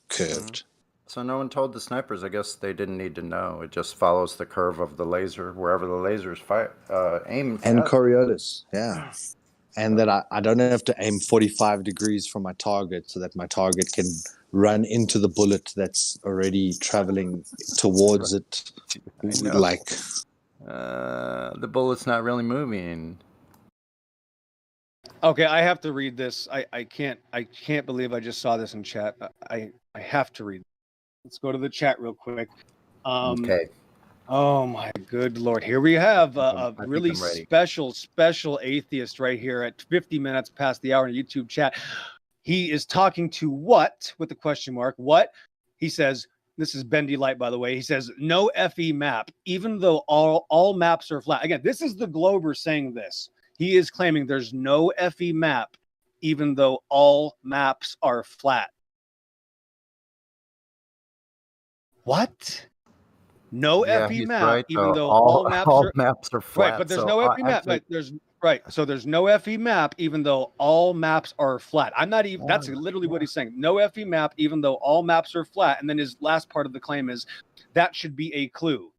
curved. So no one told the snipers. I guess they didn't need to know. It just follows the curve of the laser wherever the laser's aimed And at. Coriolis, yeah. And that I don't have to aim 45 degrees from my target so that my target can run into the bullet that's already traveling towards it. I know. Like, the bullet's not really moving. Okay, I have to read this. I can't believe I just saw this in chat. I have to read. Let's go to the chat real quick. Okay. Oh my good Lord. Here we have a I think really I'm ready. special atheist right here at 50 minutes past the hour in YouTube chat. He is talking to what with the question mark? What? He says, this is Bendy Light, by the way. He says, no FE map, even though all maps are flat. Again, this is the Glober saying this. He is claiming there's no FE map, even though all maps are flat. What? No FE he's map, right, even though all all maps are flat. right, but there's so no FE map. actually, So there's no FE map, even though all maps are flat. I'm not even. That's literally what he's saying. No FE map, even though all maps are flat. And then his last part of the claim is that should be a clue.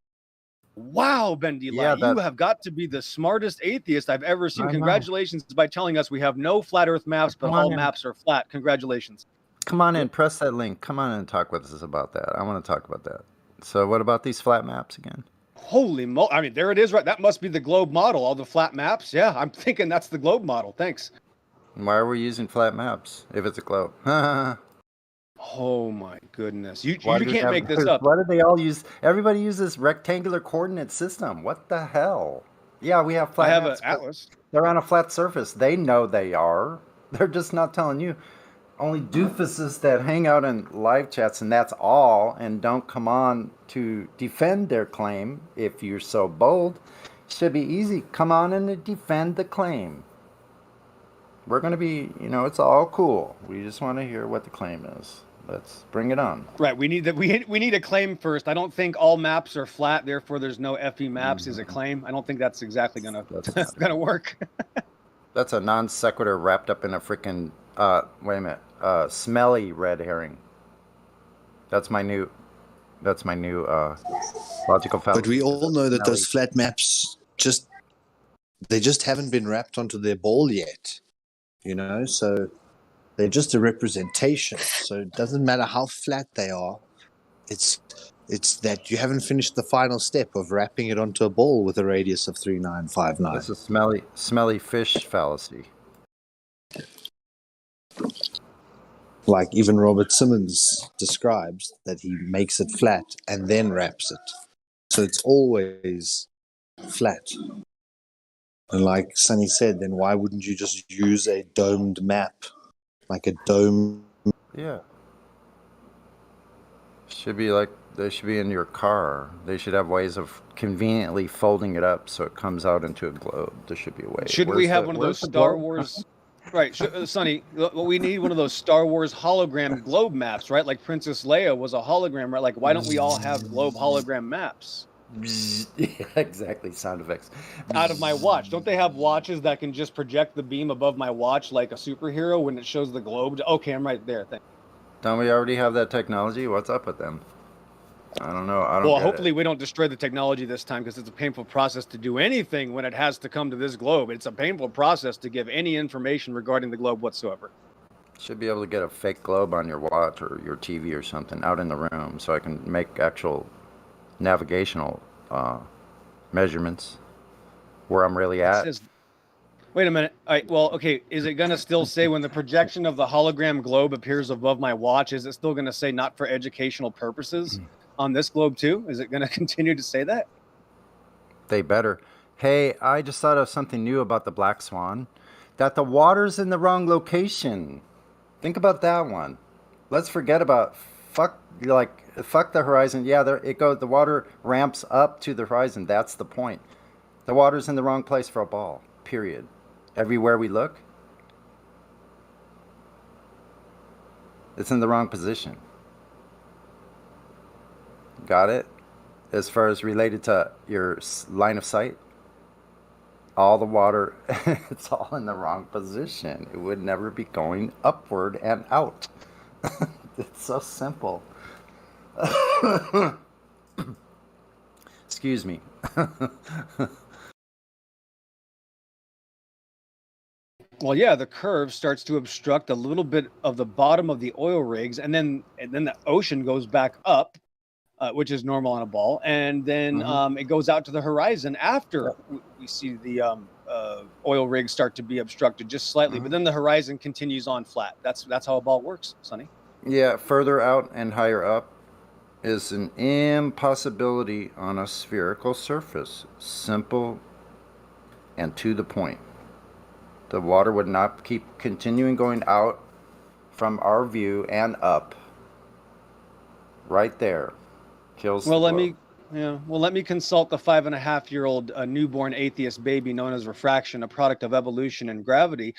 Wow, Bendy Light, you have got to be the smartest atheist I've ever seen. Congratulations by telling us we have no flat Earth maps, but all maps are flat. Congratulations. Come on in, press that link. Come on in and talk with us about that. I want to talk about that. So what about these flat maps again? Holy moly. I mean, there it is, right? That must be the globe model, all the flat maps. Yeah, I'm thinking that's the globe model. Thanks. Why are we using flat maps if it's a globe? Oh my goodness. You can't make this up. Why do they all use, everybody uses rectangular coordinate system. What the hell? Yeah, we have flat maps. I have an atlas. They're on a flat surface. They know they are. They're just not telling you. Only doofuses that hang out in live chats, and that's all, and don't come on to defend their claim, if you're so bold, should be easy. Come on and defend the claim. We're going to be, it's all cool. We just want to hear what the claim is. Let's bring it on. Right, we need a claim first. I don't think all maps are flat, therefore there's no FE maps is a claim. I don't think that's exactly gonna work. That's a non sequitur wrapped up in a freaking wait a minute. Smelly red herring. That's my new logical fallacy. But we all know that those flat maps they just haven't been wrapped onto their ball yet. So they're just a representation. So it doesn't matter how flat they are. It's that you haven't finished the final step of wrapping it onto a ball with a radius of 3959. That's a smelly fish fallacy. Like even Robert Simmons describes that he makes it flat and then wraps it. So it's always flat. And like Sonny said, then why wouldn't you just use a domed map? Like a dome. Yeah. They should be in your car. They should have ways of conveniently folding it up so it comes out into a globe. There should be a way. Should we have one of those Star Wars... Right, Sonny, we need one of those Star Wars hologram globe maps, right? Like Princess Leia was a hologram, right? Like, why don't we all have globe hologram maps? Yeah, exactly, sound effects. Out of my watch. Don't they have watches that can just project the beam above my watch like a superhero when it shows the globe? Okay, I'm right there. Thanks. Don't we already have that technology? What's up with them? I don't know. Well, hopefully we don't destroy the technology this time because it's a painful process to do anything when it has to come to this globe. It's a painful process to give any information regarding the globe whatsoever. Should be able to get a fake globe on your watch or your TV or something out in the room so I can make actual navigational measurements where I'm really at. Wait a minute. All right, well, okay, is it going to still say when the projection of the hologram globe appears above my watch, is it still going to say not for educational purposes on this globe too? Is it going to continue to say that? They better. Hey, I just thought of something new about the black swan, that the water's in the wrong location. Think about that one. Let's forget about fuck the horizon. Yeah, there it goes. The water ramps up to the horizon. That's the point. The water's in the wrong place for a ball. Period. Everywhere we look, it's in the wrong position. Got it? As far as related to your line of sight, all the water, it's all in the wrong position. It would never be going upward and out. It's so simple. Excuse me. Well, yeah, the curve starts to obstruct a little bit of the bottom of the oil rigs, and then the ocean goes back up, which is normal on a ball, and then it goes out to the horizon after we see the oil rigs start to be obstructed just slightly, but then the horizon continues on flat. That's how a ball works, Sonny. Yeah, further out and higher up is an impossibility on a spherical surface. Simple and to the point. The water would not keep continuing going out from our view and up. Right there. Kills Well, the globe. let me consult the 5.5-year-old newborn atheist baby known as refraction, a product of evolution and gravity.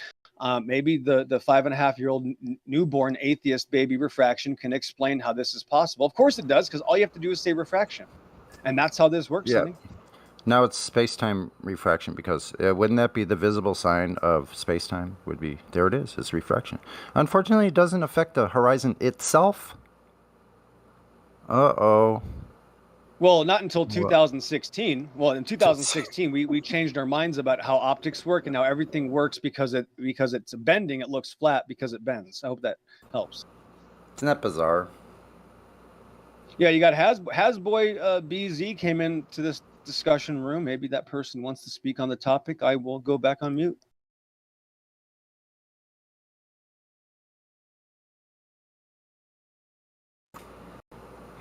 Maybe the 5.5-year-old newborn atheist baby refraction can explain how this is possible. Of course it does, because all you have to do is say refraction, and that's how this works. Yeah. Sonny. Now it's space-time refraction, because wouldn't that be the visible sign of space-time? Would be, there it is, it's refraction. Unfortunately, it doesn't affect the horizon itself. Uh-oh. Well, not until 2016. Well, in 2016, we changed our minds about how optics work, and now everything works because it's bending. It looks flat because it bends. I hope that helps. Isn't that bizarre? Yeah, you got Hasboy BZ came into this discussion room. Maybe that person wants to speak on the topic. I will go back on mute.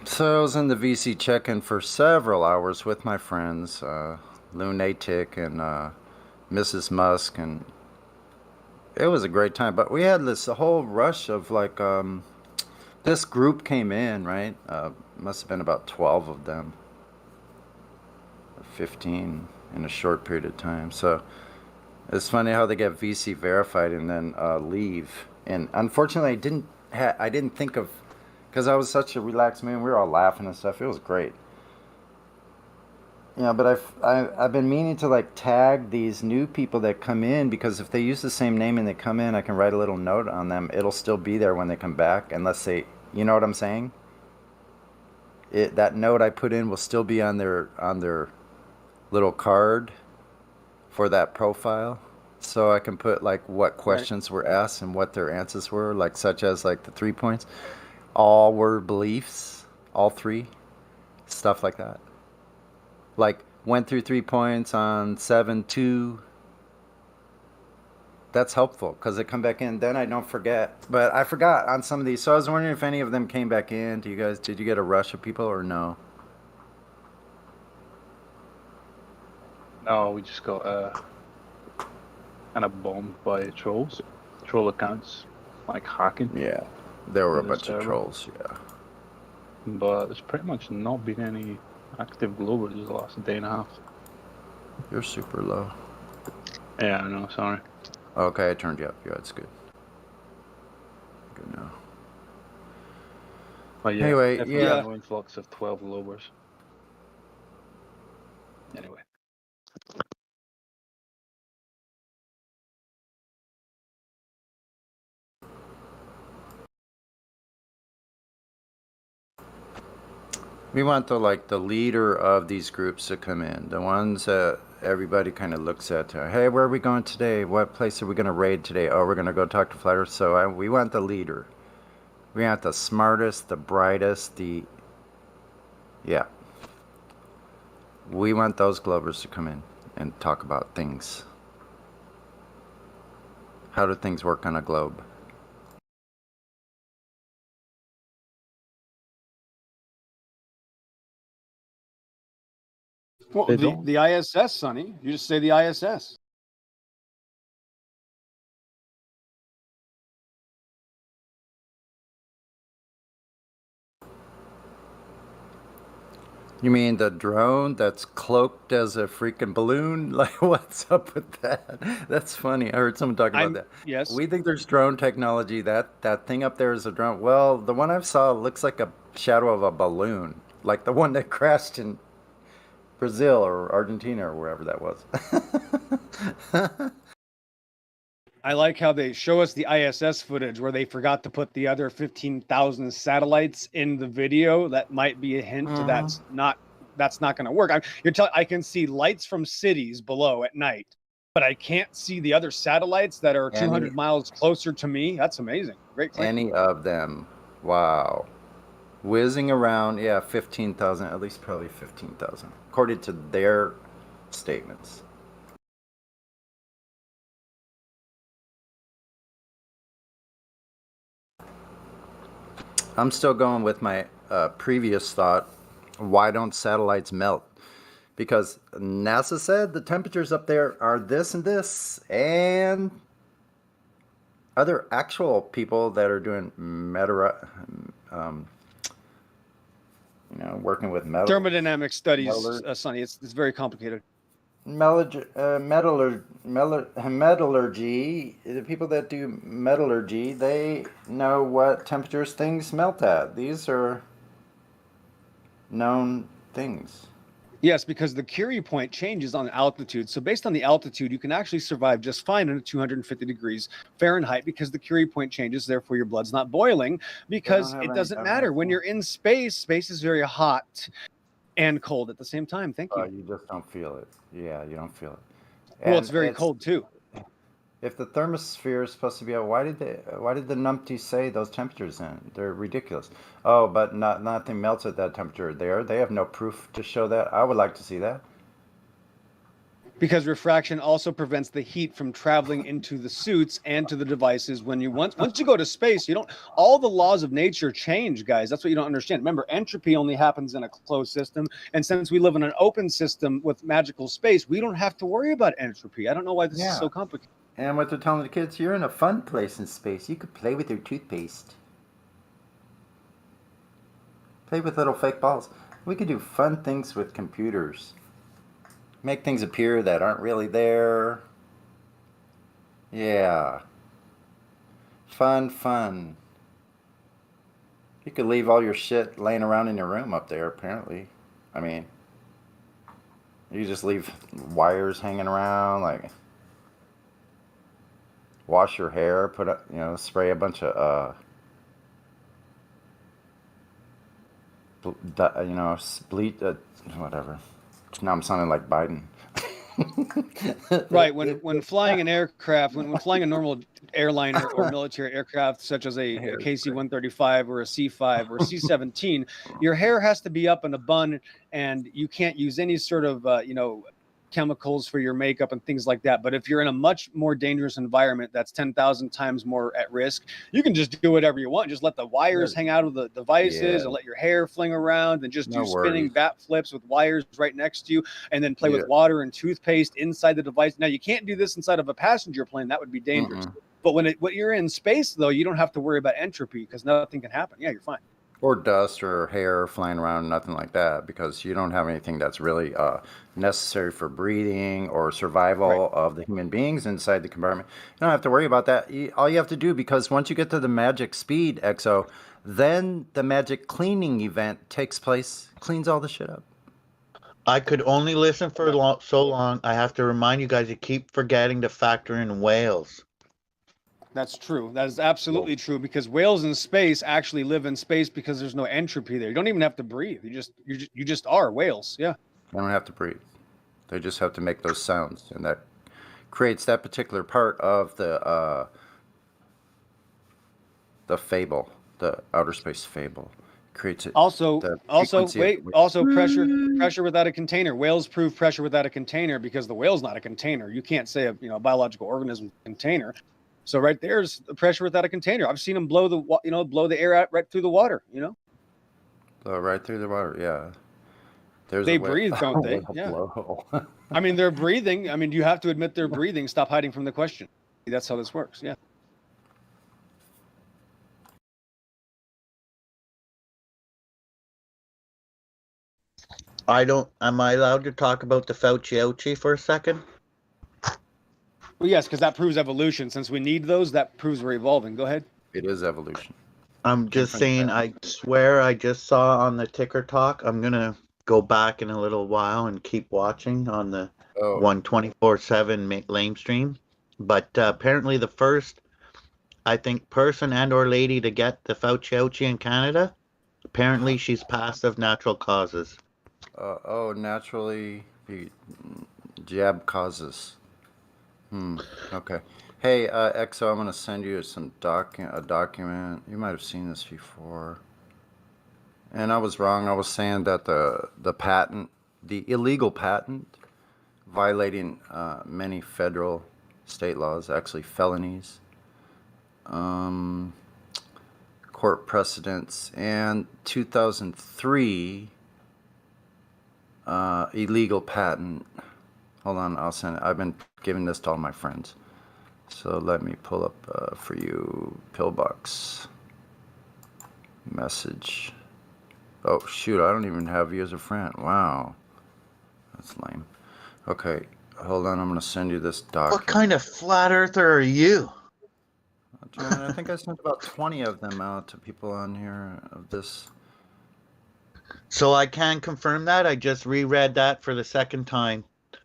So I was in the VC check-in for several hours with my friends, Lunatic and Mrs. Musk, and it was a great time. But we had this whole rush of like, this group came in, right? Must have been about 12 of them, 15 in a short period of time. So it's funny how they get VC verified and then leave. And unfortunately, I didn't think of, because I was such a relaxed man. We were all laughing and stuff. It was great. Yeah, but I've been meaning to like tag these new people that come in, because if they use the same name and they come in, I can write a little note on them. It'll still be there when they come back, unless they, you know what I'm saying? That note I put in will still be on their little card for that profile. So I can put like what questions were asked and what their answers were, like such as like the 3 points. All were beliefs, all three, stuff like that. Like went through 3 points on 7-2. That's helpful because they come back in. Then I don't forget. But I forgot on some of these. So I was wondering if any of them came back in. Did you get a rush of people or no? No, we just got kind of bombed by trolls. Troll accounts, like hacking. Yeah, there were a the bunch of server. trolls. Yeah. But there's pretty much not been any active Globers the last day and a half. You're super low. Yeah, I know, sorry. Okay, I turned you up. Yeah, it's good. Good now. But yeah, Anyway, definitely yeah. no influx of 12 Globers. Anyway. We want the leader of these groups to come in. The ones that everybody kind of looks at. Hey, where are we going today? What place are we going to raid today? Oh, we're going to go talk to Flat Earth. So we want the leader. We want the smartest, the brightest, yeah. We want those Globers to come in and talk about things. How do things work on a globe? Well, They don't. the ISS, Sonny. You just say the ISS. You mean the drone that's cloaked as a freaking balloon? Like, what's up with that? That's funny. I heard someone talking about that. Yes. We think there's drone technology. That thing up there is a drone. Well, the one I saw looks like a shadow of a balloon, like the one that crashed in Brazil or Argentina or wherever that was. I like how they show us the ISS footage where they forgot to put the other 15,000 satellites in the video. That might be a hint to that's not going to work. I can see lights from cities below at night, but I can't see the other satellites that are 200 miles closer to me. That's amazing. Great claim. Any of them. Wow. Whizzing around, yeah, 15,000, at least probably 15,000, according to their statements. I'm still going with my previous thought. Why don't satellites melt? Because NASA said the temperatures up there are this and this, and other actual people that are doing working with metal. Thermodynamic studies, Sonny, it's very complicated. Metallurgy, the people that do metallurgy, they know what temperatures things melt at. These are known things. Yes, because the Curie point changes on altitude. So based on the altitude, you can actually survive just fine at 250 degrees Fahrenheit because the Curie point changes. Therefore, your blood's not boiling because it doesn't matter. When you're in space, space is very hot and cold at the same time. Thank you. You just don't feel it. Yeah, you don't feel it. Well, it's very cold too. If the thermosphere is supposed to be out, why did the numpties say those temperatures then? They're ridiculous. Oh, but nothing melts at that temperature there. They have no proof to show that. I would like to see that. Because refraction also prevents the heat from traveling into the suits and to the devices. When you once you go to space, all the laws of nature change, guys. That's what you don't understand. Remember, entropy only happens in a closed system, and since we live in an open system with magical space, we don't have to worry about entropy. I don't know why this is so complicated. And what they're telling the kids, you're in a fun place in space. You could play with your toothpaste. Play with little fake balls. We could do fun things with computers. Make things appear that aren't really there. Yeah. Fun. You could leave all your shit laying around in your room up there, apparently. I mean, you just leave wires hanging around, like... Wash your hair, spray a bunch of, bleach, whatever. Now I'm sounding like Biden. Right, when flying an aircraft, when flying a normal airliner or military aircraft, such as a KC-135 or a C-5 or C-17, your hair has to be up in a bun, and you can't use any sort of, chemicals for your makeup and things like that. But if you're in a much more dangerous environment that's 10,000 times more at risk, you can just do whatever you want. Just let the wires hang out of the devices and let your hair fling around and just do spinning bat flips with wires right next to you, and then play with water and toothpaste inside the device. Now, you can't do this inside of a passenger plane. That would be dangerous. But when you're in space, though, you don't have to worry about entropy because nothing can happen. Yeah, you're fine. Or dust or hair flying around, nothing like that, because you don't have anything that's really necessary for breathing or survival of the human beings inside the compartment. You don't have to worry about that. All you have to do, because once you get to the magic speed, EXO, then the magic cleaning event takes place, cleans all the shit up. I could only listen for so long. I have to remind you guys to keep forgetting to factor in whales. That's true. That is absolutely true, because whales in space actually live in space because there's no entropy there. You don't even have to breathe. You just are whales. Yeah. They don't have to breathe. They just have to make those sounds, and that creates that particular part of the fable, the outer space fable. Creates it. Also pressure without a container. Whales prove pressure without a container because the whale's not a container. You can't say a biological organism container. So right there's the pressure without a container. I've seen them blow the air out right through the water. Blow right through the water. Yeah. They breathe, don't they? Yeah. I mean, they're breathing. I mean, you have to admit they're breathing. Stop hiding from the question. That's how this works. Yeah. Am I allowed to talk about the Fauci ouchie for a second? Well, yes, because that proves evolution. Since we need those, that proves we're evolving. Go ahead. It is evolution. I'm just saying, I swear I just saw on the ticker talk. I'm going to go back in a little while and keep watching on the 124/7 lame stream. But apparently the first, I think, person and or lady to get the Fauci ouchie in Canada, apparently she's passed of natural causes. Naturally, jab causes. Okay. Hey, EXO, I'm gonna send you a document. You might have seen this before. And I was wrong. I was saying that the patent, the illegal patent, violating many federal, state laws, actually felonies, court precedents, and 2003 illegal patent. Hold on, I'll send it. I've been giving this to all my friends. So let me pull up for you, Pillbox message. Oh shoot, I don't even have you as a friend. Wow, that's lame. Okay, hold on, I'm gonna send you this document. What kind of flat earther are you? I think I sent about 20 of them out to people on here of this. So I can confirm that. I just reread that for the second time.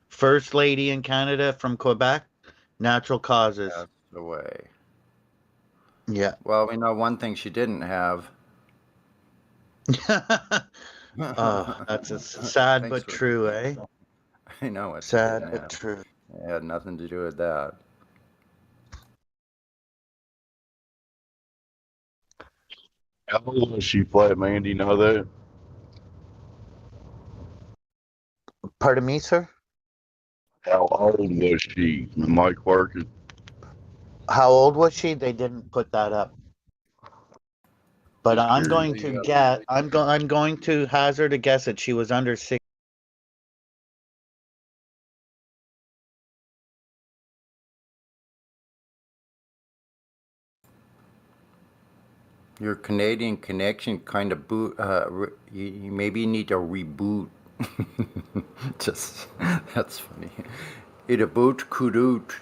First lady in Canada from Quebec, natural causes. Passed away. Yeah. Well, we know one thing she didn't have. Oh, that's sad but true, eh? I know what she Sad didn't but have. true. It had nothing to do with that. How old was she, Flat Man? Do you know that? Pardon me, sir? How old was she when Mike working? How old was she? They didn't put that up. But Just I'm curious. going to get. I'm going to hazard a guess that she was under 6. Your Canadian connection kind of boot. You maybe need a reboot. Just that's funny. It a boot kudoot.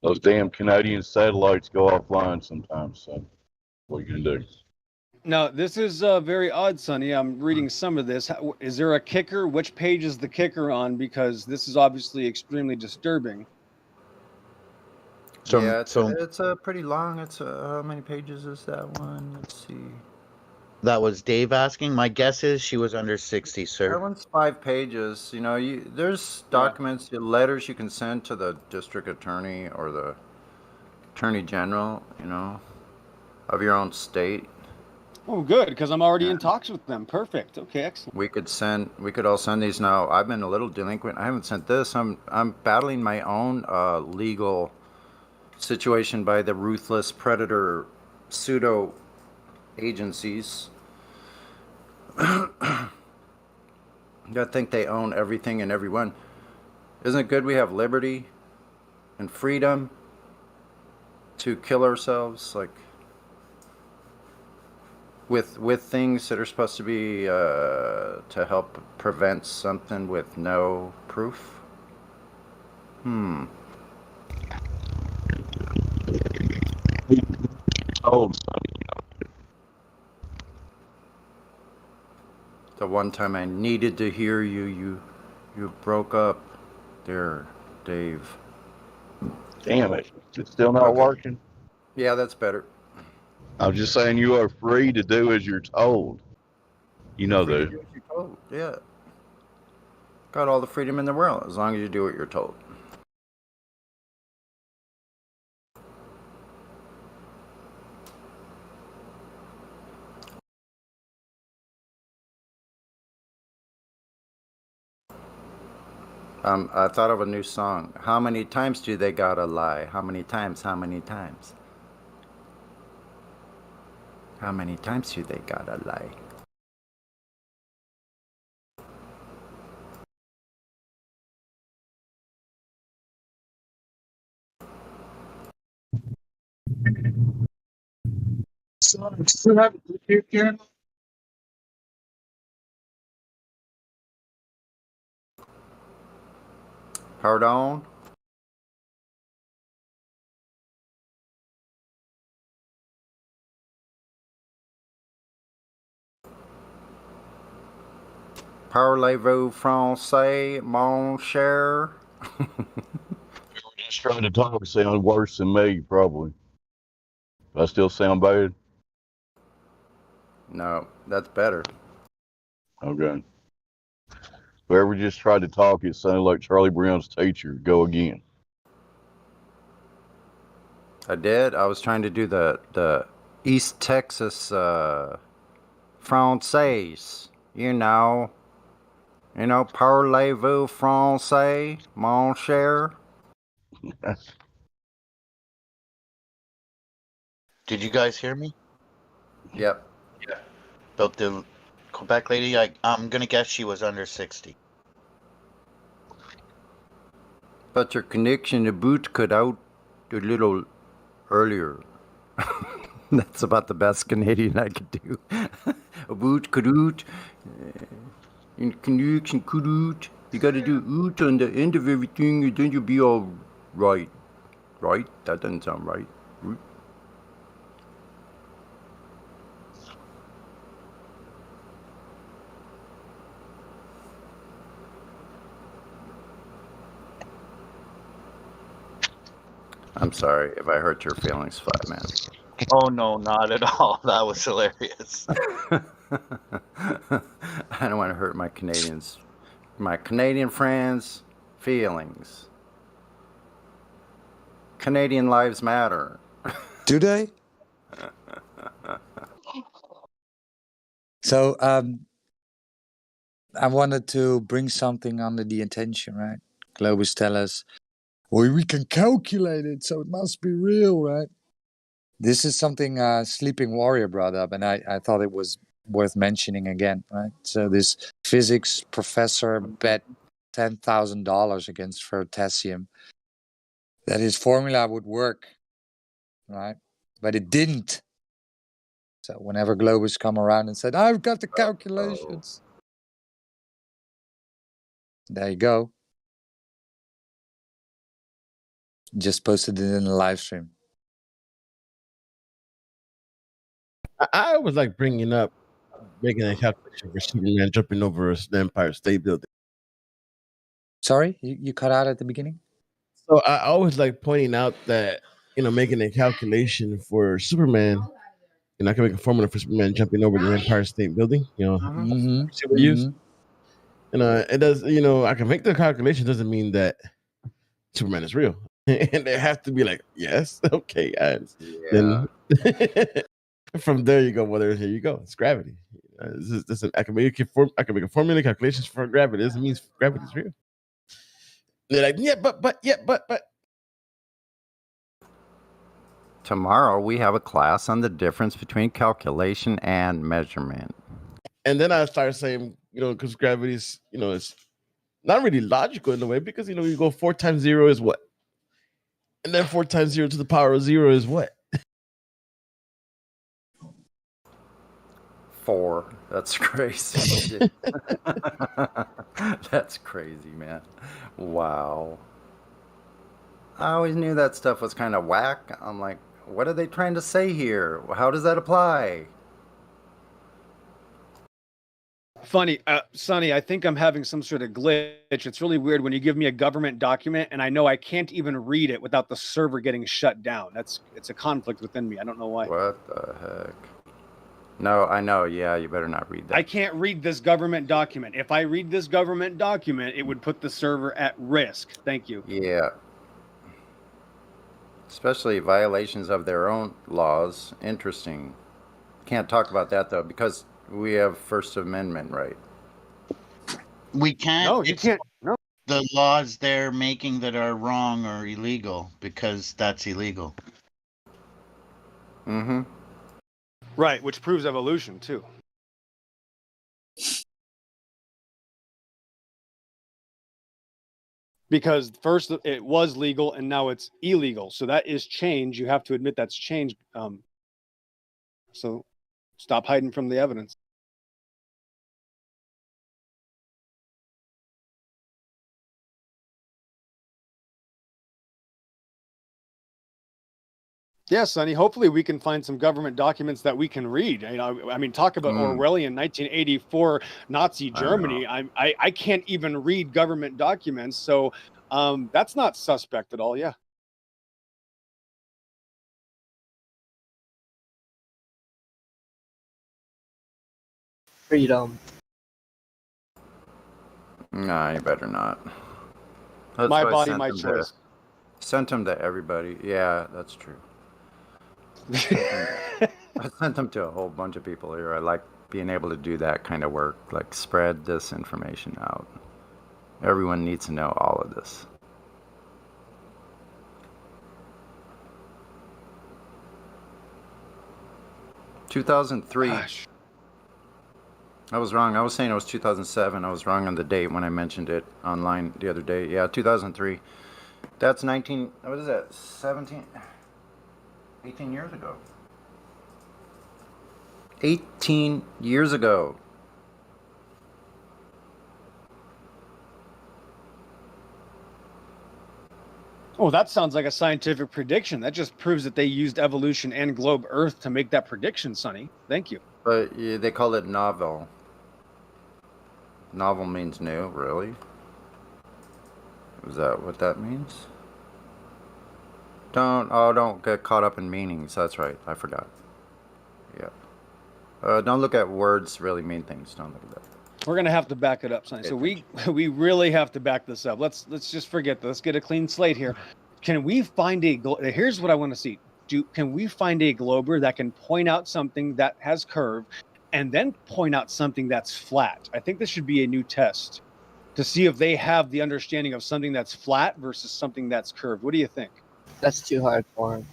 Those damn Canadian satellites go offline sometimes. So what are you gonna do? Now, this is very odd, Sonny. I'm reading some of this. Is there a kicker? Which page is the kicker on? Because this is obviously extremely disturbing. Yeah, it's pretty long. It's how many pages is that one? Let's see. That was Dave asking. My guess is she was under 60, That sir. one's 5 pages. You know, there's documents, letters you can send to the district attorney or the attorney general. You know, of your own state. Oh, good, because I'm already in talks with them. Perfect. Okay, excellent. We could all send these now. I've been a little delinquent. I haven't sent this. I'm battling my own legal situation by the ruthless predator pseudo agencies that think they own everything and everyone. Isn't it good we have liberty and freedom to kill ourselves, like with things that are supposed to be to help prevent something with no proof? Old. The one time I needed to hear you broke up there, Dave. Damn it! It's still not working. Yeah, that's better. I'm just saying you are free to do as you're told. You know Free to that. do what you're told. Yeah. Got all the freedom in the world as long as you do what you're told. I thought of a new song. How many times do they gotta lie? How many times? How many times? How many times do they gotta lie? Pardon? Parlez-vous français, mon cher? Just trying to talk sound worse than me, probably. I still sound bad? No, that's better. Okay. Whoever just tried to talk, it sounded like Charlie Brown's teacher. Go again. I did. I was trying to do the East Texas français. You know, parlez-vous français, mon cher? Did you guys hear me? Yep. About the Quebec lady? I'm gonna guess she was under 60. But your connection to boot cut out a little earlier. That's about the best Canadian I could do. A boot could out. In connection could out. You gotta do oot on the end of everything and then you'll be all right. Right? That doesn't sound right. Root. I'm sorry if I hurt your feelings, Flat Man. Oh no, not at all. That was hilarious. I don't want to hurt my Canadian friends' feelings. Canadian lives matter. Do they? So I wanted to bring something under the attention, right? Globus tell us, well, we can calculate it, so it must be real, right? This is something Sleeping Warrior brought up, and I thought it was worth mentioning again, right? So this physics professor bet $10,000 against ferrotessium that his formula would work, right? But it didn't. So whenever Globus come around and said, I've got the calculations. There you go. Just posted it in the live stream. I was like bringing up making a calculation for Superman jumping over the Empire State Building. Sorry, you cut out at the beginning? So I always like pointing out that, making a calculation for Superman, I can make a formula for Superman jumping over the Empire State Building, Mm-hmm. see what use. And it does, I can make the calculation, doesn't mean that Superman is real. And they have to be like, yes, okay. Then from there you go, here you go. It's gravity. I can make a formula calculations for gravity. Doesn't mean gravity is real. They're like, yeah, but. Tomorrow we have a class on the difference between calculation and measurement. And then I started saying, because gravity is, it's not really logical in a way, because, you go 4 times 0 is what? And then 4 times 0 to the power of 0 is what? 4. That's crazy. That's crazy, man. Wow. I always knew that stuff was kind of whack. I'm like, what are they trying to say here? How does that apply? Funny, Sonny, I think I'm having some sort of glitch. It's really weird when you give me a government document and I know I can't even read it without the server getting shut down. It's a conflict within me. I don't know why. What the heck? No, I know. Yeah, you better not read that. I can't read this government document. If I read this government document, it would put the server at risk. Thank you. Yeah. Especially violations of their own laws. Interesting. Can't talk about that though, because we have First Amendment, right? We can't. No, you can't. No. The laws they're making that are wrong or illegal, because that's illegal. Mm-hmm. Right, which proves evolution too. Because first it was legal and now it's illegal. So that is change. You have to admit that's change. So stop hiding from the evidence. Yeah, Sonny. Hopefully, we can find some government documents that we can read. You know, I mean, talk about Orwellian 1984 Nazi Germany. I can't even read government documents, so that's not suspect at all. Yeah. Freedom. Nah, you better not. That's My why I body, sent my them choice. Sent them to everybody. Yeah, that's true. I sent them to a whole bunch of people here. I like being able to do that kind of work, like spread this information out. Everyone needs to know all of this. (2003). Gosh. I was wrong. I was saying it was 2007. I was wrong on the date when I mentioned it online the other day. Yeah, 2003. That's 19. What is that? 17. 18 years ago. 18 years ago. Oh, that sounds like a scientific prediction. That just proves that they used evolution and globe Earth to make that prediction, Sonny. Thank you. But yeah, they call it novel. Novel means new, really? Is that what that means? Don't get caught up in meanings. That's right. I forgot. Yeah. Don't look at words really mean things. Don't look at that. We're gonna have to back it up, Sonny. So we really have to back this up. Let's just forget this. Let's get a clean slate here. Can we find here's what I want to see. Can we find a glober that can point out something that has curve and then point out something that's flat? I think this should be a new test to see if they have the understanding of something that's flat versus something that's curved. What do you think? That's too hard for him.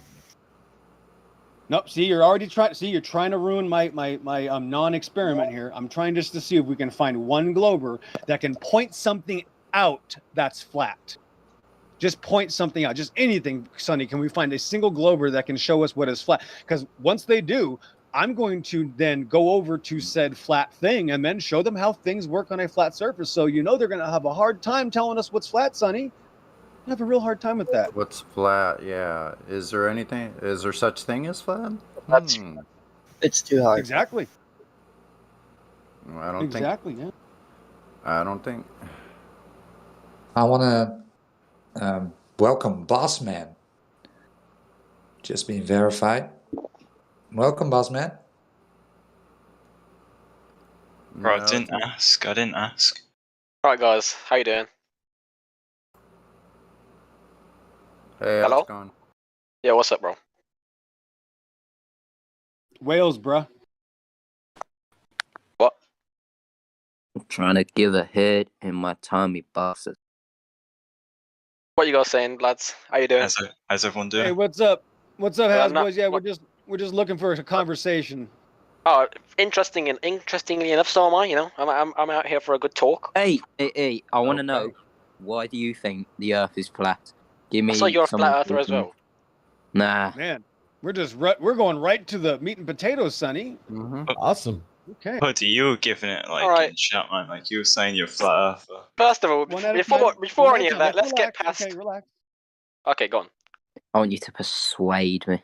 Nope. See, you're already trying. See, you're trying to ruin my non-experiment here. I'm trying just to see if we can find one glober that can point something out that's flat. Just point something out. Just anything, Sonny. Can we find a single glober that can show us what is flat? Because once they do, I'm going to then go over to said flat thing and then show them how things work on a flat surface. So you know they're going to have a hard time telling us what's flat, Sonny. I have a real hard time with that. What's flat? Yeah. Is there such thing as flat? It's too hard. Exactly. I don't think. Exactly. Yeah. I don't think. I want to welcome Bossman. Just being verified. Welcome, Bossman. Bro, I didn't ask. Right, guys, how you doing? Hey, hello? how's it going? Yeah, what's up, bro? Wales, bruh. What? I'm trying to give a head in my Tommy boxes. What you guys saying, lads? How you doing? How's everyone doing? Hey, what's up? What's up, House no- Boys? Yeah, we're just looking for a conversation. Oh, interestingly enough, so am I. You know, I'm out here for a good talk. Hey, I want to know, why do you think the Earth is flat? Give me. I saw you're a some flat earther as well. Nah. Man, we're going right to the meat and potatoes, Sonny. Awesome. Okay. Buddy, you were giving it like Alright. in chat, man. Like you were saying you're flat earther. First of all, One at a before time. any of that, let's get past. Okay, relax. Okay, go on. I want you to persuade me.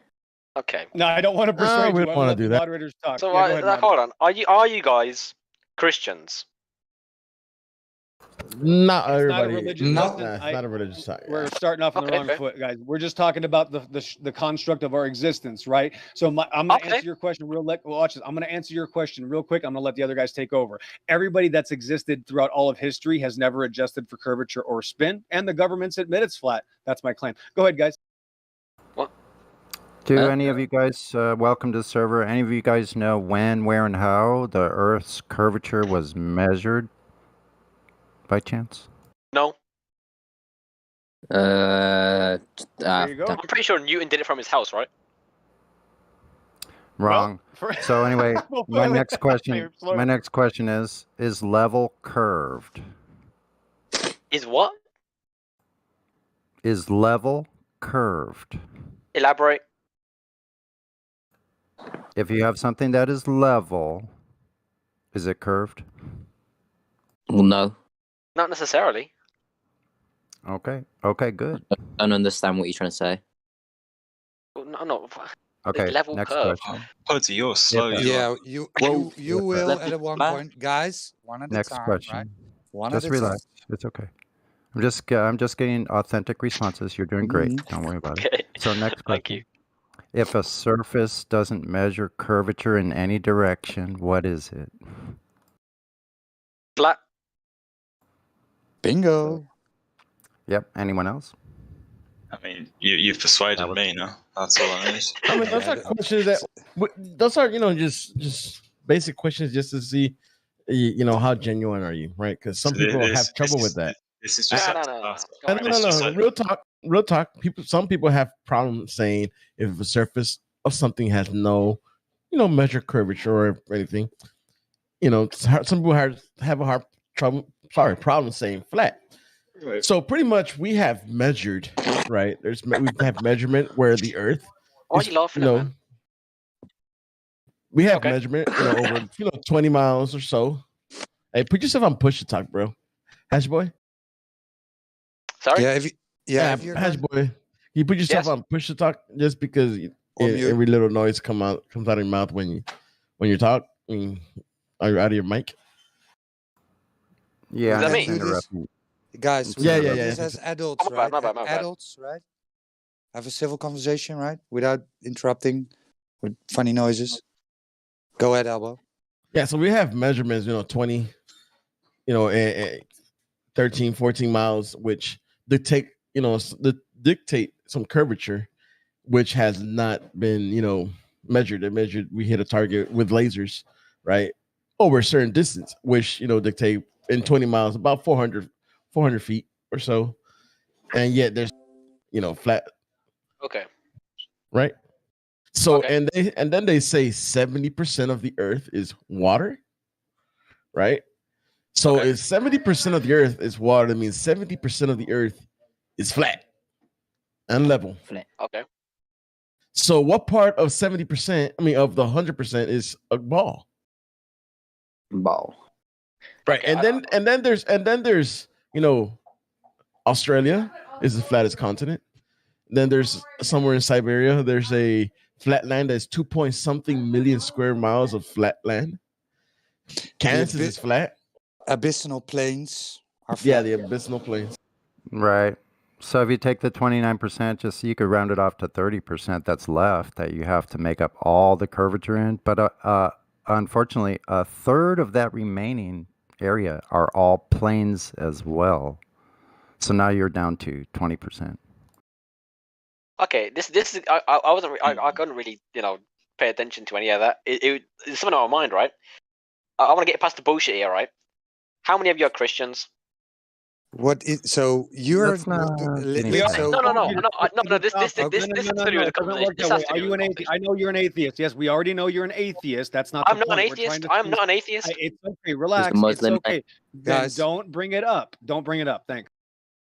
Okay. No, I don't want to persuade we you. don't I wanna let do the that. moderators talk. So Yeah, go ahead, Mod. hold on. Are you guys Christians? Not It's not a everybody. religious- Nah, Justin, it's not a religious talk. We're starting off on the Okay, wrong fair. foot, guys. We're just talking about the construct of our existence, right? So I'm going to Okay. answer your question watch this. I'm going to answer your question real quick. I'm going to let the other guys take over. Everybody that's existed throughout all of history has never adjusted for curvature or spin, and the governments admit it's flat. That's my claim. Go ahead, guys. Do any of you guys, welcome to the server, any of you guys know when, where, and how the Earth's curvature was measured by chance? No. There you go. I'm pretty sure Newton did it from his house, right? Wrong. So anyway, Well, my wait, next question is level curved? Is what? Is level curved? Elaborate. If you have something that is level, is it curved? Well, no. Not necessarily. Okay. Okay, good. I don't understand what you're trying to say. no. Okay, Level next curve. question. Pudgy, you're slow. If a- You Yeah, are. you will level at a one flat. point, guys. One at a Next time, question. right? One Just at a time. relax. It's okay. I'm just getting authentic responses. You're doing great. Don't worry about it. Okay. So next Thank question. you. If a surface doesn't measure curvature in any direction, what is it? Flat. Bingo. Yep. Anyone else? I mean, you've persuaded me now. That's all I need. I mean, those are questions that those are just basic questions just to see, how genuine are you, right? Because some So people this- have trouble this with is- that. This is just No. like No. Real talk. Some people have problems saying if a surface of something has no, measure curvature or anything. It's hard, some people have a hard problem saying flat. Right. So pretty much we have measured, right? We have measurement where the Earth. Why are is, you laughing at, man? We have measurement, over 20 miles or so. Hey, put yourself on push to talk, bro. Hash boy. Sorry. If you're Hash boy. You put yourself on push to talk just because every little noise comes out of your mouth when you talk. Are you out of your mic? Yeah, Is that it's me? interrupting. Guys, we Yeah, can do yeah. this as adults, Oh, my right? bad. Adults, right? Have a civil conversation, right? Without interrupting with funny noises. Go ahead, Elbow. Yeah, so we have measurements, 20, 13, 14 miles, which dictate some curvature, which has not been, measured. We hit a target with lasers, right? Over a certain distance, which, dictate in 20 miles, about 400 feet or so. And yet there's, flat. Okay. Right. So, and then they say 70% of the earth is water. Right. So if 70% of the earth is water, that means 70% of the earth is flat and level. Flat. Okay. So what part of 70%, of the 100% is a ball? Ball. Right. Okay, and then there's, Australia is the flattest continent. Then there's somewhere in Siberia, there's a flat land that's 2 point something million square miles of flat land. Kansas is flat. Abyssal plains are flat. Yeah, the abyssal plains. Right. So if you take the 29%, just you could round it off to 30% that's left that you have to make up all the curvature in. But unfortunately, a third of that remaining area are all plains as well. So now you're down to 20%. Okay. This is I wasn't I couldn't really pay attention to any of that. It's something on my mind, right? I want to get past the bullshit here, right? How many of you are Christians? So you're Let's not get No. This is to do with the conversation. This has to Are do you with an the atheist? I know you're an atheist. Yes, we already know you're an atheist. That's not. I'm the not an point. We're atheist. trying to I'm not an atheist. It's okay. Relax. It's Muslim okay. Then Guys. don't bring it up. Don't bring it up. Thanks.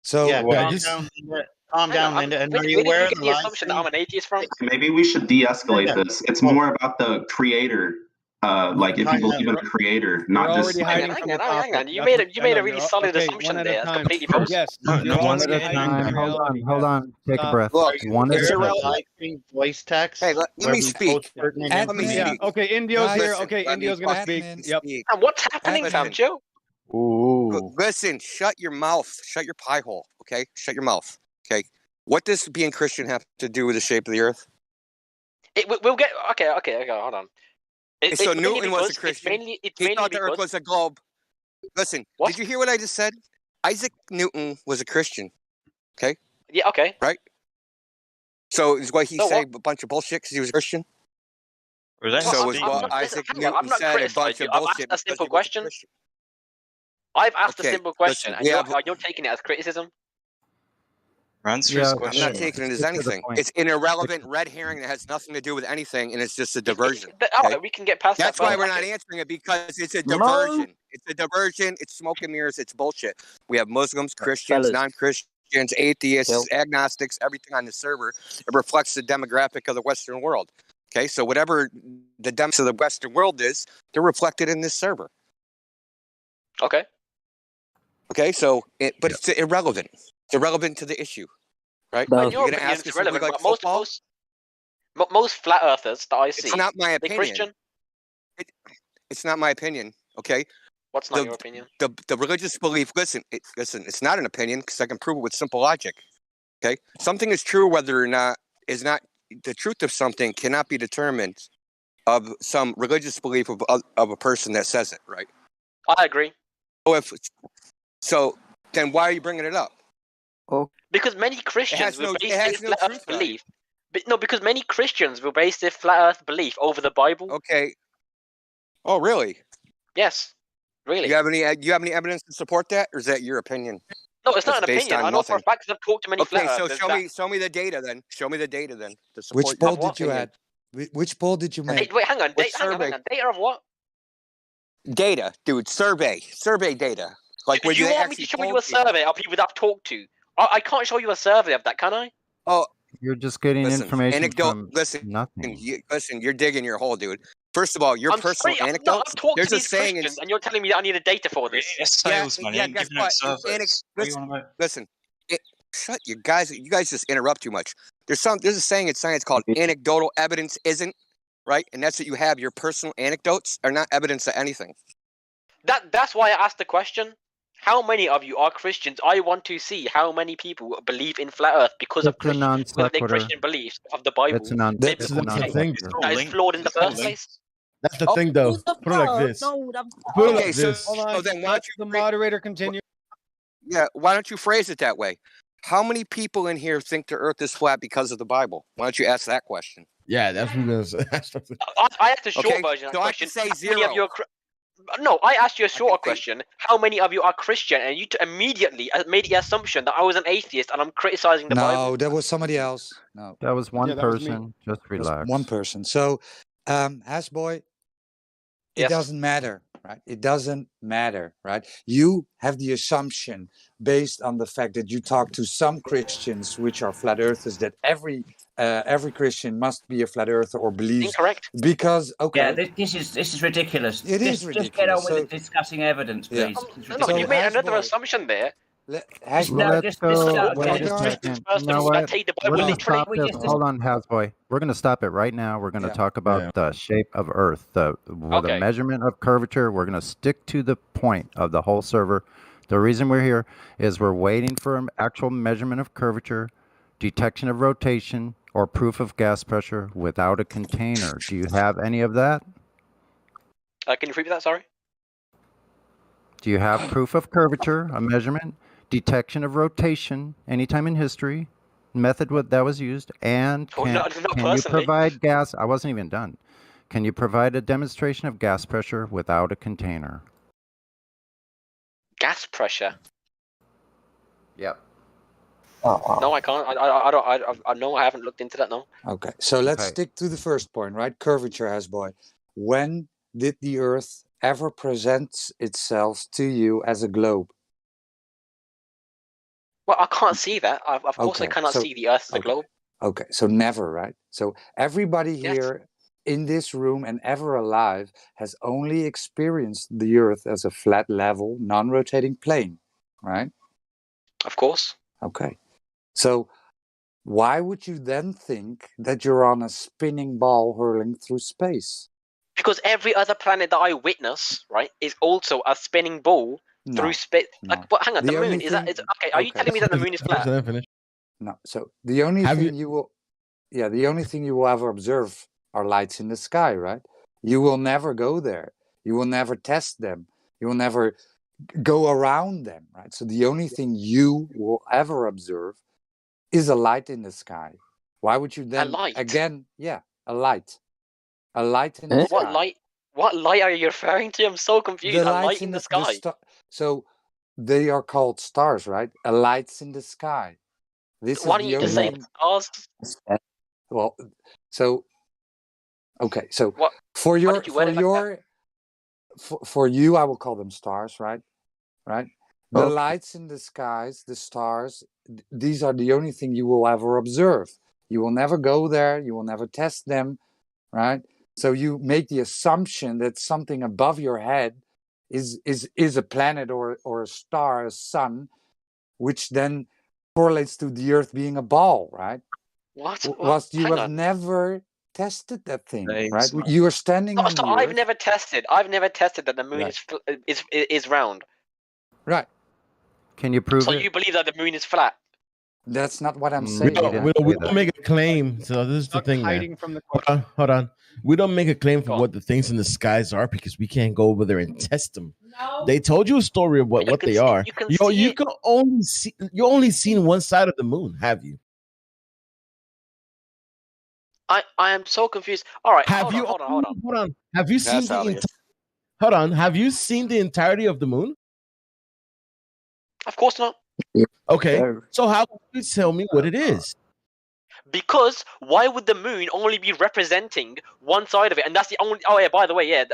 So Yeah, Well, calm just- down, Linda. Calm Hang down, on, Linda. And where are did you aware you of get the the live assumption that stream? I'm an atheist from? Maybe we should de-escalate Linda. this. It's more about the creator. Like if you believe in the creator, not You're just. already hiding from the topic. Hang on. You That's made what- I know, a really you're- solid okay, assumption one at a there. That's time. completely false. Yes. No, you're One at already a hiding time. from reality. Hold on. Take a Stop. breath. Look, One at Is a there a time. live stream voice text? Hey, let where me we speak. post pertinent Let me information? Yeah. speak. Okay. Indio's Guys, here. listen, Okay. let me Indio's gonna fucking speak. Yep. speak. And what's happening, Listen. Famcho? Ooh. Listen, shut your mouth. Shut your pie hole, okay? Shut your mouth, okay? What does being Christian have to do with the shape of the earth? We'll get. Okay. Hold on. So It's Newton was a Christian. It's He mainly thought the earth because was a globe. Listen, What? did you hear what I just said? Isaac Newton was a Christian. yeah. Okay. So is what he So said a bunch of bullshit because he was a Christian? Or then So I'm is not- what listen, Isaac hang on, I'm Newton not said a criticizing bunch you. of I've bullshit asked a because simple he was a question. Christian. I've asked a Okay, simple question, listen, and we have- you're taking it as criticism. answer Yeah, his I'm question. not taking it as Stick to the anything. point. It's an irrelevant red herring that has nothing to do with anything, and it's just a diversion. All okay? right, we can get past That's that. why but- we're not answering it, because it's a diversion. It's a diversion. It's smoke and mirrors. It's bullshit. We have Muslims, Christians, Fellas. non-Christians, atheists, Chill. agnostics, everything on the server. It reflects the demographic of the Western world. Okay, so whatever the demographic of the Western world is, they're reflected in this server. Okay. Okay, so but it's irrelevant. It's irrelevant to the issue, right? Well, In You're your gonna opinion, ask it's us if we relevant, like but most football? Most flat earthers that I see, It's not my they're opinion. Christian. It's not my opinion. Okay. What's not your opinion? The religious belief. Listen. It's not an opinion because I can prove it with simple logic. Okay. Something is true whether or not is not. The truth of something cannot be determined of some religious belief of a person that says it. Right. I agree. So then why are you bringing it up? Because many Christians will base their no flat Earth belief. No, because many Christians will base their flat Earth belief over the Bible. Okay. Oh, really? Yes. Really. Do you have any evidence to support that, or is that your opinion? No, it's not That's an based opinion. on I know for a nothing. fact because I've talked to many flat Okay, so earthers. show me the data then. Show me the data then. To Which support poll your did you opinion. add? Which poll did you make? Wait, hang on. What Hang survey? on. Data of what? Data, dude. Survey data. Like when you want me to show you a survey of people that I've talked to? I can't show you a survey of that, can I? Oh, You're just getting information from nothing. Listen, you're digging your hole, dude. First of all, your personal anecdotes. I've talked There's to a these saying Christians, and you're telling me that I need a data for this. guess what? Listen, you guys just interrupt too much. There's a saying in science called anecdotal evidence isn't, right? And that's what you have. Your personal anecdotes are not evidence of anything. That's why I asked the question. How many of you are Christians? I want to see how many people believe in flat Earth because of Christian beliefs of the Bible. That's the thing. That is flawed in the first place. That's the thing, though. Put it like this. Put it like this. Hold on. So then why Let don't you the moderator continue? Yeah, why don't you phrase it that way? How many people in here think the Earth is flat because of the Bible? Why don't you ask that question? Yeah, that's what we're gonna say. I asked a short version of that question. I can say How many of you No, I asked you a shorter question. How many of you are Christian? And you immediately made the assumption that I was an atheist and I'm criticizing the Bible. No, that was somebody else. No, that was one that was me. person. Just relax. one person. So, Hashboy, it doesn't matter, right? It doesn't matter, right? You have the assumption based on the fact that you talk to some Christians, which are flat earthers, that every Christian must be a flat earther or believes. Incorrect. Because yeah, this is ridiculous. It is ridiculous. Just get on with discussing evidence, please. No, you made another assumption there. Let's go. Wait a second. You know what? We're gonna stop this. Hold on, Houseboy. We're going to stop it right now. We're going to talk about the shape of Earth, the measurement of curvature. We're going to stick to the point of the whole server. The reason we're here is we're waiting for an actual measurement of curvature, detection of rotation, or proof of gas pressure without a container. Do you have any of that? Can you repeat that? Sorry. Do you have proof of curvature, a measurement, detection of rotation, anytime in history, method that was used, and can you provide gas? I wasn't even done. Can you provide a demonstration of gas pressure without a container? Gas pressure? Yep. No, I can't. I know I haven't looked into that. No. Okay, so let's stick to the first point, right? Curvature, Hashboy. When did the Earth ever present itself to you as a globe? Well, I can't see that. Of course, I cannot see the Earth as a globe. Okay, so never, right? So everybody here in this room and ever alive has only experienced the Earth as a flat, level, non-rotating plane, right? Of course. Okay. So why would you then think that you're on a spinning ball hurling through space? Because every other planet that I witness, right, is also a spinning ball through space. Like, but hang on, the moon is that? Okay, are you telling me that the moon is flat? No. So the only thing you will, the only thing you will ever observe are lights in the sky, right? You will never go there. You will never test them. You will never go around them, right? So the only thing you will ever observe is a light in the sky. Why would you then again? Yeah, a light. A light in the sky. What light are you referring to? I'm so confused. A light in the sky. So they are called stars, right? A light's in the sky. Why don't you just say stars? Well, so okay. So for you, I will call them stars, right? Right. The lights in the skies, the stars. These are the only thing you will ever observe. You will never go there. You will never test them, right? So you make the assumption that something above your head is a planet or a star, a sun, which then correlates to the Earth being a ball, right? What? Was you Hang have on. never tested that thing, They- right? You are standing on So the I've Earth. never tested. I've never tested that the moon Right. is round. Right. Can you prove So it? you believe that the moon is flat? That's not what I'm Mm, saying. he didn't We say don't that. make a claim. So this is the Stuck thing, man. hiding from the Hold question. on, hold on. We don't make a claim for Go on. what the things in the skies are because we can't go over there and test them. They told you a story of what can they see- are. you can You see it. can only see you only seen one side of the moon, have you? I am so confused. All right, Have you hold on. hold on. Have you seen That's the obvious. hold on? Have you seen the entirety of the moon? Of course not. Okay. No. So how can you tell me what it is? Because why would the moon only be representing one side of it? And that's the only. Oh yeah, by the way, yeah.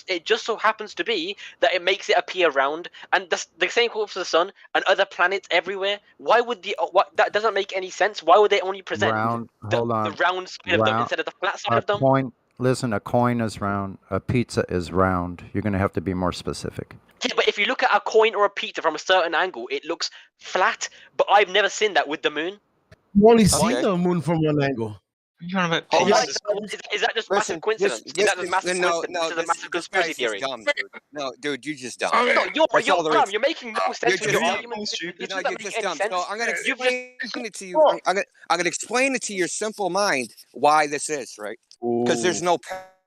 It just so happens to be that it makes it appear round, and the same goes for the sun and other planets everywhere. Why would that doesn't make any sense? Why would they only present Round. the Hold on. round side of them Round. instead of the flat side A of them? coin. Listen, a coin is round. A pizza is round. You're gonna have to be more specific. Yeah, but if you look at a coin or a pizza from a certain angle, it looks flat. But I've never seen that with the moon. You only seen Okay. the moon from one angle. You're on about Hold Yeah, on. is that just massive coincidence? Is that just massive coincidence? This is a massive this conspiracy guy's theory. just dumb, dude. No, dude, you're just dumb. No, That's all there is. you're making no sense You're with your just argument. It No, doesn't you're make just any dumb. sense. So I'm gonna You've explain it to you. I'm gonna explain it to your simple mind why this is, right? Because there's no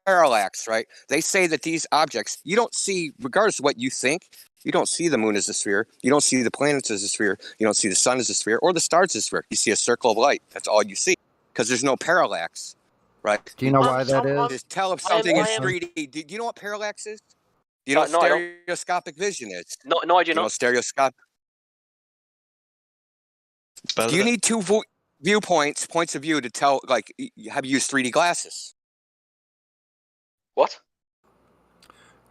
parallax, right? They say that these objects you don't see, regardless of what you think. You don't see the moon as a sphere. You don't see the planets as a sphere. You don't see the sun as a sphere or the stars as a sphere. You see a circle of light. That's all you see because there's no parallax, right? Do you know why that is? Just tell if something is I am- 3D. Do you know what parallax is? Do you know what No, I don't. stereoscopic vision is? No, I do You know not. what stereoscopic? Spell Do you it. need two points of view to tell? Like, have you used 3D glasses? What?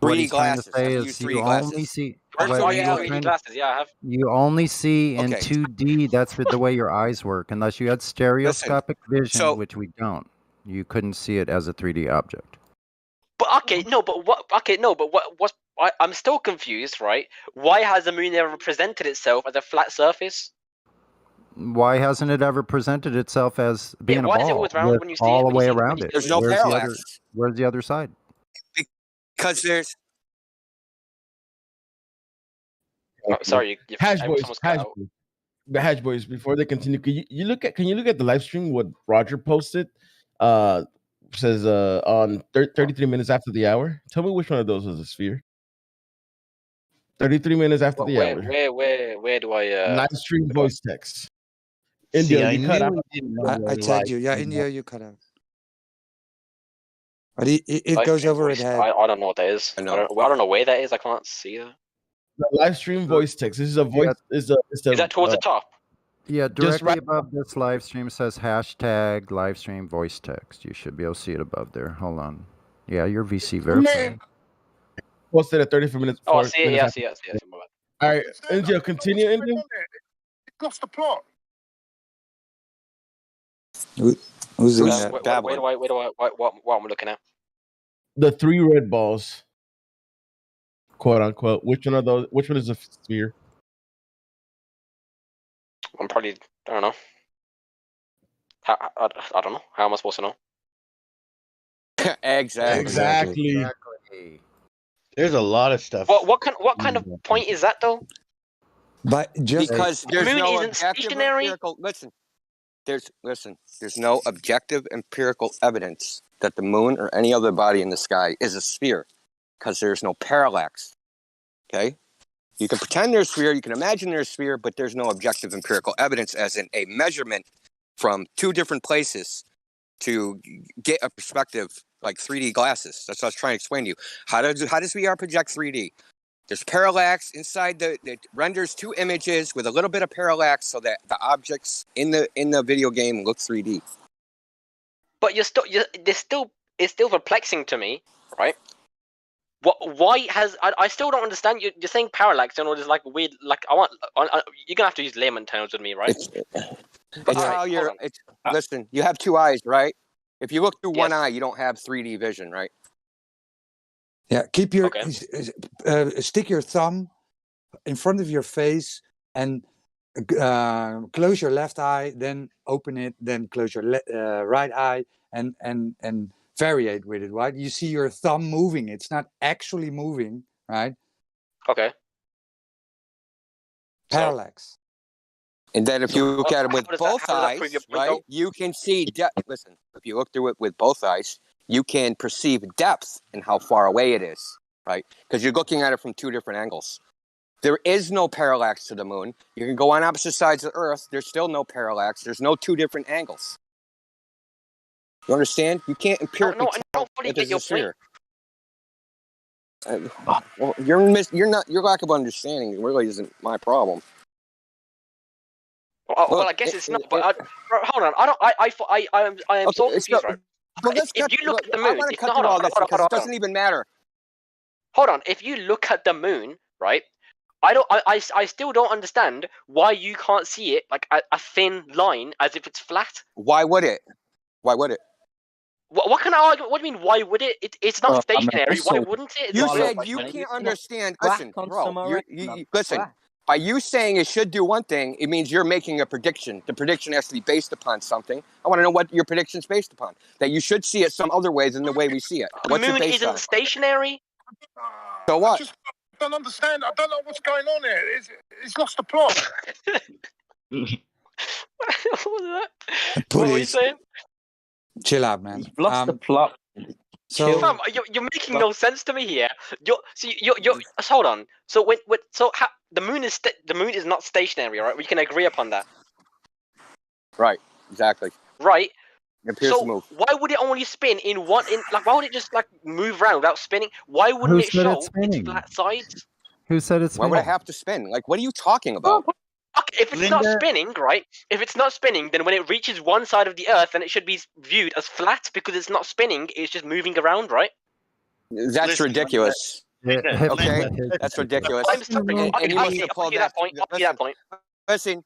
What 3D he's trying to glasses. say Have you is used you 3D only glasses? see. Oh, what yeah, you were 3D trying to- glasses. Yeah, I have. You only see in Okay. 2D. That's the way your eyes work. Unless you had stereoscopic vision, so- which we don't, you couldn't see it as a 3D object. But okay, no, but what? Okay, no, but what? I'm still confused, right? Why has the moon never presented itself as a flat surface? Why hasn't it ever presented itself as being why a is it ball always round with when you see all it? the When you way see it- when around you- it? There's no Where's parallax. Where's the other side? Because there's Oh, sorry, Hash boys, someone's cut out. the Hash boys. Before they continue, can you look at the live stream? What Roger posted says on 33 minutes after the hour. Tell me which one of those was a sphere. 33 minutes after the hour. Where do I? Live stream voice text. See, India, I you cut knew out. he didn't know I what tagged live you. Yeah, stream India, you cut out. But it Live goes stream over voice. his head. I don't know what that is. I don't know where that is. I can't see that. The live stream voice text. This is a voice. Yeah. Is that towards the top? Yeah, Just directly right- above this live stream says hashtag live stream voice text. You should be able to see it above there. Hold on. Yeah, you're VC verified. Posted at 34 minutes. Oh, I 4 see it. minutes Yeah, I after- see it. I see it. My bad. All right, India, continue. India. Who's Who's doing that? that? Where do I? What am I looking at? The 3 red balls, quote unquote. Which one of those? Which one is a sphere? I'm probably. I don't know. I don't know. How am I supposed to know? exactly. Exactly. There's a lot of stuff. What kind of point is that though? But just Because The there's moon no isn't objective stationary? empirical. There's no objective empirical evidence that the moon or any other body in the sky is a sphere, because there's no parallax. Okay, you can pretend there's a sphere, you can imagine there's a sphere, but there's no objective empirical evidence, as in a measurement from two different places to get a perspective, like 3D glasses. That's what I was trying to explain to you. How does VR project 3D? There's parallax inside that renders two images with a little bit of parallax so that the objects in the video game look 3D. But it's still perplexing to me, right? Why has I still don't understand. You're saying parallax and all this like weird like you're gonna have to use layman terms with me, right? It's how you're. Listen, you have two eyes, right? If you look through one eye, you don't have 3D vision, right? yeah, keep your stick your thumb in front of your face and close your left eye, then open it, then close your right eye, and variate with it, right? You see your thumb moving. It's not actually moving, right? Okay. Parallax. And then if you look at it with both eyes, prove your point, right, though? you can see depth. Listen, if you look through it with both eyes, you can perceive depth and how far away it is, right? Because you're looking at it from two different angles. There is no parallax to the moon. You can go on opposite sides of the Earth. There's still no parallax. There's no two different angles. You understand? You can't empirically tell if it's a sphere. Well, your lack of understanding really isn't my problem. Well, I guess it's not. But hold on, I am so confused, right? If you look at the moon, I want to cut through all this because it doesn't even matter. Hold on, if you look at the moon, right? I still don't understand why you can't see it like a thin line as if it's flat. Why would it? Why would it? What kind of argument? What do you mean? Why would it? It's not stationary. Why wouldn't it? You said you can't understand. Listen, bro. Listen. By you saying it should do one thing, it means you're making a prediction. The prediction has to be based upon something. I want to know what your prediction's based upon. That you should see it some other ways than the way we see it. The moon isn't stationary. So what? I don't understand. I don't know what's going on here. It's lost the plot. What was that? What were you saying? Chill out, man. You've lost the plot. So Fam, you're making no sense to me here. You're hold on. So the moon is not stationary, right? We can agree upon that. Right. Exactly. Right. It appears to move. Why would it only spin why would it just move around without spinning? Why wouldn't it show its flat sides? Who said it's spinning? Why would I have to spin? Like, what are you talking about? Okay, if it's not spinning, right? If it's not spinning, then when it reaches one side of the Earth, then it should be viewed as flat because it's not spinning; it's just moving around, right? That's ridiculous. Okay, that's ridiculous. I'm sorry. I'll give that point. Listen,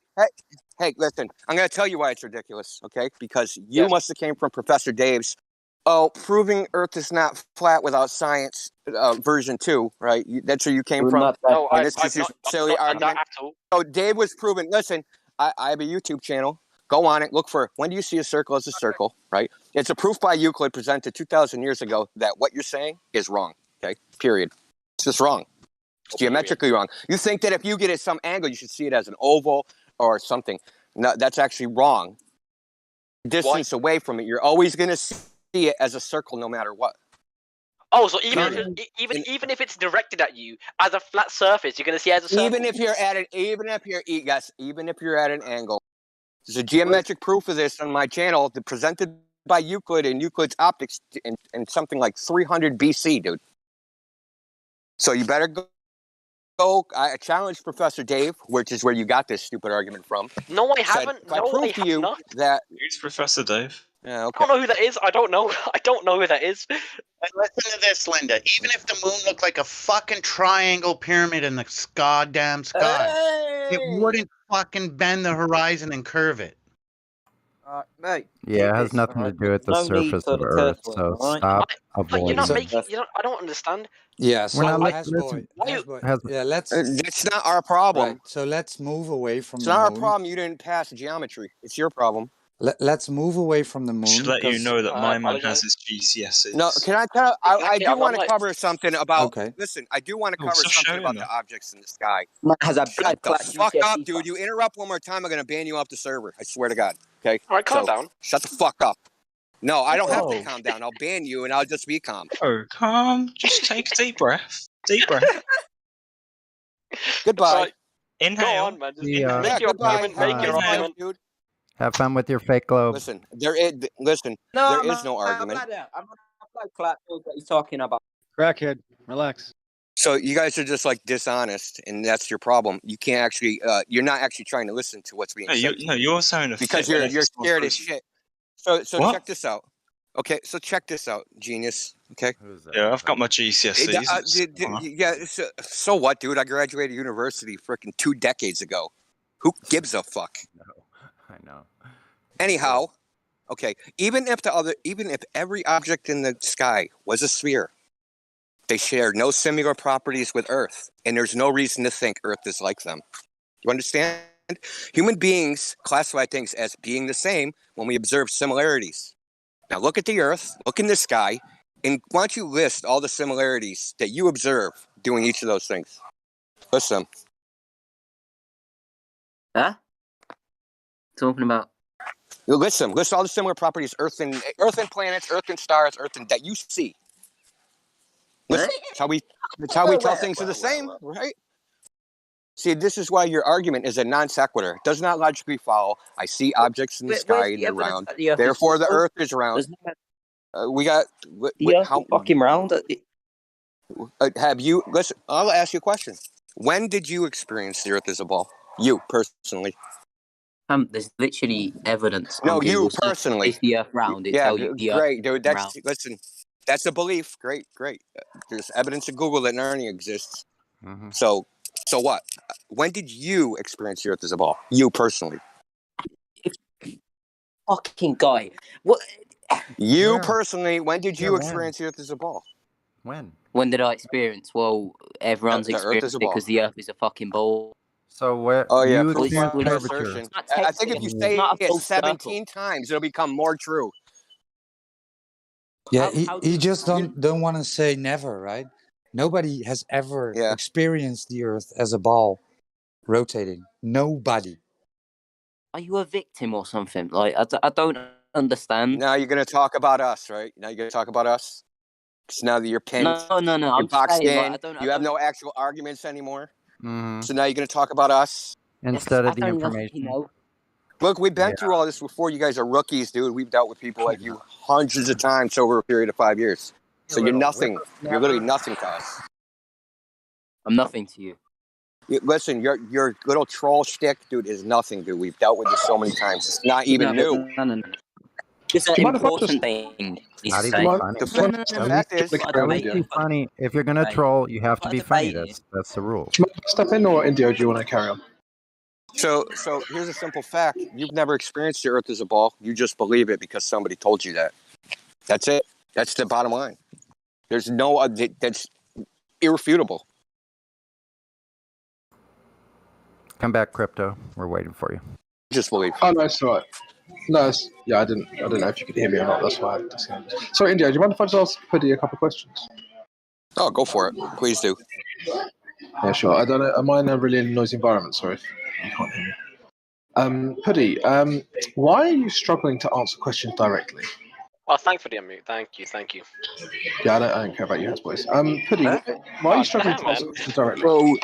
hey, listen. I'm going to tell you why it's ridiculous. Okay, because you must have came from Professor Dave's. Oh, proving Earth is not flat without science version 2, right? That's where you came from. No, and it's just your silly argument. So Dave was proving. Listen, I have a YouTube channel. Go on it. Look for when do you see a circle as a circle, right? It's a proof by Euclid presented 2,000 years ago that what you're saying is wrong. Okay, period. It's just wrong. It's geometrically wrong. You think that if you get at some angle, you should see it as an oval or something. No, that's actually wrong. Distance away from it, you're always going to see it as a circle no matter what. Oh, so even if it's directed at you as a flat surface, you're going to see it as a circle. Even if you're at an angle. There's a geometric proof of this on my channel presented by Euclid in Euclid's Optics in something like 300 BC, dude. So you better go. I challenged Professor Dave, which is where you got this stupid argument from. No, I haven't. If I prove to you that who's Professor Dave? Yeah, okay. I don't know who that is. I don't know. I don't know who that is. Listen to this, Linda. Even if the moon looked like a fucking triangle pyramid in the goddamn sky, it wouldn't fucking bend the horizon and curve it. Mate. Yeah, it has nothing to do with the surface of Earth, so stop avoiding. You're not making. I don't understand. Yeah, so let's. It's not our problem. Right, so let's move away from it's the moon. It's not our problem. You didn't pass geometry. It's your problem. Let's move away from the moon. I should let you know that my man has his GCSEs. No, can I tell? I do want to cover something about. Okay. Listen, I do want to cover something about the objects in the sky. Man has a Shut the fuck up, dude! You interrupt one more time, I'm gonna ban you off the server. I swear to God. Okay. All right, calm down. Shut the fuck up. No, I don't have to calm down. I'll ban you, and I'll just be calm. Oh, calm. Just take a deep breath. Deep breath. Goodbye. Inhale. Go on, man. Just make your argument. Make your argument, dude. Have fun with your fake globe. Listen, there is no argument. I'm not clap that he's talking about. Crackhead, relax. So you guys are just like dishonest, and that's your problem. You can't actually, you're not actually trying to listen to what's being said. You're sounding because you're scared as shit. So what? Check this out. Okay, so check this out, genius. Okay. Yeah, I've got my GCSEs. So what, dude? I graduated university freaking 2 decades ago. Who gives a fuck? No, I know. Anyhow, okay. Even if every object in the sky was a sphere, they share no similar properties with Earth, and there's no reason to think Earth is like them. You understand? Human beings classify things as being the same when we observe similarities. Now look at the Earth, look in the sky, and why don't you list all the similarities that you observe doing each of those things? List them. Huh? Talking about? You list them. List all the similar properties, Earth and planets, Earth and stars, Earth and that you see. Listen, that's how we tell things are the same, right? See, this is why your argument is a non sequitur. It does not logically follow. I see objects in the sky and they're round. Therefore, the Earth is round. We got how fucking round. Have you? Listen, I'll ask you a question. When did you experience the Earth as a ball? You personally. There's literally evidence. No, you personally. Is the Earth round? It Yeah, tell you the great, Earth dude. That's round. listen. That's a belief. Great. There's evidence in Google that Narnia exists. Mm-hmm. So what? When did you experience the Earth as a ball? You personally. Fucking guy. What? You personally. When did you experience the Earth as a ball? When? When did I experience? Well, everyone's The Earth is experienced a it ball. because the Earth is a fucking ball. So where? Oh yeah, you proof experience my curvature. assertion. I think if you say it 17 times, it'll become more true. Yeah, he just don't want to say never, right? Nobody has ever experienced the Earth as a ball rotating. Nobody. Are you a victim or something? Like I don't understand. Now you're gonna talk about us, right? Now you're gonna talk about us. Because now that you're pinned, No. you're I'm boxed saying, in. You have no actual arguments anymore. Mm-hmm. So now you're gonna talk about us Instead of the information. Look, we've been through all this before. You guys are rookies, dude. We've dealt with people like you hundreds of times over a period of 5 years. So you're nothing. You're literally nothing to us. I'm nothing to you. Listen, your little troll shtick, dude, is nothing, dude. We've dealt with this so many times. It's not even new. No. It's an important thing. Not even funny. The fact is, At least be funny. If you're gonna troll, you have to be funny. That's the rule. Step in, or Indio, do you want to carry on? So here's a simple fact. You've never experienced the Earth as a ball. You just believe it because somebody told you that. That's it. That's the bottom line. There's no that's irrefutable. Come back, Crypto. We're waiting for you. Just believe. Oh no, it's all right. No, I don't know if you could hear me or not. That's why I discounted. Sorry, India, do you mind if I just ask Puddy a couple of questions? Oh, go for it. Please do. Yeah, sure. I don't know. Am I in a really noisy environment? Sorry if you can't hear me. Puddy, why are you struggling to answer questions directly? Oh, thanks for the unmute. Thank you. Yeah, I don't care about your voice. Puddy, why are you struggling to answer questions directly? Well,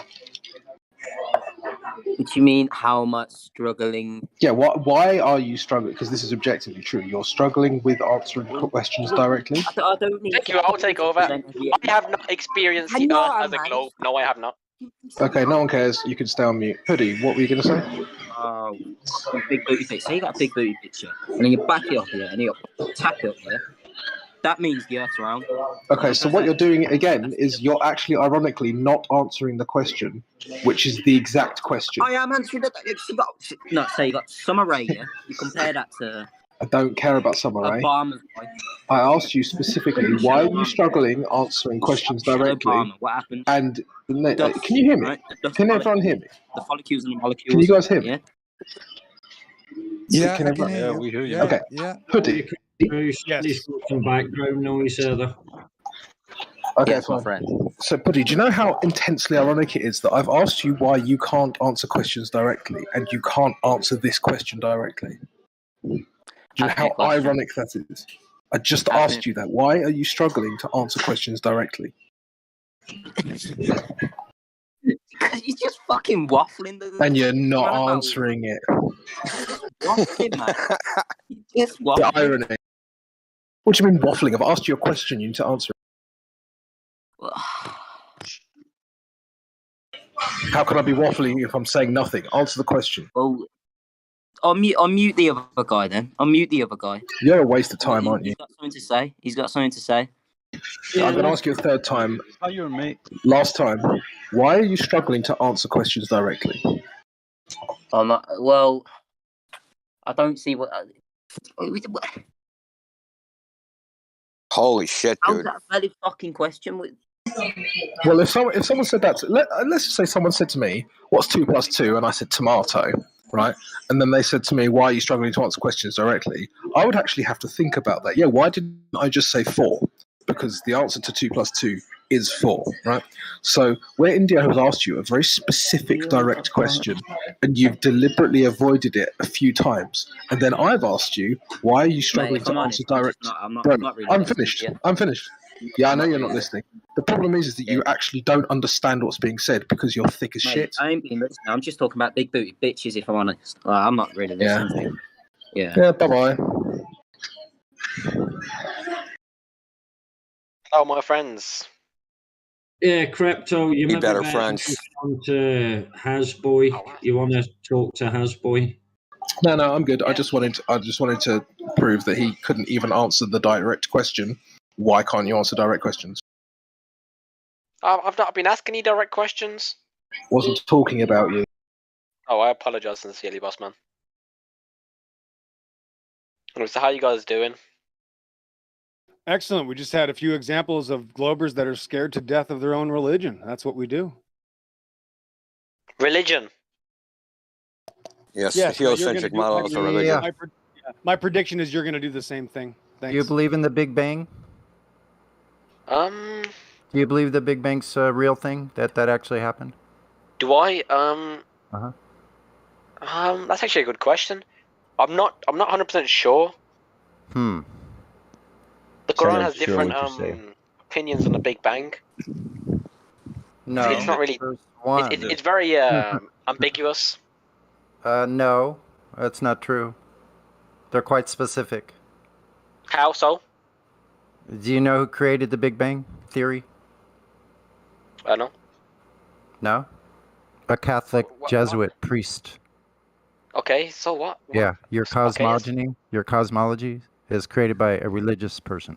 what do you mean? How much struggling? Yeah, why are you struggling? Because this is objectively true. You're struggling with answering questions directly. I don't need. Thank you. I'll take over. I have not experienced the Earth as a globe. No, I have not. Okay, no one cares. You can stay on mute. Puddy, what were you going to say? Oh, big booty picture. So you got a big booty picture, and then you back it up here, and you tap it up there. That means the Earth's round. Okay, so what you're doing again is you're actually ironically not answering the question, which is the exact question. I am answering that. No, so you got summer ray, yeah? You compare that to. I don't care about summer ray. Obama. I asked you specifically, why are you struggling answering questions directly? Obama. What happened? And can you hear me? Can everyone hear me? The follicles and the molecules. Can you guys hear me? Yeah. Yeah, I can hear you. We hear you. Okay. Yeah. Puddy. Yes. Some background noise there. Okay, yes, fine. my friend. So, Puddy, do you know how intensely ironic it is that I've asked you why you can't answer questions directly, and you can't answer this question directly? Do you know how ironic that is? I just asked you that. Why are you struggling to answer questions directly? Because you're just fucking waffling. And you're not answering it. Waffling, man. Just waffling. The irony. What do you mean waffling? I've asked you a question, you need to answer it. How can I be waffling if I'm saying nothing? Answer the question. Well, I'll mute the other guy then. I'll mute the other guy. You're a waste of time, aren't you? He's got something to say. He's got something to say. I'm going to ask you a third time. Oh, you're mate. Last time, why are you struggling to answer questions directly? Well, I don't see what. Holy shit, dude! How's that a valid fucking question? Well, if someone said that, let's just say someone said to me, "What's 2 + 2?" and I said tomato. right? And then they said to me, why are you struggling to answer questions directly? I would actually have to think about that. Yeah, why didn't I just say 4? Because the answer to 2 + 2 is 4, right? So where India has asked you a very specific, direct question, and you've deliberately avoided it a few times, and then I've asked you, why are you struggling to answer direct? Bro, I'm finished. I'm finished. Yeah, I know you're not listening. The problem is that you actually don't understand what's being said because you're thick as shit. I ain't been listening. I'm just talking about big booty bitches, if I'm honest. I'm not really listening to you. Yeah. Yeah, bye-bye. Hello, my friends. Yeah, Crypto, you maybe better better friends. move on to Hasboy. You want to talk to Hasboy? No, I'm good. I just wanted to prove that he couldn't even answer the direct question. Why can't you answer direct questions? I've not been asking you direct questions. Wasn't talking about you. Oh, I apologize sincerely, boss man. Anyway, so how you guys doing? Excellent. We just had a few examples of Globers that are scared to death of their own religion. That's what we do. Religion. Yes, Yes, heliocentric model of a religion. My prediction is you're going to do the same thing. Thanks. Do you believe in the Big Bang? Do you believe the Big Bang's a real thing? That actually happened? Do I? Uh-huh. That's actually a good question. I'm not 100% sure. Hmm. The Quran has different opinions on the Big Bang. No. It's not really. It's very ambiguous. No, that's not true. They're quite specific. How so? Do you know who created the Big Bang theory? No. No? A Catholic Jesuit priest. Okay, so what? Yeah, your cosmology is created by a religious person.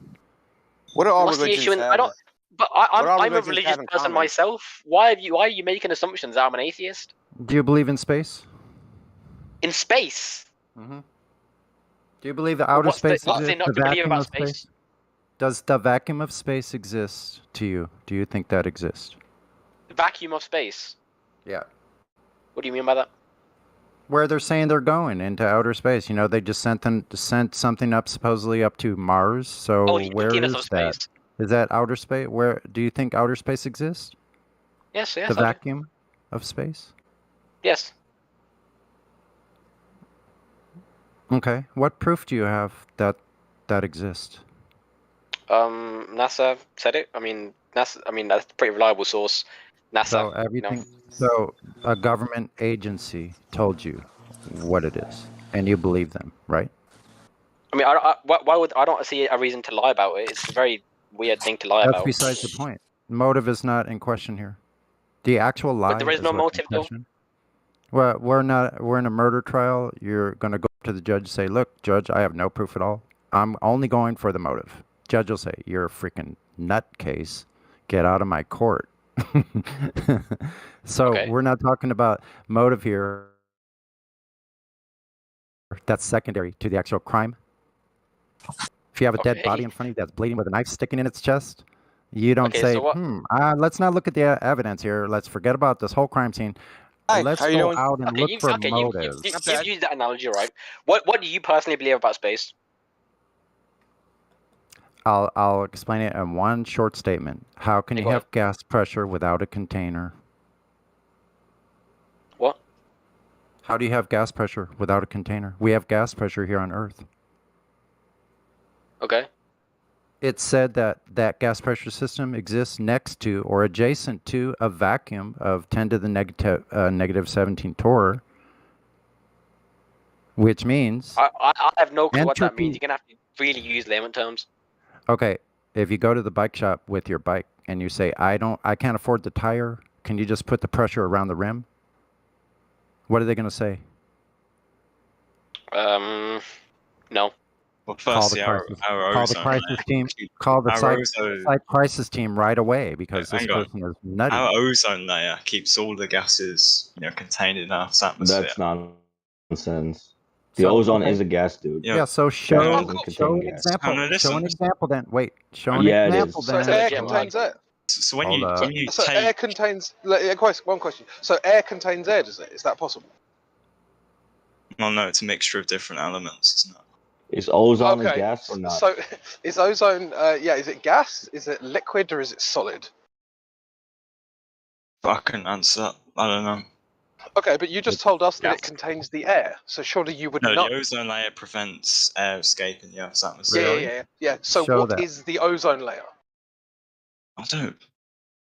What are all What's the religions issue? have? I don't. But I'm a religions religious have in person common? myself. Why are you making assumptions that I'm an atheist? Do you believe in space? In space? Mm-hmm. Do you believe the outer space what's there exists? not to believe about space? Does the vacuum of space exist to you? Do you think that exists? Vacuum of space? Yeah. What do you mean by that? Where they're saying they're going into outer space. You know, they just sent something up, supposedly up to Mars. So where is that? Space. Is that outer space? Where do you think outer space exists? Yes. The vacuum of space? Yes. Okay. What proof do you have that exists? NASA said it. I mean, that's a pretty reliable source. NASA. So everything. So a government agency told you what it is, and you believe them, right? I mean, why would I don't see a reason to lie about it? It's a very weird thing to lie That's about. besides the point. Motive is not in question here. The actual lie. But there is no motive, though. Well, we're in a murder trial. You're going to go up to the judge and say, "Look, judge, I have no proof at all. I'm only going for the motive." Judge will say, "You're a freaking nutcase. Get out of my court." So we're not talking about motive here. That's secondary to the actual crime. If you have a dead body in front of you that's bleeding with a knife sticking in its chest, you don't say, let's not look at the evidence here. Let's forget about this whole crime scene. Let's go out and look for motives. You've used that analogy, right? What do you personally believe about space? I'll explain it in one short statement. How can you have gas pressure without a container? What? How do you have gas pressure without a container? We have gas pressure here on Earth. Okay. It said that gas pressure system exists next to or adjacent to a vacuum of 10 to the negative 17 torr, which means... I have no clue what that means. You're going to have to really use layman terms. Okay, if you go to the bike shop with your bike and you say, I can't afford the tire, can you just put the pressure around the rim? What are they going to say? No. Well, firstly, our crisis team. Call the site crisis team right away because this person is nutty. Our ozone layer keeps all the gases, contained in Earth's atmosphere. That's nonsense. The ozone is a gas, dude. Yeah, so show an example. Show an example then. Wait, show an example then. So air contains air. So when you so take... air contains... One question. So air contains air, does it? Is that possible? Well, no, it's a mixture of different elements, isn't it? Is ozone a Okay, gas or not? so is ozone? Yeah, is it gas? Is it liquid or is it solid? I couldn't answer that. I don't know. Okay, but you just told us that it contains the air, so surely you would No, know. the ozone layer prevents air escaping the Earth's Yeah, atmosphere. yeah. So Show what that. is the ozone layer? I don't.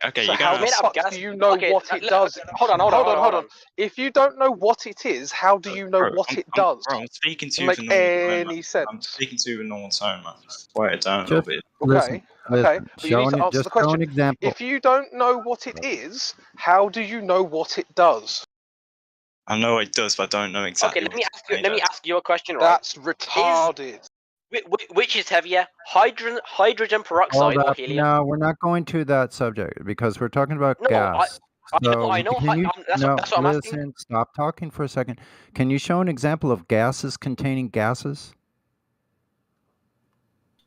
Okay, So you're how gonna the ask. fuck do you know what it does? Hold on. If you don't know what it is, how do you know Bro, what it does? Bro, I'm speaking to Doesn't you make for normal tone, man. any sense. I'm speaking to you in normal tone, man. Just quiet it down a little Just bit. listen. Okay, but you need to answer Just the question. show an example. If you don't know what it is, how do you know what it does? I know it does, but I don't know exactly. Okay, let me ask you a question. Right? That's retarded. Which is heavier, hydrogen peroxide Hold or up. helium? No, we're not going to that subject because we're talking about No, gas. I know. Can you, That's what I'm asking. listen, stop talking for a second. Can you show an example of gases containing gases?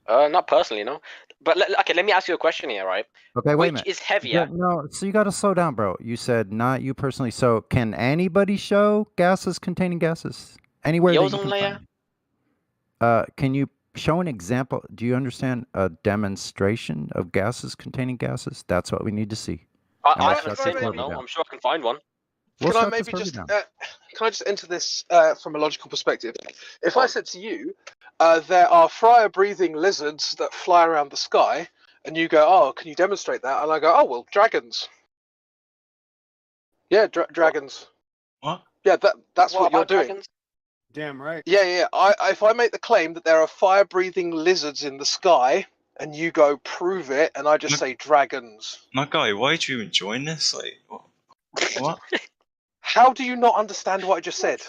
Not personally, no. But okay, let me ask you a question here, right? Okay, wait a minute. Which is heavier? No, so you got to slow down, bro. You said not you personally. So can anybody show gases containing gases anywhere The that you ozone can layer? find? Can you show an example? Do you understand a demonstration of gases containing gases? That's what we need to see. And I we'll haven't shut seen this one. survey No, down. I'm sure I can find one. We'll Can I shut this maybe survey just down. can I just enter this from a logical perspective? If I said to you, there are fire-breathing lizards that fly around the sky, and you go, "Oh, can you demonstrate that?" And I go, "Oh, well, dragons." Yeah, dragons. What? Yeah, that's what you're about doing. dragons? Damn right. Yeah. If I make the claim that there are fire-breathing lizards in the sky, and you go prove it, and I just say dragons. My guy, why did you even join this? Like, what? How do you not understand what I just said?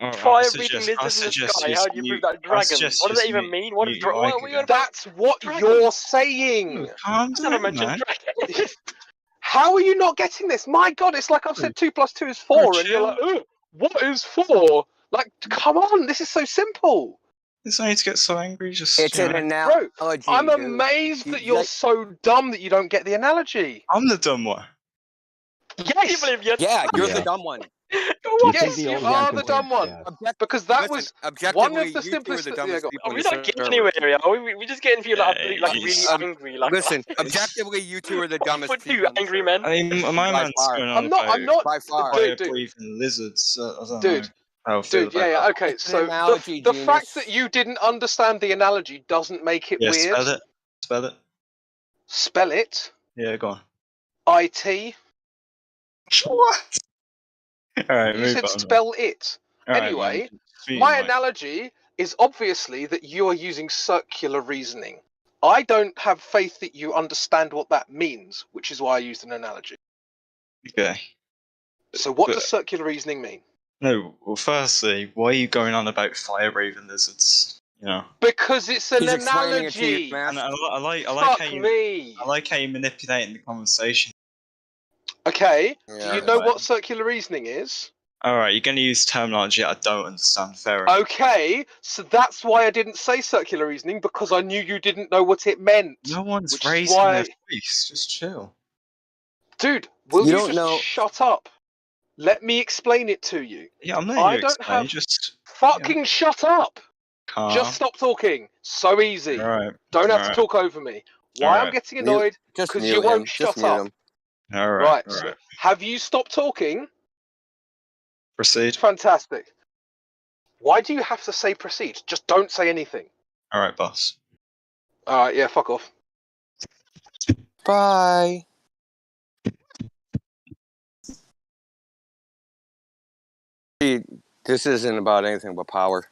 Fire-breathing lizards in the sky. How do you prove that dragons? What does that even mean? What is That's what you're saying. Calm I've never down, mentioned man. dragons. How are you not getting this? My God, it's like I've said 2 + 2 is 4, and you're like, "Ugh, what is 4? Like, come on, this is so simple. There's no need to get so angry. Just It's an Bro, analogy. I'm dude. amazed that you're so dumb that you don't get the analogy. I'm the dumb one. Yes. Yeah, you're the dumb one. Yes, you are the dumb one. Because that was one of the you two are simplest. the dumbest people in We're this not getting server. anywhere here. We're just getting people really angry. Like, Listen, objectively, you two are the dumbest Put people. two angry men. I mean, my By man's far. going on I'm not. By far. Dude. breathing lizards. I don't know Dude, how I feel about yeah, that. okay. It's an So analogy, the genius. fact that you didn't understand the analogy doesn't make it Yeah, weird. spell it. Spell it. Spell it. Yeah, go on. IT. What? All right, You move said on. spell it. All right, Anyway, man. Speak my your mind. analogy is obviously that you are using circular reasoning. I don't have faith that you understand what that means, which is why I used an analogy. Okay. So what does circular reasoning mean? No, well, firstly, why are you going on about fire-breathing lizards? You know. Because it's an He's explaining it to you, analogy. man. And I like Fuck how you, me. I like how you're manipulating the conversation. Okay. Yeah. Do you know what circular reasoning is? All right, you're going to use terminology I don't understand. Fair enough. Okay, so that's why I didn't say circular reasoning, because I knew you didn't know what it meant. No one's which is raising why... their voice. Just chill. Dude, will You you don't just know- shut up? Let me explain it to you. Yeah, I'm letting I you don't explain. have... Just Fucking shut up! calm. Just stop talking. So easy. All right. Don't have All to right. talk over me. Why All I'm right. getting annoyed? Just Because mute you won't him. shut Just mute up. him. All right. Right. All So right. have you stopped talking? Proceed. Fantastic. Why do you have to say proceed? Just don't say anything. All right, boss. Alright, yeah, fuck off. Bye. See, this isn't about anything but power.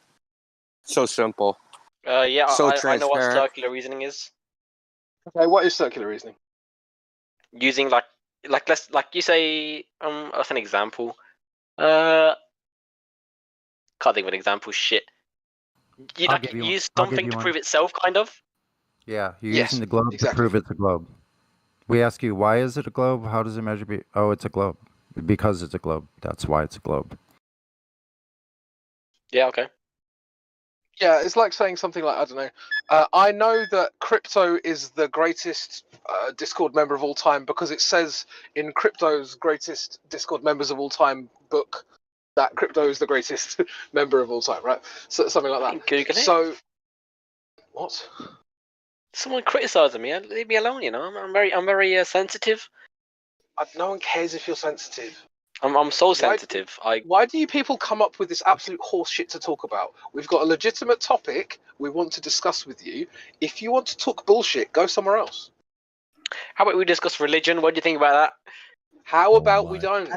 So simple. Yeah, So I know what transparent. circular reasoning is. Okay, what is circular reasoning? Using like you say as an example. Can't think of an example. Shit. You I'll give you one. use I'll give something you to one. prove itself, kind of. Yeah, you're Yes, using the globe exactly. to prove it's a globe. We ask you, why is it a globe? How does it measure? Oh, it's a globe. Because it's a globe. That's why it's a globe. Yeah. Okay. Yeah, it's like saying something like, I don't know. I know that Crypto is the greatest Discord member of all time because it says in Crypto's greatest Discord members of all time book that crypto is the greatest member of all time, right? So something like that. Google it. So what? Someone criticizing me. Leave me alone. You know, I'm very sensitive. No one cares if you're sensitive. I'm so sensitive. Why do you people come up with this absolute horse shit to talk about? We've got a legitimate topic we want to discuss with you. If you want to talk bullshit, go somewhere else. How about we discuss religion? What do you think about that? How about we don't?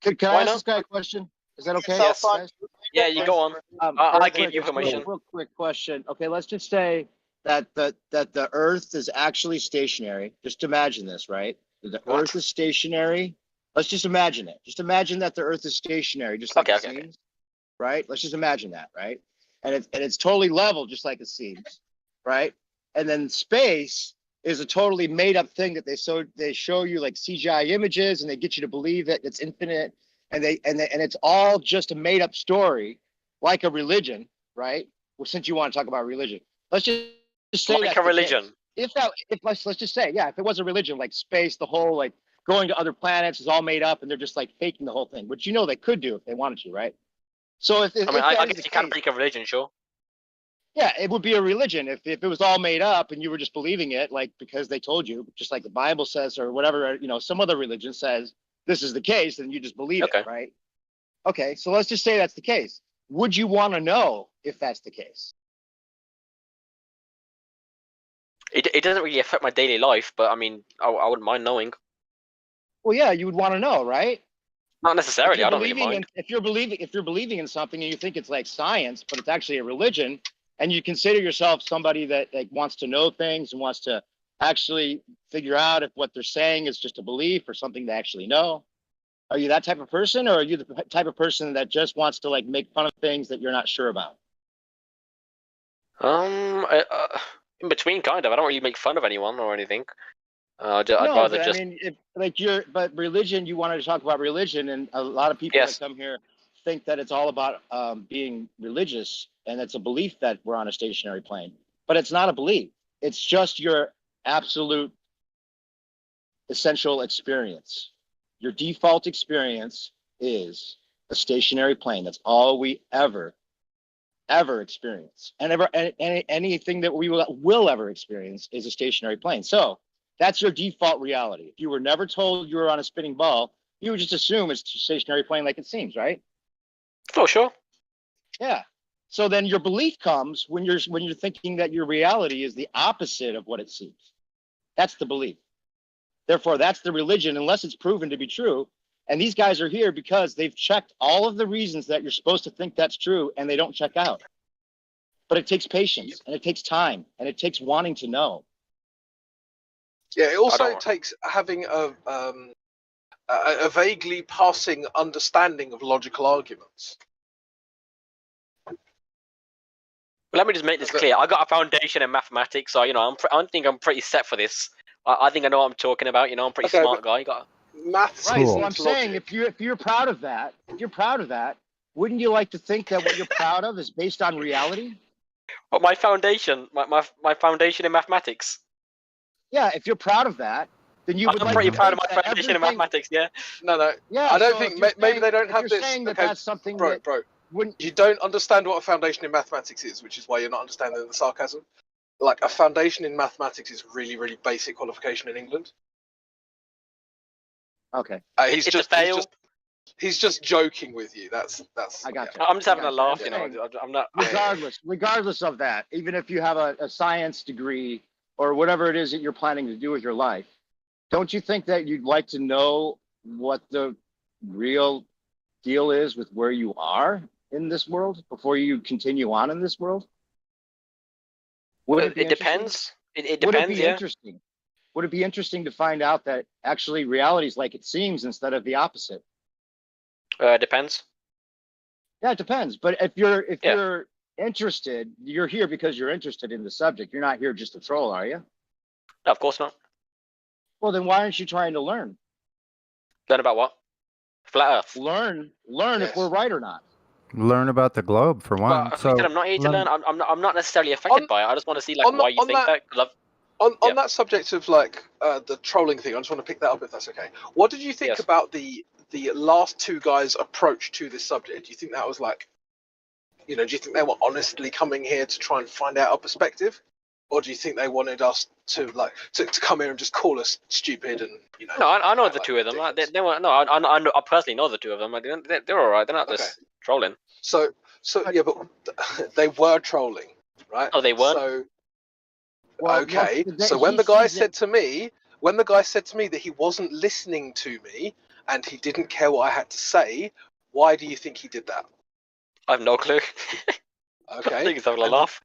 Can Why I ask not? this guy a question? Is that okay? Yes. guys? Yeah, you go on. I give you permission. Real quick question. Okay, let's just say that the Earth is actually stationary. Just imagine this, right? The Earth is stationary. Let's just imagine it. Just imagine that the Earth is stationary, just like it seems, right? Let's just imagine that, right? And it's totally level, just like it seems, right? And then space is a totally made up thing that they show you like CGI images, and they get you to believe that it's infinite, and it's all just a made up story, like a religion, right? Well, since you want to talk about religion, let's just say like a religion. If let's just say, yeah, if it was a religion, like space, the whole like going to other planets is all made up, and they're just like faking the whole thing, which they could do if they wanted to, right? So I guess you can make a religion, sure. Yeah, it would be a religion if it was all made up and you were just believing it, like because they told you, just like the Bible says or whatever, some other religion says this is the case, and you just believe it, right? Okay, so let's just say that's the case. Would you want to know if that's the case? It doesn't really affect my daily life, but I mean, I wouldn't mind knowing. Well, yeah, you would want to know, right? Not necessarily. I don't really mind. If you're believing in something and you think it's like science, but it's actually a religion, and you consider yourself somebody that like wants to know things and wants to actually figure out if what they're saying is just a belief or something to actually know. Are you that type of person, or are you the type of person that just wants to like make fun of things that you're not sure about? In between, kind of. I don't really make fun of anyone or anything. I'd rather just. I mean, but religion. You wanted to talk about religion, and a lot of people that come here think that it's all about being religious, and it's a belief that we're on a stationary plane. But it's not a belief. It's just your absolute essential experience. Your default experience is a stationary plane. That's all we ever experience, and anything that we will ever experience is a stationary plane. So that's your default reality. If you were never told you were on a spinning ball, you would just assume it's a stationary plane, like it seems, right? Oh, sure. Yeah. So then your belief comes when you're thinking that your reality is the opposite of what it seems. That's the belief. Therefore, that's the religion, unless it's proven to be true. And these guys are here because they've checked all of the reasons that you're supposed to think that's true, and they don't check out. But it takes patience, and it takes time, and it takes wanting to know. Yeah, it also takes having a vaguely passing understanding of logical arguments. Let me just make this clear. I got a foundation in mathematics, so I think I'm pretty set for this. I think I know what I'm talking about. I'm a pretty smart guy. Maths, right? So I'm saying, if you're proud of that, wouldn't you like to think that what you're proud of is based on reality? But my foundation, my foundation in mathematics. Yeah, if you're proud of that, then you would. I'm pretty proud of my foundation in mathematics. Yeah. No. Yeah. I don't think maybe they don't have this. Saying that's something bro. You don't understand what a foundation in mathematics is, which is why you're not understanding the sarcasm. Like a foundation in mathematics is really, really basic qualification in England. Okay. He's just joking with you. That's. I got you. I'm just having a laugh. I'm not. Regardless of that, even if you have a science degree or whatever it is that you're planning to do with your life, don't you think that you'd like to know what the real deal is with where you are in this world before you continue on in this world? It depends. It depends. Would it be interesting? Would it be interesting to find out that actually reality is like it seems instead of the opposite? Depends. Yeah, it depends. But if you're interested, you're here because you're interested in the subject. You're not here just to troll, are you? No, of course not. Well, then why aren't you trying to learn? Learn about what? Flat Earth. Learn if we're right or not. Learn about the globe for one. I'm not here to learn. I'm not necessarily affected by it. I just want to see why you think that. On that subject of the trolling thing, I just want to pick that up if that's okay. What did you think about the the last two guys' approach to this subject? Do you think that was like, do you think they were honestly coming here to try and find out our perspective? Or do you think they wanted us to to come here and just call us stupid and No, I know the two of them. They were no. I personally know the two of them. They're all right. They're not just trolling. So yeah, but they were trolling, right? Oh, they weren't. So Well, okay. well, So when he the guy sees it- said to me, that he wasn't listening to me and he didn't care what I had to say, why do you think he did that? I have no clue. Okay. I think he's having a laugh.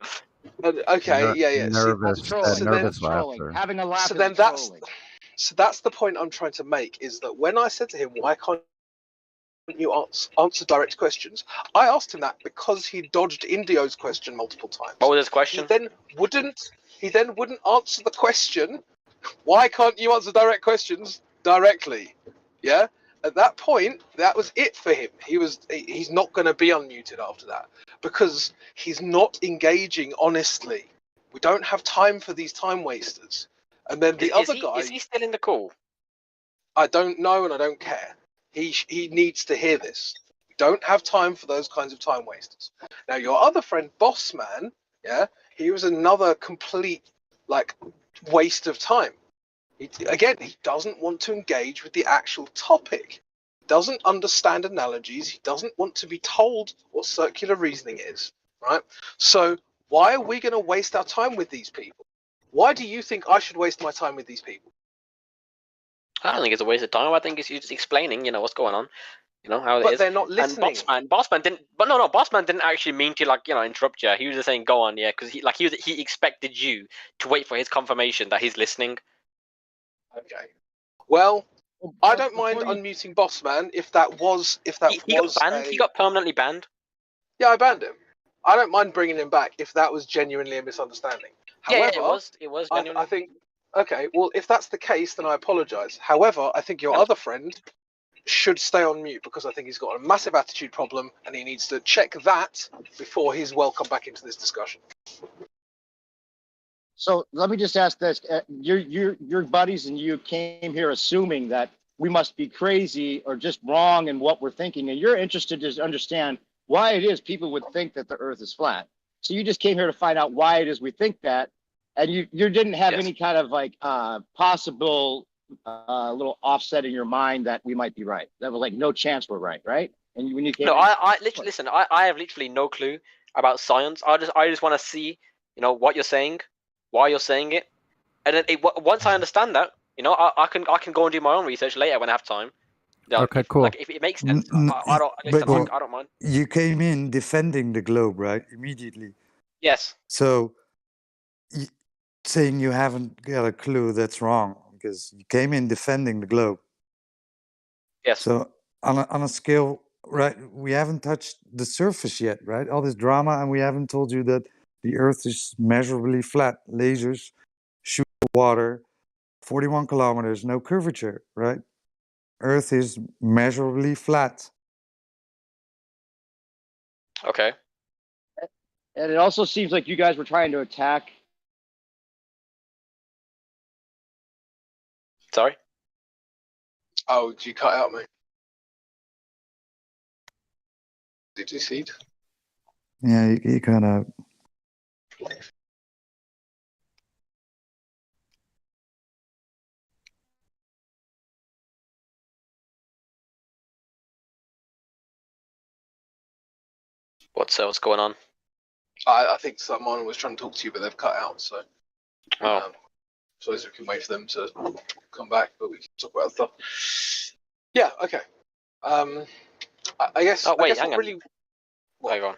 Okay, yeah. Nervous, nervous laughter. Having a laugh. So then that's the point I'm trying to make, is that when I said to him, why can't you answer direct questions, I asked him that because he dodged Indio's question multiple times. What was his question? He then wouldn't answer the question, why can't you answer direct questions directly? Yeah? At that point, that was it for him. He's not going to be unmuted after that because he's not engaging honestly. We don't have time for these time wasters. And then the other guy, is he still in the call? I don't know and I don't care. He needs to hear this. We don't have time for those kinds of time wasters. Now, your other friend, Bossman, yeah, he was another complete waste of time. He doesn't want to engage with the actual topic. He doesn't understand analogies. He doesn't want to be told what circular reasoning is, right? So why are we going to waste our time with these people? Why do you think I should waste my time with these people? I don't think it's a waste of time. I think it's you just explaining, what's going on, how it is. But they're not listening. And Bossman didn't. But no, Bossman didn't actually mean to interrupt you. He was just saying, "Go on, yeah," because he expected you to wait for his confirmation that he's listening. Okay. Well, I don't mind unmuting Bossman if that was he got banned. He got permanently banned. Yeah, I banned him. I don't mind bringing him back if that was genuinely a misunderstanding. However, yeah, it was genuinely. I think. Okay, well, if that's the case, then I apologise. However, I think your other friend should stay on mute because I think he's got a massive attitude problem and he needs to check that before he's welcome back into this discussion. So let me just ask this: your buddies and you came here assuming that we must be crazy or just wrong in what we're thinking, and you're interested to understand why it is people would think that the Earth is flat. So you just came here to find out why it is we think that, and you didn't have any kind of possible little offset in your mind that we might be right. That was no chance we're right, right? And when you came I literally listen. I have literally no clue about science. I just want to see what you're saying, why you're saying it, and then once I understand that, I can go and do my own research later when I have time. Okay, cool. If it makes sense, I don't mind. You came in defending the globe, right? Immediately. Yes. So saying you haven't got a clue, that's wrong because you came in defending the globe. Yes. So on a scale, right? We haven't touched the surface yet, right? All this drama, and we haven't told you that the Earth is measurably flat. Lasers shoot water, 41 kilometers, no curvature, right? Earth is measurably flat. Okay. And it also seems like you guys were trying to attack. Sorry? Oh, did you cut out, mate? Did you see it? Yeah, you kind of. What's going on? I think someone was trying to talk to you, but they've cut out. So, so we can wait for them to come back, but we can talk about stuff. Yeah. Okay. I guess. Oh wait, I guess hang on. really, Hang on.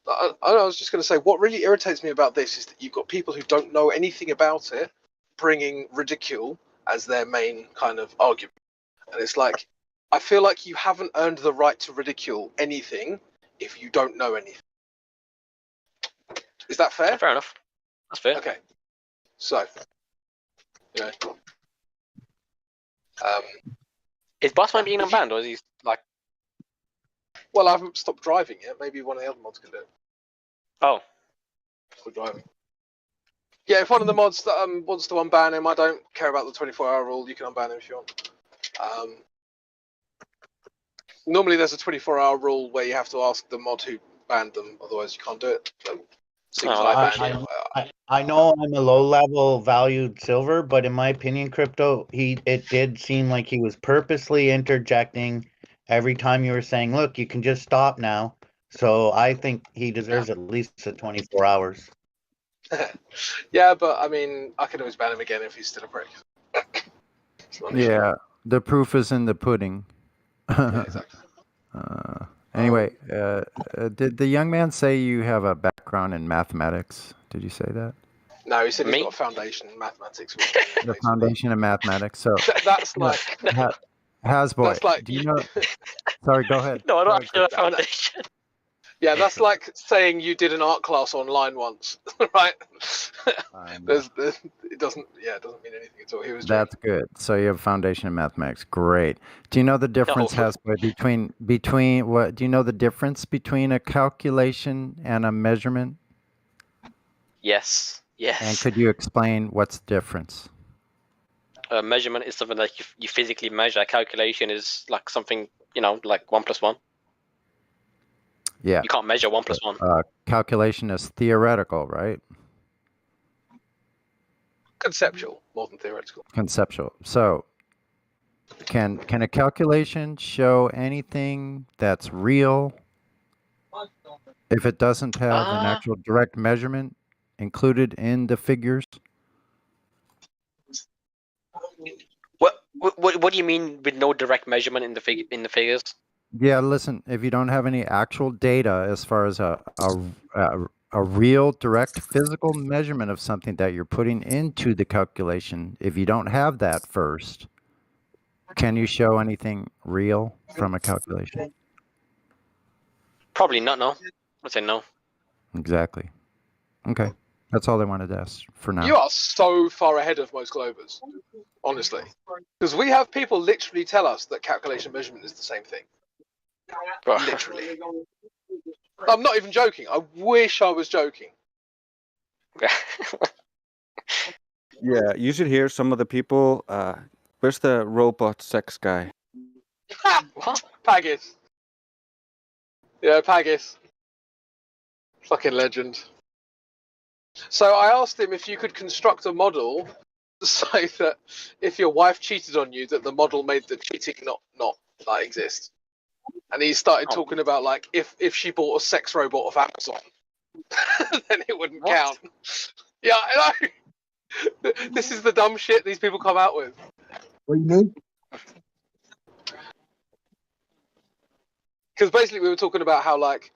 I was just going to say, what really irritates me about this is that you've got people who don't know anything about it bringing ridicule as their main kind of argument, and it's like, I feel like you haven't earned the right to ridicule anything if you don't know anything. Is that fair? Fair enough. That's fair. Okay. So, is Bossman being unbanned, or is he like? Well, I haven't stopped driving yet. Maybe one of the other mods can do it. Oh. For driving. Yeah, if one of the mods wants to unban him, I don't care about the 24-hour rule. You can unban him if you want. Normally, there's a 24-hour rule where you have to ask the mod who banned them, otherwise you can't do it. So, seems like I know I'm a low-level valued silver, but in my opinion, Crypto, it did seem like he was purposely interjecting every time you were saying, "Look, you can just stop now." So I think he deserves at least 24 hours. yeah, but I mean, I can always ban him again if he's still a prick. It's not an issue. Yeah, the proof is in the pudding. Yeah, exactly. Anyway, did the young man say you have a background in mathematics? Did you say that? No, he said he's got a foundation in mathematics. The foundation in mathematics. So That's like Hasboy. that's like Do you know? Sorry, go ahead. No, I don't Sorry, have a foundation. Yeah, that's like saying you did an art class online once, right? It doesn't mean anything at all. He was That's good. So you have a foundation in mathematics. Great. Do you know the difference, Hasboy, between what? Do you know the difference between a calculation and a measurement? Yes. And could you explain what's the difference? A measurement is something that you physically measure. A calculation is like something, like 1 + 1. Yeah. You can't measure 1 + 1. Calculation is theoretical, right? conceptual more than theoretical. Conceptual. So can a calculation show anything that's real if it doesn't have an actual direct measurement included in the figures? What do you mean with no direct measurement in the figures? Yeah, listen, if you don't have any actual data as far as a real direct physical measurement of something that you're putting into the calculation, if you don't have that first, can you show anything real from a calculation? Probably not, no. I'd say no. Exactly. Okay. That's all I wanted to ask for now. You are so far ahead of most Globers, honestly. Because we have people literally tell us that calculation measurement is the same thing. Literally. I'm not even joking. I wish I was joking. Yeah, you should hear some of the people. Where's the robot sex guy? What? Paggis. Yeah, Paggis. Fucking legend. So I asked him if you could construct a model to say that if your wife cheated on you, that the model made the cheating not like exist. And he started talking about like if she bought a sex robot off Amazon, then it wouldn't count. Yeah, I know. This is the dumb shit these people come out with. What do you mean? Because basically we were talking about how like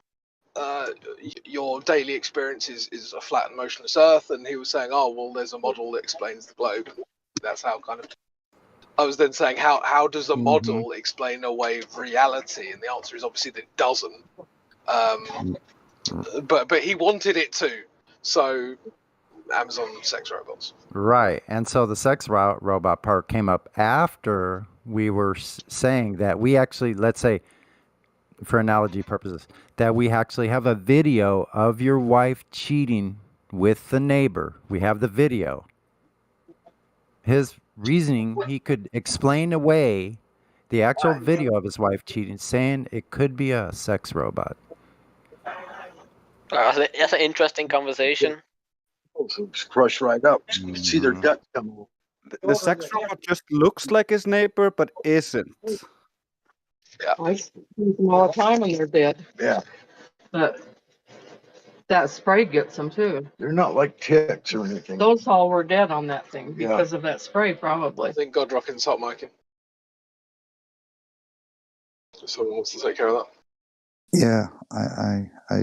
your daily experience is a flat and motionless Earth, and he was saying, oh well, there's a model that explains the globe. That's how kind of. I was then saying, how does a model explain away reality? And the answer is obviously that it doesn't. But he wanted it to. So Amazon sex robots. Right. And so the sex robot part came up after we were saying that we actually, let's say, for analogy purposes, that we actually have a video of your wife cheating with the neighbor. We have the video. His reasoning, he could explain away the actual video of his wife cheating, saying it could be a sex robot. That's an interesting conversation. It's crushed right up. You can see their guts come off. The sex robot just looks like his neighbor, but isn't. Yeah. I see them all the time when they're dead. Yeah. But that spray gets them too. They're not like ticks or anything. Those all were dead on that thing because of that spray, probably. I think Godrockin's hot micing. Someone wants to take care of that. Yeah, I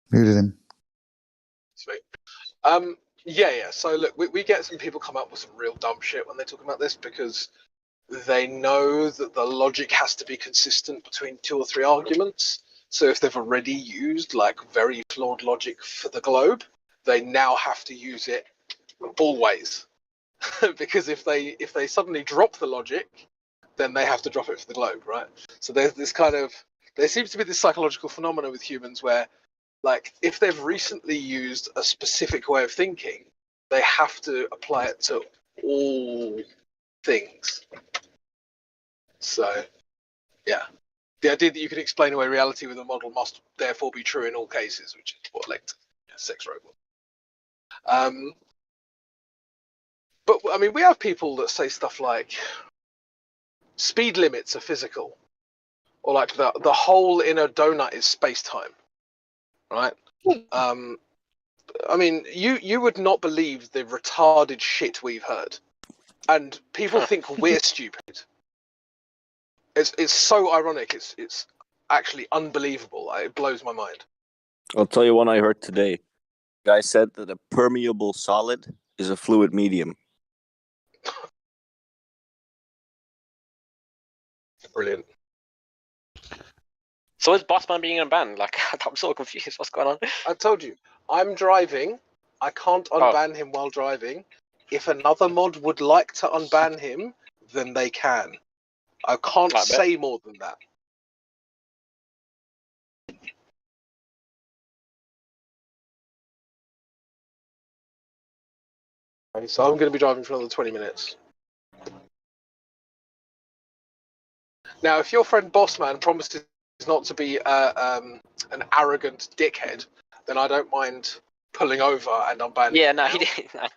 muted him. Sweet. Yeah. So look, we get some people come up with some real dumb shit when they talk about this because they know that the logic has to be consistent between 2 or 3 arguments. So if they've already used like very flawed logic for the globe, they now have to use it always. Because if they suddenly drop the logic, then they have to drop it for the globe, right? So there's this there seems to be this psychological phenomena with humans where, like, if they've recently used a specific way of thinking, they have to apply it to all things. So, yeah. The idea that you can explain away reality with a model must therefore be true in all cases, which is what led to sex robot. But I mean, we have people that say stuff like speed limits are physical, or like the hole in a donut is space-time, right? I mean, you would not believe the retarded shit we've heard, and people think we're stupid. It's so ironic. It's actually unbelievable. It blows my mind. I'll tell you one I heard today. Guy said that a permeable solid is a fluid medium. Brilliant. So is Bossman being unbanned? Like, I'm so confused. What's going on? I told you, I'm driving. I can't unban him while driving. If another mod would like to unban him, then they can. I can't say more than that. Okay, so I'm going to be driving for another 20 minutes. Now, if your friend Bossman promises not to be an arrogant dickhead, then I don't mind pulling over and unbanning him. Yeah, no, he didn't. No.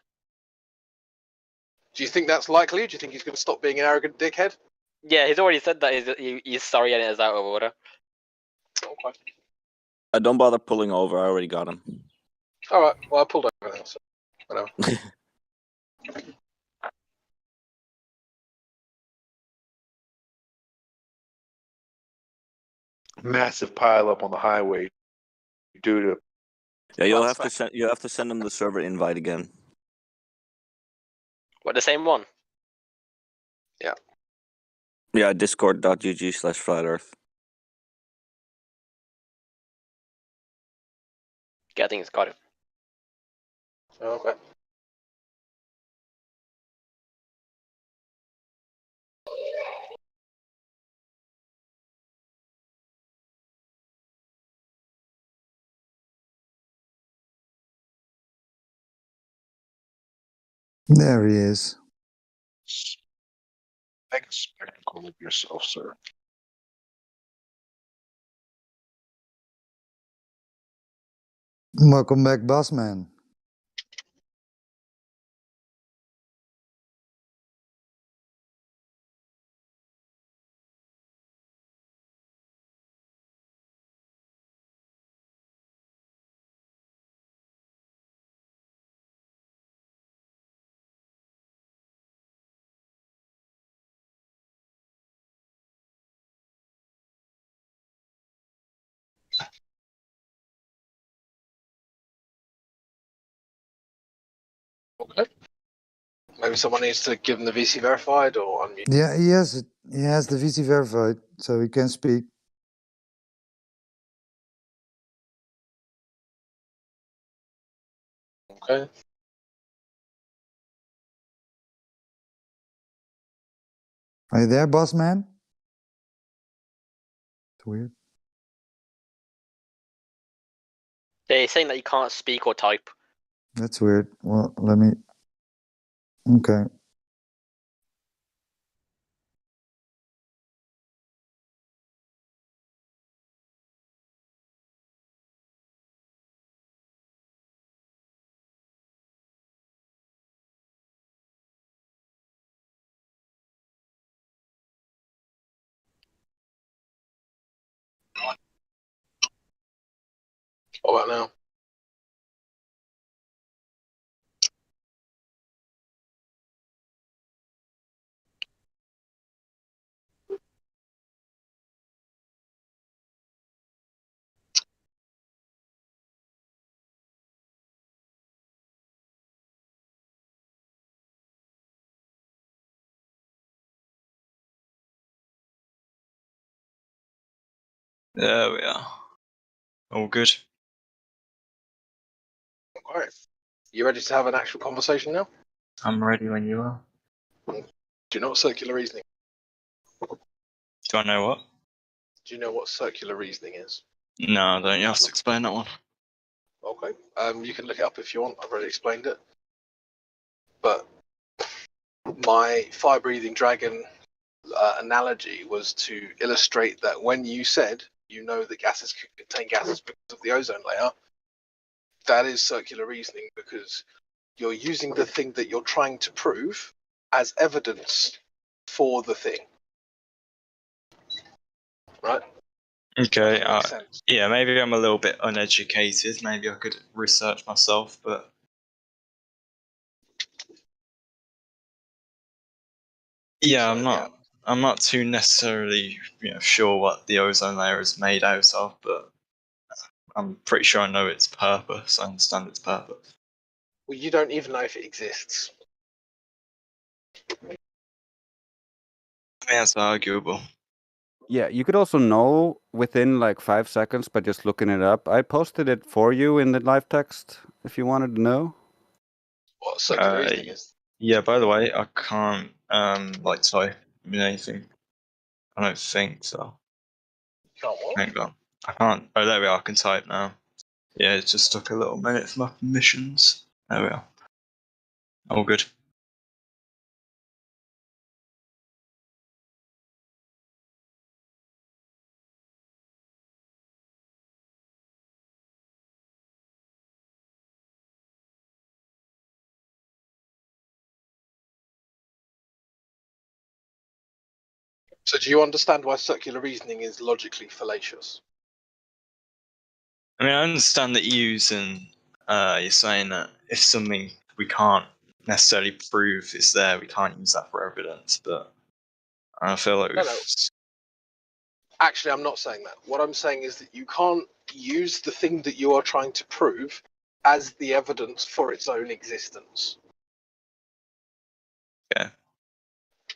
Do you think that's likely? Do you think he's going to stop being an arrogant dickhead? Yeah, he's already said that he's sorry and it's out of order. Okay. I don't bother pulling over. I already got him. All right. Well, I pulled over now, so whatever. Massive pile up on the highway due to. Yeah, you'll have to send him the server invite again. What, the same one? Yeah. Yeah, discord.gg/flatearth. Yeah, I think it's got it. Okay. There he is. Make a spectacle of yourself, sir. Welcome back, Bossman. Okay. Maybe someone needs to give him the VC verified or unmute. Yeah, he has it. He has the VC verified, so he can speak. Okay. Are you there, Bossman? It's weird. Yeah, he's saying that you can't speak or type. That's weird. Well, let me. Okay. What about now? There we are. All good. All right. You ready to have an actual conversation now? I'm ready when you are. Do you know what circular reasoning? Do I know what? Do you know what circular reasoning is? No, don't you have to explain that one? Okay. You can look it up if you want. I've already explained it. But my fire-breathing dragon analogy was to illustrate that when you said you know that gases contain gases because of the ozone layer, that is circular reasoning because you're using the thing that you're trying to prove as evidence for the thing. Right? Okay. Yeah, maybe I'm a little bit uneducated. Maybe I could research myself, but yeah, I'm not too necessarily sure what the ozone layer is made out of, but I'm pretty sure I know its purpose. I understand its purpose. Well, you don't even know if it exists. I mean, that's arguable. Yeah, you could also know within like 5 seconds by just looking it up. I posted it for you in the live text if you wanted to know. What circular reasoning is? Yeah, by the way, I can't like type anything. I don't think so. Can't what? Hang on. I can't. Oh, there we are. I can type now. Yeah, it just took a little minute for my permissions. There we are. All good. So do you understand why circular reasoning is logically fallacious? I mean, I understand that you're saying that if something we can't necessarily prove is there, we can't use that for evidence, but I feel like No. Actually, I'm not saying that. What I'm saying is that you can't use the thing that you are trying to prove as the evidence for its own existence. Yeah.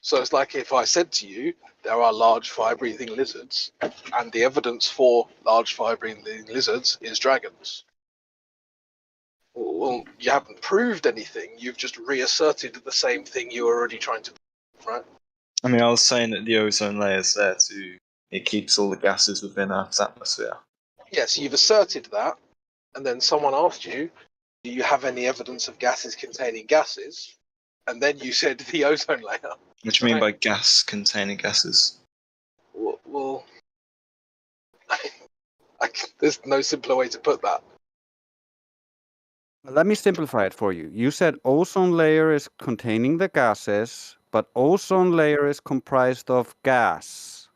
So it's like if I said to you, there are large fire-breathing lizards, and the evidence for large fire-breathing lizards is dragons. Well, you haven't proved anything. You've just reasserted the same thing you were already trying to prove, right? I mean, I was saying that the ozone layer is there it keeps all the gases within Earth's atmosphere. Yes, you've asserted that, and then someone asked you, do you have any evidence of gases containing gases? And then you said the ozone layer. What do you mean by gas containing gases? Well, there's no simpler way to put that. Let me simplify it for you. You said ozone layer is containing the gases, but ozone layer is comprised of gas.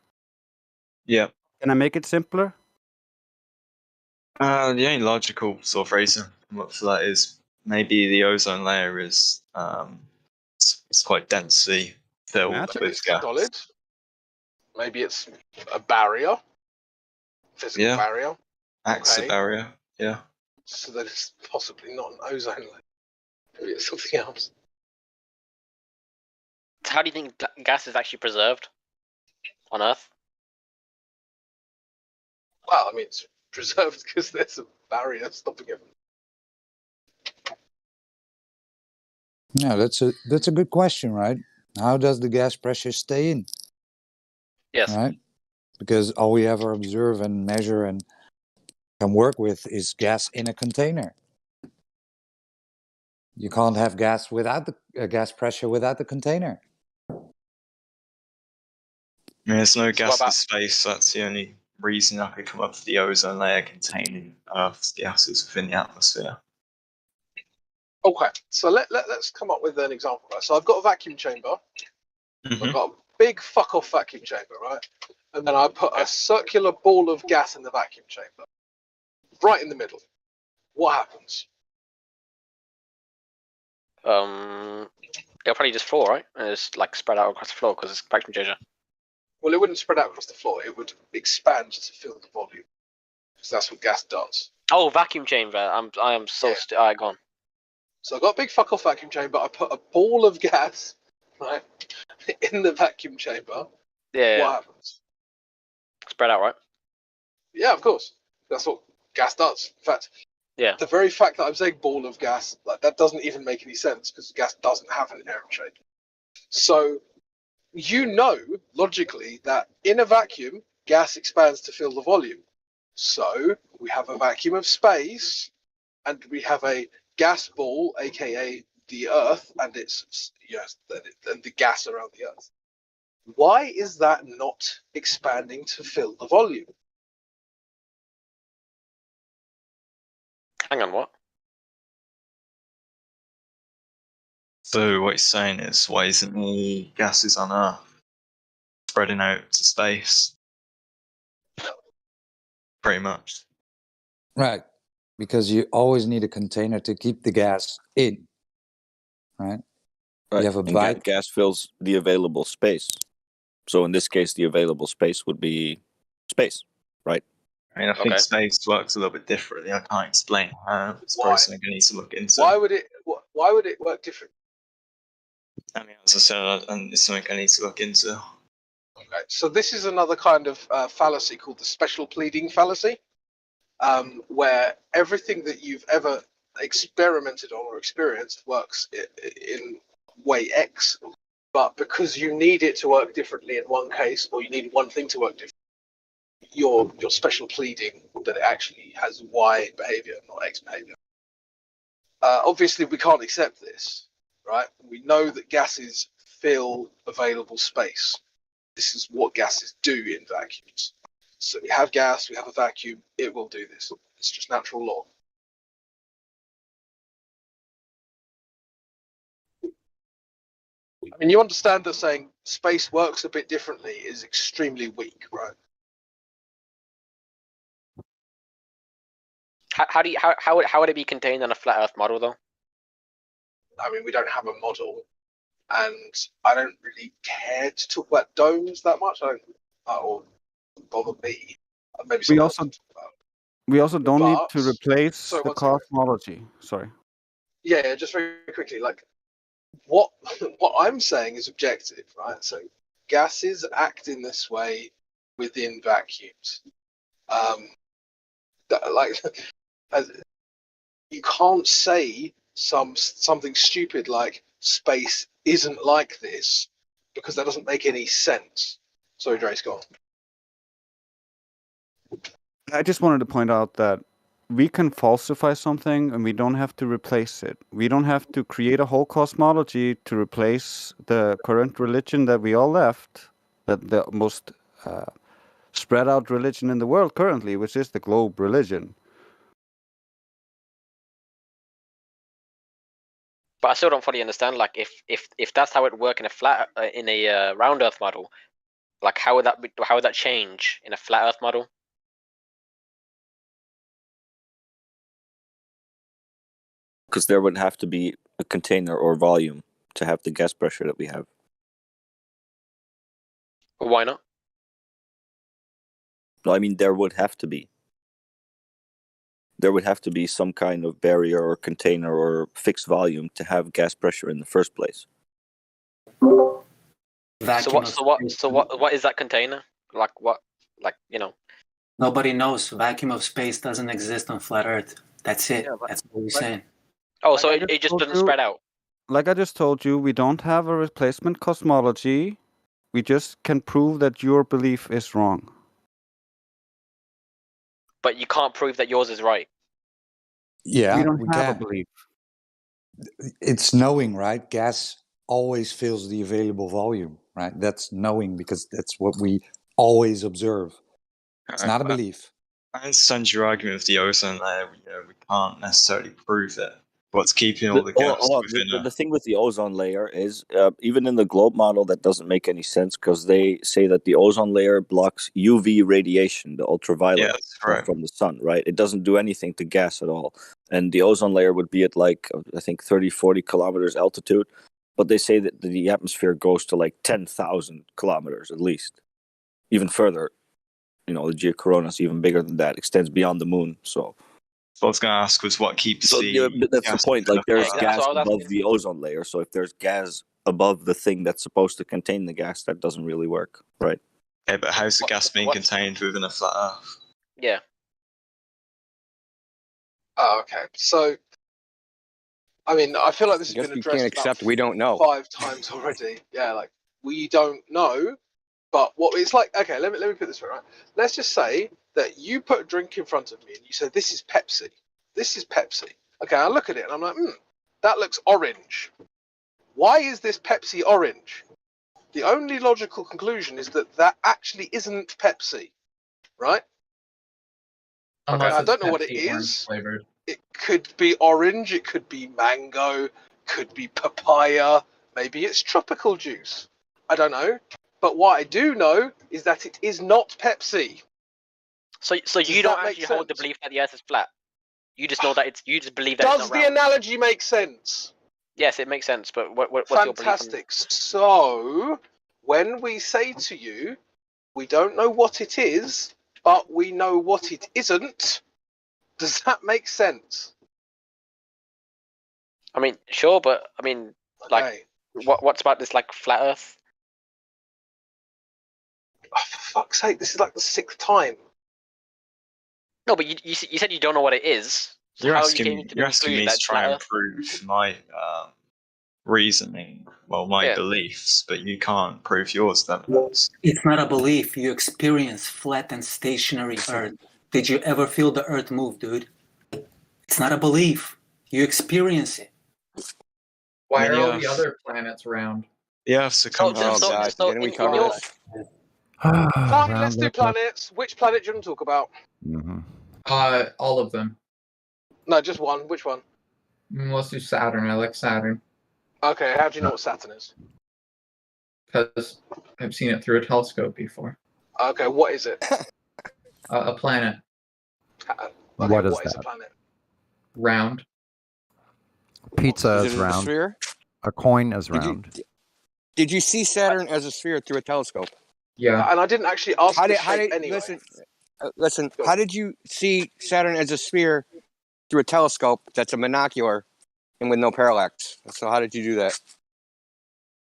Yeah. Can I make it simpler? The only logical sort of reason for that is maybe the ozone layer is it's quite densely filled with gas. Solid. Maybe it's a barrier, physical barrier. Acts a barrier. Yeah. So that it's possibly not an ozone layer. Maybe it's something else. How do you think gas is actually preserved on Earth? Well, I mean, it's preserved because there's a barrier stopping it. Yeah, that's a good question, right? How does the gas pressure stay in? Yes. Right? Because all we ever observe and measure and can work with is gas in a container. You can't have gas without the gas pressure without the container. I mean, there's no gas in space. That's the only reason I could come up with the ozone layer containing Earth's gases within the atmosphere. Okay, so let's come up with an example. Right? So I've got a vacuum chamber. I've got a big fuck-off vacuum chamber, right? And then I put a circular ball of gas in the vacuum chamber, right in the middle. What happens? It'll probably just floor, right? And it's like spread out across the floor because it's vacuum chamber. Well, it wouldn't spread out across the floor. It would expand to fill the volume, because that's what gas does. Oh, vacuum chamber. I am so alright, go on. So I've got a big fuck-off vacuum chamber. I put a ball of gas, right, in the vacuum chamber. Yeah. What happens? Spread out, right? Yeah, of course. That's what gas does. In fact, the very fact that I'm saying ball of gas, like, that doesn't even make any sense because gas doesn't have an inherent shape. So you know logically that in a vacuum, gas expands to fill the volume. So we have a vacuum of space, and we have a gas ball, aka the Earth, and its and the gas around the Earth. Why is that not expanding to fill the volume? Hang on, what? So what he's saying is, why isn't all gases on Earth spreading out to space? Pretty much. Right. Because you always need a container to keep the gas in. Right? Right. You have a And bike. gas fills the available space. So in this case, the available space would be space, right? I mean, I think space works a little bit differently. I can't explain how. It's probably something I need to look into. Why would it work different? I mean, as I said, it's something I need to look into. Okay, so this is another kind of fallacy called the special pleading fallacy, where everything that you've ever experimented on or experienced works in way X, but because you need it to work differently in one case, or you need one thing to work differently, you're special pleading that it actually has Y behavior, not X behavior. Obviously, we can't accept this, right? We know that gases fill available space. This is what gases do in vacuums. So we have gas, we have a vacuum, it will do this. It's just natural law. I mean, you understand that saying space works a bit differently is extremely weak, right? How would it be contained in a flat Earth model, though? I mean, we don't have a model, and I don't really care to talk about domes that much. I don't, or bother me. Maybe We also don't need to But- replace Sorry, the one second. cosmology. Sorry. Yeah, just very quickly, like what I'm saying is objective, right? So gases act in this way within vacuums. You can't say something stupid like space isn't like this because that doesn't make any sense. Sorry, Dre's gone. I just wanted to point out that we can falsify something and we don't have to replace it. We don't have to create a whole cosmology to replace the current religion that we all left, that the most spread out religion in the world currently, which is the globe religion. But I still don't fully understand. Like, if that's how it work in a flat in a round Earth model, like how would that change in a flat Earth model? Because there would have to be a container or volume to have the gas pressure that we have. Why not? No, I mean, there would have to be. There would have to be some kind of barrier or container or fixed volume to have gas pressure in the first place. So what is that container? Like what? Like, you know. Nobody knows. Vacuum of space doesn't exist on flat Earth. That's it. That's what we're saying. Oh, so it just doesn't spread out. Like I just told you, we don't have a replacement cosmology. We just can prove that your belief is wrong. But you can't prove that yours is right. Yeah, we don't have can. a belief. It's knowing, right? Gas always fills the available volume, right? That's knowing because that's what we always observe. It's not a belief. I understand your argument with the ozone layer. We can't necessarily prove it. What's keeping all the gas within the thing with the ozone layer is, even in the globe model, that doesn't make any sense because they say that the ozone layer blocks UV radiation, the ultraviolet from the sun, right? It doesn't do anything to gas at all. And the ozone layer would be at like, I think, 30, 40 kilometers altitude. But they say that the atmosphere goes to like 10,000 kilometers at least. Even further, the geocorona is even bigger than that, extends beyond the moon, so... What I was going to ask was what keeps that's the point. Like, there's gas above the ozone layer. So if there's gas above the thing that's supposed to contain the gas, that doesn't really work, right? Yeah, but how's the gas being contained within a flat Earth? Yeah. Oh, okay. So, I mean, I feel like this has been addressed can't accept we don't know 5 times already. Yeah, like we don't know. But what it's like, okay, let me put it this way, right? Let's just say that you put a drink in front of me and you say, this is Pepsi. This is Pepsi. Okay, I look at it and I'm like, that looks orange. Why is this Pepsi orange? the only logical conclusion is that that actually isn't Pepsi, right? Unless I it's don't know what it Pepsi orange is. flavored. It could be orange, it could be mango, could be papaya, maybe it's tropical juice. I don't know. But what I do know is that it is not Pepsi. So you don't actually hold the belief that the Earth is flat. You just know that you just believe that it's Does not the round. analogy make sense? Yes, it makes sense. But what's your belief? Fantastic. So when we say to you, we don't know what it is, but we know what it isn't, does that make sense? I mean, sure, but I mean, like, what's about this like flat Earth? Oh, for fuck's sake, this is like the 6th time. No, but you said you don't know what it is. So You're how asking you came me- to you're the asking conclusion me that to it's try flat and Earth? Prove my reasoning, well, my Yeah. beliefs, but you can't prove yours. That means. It's not a belief. You experience flat and stationary Earth. Did you ever feel the Earth move, dude? It's not a belief. You experience it. Why are are all all the other planets round? Yeah, circumference. Didn't we cover this? Fine, let's do planets. Which planet do you want to talk about? All of them. No, just one. Which one? Let's do Saturn. I like Saturn Okay, how do you know what Saturn is? because I've seen it through a telescope before. Okay, what is it? A planet. What is what is that? a planet? Round. Pizza Is is it a round. sphere? A coin is Did you- round. Did you see Saturn as a sphere through a telescope? Yeah. And I didn't actually ask the shape anyway. Listen. How did you see Saturn as a sphere through a telescope that's a monocular and with no parallax? So how did you do that?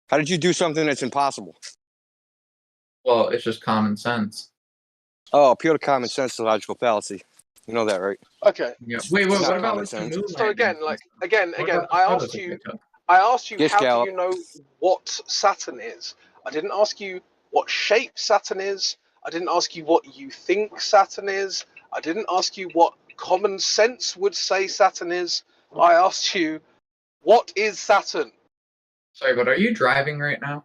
How did you do something that's impossible? Well, it's just common sense. Oh, pure common sense, logical fallacy. You know that, right? Okay. Yeah. Wait, It's not what about common like the sense. moon So landing? again, What about the I photos asked that you, they took? Gish how do Gallop. you know what Saturn is? I didn't ask you what shape Saturn is. I didn't ask you what you think Saturn is. I didn't ask you what common sense would say Saturn is. I asked you, what is Saturn? Sorry, but are you driving right now?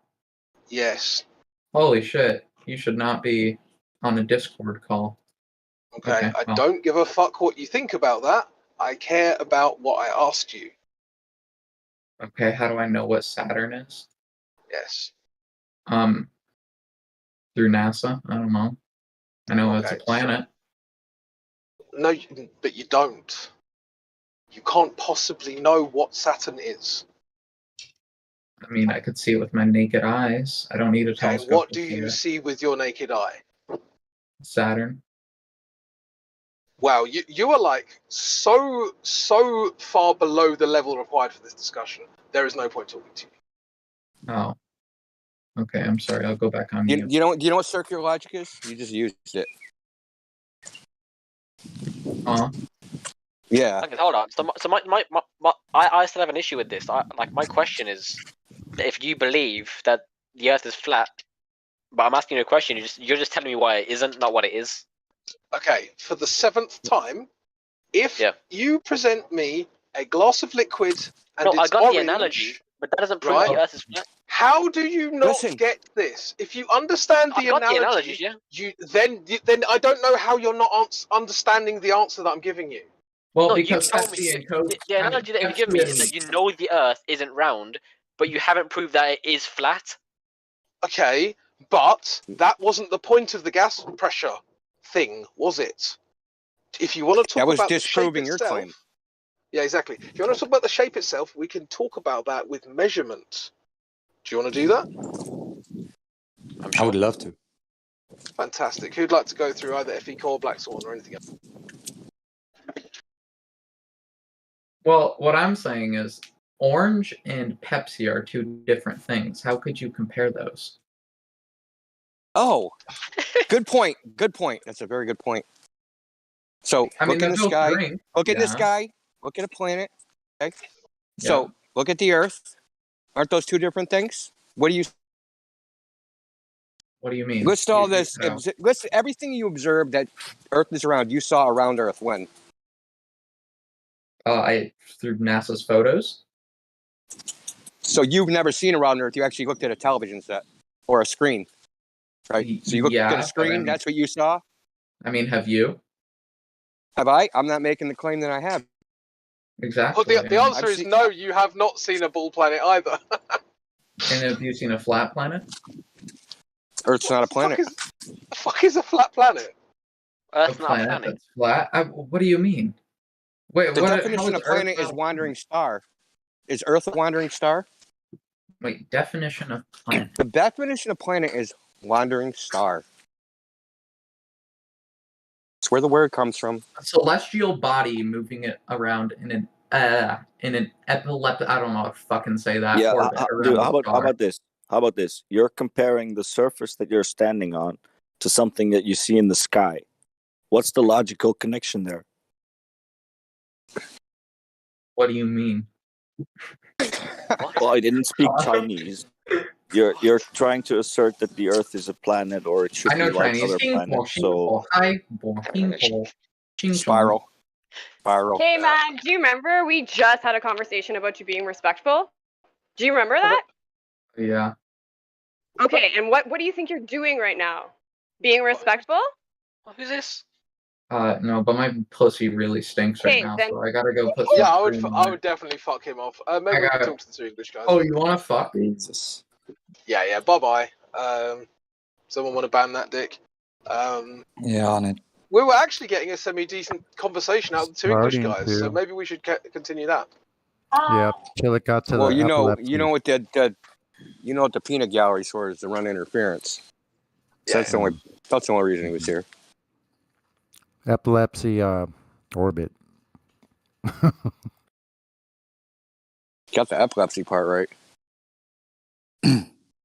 Yes. Holy shit. You should not be on a Discord call. Okay, I well. don't give a fuck what you think about that. I care about what I asked you. Okay, how do I know what Saturn is? Yes. Through NASA? I don't know. I know it's a Okay, planet. No, but you don't. You can't possibly know what Saturn is. I mean, I could see it with my naked eyes. I don't need a Okay, telescope what to do see you it. see with your naked eye? Saturn. Wow, you are like so far below the level required for this discussion. There is no point talking to you. Oh. Okay, I'm sorry. I'll go back on Do mute. you know what circular logic is? You just used it. Yeah. Okay, hold on. So I still have an issue with this. My question is, if you believe that the Earth is flat, but I'm asking you a question, you're just telling me why it isn't, not what it is. Okay, for the 7th time, if you present me a glass of liquid and No, it's I got orange, the analogy, but that doesn't prove right? the Earth is flat. How do you not get this? If you understand the I got the analogy, analogies, then I don't know how you're not understanding the answer that I'm giving you. Well, No, because you told me Pepsi and Coke. the analogy that you give me is that you know the Earth isn't round, but you haven't proved that it is flat. Okay, but that wasn't the point of the gas pressure thing, was it? If you want to talk That was about the shape disproving your itself, claim. yeah, exactly. If you want to talk about the shape itself, we can talk about that with measurement. Do you want to do that? I would love to. Fantastic. Who'd like to go through either FE Core, Black Swan, or anything else? Well, what I'm saying is orange and Pepsi are two different things. How could you compare those? Oh, good point. Good point. That's a very good point. So I mean, look in they're the both sky. drink, Look in the yeah. sky. Look at a planet. Okay. So look at the Earth. Aren't those two different things? What do you mean? list all this? List everything you observed that Earth is around. You saw around Earth when? Through NASA's photos. So you've never seen around Earth. You actually looked at a television set. or a screen, right? So you look at a screen. I mean, that's what you saw. I mean, have you? Have I? I'm not making the claim that I have. Exactly. Well, the answer is no. You have not seen a ball planet either. And have you seen a flat planet? Earth's not a planet. The fuck is a flat planet? Earth's a not a planet planet. that's flat. What do you mean? Wait, The what? definition of planet is wandering star. Is Earth a wandering star? Wait, definition of planet. The definition of planet is wandering star. It's where the word comes from. A celestial body moving it around in an epileptic. I don't know how to fucking say that. Yeah, orbit around dude. the How star. about this? How about this? You're comparing the surface that you're standing on to something that you see in the sky. What's the logical connection there? What do you mean? Well, I didn't speak Chinese. You're trying to assert that the Earth is a planet, or it should I know be like Chinese. other planets. So Spiral. Hey man, do you remember we just had a conversation about you being respectful? Do you remember that? Yeah. Okay, and what do you think you're doing right now? Being respectful? Who's this? No, but my pussy really stinks right Okay, now, then- so I gotta go put. Yeah, some I would definitely fuck him off. Maybe we can talk to the two English guys. Oh, you wanna fuck? Jesus. Yeah. Bye bye. Someone want to ban that dick? Yeah, on it. We were actually getting a semi-decent conversation out of the two English Starting guys, so to. maybe we should continue that. Yep, till it got to Well, the you know what the peanut gallery's for is to run interference. So that's the only reason he was here. epilepsy orbit. Got the epilepsy part right.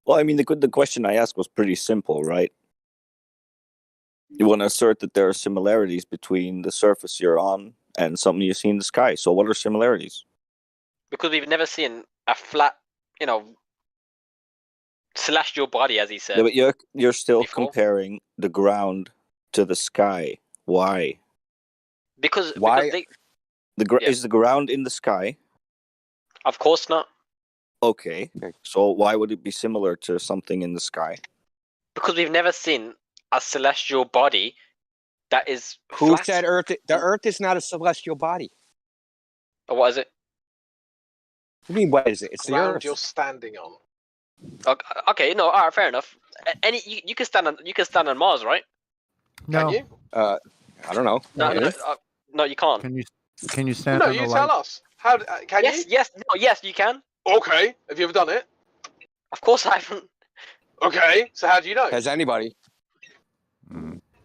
Well, I mean, the question I asked was pretty simple, right? You want to assert that there are similarities between the surface you're on and something you see in the sky. So what are similarities? Because we've never seen a flat, celestial body, as he said. Yeah, but you're still comparing the ground to the sky. Why? Because Is the ground in the sky? Of course not. Okay. So why would it be similar to something in the sky? Because we've never seen a celestial body that is Who flat. said Earth? The Earth is not a celestial body. Or what is it? What do you mean, what is it? It's the Ground Earth. you're standing on. Okay, no, all right, fair enough. You can stand on Mars, right? No. Can you? I don't know. No, you can't. Can you stand No, on you the tell light? us. How can you? Yes, you can. Okay. Have you ever done it? Of course I haven't. Okay. So how do you know? Has anybody?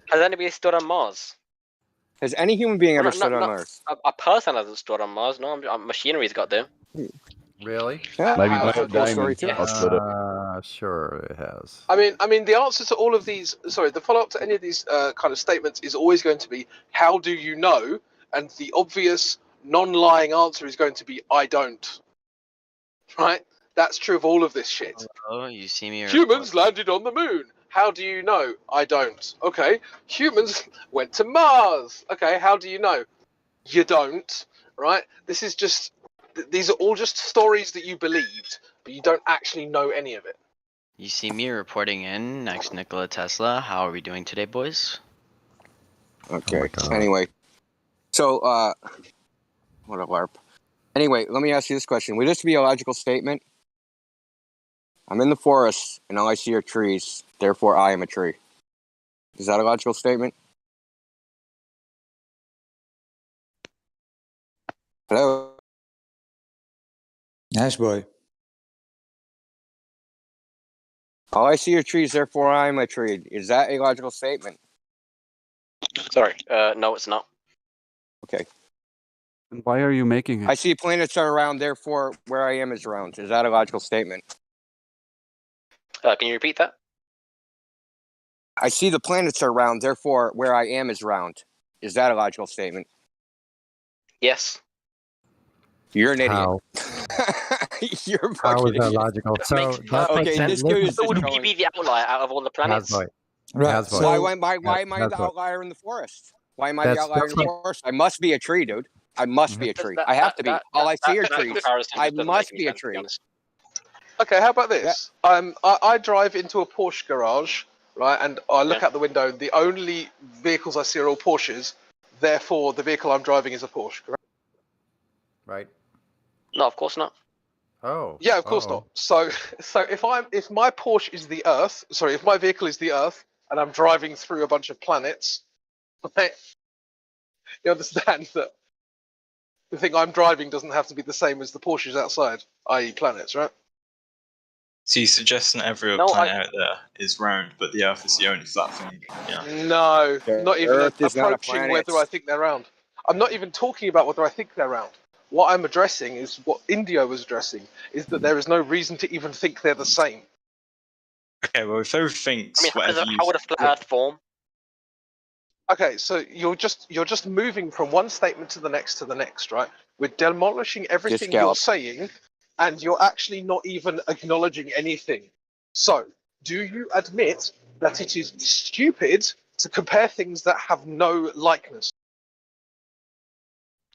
Has anybody stood on Mars? Has any human being ever stood on Earth? A person hasn't stood on Mars. No, machinery's got there. Really? Yeah, Maybe that's a cool story too. Sure it has. I mean, the answer to all of these, the follow-up to any of these kind of statements is always going to be, how do you know? And the obvious non-lying answer is going to be, I don't. Right? That's true of all of this shit. Oh, you see me. Humans landed on the moon. How do you know? I don't. Okay. Humans went to Mars. Okay. How do you know? You don't. Right? These are all just stories that you believed, but you don't actually know any of it. You see me reporting in next Nikola Tesla. How are we doing today, boys? Okay. Anyway, so what a LARP. Anyway, let me ask you this question: would this be a logical statement? I'm in the forest, and all I see are trees. Therefore, I am a tree. Is that a logical statement? Hello. Nice boy. All I see are trees. Therefore, I am a tree. Is that a logical statement? Sorry. No, it's not. Okay. And why are you making it? I see planets are round. Therefore, where I am is round. Is that a logical statement? Can you repeat that? I see the planets are round. Therefore, where I am is round. Is that a logical statement? Yes. You're an idiot. How? You're How fucking is that idiot. logical? This dude is So would you be the outlier out of all the planets? Right. Why am I the outlier in the forest? Why am I the outlier in the forest? I must be a tree, dude. I must be a tree. I have to be. All I see are trees. I must be a tree. Okay, how about this? I drive into a Porsche garage, right, and I look out the window. The only vehicles I see are all Porsches. Therefore, the vehicle I'm driving is a Porsche. Correct? Right. No, of course not. Oh. Yeah, of course not. So if my Porsche is the Earth, sorry, if my vehicle is the Earth, and I'm driving through a bunch of planets, right, you understand that the thing I'm driving doesn't have to be the same as the Porsches outside, i.e., planets, right? So you suggesting that every No, planet out there is round, but the Earth is the only flat thing? Yeah. No, not even Earth is not a approaching planet. whether I think they're round. I'm not even talking about whether I think they're round. What I'm addressing is what India was addressing, is that there is no reason to even think they're the same. Okay, well, if everything's I mean, whatever you... how would a flat Earth form? Okay, so you're just moving from one statement to the next, right? We're demolishing everything you're Gallop. saying, and you're actually not even acknowledging anything. So, do you admit that it is stupid to compare things that have no likeness?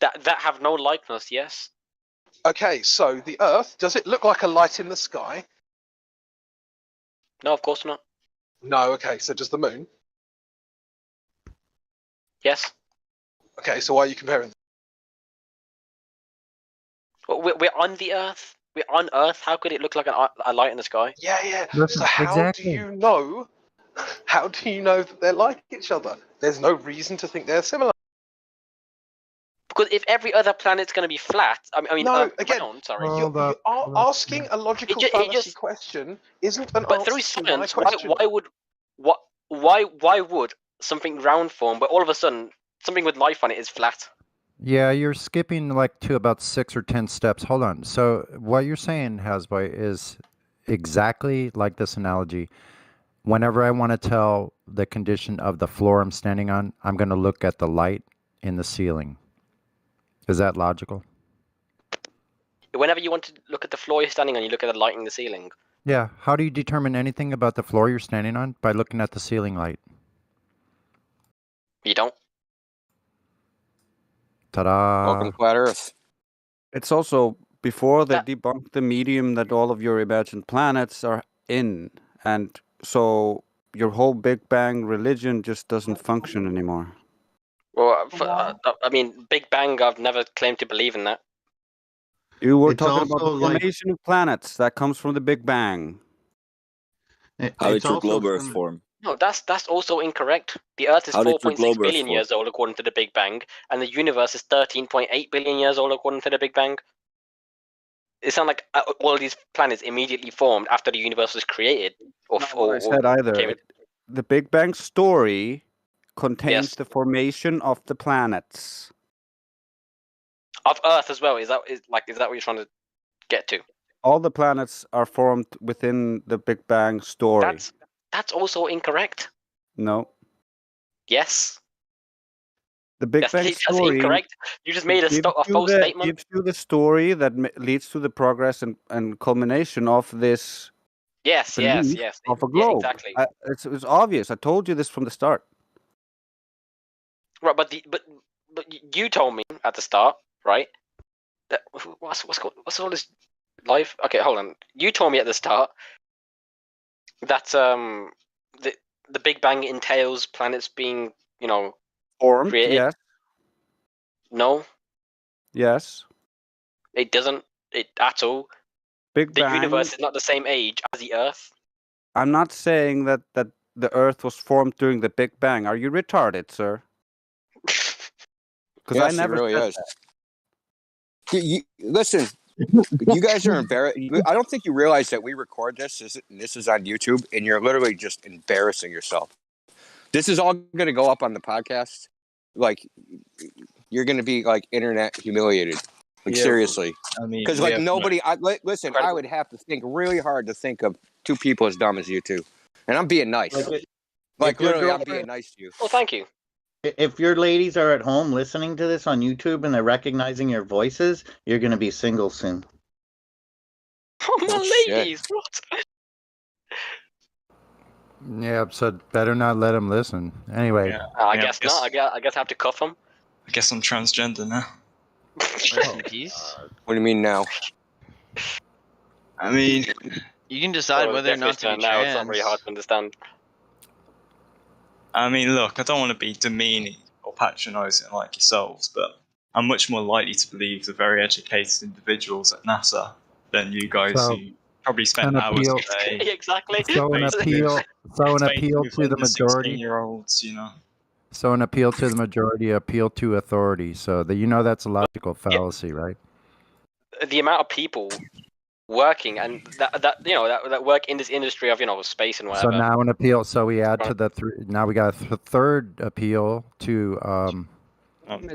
That have no likeness, yes. Okay, so the Earth, does it look like a light in the sky? No, of course not. No, okay, so does the Moon? Yes. Okay, so why are you comparing them? Well, we're on the Earth. We're on Earth. How could it look like a light in the sky? Yeah. Listen, So how exactly. do you know? How do you know that they're like each other? There's no reason to think they're similar. Because if every other planet's going to be flat, I mean, No, again, round, sorry. Asking a logical fallacy question isn't an But through answer to my science, question. why would something round form, but all of a sudden something with life on it is flat? Yeah, you're skipping like to about 6 or 10 steps. Hold on. So what you're saying, Hasboy, is exactly like this analogy. Whenever I want to tell the condition of the floor I'm standing on, I'm going to look at the light in the ceiling. Is that logical? Whenever you want to look at the floor you're standing on, you look at the light in the ceiling. Yeah. How do you determine anything about the floor you're standing on? By looking at the ceiling light. You don't. Ta-da. Welcome to Flat Earth. It's also before they debunked the medium that all of your imagined planets are in. And so your whole Big Bang religion just doesn't function anymore. Well, I mean, Big Bang, I've never claimed to believe in that. You were It's talking about also the formation of planets that comes from the Big Bang. How did It's your also globe Earth some- form? No, that's also incorrect. The Earth is How did your 4.6 globe Earth billion form? years old according to the Big Bang, and the universe is 13.8 billion years old according to the Big Bang. It sounds like all these planets immediately formed after the universe was created. Not what I said either. The Big Bang story contains the formation of the planets. Of Earth as well. Is that what you're trying to get to? All the planets are formed within the Big Bang story. That's also incorrect. No. Yes. The Big Bang That's story. incorrect. You just made a false statement. Gives you the story that leads to the progress and culmination of this. Yes. Of a globe. Yeah, exactly. It's obvious. I told you this from the start. Right, but you told me at the start, right? That what's all this life? Okay, hold on. You told me at the start that the Big Bang entails planets being, formed. created. Yes. No. Yes. It doesn't. It at all. Big The Bang. universe is not the same age as the Earth. I'm not saying that the Earth was formed during the Big Bang. Are you retarded, sir? Because I never really said is. that. Listen, you guys are embarrassed. I don't think you realize that we record this. This is on YouTube, and you're literally just embarrassing yourself. This is all going to go up on the podcast. Like, you're going to be like internet humiliated. Like, Yeah, seriously. I mean, because like nobody. Listen, I would have to think really hard to think of two people as dumb as you two, and I'm being nice. Like literally, I'm being nice to you. Well, thank you. If your ladies are at home listening to this on YouTube and they're recognizing your voices, you're going to be single soon. Oh, my ladies, what? Yeah, so better not let him listen. Anyway. I guess not. I guess I have to cuff them. I guess I'm transgender now. Rest in peace. What do you mean now? I mean, You can decide whether or not to be now. It's not very trans. hard to understand. I mean, look, I don't want to be demeaning or patronising like yourselves, but I'm much more likely to believe the very educated individuals at NASA than you guys So, who probably spend an hours appeal. a day. Exactly. So an appeal. So an appeal to the majority. 16-year-olds, you know. So an appeal to the majority, appeal to authority. So that that's a logical fallacy, right? The amount of people working and that work in this industry of space and So whatever. now an appeal. So we add to the now we got a third appeal to.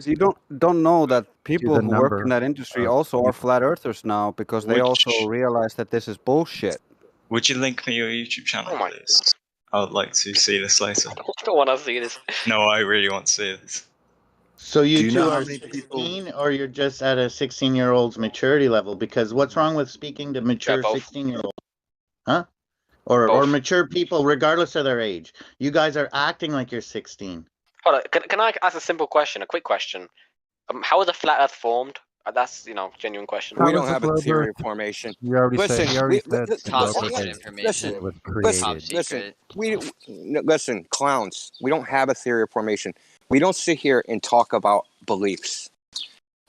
You don't know that people the who work number in that industry of also are flat earthers now because they also realize that this is bullshit. Would you link me your YouTube channel, please? I would like to see this later. I don't want to see this. No, I really want to see this. So you, Do you two know how are many 16, or you're just at a 16-year-old's maturity level? Because what's wrong with speaking to mature 16-year-olds? Huh? Or mature people, regardless of their age? You guys are acting like you're 16. Hold on. Can I ask a simple question? A quick question. How was the flat Earth formed? That's genuine question. We don't have a theory of formation. You already Listen, said. You already said. Top Listen, secret information. It was Listen, created. listen. Listen, clowns. We don't have a theory of formation. We don't sit here and talk about beliefs.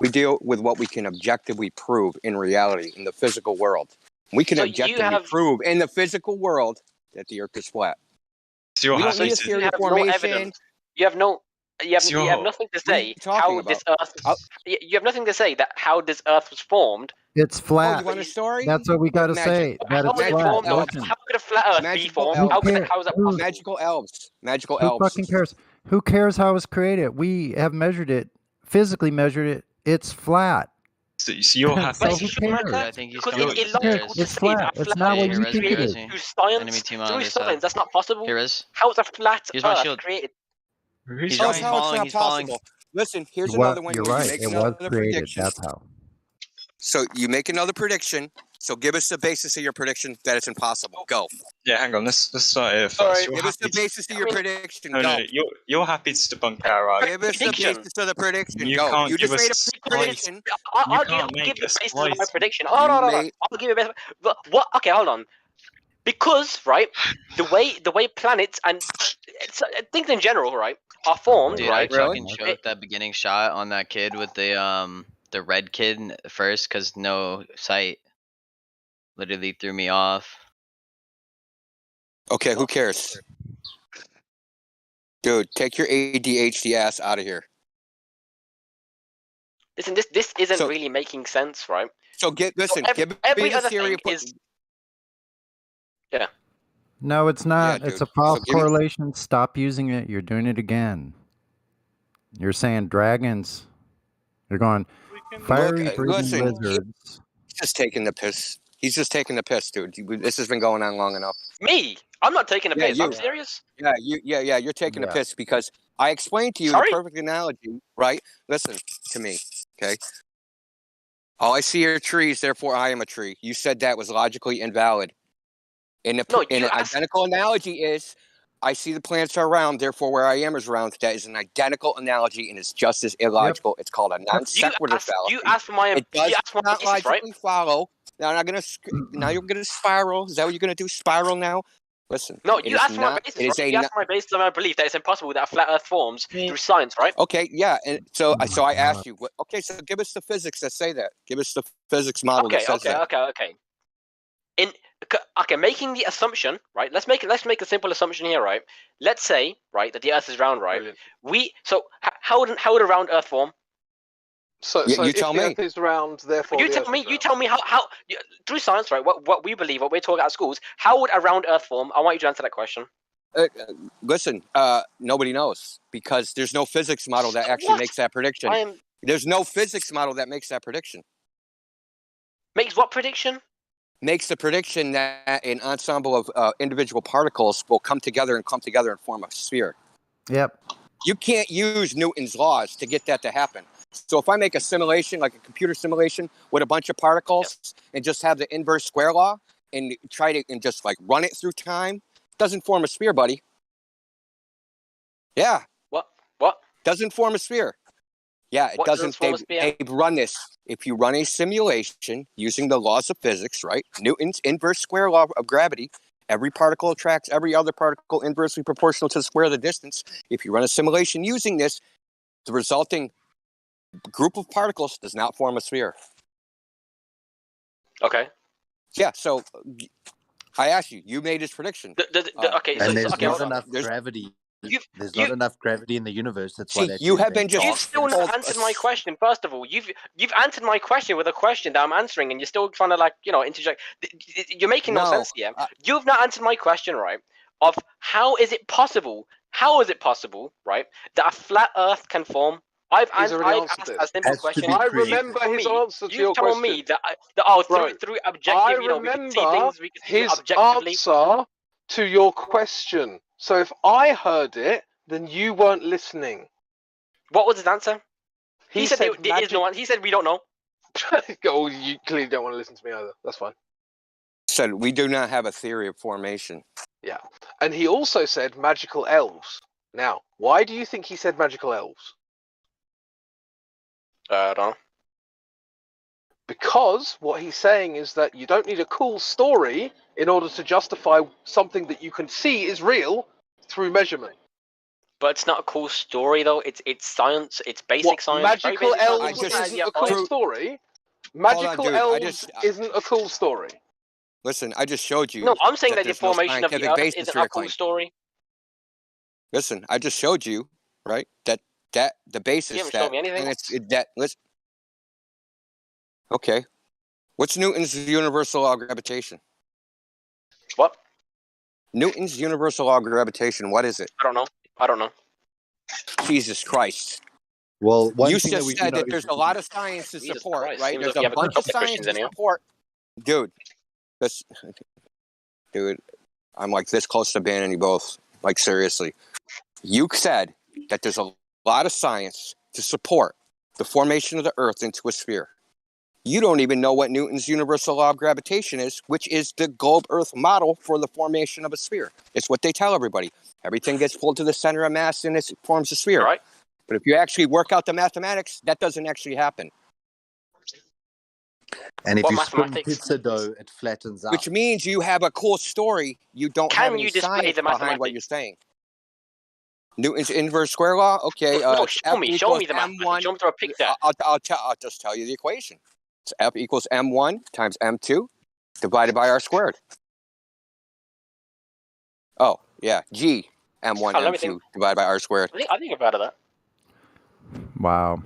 We deal with what we can objectively prove in reality in the physical world. We can objectively prove in the physical world that the Earth is flat. So we don't need a theory of formation. You have nothing to say how this Earth. You have nothing to say that how this Earth was formed. It's flat. Oh, you want a story? That's what we got to say. That it's flat. Listen. How could a flat Earth be formed? How is that possible? Magical elves. Magical Who elves. fucking cares? Who cares how it was created? We have measured it, physically measured it. It's flat. So you're happy. So who cares? I think he's Because coming it's illogical to It's say flat. that It's not what you think it is. through science, that's not possible. Here is. How is a flat Here's my Earth shield. created? He's how falling. it's not possible. Listen, here's Well, another one. you're You right. make It was another created. prediction. That's how. So you make another prediction. So give us the basis of your prediction that it's impossible. Go. Yeah, hang on. Let's start here first. All right, give us the basis of your prediction. No, Go. no, you're happy to debunk our argument. Give us the basis of the prediction. You Go. can't You give just made a prediction. I'll give the basis of my prediction. I'll give you a basis. What? Okay, hold on. Because the way planets and things in general are formed. Dude, I fucking choked that beginning shot on that kid with the red kid first because no sight. Literally threw me off. Okay, who cares? Dude, take your ADHD ass out of here. Listen, this isn't really making sense, right? So give me every the other theory thing is. Yeah. No, it's not. Yeah, it's dude. a false So give me- correlation. Stop using it. You're doing it again. You're saying dragons. You're going fiery breathing lizards. He's just taking the piss. He's just taking the piss, dude. This has been going on long enough. Me? I'm not taking a piss. you. I'm serious. Yeah, you're taking the piss because I explained to you the perfect analogy, right? Listen to me, okay? All I see are trees, therefore I am a tree. You said that was logically invalid. And an identical analogy is I see the planets are round, therefore where I am is round. That is an identical analogy and it's just as illogical. It's called a non sequitur fallacy. You asked for my It does not basis, logically follow. Now you're gonna spiral. Is that what you're gonna do? Spiral now? Listen. No, you asked for my basis. You asked for my basis of my belief that it's impossible that a flat Earth forms through science, right? Okay, yeah, and so I asked you. Okay, so give us the physics that say that. Give us the physics model that says that. Okay. Making the assumption, right? Let's make a simple assumption here, right? Let's say, right, that the Earth is round, right? Brilliant. How would a round Earth form? So you tell me. The Earth is round, therefore you tell me how through science, right? What we believe, what we're taught at schools. How would a round Earth form? I want you to answer that question. Listen, nobody knows because there's no physics model that actually makes that prediction. There's no physics model that makes that prediction. Makes what prediction? Makes the prediction that an ensemble of individual particles will come together and form a sphere. Yep. You can't use Newton's laws to get that to happen. So if I make a simulation, like a computer simulation with a bunch of particles and just have the inverse square law and try to just like run it through time, it doesn't form a sphere, buddy. Yeah. What? Doesn't form a sphere. Yeah, it What doesn't. form a sphere? They run this. If you run a simulation using the laws of physics, right? Newton's inverse square law of gravity. Every particle attracts every other particle inversely proportional to the square of the distance. If you run a simulation using this, the resulting group of particles does not form a sphere. Okay. Yeah. So I asked you. You made this prediction. Okay. And there's okay, not hold on. enough gravity. There's not enough gravity in the universe. That's why that you shit have been bends just. You've still not answered my question. First of all, you've answered my question with a question that I'm answering, and you're still trying to interject. You're making no sense here. You've not answered my question, right? Of how is it possible? How is it possible, right, that a flat Earth can form? I've asked a simple question. I remember his answer to your question. You've told me that through objective, I we can see remember things. We can see his objectively. answer to your question. So if I heard it, then you weren't listening. What was his answer? He said said there is no one. He said we don't know. Oh, you clearly don't want to listen to me either. That's fine. Said we do not have a theory of formation. Yeah, and he also said magical elves. Now, why do you think he said magical elves? I don't know. Because what he's saying is that you don't need a cool story in order to justify something that you can see is real through measurement. But it's not a cool story, though. It's science. It's basic science. Magical basic elves isn't a cool story. Magical elves isn't a cool story. Listen, I just showed you. No, I'm saying that the there's no formation of the scientific Earth basis isn't for your a cool claim. story. Listen, I just showed you, right? That the basis You haven't that shown me anything. and it's that. Listen. Okay, what's Newton's universal law of gravitation? What? Newton's universal law of gravitation. What is it? I don't know. Jesus Christ. Well, one you thing just that we said do know that there's a lot of science to Jesus support, Christ. right? Seems There's like you a have a bunch of couple science questions to in here. support. Dude, I'm like this close to banning you both. Like seriously. You said that there's a lot of science to support the formation of the Earth into a sphere. You don't even know what Newton's universal law of gravitation is, which is the globe Earth model for the formation of a sphere. It's what they tell everybody. Everything gets pulled to the center of mass and it forms a sphere. Right. But if you actually work out the mathematics, that doesn't actually happen. And if you spin pizza dough, it flattens out. Which means you have a cool story. You don't have any display science the behind what you're saying. Newton's inverse square law? Okay. No, show me the mathematics. Show me through a picture. I'll just tell you the equation. It's F equals M1 times M2 divided by R squared. Oh, yeah. G M1 M2 divided by R squared. I think about that. Wow.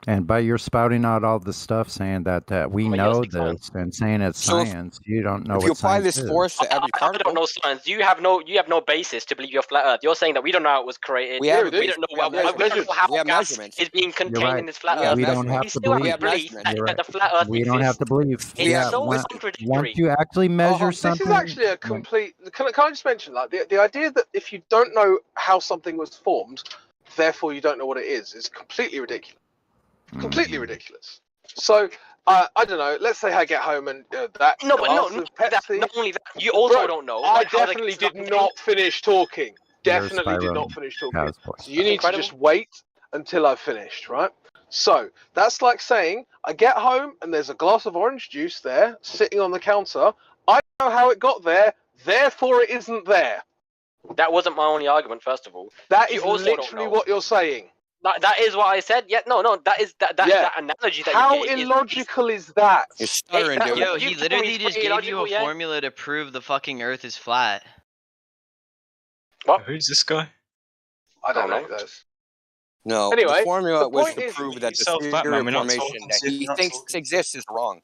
And by your spouting out all the stuff saying that we know this and saying it's science, you don't know if what you apply science this is. force to every particle, I don't know science. You have no basis to believe you're flat Earth. You're saying that we don't know how it was created. We have don't know how gas is being contained in this flat Earth. We don't have to believe. that the flat Earth We don't have to believe. It's so once contradictory. you actually measure something. This is actually a complete. Can I just mention that the idea that if you don't know how something was formed, therefore you don't know what it is completely ridiculous. Completely ridiculous. So I don't know. Let's say I get home and that. No, but not only that. You also don't know. I definitely did not finish talking. Definitely did not finish talking. So you need to just wait until I've finished, right? So that's like saying I get home and there's a glass of orange juice there sitting on the counter. I don't know how it got there. Therefore, it isn't there. That wasn't my only argument. First of all, that is literally what you're saying. That is what I said. Yeah, no, that is that analogy that how you gave illogical is that? You're stuttering, dude. Yo, he literally just gave you a formula to prove the fucking Earth is flat. What? Who's this guy? I don't know those. No, anyway, the formula was point to is, prove that the theory of formation that he thinks exists is wrong.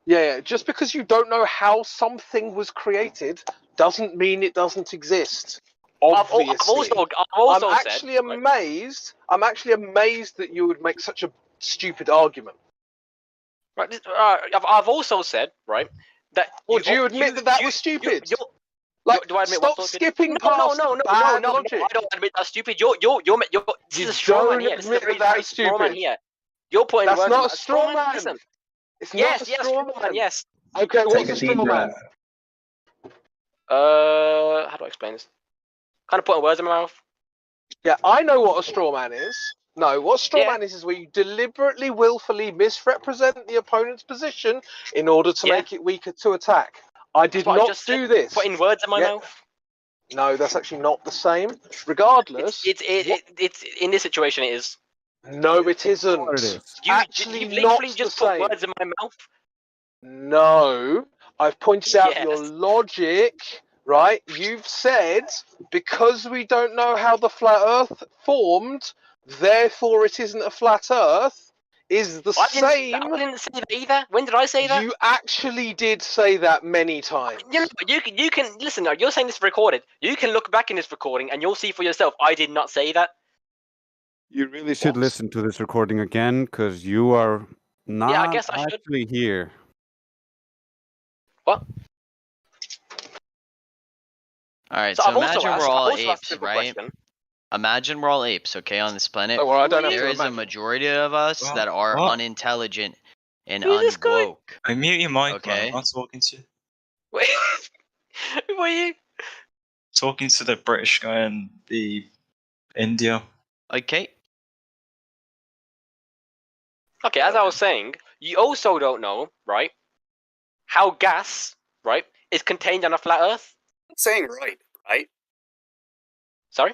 Yeah, just because you don't know how something was created doesn't mean it doesn't exist. Obviously, I've also actually amazed. I'm actually amazed that you would make such a stupid argument. Right. I've also said, right, that. Well, do you admit that was stupid? Do I admit stop skipping past bad logic. I don't admit that's stupid. You're this is a straw man here. This is a very straw man here. You're putting that's words not a straw man. Listen. It's yes, not a straw man. Yes. Okay, what's a straw man? How do I explain this? Kind of putting words in my mouth. Yeah, I know what a straw man is. No, what straw man is where you deliberately, willfully misrepresent the opponent's position in order to make it weaker to attack. I did not do this. Putting words in my mouth. No, that's actually not the same. Regardless, It's in this situation it is. No, it isn't. What it is. You've literally just put words in my mouth. No, I've pointed out your logic, right? You've said, because we don't know how the flat earth formed, therefore it isn't a flat earth, is the same. I didn't say that either. When did I say that? You actually did say that many times. You can listen. You're saying this recorded. You can look back in this recording and you'll see for yourself. I did not say that. You really should listen to this recording again, because you are not I guess I should. actually here. What? All right, So so I've also imagine asked- we're all I've also asked a apes, simple right? question. Imagine we're all apes, okay, on this planet. Don't worry, I don't have to There is a imagine. majority of us Well, that are what? unintelligent and Who's this guy? unwoke. I mute your mic, Okay. man. I'm not talking to you. Wait, who are you? Talking to the British guy in the India. Okay. Okay, as I was saying, you also don't know, right, how gas, right, is contained on a flat Earth. Saying right? Sorry?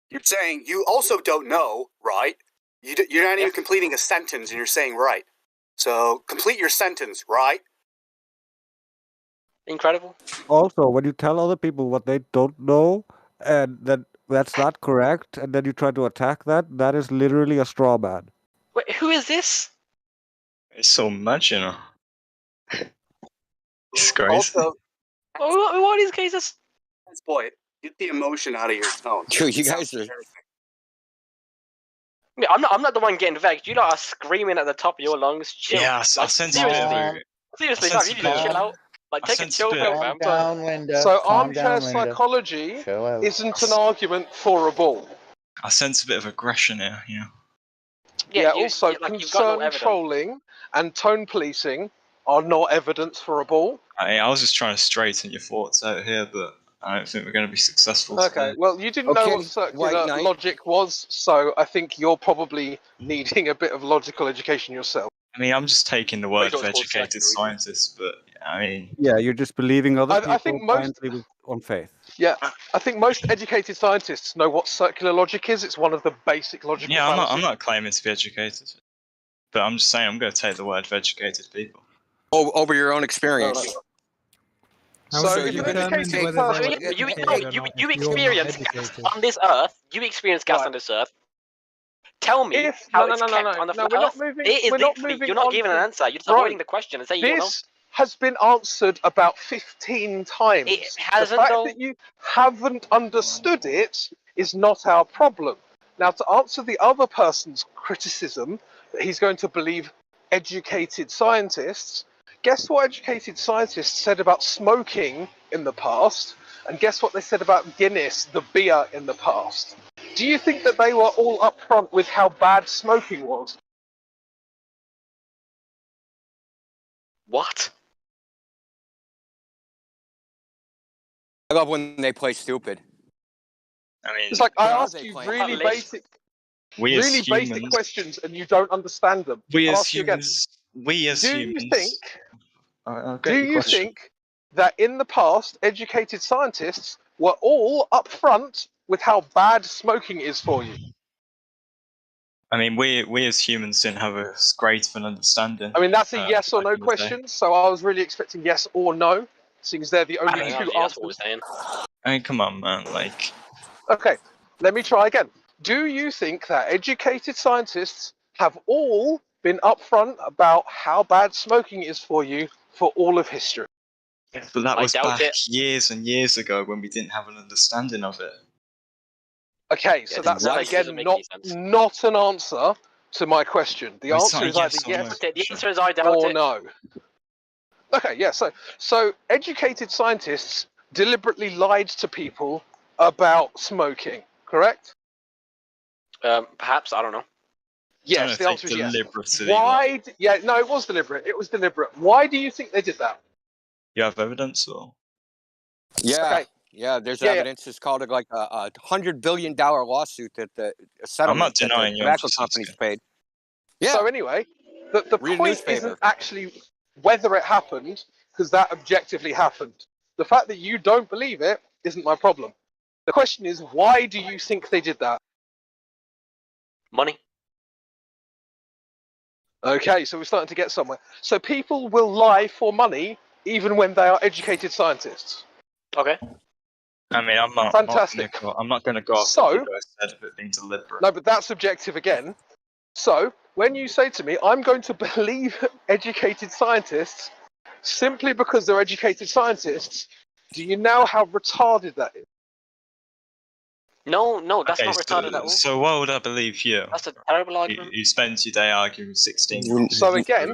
You're saying you also don't know, right? You're not even completing a sentence and you're saying right. So complete your sentence, right? Incredible. Also, when you tell other people what they don't know, and that's not correct, and then you try to attack that is literally a straw man. Wait, who is this? It's so much, you know. It's crazy. Also, Who are these cases? boy, get the emotion out of your tone. Dude, you guys are. Yeah, I'm not the one getting vexed. You lot are screaming at the top of your lungs. Chill. Yeah, I sense a bit of Seriously, I man, sense you a need bit to of- chill out. Like, I take a sense a chill bit pill, of- fam. Down, Linda. So Calm armchair down, Linda. psychology Chill out. isn't an argument for a ball. I sense a bit of aggression here, you know. Yeah, you- also you've got no concern evidence. trolling and tone policing are not evidence for a ball. I was just trying to straighten your thoughts out here, but I don't think we're going to be successful Okay, today. well, you didn't know what circular Knight. logic was, so I think you're probably needing a bit of logical education yourself. I mean, I'm just taking the word Wait, of what's called educated scientists, but I mean, Yeah, you're just believing other people I think most- blindly on faith. Yeah, I think most educated scientists know what circular logic is. It's one of the basic logical yeah, I'm fallacies. not claiming to be educated, but I'm just saying I'm going to take the word of educated people. Over your own experience. So if an educated person... You experience gas on this Earth. You experience gas on this Earth. Tell me how it's kept on the flat we're not Earth. moving. It is We're not literally, moving you're not on giving to- an answer. You're just Right. avoiding the question and saying you don't know. This has been answered about 15 times. It hasn't, the fact though. that you haven't understood it is not our problem. Now, to answer the other person's criticism that he's going to believe educated scientists, guess what educated scientists said about smoking in the past, and guess what they said about Guinness, the beer, in the past? Do you think that they were all upfront with how bad smoking was? What? I love when they play stupid. I mean, It's like I How ask they you play. really Unleashed. basic, we as really basic humans, questions, and you don't understand them. we I'll as ask you again. humans, I'll get Do your you question. think that in the past, educated scientists were all upfront with how bad smoking is for you? I mean, we as humans didn't have a great of an understanding. I mean, that's a yes or back no in the day. question, so I was really expecting yes or no, seeing as they're the only I mean, two that's what we're answers. saying. I mean, come on, man. Like, Okay, let me try again. Do you think that educated scientists have all been upfront about how bad smoking is for you for all of history? but that I was doubt back it. years and years ago when we didn't have an understanding of it. Okay, so Yeah, that's that again doesn't make not any sense. not an answer to my question. The Well, it's answer not is a either yes or yes no. Okay, the answer is I doubt or it. no. Okay, yeah. So educated scientists deliberately lied to people about smoking, correct? Perhaps, I don't know. Yes, the answer is yes. Deliberately. Why? Yeah, no, it was deliberate. It was deliberate. Why do you think they did that? You have evidence, or Yeah. Okay, Yeah, there's evidence. It's called like a $100 billion lawsuit that the settlement that the tobacco companies paid. Yeah. So anyway, the point isn't actually whether it happened, because that objectively happened. The fact that you don't believe it isn't my problem. The question is, why do you think they did that? Money. Okay, so we're starting to get somewhere. So people will lie for money even when they are educated scientists. Okay. I mean, I'm not. Fantastic. I'm not going to go off So- what you guys said of it being deliberate. No, but that's subjective again. So, when you say to me, I'm going to believe educated scientists simply because they're educated scientists, do you know how retarded that is? No, that's Okay, not retarded at all. So why would I believe you? That's a terrible argument. You spend your day arguing 16. So again,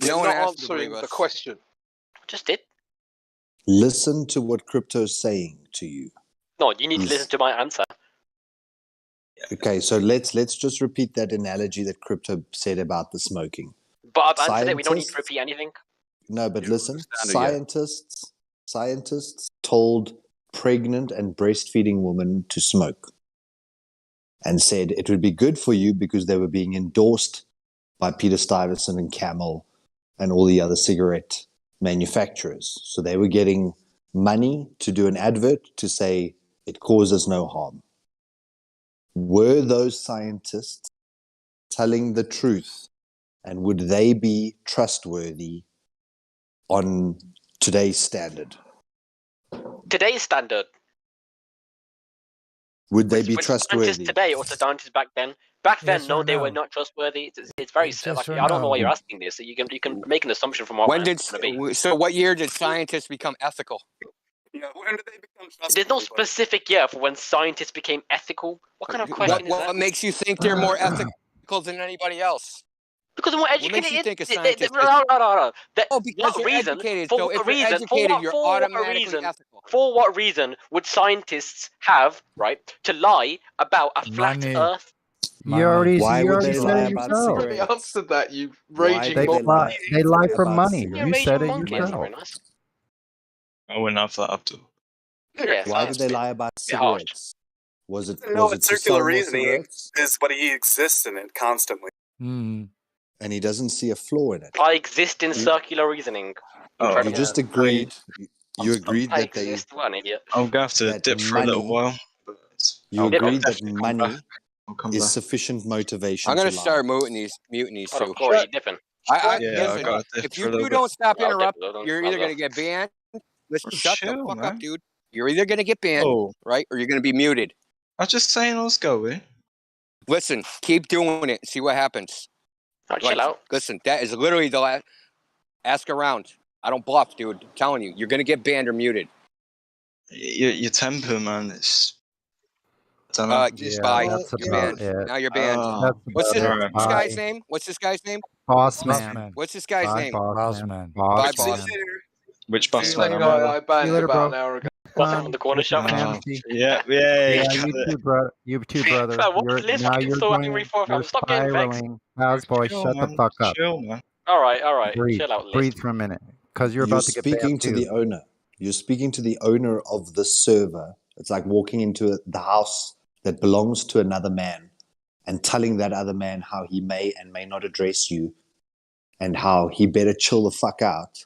you're not answering the question. Just did. Listen to what Crypto's saying to you. No, you need to listen to my answer. Okay, so let's just repeat that analogy that Crypto said about the smoking. But I've answered it. We don't need to repeat anything. No, but listen, scientists told pregnant and breastfeeding women to smoke and said it would be good for you because they were being endorsed by Peter Stuyvesant and Camel and all the other cigarette manufacturers. So they were getting money to do an advert to say it causes no harm. Were those scientists telling the truth, and would they be trustworthy on today's standard? Today's standard. Would they be With trustworthy? scientists today or to scientists back then? Back then, Yes no, or they were no? not trustworthy. It's very like, or I don't know why no? you're asking this. So you can make an assumption from what When my did answer's gonna be. so? What year did scientists become ethical? Yeah, when did they become There's no specific year for when scientists became ethical. What kind of question is that? What makes you think they're more ethical than anybody else? Because the more What educated makes you think a they- scientist? no. Oh, because What you're reason? educated. For So if what you're reason? educated, you're For what automatically reason? ethical. For what reason would scientists have to lie about a flat Money. Earth? You already Why would said they lie it about yourself. already cigarettes? answered that, you Why raging did They they lie. They lie for about money. cigarettes? You said it monkey. That's very yourself. nice. I wouldn't have that up to. Yeah, Why did they lie about bit harsh. cigarettes? Was it No, was it it's to circular sell more reasoning cigarettes? is, but he exists in it constantly. And he doesn't see a flaw in it. I exist in circular reasoning. You Incredible. just agreed. You agreed I that they exist. What an idiot. I'm gonna have to that dip for a little money- while. you I'll agreed that definitely come money back. I'll come is back. sufficient motivation. I'm gonna to lie. start muting these Hold too. on, Corey, you dipping? Listen, gotta dip if for you a little two bit. don't stop I'll dip, interrupting, you're either I'll gonna go. get banned. Listen, Well, shut the chill, fuck man. up, dude. You're either gonna get banned, Oh. right, or you're gonna be muted. I was just saying, let's go, eh? Listen, keep doing it. See what happens. Oh, chill out. Listen, that is literally the last. Ask around. I don't bluff, dude. I'm telling you, you're gonna get banned or muted. Your temper, man. It's. I don't know. Just Yeah, bye. that's You're about banned. it. Now you're banned. That's What's this, about it. this guy's Bye. name? What's this guy's name? Boss man. What's this guy's Bye, name? boss man. Bye, Boss boss. man. Which See boss you man later. am I? I banned See you later, about bro. an hour ago. What's up from the corner shop? Fantasy. Yeah. Yeah, you too, brother. You too, brother. Man, what's this Now fucking you're so going. angry for, fam? You're Stop getting vexed. spiraling. Houseboy, Chill, shut the man. fuck up. Chill, man. All right. Breathe. Chill out, Liz. Breathe for a minute, because you're You're about to get speaking banned to too. the owner. You're speaking to the owner of the server. It's like walking into the house that belongs to another man and telling that other man how he may and may not address you and how he better chill the fuck out.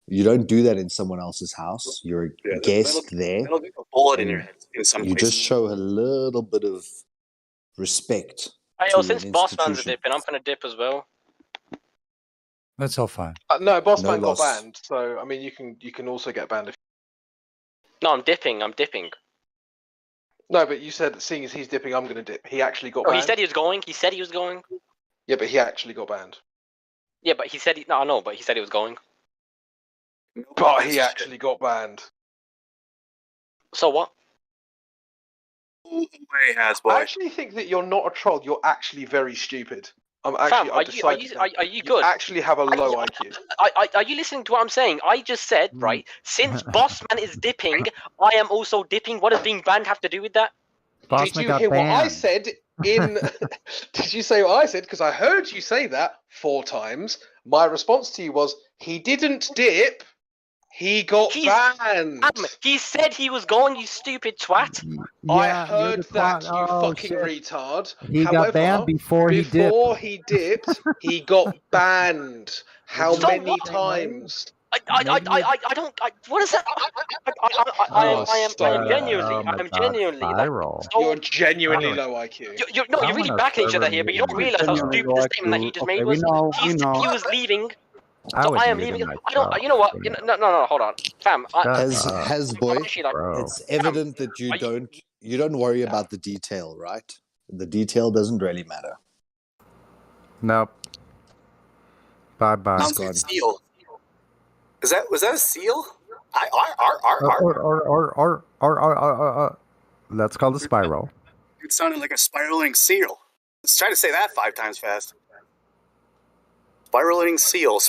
You don't do that in someone else's house. You're a guest there. That'll get a bullet in your and head in some you places. just show a little bit of respect. Hey, to since an Boss Man's a institution. dipping, I'm gonna dip as well. That's all fine. No, Boss No Man got loss. banned, so I mean, you can also get banned if. No, I'm dipping. No, but you said seeing as he's dipping, I'm going to dip. He actually got Oh, banned. he said he was going. Yeah, but he actually got banned. Yeah, but he said no, I know, but he said he was going. But he actually got banned. So what? I actually think that you're not a troll. You're actually very stupid. Fam, are you good? You actually have a low IQ. Are you listening to what I'm saying? I just said, right, since Boss Man is dipping, I am also dipping. What does being banned have to do with that? Did you hear what I said in... Did you say what I said? Because I heard you say that 4 times. My response to you was, he didn't dip. He got banned. He said he was going, you stupid twat. I heard that, you fucking shit. retard. He However, got banned before he dipped. he dipped, he got banned. How So many what? times? I don't. What is that? I am genuinely. I'm genuinely like. So, You're genuinely low IQ. You're really backing each other here, but you don't realize how stupid the statement that he just made was. He said he was leaving. So I am leaving. I don't. You know what? No. Hold on, fam. Has boy, actually like, it's evident that you don't worry about the detail, right? The detail doesn't really matter. Nope. Bye. Sounds like a seal. Was that a seal? Let's call the spiral. It sounded like a spiraling seal. Let's try to say that 5 times fast. Spiraling seal.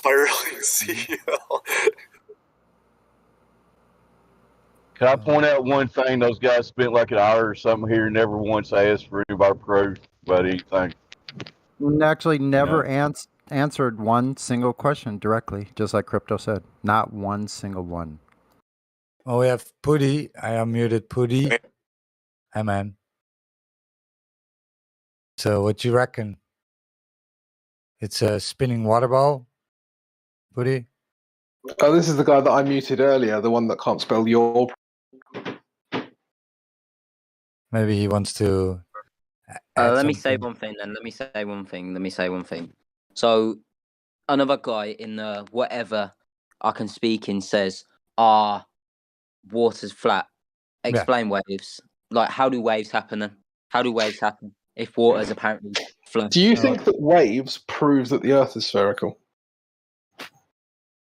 Can I point out one thing? Those guys spent like an hour or something here, never once asked for anybody proof about anything. Actually, never answered one single question directly, just like Crypto said. Not one single one. Oh, we have Putty. I unmuted Putty. Hey, man. So, what you reckon? It's a spinning water ball? Putty? Oh, this is the guy that I muted earlier, the one that can't spell your. Maybe he wants to. Let me say one thing then. Let me say one thing. So, another guy in the whatever I can speak in says, water's flat. Explain waves. Like, how do waves happen then? How do waves happen if water is apparently flat? Do you think that waves prove that the Earth is spherical?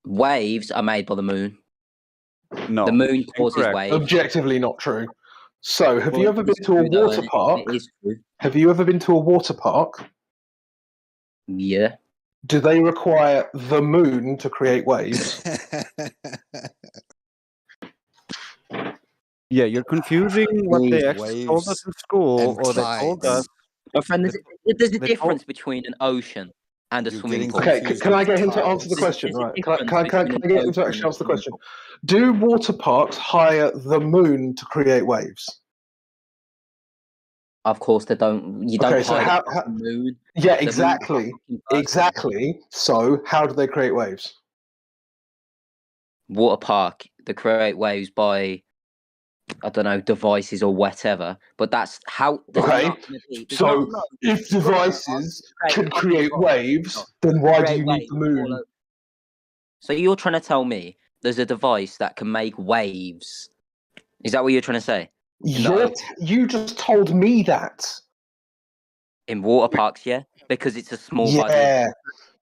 Waves are made by the moon. No. The moon causes waves. Objectively not true. So, have you ever been to a water park? It is true. Have you ever been to a water park? Yeah. Do they require the moon to create waves? Yeah, you're confusing what they actually told us in school, or they told us. My friend, there's a difference between an ocean and a swimming pool. Okay, can I get him to answer the question? Right? Can I get him to actually answer the question? Do water parks hire the moon to create waves? Of course, they don't. You don't hire the moon. Yeah, exactly. Exactly. So, how do they create waves? Water park, they create waves by, I don't know, devices or whatever. But that's how. Okay. So, if devices can create waves, then why do you need the moon? So you're trying to tell me there's a device that can make waves? Is that what you're trying to say? You just told me that. In water parks, yeah? Because it's a small body. Yeah.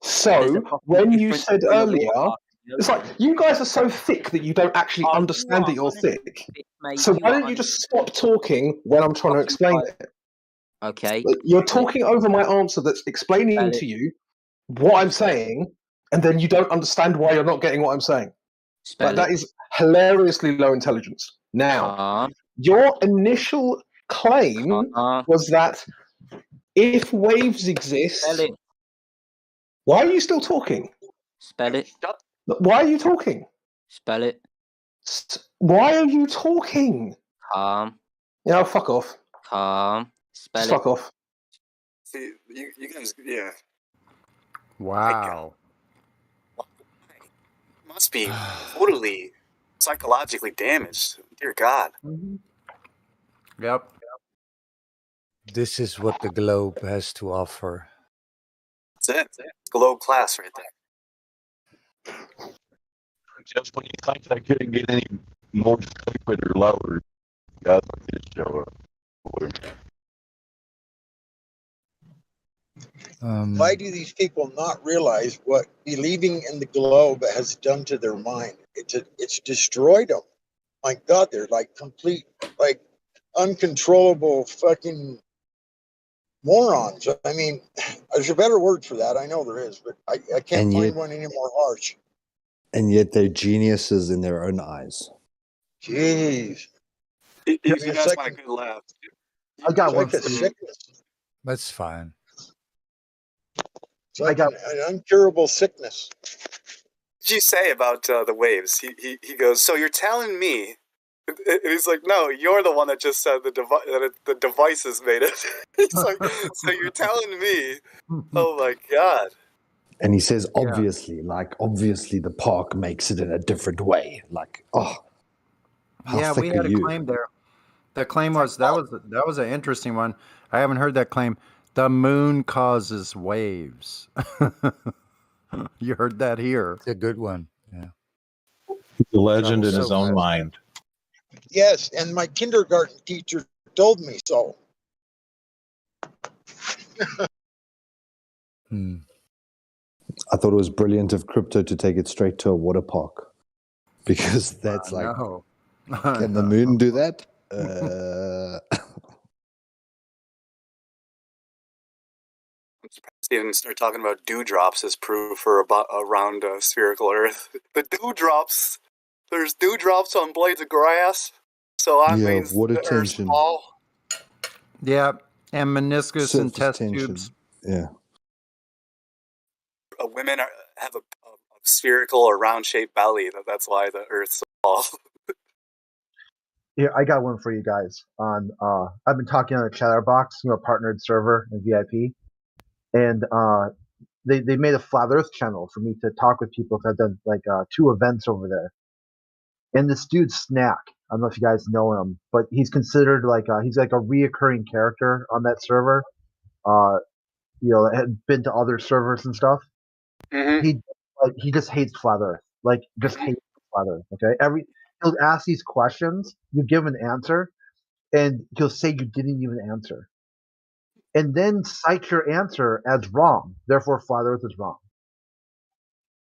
So, when you said earlier, it's like, you guys are so thick that you don't actually understand that you're thick. So why don't you just stop talking when I'm trying to explain it? Okay. You're talking over my answer that's explaining to you what I'm saying, and then you don't understand why you're not getting what I'm saying. That is hilariously low intelligence. Now, your initial claim was that if waves exist... Why are you still talking? Spell it. Why are you talking? Spell it. Why are you talking? Calm. Yeah, fuck off. Calm. Spell Fuck off. See, you guys, yeah. Wow. Must be totally psychologically damaged. Dear God. Yep. This is what the globe has to offer. That's it. Globe class right there. Just when you think they couldn't get any more stupid or lower, guys like this show up. Why do these people not realize what believing in the globe has done to their mind? It's destroyed them. My God, they're like complete, like uncontrollable fucking morons. I mean, there's a better word for that. I know there is, but I can't find one any more harsh. And yet they're geniuses in their own eyes. Jeez. You guys want a good laugh. I got one. Like a sickness. That's fine. It's like an incurable sickness. did you say about the waves? He goes, so you're telling me, and he's like, no, you're the one that just said that the devices made it. He's like, so you're telling me, oh my god. And he says, obviously, obviously the park makes it in a different way. Like, oh, how Yeah, we thick had are a you? claim there. The claim was that was an interesting one. I haven't heard that claim. The moon causes waves. You heard that here. It's a good one. Yeah. The legend in Travels his so own fast. mind. Yes, and my kindergarten teacher told me so. I thought it was brilliant of crypto to take it straight to a water park, because that's like, No. can the moon do that? He didn't start talking about dewdrops as proof for around a spherical Earth. The dewdrops, there's dewdrops on blades of grass, so that means water the Earth's tension. small. Yeah, and meniscus and Surface test tension. tubes. Yeah. Women have a spherical or round-shaped belly. That's why the Earth's small. Here, I got one for you guys. I've been talking on the Chatterbox, partnered server and VIP, and they made a flat Earth channel for me to talk with people. Cause I've done like 2 events over there, and this dude Snack. I don't know if you guys know him, but he's considered he's like a reoccurring character on that server. Had been to other servers and stuff. Mm-hmm. He just hates flat Earth. Hates flat Earth. Okay, he'll ask these questions, you give an answer, and he'll say you didn't even answer, and then cite your answer as wrong. Therefore, flat Earth is wrong.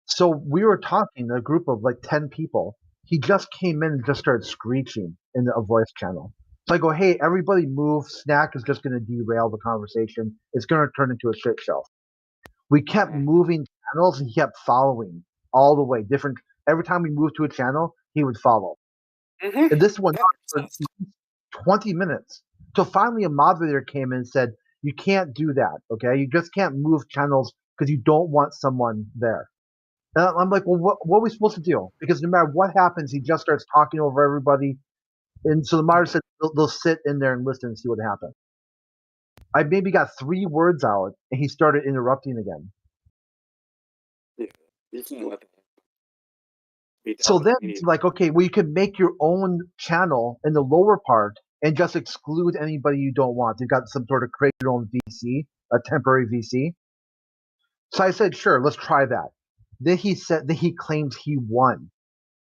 So we were talking, a group of 10 people. He just came in and just started screeching in a voice channel. So I go, hey, everybody move. Snack is just going to derail the conversation. It's going to turn into a shit show. We kept moving channels, and he kept following all the way. Every time we moved to a channel, he would follow. Mm-hmm. And this went on for 20 minutes. So finally a moderator came in and said, you can't do that, okay? You just can't move channels because you don't want someone there. And I'm like, well, what are we supposed to do? Because no matter what happens, he just starts talking over everybody. And so the moderator said they'll sit in there and listen and see what happens. I maybe got 3 words out, and he started interrupting again. Yeah, you can't let that. So then it's like, okay, well, you can make your own channel in the lower part and just exclude anybody you don't want. You've got some sort of create your own VC, a temporary VC. So I said, sure, let's try that. Then he said that he claims he won.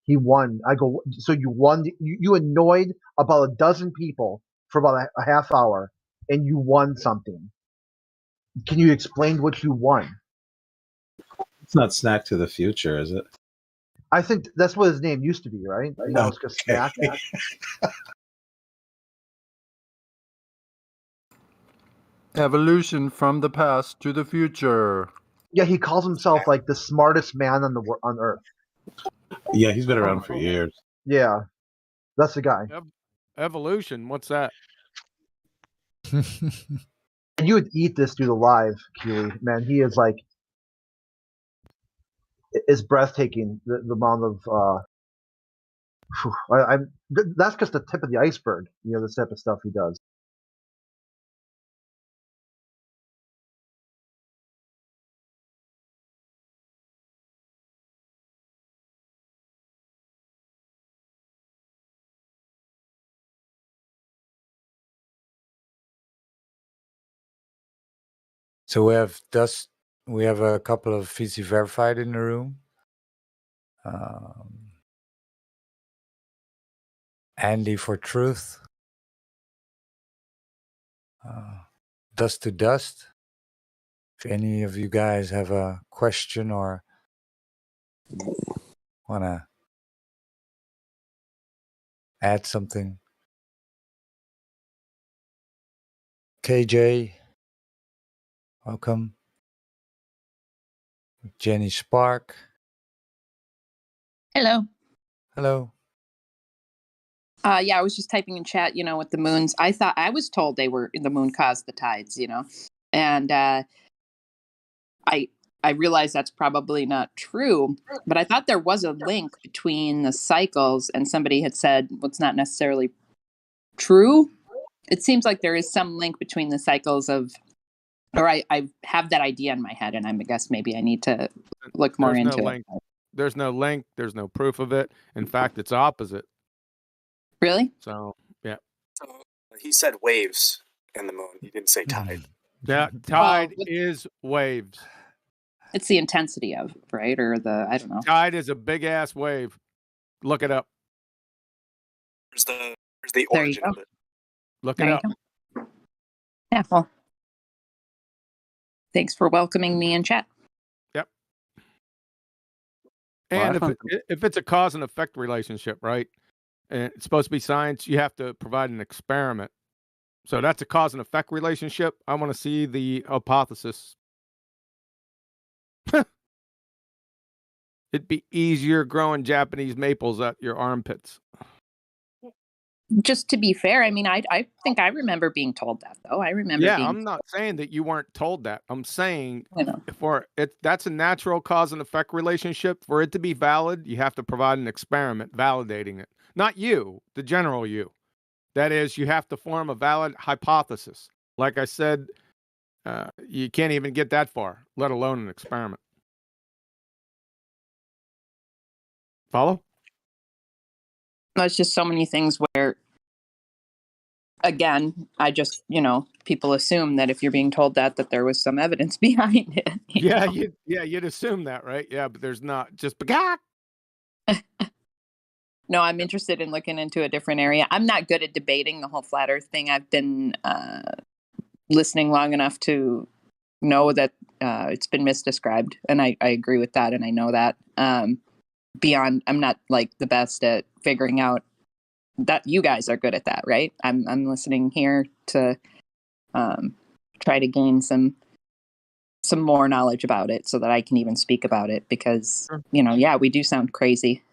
He won. I go, so you won? You annoyed about a dozen people for about a half hour, and you won something. Can you explain what you won? It's not Snack to the Future, is it? I think that's what his name used to be, right? And now it's just Snack. Evolution from the past to the future. Yeah, he calls himself like the smartest man on Earth. Yeah, he's been around for years. Yeah, that's the guy. Evolution, what's that? And you would eat this dude alive, Keely. Man, he is like, it's breathtaking. The amount of, that's just the tip of the iceberg. This type of stuff he does. So we have a couple of VC verified in the room. Andy for Truth. Dust to Dust. If any of you guys have a question or want to add something. KJ, welcome. Jenny Spark. Hello. Hello. Yeah, I was just typing in chat, with the moons. I was told the moon caused the tides, and I I realize that's probably not true, but I thought there was a link between the cycles, and somebody had said what's not necessarily true. It seems like there is some link between the cycles of, or I have that idea in my head, and I guess maybe I need to look more There's no into link. it. There's no link. There's no proof of it. In fact, it's opposite. Really? So, yeah. So he said waves in the moon. He didn't say tide. Yeah, tide is waves. It's the intensity of, right? Or I don't know. Tide is a big ass wave. Look it up. Where's the There you origin go. of it? Look There it you up. go. Yeah, well, thanks for welcoming me in chat. Yep. Well, And I found if it's a cause and effect relationship, right? And it's supposed to be science, you have to provide an experiment. So that's a cause and effect relationship. I want to see the hypothesis. It'd be easier growing Japanese maples at your armpits. Just to be fair, I mean, I think I remember being told that, though. I remember Yeah, being. I'm not saying that you weren't told that. I'm saying You know. that's a natural cause and effect relationship. For it to be valid, you have to provide an experiment validating it. Not you, the general you. That is, you have to form a valid hypothesis. Like I said, you can't even get that far, let alone an experiment. Follow? There's just so many things where, again, I just, people assume that if you're being told that there was some evidence behind it. Yeah, you'd assume that, right? Yeah, but there's not. Just No, I'm interested in looking into a different area. I'm not good at debating the whole flat Earth thing. I've been listening long enough to know that it's been misdescribed, and I agree with that, and I know that. Beyond, I'm not like the best at figuring out that. You guys are good at that, right? I'm listening here to try to gain some more knowledge about it so that I can even speak about it, because yeah, we do sound crazy,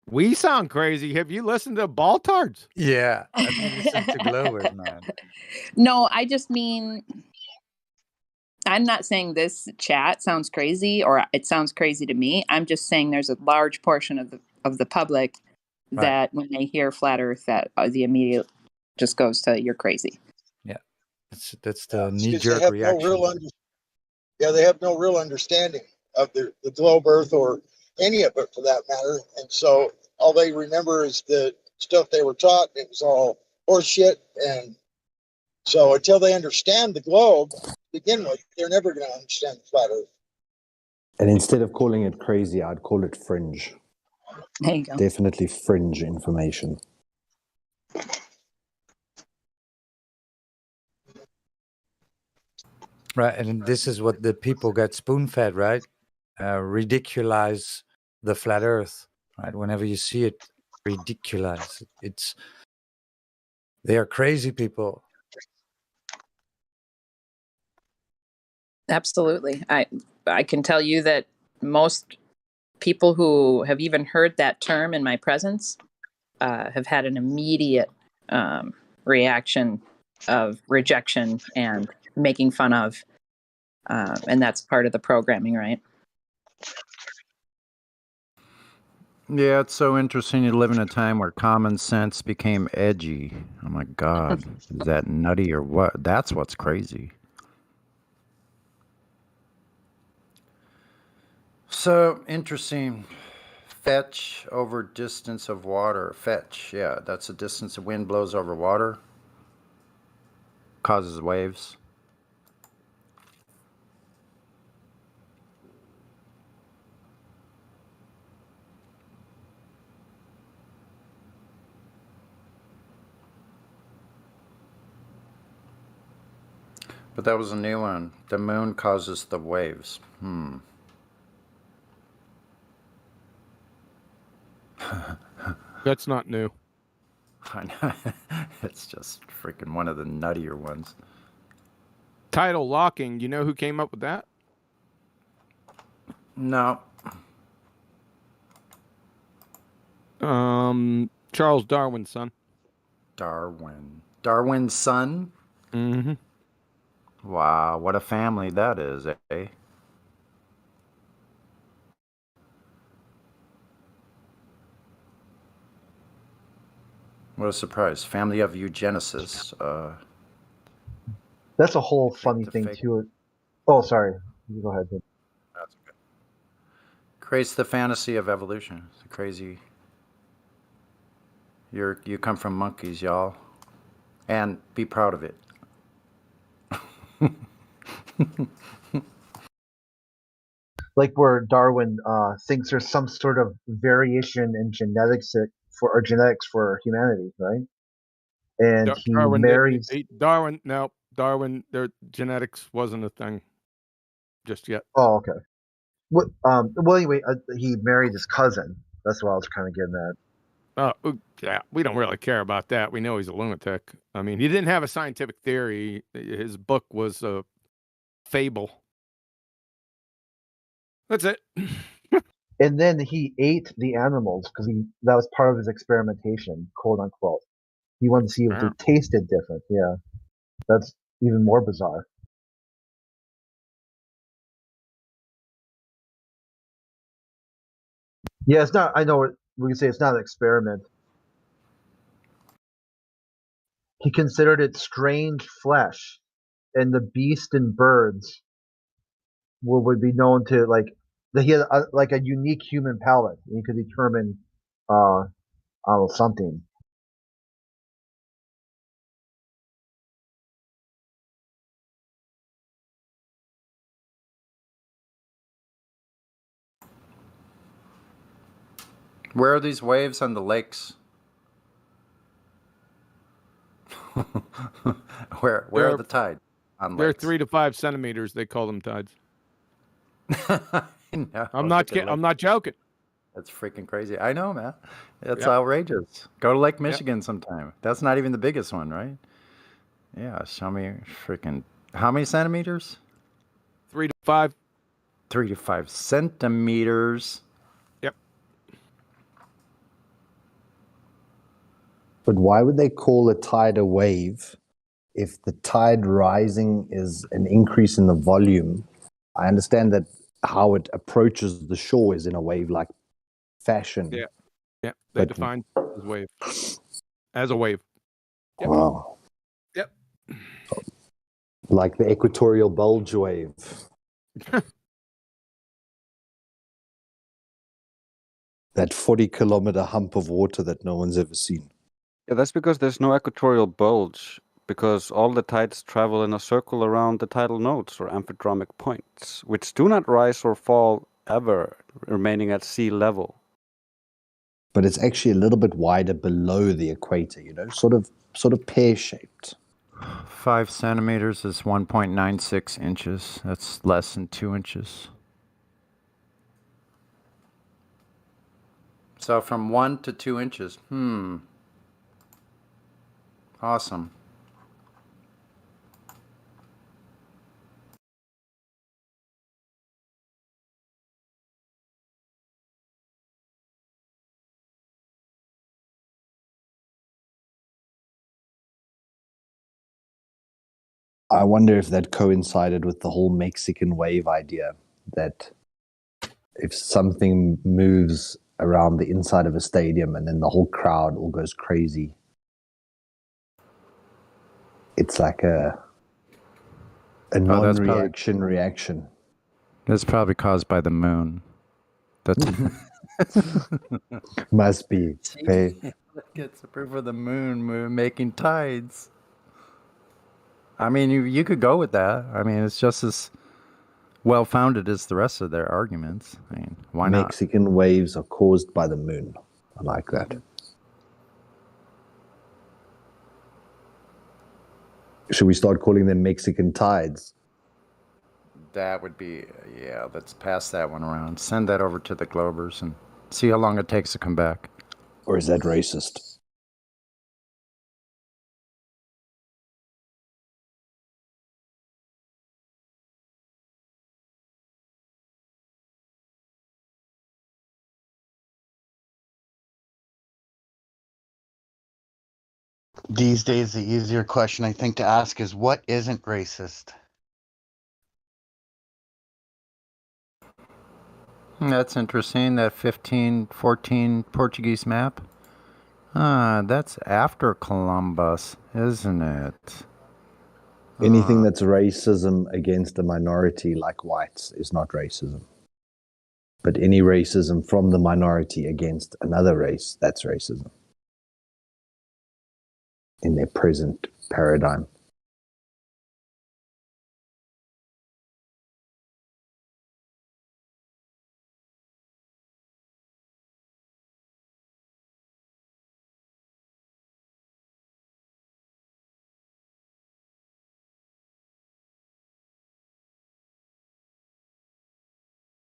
We sound crazy. Have you listened to Baltards? Yeah, have you listened to Glowers, man? No, I just mean, I'm not saying this chat sounds crazy or it sounds crazy to me. I'm just saying there's a large portion of the public Right. that when they hear flat Earth, that the immediate just goes to "you're crazy." Yeah, that's the knee Because they jerk have reaction. no real they have no real understanding of the globe Earth or any of it for that matter, and so all they remember is the stuff they were taught. It was all horse shit, and so until they understand the globe to begin with, they're never going to understand the flat Earth. And instead of calling it crazy, I'd call it fringe. There you go. Definitely fringe information. Right, and this is what the people get spoon-fed, right? Ridiculize the flat Earth, right? Whenever you see it, ridiculize it. They are crazy people. Absolutely. I can tell you that most people who have even heard that term in my presence have had an immediate reaction of rejection and making fun of, and that's part of the programming, right? Yeah, it's so interesting to live in a time where common sense became edgy. Oh my God. Is that nutty or what? That's what's crazy. So interesting. Fetch over distance of water. Fetch, yeah, that's the distance the wind blows over water. Causes waves. But that was a new one. The moon causes the waves. That's not new. I know. It's just freaking one of the nuttier ones. Tidal locking. You know who came up with that? No. Charles Darwin's son. Darwin's son? Mm-hmm. Wow, what a family that is, eh? What a surprise. Family of eugenicists. That's a whole funny the thing fake. too. Oh, sorry. You go ahead. Dude. That's good. Creates the fantasy of evolution. It's a crazy. You come from monkeys, y'all, and be proud of it. Like where Darwin thinks there's some sort of variation in genetics for humanity, right? And he Darwin didn't. marries. Darwin. Their genetics wasn't a thing just yet. Oh, okay. What? Well, anyway, he married his cousin. That's what I was kind of getting at. Yeah, we don't really care about that. We know he's a lunatic. I mean, he didn't have a scientific theory. His book was a fable. That's it. And then he ate the animals because that was part of his experimentation, quote unquote. He wanted to see if it tasted different. Yeah, that's even more bizarre. Yeah, it's not. I know what we can say. It's not an experiment. He considered it strange flesh, and the beast and birds would be known to like that he had like a unique human palate. And he could determine I don't know, something. Where are these waves on the lakes? Where are the tides on They're lakes? 3 to 5 centimeters. They call them tides. No, I'm not joking. That's freaking crazy. I know, man. It's Yep. outrageous. Go to Lake Michigan sometime. That's not even the biggest one, right? Yeah, show me freaking. How many centimeters? 3 to 5. 3 to 5 centimeters. Yep. But why would they call a tide a wave if the tide rising is an increase in the volume? I understand that how it approaches the shore is in a wave-like fashion. Yeah. Yeah. They define as wave. As a wave. Yep. Wow. Yep. Like the equatorial bulge wave. That 40-kilometer hump of water that no one's ever seen. Yeah, that's because there's no equatorial bulge, because all the tides travel in a circle around the tidal nodes or amphidromic points, which do not rise or fall ever, remaining at sea level. But it's actually a little bit wider below the equator, sort of pear-shaped. 5 centimeters is 1.96 inches. That's less than 2 inches. So from 1 to 2 inches. Awesome. I wonder if that coincided with the whole Mexican wave idea, that if something moves around the inside of a stadium and then the whole crowd all goes crazy, it's like a non-reaction reaction. That's probably caused by the moon. That's must be. Hey. Gets proof of the moon making tides. I mean, you could go with that. I mean, it's just as well founded as the rest of their arguments. I mean, why not? Mexican waves are caused by the moon. I like that. Should we start calling them Mexican tides? That would be, yeah, let's pass that one around. Send that over to the Globers and see how long it takes to come back. Or is that racist? These days, the easier question I think to ask is what isn't racist? That's interesting. That 1514 Portuguese map. That's after Columbus, isn't it? Anything that's racism against a minority like whites is not racism. But any racism from the minority against another race, that's racism. In their present paradigm.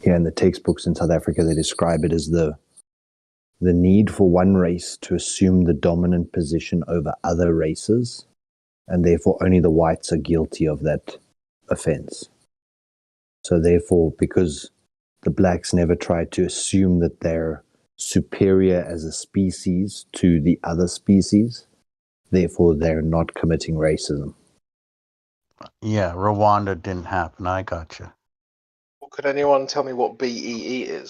Yeah, in the textbooks in South Africa, they describe it as the need for one race to assume the dominant position over other races, and therefore only the whites are guilty of that offense. So therefore, because the blacks never tried to assume that they're superior as a species to the other species, therefore they're not committing racism. Yeah, Rwanda didn't happen. I gotcha. Well, could anyone tell me what BEE is?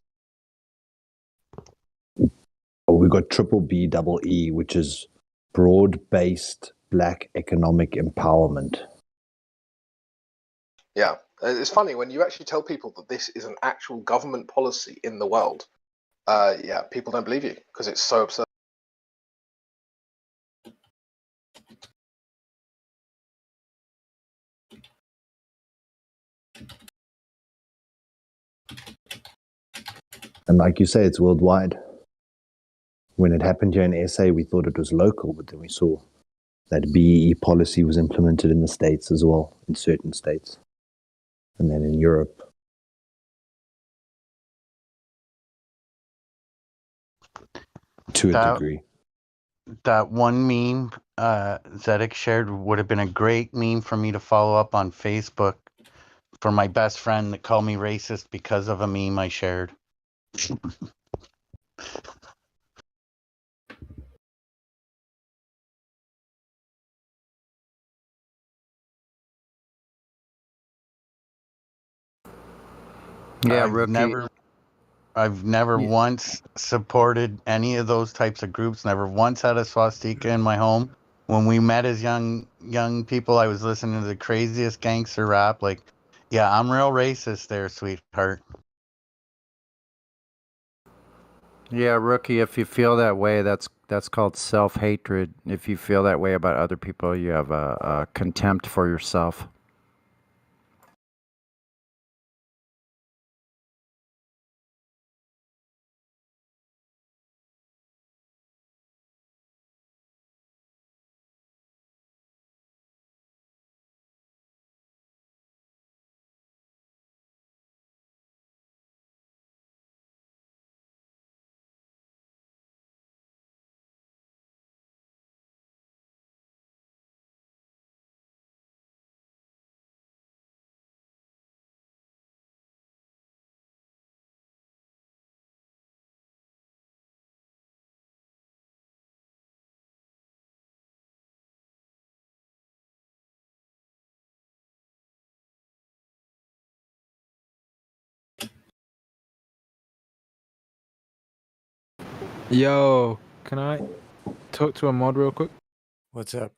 We've got triple B double E, which is broad-based black economic empowerment. Yeah, it's funny when you actually tell people that this is an actual government policy in the world. Yeah, people don't believe you because it's so absurd. And like you say, it's worldwide. When it happened here in SA, we thought it was local, but then we saw that BEE policy was implemented in the States as well, in certain states, and then in Europe. To a degree. That one meme Zedek shared would have been a great meme for me to follow up on Facebook for my best friend that called me racist because of a meme I shared. Yeah, Rookie. I've never once supported any of those types of groups. Never once had a swastika in my home. When we met as young people, I was listening to the craziest gangster rap. Like, yeah, I'm real racist there, sweetheart. Yeah, Rookie, if you feel that way, that's called self-hatred. If you feel that way about other people, you have a contempt for yourself. Yo, can I talk to a mod real quick? What's up?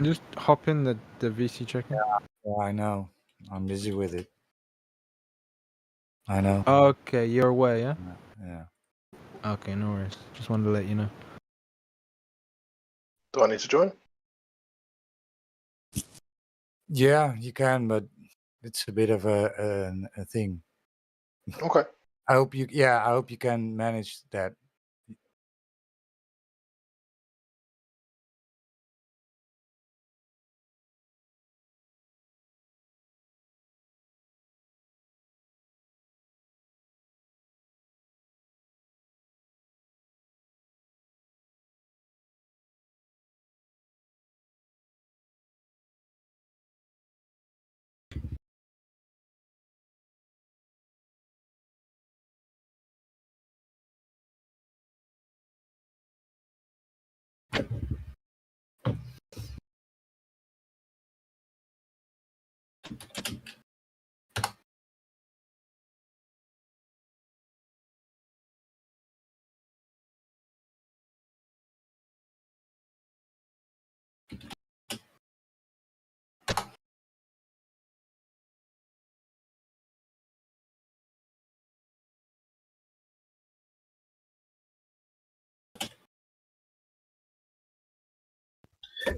Just hop in the VC check-in. Yeah, I know. I'm busy with it. I know. Okay, your way, yeah? Yeah. Okay, no worries. Just wanted to let you know. Do I need to join? Yeah, you can, but it's a bit of a thing. Okay. I hope you can manage that.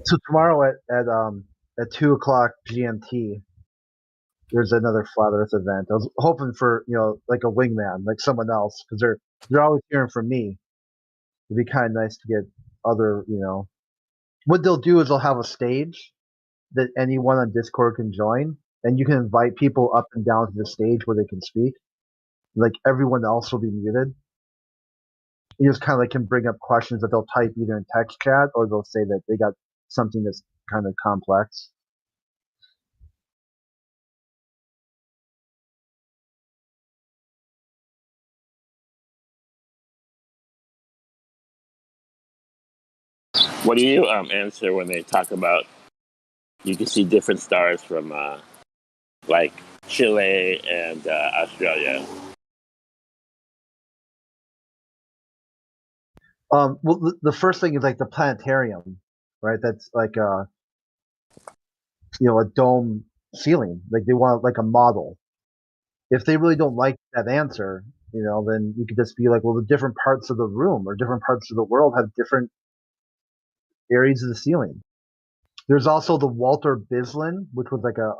So tomorrow at 2 o'clock GMT, there's another Flat Earth event. I was hoping for like a wingman, like someone else, because they're always hearing from me. It'd be kind of nice to get other. What they'll do is they'll have a stage that anyone on Discord can join, and you can invite people up and down to the stage where they can speak. Like everyone else will be muted. You just kind of like can bring up questions that they'll type either in text chat or they'll say that they got something that's kind of complex. What do you answer when they talk about you can see different stars from like Chile and Australia? Well, the first thing is like the planetarium, right? That's like a dome ceiling. Like they want like a model. If they really don't like that answer, then you could just be like, well, the different parts of the room or different parts of the world have different areas of the ceiling. There's also the Walter Bislin, which was like a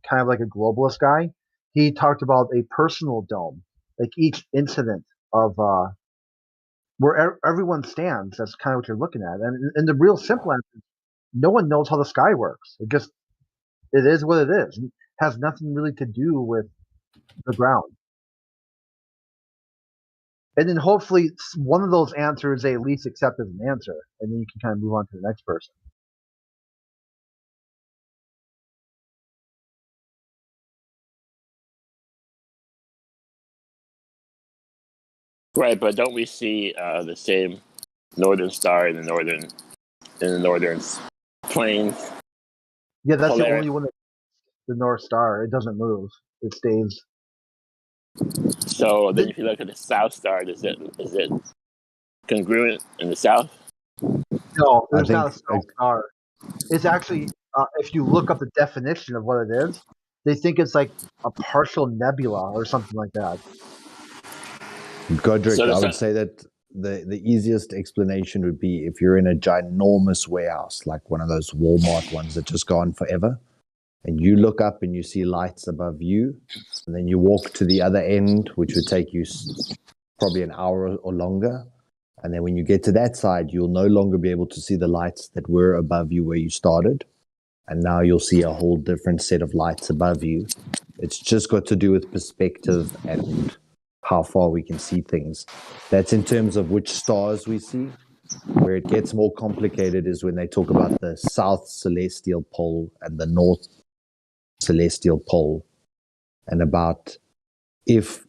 kind of like a globalist guy. He talked about a personal dome, like each incident of where everyone stands. That's kind of what you're looking at. And the real simple answer is no one knows how the sky works. It is what it is. It has nothing really to do with the ground. And then hopefully one of those answers they at least accept as an answer, and then you can kind of move on to the next person. Right, but don't we see the same northern star in the northern plains? Yeah, that's the Polaris. only one. The North Star, it doesn't move. It stays. So then, if you look at the South Star, is it congruent in the south? No, there's not a South Star. It's actually, if you look up the definition of what it is, they think it's like a partial nebula or something like that. Godric, I would say that the easiest explanation would be if you're in a ginormous warehouse, like one of those Walmart ones that just go on forever, and you look up and you see lights above you, and then you walk to the other end, which would take you probably an hour or longer. And then when you get to that side, you'll no longer be able to see the lights that were above you where you started. And now you'll see a whole different set of lights above you. It's just got to do with perspective and how far we can see things. That's in terms of which stars we see. Where it gets more complicated is when they talk about the south celestial pole and the north celestial pole, and about if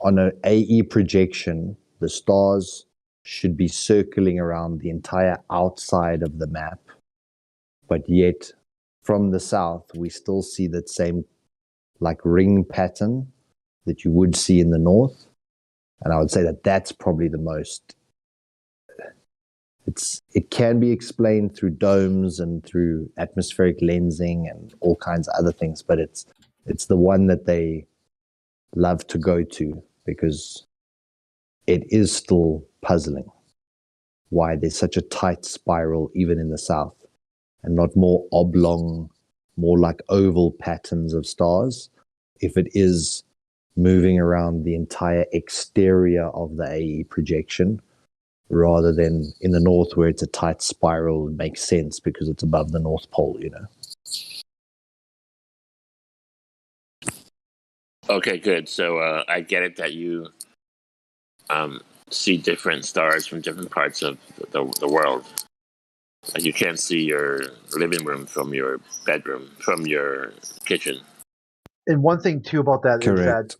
on an AE projection, the stars should be circling around the entire outside of the map, but yet from the south, we still see that same like ring pattern that you would see in the north. And I would say that that's probably the most, it can be explained through domes and through atmospheric lensing and all kinds of other things, but it's the one that they love to go to because it is still puzzling why there's such a tight spiral even in the south and not more oblong, more like oval patterns of stars if it is moving around the entire exterior of the AE projection rather than in the north where it's a tight spiral. It makes sense because it's above the North Pole, Okay, good. So I get it that you see different stars from different parts of the world. Like you can't see your living room from your bedroom, from your kitchen. And one thing too about that is that Correct.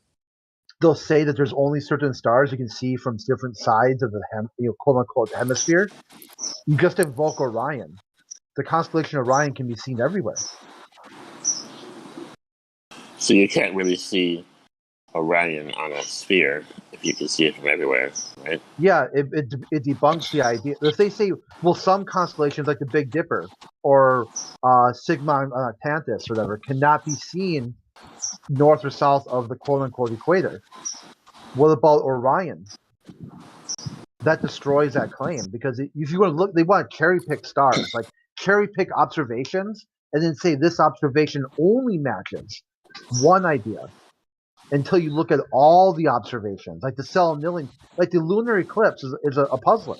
they'll say that there's only certain stars you can see from different sides of the quote unquote hemisphere. You just invoke Orion. The constellation Orion can be seen everywhere. So you can't really see Orion on a sphere if you can see it from everywhere, right? Yeah, it debunks the idea. If they say, well, some constellations like the Big Dipper or Sigma Tantus or whatever cannot be seen north or south of the quote unquote equator. What about Orion? That destroys that claim because if you want to look, they want to cherry pick stars, like cherry pick observations, and then say this observation only matches one idea until you look at all the observations, like the Selenilian, like the lunar eclipse is a puzzler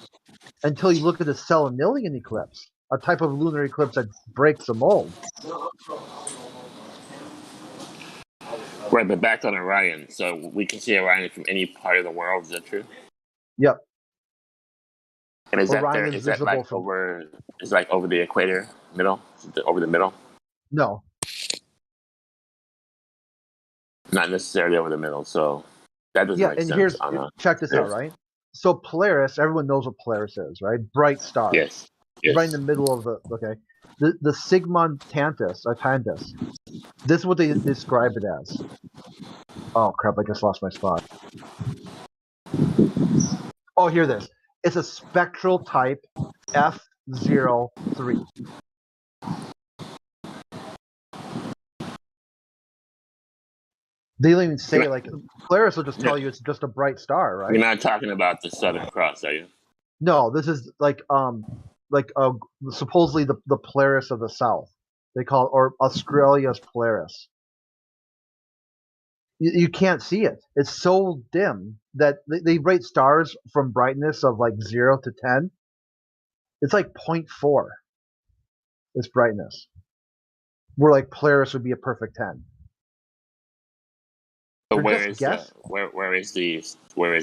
until you look at the Selenilian eclipse, a type of lunar eclipse that breaks the mold. Right, but back on Orion. So we can see Orion from any part of the world. Is that true? Yep. And is Orion that there? is Is that visible like from over? Is like over the equator, middle, over the middle? no, Not necessarily over the middle. So that doesn't yeah. make And sense here's on a check this out, Earth. right? So Polaris, everyone knows what Polaris is, right? Bright star. Yes. Right in the middle of the okay. The Sigma Tantus or Tantus. This is what they describe it as. Oh crap! I just lost my spot. Oh, here it is. It's a spectral type F03. They don't even say like Polaris will just tell you it's just a bright star, right? You're not talking about the Southern Cross, are you? No, this is like supposedly the Polaris of the South. They call it, or Australia's Polaris. You can't see it. It's so dim that they rate stars from brightness of like 0 to 10. It's like 0.4. This brightness. Where like Polaris would be a perfect 10. But They're where is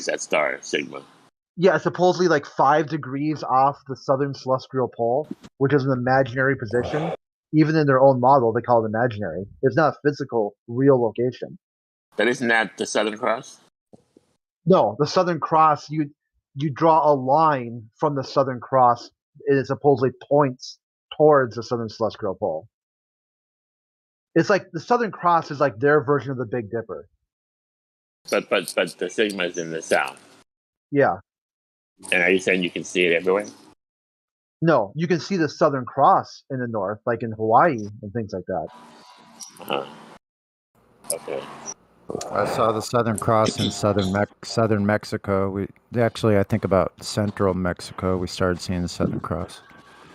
that star Sigma? Yeah, supposedly like 5 degrees off the southern celestial pole, which is an imaginary position. Even in their own model, they call it imaginary. It's not a physical, real location. But isn't that the Southern Cross? No, the Southern Cross, you draw a line from the Southern Cross, and it supposedly points towards the southern celestial pole. It's like the Southern Cross is like their version of the Big Dipper. But the Sigma is in the south. Yeah. And are you saying you can see it everywhere? No, you can see the Southern Cross in the north, like in Hawaii and things like that. Uh-huh. Okay. I saw the Southern Cross in southern Mexico. I think about central Mexico. We started seeing the Southern Cross.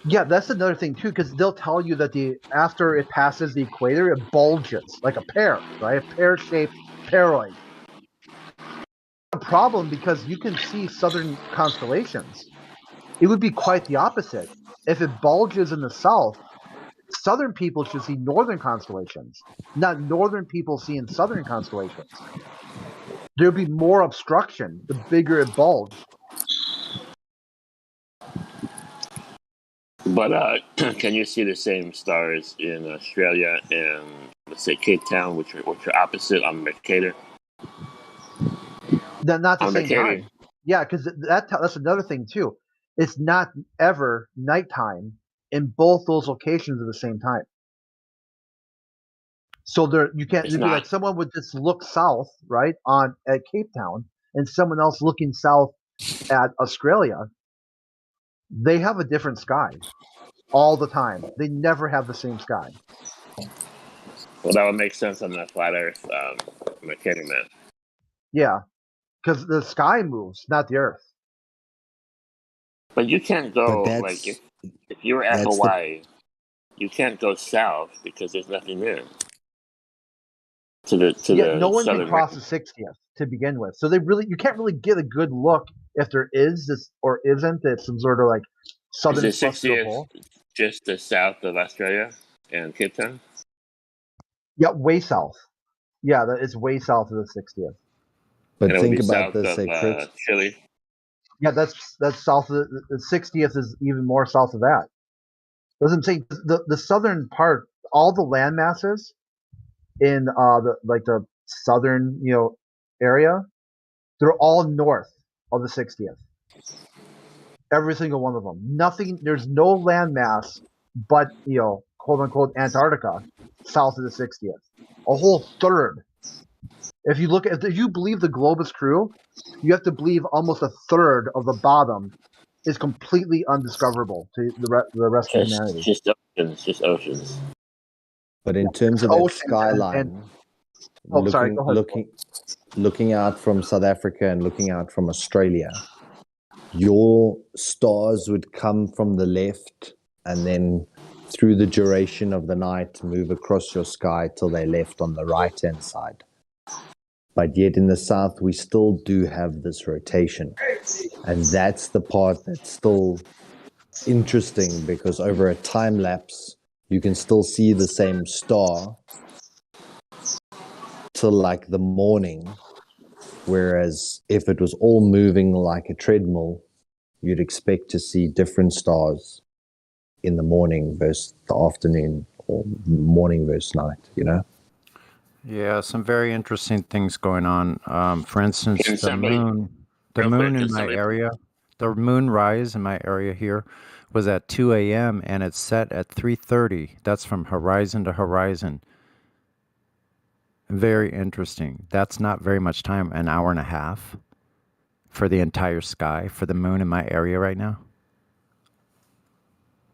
Yeah, that's another thing too, because they'll tell you that after it passes the equator, it bulges like a pear, right? A pear-shaped peroid. A problem because you can see southern constellations. It would be quite the opposite. If it bulges in the south, southern people should see northern constellations, not northern people seeing southern constellations. There'd be more obstruction the bigger it bulged. But can you see the same stars in Australia and let's say Cape Town, which are opposite on Mercator? Not the on same Mercator. time. Yeah, because that's another thing too. It's not ever nighttime in both those locations at the same time. So you can't. It'd be like someone would just look south, right, at Cape Town, and someone else looking south at Australia. They have a different sky all the time. They never have the same sky. Well, that would make sense on the flat Earth Mercator map. Yeah, because the sky moves, not the Earth. But you can't go like if you were at Hawaii, you can't go south because there's nothing there. No one can cross the 60th to begin with, so you can't really get a good look if there is this or isn't. It's some sort of like southern celestial pole. Just the south of Australia and Cape Town. Yeah, way south. Yeah, that is way south of the 60th. But think about this, Chile. Yeah, that's south of the 60th is even more south of that. As I'm saying, the southern part, all the land masses in the southern area, they're all north of the 60th. Every single one of them. There's no landmass but quote unquote Antarctica south of the 60th. A whole third If you believe the globe is true, you have to believe almost a third of the bottom is completely undiscoverable to the rest of humanity. Just oceans. But in terms It's of that oceans skyline, oh, sorry, go ahead. looking out from South Africa and looking out from Australia, your stars would come from the left and then through the duration of the night move across your sky till they left on the right hand side. But yet in the south, we still do have this rotation. And that's the part that's still interesting, because over a time lapse, you can still see the same star till like the morning. Whereas if it was all moving like a treadmill, you'd expect to see different stars in the morning versus the afternoon, or morning versus night, you know? Yeah, some very interesting things going on. For instance, Can the somebody, moon real quick, in can my somebody, area, the moon rise in my area here was at 2 a.m. and it's set at 3:30. That's from horizon to horizon. Very interesting. That's not very much time, an hour and a half for the entire sky for the moon in my area right now.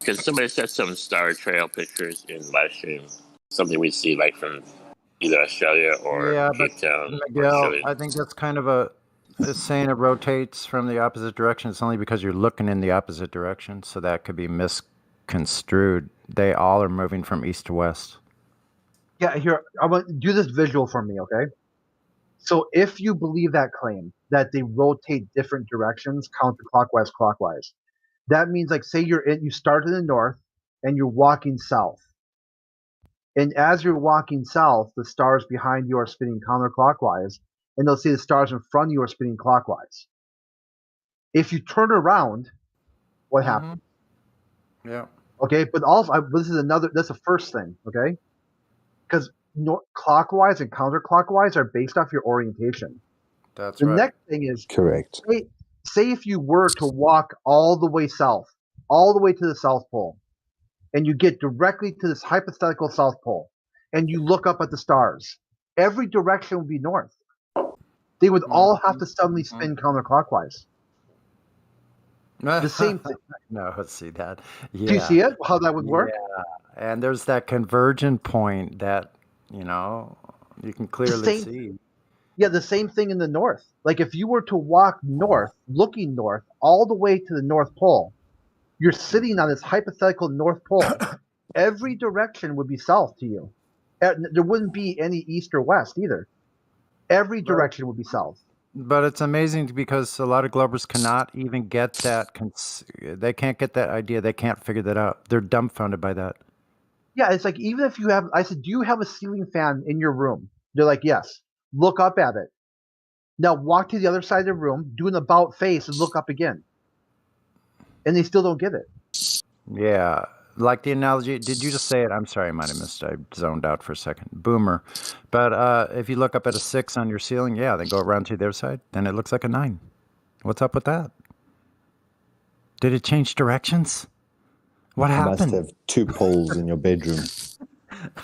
can somebody set some star trail pictures in Livestream? Something we see like from either Australia or Yeah, but Cape Town or Miguel, Chile. I think that's kind of it's saying it rotates from the opposite direction. It's only because you're looking in the opposite direction, so that could be misconstrued. They all are moving from east to west. Yeah, here, I want do this visual for me, okay? So if you believe that claim that they rotate different directions, counterclockwise, clockwise, that means like say you start in the north and you're walking south. And as you're walking south, the stars behind you are spinning counterclockwise, and they'll see the stars in front of you are spinning clockwise. If you turn around, what happens? Yeah. Okay, but also this is that's the first thing, okay? Because clockwise and counterclockwise are based off your orientation. That's The right. next thing is correct. Say if you were to walk all the way south, all the way to the South Pole, and you get directly to this hypothetical South Pole, and you look up at the stars, every direction would be north. They would all have to suddenly spin counterclockwise. The same thing. No, let's see that. Do you see it? How that would work? Yeah, and there's that convergent point that, you can clearly see. Yeah, the same thing in the north. Like if you were to walk north, looking north, all the way to the North Pole, you're sitting on this hypothetical North Pole. Every direction would be south to you. There wouldn't be any east or west either. Every direction would be south. But it's amazing because a lot of Globers cannot even get that. They can't get that idea. They can't figure that out. They're dumbfounded by that. Yeah, it's like even if you have, I said, do you have a ceiling fan in your room? They're like, yes. Look up at it. Now walk to the other side of the room, do an about face, and look up again. And they still don't get it. Yeah. Like the analogy, did you just say it? I'm sorry, I might have missed. I zoned out for a second. Boomer. But if you look up at a 6 on your ceiling, yeah, then go around to the other side, then it looks like a 9. What's up with that? Did it change directions? What You happened? must have 2 poles in your bedroom.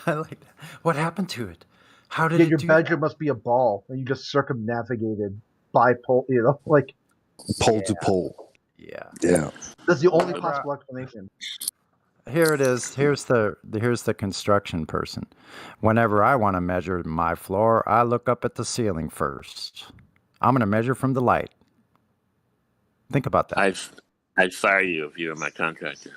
I like that. What happened to it? How did your bedroom must be a ball, and you just circumnavigated bipole, like pole to pole. Yeah. Yeah. That's the only possible explanation. Here it is. Here's the construction person. Whenever I want to measure my floor, I look up at the ceiling first. I'm going to measure from the light. Think about that. I'd fire you if you were my contractor.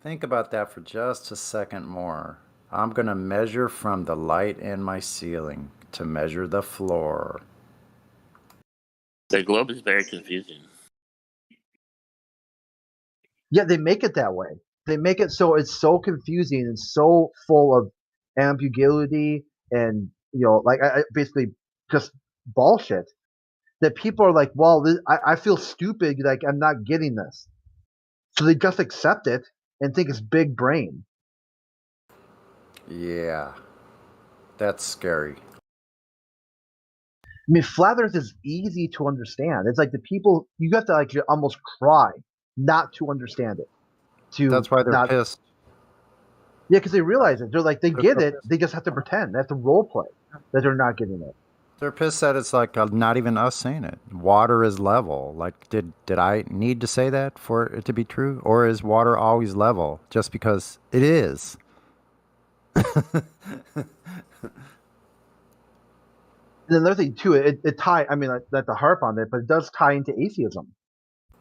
Think about that for just a second more. I'm going to measure from the light in my ceiling to measure the floor. The globe is very confusing. Yeah, they make it that way. They make it so it's so confusing and so full of ambiguity and like I basically just bullshit that people are like, well, I feel stupid, like I'm not getting this, so they just accept it and think it's big brain. Yeah, that's scary. I mean, flat Earth is easy to understand. It's like the people you have to like almost cry not to understand it. That's why they're pissed. Yeah, because they realize it. They're like, they get it. They just have to pretend. They have to role play that they're not getting it. They're pissed that it's like not even us saying it. Water is level. Like, did I need to say that for it to be true, or is water always level just because it is? And another thing too, it tie. I mean, not to harp on it, but it does tie into atheism.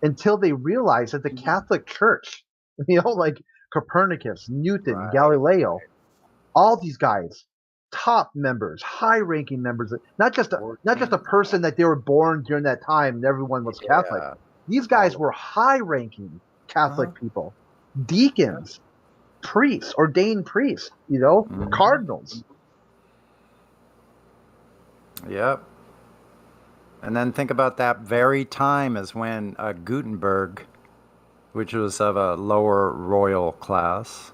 Until they realize that the Catholic Church, like Copernicus, Newton, Galileo, all these guys, top members, high-ranking members, not just a person that they were born during that time and everyone was Catholic. These guys were high-ranking Catholic people, deacons, priests, ordained priests, cardinals. Yep. And then think about that very time as when Gutenberg, which was of a lower royal class,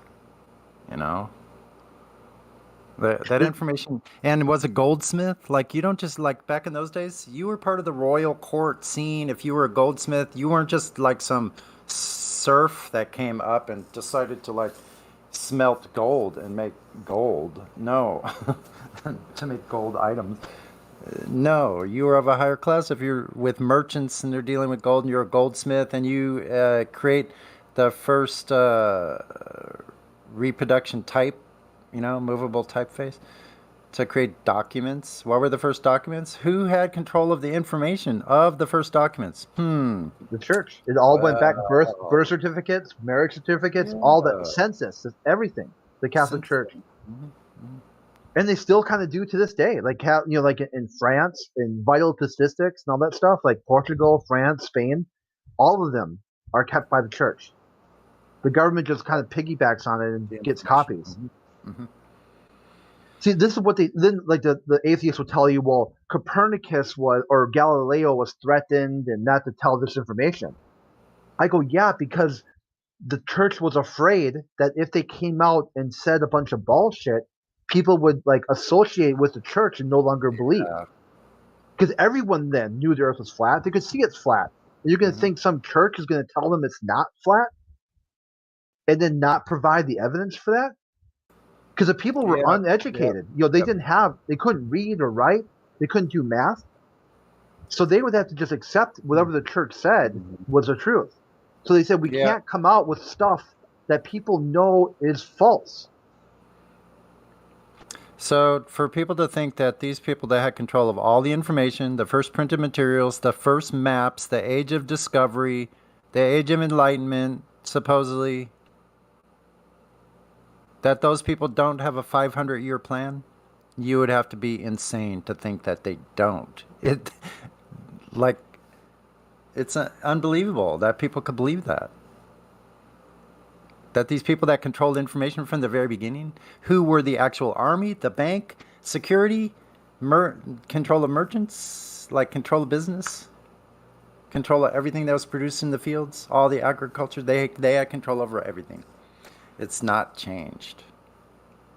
that information, and was a goldsmith. Like, you don't just, like, back in those days, you were part of the royal court scene. If you were a goldsmith, you weren't just like some serf that came up and decided to, like, smelt gold and make gold. No. To make gold items. No, you are of a higher class. If you're with merchants and they're dealing with gold and you're a goldsmith and you create the first reproduction type, movable typeface to create documents. What were the first documents? Who had control of the information of the first documents? The church. It all went back, birth certificates, marriage certificates, all that, census, everything. The Catholic Church. And they still kind of do to this day, like like in France, in vital statistics and all that stuff, like Portugal, France, Spain, all of them are kept by the church. The government just kind of piggybacks on it and gets copies. See, this is what the atheists will tell you. Well, Copernicus or Galileo was threatened and not to tell this information. I go, yeah, because the church was afraid that if they came out and said a bunch of bullshit, people would associate with the church and no longer believe. Because everyone then knew the earth was flat. They could see it's flat. And you're going to think some church is going to tell them it's not flat and then not provide the evidence for that? Because the people were uneducated. They couldn't read or write. They couldn't do math. So they would have to just accept whatever the church said was the truth. So they said, we can't come out with stuff that people know is false. So for people to think that these people that had control of all the information, the first printed materials, the first maps, the age of discovery, the age of enlightenment, supposedly, that those people don't have a 500-year plan, you would have to be insane to think that they don't. It's unbelievable that people could believe that. That these people that controlled information from the very beginning, who were the actual army, the bank, security, control of merchants, control of business, control of everything that was produced in the fields, all the agriculture, they had control over everything. It's not changed.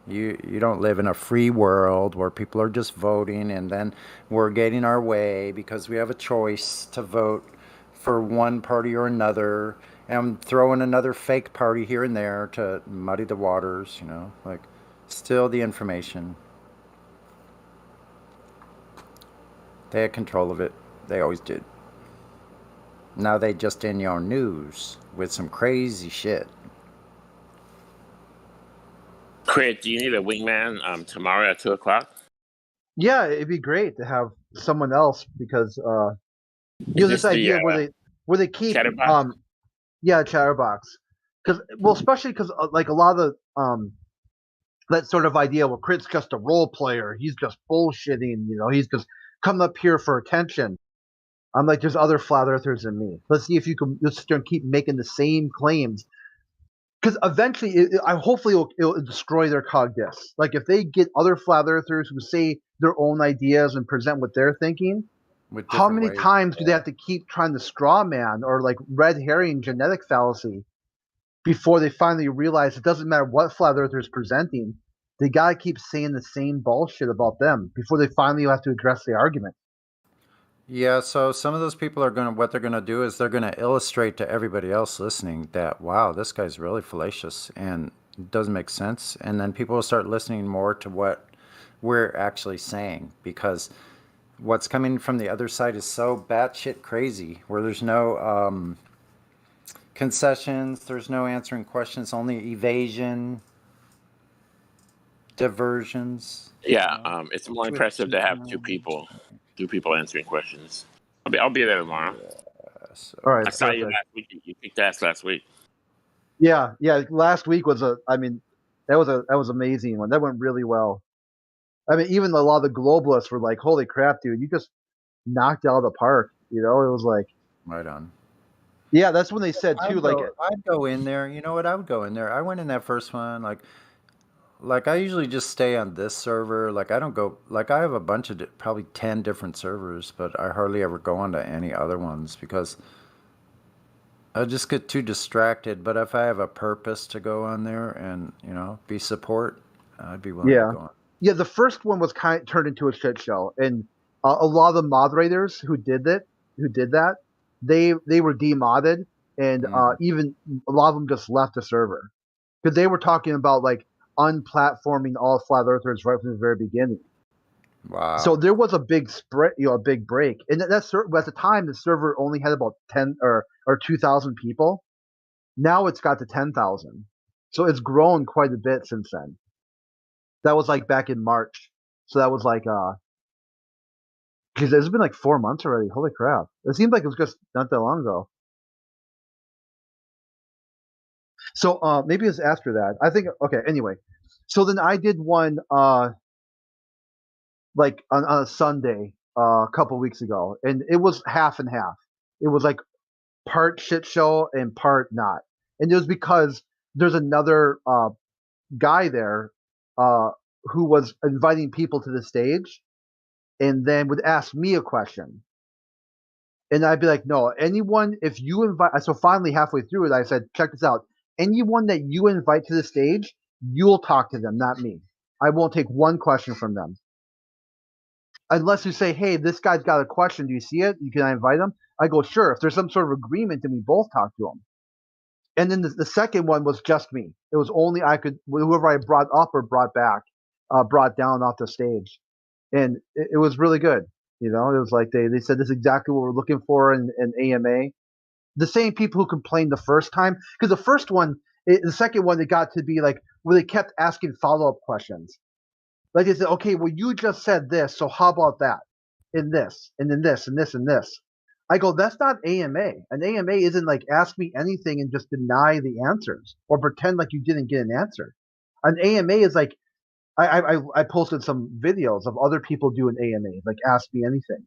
You don't live in a free world where people are just voting and then we're getting our way because we have a choice to vote for one party or another. And throw in another fake party here and there to muddy the waters, still the information. They had control of it. They always did. Now they just in your news with some crazy shit. Crit, do you need a wingman tomorrow at 2:00? Yeah, it'd be great to have someone else because this idea where they keep Chatterbox? Yeah, Chatterbox. Especially because a lot of that sort of idea. Well, Crit's just a role player. He's just bullshitting. He's just coming up here for attention. I'm like, there's other flat earthers than me. Let's see if you can just keep making the same claims. Because eventually, hopefully, it'll destroy their cognitus. Like if they get other flat earthers who say their own ideas and present what they're thinking. How many times do they have to keep trying to straw man or red herring genetic fallacy before they finally realize it doesn't matter what flat earther is presenting? They gotta keep saying the same bullshit about them before they finally have to address the argument. Yeah, so some of those people are what they're gonna do is they're gonna illustrate to everybody else listening that, wow, this guy's really fallacious, and It doesn't make sense. And then people will start listening more to what we're actually saying, because what's coming from the other side is so batshit crazy, where there's no concessions, there's no answering questions, only evasion, diversions. Yeah, it's more impressive to have two people answering questions. I'll be there tomorrow. So All right, I saw you perfect. last week. You kicked ass last week. Yeah. Last week was that was amazing one. That went really well. I mean, even a lot of the globalists were like, "Holy crap, dude! You just knocked it out of the park." You know, it was like, right on. Yeah, that's when they said too. I'd go in there. You know what? I would go in there. I went in that first one. Like I usually just stay on this server. Like I don't go. Like I have a bunch of probably 10 different servers, but I hardly ever go onto any other ones because I just get too distracted. But if I have a purpose to go on there and be support, I'd be willing to Yeah. go on. Yeah, the first one was turned into a shit show, and a lot of the moderators who did that, they were demodded, and even a lot of them just left the server because they were talking about like unplatforming all flat earthers right from the very beginning. Wow. So there was a big spread, a big break, and at the time the server only had about 10 or 2,000 people. Now it's got to 10,000, so it's grown quite a bit since then. That was like back in March. So that was like because it's been like 4 months already. Holy crap. It seemed like it was just not that long ago. So maybe it was after that. I think okay, anyway. So then I did one like on a Sunday a couple weeks ago, and it was half and half. It was like part shit show and part not. And it was because there's another guy there who was inviting people to the stage and then would ask me a question. And I'd be like, no, anyone, if you invite, so finally halfway through it, I said, check this out. Anyone that you invite to the stage, you'll talk to them, not me. I won't take one question from them. Unless you say, hey, this guy's got a question. Do you see it? Can I invite him? I go, sure. If there's some sort of agreement, then we both talk to him. And then the second one was just me. It was only whoever I brought up or brought back, brought down off the stage. And it was really good. It was like they said this is exactly what we're looking for in AMA. The same people who complained the first time, because the first one, the second one, it got to be like where they kept asking follow-up questions. Like they said, okay, well, you just said this, so how about that? In this, and then this, and this, and this. I go, that's not AMA. An AMA isn't like ask me anything and just deny the answers or pretend like you didn't get an answer. An AMA is like, I posted some videos of other people doing AMA, like ask me anything.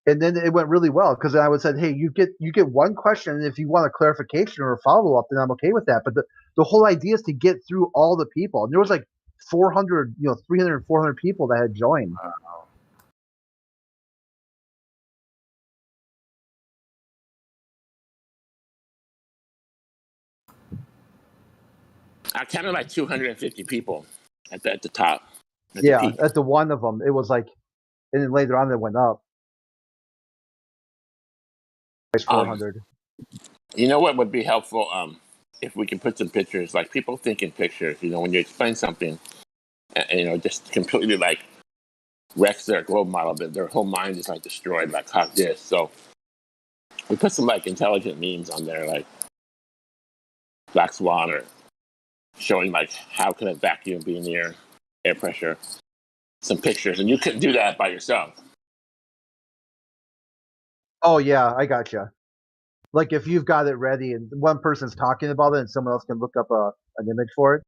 And then it went really well because I would say, hey, you get one question, and if you want a clarification or a follow up, then I'm okay with that. But the whole idea is to get through all the people. And there was like 400, 300, 400 people that had joined. Wow. I counted like 250 people at the top. Yeah, at the one of them, it was like, and then later on it went up. 400. You know what would be helpful? If we can put some pictures, like people think in pictures. When you explain something, just completely like wrecks their globe model, but their whole mind is like destroyed, like how this. So we put some like intelligent memes on there, like Black Swan, or showing like how can a vacuum be near air pressure. Some pictures, and you couldn't do that by yourself. Oh yeah, I gotcha. Like if you've got it ready and one person's talking about it and someone else can look up an image for it.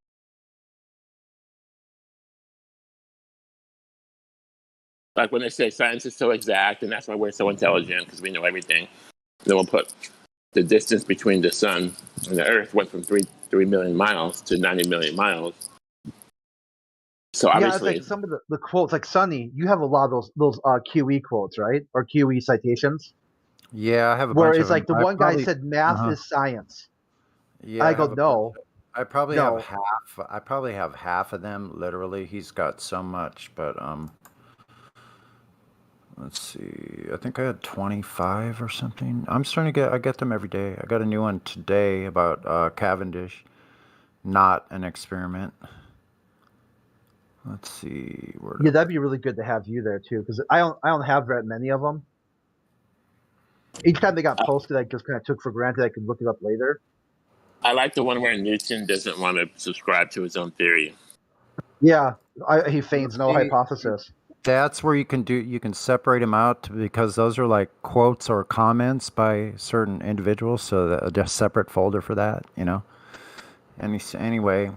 Like when they say science is so exact, and that's why we're so intelligent because we know everything. Then we'll put the distance between the sun and the Earth went from 3 million miles to 90 million miles. So obviously, yeah, it's like some of the quotes, like Sonny, you have a lot of those QE quotes, right? Or QE citations. Yeah, I have a where bunch it's of them. like the one guy said math is science. Yeah, I go, no. I probably No. have half. I probably have half of them. Literally, he's got so much. But Let's see. I think I had 25 or something. I'm starting to I get them every day. I got a new one today about Cavendish. Not an experiment. Let's see. Yeah, that'd be really good to have you there too, because I don't have that many of them. Each time they got posted, I just kind of took for granted I could look it up later. I like the one where Newton doesn't want to subscribe to his own theory. Yeah, he feigns no See, hypothesis. That's where you can separate them out because those are like quotes or comments by certain individuals, so that just separate folder for that, you know. Anyway,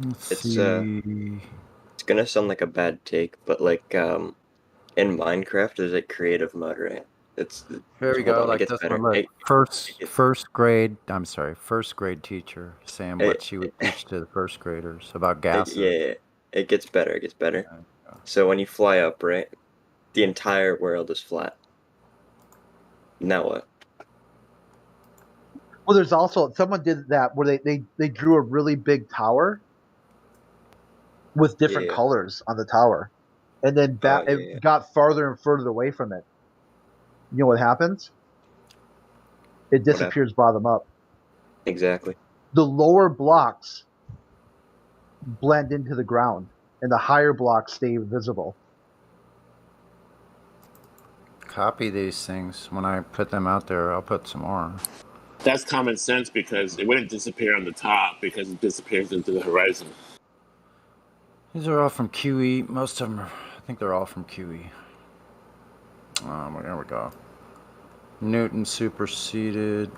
let's It's see. it's gonna sound like a bad take, but like in Minecraft there's like creative mode, right? Here we Hold go. on, it Like gets this better. one. Look, first grade. I'm sorry, first grade teacher saying Hey, what she would teach to the first graders about gases. yeah, it gets better, it gets better. So when you fly up, right, the entire world is flat. Now what? Well, there's also someone did that where they drew a really big tower with different Yeah. colors on the tower, and then it got farther and further away from it. You know what happens? It disappears bottom up. Exactly. The lower blocks blend into the ground, and the higher blocks stay visible. Copy these things. When I put them out there, I'll put some more. That's common sense because it wouldn't disappear on the top because it disappears into the horizon. These are all from QE. Most of them are, I think they're all from QE. There we go. Newton superseded.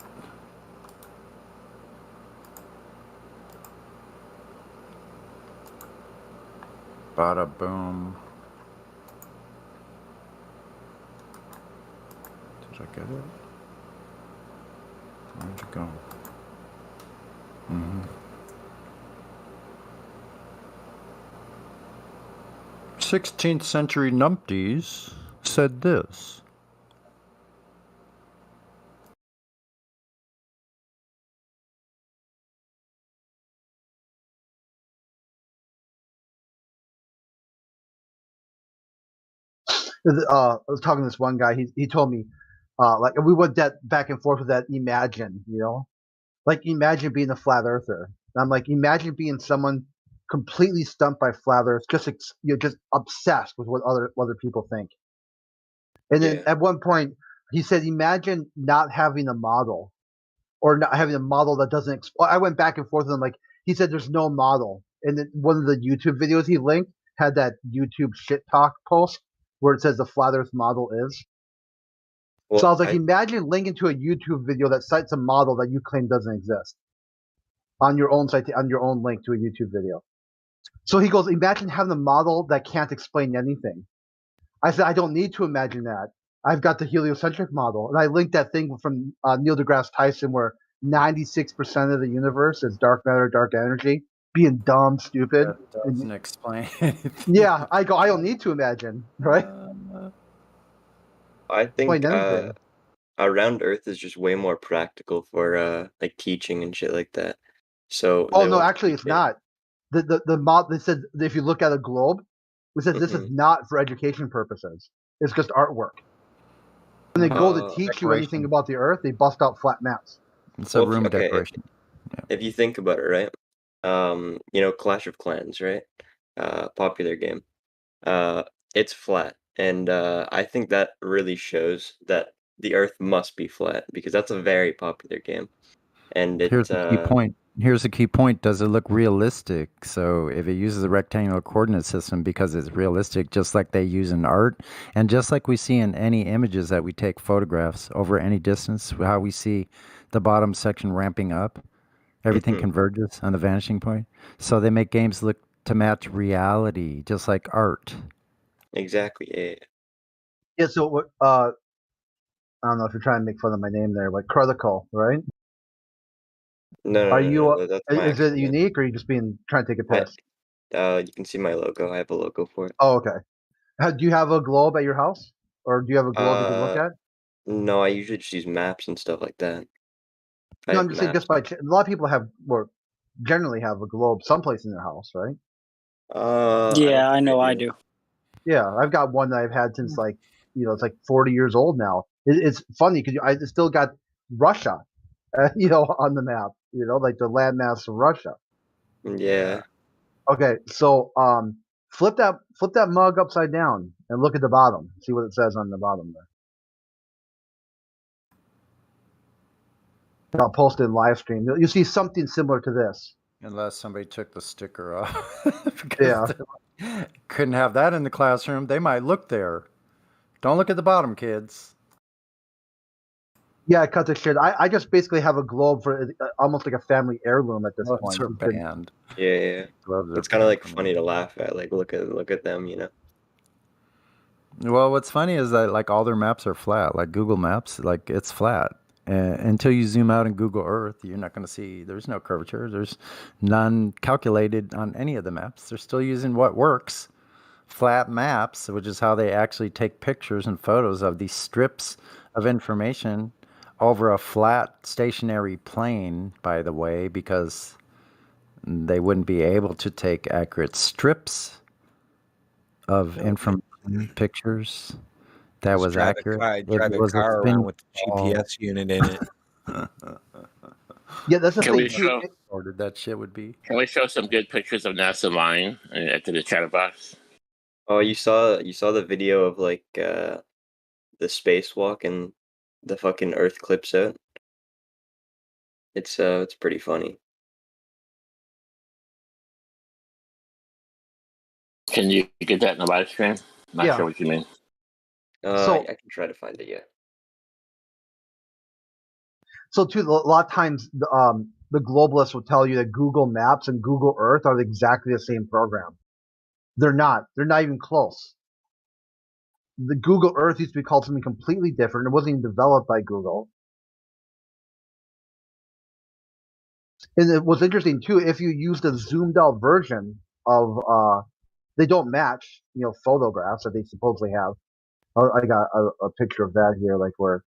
Bada boom. Did I get it? Where'd you go? 16th century numpties said this. I was talking to this one guy. He told me, like we went back and forth with that. Imagine, you know, like imagine being a flat earther. And I'm like, imagine being someone completely stumped by flat Earth, just just obsessed with what other people think. And then at one point, he said, imagine not having a model, or not having a model that doesn't. I went back and forth with him. Like he said, there's no model. And then one of the YouTube videos he linked had that YouTube shit talk post where it says the flat Earth model is. Well, so I was like, imagine linking to a YouTube video that cites a model that you claim doesn't exist on your own site, on your own link to a YouTube video. So he goes, imagine having a model that can't explain anything. I said, I don't need to imagine that. I've got the heliocentric model. And I linked that thing from Neil deGrasse Tyson where 96% of the universe is dark matter, dark energy, being dumb, stupid. That doesn't explain. Yeah, I go, I don't need to imagine, right? I think Explain anything. around Earth is just way more practical for like teaching and shit like that. So Oh no, actually it's not. The mod they said if you look at a globe, it says this is not for education purposes. It's just artwork. When they go to teach you anything about the Earth, they bust out flat maps. It's a room decoration. If you think about it, right? You know, Clash of Clans, right? Popular game. It's flat, and I think that really shows that the Earth must be flat because that's a very popular game. And Here's the key point. Here's the key point. Does it look realistic? So if it uses a rectangular coordinate system because it's realistic, just like they use in art, and just like we see in any images that we take photographs over any distance, how we see the bottom section ramping up, everything converges on the vanishing point. So they make games look to match reality, just like art. Exactly. Yeah. Yeah. So what? I don't know if you're trying to make fun of my name there, but critical, right? No, Are you? that's my Is it actual name. unique, or are you just being trying to take a piss? You can see my logo. I have a logo for it. Oh, okay. Do you have a globe at your house, or do you have a globe you can look at? No, I usually just use maps and stuff like that. No, I'm just saying, just by a lot of people have, or generally have a globe someplace in their house, right? Yeah, I know I do. Yeah, I've got one that I've had since like it's like 40 years old now. It's funny because I still got Russia, on the map. Like the landmass of Russia. Yeah. Okay, so flip that mug upside down and look at the bottom. See what it says on the bottom there. I'll post it in live stream. You see something similar to this. Unless somebody took the sticker off. Yeah. Couldn't have that in the classroom. They might look there. Don't look at the bottom, kids. Yeah, cut the shit. I just basically have a globe for almost like a family heirloom at this point. Are banned. Yeah. Gloves are It's kind of banned like from funny to laugh at. Like look at them, Well, what's funny is that like all their maps are flat. Like Google Maps, like it's flat. Until you zoom out in Google Earth, you're not going to see. There's no curvature. There's none calculated on any of the maps. They're still using what works, flat maps, which is how they actually take pictures and photos of these strips of information over a flat stationary plane. By the way, because they wouldn't be able to take accurate strips of information pictures that Just was drive accurate. drive It a was a car spin around with the GPS unit in it. Yeah, that's the Can thing we too. show? Ordered that shit would be. Can we show some good pictures of NASA lying into the chat box? Oh, you saw the video of like the spacewalk and the fucking Earth clips out. It's pretty funny. Can you get that in the live stream? Not Yeah. sure what you mean. So- I can try to find it. Yeah. So too, a lot of times the globalists will tell you that Google Maps and Google Earth are exactly the same program. They're not. They're not even close. The Google Earth used to be called something completely different. It wasn't even developed by Google. And it was interesting too. If you used a zoomed out version of, they don't match, photographs that they supposedly have. I got a picture of that here, like where.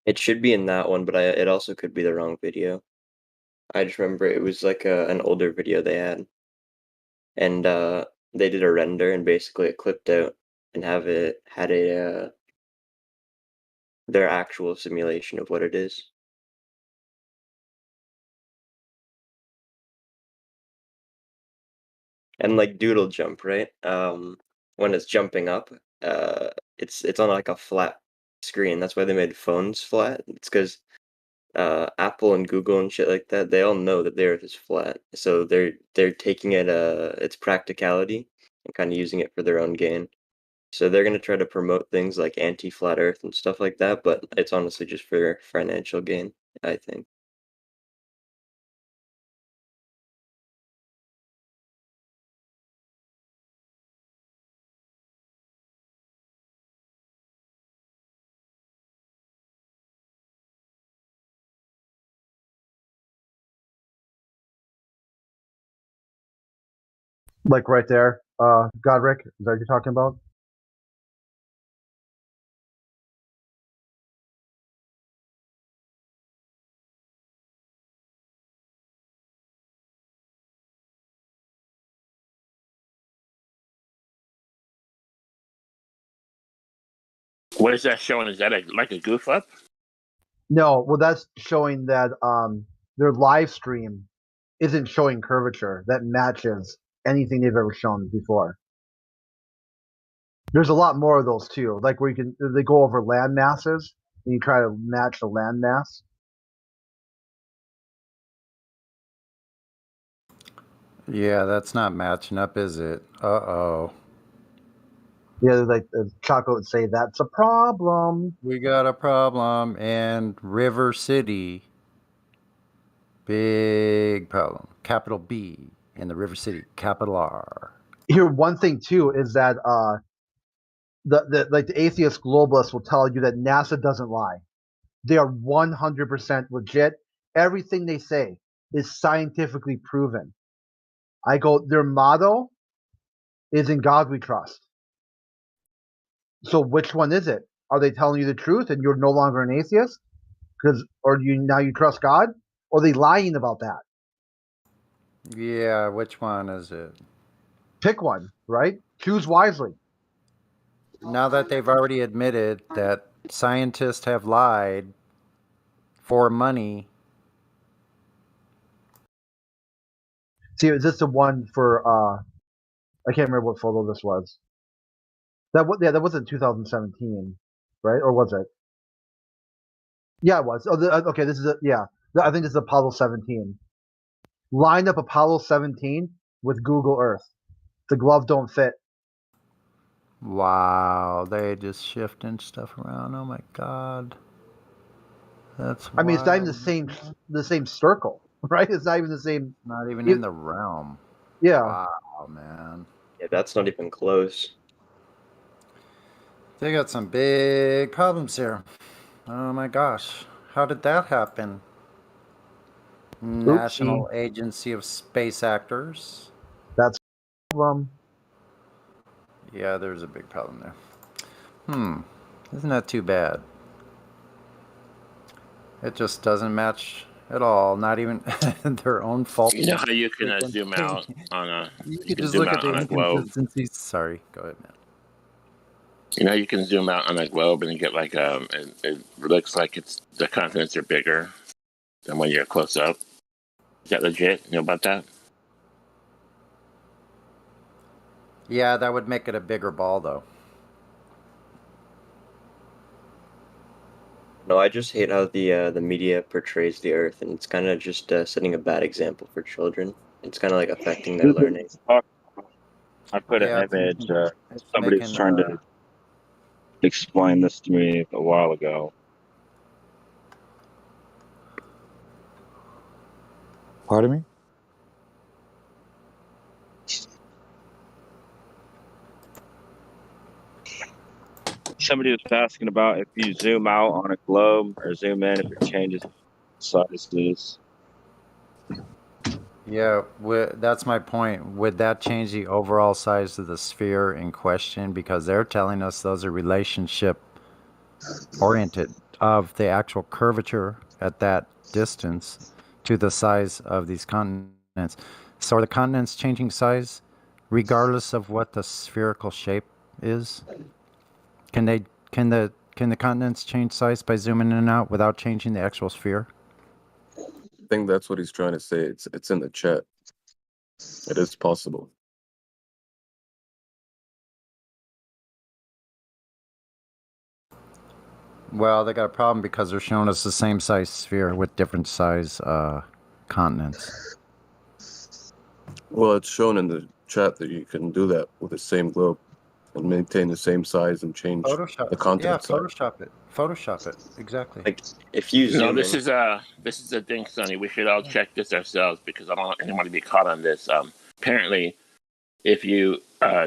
It should be in that one, but it also could be the wrong video. I just remember it was like an older video they had, and they did a render and basically it clipped out and had their actual simulation of what it is. And like doodle jump, right? When it's jumping up, it's on like a flat screen. That's why they made phones flat. It's because Apple and Google and shit like that, they all know that the Earth is flat, so they're taking it its practicality and kind of using it for their own gain. So they're gonna try to promote things like anti-flat Earth and stuff like that, but it's honestly just for financial gain, I think. Like right there, Godric, is that what you're talking about? What is that showing? Is that like a goof up? No, well, that's showing that their live stream isn't showing curvature that matches anything they've ever shown before. There's a lot more of those too, like where they go over land masses and you try to match the land mass. Yeah, that's not matching up, is it? Uh-oh. Yeah, like Choco would say, that's a problem. We got a problem in River City. Big problem. Capital B in the River City, capital R. Here, one thing too is that the atheist globalists will tell you that NASA doesn't lie. They are 100% legit. Everything they say is scientifically proven. Their motto is "In God We Trust." So which one is it? Are they telling you the truth and you're no longer an atheist? Or now you trust God? Or are they lying about that? Yeah, which one is it? Pick one, right? Choose wisely. Now that they've already admitted that scientists have lied for money. See, is this the one for? I can't remember what photo this was. That wasn't 2017, right? Or was it? Yeah, it was. Okay, this is I think this is Apollo 17. Line up Apollo 17 with Google Earth. The glove don't fit. Wow, they just shifting stuff around. Oh my God, that's I mean, it's not even wild. the same circle, right? It's not even the same. Not even in the realm. Yeah. Wow, man. Yeah, that's not even close. They got some big problems here. Oh my gosh, how did that happen? National Agency of Space Actors. That's a problem. Yeah, there's a big problem there. Isn't that too bad? It just doesn't match at all. Not even their own fault. You know how you can zoom out on a You you could can just zoom look at out the on a globe. inconsistencies. Sorry, go ahead, man. You know you can zoom out on a globe and get like it looks like it's the continents are bigger than when you're close up. Is that legit? You know about that? Yeah, that would make it a bigger ball, though. No, I just hate how the media portrays the Earth, and it's kind of just setting a bad example for children. It's kind of like affecting their learning. I put Yeah, an image. it's Somebody was making. trying to explain this to me a while ago. Pardon me? Somebody was asking about if you zoom out on a globe or zoom in, if it changes sizes. Yeah, that's my point. Would that change the overall size of the sphere in question? Because they're telling us those are relationship oriented of the actual curvature at that distance to the size of these continents. So are the continents changing size regardless of what the spherical shape is? Can the continents change size by zooming in and out without changing the actual sphere? I think that's what he's trying to say. It's in the chat. It is possible. Well, they got a problem because they're showing us the same size sphere with different size continents. Well, it's shown in the chat that you can do that with the same globe and maintain the same size and change Photoshop. the continent size. Photoshop it. Photoshop it. Exactly. Like if you No, zoom this in, is the thing, Sonny. We should all check this ourselves because I don't want anyone to be caught on this. Apparently, if you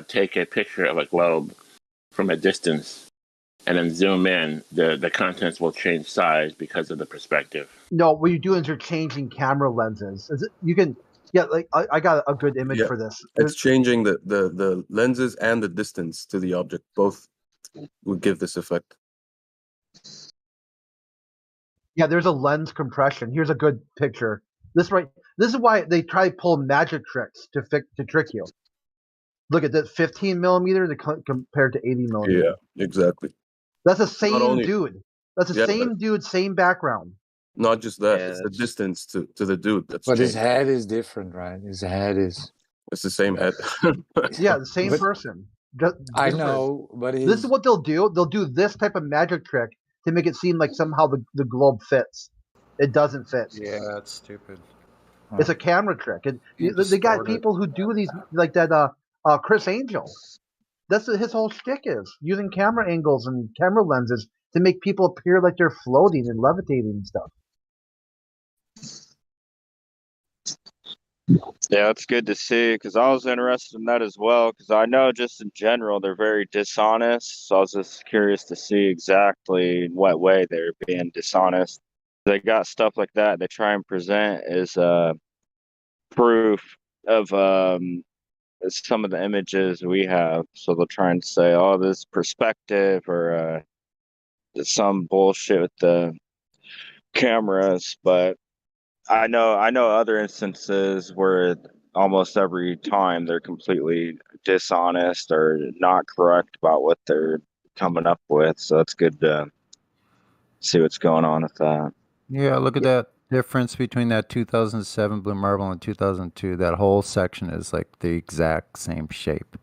take a picture of a globe from a distance and then zoom in, the contents will change size because of the perspective. No, what you're doing is you're changing camera lenses. You can, like I got a good image Yeah, for this. it's changing the lenses and the distance to the object. Both would give this effect. Yeah, there's a lens compression. Here's a good picture. This is why they try to pull magic tricks to trick you. Look at that 15 millimeter compared to 80 millimeter. Yeah, exactly. That's the same only- dude. That's the Yeah, same dude, same background. Not just that, Yeah, it's the distance to the dude that's But his changed. head is different, right? His head is. It's the same head. Yeah, the same But- person. I Different. know, but This is what they'll do. They'll do this type of magic trick to make it seem like somehow the globe fits. It doesn't fit. Yeah, it's stupid. It's a camera trick. You They got distort it. people who do these like that. Chris Angel. That's what his whole shtick is, using camera angles and camera lenses to make people appear like they're floating and levitating and stuff. Yeah, it's good to see because I was interested in that as well because I know just in general they're very dishonest. So I was just curious to see exactly in what way they're being dishonest. They got stuff like that they try and present as proof of some of the images we have. So they'll try and say, "Oh, this perspective," or some bullshit with the cameras, but I know other instances where almost every time they're completely dishonest or not correct about what they're coming up with. So it's good to see what's going on with that. Yeah, look at that difference between that 2007 Blue Marble and 2002. That whole section is like the exact same shape.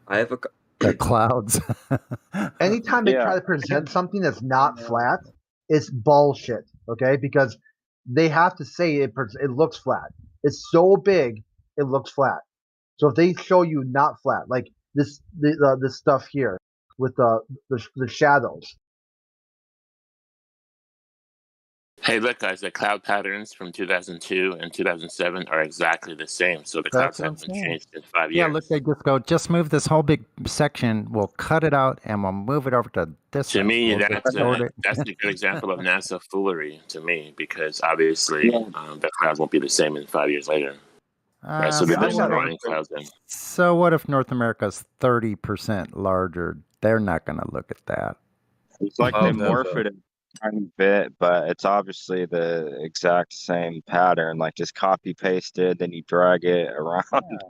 I have a. The clouds. Anytime they try to present something that's not flat, it's bullshit. Okay, because they have to say it looks flat. It's so big, it looks flat. So if they show you not flat, like this stuff here with the shadows. Hey, look, guys, the cloud patterns from 2002 and 2007 are exactly the same. So the clouds That's what I'm haven't been saying. changed in 5 Yeah, years. look, they just go, just move this whole big section. We'll cut it out and we'll move it over to this To side. me, We'll that's distort a it. good example of NASA foolery to me, because obviously the clouds won't be the same in 5 years later. Right, so they're I'm just not- drawing clouds in. So what if North America's 30% larger? They're not going to look at that. It's like they morph it a tiny bit, but it's obviously the exact same pattern. Like just copy pasted, then you drag it around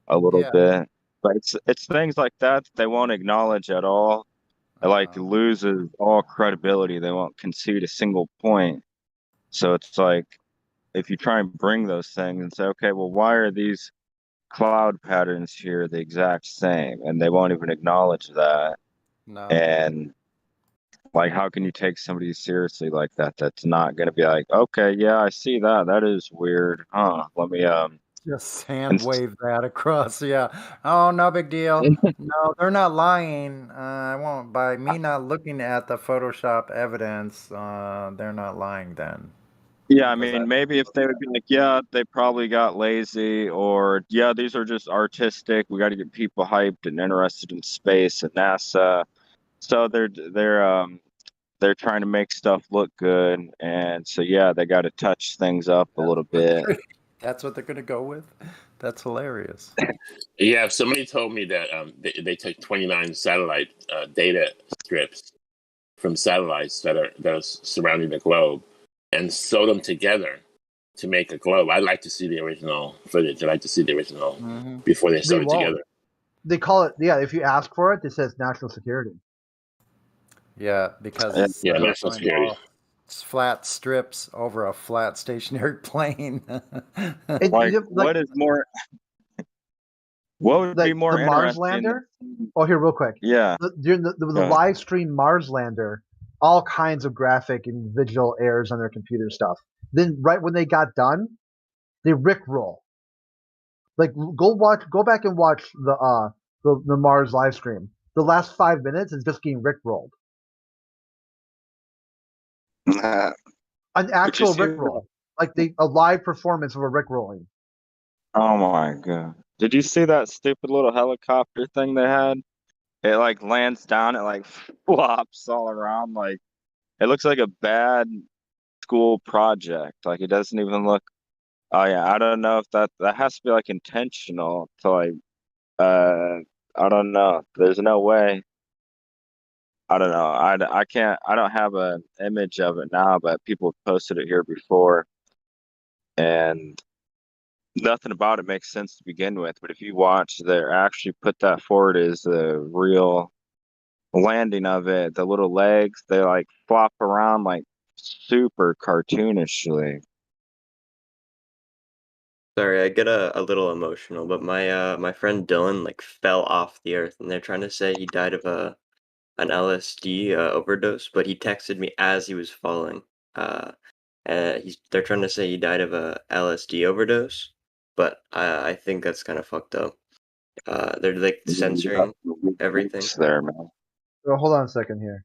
a little bit. But it's things like that they won't acknowledge at all. It like loses all credibility. They won't concede a single point. So it's like if you try and bring those things and say, okay, well, why are these cloud patterns here the exact same? And they won't even acknowledge that. No. And like, how can you take somebody seriously like that? That's not going to be like, okay, yeah, I see that. That is weird. Huh. Let me, Just hand wave that across. Yeah. Oh, no big deal. No, they're not lying. I won't. By me not looking at the Photoshop evidence, they're not lying then. yeah, I mean, maybe if they would be like, yeah, they probably got lazy, or yeah, these are just artistic. We got to get people hyped and interested in space and NASA. So they're trying to make stuff look good, and so yeah, they got to touch things up a little bit. That's what they're going to go with? That's hilarious. Yeah, if somebody told me that they took 29 satellite data strips from satellites that are surrounding the globe and sewed them together to make a globe, I'd like to see the original footage. I'd like to see the original before they sewed it won't. together. They call it, if you ask for it, it says national security. Yeah, because it's national security. It's flat strips over a flat stationary plane. What is more? What would be more the Mars interesting? lander? Oh, here, real quick. Yeah. During the live stream Mars lander, all kinds of graphic and visual errors on their computer stuff. Then right when they got done, they rickroll. Like go back and watch the Mars live stream. The last 5 minutes is just getting rickrolled. An actual rickroll, like a live performance of a rickrolling. Oh my god! Did you see that stupid little helicopter thing they had? It like lands down, it like flops all around, like it looks like a bad school project. Like it doesn't even look. Oh yeah, I don't know if that has to be like intentional to like. I don't know. There's no way. I don't know. I can't. I don't have an image of it now, but people have posted it here before, and nothing about it makes sense to begin with. But if you watch, they actually put that forward as the real landing of it. The little legs, they like flop around like super cartoonishly. Sorry, I get a little emotional, but my friend Dylan like fell off the earth, and they're trying to say he died of an LSD overdose, but he texted me as he was falling. They're trying to say he died of a LSD overdose, but I think that's kind of fucked up. They're like censoring everything. There, man. Oh, hold on a second here.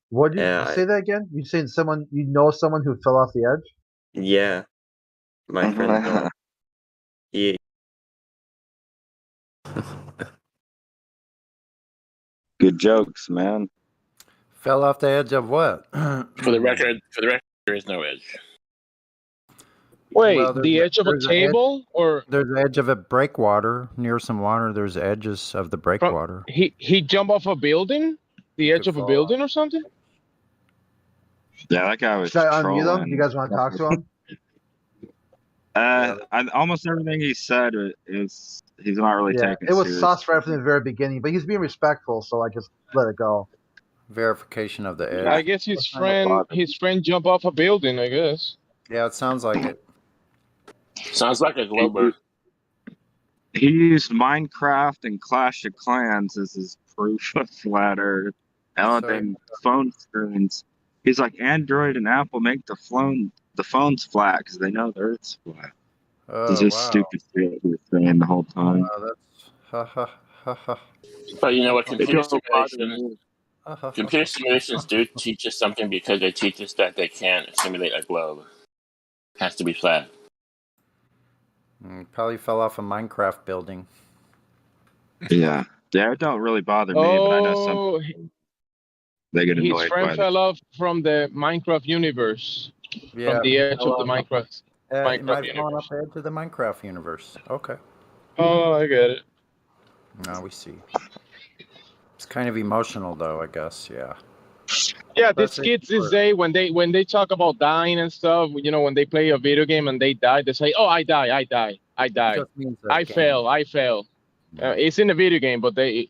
What did you say that again? You saying someone someone who fell off the edge? Yeah, my friend Dylan. He Good jokes, man. Fell off the edge of what? For the record, there is no edge. Wait, Well, the edge of a table, or there's the edge of a breakwater near some water. There's edges of the breakwater. he jumped off a building, the edge of a building, or something. Yeah, that guy was Should I unmute trolling. him? Do you guys want to talk to him? Almost everything he said is he's not really Yeah, taking it was serious. sus right from the very beginning, but he's being respectful, so I just let it go. Verification of the edge. I guess his friend jumped off a building. I guess. Yeah, it sounds like it. Sounds like a Glober. He used Minecraft and Clash of Clans as his proof of flat Earth. And then phone screens. He's like, Android and Apple make the phones flat because they know the Earth's flat. This is stupid shit he was saying the whole time. That's ha ha ha ha. But you know what? It don't bother Computer simulations do teach us something because they teach us that they can't simulate a globe. It has to be flat. Probably fell off a Minecraft building. Yeah. Yeah, it don't really bother me, but I know some they get annoyed His friend by fell off from the Minecraft universe. Yeah, From the edge of the Minecraft. It might universe. fall off the edge of the Minecraft universe. Okay. Oh, I get it. Now we see. It's kind of emotional, though. I guess. Yeah. Yeah, these kids these days when they talk about dying and stuff, you know, when they play a video game and they die, they say, "Oh, I die. just means a I game. fail." It's in the video game, but they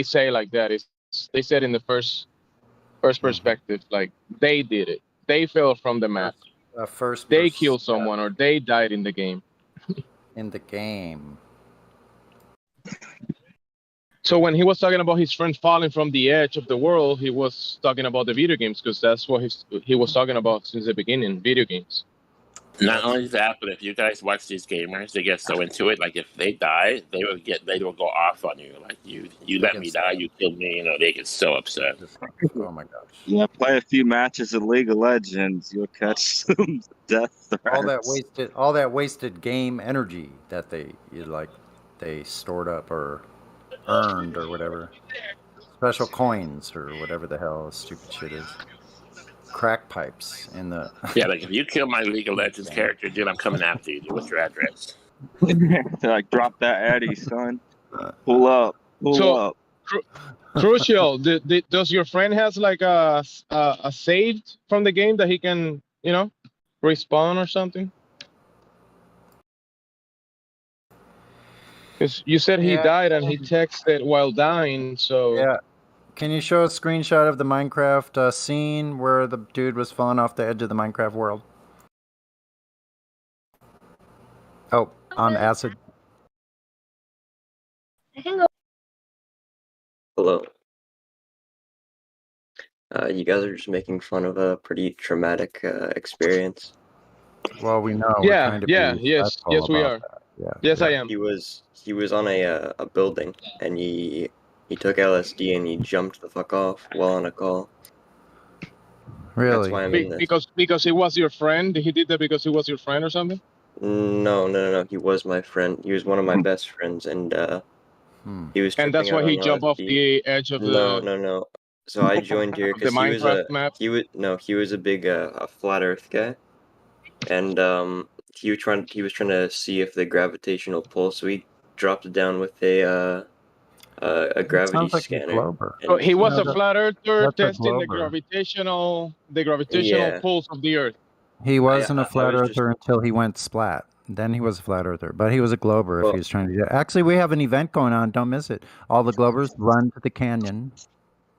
say like that. They said in the first perspective, like they did it. They fell from the map. They killed someone or they died in the game. In the game. So when he was talking about his friend falling from the edge of the world, he was talking about the video games because that's what he was talking about since the beginning, video games. Not only that, but if you guys watch these gamers, they get so into it. Like if they die, they will go off on you. Like you let me die, you killed me. You know, they get so upset. Oh my gosh! Yeah, play a few matches of League of Legends, you'll catch some death threats. All that wasted game energy that they stored up or earned or whatever. Special coins or whatever the hell this stupid shit is. Crack pipes in the Yeah, like if you kill my League of Legends character, dude, I'm coming after you. Dude, what's your address? Like drop that Addy, son. Pull up. Pull up. Crucial. Does your friend has like a saved from the game that he can, you know, respawn or something? Because you said he died and he texted while dying, so yeah. Can you show a screenshot of the Minecraft scene where the dude was falling off the edge of the Minecraft world? Oh, on acid. Hello. You guys are just making fun of a pretty traumatic experience. Well, we know. Yeah, yes, we are. Yeah. Yes, I am. He was on a building and he took LSD and he jumped the fuck off while on a call. Really? That's why I'm in this. Because he was your friend. He did that because he was your friend or something. No. He was my friend. He was one of my best friends, and he was. And that's why he jumped off the edge of the. No. So I joined here because the Minecraft map. He was a big a flat Earth guy, and he was trying to see if the gravitational pull. So he dropped it down with a gravity scanner. So he was a flat earther testing the gravitational pulse of the Earth. He wasn't a flat earther until he went splat. Then he was a flat earther, but he was a glober if he was trying to do that. Actually, we have an event going on. Don't miss it. All the globers run to the canyon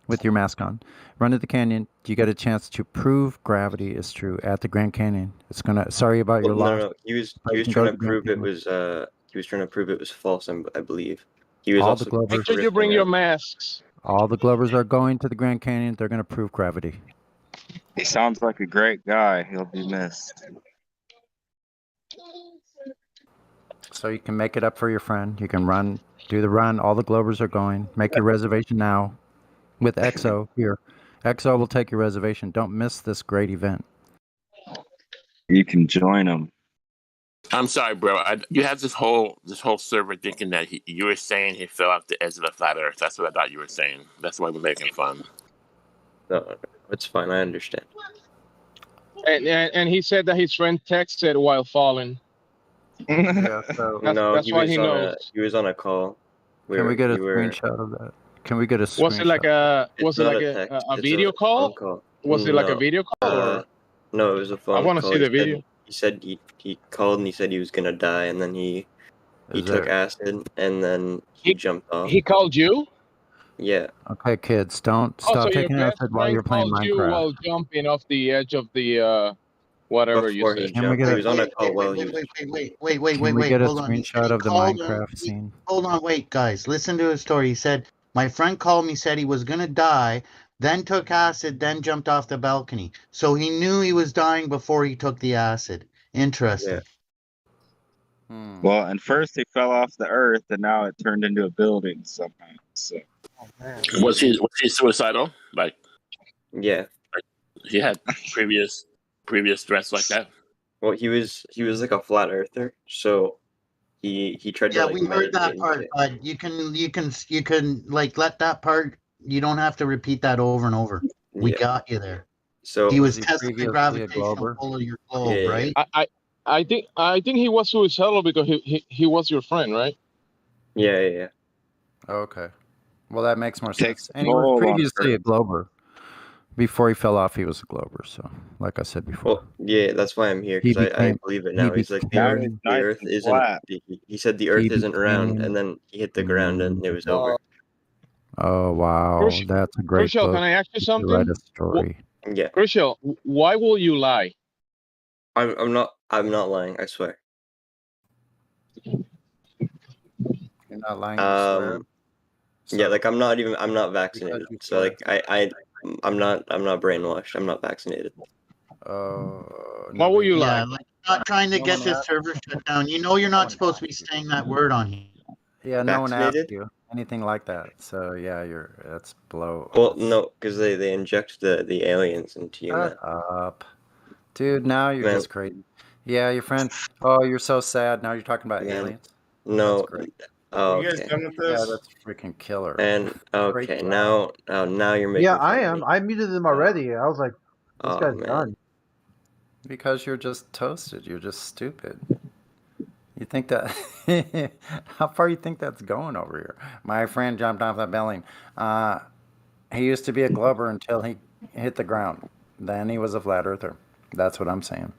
with your mask on. Run to the canyon. You get a chance to prove gravity is true at the Grand Canyon. It's gonna. Sorry about your loss. No. He was trying to prove it was. He was trying to prove it was false. I believe. He was all also the globers. Make sure you bring your masks. All the globers are going to the Grand Canyon. They're going to prove gravity. He sounds like a great guy. He'll be missed. So you can make it up for your friend. You can do the run. All the globers are going. Make your reservation now with EXO here. EXO will take your reservation. Don't miss this great event. You can join them. I'm sorry, bro. You had this whole server thinking that you were saying he fell off the edge of the flat Earth. That's what I thought you were saying. That's why we're making fun. No, it's fine. I understand. And he said that his friend texted while falling. Yeah, so that's why he knows. He was on a call. Can we get a screenshot of that? Can we get a screenshot? Was it like a video call? Was it like a video call? No, it was a phone call. I want to see the video. He said he called and he said he was gonna die, and then he Is took there? acid, and then he jumped off. He called you? Yeah. Okay, kids, don't Oh, so stop your taking best acid while friend you're playing called you Minecraft. while jumping off the edge of the whatever you Before he said. Can we jumped, get he a was on a call while he was. Can we get a Hold on. He said screenshot he of the called him. Minecraft scene? Hold on, wait, guys. Listen to his story. He said, my friend called me, said he was going to die, then took acid, then jumped off the balcony. So he knew he was dying before he took the acid. Interesting. Well, and first he fell off the earth, and now it turned into a building somehow. So. Was he suicidal? Like, Yeah. like he had previous threats like that. Well, he was like a flat earther, so he tried to Yeah, like we heard that meditate and part, shit. but you can like let that part. You don't have to repeat that over and over. We Yeah. got you there. So He was he testing the previously a gravitational Glober? pull of your Yeah, globe, yeah, yeah. right? I think he was suicidal because he was your friend, right? Yeah, yeah, yeah. Okay. Well, that makes more Takes sense. a And he was toll on previously a Earth. Glober. Before he fell off, he was a Glober. So, like I said before, Well, yeah, that's why I'm here, he because I became believe it he now. He's like, the Now Earth, he's became the nice Earth and isn't. flat. He said the he Earth isn't round, became. and then he hit the ground, and it was over. Oh wow, Crucial, that's a great Crucial, can book. I ask you You should write something? a story. Yeah, Crucial, why will you lie? I'm not lying. I swear. You're not lying. You swear. Yeah, like I'm not Because vaccinated, you so swear. like I'm not brainwashed. I'm not vaccinated. Why will you Yeah, lie? like not trying to No get one this asked. server shut down. You know you're not supposed to be saying that word on here. Yeah, no one asked Vaccinated? you anything like that. So yeah, that's blow. Well, no, because they inject the aliens into you, man. Shut up, dude. Now you're Man, just crazy. Yeah, your friend. Oh, you're so sad. Now you're talking about man, aliens. no. That's great. Oh, You guys okay. done with Yeah, this? that's freaking killer. And Great okay, job. now you're making Yeah, fun I of am. me. I muted them already. I was like, this Oh guy's man. done. Because you're just toasted. You're just stupid. You think that? How far you think that's going over here? My friend jumped off the building. He used to be a Glober until he hit the ground. Then he was a flat earther. That's what I'm saying.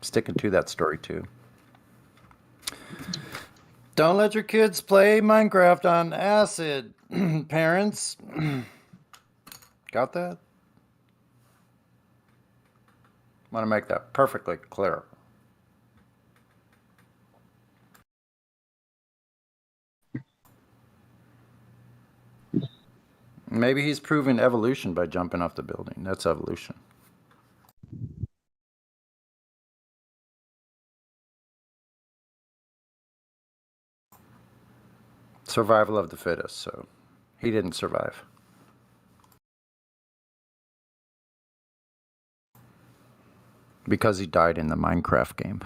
Sticking to that story too. Don't let your kids play Minecraft on acid, parents. Got that? Want to make that perfectly clear. Maybe he's proving evolution by jumping off the building. That's evolution. Survival of the fittest, so he didn't survive. Because he died in the Minecraft game.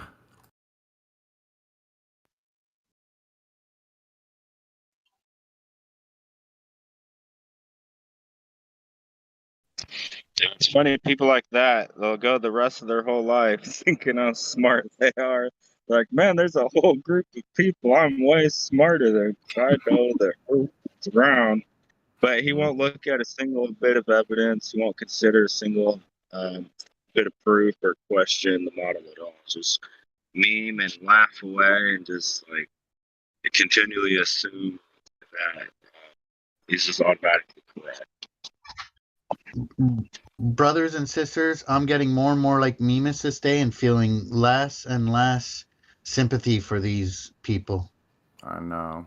It's funny, people like that, they'll go the rest of their whole life thinking how smart they are. Like, man, there's a whole group of people I'm way smarter than. I know the Earth's round. But he won't look at a single bit of evidence. He won't consider a single bit of proof or question the model at all. Just meme and laugh away and just like continually assume that he's just automatically correct. Brothers and sisters, I'm getting more and more like Mimas this day and feeling less and less sympathy for these people. I know.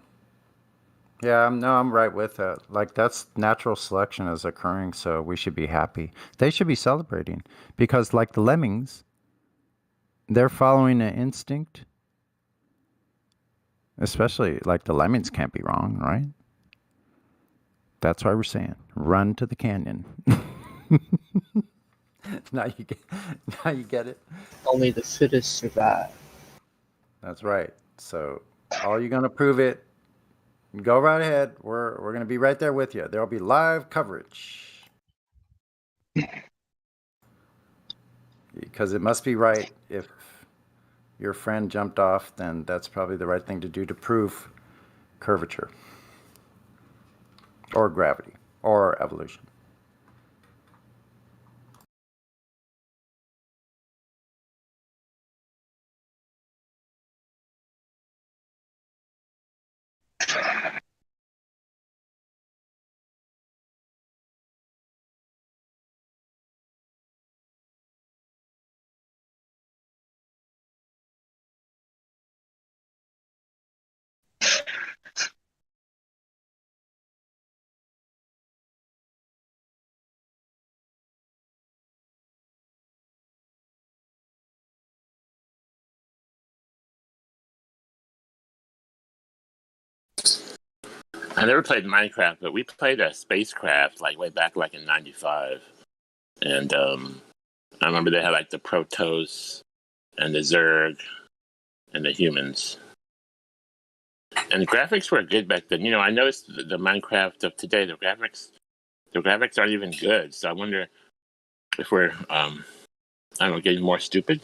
Yeah, I'm right with that. Like that's natural selection is occurring, so we should be happy. They should be celebrating because like the lemmings, they're following an instinct. Especially like the lemmings can't be wrong, right? That's why we're saying run to the canyon. now you get it. Only the fittest survive. That's right. So all you're gonna prove it. Go right ahead. We're gonna be right there with you. There'll be live coverage. Because it must be right. If your friend jumped off, then that's probably the right thing to do to prove curvature or gravity or evolution. I never played Minecraft, but we played a spacecraft like way back like in '95, and I remember they had like the Protoss and the Zerg and the humans, and the graphics were good back then. You know, I noticed the Minecraft of today, the graphics aren't even good. So I wonder if we're I don't know, getting more stupid.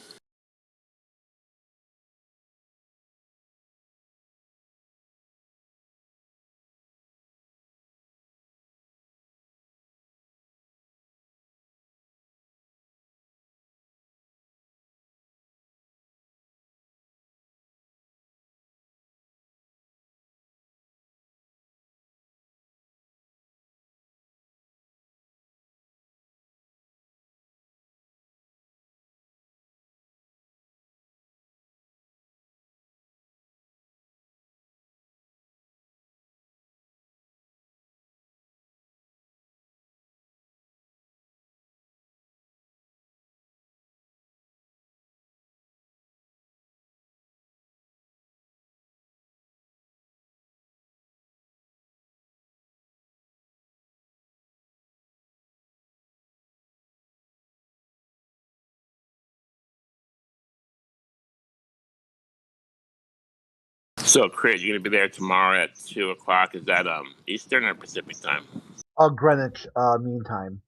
So, Crit, you're gonna be there tomorrow at 2:00. Is that Eastern or Pacific time? Greenwich Mean Time.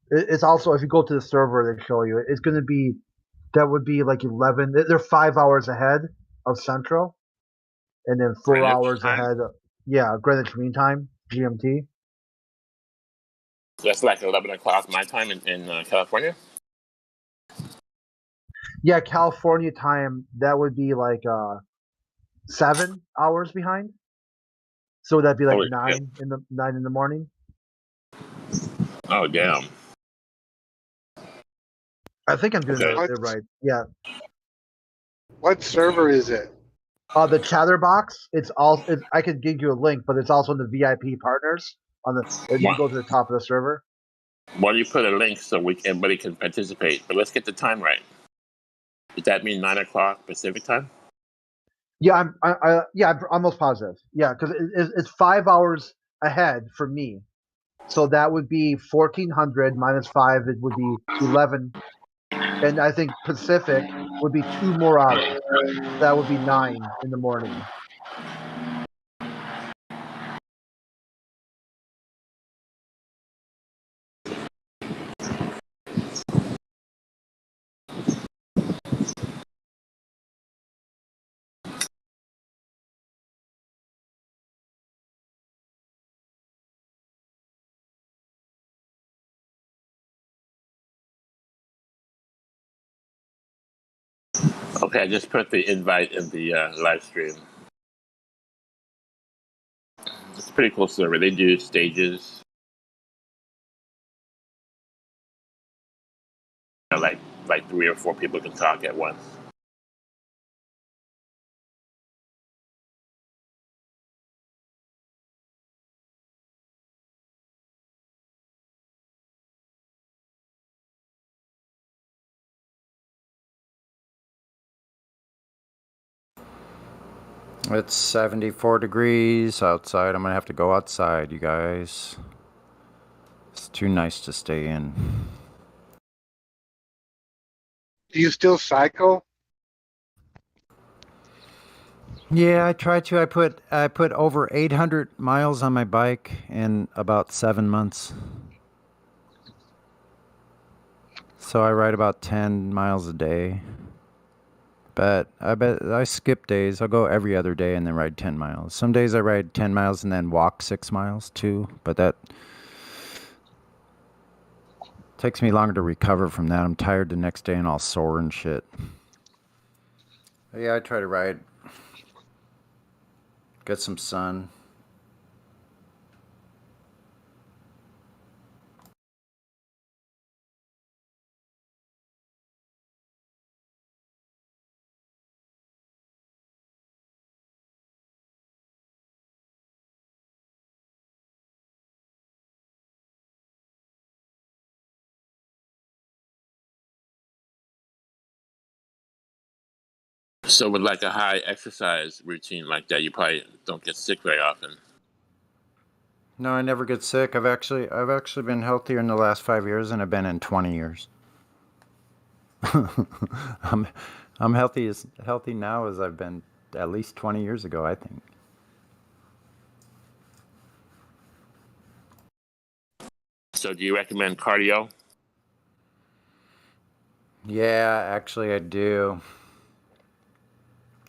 It's also, if you go to the server, they show you it's going to be, that would be like 11. They're 5 hours ahead of Central, and then 4 hours ahead. Yeah, Greenwich Mean Time, GMT. So that's like 11:00 my time in California. Yeah, California time, that would be like 7 hours behind. So that'd be like Holy shit. 9 in the morning. Oh damn. I think I'm doing it right. Yeah. What server is it? The Chatterbox. I could give you a link, but it's also in the VIP partners on the. If you go to the top of the server. Why do you put a link so everybody can participate? But let's get the time right. Does that mean 9:00 Pacific time? Yeah, I'm almost positive. Yeah, because it's 5 hours ahead for me. So that would be 1400 minus 5. It would be 11, and I think Pacific would be 2 more hours. That would be 9 in the morning. Okay, I just put the invite in the live stream. It's a pretty cool server. They do stages. Like 3 or 4 people can talk at once. It's 74 degrees outside. I'm going to have to go outside, you guys. It's too nice to stay in. Do you still cycle? Yeah, I try to. I put over 800 miles on my bike in about 7 months. So I ride about 10 miles a day. But I skip days. I'll go every other day and then ride 10 miles. Some days I ride 10 miles and then walk 6 miles too. But that takes me longer to recover from that. I'm tired the next day and all sore and shit. But yeah, I try to ride. Get some sun. So with like a high exercise routine like that, you probably don't get sick very often. No, I never get sick. I've actually been healthier in the last 5 years than I've been in 20 years. I'm healthy now as I've been at least 20 years ago, I think. So do you recommend cardio? Yeah, actually I do.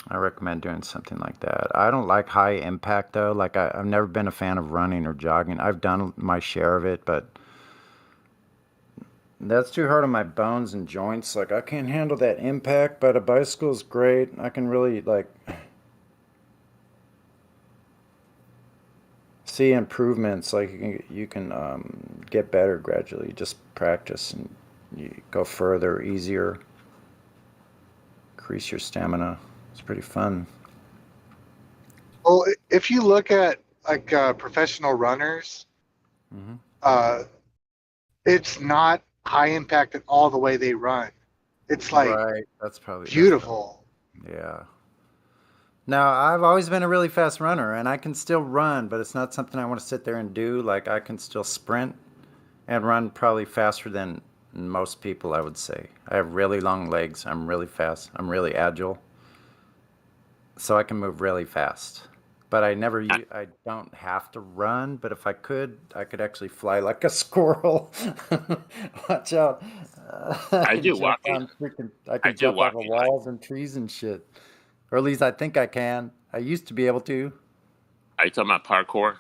I recommend doing something like that. I don't like high impact though. Like I've never been a fan of running or jogging. I've done my share of it, but that's too hard on my bones and joints. Like I can't handle that impact, but a bicycle is great. I can really like see improvements. Like you can get better gradually. Just practice and you go further, easier, increase your stamina. It's pretty fun. Well, if you look at like professional runners, Mhm. it's not high impact at all the way they run. It's like Right. That's probably beautiful. yeah. Now, I've always been a really fast runner and I can still run, but it's not something I want to sit there and do. Like I can still sprint and run probably faster than most people, I would say. I have really long legs. I'm really fast. I'm really agile. So I can move really fast. But I don't have to run, but if I could actually fly like a squirrel. Watch out. I do Jump walking. on I I can do jump off of walking. Like, walls and trees and shit. Or at least I think I can. I used to be able to. are you talking about parkour?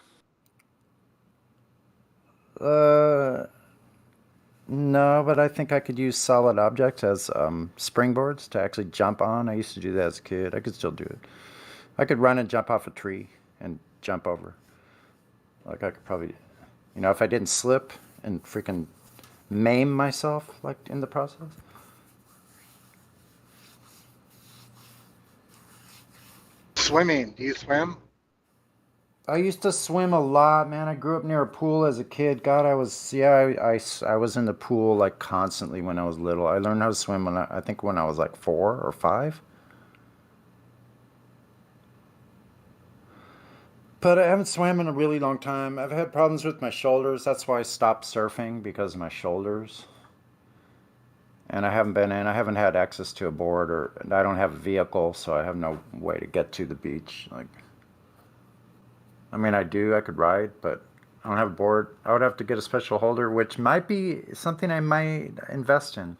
No, but I think I could use solid objects as springboards to actually jump on. I used to do that as a kid. I could still do it. I could run and jump off a tree and jump over. Like I could probably, if I didn't slip and freaking maim myself like in the process. Swimming. Do you swim? I used to swim a lot, man. I grew up near a pool as a kid. God, I was in the pool like constantly when I was little. I learned how to swim I think when I was like 4 or 5. But I haven't swam in a really long time. I've had problems with my shoulders. That's why I stopped surfing, because of my shoulders. And I haven't had access to a board, or I don't have a vehicle, so I have no way to get to the beach. Like, I mean, I could ride, but I don't have a board. I would have to get a special holder, which might be something I might invest in.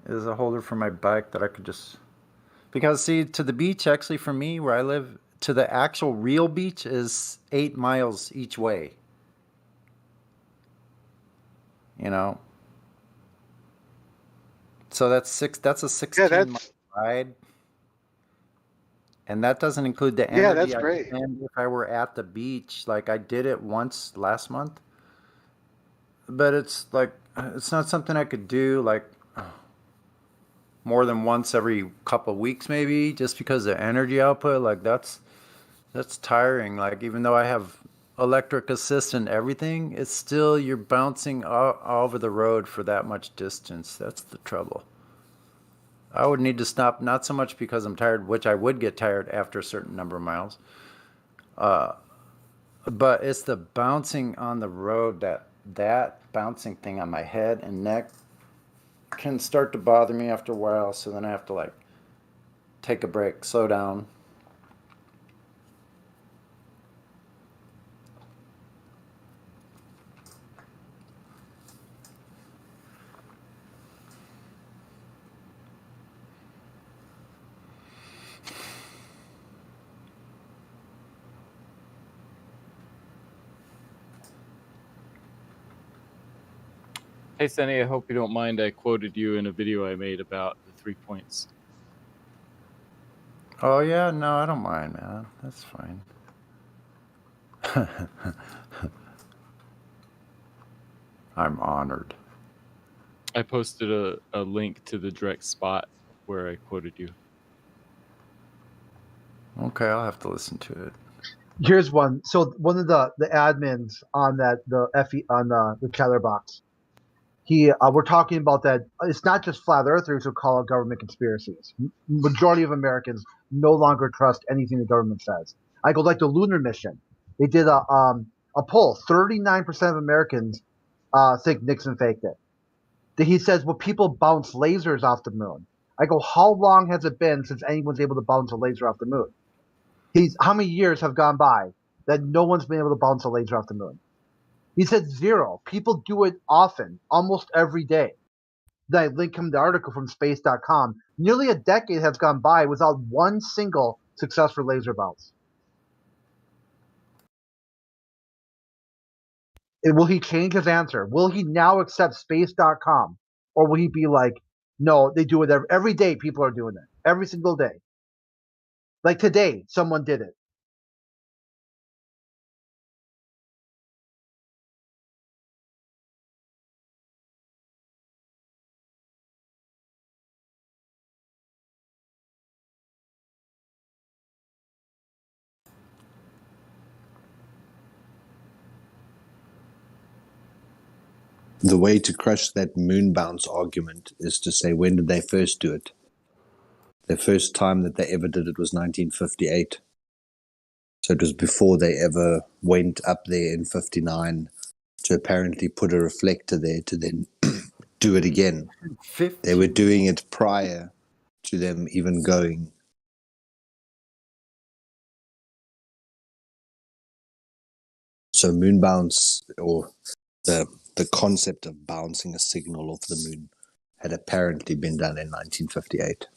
Is a holder for my bike that I could just, because see, to the beach, actually for me, where I live, to the actual real beach is 8 miles each way. So that's a 16-mile ride. And that doesn't include the energy that's I great. spend if I were at the beach. Like I did it once last month. But it's like, it's not something I could do like more than once every couple of weeks maybe, just because the energy output, like that's tiring. Like even though I have electric assist and everything, it's still, you're bouncing all over the road for that much distance. That's the trouble. I would need to stop, not so much because I'm tired, which I would get tired after a certain number of miles, but it's the bouncing on the road, that bouncing thing on my head and neck can start to bother me after a while. So then I have to like take a break, slow down. Hey, Sunny, I hope you don't mind. I quoted you in a video I made about the 3 points. Oh, yeah, no, I don't mind, man. That's fine. I'm honored. I posted a link to the direct spot where I quoted you. Okay, I'll have to listen to it. Here's one. So one of the admins on the Chatterbox, we're talking about that. It's not just flat earthers who call it government conspiracies. Majority of Americans no longer trust anything the government says. I go like the lunar mission. They did a poll. 39% of Americans think Nixon faked it. He says, "Well, people bounce lasers off the moon." I go, "How long has it been since anyone's able to bounce a laser off the moon?" How many years have gone by that no one's been able to bounce a laser off the moon? He said 0. People do it often, almost every day. Then I link him to the article from space.com. Nearly a decade has gone by without one single successful laser bounce. Will he change his answer? Will he now accept space.com? Or will he be like, no, they do it every day, people are doing it. Every single day. Like today, someone did it. The way to crush that moon bounce argument is to say, when did they first do it? The first time that they ever did it was 1958. So it was before they ever went up there in 59 to apparently put a reflector there to then do it again. They were doing it prior to them even going. So moon bounce, or the concept of bouncing a signal off the moon, had apparently been done in 1958.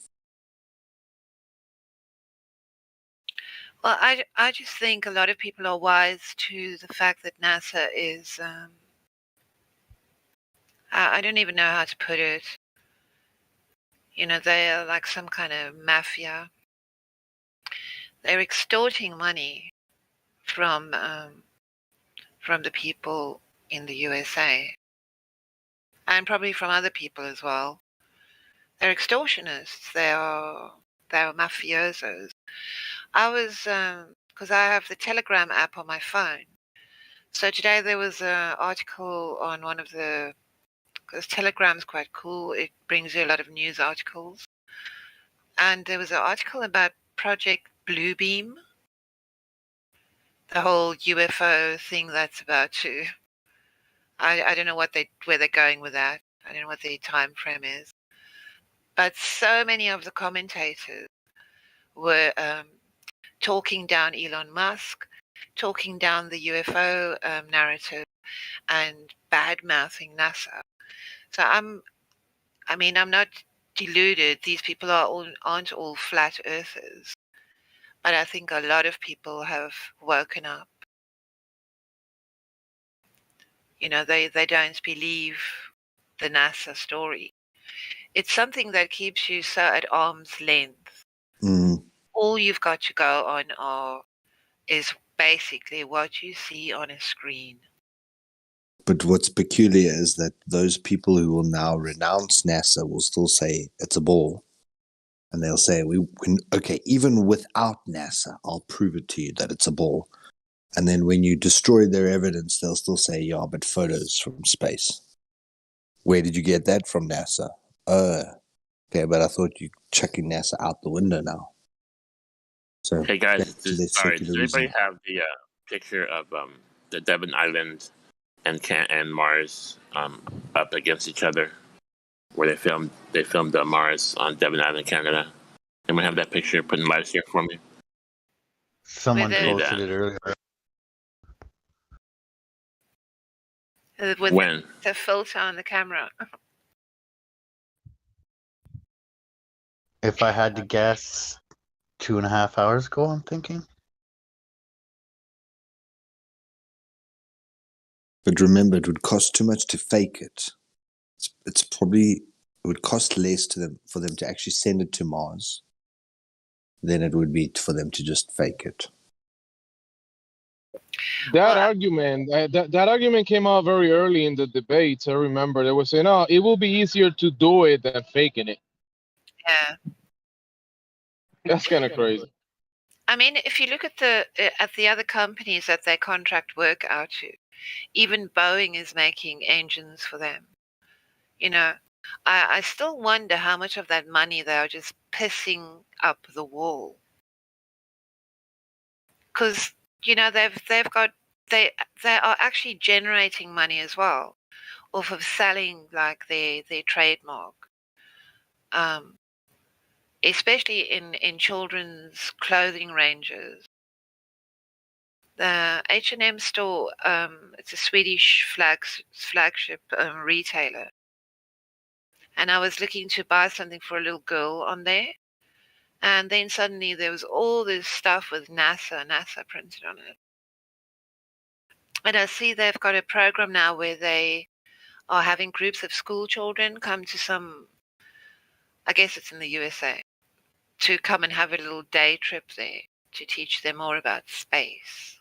Well, I just think a lot of people are wise to the fact that NASA is, I don't even know how to put it. You know, they are like some kind of mafia. They're extorting money from the people in the USA, and probably from other people as well. They're extortionists. They are mafiosos. I was because I have the Telegram app on my phone. So today there was an article on one of the, because Telegram's quite cool. It brings you a lot of news articles, and there was an article about Project Bluebeam, the whole UFO thing that's about to. I don't know where they're going with that. I don't know what the time frame is. But so many of the commentators were talking down Elon Musk, talking down the UFO narrative, and bad-mouthing NASA. So I'm not deluded. These people aren't all flat earthers. But I think a lot of people have woken up. You know, they don't believe the NASA story. It's something that keeps you so at arm's length. Mm. All you've got to go on is basically what you see on a screen. But what's peculiar is that those people who will now renounce NASA will still say it's a ball. And they'll say, okay, even without NASA, I'll prove it to you that it's a ball. And then when you destroy their evidence, they'll still say, yeah, but photos from space. Where did you get that from, NASA? Okay, but I thought you're chucking NASA out the window now. So, Hey guys, back to their sorry. Does anybody secularism. have the picture of the Devon Island and Mars up against each other, where they filmed Mars on Devon Island, Canada? Anyone have that picture? Put in live here for me. Someone With posted it earlier. with When? the filter on the camera. If I had to guess, 2.5 hours ago, I'm thinking. But remember, it would cost too much to fake it. It's probably, it would cost less to them for them to actually send it to Mars than it would be for them to just fake it. That argument, that argument came out very early in the debates. I remember they were saying, "Oh, it will be easier to do it than faking it." Yeah, That's kind of crazy. I mean, if you look at the other companies that they contract work out to, even Boeing is making engines for them. You know, I still wonder how much of that money they are just pissing up the wall. Because, you know, they've got they are actually generating money as well off of selling like their trademark, especially in children's clothing ranges. The H&M store, it's a Swedish flagship retailer, and I was looking to buy something for a little girl on there, and then suddenly there was all this stuff with NASA printed on it. And I see they've got a program now where they are having groups of school children come to some, I guess it's in the USA, to come and have a little day trip there to teach them more about space.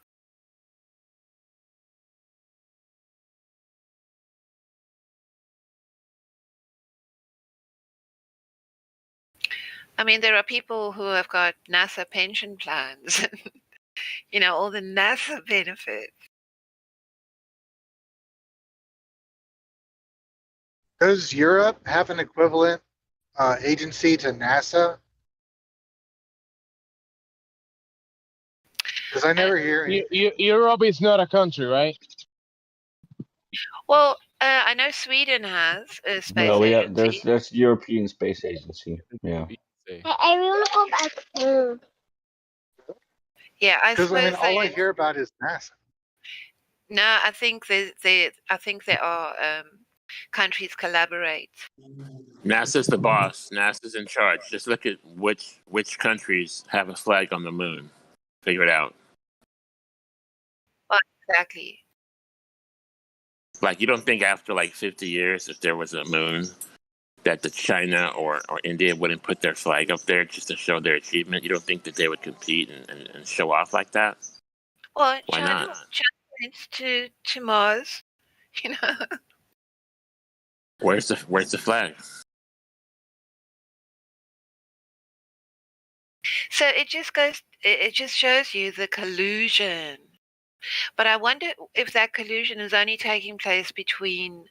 I mean, there are people who have got NASA pension plans, you know, all the NASA benefits. Does Europe have an equivalent agency to NASA? Because I never hear anything. Europe is not a country, right? Well, I know Sweden has a space No, we agency. have there's European Space Agency. Yeah. I want to go back home. Yeah, I Because suppose all I hear about is NASA. No, I think there are countries collaborate. NASA's the boss. NASA's in charge. Just look at which countries have a flag on the moon. Figure it out. Well, exactly. Like, you don't think after like 50 years, if there was a moon, that the China or India wouldn't put their flag up there just to show their achievement? You don't think that they would compete and show off like that? Well, Why China not? went to Mars, you know. Where's the flag? So it just shows you the collusion. But I wonder if that collusion is only taking place between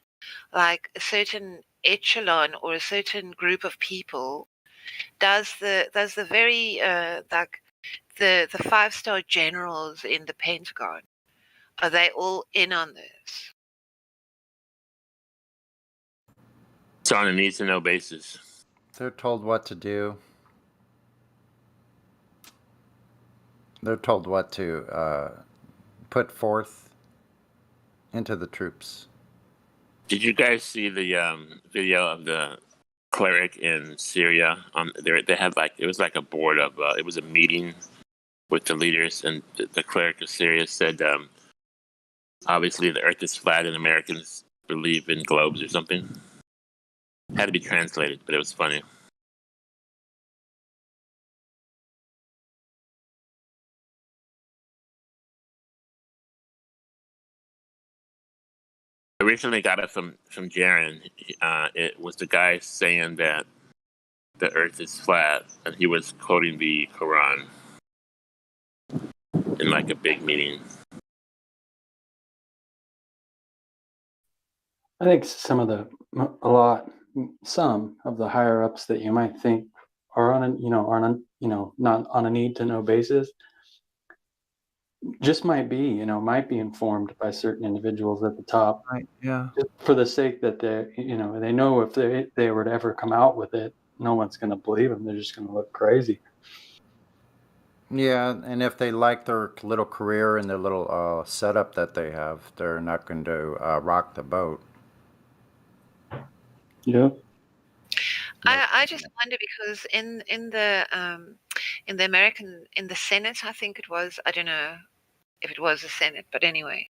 like a certain echelon or a certain group of people. Does the very like the 5-star generals in the Pentagon, are they all in on this? It's on a need to know basis. They're told what to do. They're told what to put forth into the troops. Did you guys see the video of the cleric in Syria? They had like, it was like a board of it was a meeting with the leaders, and the cleric of Syria said, obviously the Earth is flat, and Americans believe in globes or something. Had to be translated, but it was funny. I originally got it from Jaron. It was the guy saying that the Earth is flat, and he was quoting the Quran in like a big meeting. I think some of the higher ups that you might think are not on a need to know basis, just might be informed by certain individuals at the top. Right. Yeah. Just for the sake that they know if they were to ever come out with it, no one's going to believe them. They're just going to look crazy. Yeah, and if they like their little career and their little setup that they have, they're not going to rock the boat. Yeah. I just wonder because in the Senate, I think it was, I don't know if it was the Senate, but anyway,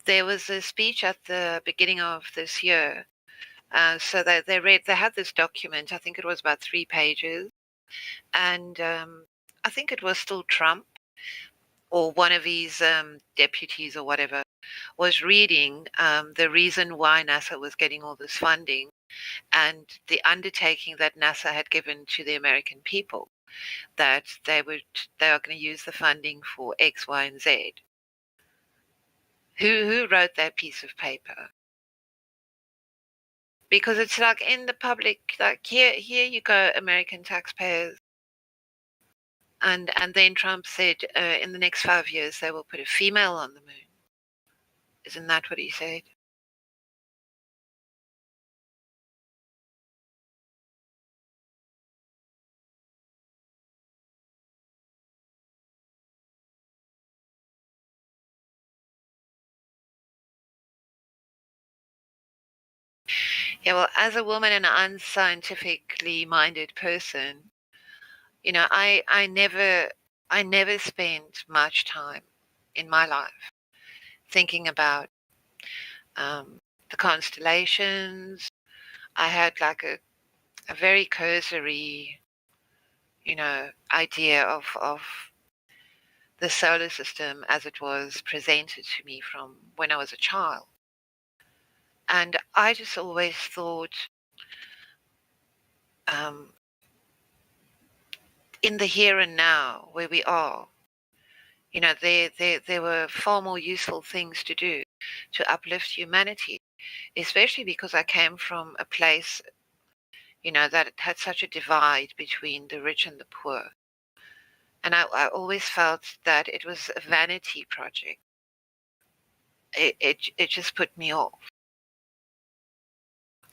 there was a speech at the beginning of this year. So they had this document. I think it was about 3 pages, and I think it was still Trump or one of his deputies or whatever was reading the reason why NASA was getting all this funding and the undertaking that NASA had given to the American people, that they are going to use the funding for X, Y, and Z. Who wrote that piece of paper? Because it's like in the public, like here you go, American taxpayers. And then Trump said in the next 5 years they will put a female on the moon. Isn't that what he said? Yeah, well, as a woman and an unscientifically minded person, you know, I never spent much time in my life thinking about the constellations. I had like a very cursory, you know, idea of the solar system as it was presented to me from when I was a child. And I just always thought, in the here and now where we are, you know, there were far more useful things to do to uplift humanity, especially because I came from a place, you know, that had such a divide between the rich and the poor. And I always felt that it was a vanity project. It just put me off.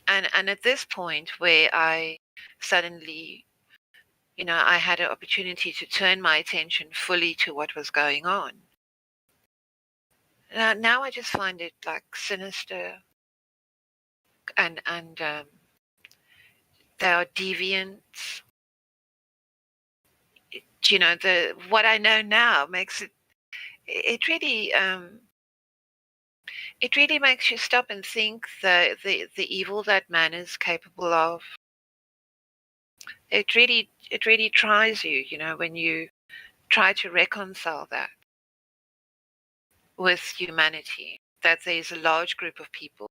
And at this point where I suddenly, you know, I had an opportunity to turn my attention fully to what was going on. Now I just find it like sinister, and they are deviant. You know, what I know now makes it really makes you stop and think the evil that man is capable of. It really tries you, you know, when you try to reconcile that with humanity, that there's a large group of people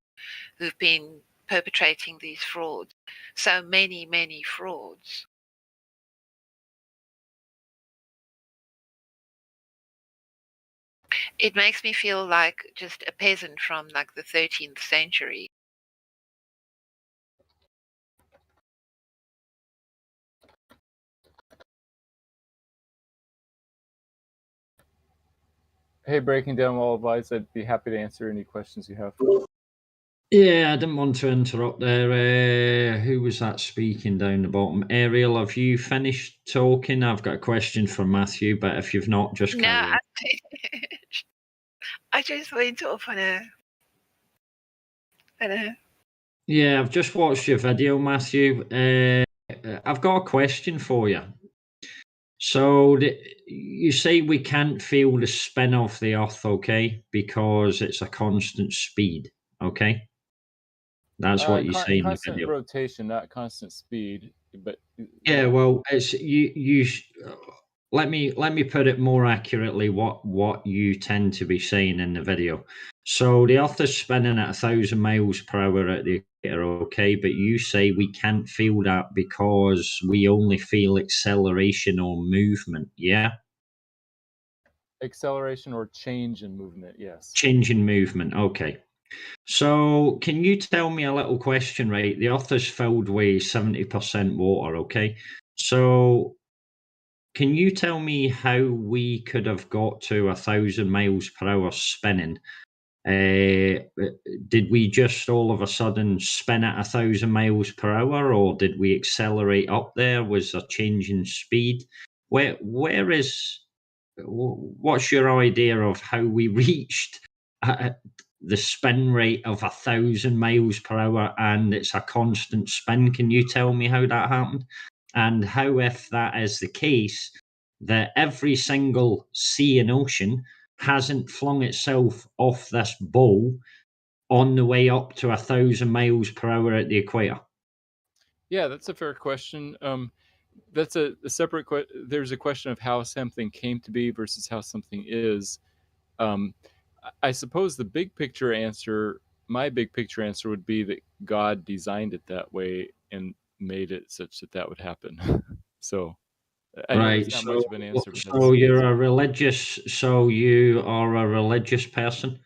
who've been perpetrating these frauds, so many frauds. It makes me feel like just a peasant from like the 13th century. Hey, Breaking Down Wall of Lies, I'd be happy to answer any questions you have. Yeah, I didn't want to interrupt there. Who was that speaking down the bottom? Ariel, have you finished talking? I've got a question for Matthew, but if you've not, just No, carry on. I just went off on a. Yeah, I've just watched your video, Matthew. I've got a question for you. So you say we can't feel the spin of the Earth, okay, because it's a constant speed, okay? That's what you say in the Constant video. rotation, not constant speed. But Yeah, well, it's you. Let me put it more accurately. What you tend to be saying in the video. So the Earth is spinning at 1,000 miles per hour at the equator, okay? But you say we can't feel that because we only feel acceleration or movement. Yeah. acceleration or change in movement, yes. Change in movement. Okay. So, can you tell me a little question, right? The Earth is filled with 70% water, okay? So, can you tell me how we could have got to 1,000 miles per hour spinning? Did we just all of a sudden spin at 1,000 miles per hour, or did we accelerate up there? Was a change in speed? Where is? What's your idea of how we reached the spin rate of 1,000 miles per hour and it's a constant spin? Can you tell me how that happened? And how, if that is the case, that every single sea and ocean hasn't flung itself off this bowl on the way up to 1,000 miles per hour at the equator? Yeah, that's a fair question. That's a separate question. There's a question of how something came to be versus how something is. I suppose the big picture answer, my big picture answer would be that God designed it that way and made it such that that would happen. So I know Right. that's not much of an answer, but So you're a religious. So you are a religious person.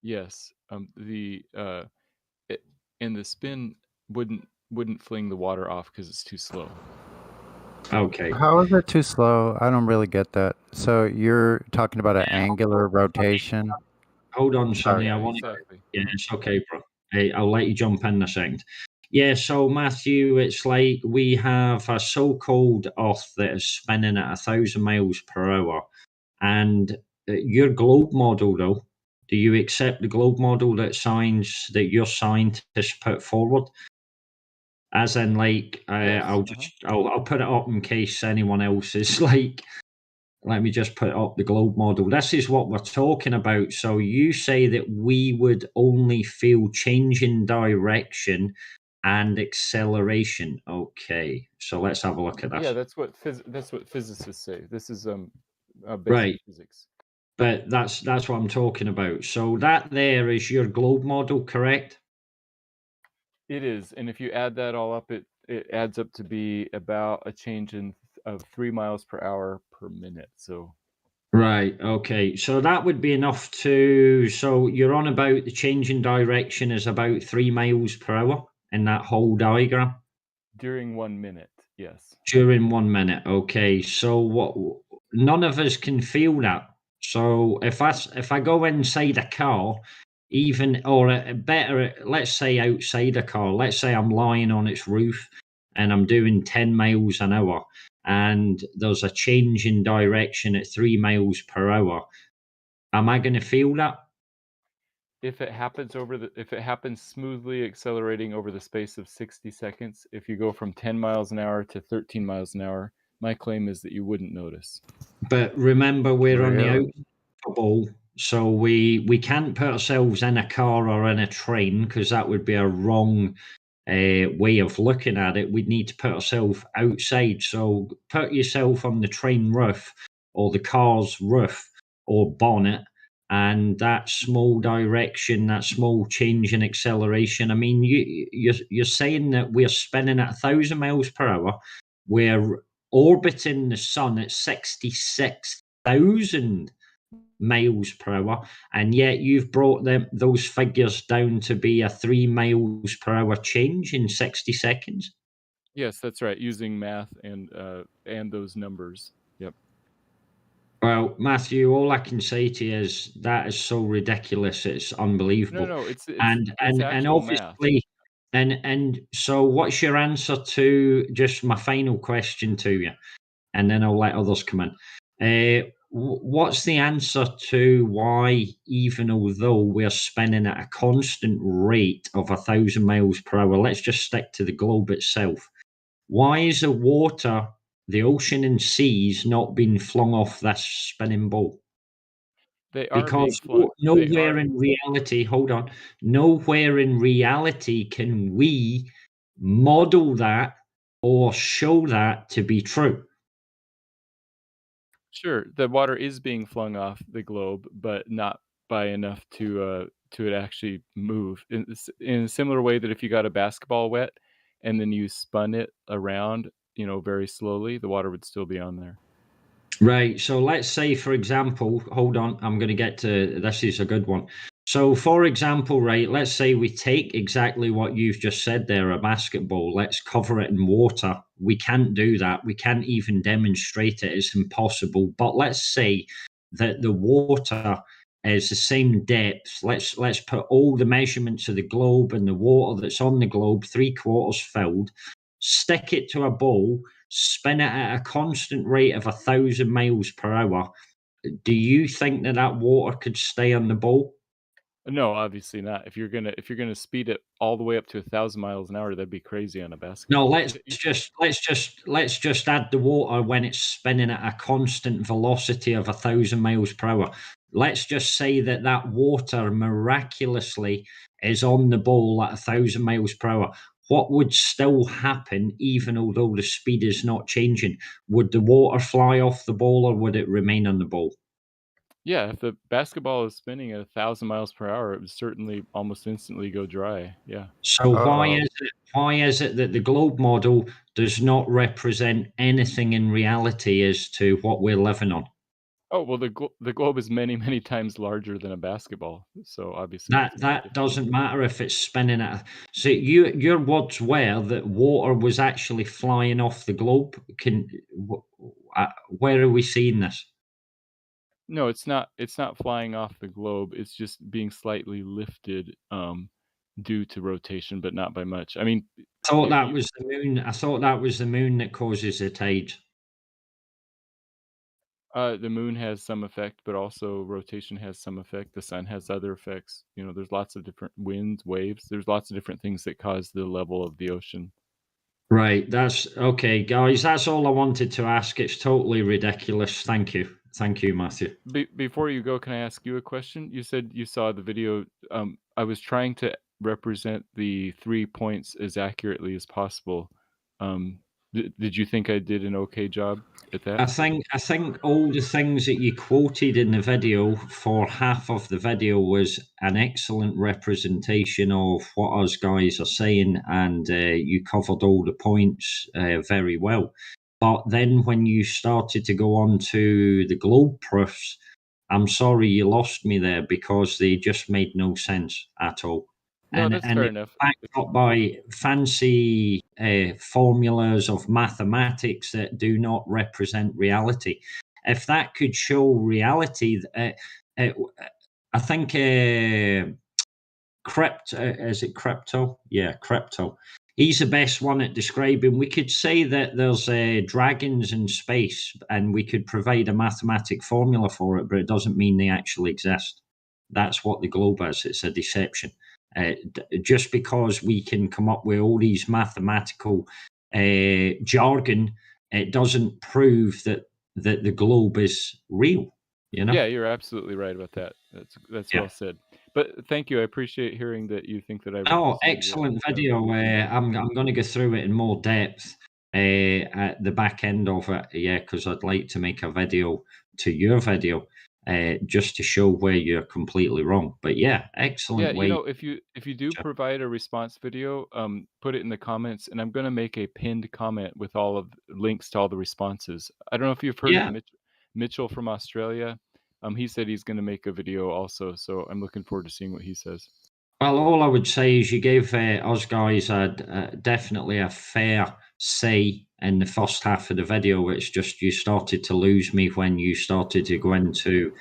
yes. And the spin wouldn't fling the water off because it's too slow. Okay. How is it too slow? I don't really get that. So you're talking about an angular rotation? hold on, Sonny. Yeah, I want exactly. to. Yeah, it's okay, bro. Hey, I'll let you jump in a second. Yeah, so Matthew, it's like we have a so-called Earth that is spinning at 1,000 miles per hour, and your globe model, though, do you accept the globe model that your scientists put forward? As in, like, Yes. I'll put it up in case anyone else is like. Let me just put up the globe model. This is what we're talking about. So you say that we would only feel change in direction and acceleration. Okay, so let's have a look at Yeah, this. that's what physicists say. This is basic Right, physics. but that's what I'm talking about. So that there is your globe model, correct? It is, and if you add that all up, it adds up to be about a change of 3 miles per hour per minute. So Right. Okay. So that would be enough to. So you're on about the change in direction is about 3 miles per hour in that whole diagram during 1 minute, yes. during 1 minute. Okay. So what? None of us can feel that. So if I go inside a car, even or better, let's say outside a car. Let's say I'm lying on its roof and I'm doing 10 miles an hour, and there's a change in direction at 3 miles per hour. Am I going to feel that? If it happens smoothly accelerating over the space of 60 seconds, if you go from 10 miles an hour to 13 miles an hour, my claim is that you wouldn't notice. But remember, we're on the Really? outside of the ball, so we can't put ourselves in a car or in a train because that would be a wrong way of looking at it. We'd need to put ourselves outside. So put yourself on the train roof or the car's roof or bonnet, and that small direction, that small change in acceleration. I mean, you're saying that we're spinning at 1,000 miles per hour. We're orbiting the sun at 66,000 miles per hour, and yet you've brought those figures down to be a 3 miles per hour change in 60 seconds. Yes, that's right. Using math and those numbers. Yep. Well, Matthew, all I can say to you is that is so ridiculous. It's unbelievable. No, it's and actual math. obviously, and so what's your answer to just my final question to you, and then I'll let others come in. What's the answer to why, even although we're spinning at a constant rate of 1,000 miles per hour, let's just stick to the globe itself. Why is the water, the ocean and seas not being flung off this spinning ball? They are being Because flung. nowhere in reality, hold on, nowhere in reality can we model that or show that to be true. Sure, the water is being flung off the globe, but not by enough to it actually move. In a similar way that if you got a basketball wet and then you spun it around, very slowly, the water would still be on there. Right. So let's say, for example, hold on, I'm going to get to this. Is a good one. So, for example, right, let's say we take exactly what you've just said there, a basketball, let's cover it in water. We can't do that. We can't even demonstrate it. It's impossible. But let's say that the water is the same depth. Let's put all the measurements of the globe and the water that's on the globe, 3/4 filled, stick it to a ball, spin it at a constant rate of 1,000 miles per hour. Do you think that water could stay on the ball? No, obviously not. If you're gonna speed it all the way up to 1,000 miles an hour, that'd be crazy on a No, basketball. let's just add the water when it's spinning at a constant velocity of 1,000 miles per hour. Let's just say that water miraculously is on the ball at 1,000 miles per hour. What would still happen, even although the speed is not changing? Would the water fly off the ball or would it remain on the ball? Yeah, if the basketball is spinning at 1,000 miles per hour, it would certainly almost instantly go dry. Yeah. So Uh-oh. why is it that the globe model does not represent anything in reality as to what we're living on? Oh, well, the globe is many, many times larger than a basketball, so obviously it's gonna be That different. doesn't matter if it's spinning at. So your words were that water was actually flying off the globe. Where are we seeing this? No, it's not. It's not flying off the globe. It's just being slightly lifted due to rotation, but not by much. I mean, I thought that was the moon. I thought that was the moon that causes the tide. The moon has some effect, but also rotation has some effect. The sun has other effects. You know, there's lots of different winds, waves. There's lots of different things that cause the level of the ocean. Right. That's okay, guys. That's all I wanted to ask. It's totally ridiculous. Thank you. Thank you, Matthew. Before you go, can I ask you a question? You said you saw the video. I was trying to represent the 3 points as accurately as possible. Did you think I did an okay job at that? I think all the things that you quoted in the video for half of the video was an excellent representation of what us guys are saying, and you covered all the points very well. But then when you started to go on to the globe proofs, I'm sorry you lost me there because they just made no sense at all. No, that's fair it's enough. backed up by fancy formulas of mathematics that do not represent reality. If that could show reality, I think is it Crypto? Yeah, Crypto. He's the best one at describing. We could say that there's dragons in space, and we could provide a mathematic formula for it, but it doesn't mean they actually exist. That's what the globe is. It's a deception. Just because we can come up with all these mathematical jargon, it doesn't prove that the globe is real. You know? Yeah, you're absolutely right about that. That's Yeah. well said. But thank you. I appreciate hearing that you think that I. Oh, represented it excellent well. video. I'm going to go through it in more depth at the back end of it. Yeah, because I'd like to make a video to your video just to show where you're completely wrong. But yeah, excellent Yeah, way. you know, if you do provide a response video, put it in the comments, and I'm gonna make a pinned comment with all of links to all the responses. I don't know if you've heard Yeah. of Mitchell from Australia. He said he's gonna make a video also, so I'm looking forward to seeing what he says. Well, all I would say is you gave us guys definitely a fair say in the first half of the video. It's just you started to lose me when you started to go into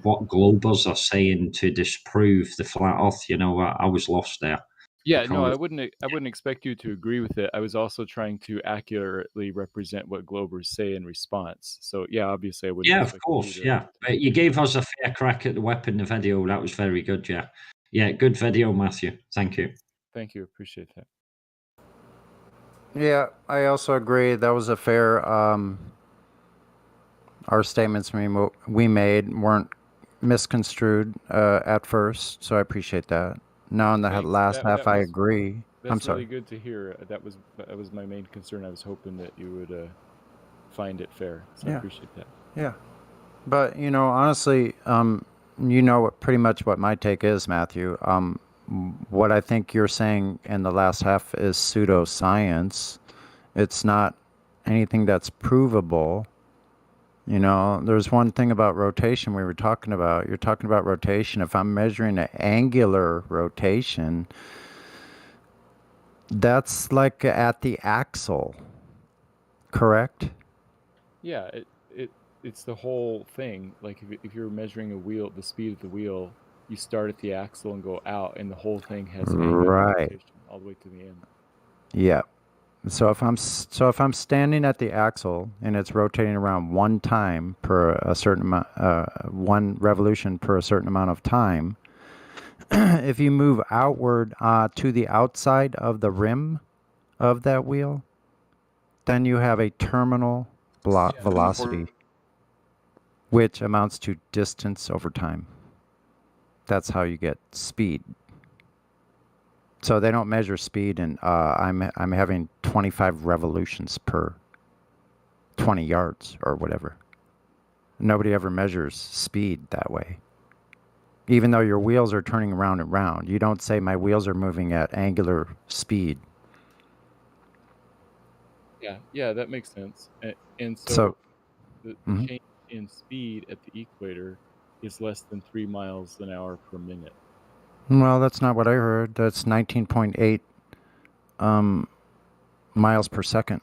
what globers are saying to disprove the flat Earth. You know, I was lost there. Yeah, no, I wouldn't expect you to agree with it. I was also trying to accurately represent what globers say in response. So yeah, obviously I wouldn't. Yeah, of course. Yeah, but you gave us a fair crack at the whip in the video. That was very good. Yeah, yeah, good video, Matthew. Thank you. Thank you. Appreciate that. Yeah, I also agree. That was a fair. Our statements we made weren't misconstrued at first, so I appreciate that. Now in the last half, I agree. That's really good to hear. That was my main concern. I was hoping that you would find it fair. So I appreciate that. Yeah, but you know, honestly, you know pretty much what my take is, Matthew. What I think you're saying in the last half is pseudoscience. It's not anything that's provable. You know, there's one thing about rotation we were talking about. You're talking about rotation. If I'm measuring an angular rotation, that's like at the axle, correct? Yeah, it's the whole thing. Like if you're measuring a wheel, the speed of the wheel, you start at the axle and go out, and the whole thing has an angular rotation all the way to the end. Yeah. So if I'm standing at the axle and it's rotating around one time per a certain amount, one revolution per a certain amount of time, if you move outward to the outside of the rim of that wheel, then you have a terminal velocity, which amounts to distance over time. That's how you get speed. So they don't measure speed, and I'm having 25 revolutions per 20 yards or whatever. Nobody ever measures speed that way. Even though your wheels are turning round and round, you don't say my wheels are moving at angular speed. Yeah, that makes sense. And so the change in speed at the equator is less than 3 miles an hour per minute. Well, that's not what I heard. That's 19.8 miles per second.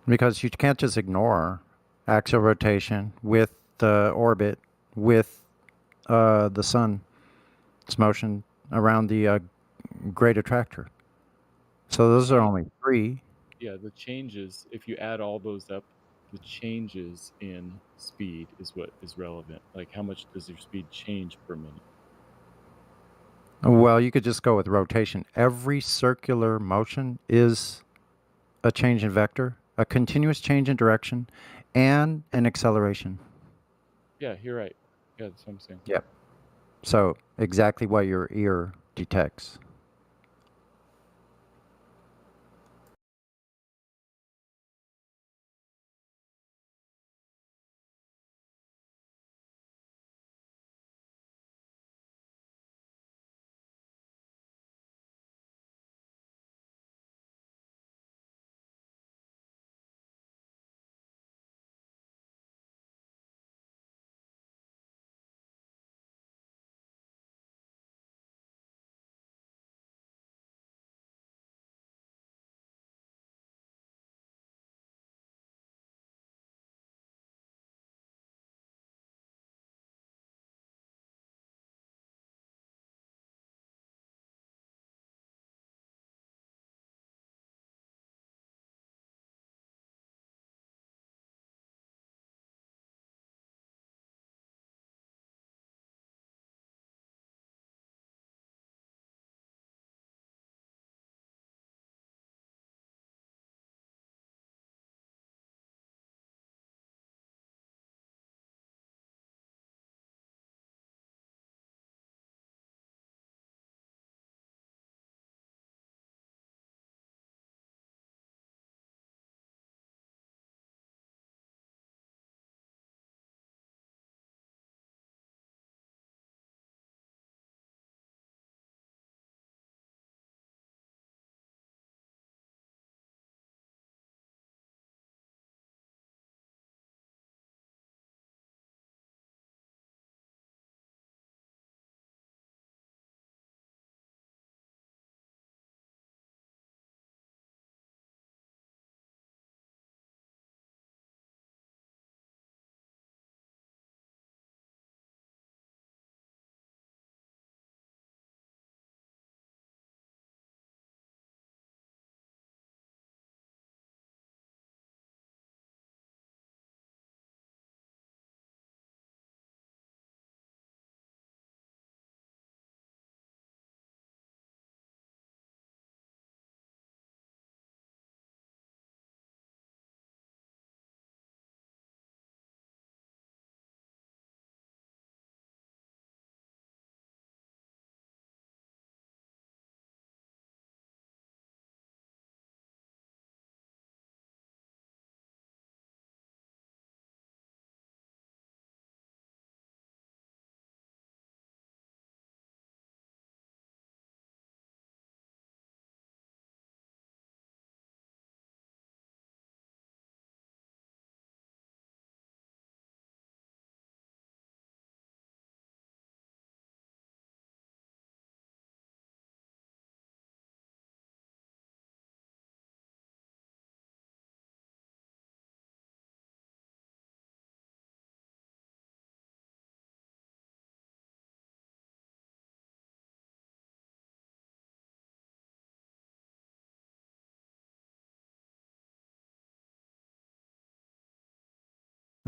Because you can't just ignore axial rotation, with the orbit, with the sun's motion around the great attractor. So those are only 3. Yeah, the changes, if you add all those up, the changes in speed is what is relevant. Like, how much does your speed change per minute? Well, you could just go with rotation. Every circular motion is a change in vector, a continuous change in direction, and an acceleration. Yeah, you're right. Yeah, that's what I'm saying. Yep. So exactly what your ear detects.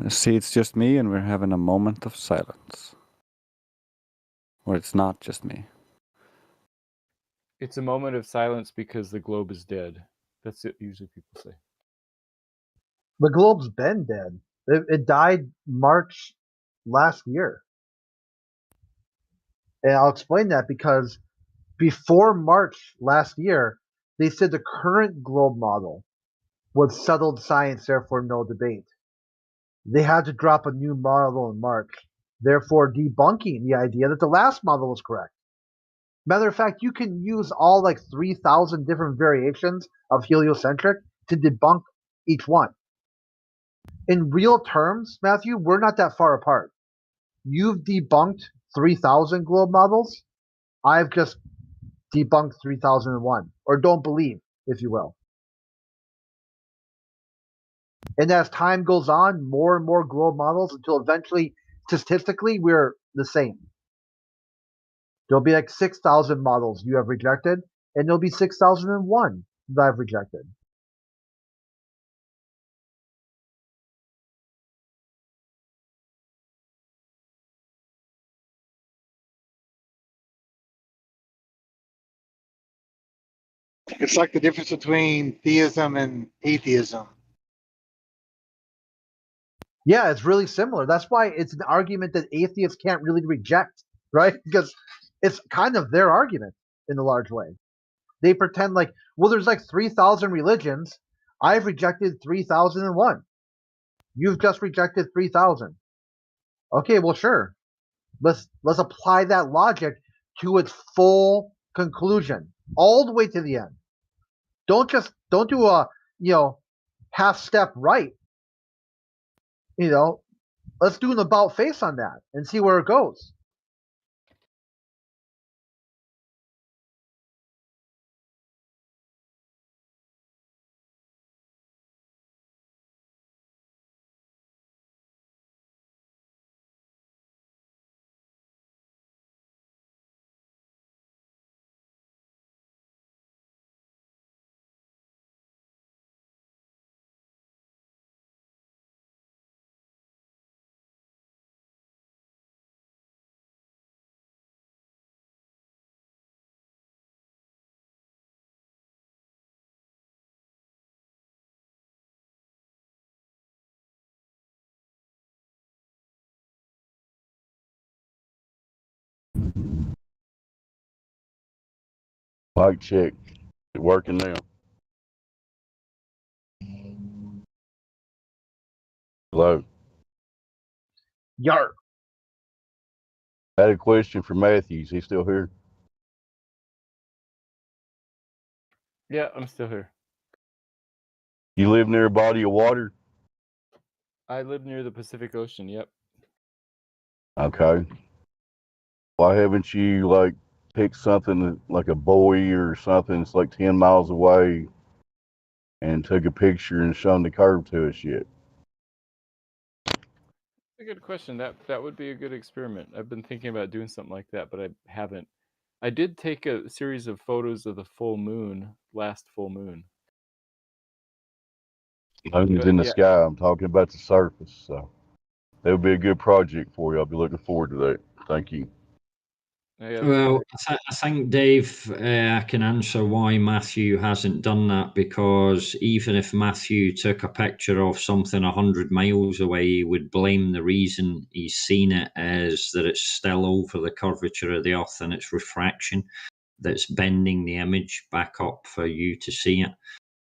See, it's just me, and we're having a moment of silence. Or it's not just me. It's a moment of silence because the globe is dead. That's it, usually people say. The globe's been dead. It died March last year. And I'll explain that because before March last year, they said the current globe model was settled science, therefore no debate. They had to drop a new model in March, therefore debunking the idea that the last model was correct. Matter of fact, you can use all like 3,000 different variations of heliocentric to debunk each one. In real terms, Matthew, we're not that far apart. You've debunked 3,000 globe models. I've just debunked 3001, or don't believe, if you will. And as time goes on, more and more globe models until eventually, statistically, we're the same. There'll be like 6,000 models you have rejected, and there'll be 6,001 that I've rejected. It's like the difference between theism and atheism. Yeah, it's really similar. That's why it's an argument that atheists can't really reject, right? Because it's kind of their argument in a large way. They pretend like, well, there's like 3,000 religions. I've rejected 3,001. You've just rejected 3,000. Okay, well, sure. Let's apply that logic to its full conclusion, all the way to the end. Don't do a half step right. Let's do an about face on that and see where it goes. Mic check. It working now? Hello. Yarp. I had a question for Matthews. He's still here? Yeah, I'm still here. You live near a body of water? I live near the Pacific Ocean. Yep. Okay. Why haven't you picked something like a buoy or something that's like 10 miles away and took a picture and shown the curve to us yet? A good question. That would be a good experiment. I've been thinking about doing something like that, but I haven't. I did take a series of photos of the full moon, last full moon. Moon is in the sky. I'm talking about the surface. So that would be a good project for you. I'll be looking forward to that. Thank you. Well, I think, Dave, I can answer why Matthew hasn't done that, because even if Matthew took a picture of something 100 miles away, he would blame the reason he's seen it as that it's still over the curvature of the Earth and its refraction that's bending the image back up for you to see it.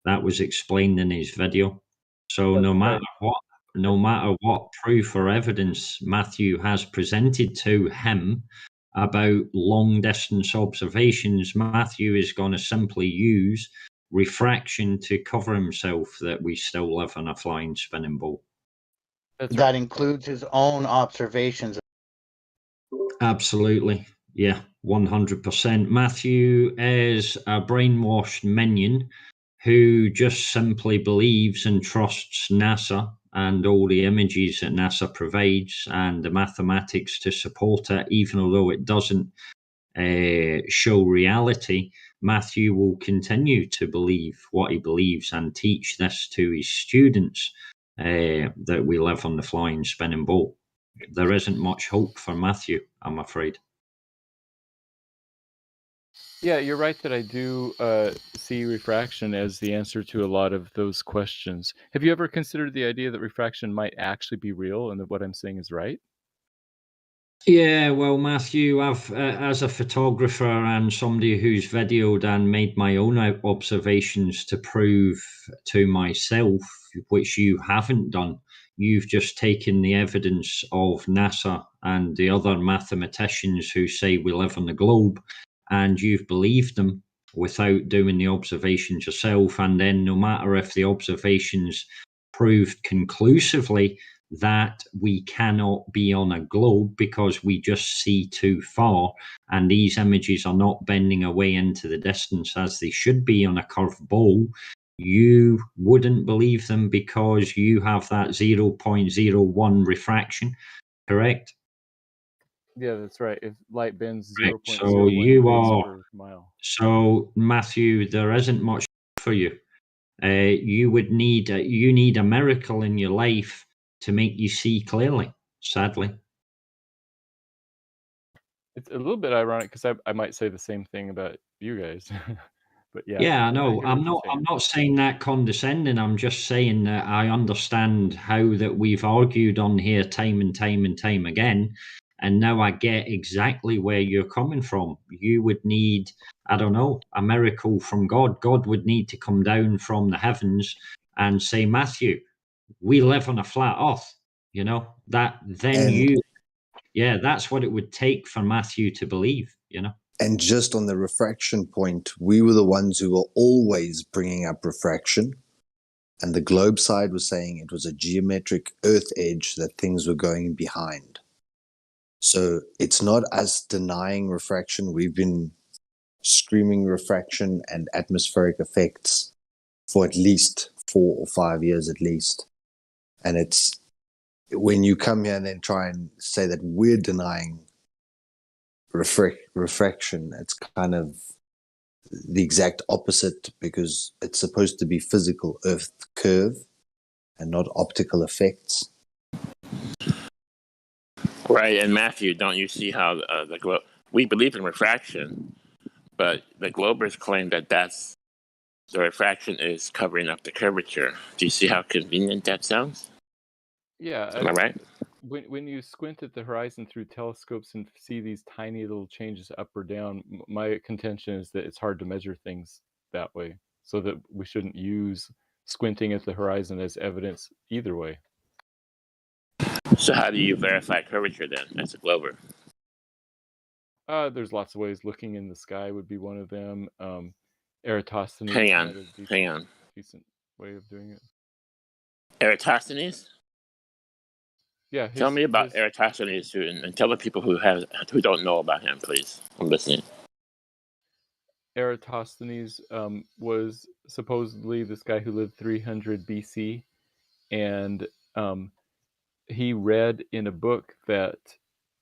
That was explained in his video. So no matter what proof or evidence Matthew has presented to him about long distance observations, Matthew is going to simply use refraction to cover himself that we still live in a flying spinning ball. That includes his own observations. Absolutely. Yeah, 100%. Matthew is a brainwashed minion who just simply believes and trusts NASA and all the images that NASA provides and the mathematics to support it, even although it doesn't show reality. Matthew will continue to believe what he believes and teach this to his students, that we live on the flying spinning ball. There isn't much hope for Matthew, I'm afraid. Yeah, you're right that I do see refraction as the answer to a lot of those questions. Have you ever considered the idea that refraction might actually be real and that what I'm saying is right? Yeah, well, Matthew, I've as a photographer and somebody who's videoed and made my own observations to prove to myself, which you haven't done. You've just taken the evidence of NASA and the other mathematicians who say we live on the globe, and you've believed them without doing the observations yourself. And then no matter if the observations proved conclusively that we cannot be on a globe because we just see too far, and these images are not bending away into the distance as they should be on a curved ball, you wouldn't believe them because you have that 0.01 refraction, correct? Yeah, that's right. If light bends Right. 0.01 So you degrees are. per mile. So Matthew, there isn't much for you. You would need you need a miracle in your life to make you see clearly. Sadly. It's a little bit ironic because I might say the same thing about you guys. But yeah, Yeah, I I know. hear what you're I'm saying. not saying that condescending. I'm just saying that I understand how that we've argued on here time and time and time again, and now I get exactly where you're coming from. You would need, I don't know, a miracle from God. God would need to come down from the heavens and say, Matthew, we live on a flat earth. You know, that then And you, yeah, that's what it would take for Matthew to believe, you know. and just on the refraction point, we were the ones who were always bringing up refraction. And the globe side was saying it was a geometric earth edge that things were going behind. So it's not us denying refraction. We've been screaming refraction and atmospheric effects for at least 4 or 5 years at least. And it's when you come here and then try and say that we're denying refraction, it's kind of the exact opposite, because it's supposed to be physical earth curve and not optical effects. Right, and Matthew, don't you see how the globe? We believe in refraction, but the Globers claim that that's the refraction is covering up the curvature. Do you see how convenient that sounds? Yeah, Am I right? when you squint at the horizon through telescopes and see these tiny little changes up or down, my contention is that it's hard to measure things that way, so that we shouldn't use squinting at the horizon as evidence either way. So how do you verify curvature then as a Glober? There's lots of ways. Looking in the sky would be one of them. Eratosthenes Hang had on, a hang on. decent way of doing it. Eratosthenes? Yeah, Tell me about Eratosthenes and tell the people who don't know about him, please. I'm listening. Eratosthenes was supposedly this guy who lived 300 BC, and he read in a book that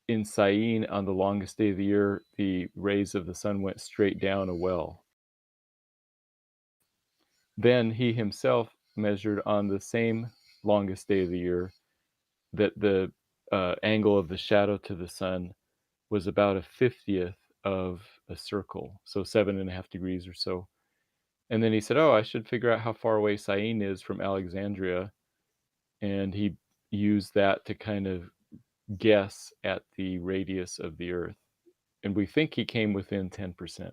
in Syene, on the longest day of the year, the rays of the sun went straight down a well. Then he himself measured on the same longest day of the year that the angle of the shadow to the sun was about a 50th of a circle, so 7.5 degrees or so. And then he said, oh, I should figure out how far away Syene is from Alexandria. And he used that to kind of guess at the radius of the Earth. And we think he came within 10%.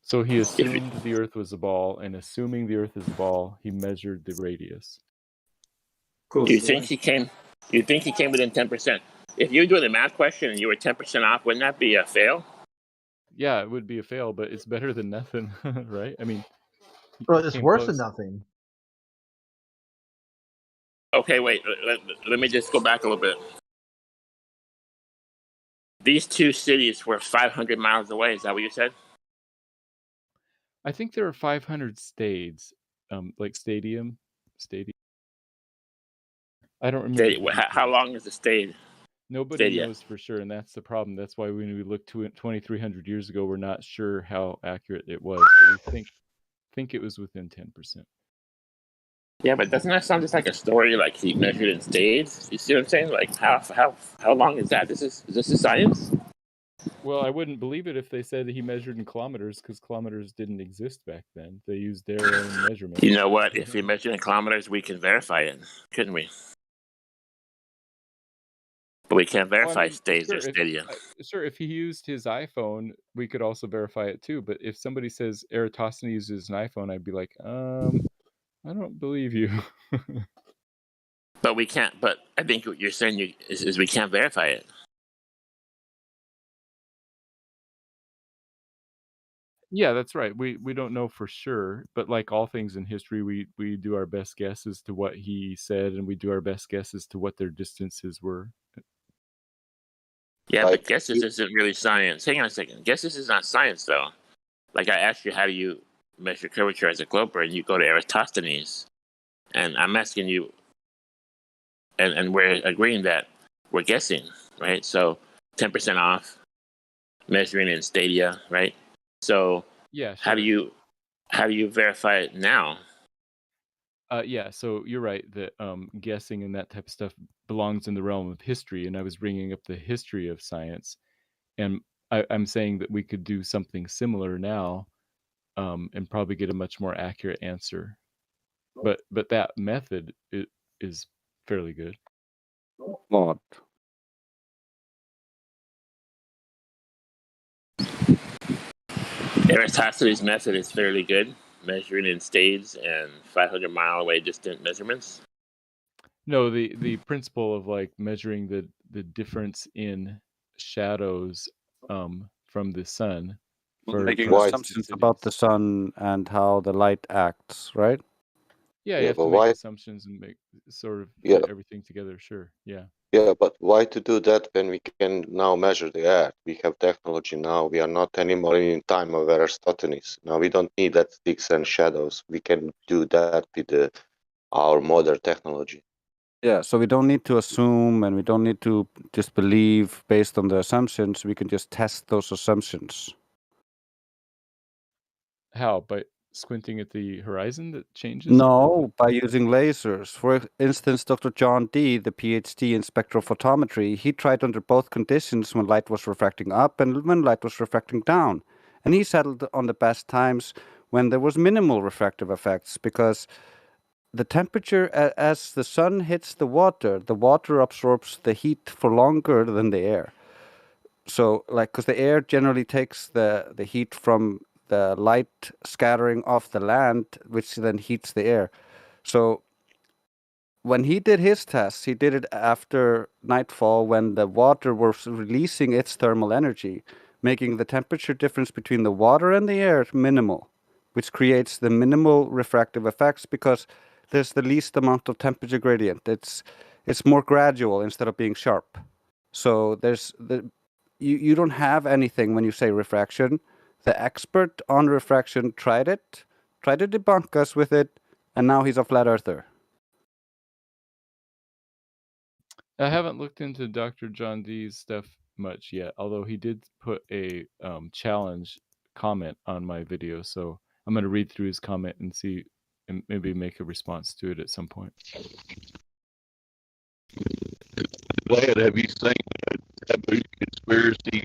So he assumed the Earth was a ball, and assuming the Earth is a ball, he measured the radius. Cool. Do you think he came? You think he came within 10%? If you were doing a math question and you were 10% off, wouldn't that be a fail? Yeah, it would be a fail, but it's better than nothing, right? I mean, well, it's worse than nothing. Okay, wait. Let me just go back a little bit. These two cities were 500 miles away. Is that what you said? I think there are 500 stades, like stadium. I don't remember. How long is the stade? Nobody knows for sure, and that's the problem. That's why when we looked to it 2,300 years ago, we're not sure how accurate it was, but we think it was within 10%. Yeah, but doesn't that sound just like a story? Like he measured in stades. You see what I'm saying? Like how long is that? Is this a science? Well, I wouldn't believe it if they said that he measured in kilometers, because kilometers didn't exist back then. They used their own measurements. You know what? If he measured in kilometers, we can verify it, couldn't we? But we can't verify stades or stadia. Sure, if he used his iPhone, we could also verify it too. But if somebody says Eratosthenes uses an iPhone, I'd be like, I don't believe you. But we can't. But I think what you're saying is we can't verify it. Yeah, that's right. We don't know for sure, but like all things in history, we do our best guess as to what he said, and we do our best guess as to what their distances were. Yeah, Like but guesses isn't really science. Hang on a second. Guesses is not science, though. Like I asked you, how do you measure curvature as a glober? And you go to Eratosthenes. And I'm asking you, and we're agreeing that we're guessing, right? So 10% off, measuring in stadia, right? So Yeah, how do sure. you verify it now? Yeah, so you're right that guessing and that type of stuff belongs in the realm of history, and I was bringing up the history of science, and I'm saying that we could do something similar now, and probably get a much more accurate answer. But that method is fairly good. What? Eratosthenes' method is fairly good, measuring in stades and 500-mile away distant measurements. No, the principle of like measuring the difference in shadows from the sun Making for assumptions about the sun and how the light acts, right? Yeah, you yeah, have but to make why? assumptions and make sort of Yeah, fit everything together. Sure, yeah. yeah, but why to do that when we can now measure the Earth? We have technology now. We are not anymore in time of Aristophanes. Now we don't need that sticks and shadows. We can do that with our modern technology. Yeah, so we don't need to assume and we don't need to just believe based on the assumptions. We can just test those assumptions. How? By squinting at the horizon that changes? No, by using lasers. For instance, Dr. John Dee, the PhD in spectrophotometry, he tried under both conditions when light was refracting up and when light was refracting down. And he settled on the best times when there was minimal refractive effects because the temperature, as the sun hits the water absorbs the heat for longer than the air. So, like, because the air generally takes the heat from the light scattering off the land, which then heats the air. So, when he did his tests, he did it after nightfall when the water was releasing its thermal energy, making the temperature difference between the water and the air minimal, which creates the minimal refractive effects because there's the least amount of temperature gradient. It's more gradual instead of being sharp. So you don't have anything when you say refraction. The expert on refraction tried to debunk us with it, and now he's a flat earther. I haven't looked into Dr. John Dee's stuff much yet, although he did put a challenge comment on my video, so I'm going to read through his comment and see and maybe make a response to it at some point. Glad, have you seen that taboo conspiracy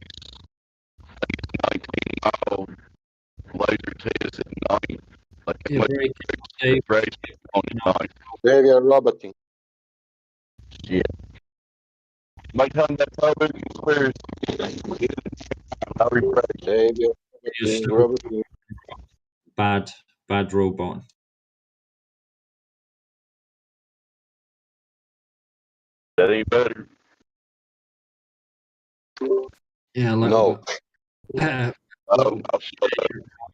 19-mile laser test at night? Like You're much breaking up, Dave. on night. They are roboting. Yeah. My time that taboo conspiracy. I refresh. They You're are so roboting. bad robot. That ain't better. Yeah, a little bit.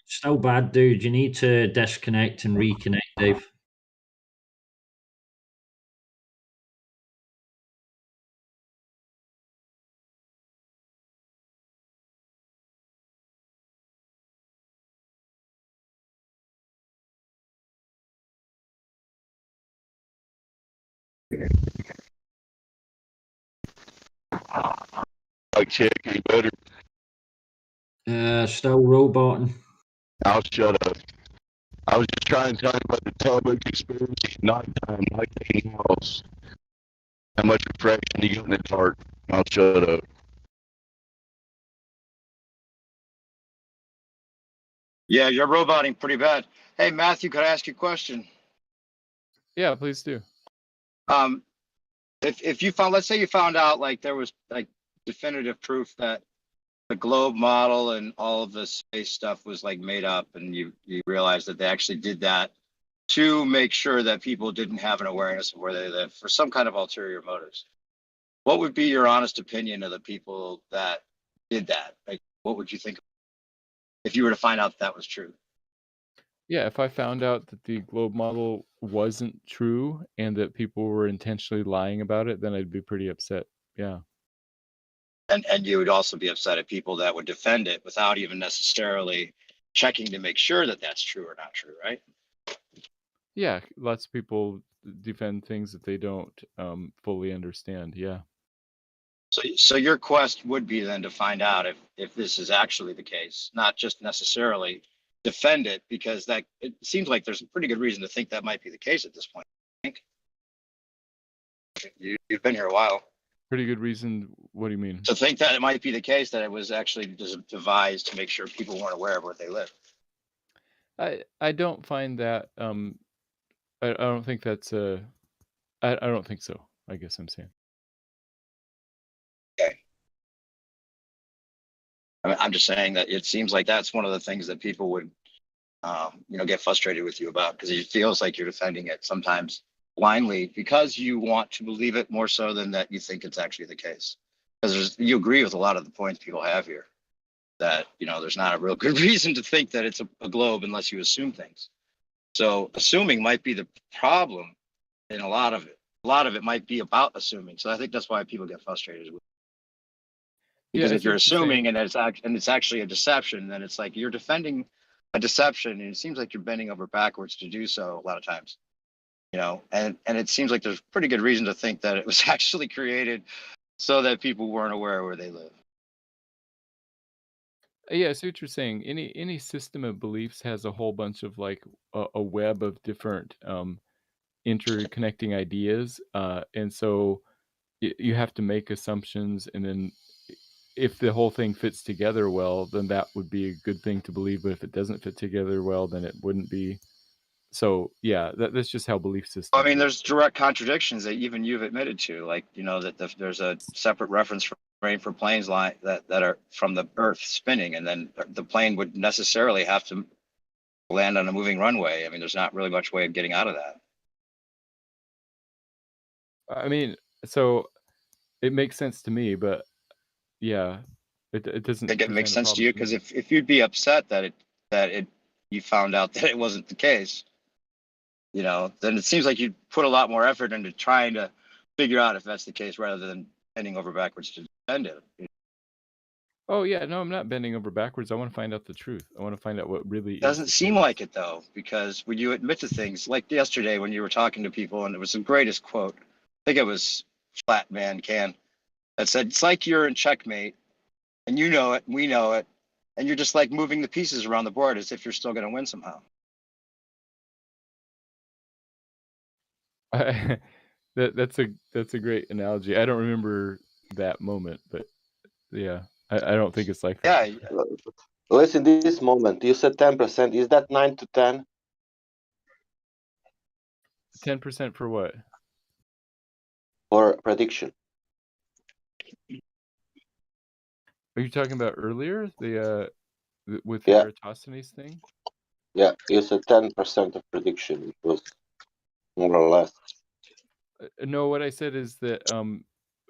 Still bad, dude. You need to disconnect and reconnect, Dave. Like check ain't better. Still roboting. I'll shut up. I was just trying to tell you about the taboo conspiracy nighttime, 19 miles. How much refraction you get in the dark. I'll shut up. Yeah, you're roboting pretty bad. Hey, Matthew, could I ask you a question? Yeah, please do. If you found, let's say you found out like there was like definitive proof that the globe model and all of the space stuff was like made up, and you realized that they actually did that to make sure that people didn't have an awareness of where they live for some kind of ulterior motives. What would be your honest opinion of the people that did that? Like, what would you think if you were to find out that was true? Yeah, if I found out that the globe model wasn't true and that people were intentionally lying about it, then I'd be pretty upset. Yeah. And you would also be upset at people that would defend it without even necessarily checking to make sure that that's true or not true, right? Yeah, lots of people defend things that they don't fully understand. Yeah. So your quest would be then to find out if this is actually the case, not just necessarily defend it, because that it seems like there's a pretty good reason to think that might be the case at this point. I think you've been here a while. Pretty good reason. What do you mean? To think that it might be the case that it was actually devised to make sure people weren't aware of where they live. I don't find that I don't think that's I don't think so. I guess I'm saying. Okay. I mean, I'm just saying that it seems like that's one of the things that people would, get frustrated with you about, because it feels like you're defending it sometimes blindly because you want to believe it more so than that you think it's actually the case. Because you agree with a lot of the points people have here, that there's not a real good reason to think that it's a globe unless you assume things. So assuming might be the problem in a lot of it. A lot of it might be about assuming. So I think that's why people get frustrated with. Because if you're assuming and it's actually a deception, then it's like you're defending a deception, and it seems like you're bending over backwards to do so a lot of times. And it seems like there's pretty good reason to think that it was actually created so that people weren't aware where they live. Yeah, I see what you're saying. Any system of beliefs has a whole bunch of like a web of different interconnecting ideas, and so you have to make assumptions, and then if the whole thing fits together well, then that would be a good thing to believe. But if it doesn't fit together well, then it wouldn't be. So yeah, that's just how belief systems. I mean, there's direct contradictions that even you've admitted to, like that there's a separate reference for planes that are from the Earth spinning, and then the plane would necessarily have to land on a moving runway. I mean, there's not really much way of getting out of that. I mean, so it makes sense to me, but yeah, it doesn't. I think it makes sense to you, because if you'd be upset that you found out that it wasn't the case, then it seems like you'd put a lot more effort into trying to figure out if that's the case rather than bending over backwards to defend it. Oh yeah, no, I'm not bending over backwards. I want to find out the truth. I want to find out what really is. Doesn't seem like it though, because when you admit to things, like yesterday when you were talking to people, and it was the greatest quote. I think it was Flat Man Can that said, "It's like you're in checkmate, and you know it, we know it, and you're just like moving the pieces around the board as if you're still going to win somehow." That's a great analogy. I don't remember that moment, but yeah, I don't think it's like that. Yeah. Listen, this moment, you said 10%. Is that 9 to 10? 10% for what? For prediction. Are you talking about earlier with Yeah. Eratosthenes thing? Yeah, you said 10% of prediction. It was more or less. No, what I said is that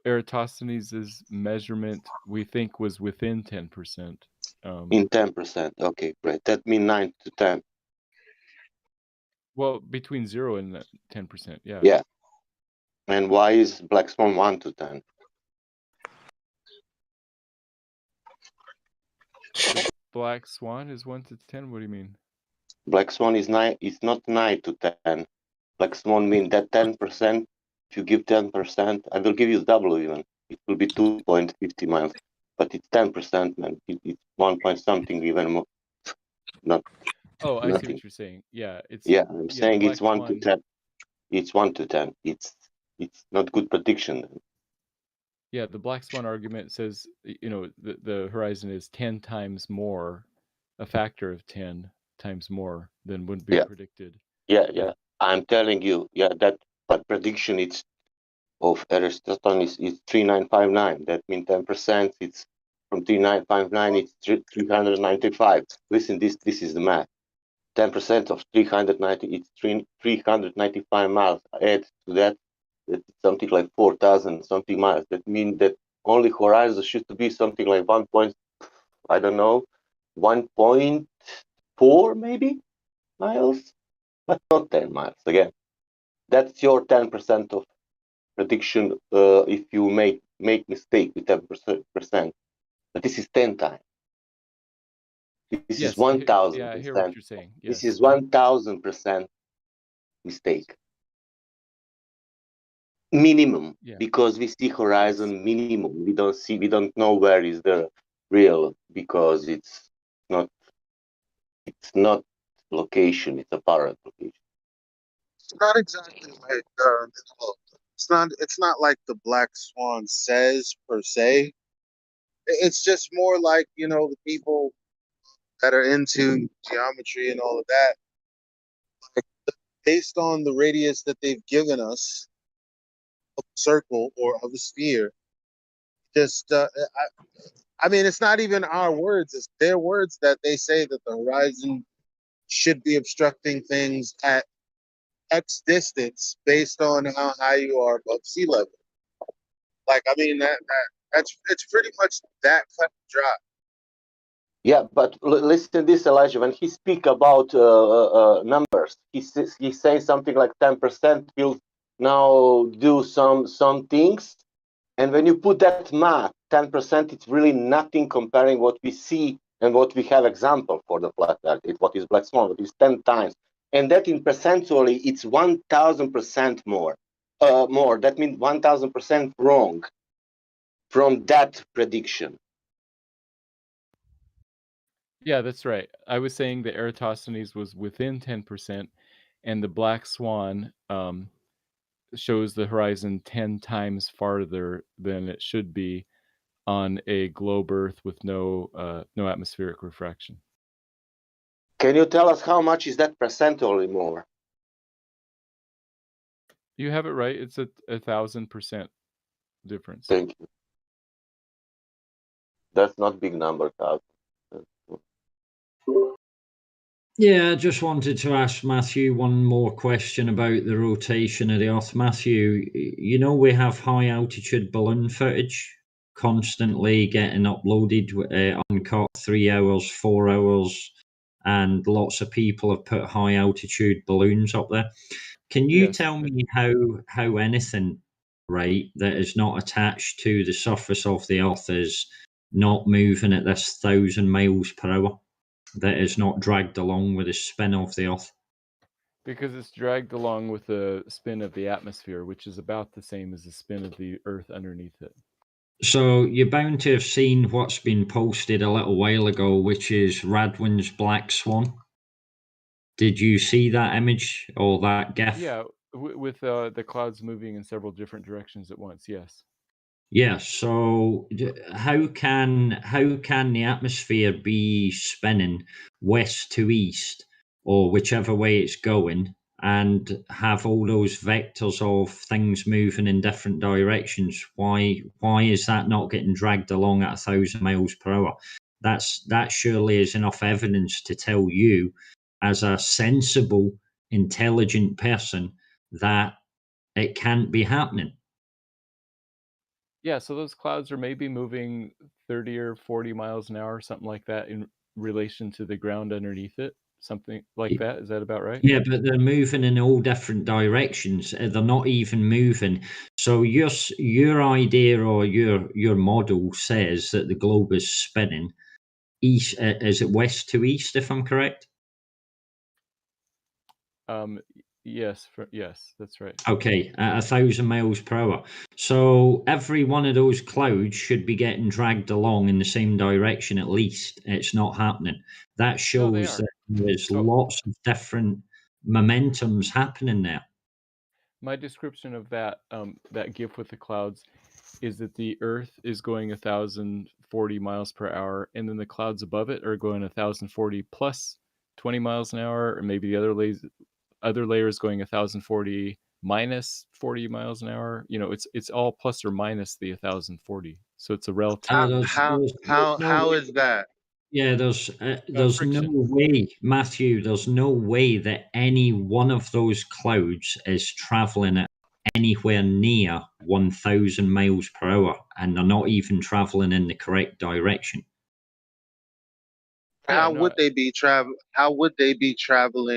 Eratosthenes' measurement we think was within 10%. In 10%. Okay, great. That means 9 to 10. Well, between 0 and 10%. Yeah. Yeah. And why is Black Swan 1 to 10? Black Swan is 1 to 10. What do you mean? Black Swan is 9. It's not 9 to 10. Black Swan means that 10%. If you give 10%, I will give you double even. It will be 2.50 miles. But it's 10%, man. It's 1 point something even more. Not. Oh, I nothing. see what you're saying. Yeah, I'm saying it's 1 to 10. It's 1 to 10. It's not good prediction. Yeah, the Black Swan argument says, the horizon is 10 times more, a factor of 10 times more than would be predicted. Yeah. I'm telling you, but prediction it's of Aristotle is 3959. That means 10%. It's from 3959. It's 395. Listen, this is the math. 10% of 390. It's 395 miles. Add to that, it's something like 4,000 something miles. That means that only horizon should be something like 1.4 maybe miles, but not 10 miles. Again, that's your 10% of prediction if you make make mistake with 10%, but this is 10 times. This is Yes. 1,000%. Yeah, I hear what you're saying. This Yes. is 1,000% mistake. Minimum, Yeah. because we see horizon minimum. We don't know where is the real, because it's not location, it's a parent location. It's not exactly like it's not like the black swan says per se. It's just more like, you know, the people that are into geometry and all of that, like, based on the radius that they've given us of a circle or of a sphere. Just I mean, it's not even our words, it's their words that they say that the horizon should be obstructing things at X distance based on how high you are above sea level. Like, I mean, that's it's pretty much that cut and dry. Yeah, but listen to this, Elijah. When he speak about numbers, he says something like 10% will now do some things, and when you put that math, 10%, it's really nothing comparing what we see and what we have example for the flat earth. What is black swan? What is 10 times, and that in percentually, it's 1,000% more. More. That means 1,000% wrong from that prediction. Yeah, that's right. I was saying the Eratosthenes was within 10%, and the black swan shows the horizon 10 times farther than it should be on a globe Earth with no atmospheric refraction. Can you tell us how much is that percentually more? You have it right. It's a 1,000% difference. Thank you. That's not big number, Todd. Yeah, I just wanted to ask Matthew one more question about the rotation of the Earth. Matthew, you know we have high altitude balloon footage constantly getting uploaded, uncut, 3 hours, 4 hours, and lots of people have put high altitude balloons up there. Can you Yes. tell me how anything, right, that is not attached to the surface of the Earth is not moving at this 1,000 miles per hour? That is not dragged along with the spin of the Earth? Because it's dragged along with the spin of the atmosphere, which is about the same as the spin of the Earth underneath it. So you're bound to have seen what's been posted a little while ago, which is Radwin's Black Swan. Did you see that image or that GIF? Yeah, with the clouds moving in several different directions at once. Yes. Yeah. So how can the atmosphere be spinning west to east or whichever way it's going, and have all those vectors of things moving in different directions? Why is that not getting dragged along at 1,000 miles per hour? That surely is enough evidence to tell you, as a sensible, intelligent person, that it can't be happening. Yeah, so those clouds are maybe moving 30 or 40 miles an hour, something like that, in relation to the ground underneath it. Something like that. Is that about right? Yeah, but they're moving in all different directions. They're not even moving. So your idea or your model says that the globe is spinning east. Is it west to east? If I'm correct. Yes, yes, that's right. Okay, at 1,000 miles per hour. So every one of those clouds should be getting dragged along in the same direction at least. It's not happening. That shows that there's lots of different momentums happening there. My description of that that GIF with the clouds is that the Earth is going 1,040 miles per hour, and then the clouds above it are going 1,040 plus 20 miles an hour, or maybe the other layer is going 1,040 minus 40 miles an hour. You know, it's all plus or minus the 1,040. So it's a relative. How is that? Yeah, there's no way, Matthew. There's no way that any one of those clouds is traveling at anywhere near 1,000 miles per hour, and they're not even traveling in the correct direction. How would they be traveling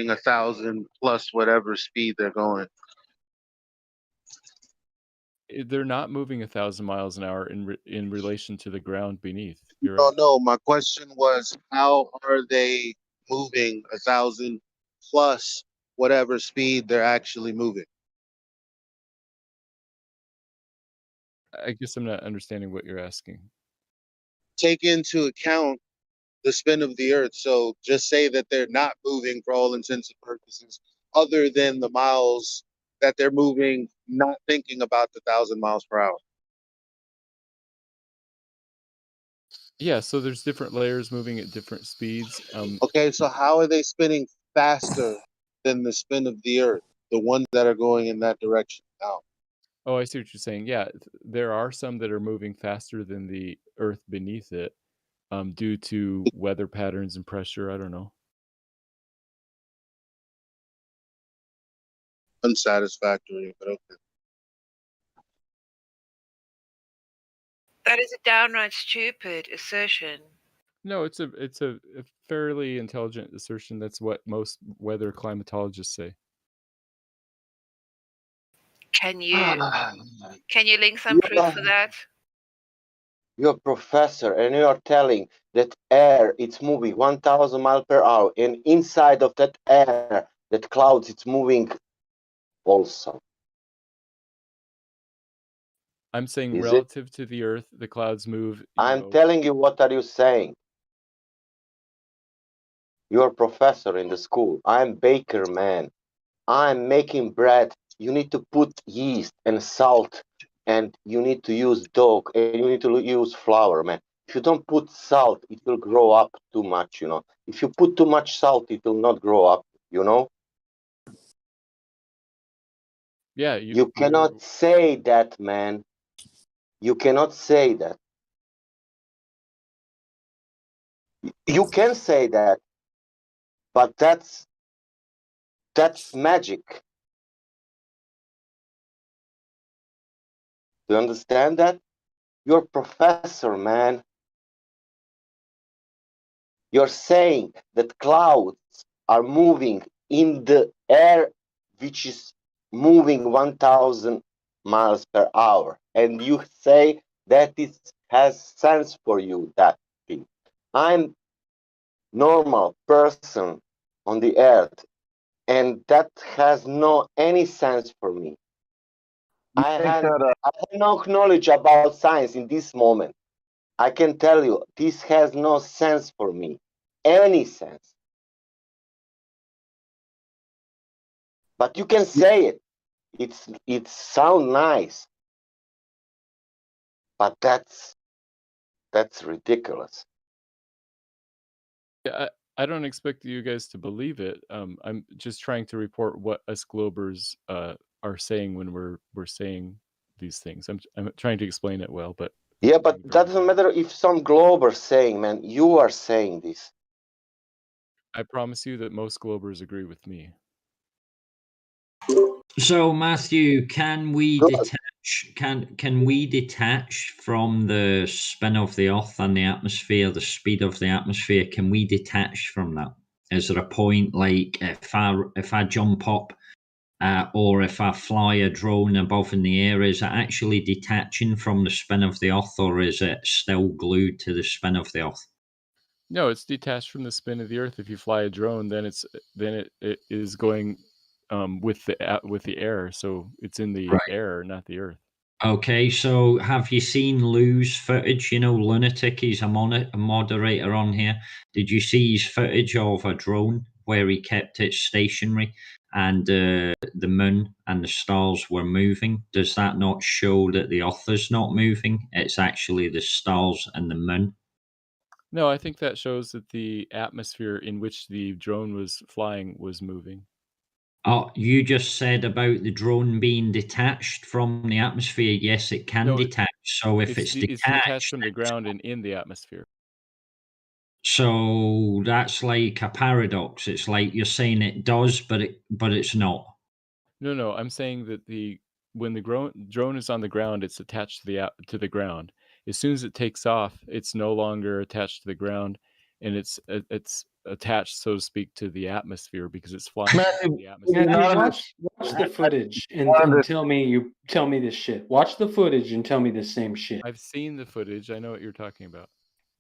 1,000 plus whatever speed they're going? They're not moving 1,000 miles an hour in relation to the ground beneath. You're No, right. no. My question was, how are they moving 1,000 plus whatever speed they're actually moving? I guess I'm not understanding what you're asking. Take into account the spin of the earth. So just say that they're not moving for all intents and purposes, other than the miles that they're moving, not thinking about the 1,000 miles per hour. Yeah, so there's different layers moving at different speeds. Okay, so how are they spinning faster than the spin of the earth, the ones that are going in that direction now? Oh, I see what you're saying. Yeah, there are some that are moving faster than the Earth beneath it, due to weather patterns and pressure. I don't know. Unsatisfactory, but okay. That is a downright stupid assertion. No, it's a fairly intelligent assertion. That's what most weather climatologists say. Can you link some proof for that? You're a professor and you're telling that air it's moving 1,000 miles per hour, and inside of that air, that clouds it's moving also. I'm saying Is it? relative to the Earth, the clouds move. I'm telling you, what are you saying? You're a professor in the school. I'm baker, man. I'm making bread. You need to put yeast and salt, and you need to use dough, and you need to use flour, man. If you don't put salt, it will grow up too much, you know. If you put too much salt, it will not grow up, you know. Yeah, you cannot say that, man. You cannot say that. You can say that, but that's magic. Do you understand that? You're a professor, man. You're saying that clouds are moving in the air, which is moving 1,000 miles per hour, and you say that it has sense for you, that thing. I'm normal person on the earth, and that has no any sense for me. I have no knowledge about science in this moment. I can tell you, this has no sense for me, any sense. But you can say it. It sounds nice, but that's ridiculous. Yeah, I don't expect you guys to believe it. I'm just trying to report what us Globers are saying when we're saying these things. I'm trying to explain it well, but yeah, but that doesn't matter if some Globe are saying, man. You are saying this. I promise you that most Globers agree with me. So Matthew, can we detach? Can we detach from the spin of the Earth and the atmosphere, the speed of the atmosphere? Can we detach from that? Is there a point like if I jump up, or if I fly a drone above in the air, is it actually detaching from the spin of the Earth, or is it still glued to the spin of the Earth? No, it's detached from the spin of the Earth. If you fly a drone, then it is going with the air, so it's in the air, not the Earth. Okay, so have you seen Lou's footage? You know, Lunatic, he's a moderator on here. Did you see his footage of a drone where he kept it stationary and the moon and the stars were moving? Does that not show that the Earth is not moving? It's actually the stars and the moon. No, I think that shows that the atmosphere in which the drone was flying was moving. Oh, you just said about the drone being detached from the atmosphere. Yes, it can detach. So if it's detached detached, from the ground and in the atmosphere. so that's like a paradox. It's like you're saying it does, but it's not. No, I'm saying that when the drone is on the ground, it's attached to the ground. As soon as it takes off, it's no longer attached to the ground, and it's attached, so to speak, to the atmosphere because it's flying through the atmosphere. Matthew, watch the footage and tell me this shit. Watch the footage and tell me the same shit. I've seen the footage. I know what you're talking about.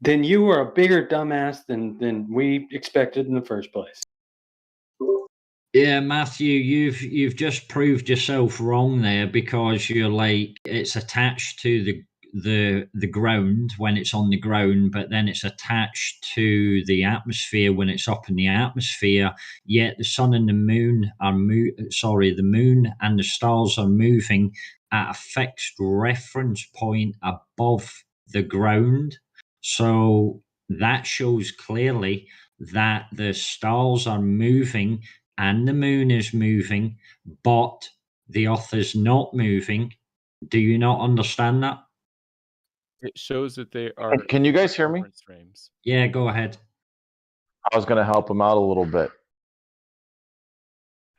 Then you are a bigger dumbass than we expected in the first place. Yeah, Matthew, you've just proved yourself wrong there because you're like it's attached to the ground when it's on the ground, but then it's attached to the atmosphere when it's up in the atmosphere. Yet the sun and the moon are the moon and the stars are moving at a fixed reference point above the ground. So that shows clearly that the stars are moving and the moon is moving, but the earth is not moving. Do you not understand that? It shows that they are. Can you guys hear me? reference frames. Yeah, go ahead. I was going to help him out a little bit.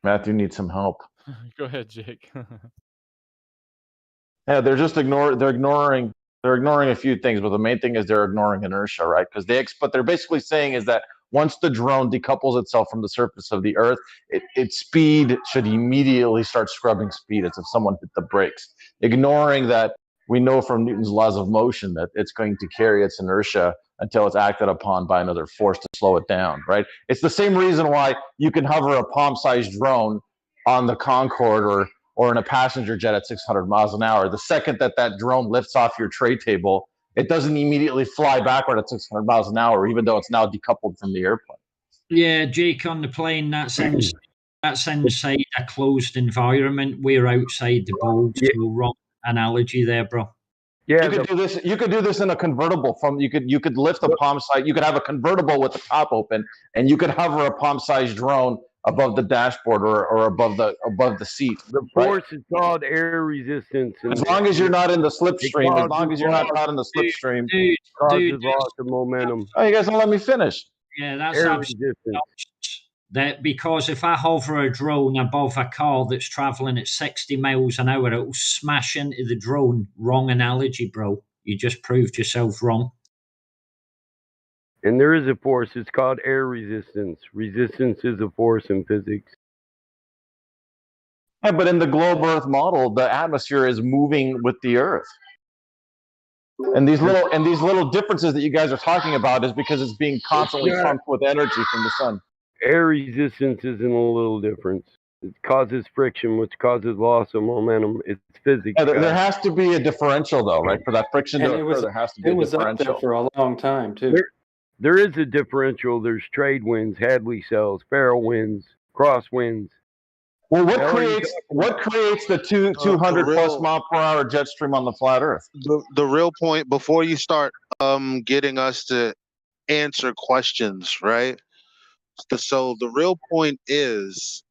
Matthew needs some help. Go ahead, Jake. Yeah, they're just ignoring a few things, but the main thing is they're ignoring inertia, right? Because what they're basically saying is that once the drone decouples itself from the surface of the Earth, its speed should immediately start scrubbing speed as if someone hit the brakes, ignoring that we know from Newton's laws of motion that it's going to carry its inertia until it's acted upon by another force to slow it down, right? It's the same reason why you can hover a palm-sized drone on the Concorde or in a passenger jet at 600 miles an hour. The second that drone lifts off your tray table, it doesn't immediately fly backward at 600 miles an hour, even though it's now decoupled from the airplane. Yeah, Jake, on the plane, that's inside a closed environment. We're outside the bowl. So wrong analogy there, bro. Yeah, you could do this in a convertible. You could lift a palm size. You could have a convertible with the top open, and you could hover a palm-sized drone above the dashboard or above the seat. The force is called air resistance. As long as you're not in the slipstream, as long as you're not caught in the slipstream, causes loss of momentum. Oh, you guys don't let me finish. Yeah, that's air absolutely resistance. that because if I hover a drone above a car that's traveling at 60 miles an hour, it'll smash into the drone. Wrong analogy, bro. You just proved yourself wrong. And there is a force. It's called air resistance. Resistance is a force in physics. Yeah, but in the globe Earth model, the atmosphere is moving with the Earth. And these little differences that you guys are talking about is because it's being constantly pumped with energy from the sun. Air resistance isn't a little difference. It causes friction, which causes loss of momentum. It's physics. Yeah, there has to be a differential, though, right? For that friction to occur, there has to be a differential. It was up there for a long time, too. There is a differential. There's trade winds, Hadley cells, Farrell winds, cross winds. Well, what creates the 200 plus mile per hour jet stream on the flat Earth? The real point before you start getting us to answer questions, right? So the real point is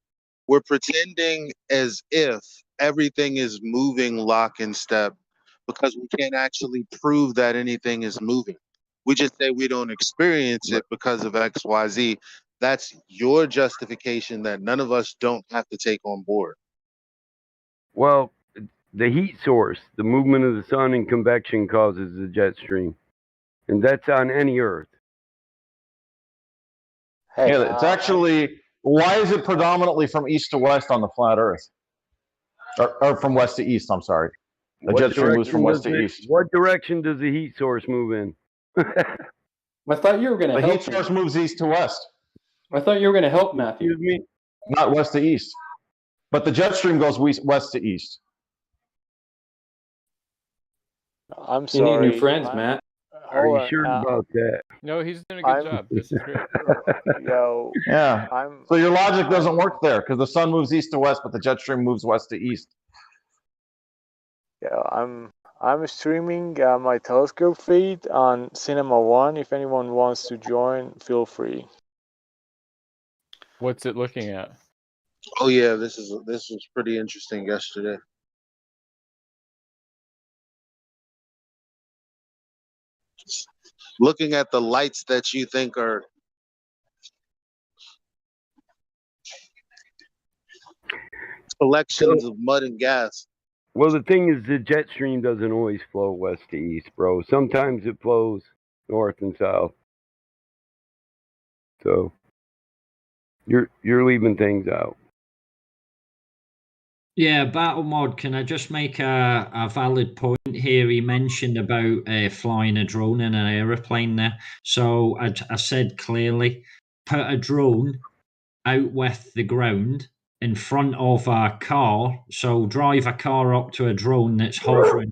we're pretending as if everything is moving lock and step because we can't actually prove that anything is moving. We just say we don't experience it because of X, Y, Z. That's your justification that none of us don't have to take on board. Well, the heat source, the movement of the sun and convection causes the jet stream. And that's on any Earth. Hey, yeah, it's actually, why is it predominantly from east to west on the flat Earth? Or from west to east, I'm sorry. The jet stream moves from west to east. What direction does the heat source move in? I thought you were going to help. The heat source moves east to west. I thought you were going to help, Matthew. Excuse me? Not west to east. But the jet stream goes west to east. I'm sorry. You need new friends, Matt. Are you sure about that? No, he's doing a good job. This is great. Yeah. So your logic doesn't work there because the sun moves east to west, but the jet stream moves west to east. Yeah, I'm streaming my telescope feed on Cinema One. If anyone wants to join, feel free. What's it looking at? Oh yeah, this was pretty interesting yesterday. Looking at the lights that you think are collections of mud and gas. Well, the thing is, the jet stream doesn't always flow west to east, bro. Sometimes it flows north and south. So you're leaving things out. Yeah, Battle Mod, can I just make a valid point here? He mentioned about flying a drone in an aeroplane there. So I said clearly, put a drone out with the ground in front of a car. So drive a car up to a drone that's hovering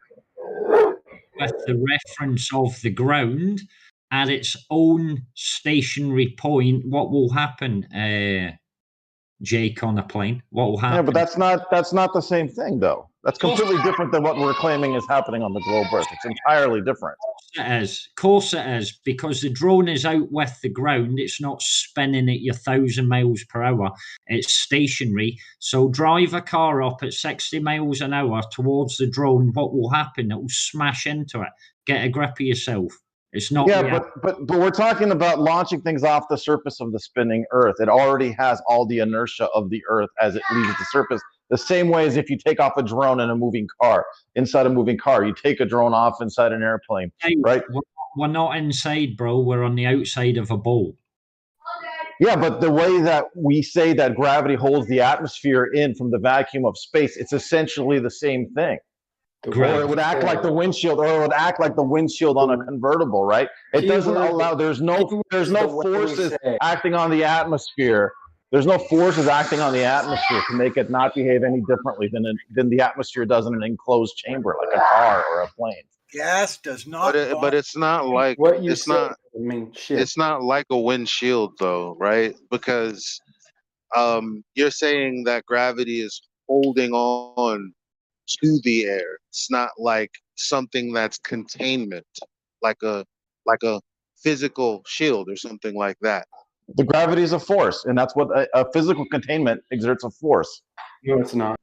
with the reference of the ground at its own stationary point. What will happen, Jake, on a plane? What will happen? Yeah, but that's not the same thing, though. That's completely different than what we're claiming is happening on the globe Earth. It's entirely different. Of course it is, because the drone is out with the ground. It's not spinning at your 1,000 miles per hour. It's stationary. So drive a car up at 60 miles an hour towards the drone. What will happen? It will smash into it. Get a grip of yourself. It's not. Yeah, but we're talking about launching things off the surface of the spinning Earth. It already has all the inertia of the Earth as it leaves the surface. The same way as if you take off a drone in a moving car, inside a moving car, you take a drone off inside an airplane, right? We're not inside, bro. We're on the outside of a bowl. Yeah, but the way that we say that gravity holds the atmosphere in from the vacuum of space, it's essentially the same thing. Or it would act like the windshield, or it would act like the windshield on a convertible, right? It doesn't allow, there's no forces acting on the atmosphere. There's no forces acting on the atmosphere to make it not behave any differently than the atmosphere does in an enclosed chamber, like a car or a plane. Gas does not. But it's not like What you it's said, not. I mean, shit. It's not like a windshield, though, right? Because you're saying that gravity is holding on to the air. It's not like something that's containment, like a physical shield or something like that. The gravity is a force, and that's what a physical containment exerts a force. No, it's not.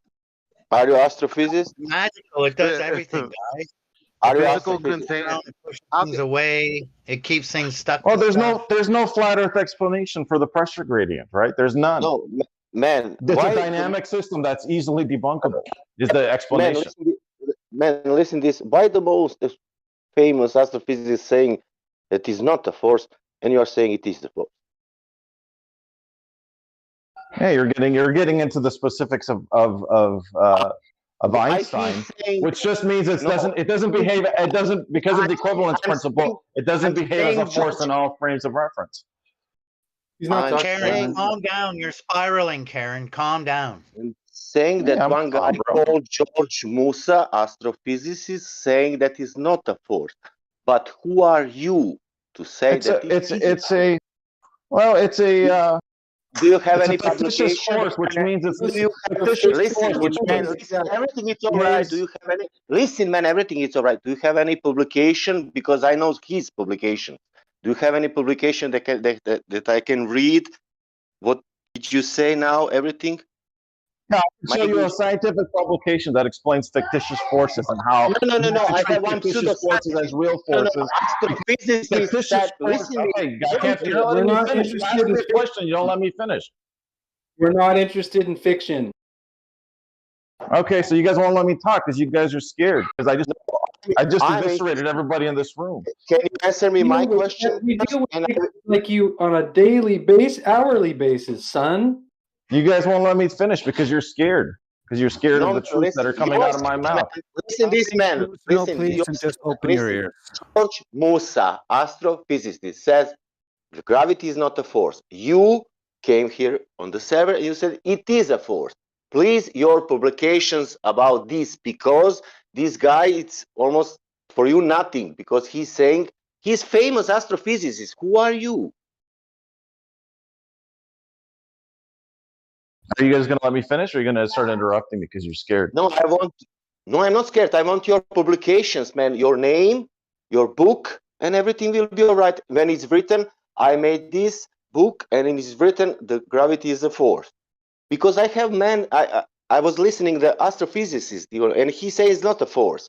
Are you astrophysicist? Magical. It does everything, guys. Are you Physical astrophysicist? containment, it pushes things away. It keeps things stuck. Well, there's no flat Earth explanation for the pressure gradient, right? There's none. No, man. It's a dynamic system that's easily debunkable. Is the explanation? Listen this. Why the most famous astrophysicist saying it is not a force, and you are saying it is the force? Yeah, you're getting into the specifics of Einstein, which just means it doesn't behave because of the equivalence principle. It doesn't behave as a force in all frames of reference. He's not Karen, calm down. You're spiraling, Karen. Calm down. Saying that one guy called George Musa, astrophysicist, saying that is not a force. But who are you to say that it's a do you have any publication? Force, which means it's everything is all right. Do you have any? Listen, man, everything is all right. Do you have any publication? Because I know his publication. Do you have any publication that I can read? What did you say now? Everything? No, I can show you a scientific publication that explains fictitious forces and how. No. I have one fictitious forces as real forces. Astrophysicists that listen. You're not interested in this question. You don't let me finish. We're not interested in fiction. Okay, so you guys won't let me talk because you guys are scared because I just eviscerated everybody in this room. Can you answer me my question? We deal with like you on a daily hourly basis, son. You guys won't let me finish because you're scared. Because you're scared of the truths that are coming out of my mouth. Listen, this man. Listen, please, and just open your ears. George Musa, astrophysicist, says the gravity is not a force. You came here on the server and you said it is a force. Please, your publications about this, because this guy, it's almost for you nothing, because he's saying he's famous astrophysicist. Who are you? Are you guys going to let me finish, or are you going to start interrupting because you're scared? No, I'm not scared. I want your publications, man. Your name, your book, and everything will be all right. When it's written, I made this book, and it is written, the gravity is a force. Because I have, man, I was listening to the astrophysicist, and he says it's not a force.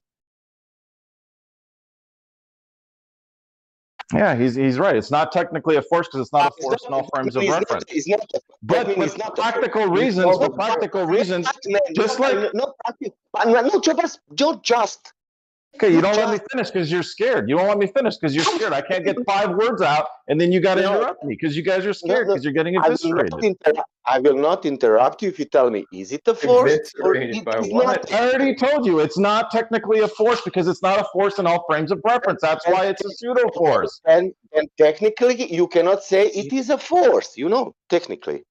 Yeah, he's right. It's not technically a force because it's not a force in all frames of reference. But for practical reasons, just like not just Okay, you don't let me finish because you're scared. You don't let me finish because you're scared. I can't get 5 words out, and then you got to interrupt me because you guys are scared because you're getting eviscerated. I will not interrupt you if you tell me, is it a force? Or Eviscerated by it's what? not? I already told you it's not technically a force because it's not a force in all frames of reference. That's why it's a pseudo force. And technically, you cannot say it is a force. Technically.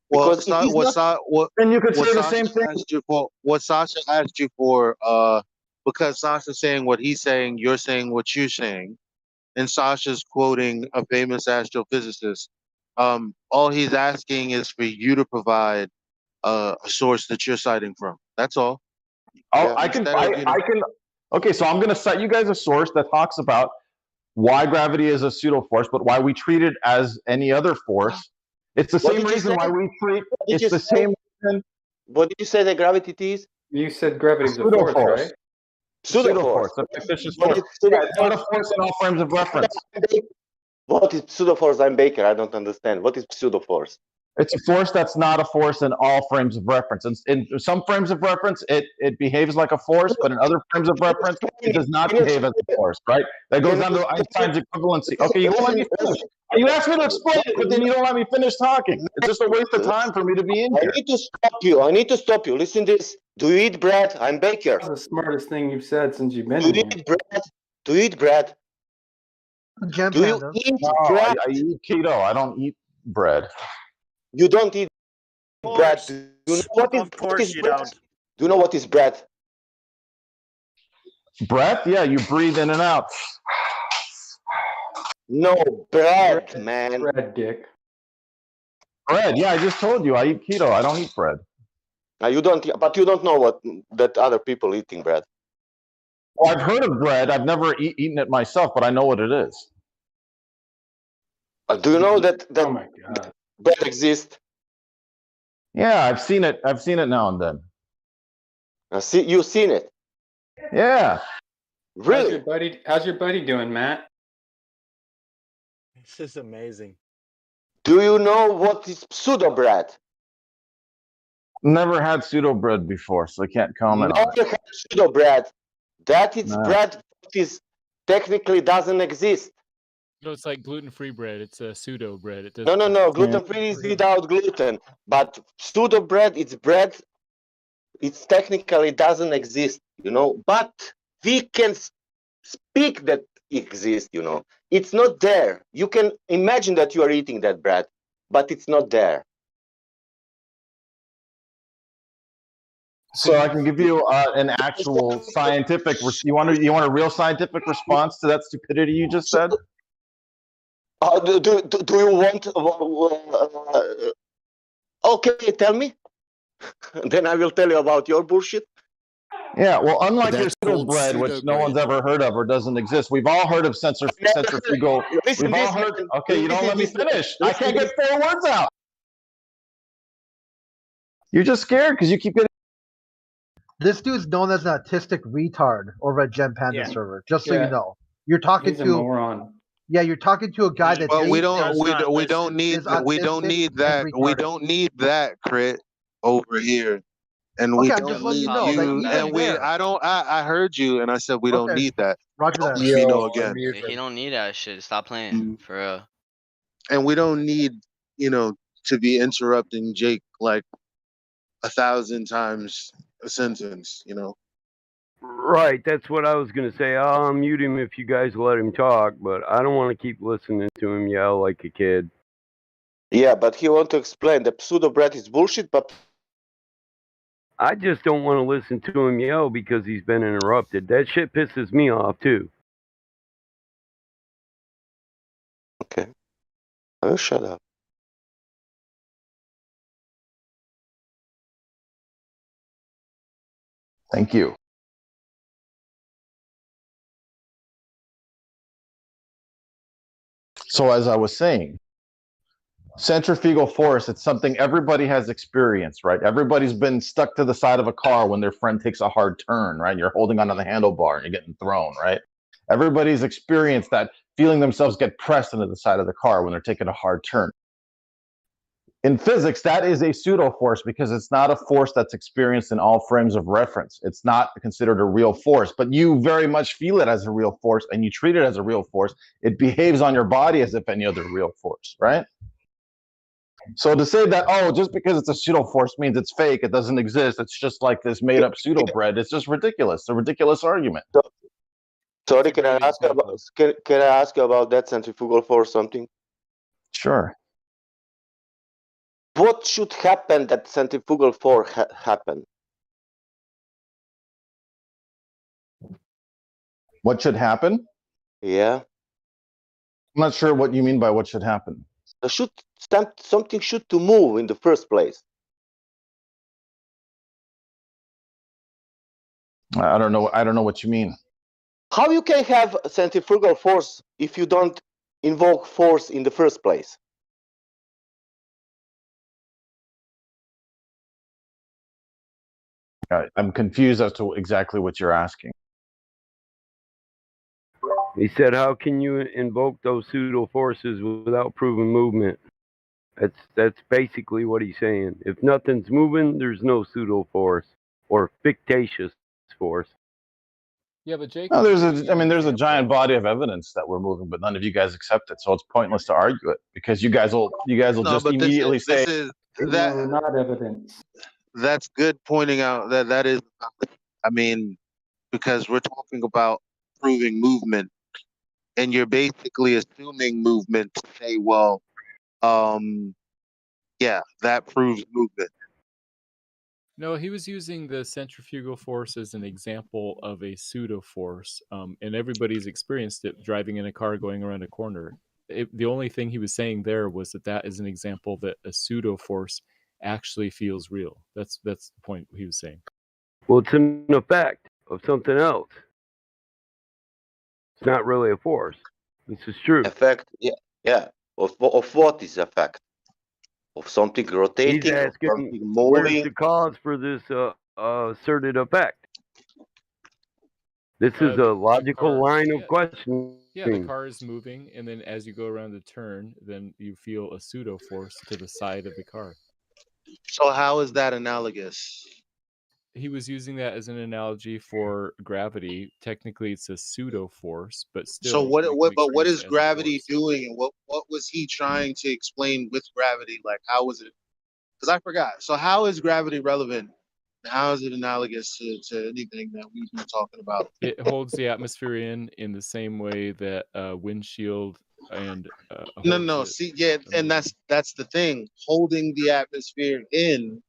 Well, Because it is not. And you could what say the Sasha same thing. asked you for, what Sasha asked you for, because Sasha's saying what he's saying, you're saying what you're saying, and Sasha's quoting a famous astrophysicist. All he's asking is for you to provide a source that you're citing from. That's all. I can. Okay, so I'm going to cite you guys a source that talks about why gravity is a pseudo force, but why we treat it as any other force. It's the What same did you reason say? why we treat. What did It's you the say? same reason. What did you say that gravity is? You said gravity's a Pseudo force, force. right? Pseudo force. A fictitious What force. is pseudo Yeah, it's not a force in all frames of reference. What is pseudo force? I'm Baker. I don't understand. What is pseudo force? It's a force that's not a force in all frames of reference. In some frames of reference, it behaves like a force, but in other frames of reference, it does not behave as a force, right? That goes down to Einstein's equivalency. Okay, you won't let me finish. You asked me to explain it, but then you don't let me finish talking. It's just a waste of time for me to be in here. I need to stop you. Listen to this. Do you eat bread? I'm Baker. That's the smartest thing you've said since you've been Do in you here. eat bread? Do you eat bread? Gem Do you Panda. eat No, bread? I eat keto. I don't eat bread. You don't eat bread. Do you know what is, Of course you bread? don't. Do you know what is bread? Breath? Yeah, you breathe in and out. No, bread, man. Bread, dick. Bread? Yeah, I just told you I eat keto. I don't eat bread. You don't, but you don't know what that other people eating bread. Well, I've heard of bread. I've never eaten it myself, but I know what it is. Do you know that Oh my god. bread exists? Yeah, I've seen it. I've seen it now and then. See, you've seen it. Yeah. Really? How's your buddy doing, Matt? This is amazing. Do you know what is pseudo bread? Never had pseudo bread before, so I can't comment on it. Never had pseudo bread. That is No. bread that is technically doesn't exist. No, it's like gluten-free bread. It's a pseudo bread. It No, doesn't. no. Gluten free is without gluten, but pseudo bread, it's bread. It technically doesn't exist, But we can speak that it exists, It's not there. You can imagine that you are eating that bread, but it's not there. So I can give you an actual scientific. You want a real scientific response to that stupidity you just said? Do you want? Okay, tell me. Then I will tell you about your bullshit. Yeah, well, unlike your That's pseudo called bread, which no pseudo one's ever heard of or doesn't exist, we've all heard of centrifugal. Listen, We've all heard. Okay, you don't let me finish. I can't get 4 words out. You're just scared because you keep getting. This dude's known as an autistic retard over at Gem Panda server. Just so you know, you're talking He's a to moron. Yeah, you're talking to a guy that Well, we thinks don't need is we don't autistic need and that we retarded. don't need that crit over here, and we Okay, I'm just don't letting need you know, like, you. even And we there. I heard you, and I said we don't Okay, need that. roger that. Fino again, He don't need that shit. Stop playing for real. and we don't need to be interrupting Jake like 1,000 times a sentence. Right, that's what I was gonna say. I'll unmute him if you guys let him talk, but I don't want to keep listening to him yell like a kid. Yeah, but he want to explain the pseudo bread is bullshit, but I just don't want to listen to him yell because he's been interrupted. That shit pisses me off too. okay, I will shut up. Thank you. So as I was saying, centrifugal force, it's something everybody has experienced, right? Everybody's been stuck to the side of a car when their friend takes a hard turn, right? You're holding onto the handlebar and you're getting thrown, right? Everybody's experienced that, feeling themselves get pressed into the side of the car when they're taking a hard turn. In physics, that is a pseudo force because it's not a force that's experienced in all frames of reference. It's not considered a real force, but you very much feel it as a real force and you treat it as a real force. It behaves on your body as if any other real force, right? So to say that, oh, just because it's a pseudo force means it's fake, it doesn't exist, it's just like this made up pseudo bread, it's just ridiculous. It's a ridiculous argument. Sorry, can I ask you about that centrifugal force something? Sure. What should happen that centrifugal force happen? What should happen? Yeah. I'm not sure what you mean by what should happen. Something should to move in the first place. I don't know what you mean. How you can have a centrifugal force if you don't invoke force in the first place? I'm confused as to exactly what you're asking. He said, how can you invoke those pseudo forces without proving movement? That's basically what he's saying. If nothing's moving, there's no pseudo force or fictitious force. Yeah, but Jake. No, there's a giant body of evidence that we're moving, but none of you guys accept it, so it's pointless to argue it because you guys will just immediately say No, not evidence. That's good pointing out that is. I mean, because we're talking about proving movement, and you're basically assuming movement to say, well, yeah, that proves movement. No, he was using the centrifugal force as an example of a pseudo force, and everybody's experienced it driving in a car going around a corner. The only thing he was saying there was that is an example that a pseudo force actually feels real. That's the point he was saying. Well, it's an effect of something else. It's not really a force. This is true. Effect, yeah. Of what is effect? Of something rotating? He's asking, of something moving? where's the cause for this asserted effect? This is a logical line of questioning. Yeah, the car is moving, and then as you go around the turn, then you feel a pseudo force to the side of the car. So how is that analogous? He was using that as an analogy for gravity. Technically, it's a pseudo force, but still. So what is gravity doing, and what was he trying to explain with gravity? Like, how was it? Because I forgot. So how is gravity relevant? How is it analogous to anything that we've been talking about? It holds the atmosphere in the same way that windshield and No. See, yeah, and that's the thing. Holding the atmosphere in,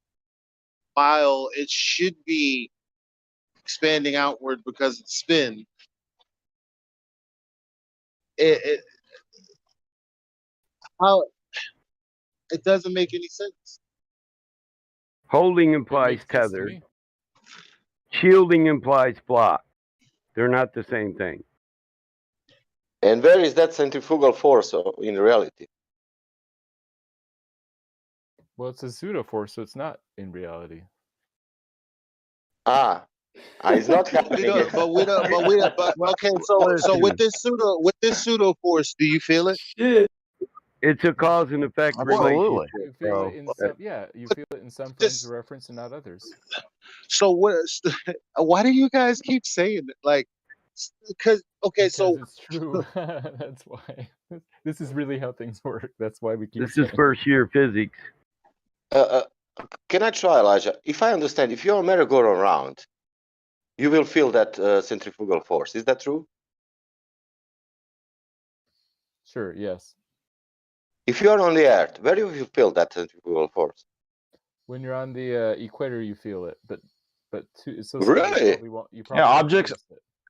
while it should be expanding outward because of spin. It doesn't make any sense. Holding implies tethered. Shielding implies block. They're not the same thing. And where is that centrifugal force in reality? Well, it's a pseudo force, so it's not in reality. It's not happening. Okay. So with this pseudo force, do you feel it? It's a cause and effect relationship. You feel it in some, you feel it in some frames of reference and not others. So why do you guys keep saying it? Like, because it's true. That's why. This is really how things work. That's why we keep. This is first year physics. Can I try, Elijah? If I understand, if you're a merry-go-round, you will feel that centrifugal force. Is that true? Sure. Yes. If you are on the Earth, where do you feel that centrifugal force? When you're on the equator, you feel it, but it's so really?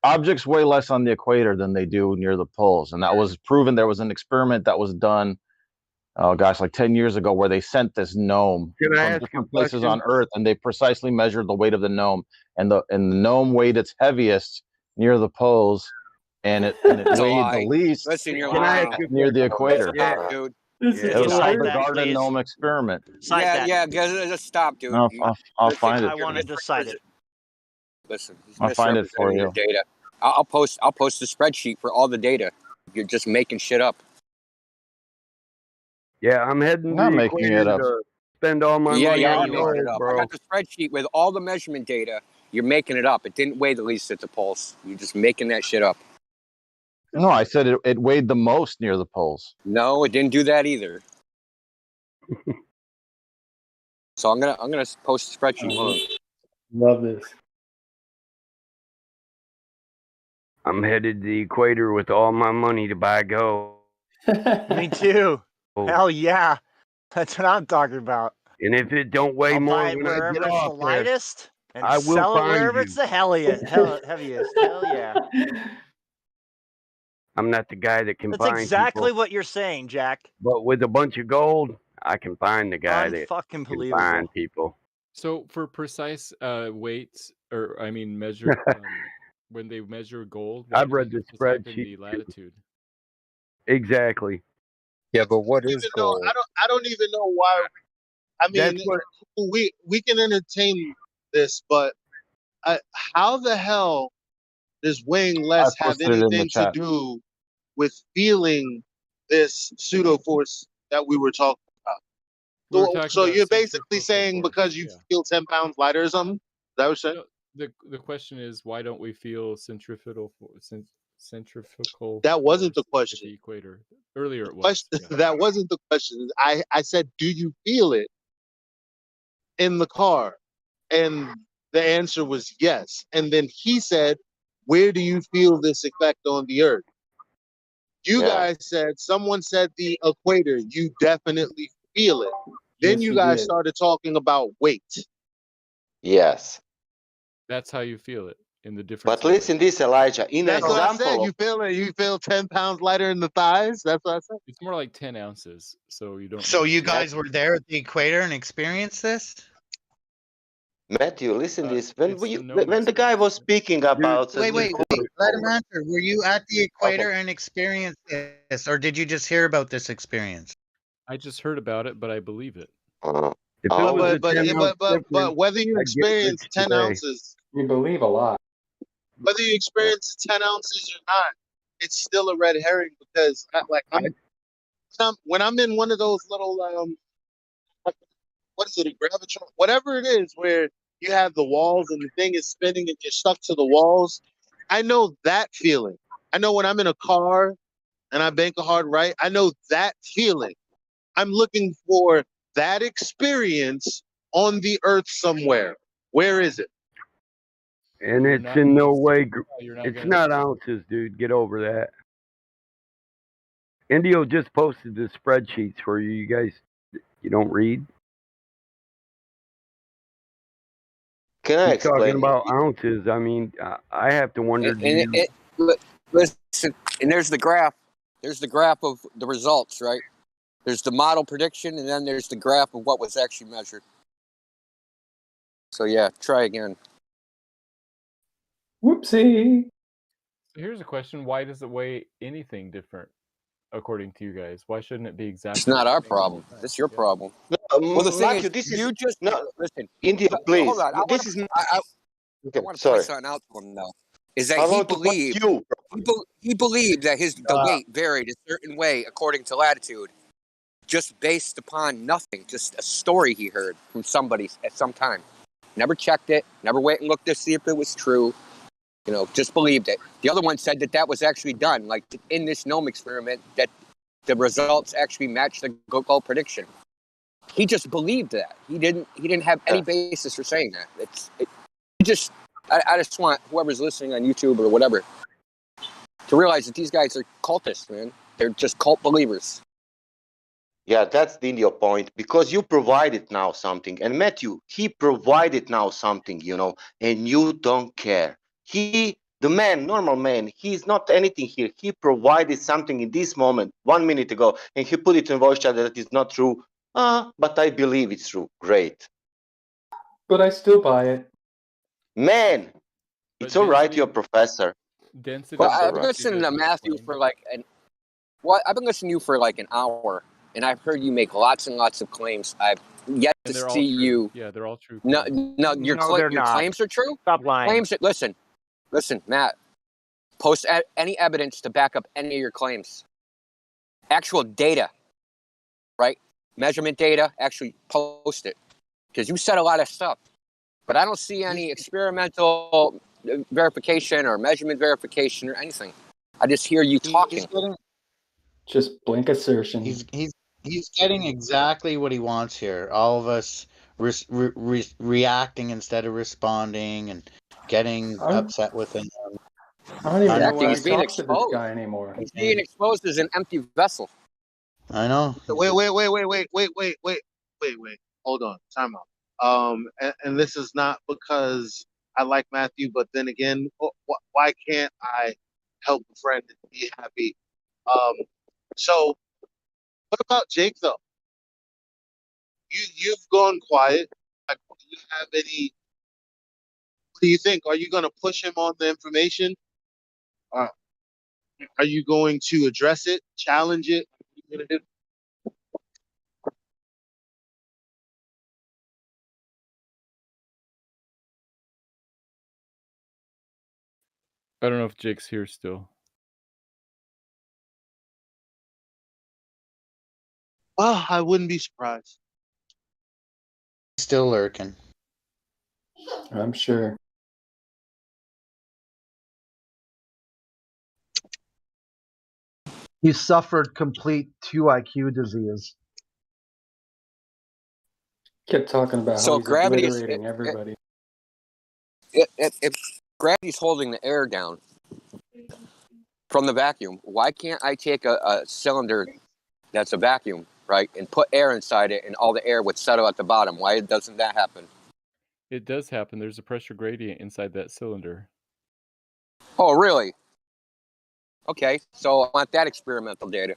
Objects weigh less on the equator than they do near the poles, and that was proven. There was an experiment that was done, like 10 years ago, where they sent this gnome from different places on Earth, and they precisely measured the weight of the gnome, and the gnome weighed its heaviest near the poles, and it weighed the least near the equator. Yeah, dude. It was called the Garden Gnome experiment. Just stop, dude. No, I'll find it. I wanted to cite it. Listen, I'll find it for you. Data. I'll post the spreadsheet for all the data. You're just making shit up. Yeah, I'm heading I'm to not the making equator it up. to spend all my Yeah, money you are on making it gold, up. I bro. got the spreadsheet with all the measurement data. You're making it up. It didn't weigh the least at the pulse. You're just making that shit up. No, I said it weighed the most near the poles. No, it didn't do that either. So I'm gonna post the spreadsheet. Hold on. Love this. I'm headed to the equator with all my money to buy gold. Me too. Hell yeah. That's what I'm talking about. And if it don't weigh I'll more buy it when I wherever get it's the off there, lightest and I will sell it find wherever you. it's the heaviest. Hell yeah. I'm not the guy that can That's find exactly people, what you're saying, Jack. but with a bunch of gold, I can find the guy that Unfucking can believable. find people. So for precise weights, or I mean measured, when they measure gold, why I've do they read the have to type in spreadsheet the too. latitude? Exactly. Yeah, but what I don't is even know. gold? I don't even know why. I That's mean, what we can entertain this, but how the hell does weighing I less have posted it in the anything to chat. do with feeling this pseudo force that we were talking about? We were talking So about you're basically centrifugal saying force. because you Yeah. feel 10 pounds lighter or something? Is that what you're saying? No, the question is, why don't we feel centrifugal That wasn't the force at question. the equator? Earlier it was. Question Yeah. that wasn't the question. I said, do you feel it in the car? And the answer was yes. And then he said, where do you feel this effect on the earth? You Yeah. guys said, someone said the equator. You definitely feel it. Then Yes, you we guys did. started talking about weight. Yes. That's how you feel it in the difference But of weight. listen this, Elijah. In That's what I example said. of You feel it. You feel 10 pounds lighter in the thighs. That's what I said. It's more like 10 ounces, so you don't So know. you guys were there at the equator and experienced this? Matthew, listen this. When It's the we known when the guy was speaking Dude, about Wait, said let him answer. Were you at the equator okay. and experienced this, or did you just hear about this experience? I just heard about it, but I believe it. If it Oh, was a But 10-ounce difference, whether you I'd get experience rich 10 today. ounces, We believe a lot. whether you experience 10 ounces or not, it's still a red herring because when I'm in one of those little what is it, a gravitron, whatever it is, where you have the walls and the thing is spinning and you're stuck to the walls. I know that feeling. I know when I'm in a car and I bank a hard right, I know that feeling. I'm looking for that experience on the earth somewhere. Where is it? And You're it's not in no gonna way, you're not it's gonna not ounces, dude. Get over that. Indio just posted the spreadsheets for you. You guys, you don't read? Can I He's talking explain you? about ounces. I mean, I have to wonder, do you... Listen, and there's the graph. There's the graph of the results, right? There's the model prediction, and then there's the graph of what was actually measured. So yeah, try again. Whoopsie. So here's a question: why does it weigh anything different, according to you guys? Why shouldn't it be exactly? It's not the our same all problem. the time? It's your Yeah. problem. No, Well, the thing Matthew, is, this you is just no listen. India, Hold please. on. I This is okay, want to sorry. point something out to him though. Is that I he want to point believed you. he believed that the weight varied a certain way according to latitude, just based upon nothing, just a story he heard from somebody at some time. Never checked it. Never went and looked to see if it was true. You know, just believed it. The other one said that was actually done, like in this gnome experiment, that the results actually matched the goal prediction. He just believed that. He didn't have any basis for saying that. I just want whoever's listening on YouTube or whatever to realize that these guys are cultists, man. They're just cult believers. Yeah, that's the India point, because you provided now something, and Matthew, he provided now something, you know, and you don't care. The man, normal man, he's not anything here. He provided something in this moment, 1 minute ago, and he put it in voice chat that is not true. But I believe it's true. Great. But I still buy it. Man, it's all right, you're a professor. Density. Well, That's I've all been right. listening to Matthew for I've been listening to you for like an hour, and I've heard you make lots and lots of claims. I've yet And to they're all see true. you. Yeah, they're all true. No, claims. your they're not. claims are true. Stop lying. Claims. Listen, Matt. Post any evidence to back up any of your claims. Actual data. right? Measurement data, actually post it. Because you said a lot of stuff. But I don't see any experimental verification or measurement verification or anything. I just hear you talking. Just blink assertion. He's getting exactly what he wants here. All of us reacting instead of responding and getting upset with him. I don't even know why I He's being talk to this exposed. guy anymore. He's being exposed as an empty vessel. I know. Wait. Hold on. Time out. And this is not because I like Matthew, but then again, why can't I help a friend and be happy? So what about Jake though? You've gone quiet. Like, do you have any? What do you think? Are you going to push him on the information? Are you going to address it, challenge it? What are you going to do? I don't know if Jake's here still. Well, I wouldn't be surprised. Still lurking. I'm sure. He suffered complete 2 IQ disease. Kept talking about So how he's gravity is obliterating everybody. if gravity's holding the air down from the vacuum, why can't I take a cylinder that's a vacuum, right, and put air inside it, and all the air would settle at the bottom? Why doesn't that happen? It does happen. There's a pressure gradient inside that cylinder. Oh, really? Okay, so I want that experimental data.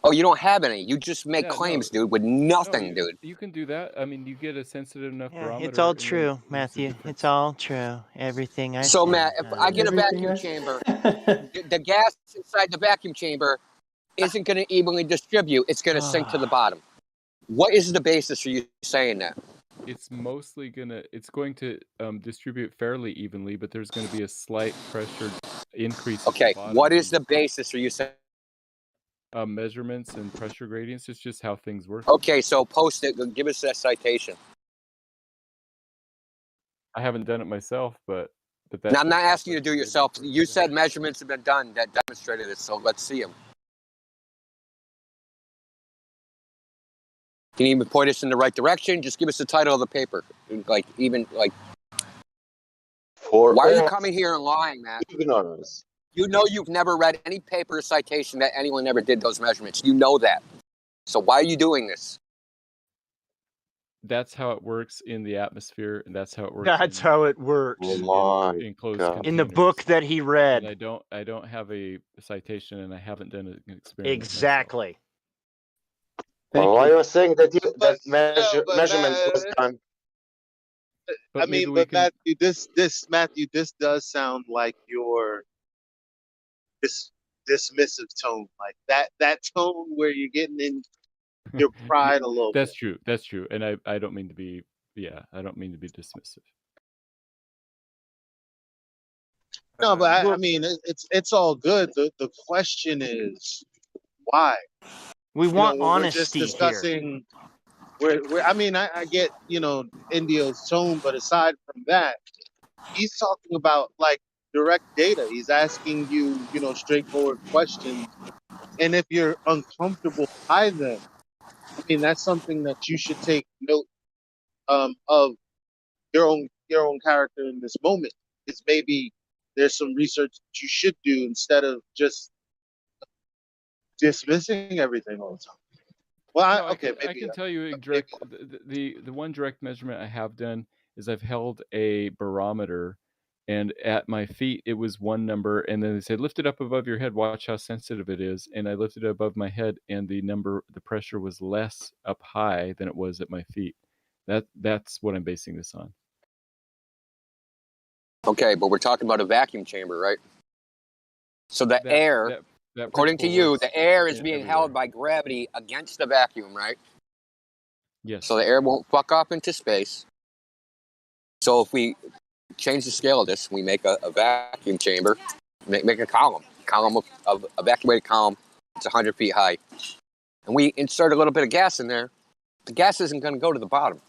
Oh, you don't have any. You just make claims, dude, with nothing, dude. You can do that. I mean, you get a sensitive enough barometer. It's all and then true, Matthew. It's all true. Everything I So, said. Matt, if I get a vacuum chamber, the gas inside the vacuum chamber isn't going to evenly distribute. It's going to sink to the bottom. What is the basis for you saying that? It's mostly it's going to distribute fairly evenly, but there's going to be a slight pressure increase. Okay, at the bottom. what is the basis for you saying? Measurements and pressure gradients. It's just how things work. Okay, so post it. Give us that citation. I haven't done it myself, but that's. Now, I'm not asking you to do it yourself. You said measurements have been done that demonstrated it, so let's see them. Can you even point us in the right direction? Just give us the title of the paper. Why are you coming here and lying, Matt? Ignorance. You know you've never read any paper or citation that anyone ever did those measurements. You know that. So why are you doing this? That's how it works in the atmosphere, and that's how it works. That's how it works. In closed containers. In the book that he read. And I don't have a citation, and I haven't done an experiment. Exactly. Well, I was saying that measurements was done. I mean, but Matthew, this does sound like your dismissive tone, like that tone where you're getting in your pride a little. That's true. That's true. And I don't mean to be. Yeah, I don't mean to be dismissive. No, but I mean, it's all good. The question is why. We want honesty we're just discussing. I mean, I get Indio's tone, but aside from that, he's talking about like direct data. He's asking you, straightforward questions, and if you're uncomfortable by them, I mean, that's something that you should take note of your own character in this moment. Is maybe there's some research that you should do instead of just dismissing everything all the time. Well, I can tell you direct. The one direct measurement I have done is I've held a barometer, and at my feet it was one number, and then they said lift it up above your head, watch how sensitive it is, and I lifted it above my head, and the pressure was less up high than it was at my feet. That's what I'm basing this on. Okay, but we're talking about a vacuum chamber, right? So the air. According to you, the air is being held by gravity against the vacuum, right? Yes. So the air won't fuck off into space. So if we change the scale of this, we make a vacuum chamber, make a column of evacuated column. It's 100 feet high. and we insert a little bit of gas in there, the gas isn't going to go to the bottom.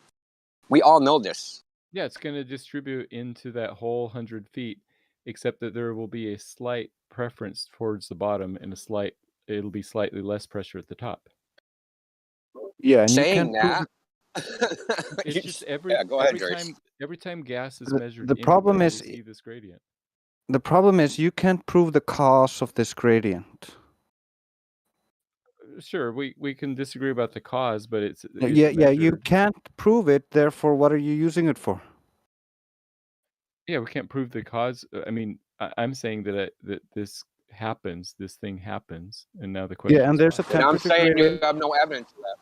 We all know this. Yeah, it's going to distribute into that whole 100 feet, except that there will be a slight preference towards the bottom and it'll be slightly less pressure at the top. Yeah, and you Saying can't prove that, It's just go ahead, Joyce. every time gas is measured the problem anywhere, is we see this gradient. the problem is you can't prove the cause of this gradient. Sure, we can disagree about the cause, but it's Yeah, you measured. can't prove it. Therefore, what are you using it for? Yeah, we can't prove the cause. I mean, I'm saying that that this happens, this thing happens, and now the question Yeah, and is there's a why. And I'm temperature saying you gradient. have no evidence of that.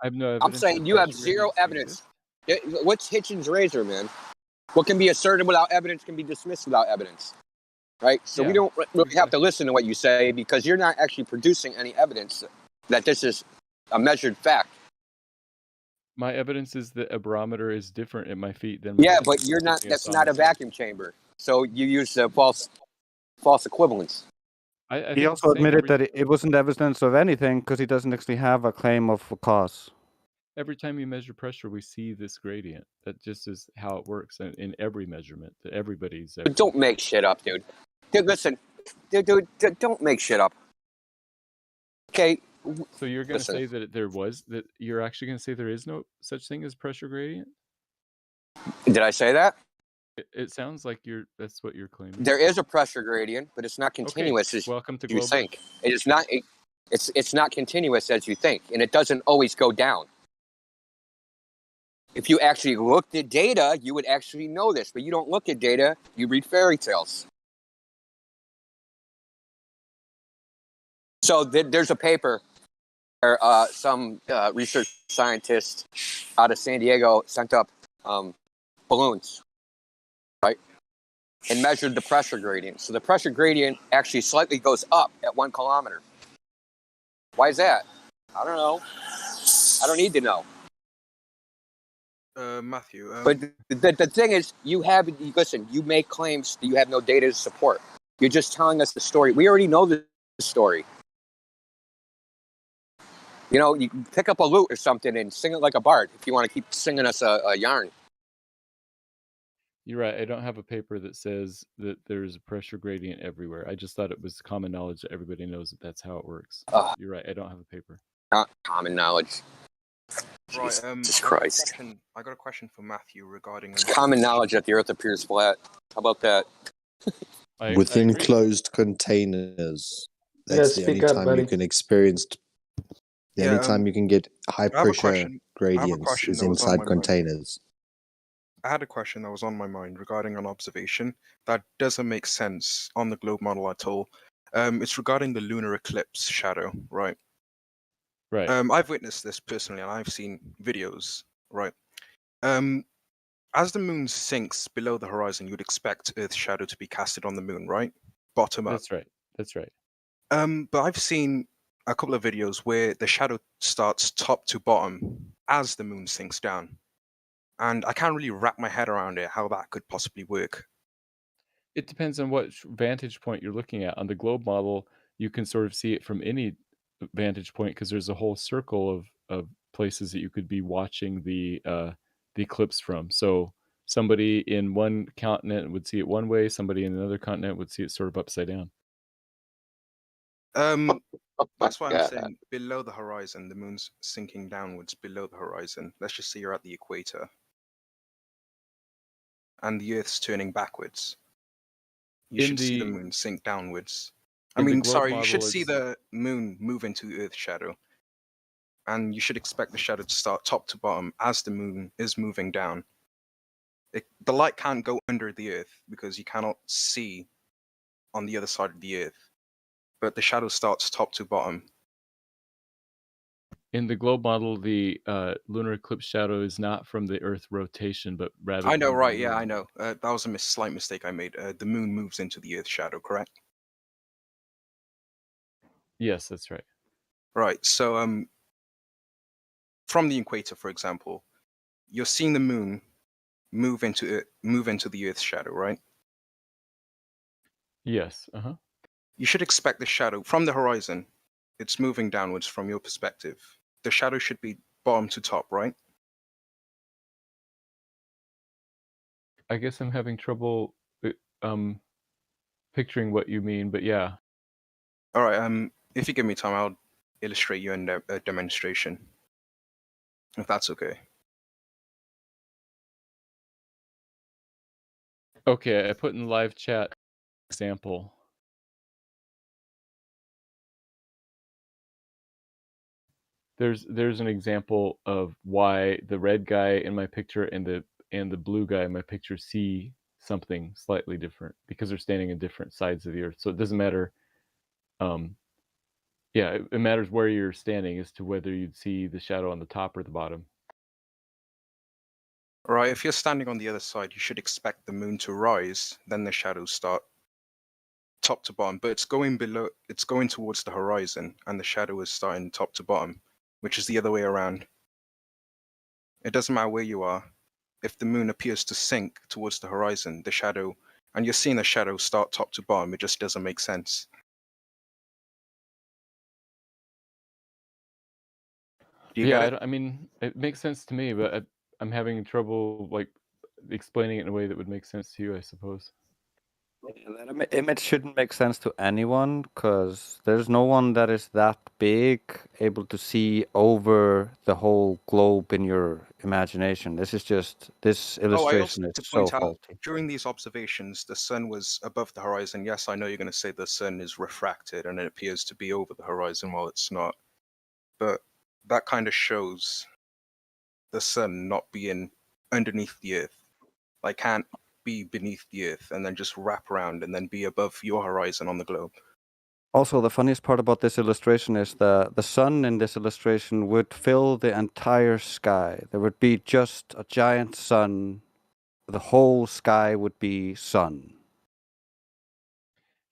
I have no I'm evidence saying that you have pressure zero gradients evidence. What's Hitchens' razor, man? What can be asserted without evidence can be dismissed without evidence, right? So we Yeah, don't really have to listen to what you say because you're not actually producing any evidence that this is a measured fact. My evidence is that a barometer is different at my feet than my Yeah, hands. but you're not. Something I That's saw not a myself. vacuum chamber. So you use false equivalence. I He think it's also the same admitted that it wasn't evidence of anything because he doesn't actually have a claim of a cause. every time you measure pressure, we see this gradient. That just is how it works in every measurement that everybody's ever. Don't make shit up, dude. Dude, listen, dude, don't make shit up. Okay. So you're going to Listen. say that you're actually going to say there is no such thing as pressure gradient? Did I say that? It sounds like that's what you're claiming. There is a pressure gradient, but it's not continuous as Welcome to you global. think. It is not. It's not continuous as you think, and it doesn't always go down. If you actually looked at data, you would actually know this, but you don't look at data. You read fairy tales. So there's a paper where some research scientist out of San Diego sent up balloons, right, and measured the pressure gradient. So the pressure gradient actually slightly goes up at 1 kilometer. Why is that? I don't know. I don't need to know. Matthew. But the thing is, listen, you make claims that you have no data to support. You're just telling us the story. We already know the story. You know, you can pick up a lute or something and sing it like a bard if you want to keep singing us a yarn. You're right. I don't have a paper that says that there's a pressure gradient everywhere. I just thought it was common knowledge that everybody knows that that's how it works. You're right. I don't have a paper. Not common knowledge. Right. Jesus Christ. I got a question for Matthew regarding. It's common knowledge that the Earth appears flat. How about that? Within closed containers. Yeah, That's the speak only up, time buddy. you can experience. The only time you can get high I have a pressure question. gradients is that was on my inside mind. containers. I had a question that was on my mind regarding an observation that doesn't make sense on the globe model at all. It's regarding the lunar eclipse shadow, right? Right. I've witnessed this personally, and I've seen videos, right? As the moon sinks below the horizon, you'd expect Earth's shadow to be casted on the moon, right? Bottom up. That's right. That's right. But I've seen a couple of videos where the shadow starts top to bottom as the moon sinks down. And I can't really wrap my head around it, how that could possibly work. It depends on what vantage point you're looking at. On the globe model, you can sort of see it from any vantage point because there's a whole circle of places that you could be watching the eclipse from. So somebody in one continent would see it one way, somebody in another continent would see it sort of upside down. That's why I'm saying below the horizon, the moon's sinking downwards below the horizon. Let's just say you're at the equator. And the Earth's turning backwards. You should see the moon sink downwards. I mean, sorry, you should see the moon move into Earth's shadow. And you should expect the shadow to start top to bottom as the moon is moving down. The light can't go under the Earth because you cannot see on the other side of the Earth. But the shadow starts top to bottom. In the globe model, the lunar eclipse shadow is not from the Earth rotation, but rather. I know, from right? the Yeah, moon. I know. That was a slight mistake I made. The moon moves into the Earth's shadow, correct? Yes, that's right. Right. So, from the equator, for example, you're seeing the moon move into the Earth's shadow, right? Yes. You should expect the shadow from the horizon. it's moving downwards from your perspective. The shadow should be bottom to top, right? I guess I'm having trouble picturing what you mean, but yeah. All right. If you give me time, I'll illustrate you in a demonstration, if that's okay. Okay, I put in live chat example. There's an example of why the red guy in my picture and the blue guy in my picture see something slightly different because they're standing in different sides of the earth. So it doesn't matter. Yeah, it matters where you're standing as to whether you'd see the shadow on the top or the bottom. Right, if you're standing on the other side, you should expect the moon to rise, then the shadows start top to bottom, but it's going towards the horizon, and the shadow is starting top to bottom, which is the other way around. It doesn't matter where you are. If the moon appears to sink towards the horizon, the shadow, and you're seeing the shadow start top to bottom, it just doesn't make sense. Do you get it? I mean, it makes sense to me, but I'm having trouble like explaining it in a way that would make sense to you, I suppose. That image shouldn't make sense to anyone because there's no one that is that big able to see over the whole globe in your imagination. This illustration is so faulty. During these observations, the sun was above the horizon. Yes, I know you're going to say the sun is refracted and it appears to be over the horizon while it's not. But that kind of shows the sun not being underneath the earth. Like, can't be beneath the earth and then just wrap around and then be above your horizon on the globe. Also, the funniest part about this illustration is the sun in this illustration would fill the entire sky. There would be just a giant sun. The whole sky would be sun.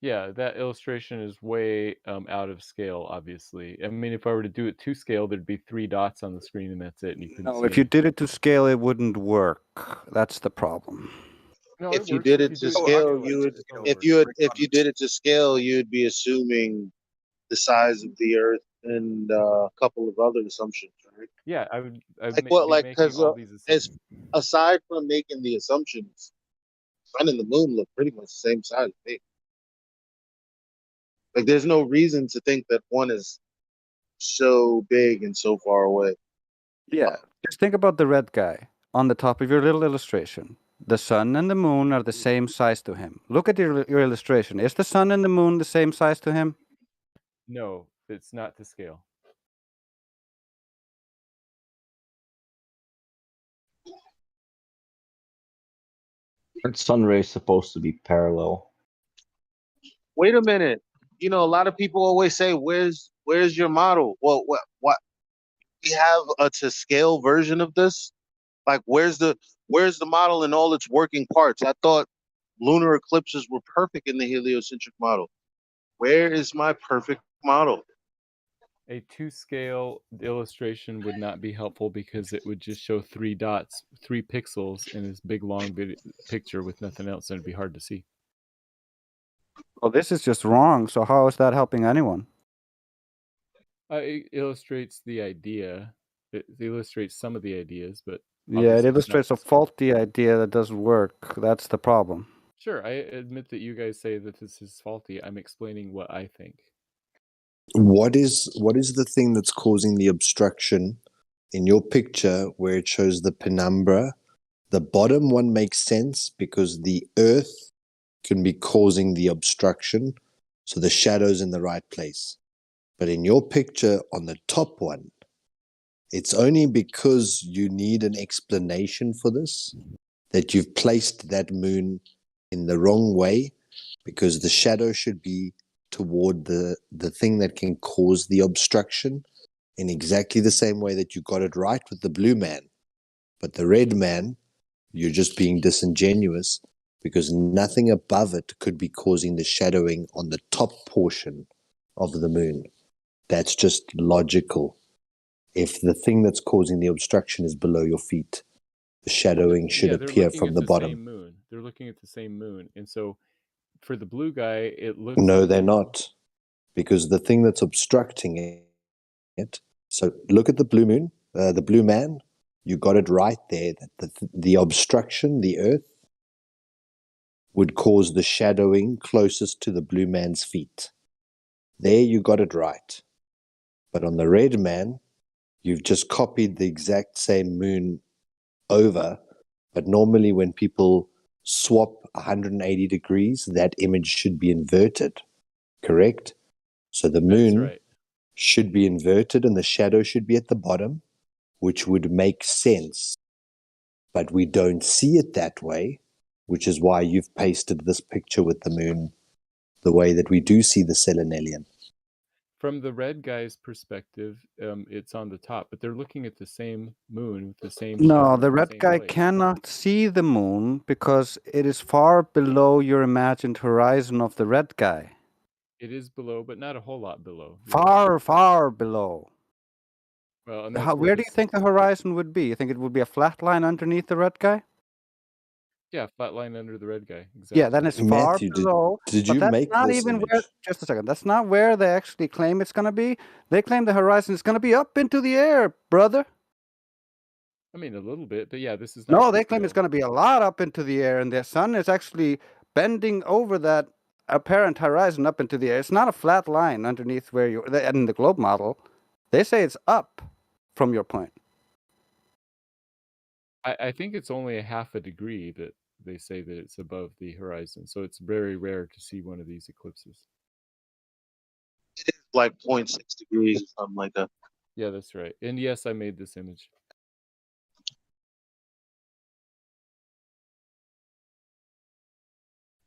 Yeah, that illustration is way out of scale, obviously. I mean, if I were to do it to scale, there'd be 3 dots on the screen and that's it, and you couldn't see No, if you did it to scale, it wouldn't work. That's the problem. No, if you did it to scale, you would. If you did it to scale, you'd be assuming the size of the Earth and a couple of other assumptions, right? Yeah, I would Because all these assumptions. aside from making the assumptions, sun and the moon look pretty much the same size to me. Like, there's no reason to think that one is so big and so far away. Yeah, just think about the red guy on the top of your little illustration. The sun and the moon are the same size to him. Look at your illustration. Is the sun and the moon the same size to him? No, it's not to scale. Aren't sun rays supposed to be parallel? Wait a minute. You know, a lot of people always say, "Where's your model?" Well, what we have a to scale version of this? Like, where's the model in all its working parts? I thought lunar eclipses were perfect in the heliocentric model. Where is my perfect model? A to-scale illustration would not be helpful because it would just show 3 dots, 3 pixels in this big long picture with nothing else, and it'd be hard to see. Well, this is just wrong. So how is that helping anyone? It illustrates the idea. It illustrates some of the ideas, but yeah, it illustrates a faulty idea that doesn't work. That's the problem. Sure, I admit that you guys say that this is faulty. I'm explaining what I think. What is the thing that's causing the obstruction in your picture where it shows the penumbra? The bottom one makes sense because the earth can be causing the obstruction, so the shadow's in the right place. But in your picture on the top one, it's only because you need an explanation for this that you've placed that moon in the wrong way, because the shadow should be toward the thing that can cause the obstruction in exactly the same way that you got it right with the blue man. But the red man, you're just being disingenuous because nothing above it could be causing the shadowing on the top portion of the moon. That's just logical. If the thing that's causing the obstruction is below your feet, the shadowing should appear from the bottom. Same moon. They're looking at the same moon. And so for the blue guy, it looks No, like they're not. because the thing that's obstructing it. So look at the blue moon, the blue man. You got it right there. That the obstruction, the earth, would cause the shadowing closest to the blue man's feet. There you got it right. But on the red man, you've just copied the exact same moon over. But normally when people swap 180 degrees, that image should be inverted, correct? So the moon should be inverted and the shadow should be at the bottom, which would make sense. But we don't see it that way, which is why you've pasted this picture with the moon the way that we do see the selenelian. From the red guy's perspective, it's on the top, but they're looking at the same moon, the same No, shadow the in red same guy place. cannot see the moon because it is far below your imagined horizon of the red guy. It is below, but not a whole lot below. Far, far below. Well, and that's Where do you think the horizon would be? You think it would be a flat line underneath the red guy? Yeah, flat line under the red guy. Exactly. Yeah, then it's far Matthew, below. did But you that's make not this even image? where. Just a second. That's not where they actually claim it's going to be. They claim the horizon is going to be up into the air, brother. I mean, a little bit, but yeah, this is No, not. they claim it's going to be a lot up into the air, and the sun is actually bending over that apparent horizon up into the air. It's not a flat line underneath where you. In the globe model, they say it's up from your point. I think it's only a half a degree that they say that it's above the horizon, so it's very rare to see one of these eclipses. It is like 0.6 degrees or something like that. Yeah, that's right. And yes, I made this image.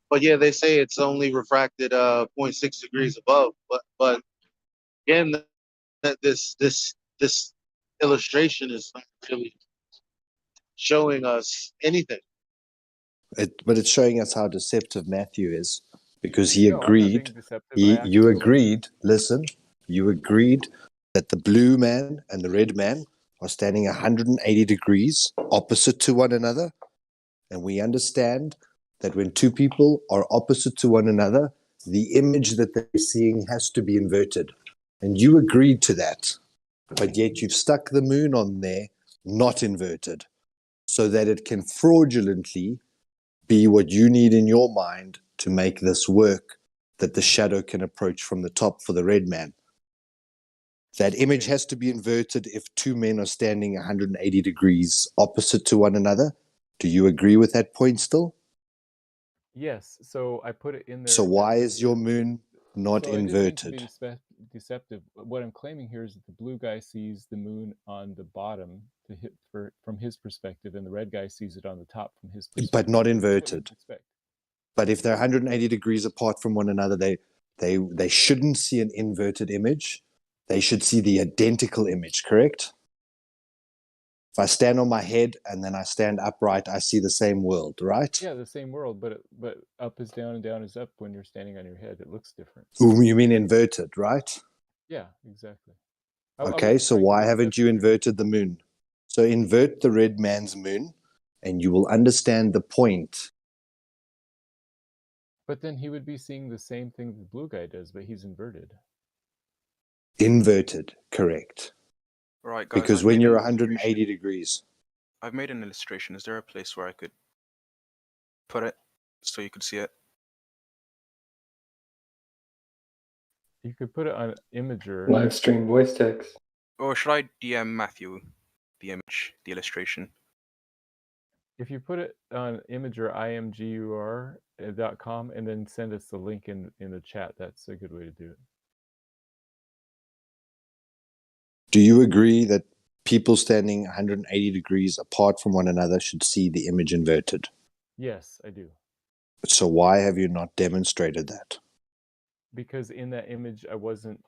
But yeah, they say it's only refracted 0.6 degrees above. But again, that this illustration is not really showing us anything. But it's showing us how deceptive Matthew is, because he No, I'm not being agreed. deceptive. You agreed. Listen, you agreed that the blue man and the red man are standing 180 degrees opposite to one another, and we understand that when two people are opposite to one another, the image that they're seeing has to be inverted, and you agreed to that. But yet you've stuck the moon on there, not inverted, so that it can fraudulently be what you need in your mind to make this work, that the shadow can approach from the top for the red man. That image has to be inverted if two men are standing 180 degrees opposite to one another. Do you agree with that point still? Yes, so I put it in there. So why is your moon not So I didn't mean to be inverted? deceptive. What I'm claiming here is that the blue guy sees the moon on the bottom to hit from his perspective, and the red guy sees it on the top from his perspective. But not That's what you'd inverted. expect. But if they're 180 degrees apart from one another, they shouldn't see an inverted image. They should see the identical image, correct? If I stand on my head and then I stand upright, I see the same world, right? Yeah, the same world, but up is down and down is up when you're standing on your head. It looks different. You mean inverted, right? Yeah, exactly. Okay, so why haven't you inverted the moon? So invert the red man's moon and you will understand the point. But then he would be seeing the same thing the blue guy does, but he's inverted. Inverted, correct. Right, guys. Because when you're 180 degrees. I've made an illustration. Is there a place where I could put it so you could see it? You could put it on Imager. Livestream voice text. Or should I DM Matthew the image, the illustration? If you put it on Imager, imgur.com, and then send us the link in the chat, that's a good way to do it. Do you agree that people standing 180 degrees apart from one another should see the image inverted? Yes, I do. So why have you not demonstrated that? Because in that image, I wasn't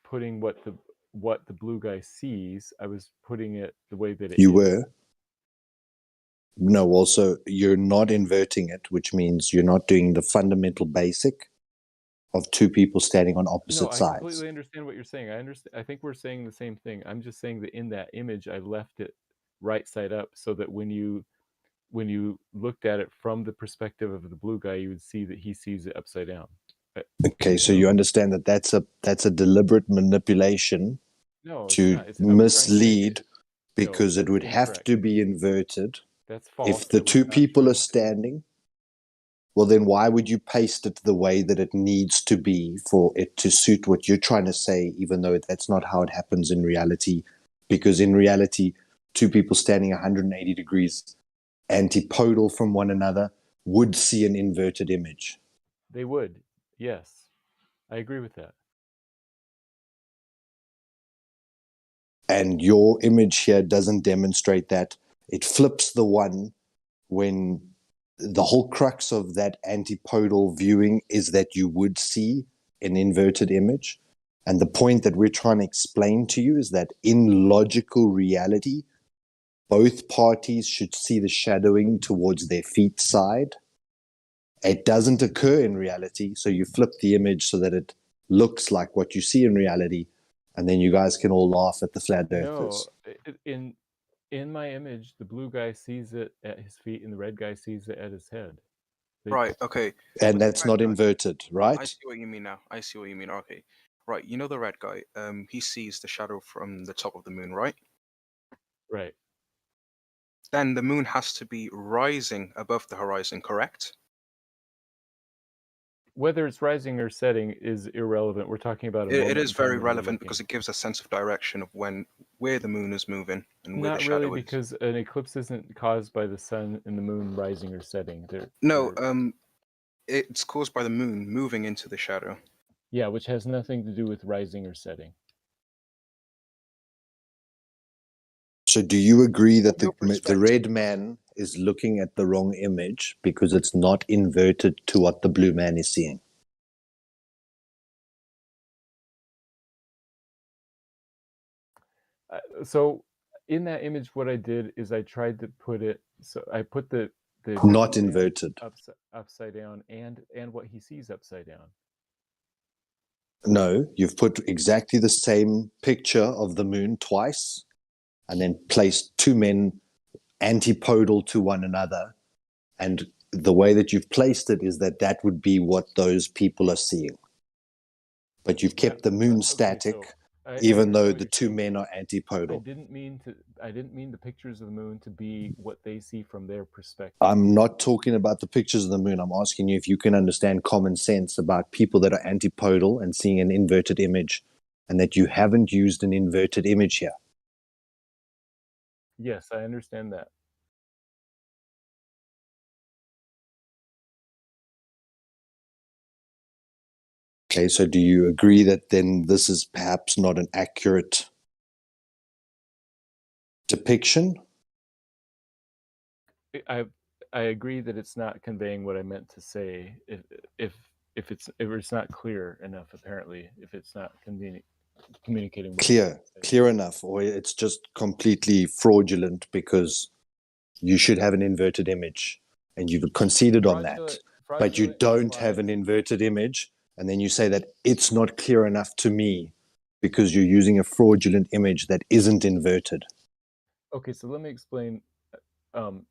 putting what the blue guy sees. I was putting it the way that it You is. were? No, also, you're not inverting it, which means you're not doing the fundamental basic of two people standing on opposite No, I sides. completely understand what you're saying. I understand. I think we're saying the same thing. I'm just saying that in that image, I left it right side up so that when you looked at it from the perspective of the blue guy, you would see that he sees it upside down. Okay, so you understand that that's a deliberate manipulation No, it's to not. It's, I was trying to mislead, no, because it that's would have incorrect. to be inverted. That's false. If the It was two not people are true. standing, well, then why would you paste it the way that it needs to be for it to suit what you're trying to say, even though that's not how it happens in reality? Because in reality, two people standing 180 degrees antipodal from one another would see an inverted image. They would. Yes. I agree with that. And your image here doesn't demonstrate that. It flips the one when the whole crux of that antipodal viewing is that you would see an inverted image. And the point that we're trying to explain to you is that in logical reality, both parties should see the shadowing towards their feet side. It doesn't occur in reality, so you flip the image so that it looks like what you see in reality, and then you guys can all laugh at the flat earthers. No, in my image, the blue guy sees it at his feet, and the red guy sees it at his head. Right, okay. And With the that's red not guy- inverted, I right? see what you mean now. I see what you mean. Okay. Right, you know the red guy, he sees the shadow from the top of the moon, right? Right. Then the moon has to be rising above the horizon, correct? Whether it's rising or setting is irrelevant. We're talking about a It moment is in time very when we're relevant looking. because it gives a sense of direction of where the moon is moving and where the Not really, shadow is. because an eclipse isn't caused by the sun and the moon rising or setting. No, it's caused by the moon moving into the shadow. Yeah, which has nothing to do with rising or setting. So do you agree that the red man is looking at the wrong image because it's not inverted to what the blue man is seeing? So in that image, what I did is I tried to put it, so I put the Not blue man inverted. upside down and what he sees upside down. No, you've put exactly the same picture of the moon twice and then placed two men antipodal to one another. And the way that you've placed it is that that would be what those people are seeing. But you've kept the moon static, even though the two men are antipodal. I didn't mean the pictures of the moon to be what they see from their perspective. I'm not talking about the pictures of the moon. I'm asking you if you can understand common sense about people that are antipodal and seeing an inverted image, and that you haven't used an inverted image here. Yes, I understand that. Okay, so do you agree that then this is perhaps not an accurate depiction? I agree that it's not conveying what I meant to say. If it's not clear enough, apparently, if it's not communicating what Clear enough, or it's just completely fraudulent because you should have an inverted image, and you've conceded on that, but you don't have an inverted image, and then you say that it's not clear enough to me because you're using a fraudulent image that isn't inverted. Okay, so let me explain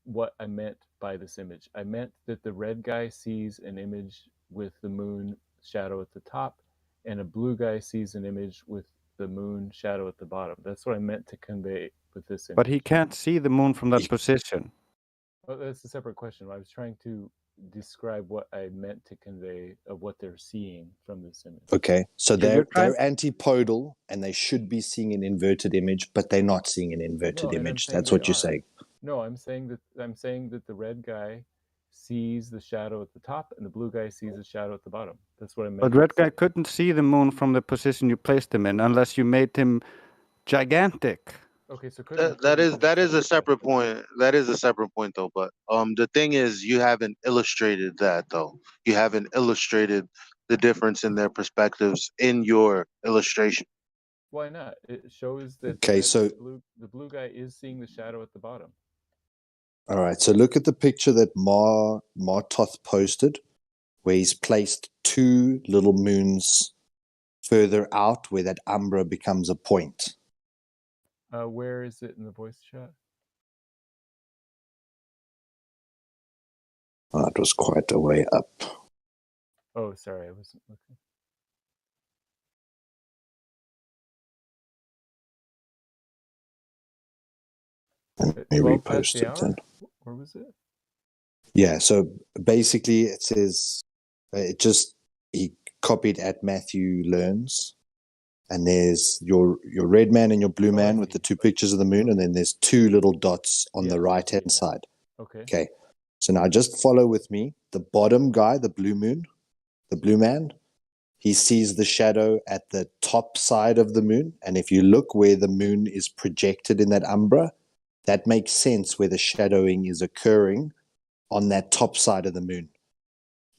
what I meant by this image. I meant that the red guy sees an image with the moon shadow at the top, and a blue guy sees an image with the moon shadow at the bottom. That's what I meant to convey with this image. But he can't see the moon from that position. Well, that's a separate question. I was trying to describe what I meant to convey of what they're seeing from this image. Okay, so they're antipodal, and they should be seeing an inverted image, but they're not seeing an inverted image. That's what you're saying. No, I'm saying that the red guy sees the shadow at the top, and the blue guy sees the shadow at the bottom. That's what I meant. But red guy couldn't see the moon from the position you placed him in unless you made him gigantic. Okay, so that is a separate point. That is a separate point, though. But the thing is, you haven't illustrated that, though. You haven't illustrated the difference in their perspectives in your illustration. Why not? It shows that Okay, so the blue guy is seeing the shadow at the bottom. all right, so look at the picture that Martoth posted, where he's placed two little moons further out, where that umbra becomes a point. Where is it in the voice chat? Oh, it was quite a way up. Oh, sorry, I wasn't looking. Let me 12 past repost the it hour? then. Or was it? Yeah, so basically it says he copied at Matthew Learns, and there's your red man and your blue man with the two pictures of the moon, and then there's two little dots on the right hand side. Okay. Okay. So now just follow with me. The bottom guy, the blue man, he sees the shadow at the top side of the moon. And if you look where the moon is projected in that umbra, that makes sense where the shadowing is occurring on that top side of the moon.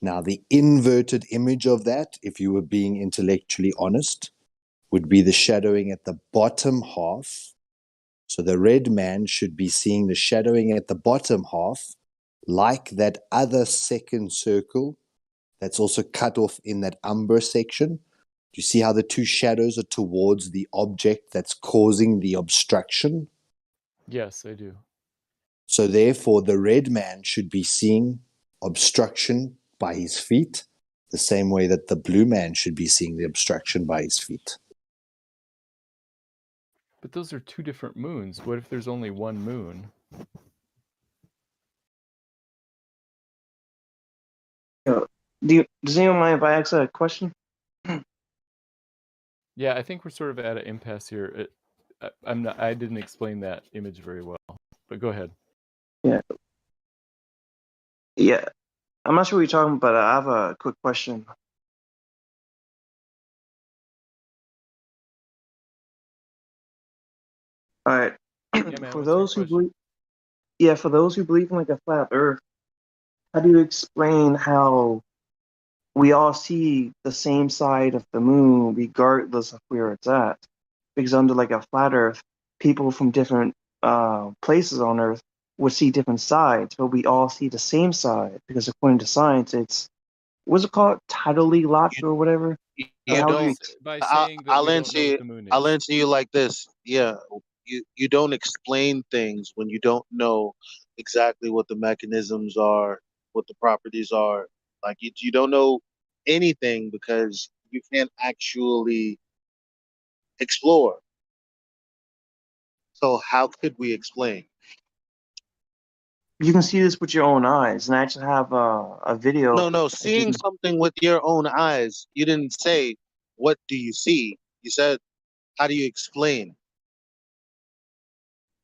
Now, the inverted image of that, if you were being intellectually honest, would be the shadowing at the bottom half. So the red man should be seeing the shadowing at the bottom half, like that other second circle that's also cut off in that umbra section. Do you see how the two shadows are towards the object that's causing the obstruction? Yes, I do. So therefore, the red man should be seeing obstruction by his feet, the same way that the blue man should be seeing the obstruction by his feet. But those are two different moons. What if there's only one moon? Does anyone mind if I ask a question? Yeah, I think we're sort of at an impasse here. I didn't explain that image very well, but go ahead. Yeah, I'm not sure what you're talking about, but I have a quick question. All right. For those who believe, for those who believe in like a flat Earth, how do you explain how we all see the same side of the moon regardless of where it's at? Because under like a flat Earth, people from different places on Earth would see different sides, but we all see the same side because according to science, it's what's it called, tidally locked or whatever. You don't. I'll answer you. I'll answer you like this. Yeah, you don't explain things when you don't know exactly what the mechanisms are, what the properties are. Like you don't know anything because you can't actually explore. So how could we explain? You can see this with your own eyes, and I actually have a video. No, seeing something with your own eyes. You didn't say, what do you see? You said, how do you explain?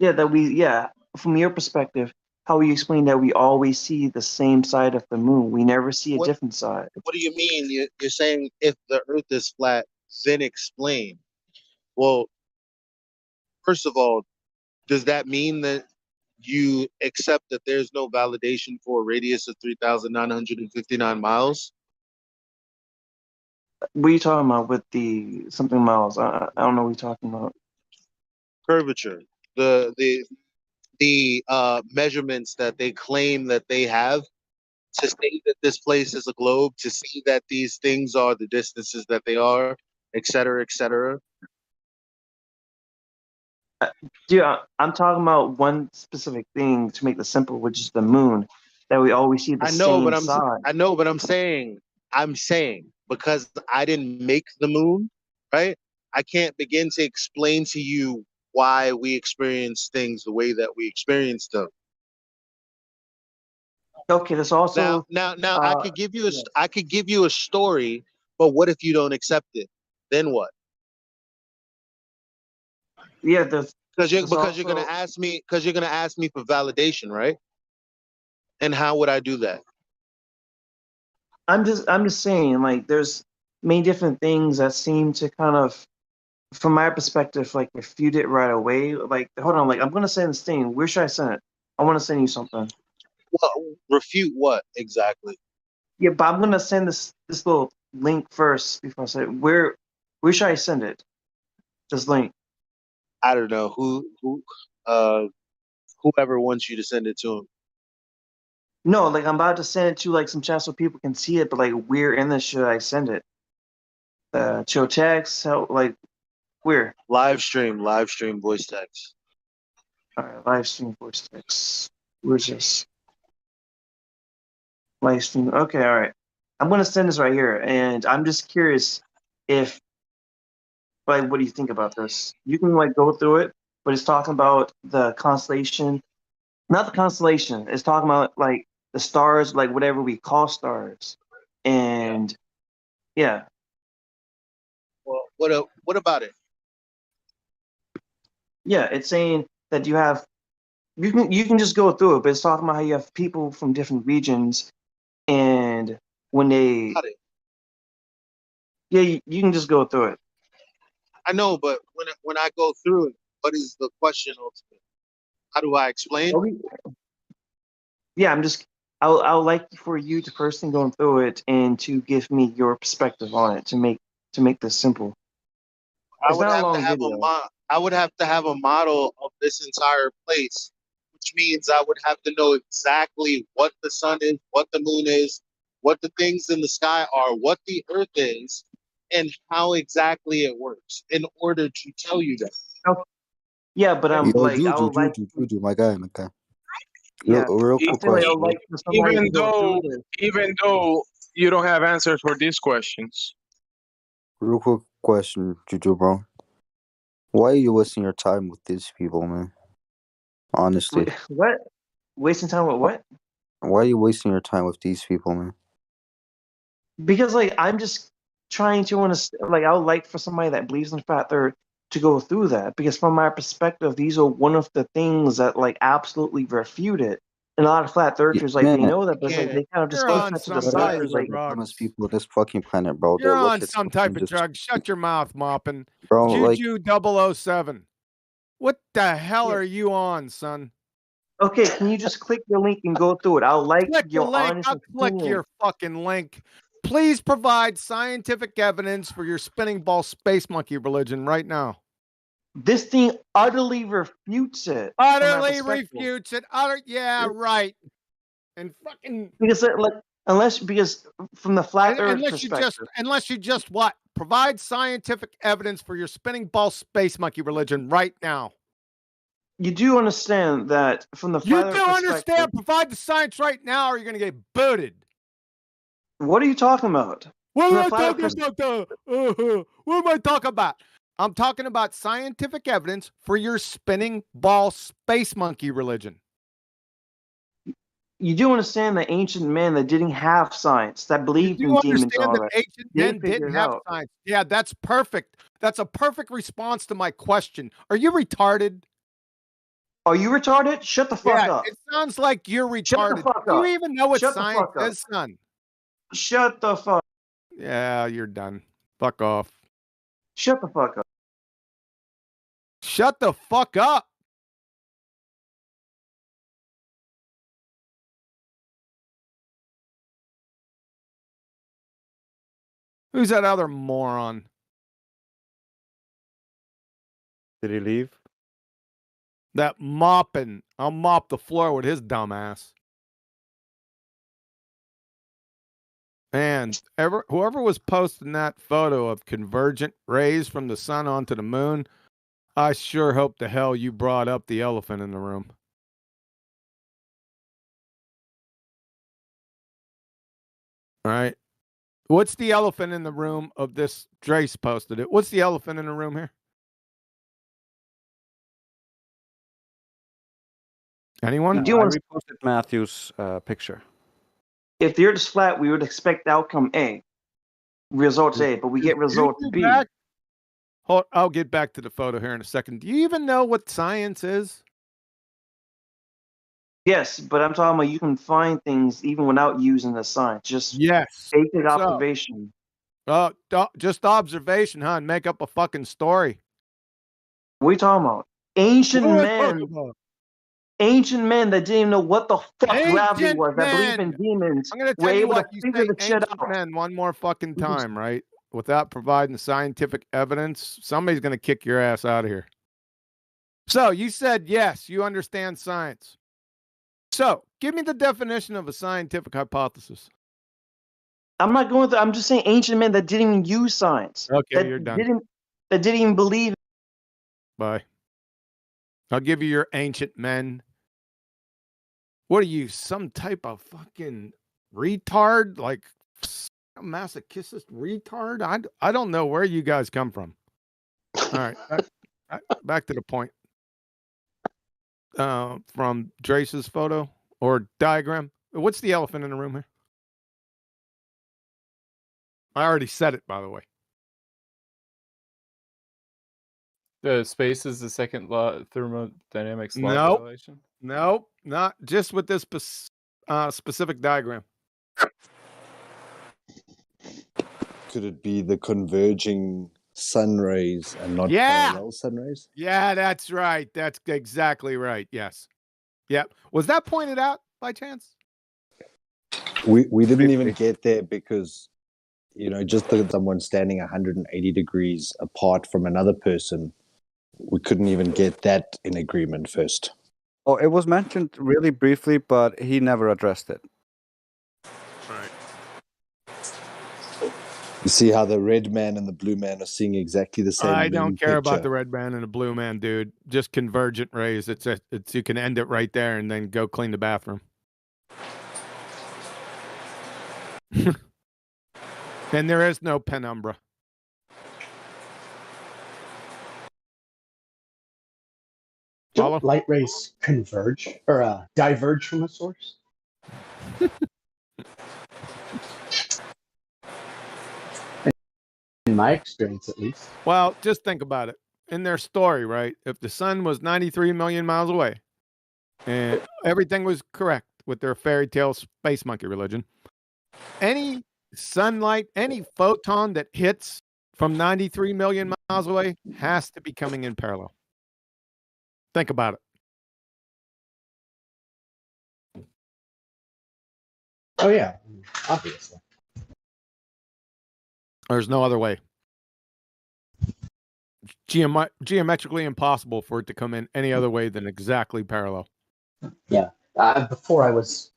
From your perspective, how you explain that we always see the same side of the moon. We never see a different side. What do you mean? You're saying if the earth is flat, then explain. Well, first of all, does that mean that you accept that there's no validation for a radius of 3,959 miles? What are you talking about with the something miles? I don't know what you're talking about. Curvature. The measurements that they claim that they have to say that this place is a globe, to see that these things are the distances that they are, et cetera, et cetera. Dude, I'm talking about one specific thing to make this simple, which is the moon, that we always see the same side. I know, but I'm saying because I didn't make the moon, right? I can't begin to explain to you why we experience things the way that we experience them. Okay, that's also now I could give you a story, but what if you don't accept it? Then what? Yeah, because you're gonna ask me for validation, right? And how would I do that? I'm just saying, like, there's many different things that seem to kind of, from my perspective, like refute it right away. Like, hold on, like I'm gonna send this thing. Where should I send it? I want to send you something. Well, refute what exactly? Yeah, but I'm gonna send this little link first before I say it. Where should I send it? This link. I don't know whoever wants you to send it to them. No, like I'm about to send it to like some chat so people can see it, but like where in this should I send it? Chill text, like where? Live stream voice text. All right, live stream voice text. Where's this? Live stream. Okay, all right. I'm gonna send this right here, and I'm just curious if, like, what do you think about this? You can like go through it, but it's talking about the constellation, not the constellation. It's talking about like the stars, like whatever we call stars, and yeah. Well, what about it? Yeah, it's saying that you can just go through it, but it's talking about how you have people from different regions, and when they you can just go through it. I know, but when I go through it, what is the question ultimately? How do I explain? Yeah, I would like for you to personally go through it and to give me your perspective on it to make this simple. I It's would not a have to long have video. I would have to have a model of this entire place, which means I would have to know exactly what the sun is, what the moon is, what the things in the sky are, what the earth is, and how exactly it works in order to tell you that. Okay. Yeah, but I'm Yo, like, I would like, Juju, my guy, my guy. yeah, Real I quick feel like I question, would bro. like for somebody to go through this. Even though you don't have answers for these questions. Real quick question, Juju, bro. Why are you wasting your time with these people, man? Honestly. What? Wasting time with what? Why are you wasting your time with these people, man? Because like I'm just trying to understand. Like I would like for somebody that believes in flat Earth to go through that, because from my perspective, these are one of the things that like absolutely refute it. And a lot of flat earthers, like they Man, know that, but it's like they kind of just You're push on that to the some flat side. type earthers of are Like, the dumbest drugs. people on this fucking planet, bro. They You're look on at some something type and of just, drug. Shut your mouth, Moppin. bro, like, Juju 007. What the hell are you on, son? okay, can you just click the link and go through it? I'll like Click the your link. honest I'll click opinion. your fucking link. Please provide scientific evidence for your spinning ball space monkey religion right now. This thing utterly refutes it. from my Utterly perspective. refutes it. Yeah, right. And fucking Because because from the flat Earth perspective, unless you just what? Provide scientific evidence for your spinning ball space monkey religion right now. you do understand that from the You flat do Earth perspective. understand? Provide the science right now, or you're gonna get booted. What are you talking about? What From am the I flat Earth talking about? What am I talking about? I'm talking about scientific evidence for your spinning ball space monkey religion. You do understand that ancient men that didn't have science, that You believed do in demons and understand all that that, ancient they men figured didn't it have out. science. Yeah, that's perfect. That's a perfect response to my question. Are you retarded? Are you retarded? Shut the fuck Yeah, up. it sounds like you're Shut the retarded. fuck Do you up. even know what Shut the science fuck up. is, son? Shut the fuck. Yeah, you're done. Fuck off. Shut the fuck up. Shut the fuck up. Who's that other moron? Did he leave? That mopping. I'll mop the floor with his dumb ass. Man, whoever was posting that photo of convergent rays from the sun onto the moon, I sure hope the hell you brought up the elephant in the room. All right. What's the elephant in the room of this? Drace posted it. What's the elephant in the room here? Anyone? I reposted Matthew's picture. If the Earth is flat, we would expect outcome A, results A, but we get results B. I'll get back to the photo here in a second. Do you even know what science is? Yes, but I'm talking about you can find things even without using the science. Just basic observation. Just observation, huh? And make up a fucking story. What are you talking about? Ancient men that didn't even know what the fuck gravity was, that believe in demons, I'm going to were tell you able what, to you figure say the shit ancient out. men one more fucking time, right? Without providing scientific evidence, somebody's going to kick your ass out of here. So you said, yes, you understand science. So give me the definition of a scientific hypothesis. I'm not going through, I'm just saying ancient men that didn't even use science. Okay, you're done. That didn't even believe. Bye. I'll give you your ancient men. What are you, some type of fucking retard? Like masochistic retard. I don't know where you guys come from. All right, back to the point. From Drace's photo or diagram. What's the elephant in the room here? I already said it, by the way. The space is the second law, thermodynamics law Nope. violation? Nope, not just with this specific diagram. Could it be the converging sun rays and not Yeah. parallel sun rays? Yeah, that's right. That's exactly right. Yes. Yep. Was that pointed out by chance? We didn't even get there because, you know, just look at someone standing 180 degrees apart from another person. We couldn't even get that in agreement first. Oh, it was mentioned really briefly, but he never addressed it. Right. You see how the red man and the blue man are seeing exactly the same. I don't care about picture. the red man and the blue man, dude. Just convergent rays. It's you can end it right there and then go clean the bathroom. And there is no penumbra. Don't light rays converge or diverge from a source? In my experience, at least. Well, just think about it. In their story, right? If the sun was 93 million miles away and everything was correct with their fairy tale space monkey religion, any sunlight, any photon that hits from 93 million miles away has to be coming in parallel. Think about it. Oh, yeah, obviously. There's no other way. Geometrically impossible for it to come in any other way than exactly parallel. Yeah. Before I was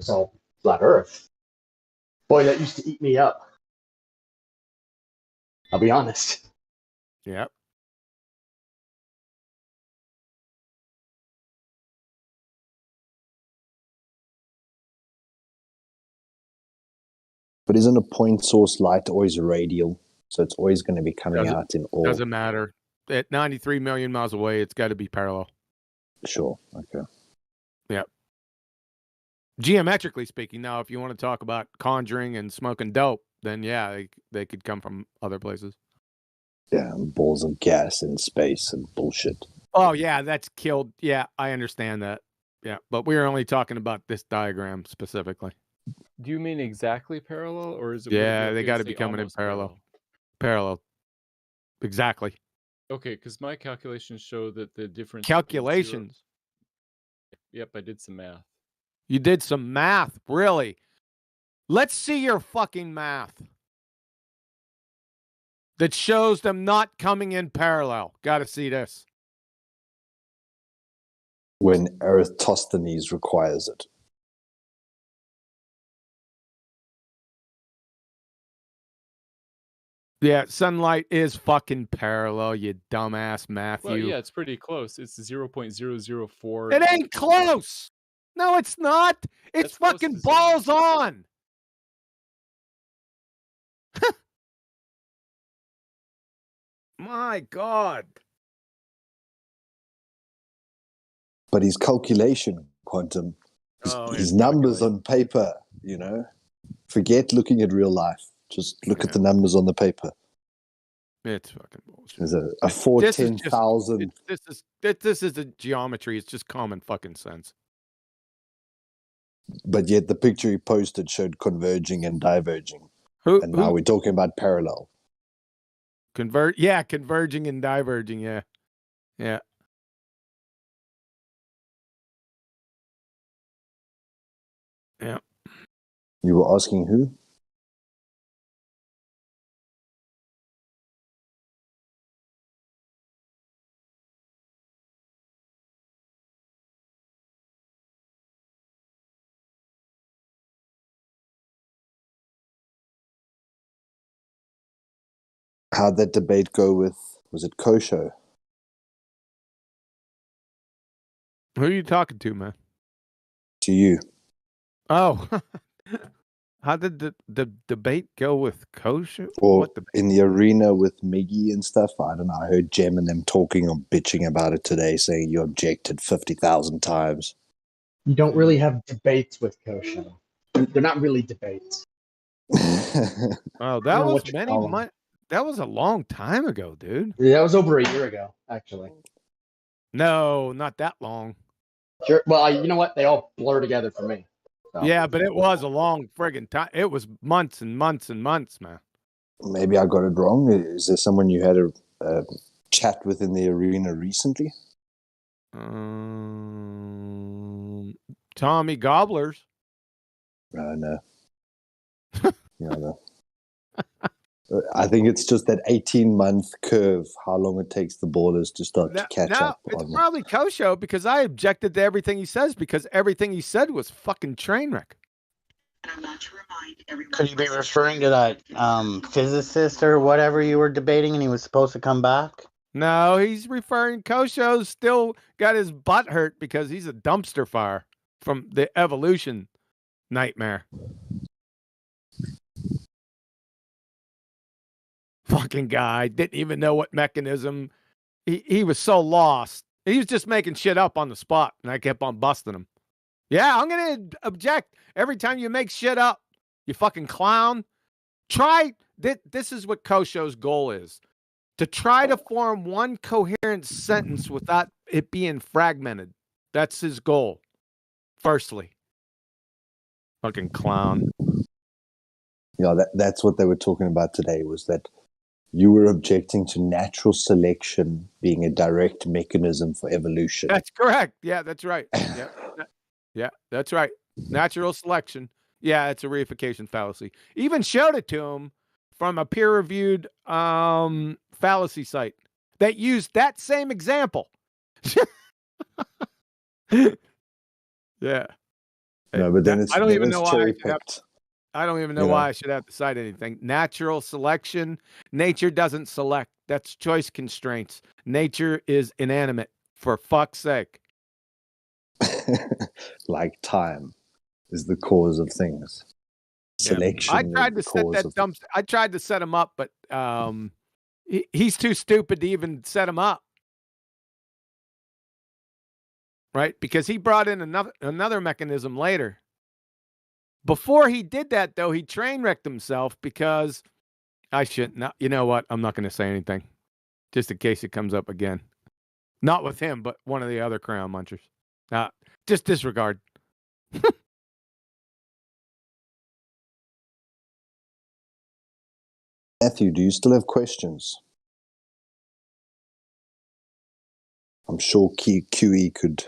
all flat Earth, boy, that used to eat me up. I'll be honest. Yep. But isn't a point source light always radial? So it's always going to be coming out in all. Doesn't matter. At 93 million miles away, it's got to be parallel. Sure. Okay. Yep. Geometrically speaking, now, if you want to talk about conjuring and smoking dope, then yeah, they could come from other places. Yeah, and balls of gas in space and bullshit. Oh, yeah, that's killed. Yeah, I understand that. Yeah, but we're only talking about this diagram specifically. Do you mean exactly parallel, or is it? Yeah, they got to be coming in parallel. Parallel. Exactly. Okay, because my calculations show that the difference. Calculations? Yep, I did some math. You did some math, really? Let's see your fucking math that shows them not coming in parallel. Got to see this. When Eratosthenes requires it. Yeah, sunlight is fucking parallel, you dumbass Matthew. Well, yeah, it's pretty close. It's 0.004. It ain't close. No, it's not. It's fucking balls on. My God. But his calculation, Quantum, his numbers on paper, you know, forget looking at real life. Just look at the numbers on the paper. It's fucking bullshit. There's a 14,000. This is a geometry. It's just common fucking sense. But yet the picture he posted showed converging and diverging. Now we're talking about parallel. Converging and diverging, yeah. Yeah. Yeah. You were asking who? How'd that debate go with, was it Kosho? Who are you talking to, man? To you. Oh. How did the debate go with kosher? Or What debate? in the arena with Miggy and stuff. I don't know. I heard Jem and them talking or bitching about it today, saying you objected 50,000 times. You don't really have debates with Kosher. They're not really debates. Oh, that was many months. That was a long time ago, dude. Yeah, that was over a year ago, actually. No, not that long. Sure. Well, you know what? They all blur together for me. So. Yeah, but it was a long friggin' time. It was months and months and months, man. Maybe I got it wrong. Is there someone you had a chat with in the arena recently? Tommy Gobblers. No. No. I think it's just that 18-month curve, how long it takes the ballers to start to catch up. It's probably Kosho because I objected to everything he says because everything he said was fucking train wreck. Could you be referring to that physicist or whatever you were debating and he was supposed to come back? No, he's referring Kosho's still got his butt hurt because he's a dumpster fire from the evolution nightmare. Fucking guy didn't even know what mechanism. He was so lost. He was just making shit up on the spot, and I kept on busting him. Yeah, I'm gonna object every time you make shit up. You fucking clown. Try this is what Kosho's goal is. To try to form one coherent sentence without it being fragmented. That's his goal. Firstly. Fucking clown. Yeah, that's what they were talking about today, was that you were objecting to natural selection being a direct mechanism for evolution. That's correct. Yeah, that's right. Yeah, that's right. Natural selection. Yeah, it's a reification fallacy. Even showed it to him from a peer-reviewed fallacy site that used that same example. Yeah. No, but then it's I don't even know why cherry picked. I don't even know why I should have to cite anything. Natural selection. Nature doesn't select. That's choice constraints. Nature is inanimate. For fuck's sake. Like time is the cause of things. Selection. I tried to set that dumpster. I tried to set him up, but he's too stupid to even set him up. Right? Because he brought in another mechanism later. Before he did that, though, he train wrecked himself because I shouldn't. Not, you know what? I'm not going to say anything, just in case it comes up again. Not with him, but one of the other crown munchers. Just disregard. Matthew, do you still have questions? I'm sure QE could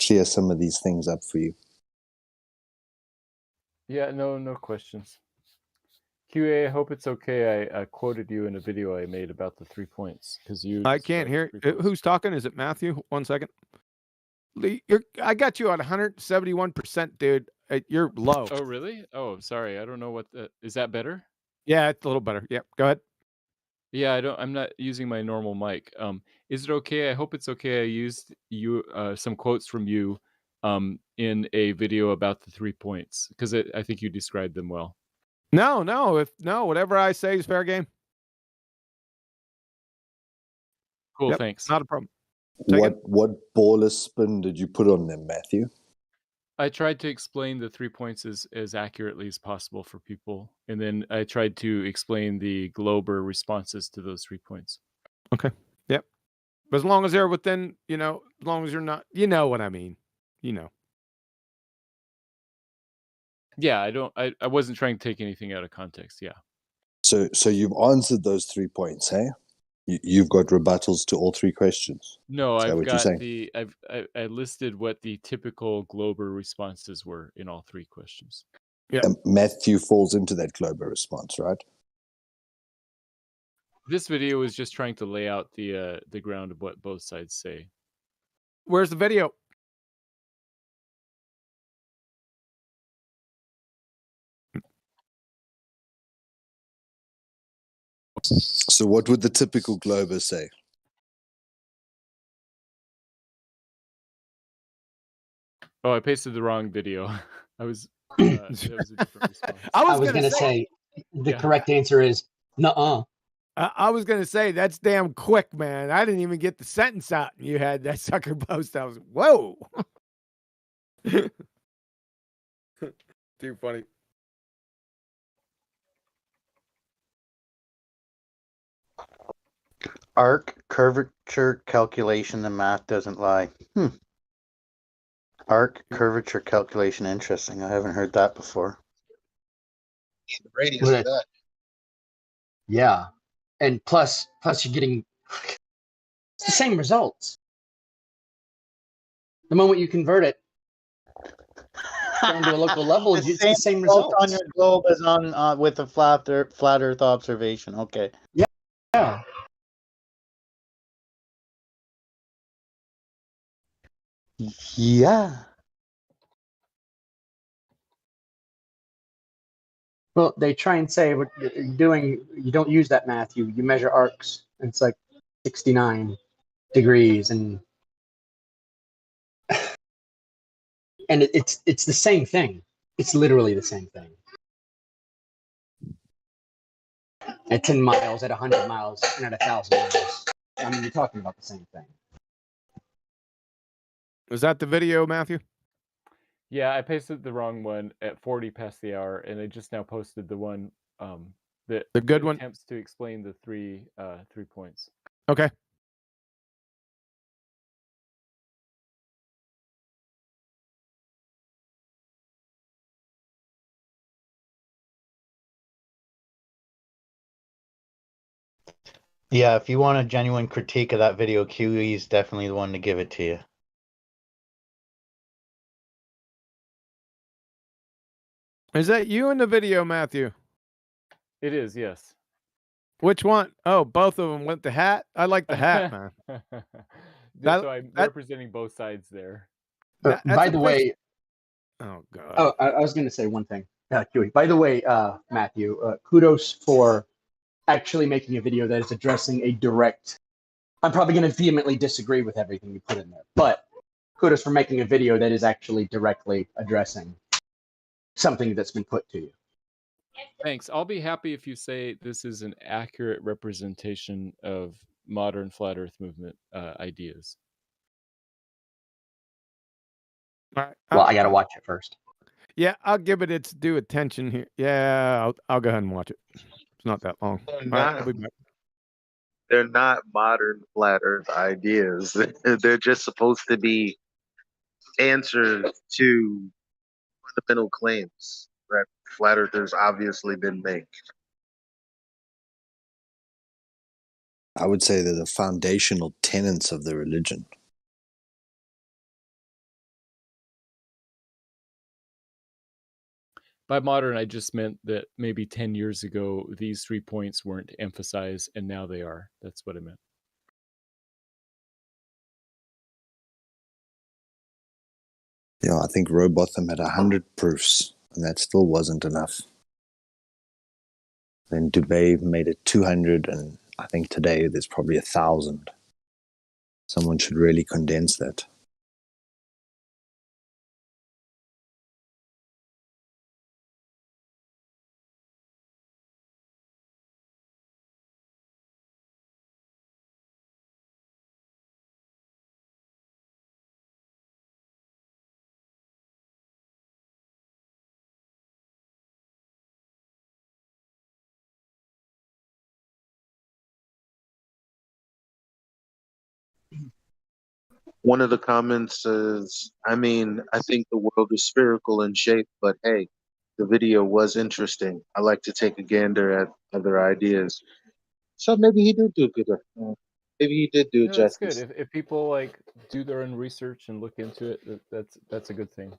clear some of these things up for you. Yeah, no questions. QA, I hope it's okay. I quoted you in a video I made about the 3 points because you. I can't hear. Who's talking? Is it Matthew? 1 second. I got you at 171%, dude. You're low. Oh, really? Oh, sorry. I don't know what is that better? Yeah, it's a little better. Yep. Go ahead. Yeah, I'm not using my normal mic. Is it okay? I hope it's okay. I used some quotes from you in a video about the 3 points because I think you described them well. No, whatever I say is fair game. Cool, Yep, thanks. Not a problem. What baller spin did you put on them, Matthew? I tried to explain the 3 points as accurately as possible for people, and then I tried to explain the Glober responses to those 3 points. Okay. Yep. But as long as they're within, as long as you're not, you know what I mean. Yeah, I wasn't trying to take anything out of context. Yeah. So you've answered those 3 points, hey? You've got rebuttals to all 3 questions. No, Is that I've what you're got saying? I listed what the typical Glober responses were in all 3 questions. Yeah. Matthew falls into that Glober response, right? This video is just trying to lay out the ground of what both sides say. Where's the video? So what would the typical Glober say? Oh, I pasted the wrong video. I was That was a different response. I was going to say the Yeah. correct answer is nuh-uh. I was gonna say that's damn quick, man. I didn't even get the sentence out, and you had that sucker post. I was whoa. Too funny. Arc curvature calculation, the math doesn't lie. Arc curvature calculation, interesting. I haven't heard that before. The radius of that. Yeah. And plus you're getting it's the same results. The moment you convert it down to a local level, it's the same results. On your globe as on with a flat Earth observation. Okay. Yeah. Yeah. Well, they try and say what you're doing. You don't use that math. You measure arcs. And it's like 69 degrees, and it's the same thing. It's literally the same thing. At 10 miles, at 100 miles, and at 1,000 miles. I mean, you're talking about the same thing. Was that the video, Matthew? Yeah, I pasted the wrong one at 40 past the hour, and I just now posted the one that The good one? attempts to explain the 3 points. Okay. Yeah, if you want a genuine critique of that video, QE is definitely the one to give it to you. Is that you in the video, Matthew? It is, yes. Which one? Oh, both of them went the hat. I like the hat, man. So I'm representing both sides there. By the way, oh god. Oh, I was going to say one thing. Huey. By the way, Matthew, kudos for actually making a video that is addressing a direct. I'm probably going to vehemently disagree with everything you put in there, but kudos for making a video that is actually directly addressing something that's been put to you. Thanks. I'll be happy if you say this is an accurate representation of modern flat Earth movement ideas. All right, Well, I got to watch it first. Yeah, I'll give it its due attention here. Yeah, I'll go ahead and watch it. It's not that long. All right, I'll be back. They're not modern flat Earth ideas. They're just supposed to be answers to fundamental claims that flat Earthers obviously been making. I would say they're the foundational tenets of the religion. By modern, I just meant that maybe 10 years ago, these 3 points weren't emphasized, and now they are. That's what I meant. Yeah, I think Robotham had 100 proofs, and that still wasn't enough. Then Dubay made it 200, and I think today there's probably 1,000. Someone should really condense that. One of the comments is, I mean, I think the world is spherical in shape, but hey, the video was interesting. I like to take a gander at other ideas. So maybe he did do good. Maybe he did do it That's good. justice. If people like do their own research and look into it, that's a good thing.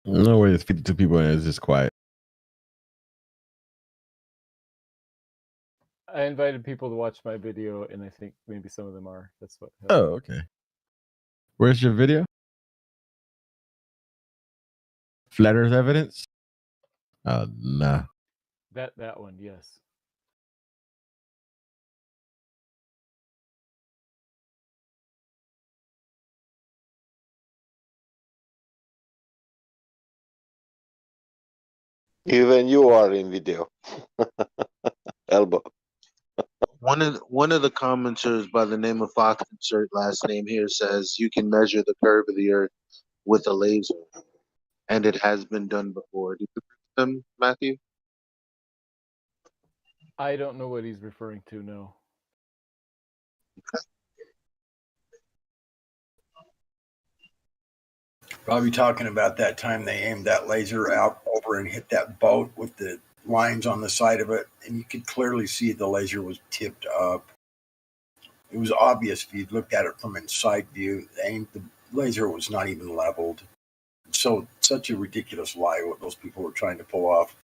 No way, it's 52 people and it's just quiet. I invited people to watch my video, and I think maybe some of them are. That's what. Oh, okay. Where's your video? Flat Earth evidence? Oh, nah. That one, yes. Even you are in video. Elbow. One of the commenters by the name of Fox insert last name here says you can measure the curve of the Earth with a laser, and it has been done before. Do you agree with them, Matthew? I don't know what he's referring to. No. Probably talking about that time they aimed that laser out over and hit that boat with the lines on the side of it, and you could clearly see the laser was tipped up. It was obvious if you looked at it from inside view. The laser was not even leveled. So such a ridiculous lie what those people were trying to pull off.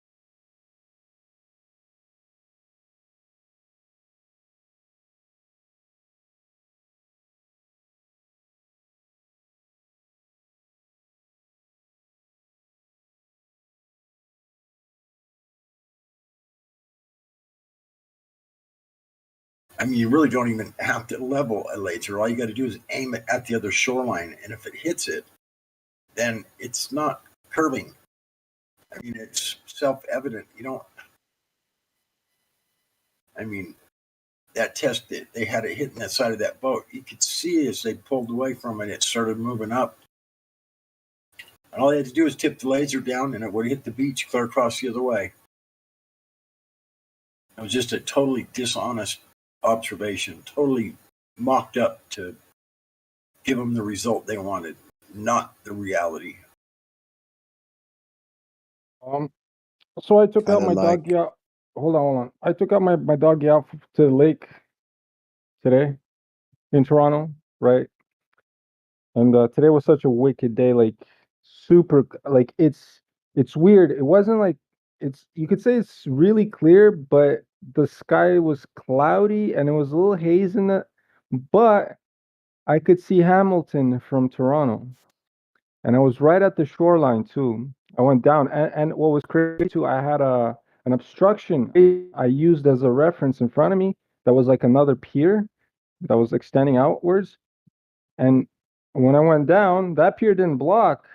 I mean, you really don't even have to level a laser. All you got to do is aim it at the other shoreline, and if it hits it, then it's not curving. I mean, it's self-evident. You don't. I mean, that test that they had it hitting that side of that boat, you could see as they pulled away from it, it started moving up. And all they had to do was tip the laser down, and it would hit the beach clear across the other way. It was just a totally dishonest observation, totally mocked up to give them the result they wanted, not the reality. So I took out Kinda my like- doggy out. Hold on. I took out my doggy out to the lake today in Toronto, right? And today was such a wicked day, like super, like it's weird. It wasn't like you could say it's really clear, but the sky was cloudy and it was a little haze in it. But I could see Hamilton from Toronto, and I was right at the shoreline too. I went down, and what was crazy too, I had an obstruction I used as a reference in front of me that was like another pier that was extending outwards. And when I went down, that pier didn't block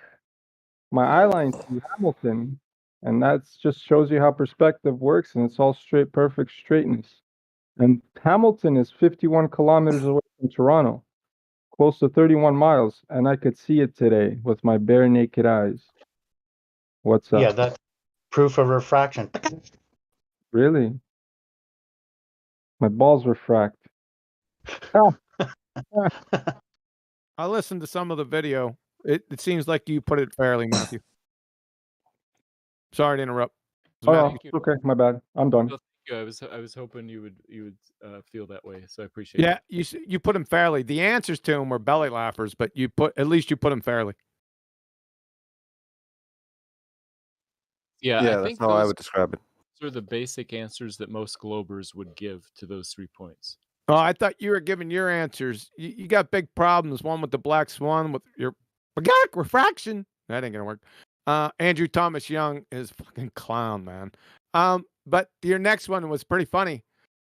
my eye line to Hamilton. And that just shows you how perspective works, and it's all straight, perfect straightness. And Hamilton is 51 kilometers away from Toronto, close to 31 miles, and I could see it today with my bare naked eyes. What's up? Yeah, that's proof of refraction. Really? My balls were fracked. I listened to some of the video. It seems like you put it fairly, Matthew. Sorry to interrupt. Oh, okay, my bad. I'm done. No, thank you. I was hoping you would feel that way, so I appreciate Yeah, it. you put them fairly. The answers to them were belly laughers, but at least you put them fairly. Yeah, Yeah, I that's think how I those would describe it. are the basic answers that most Globers would give to those 3 points. Oh, I thought you were giving your answers. You got big problems. One with the black swan, with your refraction. That ain't gonna work. Andrew Thomas Young is fucking clown, man. But your next one was pretty funny.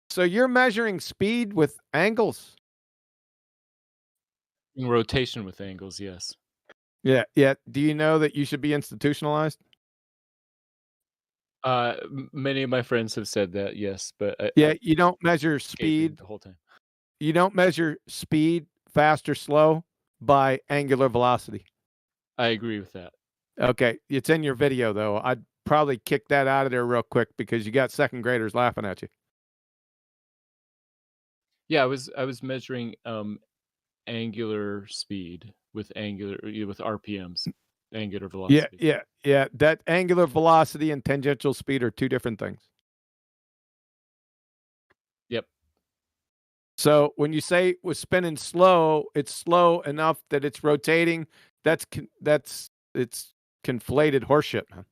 So you're measuring speed with angles. In rotation with angles, yes. Yeah. Do you know that you should be institutionalized? Many of my friends have said that, yes, but You don't measure speed the whole time. You don't measure speed, fast or slow, by angular velocity. I agree with that. Okay, it's in your video though. I'd probably kick that out of there real quick because you got second graders laughing at you. Yeah, I was measuring angular speed with RPMs, angular velocity. Yeah. That angular velocity and tangential speed are two different things. Yep. So when you say it was spinning slow, it's slow enough that it's rotating. It's conflated horseshit, man.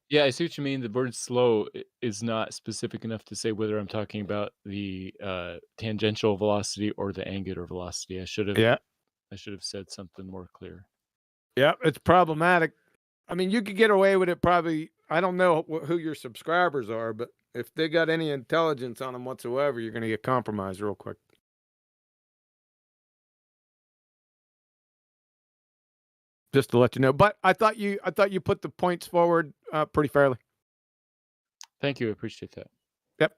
Yeah, I see what you mean. The word slow is not specific enough to say whether I'm talking about the tangential velocity or the angular velocity. I should have said something more clear. Yeah, it's problematic. I mean, you could get away with it probably. I don't know who your subscribers are, but if they got any intelligence on them whatsoever, you're going to get compromised real quick. Just to let you know. But I thought you put the points forward pretty fairly. Thank you. I appreciate that. Yep.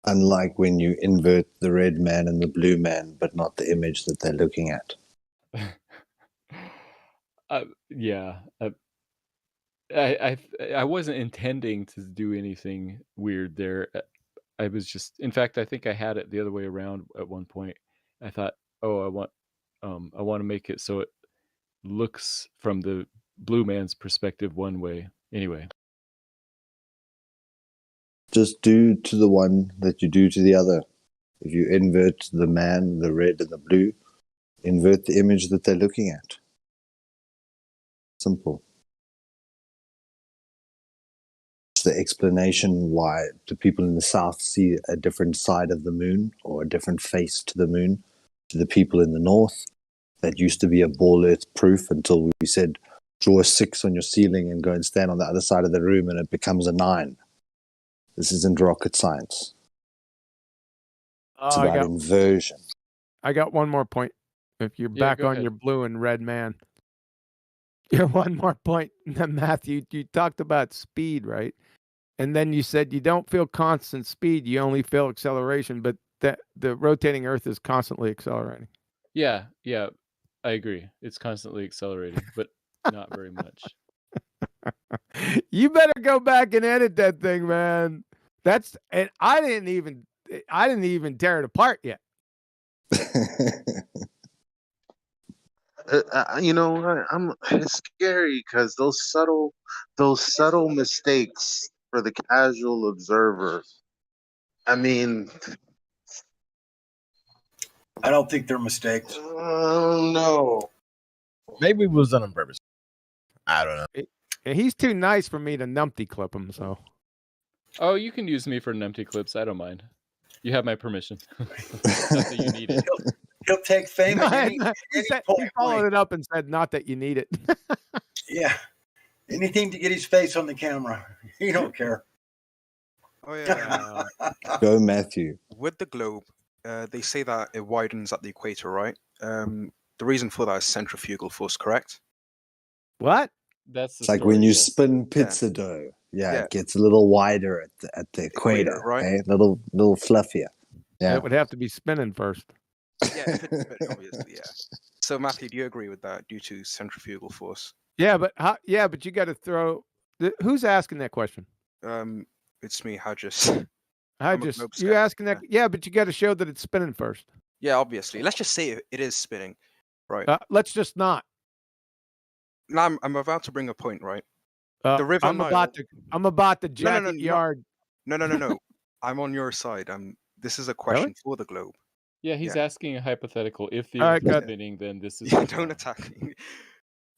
Unlike when you invert the red man and the blue man, but not the image that they're looking at. Yeah. I wasn't intending to do anything weird there. I was just, in fact, I think I had it the other way around at one point. I thought, oh, I want to make it so it looks from the blue man's perspective one way. Anyway. Just do to the one that you do to the other. If you invert the man, the red and the blue, invert the image that they're looking at. Simple. It's the explanation why the people in the south see a different side of the moon or a different face to the moon to the people in the north. That used to be a ball earth proof until we said, draw a 6 on your ceiling and go and stand on the other side of the room and it becomes a 9. This isn't rocket science. It's about inversion. I got one more point. If you're back on your blue and red man. One more point. Matthew, you talked about speed, right? And then you said you don't feel constant speed, you only feel acceleration, but that the rotating Earth is constantly accelerating. Yeah, I agree. It's constantly accelerating, but not very much. You better go back and edit that thing, man. And I didn't even tear it apart yet. It's scary because those subtle mistakes for the casual observer. I mean, I don't think they're mistakes. No. Maybe it was done on purpose. I don't know. He's too nice for me to numpty clip him, so. Oh, you can use me for numpty clips. I don't mind. You have my permission. Not that you need it. He'll take fame at any He followed it up and said, not that you need it. Yeah. Anything to get his face on the camera. He don't care. Oh, yeah. Go, Matthew. With the globe, they say that it widens at the equator, right? The reason for that is centrifugal force, correct? What? That's it's like when you spin pizza dough. Yeah, it gets a little wider at the equator, right? Eh? Little fluffier. Yeah. It would have to be spinning first. Yeah, if it's spinning, obviously, yeah. So, Matthew, do you agree with that due to centrifugal force? Yeah, but you got to throw. Who's asking that question? It's me, Hajus. You asking that? Yeah, but you got to show that it's spinning first. Yeah, obviously. Let's just say it is spinning, right? Let's just not. Now I'm about to bring a point, right? The River I'm Nile. I'm about to jack it yard. No. I'm on your side. This is a question for the globe. Yeah, he's asking a hypothetical. If the Earth is spinning, then this is. Yeah, don't attack me.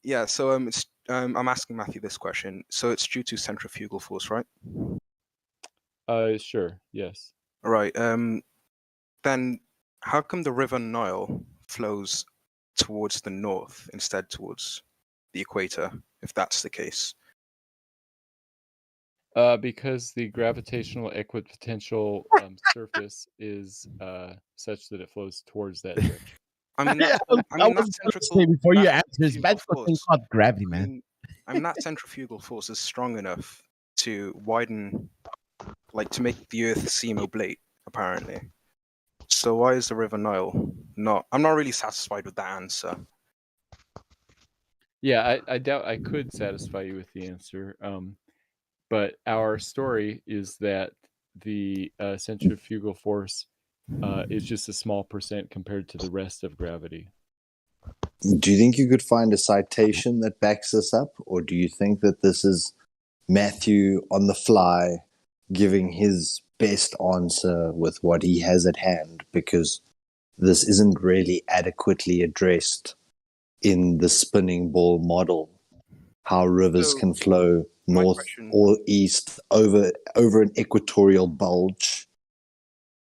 Yeah, so I'm asking Matthew this question. So it's due to centrifugal force, right? Sure. Yes. All right. Then how come the River Nile flows towards the north instead towards the equator, if that's the case? Because the gravitational equipotential surface is such that it flows towards that direction. I mean, that's centrifugal. Before you answer, that's something called gravity, man. I mean, that centrifugal force is strong enough to widen, like to make the Earth seem oblate, apparently. So why is the River Nile not? I'm not really satisfied with that answer. Yeah, I doubt I could satisfy you with the answer. But our story is that the centrifugal force is just a small percent compared to the rest of gravity. Do you think you could find a citation that backs this up? Or do you think that this is Matthew on the fly giving his best answer with what he has at hand? Because this isn't really adequately addressed in the spinning ball model. How rivers can flow north or east over an equatorial bulge,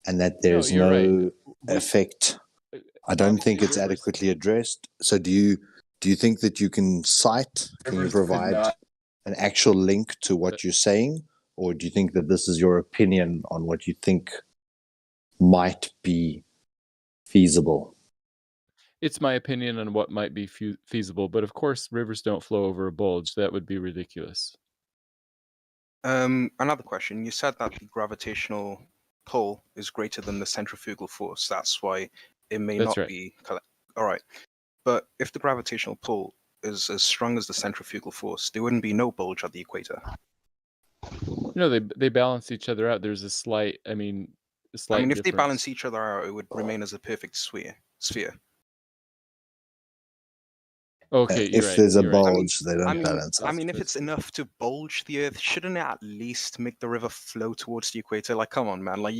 and that there's no effect. I don't think it's adequately addressed. So do you think that you can cite, can you provide an actual link to what you're saying, or do you think that this is your opinion on what you think might be feasible? It's my opinion on what might be feasible, but of course, rivers don't flow over a bulge. That would be ridiculous. Another question. You said that the gravitational pull is greater than the centrifugal force. That's why it may not be. All right. But if the gravitational pull is as strong as the centrifugal force, there wouldn't be no bulge at the equator. No, they balance each other out. There's a slight, I mean, If difference. they balance each other out, it would remain as a perfect sphere. Okay, you're if right. there's a you're right. bulge, they don't balance out. If it's enough to bulge the Earth, shouldn't it at least make the river flow towards the equator? Like, come on, man. Like,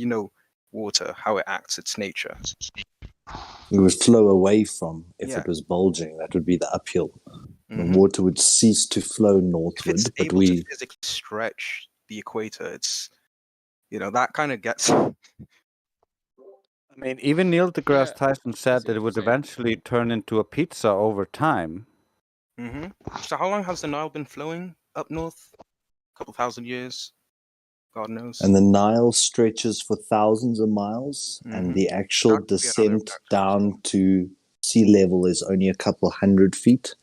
water, how it acts, its nature. It would flow away from, if it was bulging, that would be the uphill. The water would cease to flow northward. If it's but able to physically stretch the equator, it's, that kind of gets... I mean, even Neil deGrasse Tyson said that it would eventually turn into a pizza over time. So how long has the Nile been flowing up north? A couple thousand years? God knows. And the Nile stretches for thousands of miles, and the actual descent down to sea level is only a couple hundred feet.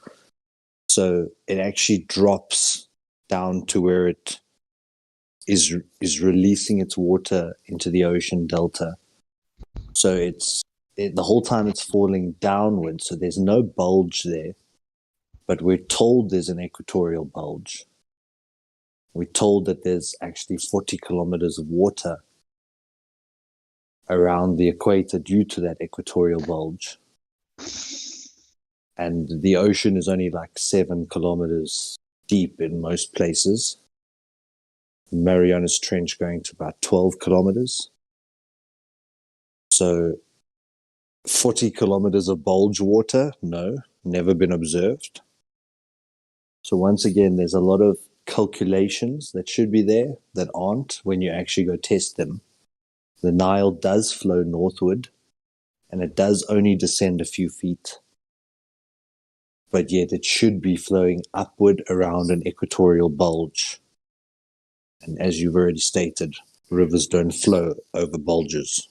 So it actually drops down to where it is releasing its water into the ocean delta. So the whole time it's falling downward, so there's no bulge there. But we're told there's an equatorial bulge. We're told that there's actually 40 kilometers of water around the equator due to that equatorial bulge. And the ocean is only like 7 kilometers deep in most places. Marianas Trench going to about 12 kilometers. So 40 kilometers of bulge water? No, never been observed. So once again, there's a lot of calculations that should be there that aren't when you actually go test them. The Nile does flow northward, and it does only descend a few feet. But yet it should be flowing upward around an equatorial bulge. And as you've already stated, rivers don't flow over bulges.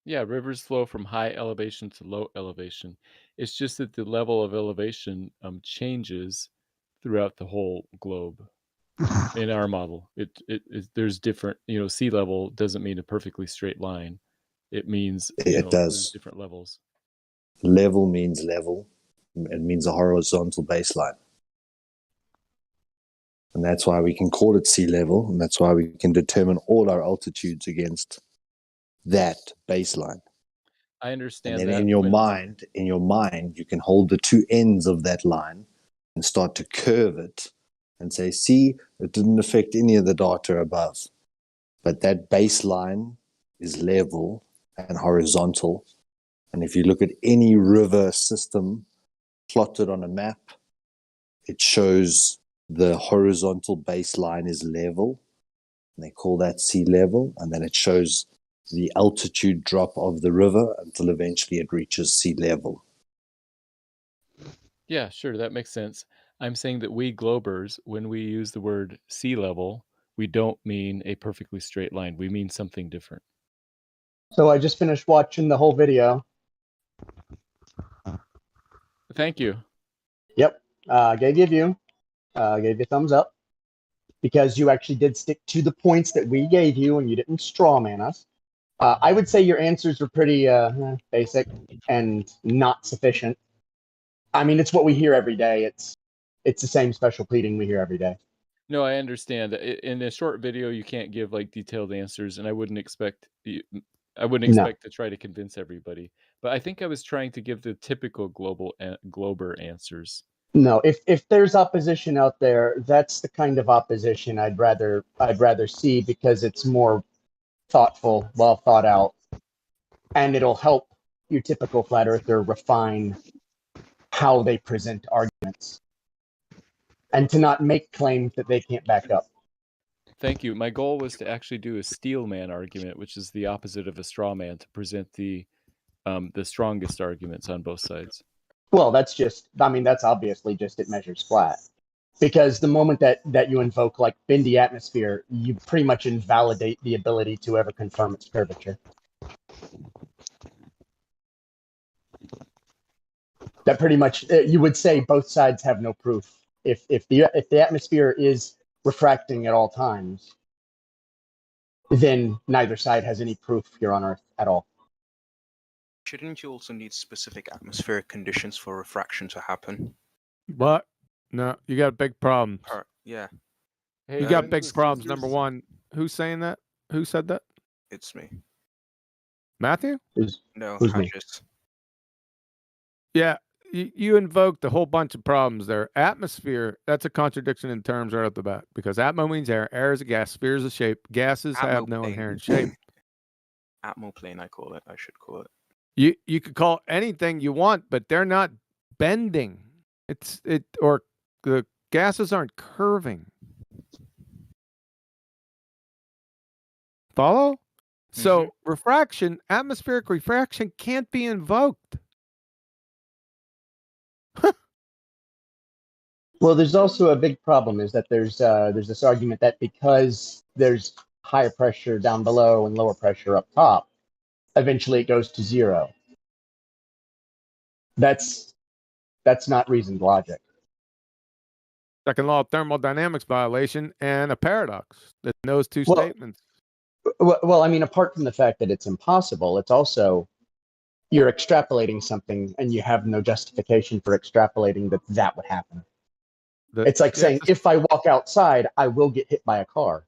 Yeah, rivers flow from high elevation to low elevation. It's just that the level of elevation changes throughout the whole globe. In our model, there's different. Sea level doesn't mean a perfectly straight line. It means it does. There's different levels. Level means level. It means a horizontal baseline. And that's why we can call it sea level, and that's why we can determine all our altitudes against that baseline. I understand and then that. in your mind, you can hold the two ends of that line and start to curve it and say, see, it didn't affect any of the data above. But that baseline is level and horizontal. And if you look at any river system plotted on a map, it shows the horizontal baseline is level, and they call that sea level, and then it shows the altitude drop of the river until eventually it reaches sea level. Yeah, sure, that makes sense. I'm saying that we globers, when we use the word sea level, we don't mean a perfectly straight line. We mean something different. So I just finished watching the whole video. Thank you. Yep. Gave you a view. Gave you a thumbs up. Because you actually did stick to the points that we gave you and you didn't straw man us. I would say your answers were pretty basic and not sufficient. I mean, it's what we hear every day. It's the same special pleading we hear every day. No, I understand. In a short video, you can't give like detailed answers, and I wouldn't expect to try to convince everybody. But I think I was trying to give the typical glober answers. No, if there's opposition out there, that's the kind of opposition I'd rather see, because it's more thoughtful, well thought out, and it'll help your typical flat earther refine how they present arguments and to not make claims that they can't back up. Thank you. My goal was to actually do a steel man argument, which is the opposite of a straw man, to present the strongest arguments on both sides. Well, that's obviously just it measures flat. Because the moment that you invoke like bendy atmosphere, you pretty much invalidate the ability to ever confirm its curvature. That pretty much you would say both sides have no proof. If the atmosphere is refracting at all times, then neither side has any proof here on Earth at all. Shouldn't you also need specific atmospheric conditions for refraction to happen? But no, you got big problems. Yeah. Hey, you got big problems. Number one, who's saying that? Who said that? It's me. Matthew? No, who's me? Hodges. Yeah, you invoked a whole bunch of problems there. Atmosphere, that's a contradiction in terms right off the bat, because atmo means air. Air is a gas. Sphere is a shape. Gases have no Atmoplane. inherent shape. Atmoplane, I should call it. You could call anything you want, but they're not bending. Or the gases aren't curving. Follow? So refraction, atmospheric refraction can't be invoked. Well, there's also a big problem is that there's this argument that because there's higher pressure down below and lower pressure up top, eventually it goes to zero. That's not reasoned logic. Second law of thermodynamics violation and a paradox. Those two statements. Well, I mean, apart from the fact that it's impossible, it's also you're extrapolating something and you have no justification for extrapolating that would happen. It's like saying, if I walk outside, I will get hit by a car.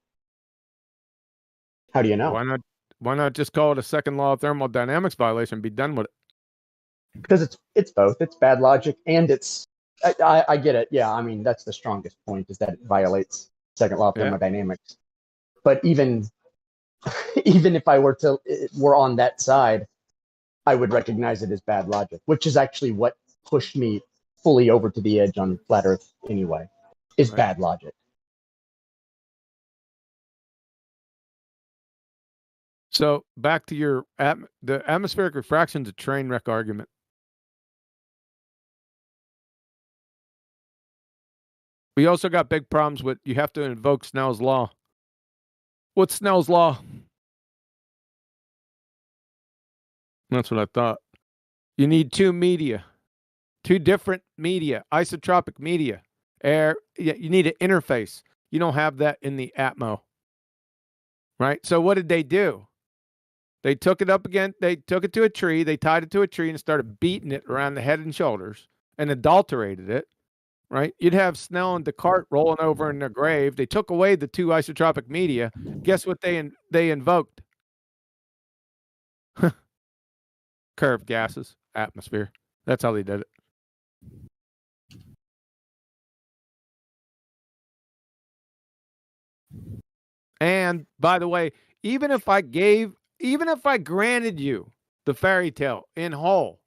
How do you know? Why not just call it a second law of thermodynamics violation and be done with it? Because it's both. It's bad logic and it's I get it. Yeah, I mean that's the strongest point is that it violates second law of thermodynamics. But even if I were on that side, I would recognize it as bad logic, which is actually what pushed me fully over to the edge on flat Earth anyway, is bad logic. So back to the atmospheric refraction is a train wreck argument. We also got big problems with you have to invoke Snell's law. What's Snell's law? That's what I thought. You need two different media, isotropic media. Air, you need an interface. You don't have that in the Atmo. Right? So what did they do? They took it up again. They took it to a tree. They tied it to a tree and started beating it around the head and shoulders and adulterated it. Right? You'd have Snell and Descartes rolling over in their grave. They took away the two isotropic media. Guess what they invoked? Curved gases, atmosphere. That's how they did it. And by the way, even if I granted you the fairy tale in whole,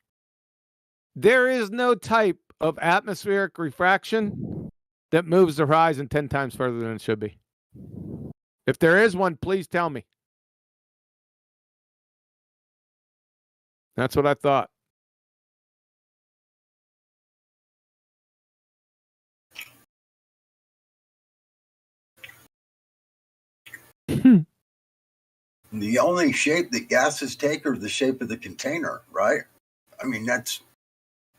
there is no type of atmospheric refraction that moves the horizon 10 times further than it should be. If there is one, please tell me. That's what I thought. The only shape that gases take are the shape of the container, right? I mean, that's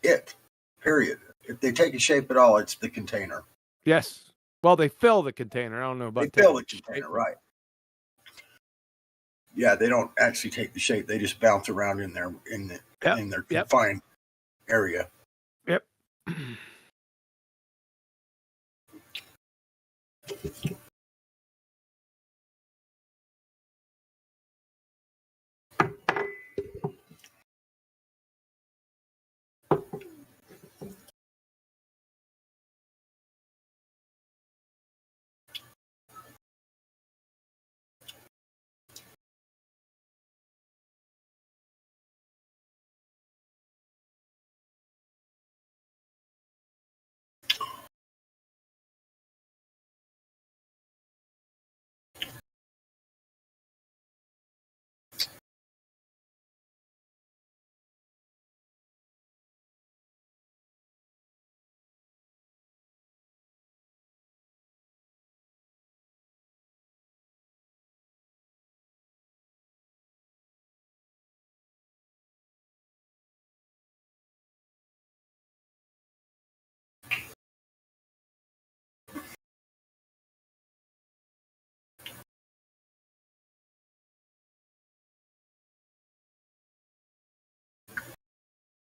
it, period. If they take a shape at all, it's the container. Yes. Well, they fill the container. I don't know about they fill the container, right? Yeah, they don't actually take the shape. They just bounce around in their confined area. Yep.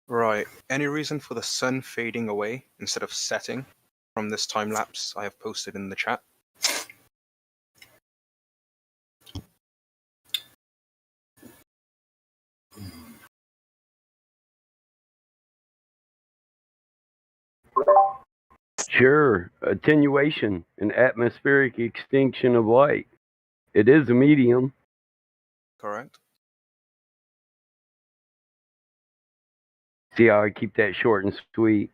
Right. Any reason for the sun fading away instead of setting from this time lapse I have posted in the chat? Sure, attenuation and atmospheric extinction of light. It is a medium. Correct. See how I keep that short and sweet.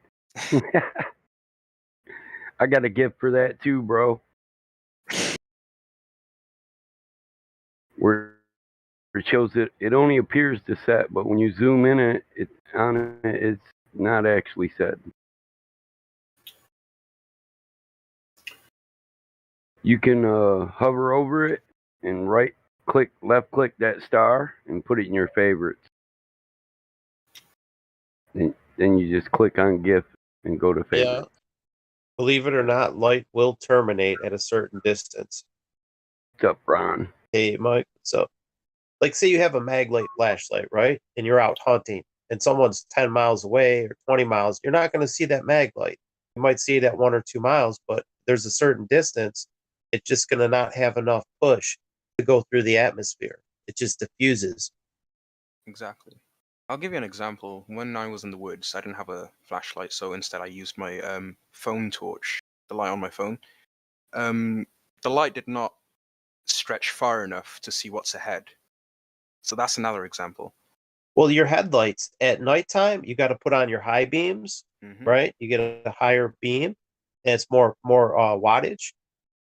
I got a gift for that too, bro. Where it shows that it only appears to set, but when you zoom in it's not actually set. You can hover over it and left click that star and put it in your favorites. Then you just click on GIF and go to favorites. Yeah. Believe it or not, light will terminate at a certain distance. What's up, Ron? Hey, Mike. So, like, say you have a Maglite flashlight, right? And you're out hunting, and someone's 10 miles away or 20 miles. You're not going to see that Maglite. You might see it at 1 or 2 miles, but there's a certain distance. It's just going to not have enough push to go through the atmosphere. It just diffuses. Exactly. I'll give you an example. When I was in the woods, I didn't have a flashlight, so instead I used my phone torch, the light on my phone. The light did not stretch far enough to see what's ahead. So that's another example. Well, your headlights at nighttime, you got to put on your high beams, right? You get a higher beam, and it's more wattage.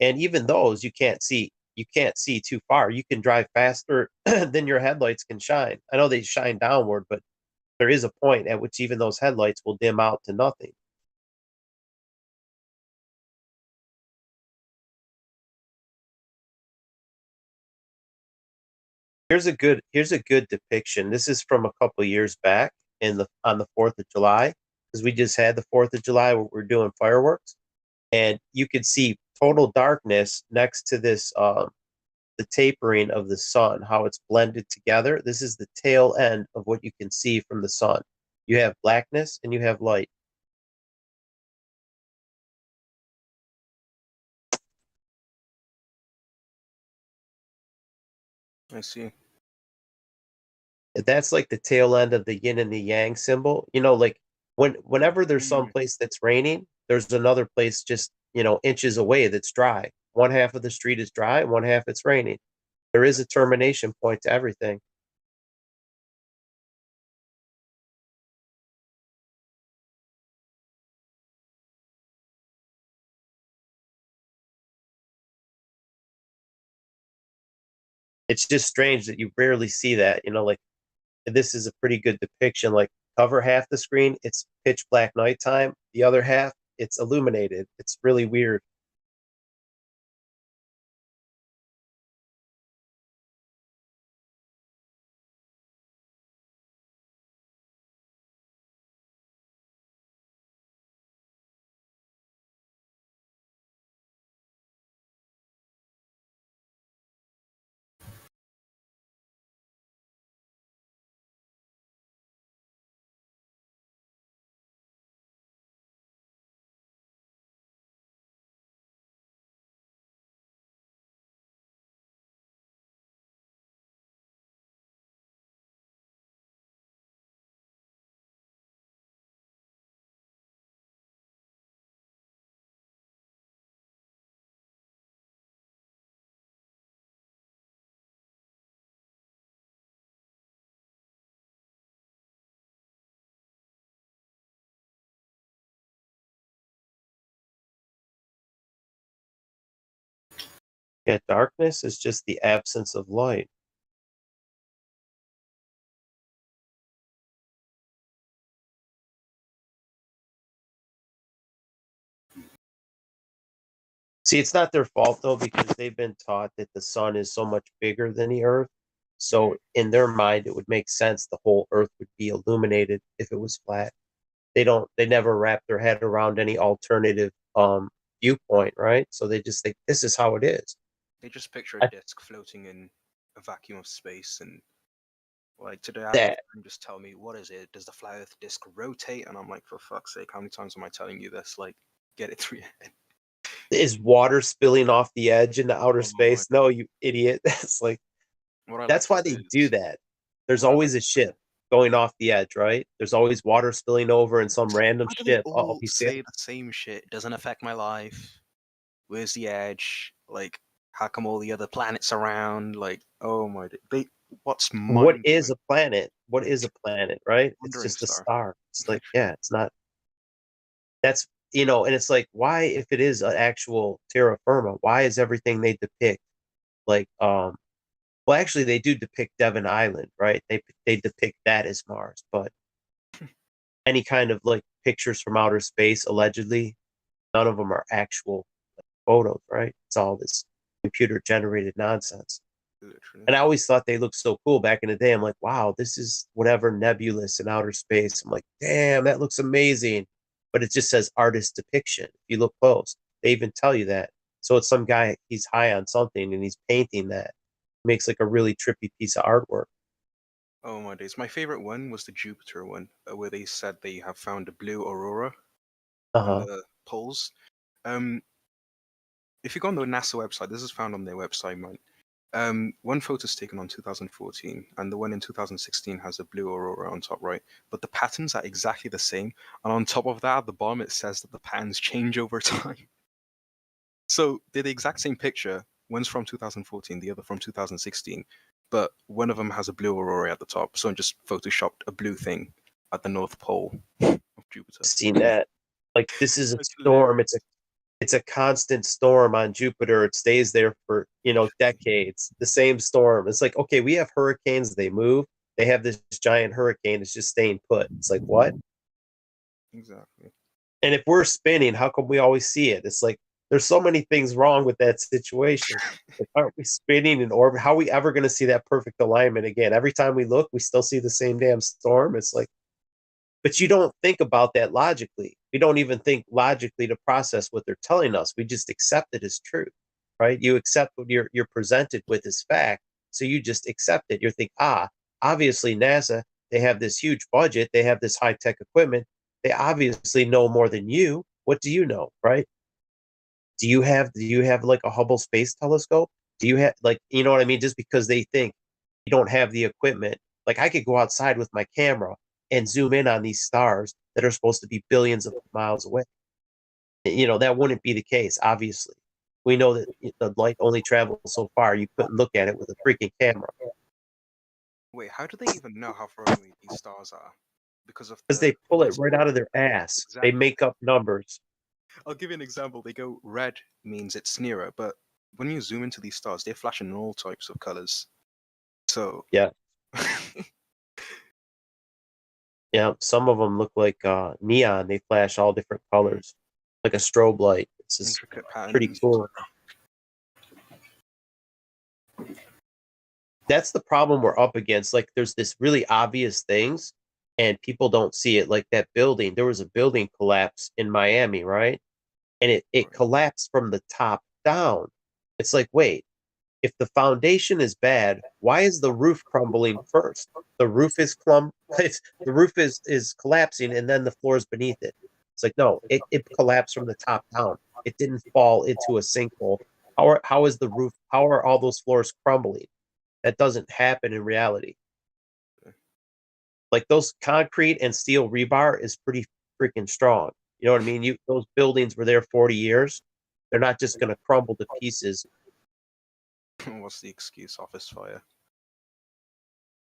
And even those, you can't see too far. You can drive faster than your headlights can shine. I know they shine downward, but there is a point at which even those headlights will dim out to nothing. Here's a good depiction. This is from a couple of years back on the 4th of July, because we just had the 4th of July where we're doing fireworks, and you could see total darkness next to this the tapering of the sun, how it's blended together. This is the tail end of what you can see from the sun. You have blackness and you have light. I see. That's like the tail end of the yin and the yang symbol. You know, like whenever there's some place that's raining, there's another place just, inches away that's dry. One half of the street is dry, one half it's raining. There is a termination point to everything. It's just strange that you rarely see that, like this is a pretty good depiction. Like, cover half the screen, it's pitch black nighttime. The other half, it's illuminated. It's really weird. Yeah, darkness is just the absence of light. See, it's not their fault though, because they've been taught that the sun is so much bigger than the earth. So in their mind, it would make sense the whole earth would be illuminated if it was flat. They never wrap their head around any alternative viewpoint, right? So they just think this is how it is. They just picture a disk floating in a vacuum of space, and Like today, I That just tell me, what is it? Does the flat Earth disk rotate? And I'm like, for fuck's sake, how many times am I telling you this? Like, get it through your head. is water spilling off the edge into outer space? No, you idiot. That's like that's why they do that. There's always a ship going off the edge, right? There's always water spilling over in some random Why do they ship. Oh, all you see say it? the same shit? It doesn't affect my life. Where's the edge? Like, how come all the other planets around? Like, oh my, what's What mind? is a planet? What is a planet, right? It's Wandering just a star. star. It's like, yeah, it's not. That's and it's like, why, if it is an actual terra firma, why is everything they depict like well, actually they do depict Devon Island, right? They depict that as Mars, but any kind of like pictures from outer space, allegedly, none of them are actual photos, right? It's all this computer generated nonsense. And I always thought they looked so cool back in the day. I'm like, wow, this is whatever nebulous in outer space. I'm like, damn, that looks amazing. But it just says artist depiction. If you look close, they even tell you that. So it's some guy, he's high on something and he's painting that. Makes like a really trippy piece of artwork. Oh my days. My favorite one was the Jupiter one, where they said they have found a blue aurora on the poles. If you go on the NASA website, this is found on their website, man. One photo is taken on 2014, and the one in 2016 has a blue aurora on top right. But the patterns are exactly the same, and on top of that, at the bottom it says that the patterns change over time. So they're the exact same picture. One's from 2014, the other from 2016, but one of them has a blue aurora at the top. Someone just photoshopped a blue thing at the North Pole of Jupiter. Seen that? Like, this is a storm. It's a constant storm on Jupiter. It stays there for decades. The same storm. It's like, okay, we have hurricanes. They move. They have this giant hurricane. It's just staying put. It's like, what? Exactly. And if we're spinning, how come we always see it? It's like, there's so many things wrong with that situation. Like, aren't we spinning in orbit? How are we ever going to see that perfect alignment again? Every time we look, we still see the same damn storm. It's like, but you don't think about that logically. We don't even think logically to process what they're telling us. We just accept it as truth, right? You accept what you're presented with as fact. So you just accept it. You think, obviously NASA, they have this huge budget. They have this high-tech equipment. They obviously know more than you. What do you know, right? Do you have like a Hubble Space Telescope? Do you have, like, you know what I mean? Just because they think you don't have the equipment. Like, I could go outside with my camera and zoom in on these stars that are supposed to be billions of miles away. That wouldn't be the case, obviously. We know that the light only travels so far. You couldn't look at it with a freaking camera. Wait, how do they even know how far away these stars are? Because they pull it right out of their ass. Exactly. They make up numbers. I'll give you an example. They go, red means it's nearer, but when you zoom into these stars, they're flashing in all types of colors. So yeah. Yeah, some of them look like neon. They flash all different colors, like a strobe light. It's just pretty cool. That's the problem we're up against. Like, there's this really obvious things, and people don't see it. Like that building. There was a building collapse in Miami, right? And it collapsed from the top down. It's like, wait, if the foundation is bad, why is the roof crumbling first? The roof is the roof is collapsing, and then the floors beneath it. It's like, no, it collapsed from the top down. It didn't fall into a sinkhole. How is the roof? How are all those floors crumbling? That doesn't happen in reality. Like, those concrete and steel rebar is pretty freaking strong. You know what I mean? Those buildings were there 40 years. They're not just going to crumble to pieces. What's the excuse? Office fire.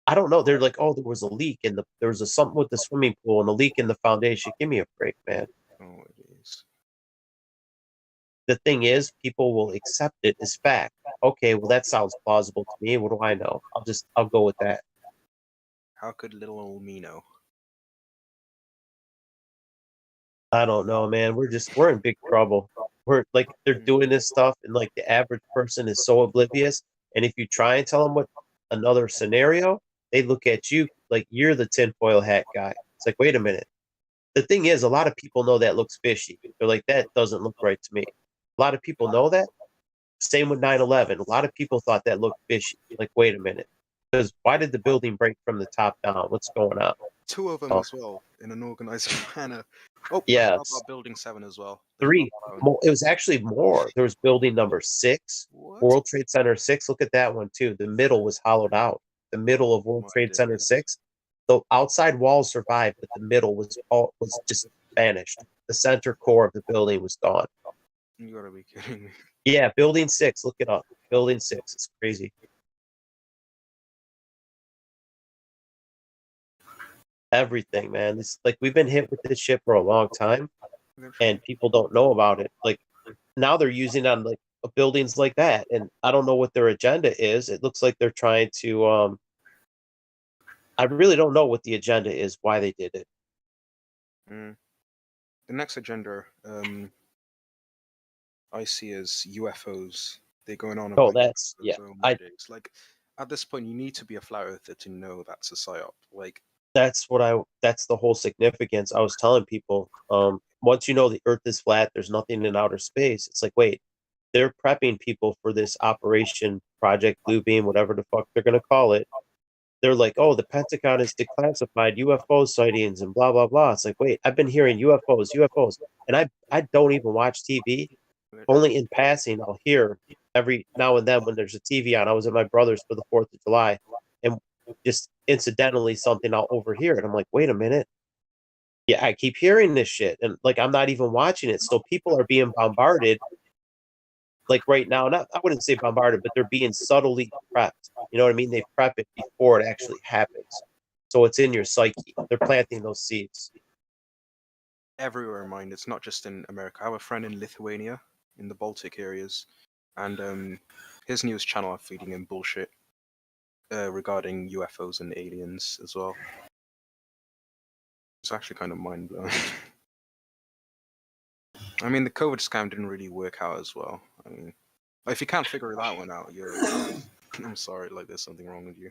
I don't know. They're like, oh, there was a leak there was something with the swimming pool and a leak in the foundation. Give me a break, man. Oh, it is. The thing is, people will accept it as fact. Okay, well, that sounds plausible to me. What do I know? I'll go with that. How could little old me know? I don't know, man. We're in big trouble. We're like, they're doing this stuff, and like the average person is so oblivious. And if you try and tell them what another scenario, they look at you like you're the tinfoil hat guy. It's like, wait a minute. The thing is, a lot of people know that looks fishy. They're like, that doesn't look right to me. A lot of people know that. Same with 9/11. A lot of people thought that looked fishy. Like, wait a minute. Because why did the building break from the top down? What's going on? 2 of them as well in an organized manner. Oh, yes. I forgot about building 7 as well. 3. It was actually more. There was building number 6, World Trade Center 6. Look at that one too. The middle was hollowed out. The middle of World Trade Center 6. The outside walls survived, but the middle was just vanished. The center core of the building was gone. You gotta be kidding me. Yeah, building 6. Look it up. Building 6. It's crazy. Everything, man. It's like we've been hit with this shit for a long time, and people don't know about it. Like now they're using it on like buildings like that, and I don't know what their agenda is. It looks like they're trying to. I really don't know what the agenda is. Why they did it. The next agenda, I see as UFOs. They're going on about. Oh, that's UFOs days. Like at this point, you need to be a flat earther to know that's a psyop. Like. That's the whole significance. I was telling people, once you know the Earth is flat, there's nothing in outer space. It's like, wait, they're prepping people for this Operation Project Blue Beam, whatever the fuck they're gonna call it. They're like, oh, the Pentagon has declassified UFO sightings and blah blah blah. It's like, wait, I've been hearing UFOs, and I don't even watch TV. Only in passing, I'll hear every now and then when there's a TV on. I was at my brother's for the 4th of July, and just incidentally something I'll overhear, and I'm like, wait a minute. Yeah, I keep hearing this shit, and like I'm not even watching it. So people are being bombarded, like right now. Not I wouldn't say bombarded, but they're being subtly prepped. You know what I mean? They prep it before it actually happens. So it's in your psyche. They're planting those seeds. Everywhere, mind. It's not just in America. I have a friend in Lithuania, in the Baltic areas, and his news channel are feeding him bullshit regarding UFOs and aliens as well. It's actually kind of mind blowing. I mean, the COVID scam didn't really work out as well. I mean, if you can't figure that one out, I'm sorry, like there's something wrong with you.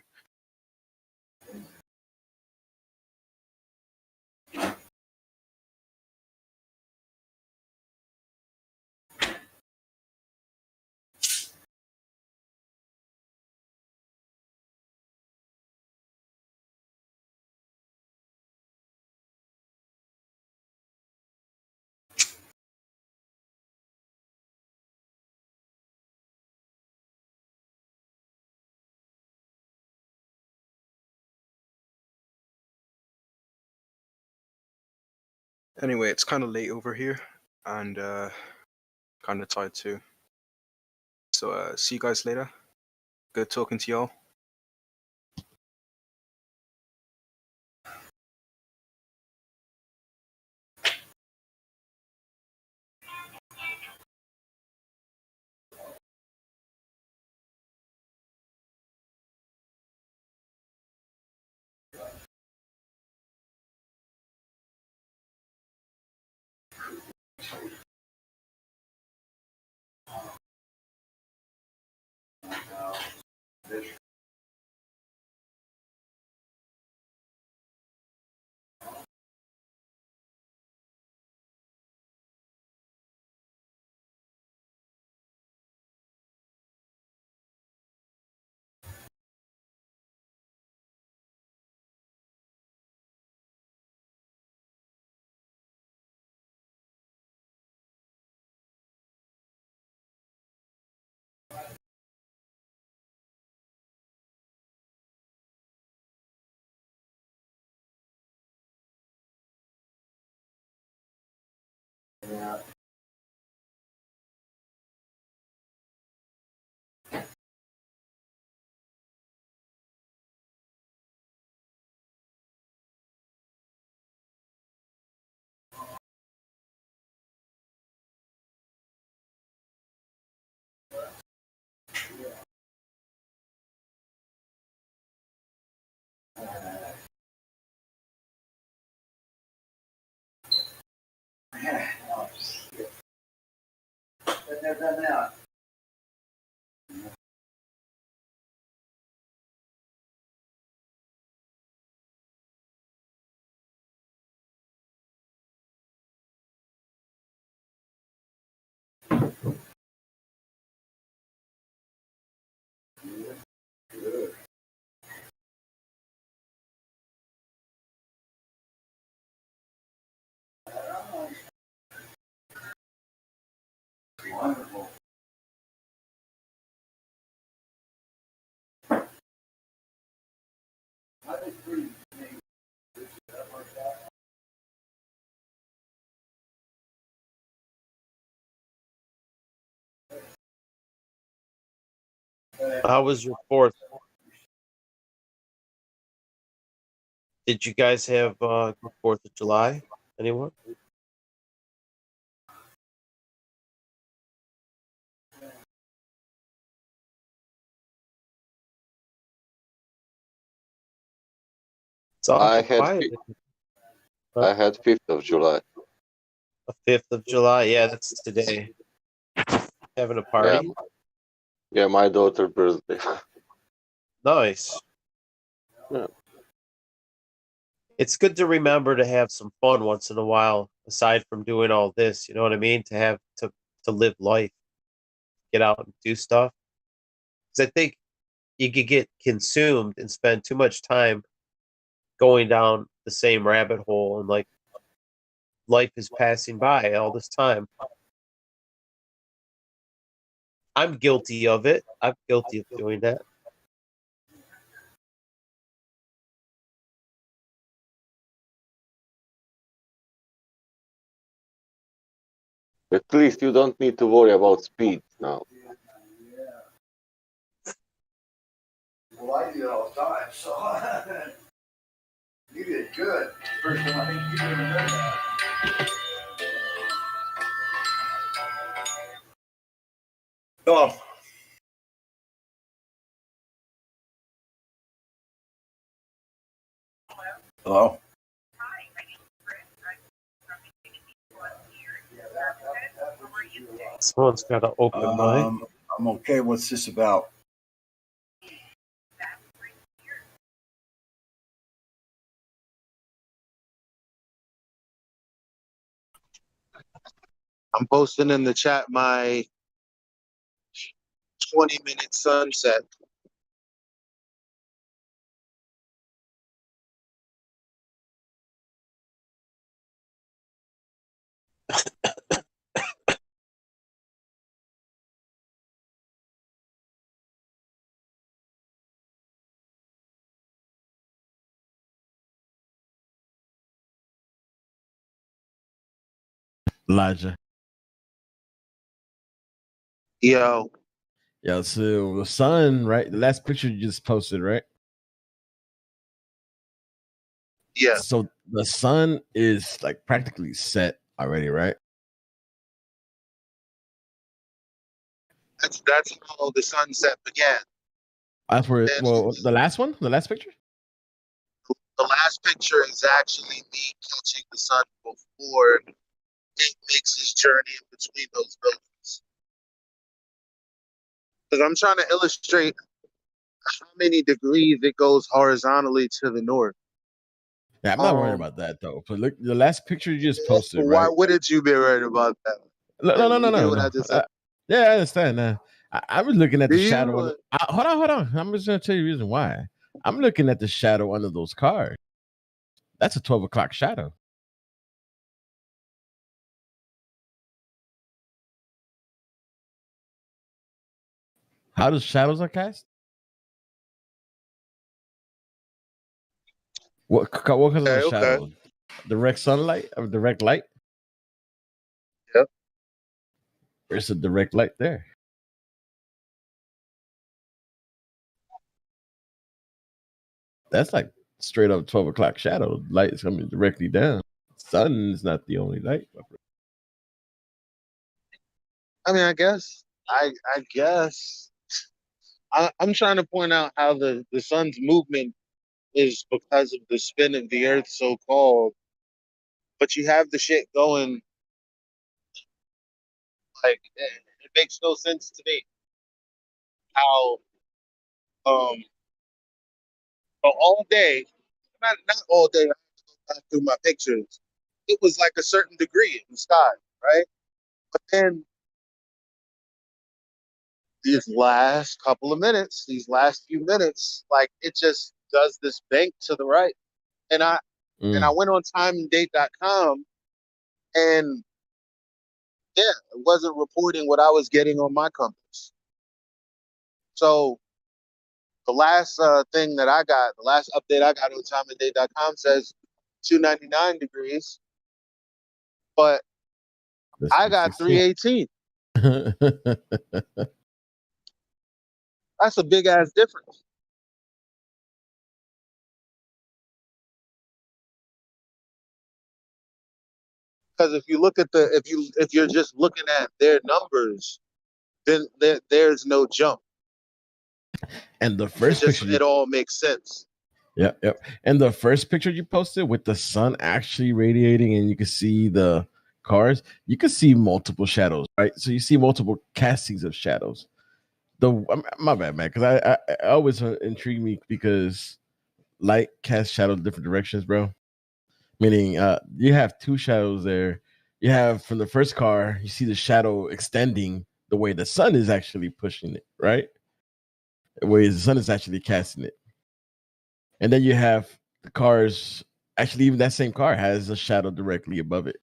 Anyway, it's kind of late over here, and kind of tired too. So see you guys later. Good talking to y'all. Yeah. Good. How was your 4th? Did you guys have good 4th of July? Anyone? It's I awful had quiet. I had 5th of July. The 5th of July. Yeah, that's today. Having a Yeah, party. yeah, my daughter's birthday. Nice. Yeah. It's good to remember to have some fun once in a while, aside from doing all this. You know what I mean? To have to live life, get out and do stuff. Because I think you could get consumed and spend too much time going down the same rabbit hole, and like life is passing by all this time. I'm guilty of it. I'm guilty of doing that. At least you don't need to worry about speed now. Well, I do it all the time, so you did good. First time I think you've ever done that. Oh. Hello? Someone's got to open mic. I'm okay. What's this about? I'm posting in the chat my 20-minute sunset. Elijah. Yo. Yeah, so the sun, right? The last picture you just posted, right? Yeah. So the sun is like practically set already, right? That's how the sunset began. That's where well the last picture? The last picture is actually me catching the sun before it makes its journey in between those buildings. Because I'm trying to illustrate how many degrees it goes horizontally to the north. Yeah, I'm not worried about that though. But look, the last picture you just posted, Why right? wouldn't you be worried about that? No. You hear what I just said? Yeah, I understand now. I was looking at the Do you? shadow. Hold on. I'm just gonna tell you the reason why. I'm looking at the shadow under those cars. That's a 12 o'clock shadow. How does shadows are cast? What color is a shadow? Okay. Direct sunlight or direct light? Yep. There's a direct light there. That's like straight up 12 o'clock shadow. Light is coming directly down. Sun is not the only light. I mean, I guess. I'm trying to point out how the sun's movement is because of the spin of the earth, so called. But you have the shit going like it makes no sense to me how but all day, not all day. I have to go back through my pictures. It was like a certain degree in the sky, right? But then these last couple of minutes, these last few minutes, like it just does this bank to the right. And I went on timeanddate.com and Yeah, it wasn't reporting what I was getting on my compass. So the last thing that I got, the last update I got on timeofday.com says 299 degrees, but I got 318. That's a big ass difference. Because if you look at if you're just looking at their numbers, then there's no jump. And the first picture, it all makes sense. Yep, yep. And the first picture you posted with the sun actually radiating, and you can see the cars, you can see multiple shadows, right? So you see multiple castings of shadows. My bad, man, because I always intrigue me because light casts shadows different directions, bro. Meaning, you have two shadows there. You have from the first car, you see the shadow extending the way the sun is actually pushing it, right? The way the sun is actually casting it. And then you have the cars, actually, even that same car has a shadow directly above it.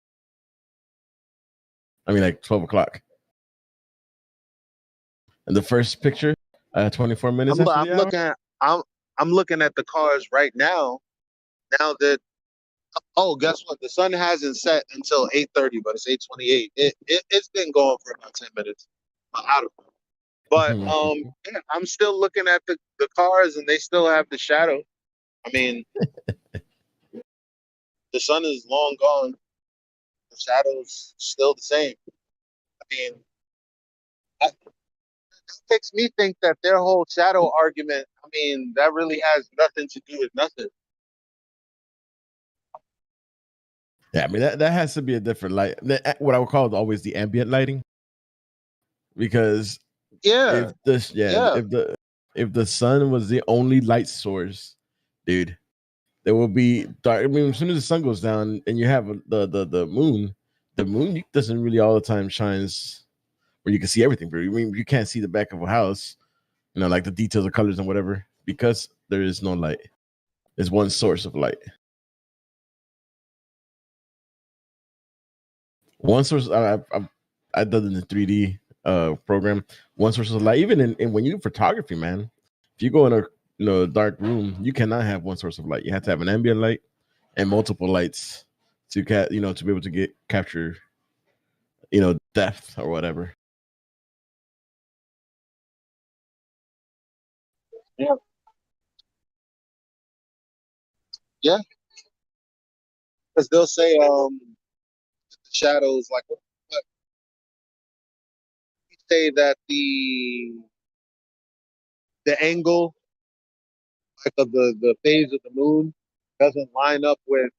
I mean, like 12 o'clock. And the first picture, 24 minutes after the hour. I'm looking at the cars right now. Now that guess what? The sun hasn't set until 8:30, but it's 8:28. It's been going for about 10 minutes. I don't know. But yeah, I'm still looking at the cars, and they still have the shadow. I mean, the sun is long gone. The shadow's still the same. I mean, that makes me think that their whole shadow argument, I mean, that really has nothing to do with nothing. Yeah, I mean that has to be a different light. What I would call always the ambient lighting, because if the sun was the only light source, dude, there will be dark. I mean, as soon as the sun goes down and you have the moon doesn't really all the time shines where you can see everything, bro. I mean, you can't see the back of a house, like the details of colors and whatever, because there is no light. There's one source of light. One source. I did it in the 3D program. One source of light. Even in when you do photography, man, if you go in a dark room, you cannot have one source of light. You have to have an ambient light and multiple lights to to be able to capture depth or whatever. Yeah. Yeah. Because they'll say shadows, like what you say that the angle, like of the phase of the moon, doesn't line up with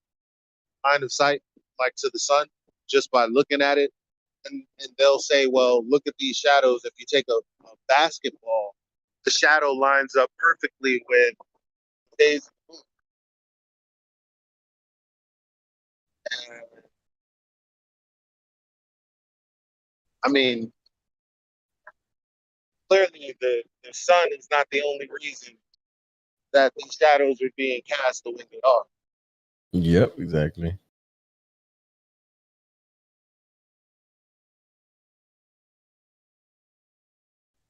line of sight, like to the sun, just by looking at it. And they'll say, well, look at these shadows. If you take a basketball, the shadow lines up perfectly with the phase of the moon. I mean, clearly the sun is not the only reason that these shadows are being cast the way they are. Yep, exactly.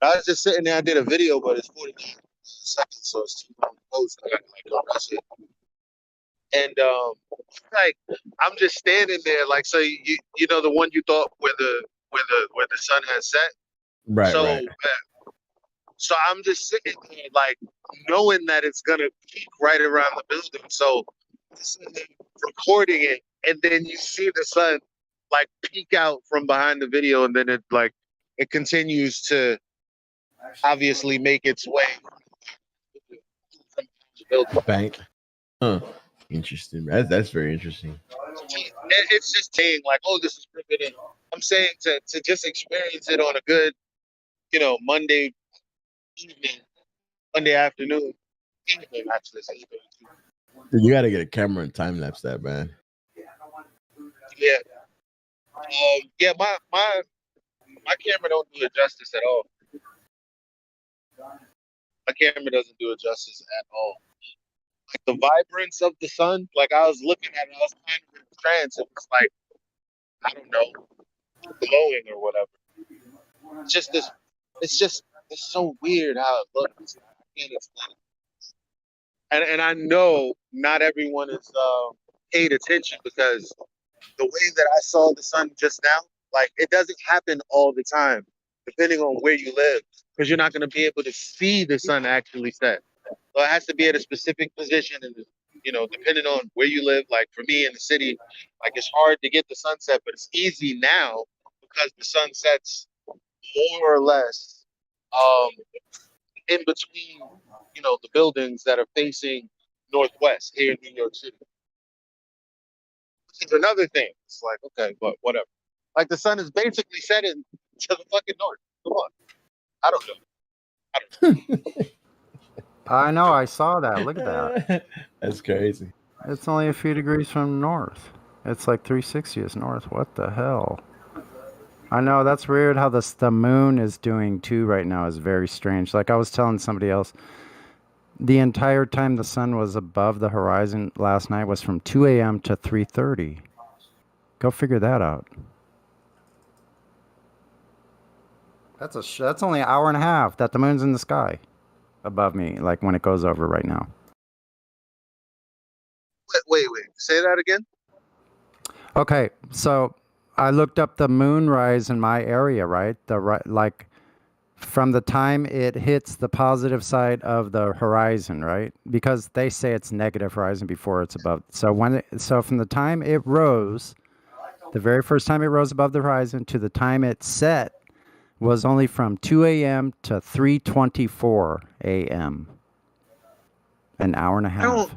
I was just sitting there. I did a video, but it's 49 seconds, so it's too long to post. I got to go rush it. And like I'm just standing there, like, so you know the one you thought where the sun has set. Right. So right. so I'm just sitting there, like, knowing that it's gonna peak right around the building. So recording it, and then you see the sun like peek out from behind the video, and then it continues to obviously make its way from the building. Bank. Huh. Interesting. That's very interesting. It's just saying like, oh, this is riveting. I'm saying to just experience it on a good, Monday evening, Monday afternoon, evening actually. You got to get a camera and time lapse that, man. Yeah. Yeah. My camera don't do it justice at all. My camera doesn't do it justice at all. Like the vibrance of the sun, like I was looking at it, I was kind of in trance. It was like, I don't know, glowing or whatever. It's just this. It's so weird how it looks. I can't explain it. And I know not everyone is paid attention because the way that I saw the sun just now, like it doesn't happen all the time, depending on where you live, because you're not going to be able to see the sun actually set. So it has to be at a specific position, and depending on where you live. Like for me in the city, like it's hard to get the sunset, but it's easy now because the sun sets more or less um, in between, the buildings that are facing northwest here in New York City. Which is another thing. It's like, okay, but whatever. Like the sun is basically setting to the fucking north. Come on. I don't know. I know. I saw that. Look at that. That's crazy. It's only a few degrees from north. It's like 360 is north. What the hell? I know, that's weird how the moon is doing too right now is very strange. Like I was telling somebody else, the entire time the sun was above the horizon last night was from 2 a.m. to 3:30. Go figure that out. That's only an hour and a half that the moon's in the sky above me, like when it goes over right now. Wait. Say that again? Okay, so I looked up the moonrise in my area, right? Like from the time it hits the positive side of the horizon, right? Because they say it's negative horizon before it's above. So from the time it rose, the very first time it rose above the horizon to the time it set was only from 2 a.m. to 3:24 a.m. An hour and a half.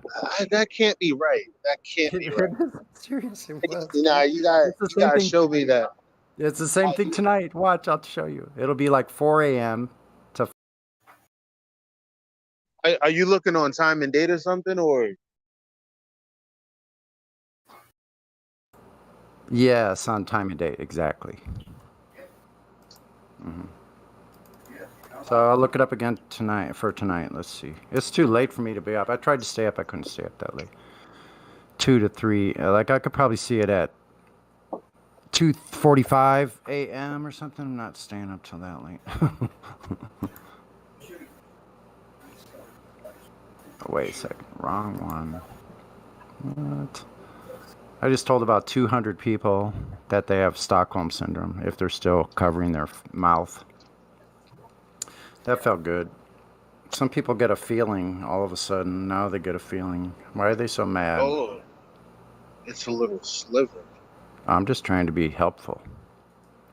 That can't be right. That can't be right. Seriously, Nah, you gotta show me that. It's the same thing tonight. Watch, I'll show you. It'll be like 4 a.m. to. Are you looking on time and date or something, or? Yes, on time and date, exactly. So I'll look it up again tonight. Let's see. It's too late for me to be up. I tried to stay up. I couldn't stay up that late. 2 to 3. Like I could probably see it at 2:45 a.m. or something. I'm not staying up till that late. Wait a second. Wrong one. What? I just told about 200 people that they have Stockholm Syndrome if they're still covering their mouth. That felt good. Some people get a feeling all of a sudden. Now they get a feeling. Why are they so mad? Oh, it's a little sliver. I'm just trying to be helpful.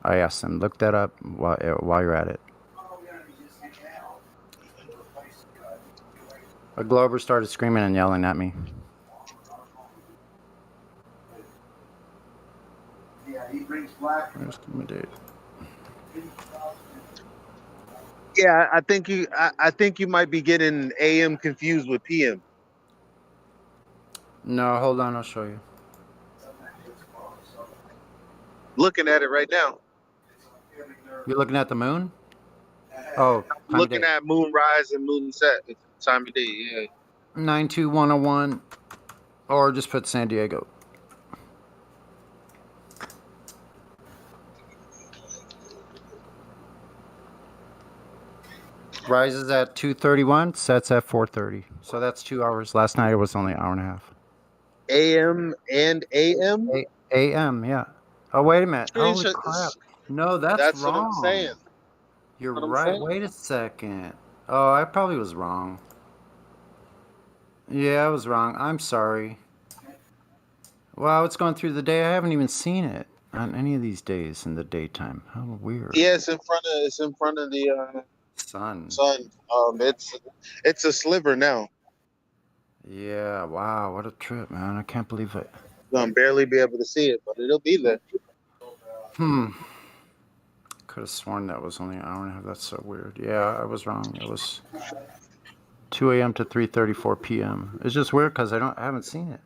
I asked them, look that up while you're at it. A Glober started screaming and yelling at me. Yeah, he brings black. Where's my date? Yeah, I think you might be getting AM confused with PM. No, hold on, I'll show you. Looking at it right now. You're looking at the moon? Oh, I'm looking at moon rise and moon set. It's time of day, yeah. 92101, or just put San Diego. Rises at 2:31, sets at 4:30. So that's 2 hours. Last night it was only an hour and a half. AM and AM? AM, yeah. Oh, wait a minute. Holy crap. No, that's wrong. What I'm saying. You're right. Wait a second. Oh, I probably was wrong. Yeah, I was wrong. I'm sorry. Wow, it's going through the day. I haven't even seen it on any of these days in the daytime. How weird. Yeah, it's in front of the sun. It's a sliver now. Yeah, wow, what a trip, man. I can't believe it. You're gonna barely be able to see it, but it'll be there. Could have sworn that was only an hour and a half. That's so weird. Yeah, I was wrong. It was 2 a.m. to 3:34 p.m. It's just weird because I haven't seen it.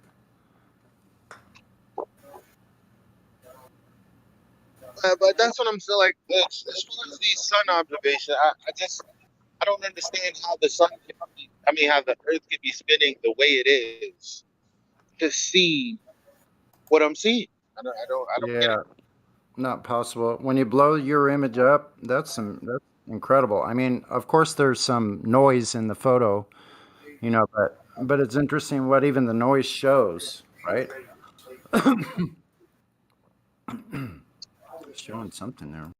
But that's what I'm saying. Like as far as these sun observations, I don't understand how the sun how the Earth can be spinning the way it is to see what I'm seeing. I don't get it. Not possible. When you blow your image up, that's incredible. I mean, of course, there's some noise in the photo, but it's interesting what even the noise shows, right? Showing something there.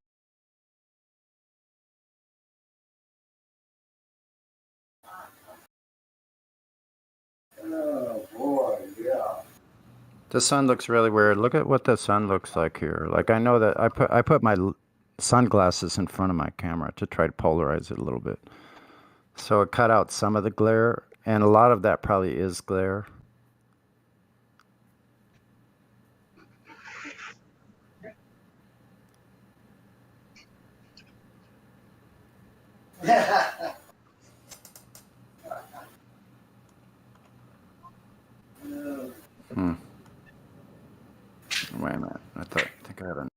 Oh boy, yeah. The sun looks really weird. Look at what the sun looks like here. Like I know that I put my sunglasses in front of my camera to try to polarize it a little bit. So it cut out some of the glare, and a lot of that probably is glare. Hmm. Wait a minute. I think I had a.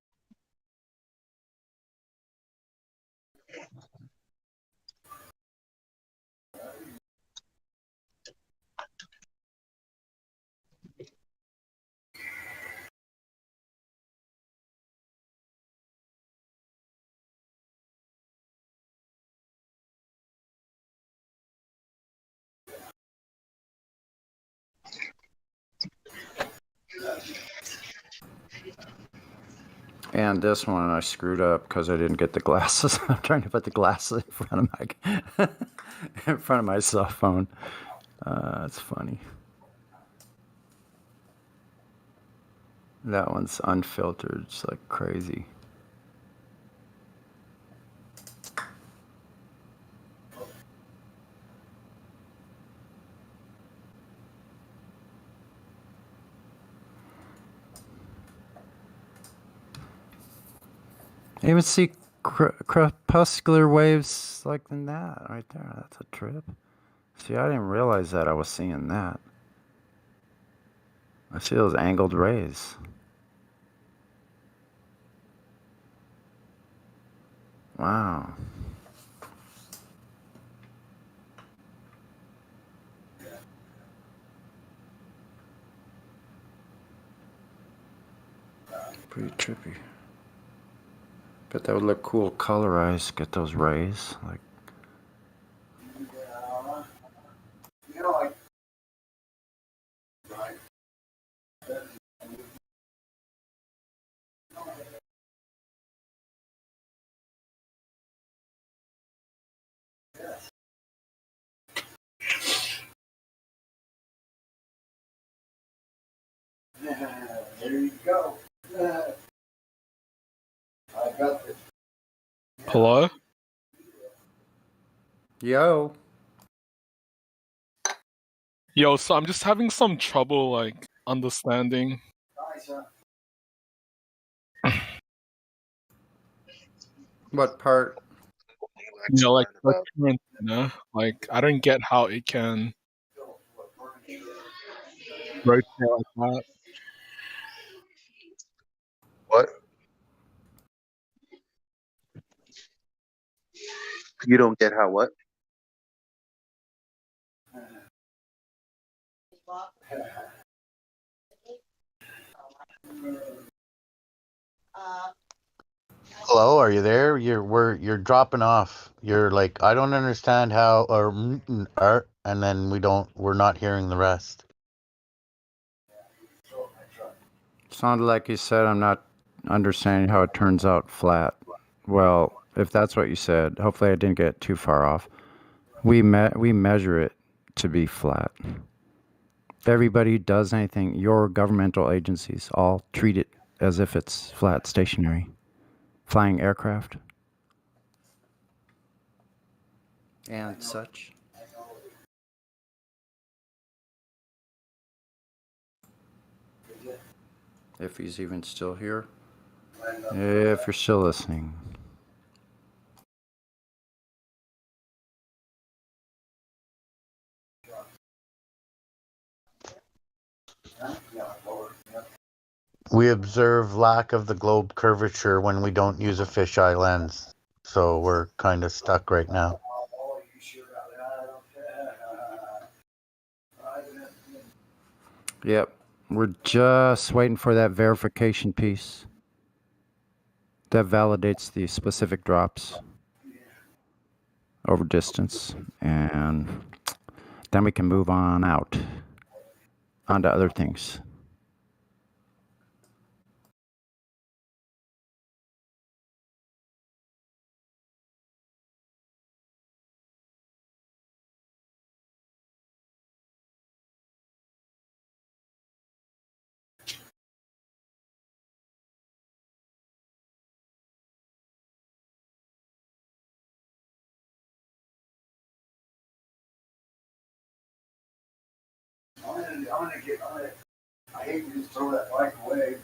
And this one I screwed up because I didn't get the glasses. I'm trying to put the glasses in front of my cell phone. It's funny. That one's unfiltered. It's like crazy. I even see crepuscular waves like in that right there. That's a trip. See, I didn't realize that I was seeing that. I see those angled rays. Wow. Pretty trippy. Bet that would look cool colorized. Get those rays. Like. You know, like, right. There you go. I got this. Hello? Yo. Yo, so I'm just having some trouble, like, understanding. What part? Like, the current, like, I don't get how it can rotate like that. What? You don't get how what? Hello, are you there? You're dropping off. You're like, I don't understand how and then we're not hearing the rest. Sounded like you said I'm not understanding how it turns out flat. Well, if that's what you said, hopefully I didn't get too far off. We measure it to be flat. Everybody who does anything, your governmental agencies, all treat it as if it's flat, stationary. Flying aircraft. And such. If he's even still here. If you're still listening. We observe lack of the globe curvature when we don't use a fisheye lens. So we're kind of stuck right now. Yep. We're just waiting for that verification piece. That validates the specific drops over distance, and then we can move on out onto other things. I hate to just throw that bike away.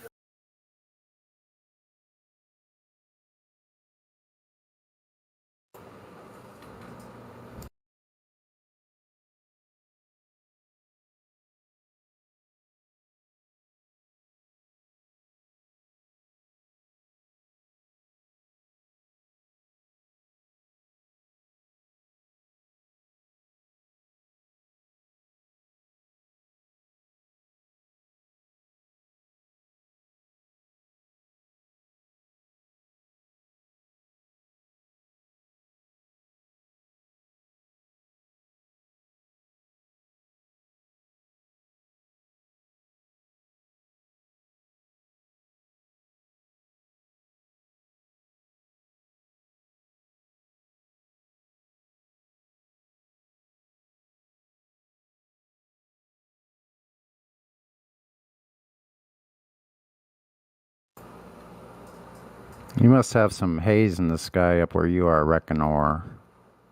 You must have some haze in the sky up where you are, reckon, or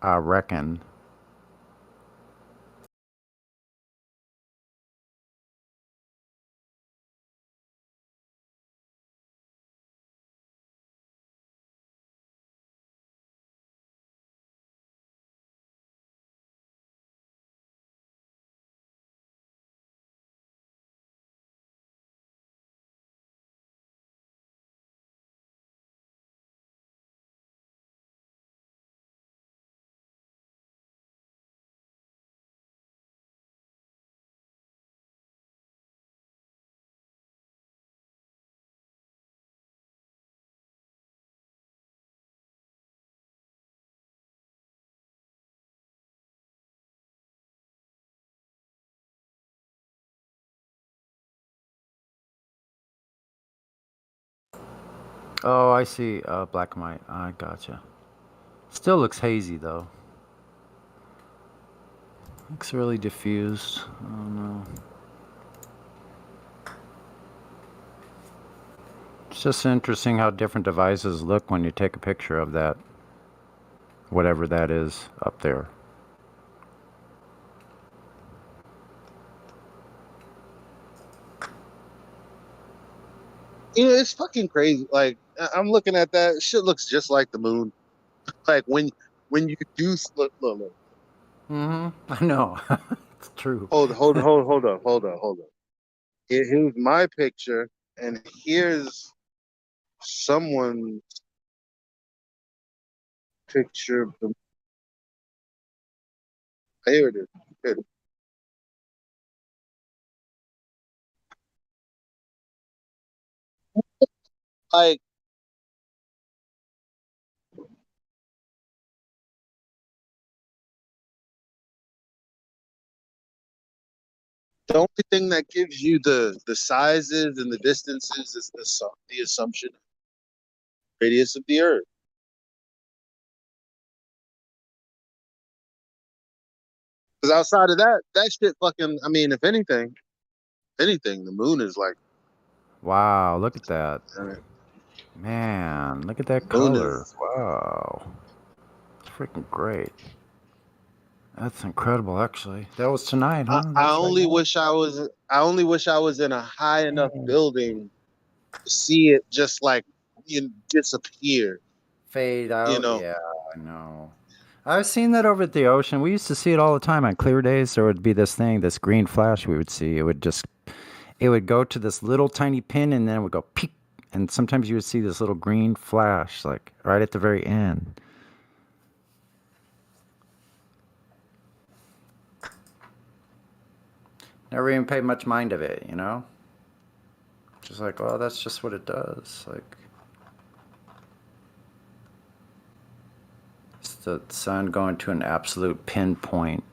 I reckon. Oh, I see. Black and white. I gotcha. Still looks hazy though. Looks really diffused. I don't know. It's just interesting how different devices look when you take a picture of that, whatever that is up there. You know, it's fucking crazy. Like I'm looking at that shit, looks just like the moon. Like when you do look. I know. It's true. Hold on. Here's my picture, and here's someone's picture of the. Here it is. Here it is. Like the only thing that gives you the sizes and the distances is the assumption radius of the Earth. Because outside of that, that shit fucking. I mean, if anything, the moon is like. Wow, look at that. I mean, Man, look at that moon color. is. Wow. It's freaking great. That's incredible, actually. That was tonight, huh? I That's right only now? wish I was. I only wish I was in a high enough building to see it just like disappear. Fade out. You know. Yeah, I know. I've seen that over at the ocean. We used to see it all the time on clear days. There would be this thing, this green flash we would see. It would go to this little tiny pin and then it would go peek. And sometimes you would see this little green flash, like right at the very end. Never even paid much mind of it, you know? Just like, oh, that's just what it does. Like, the sun going to an absolute pinpoint.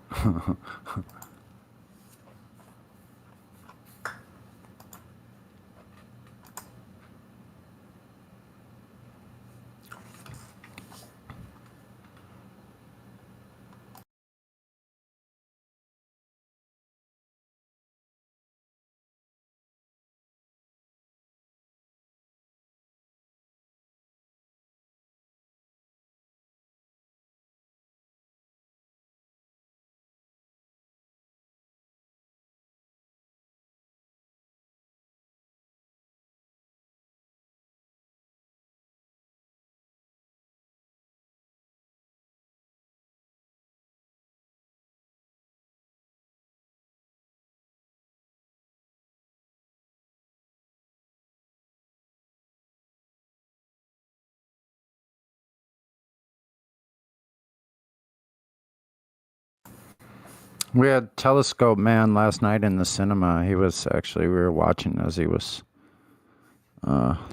We had Telescope Man last night in the cinema. He was actually, we were watching as he was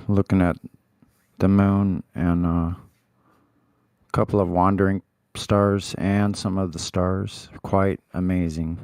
looking at the moon and a couple of wandering stars and some of the stars. Quite amazing.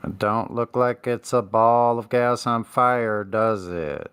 It don't look like it's a ball of gas on fire, does it?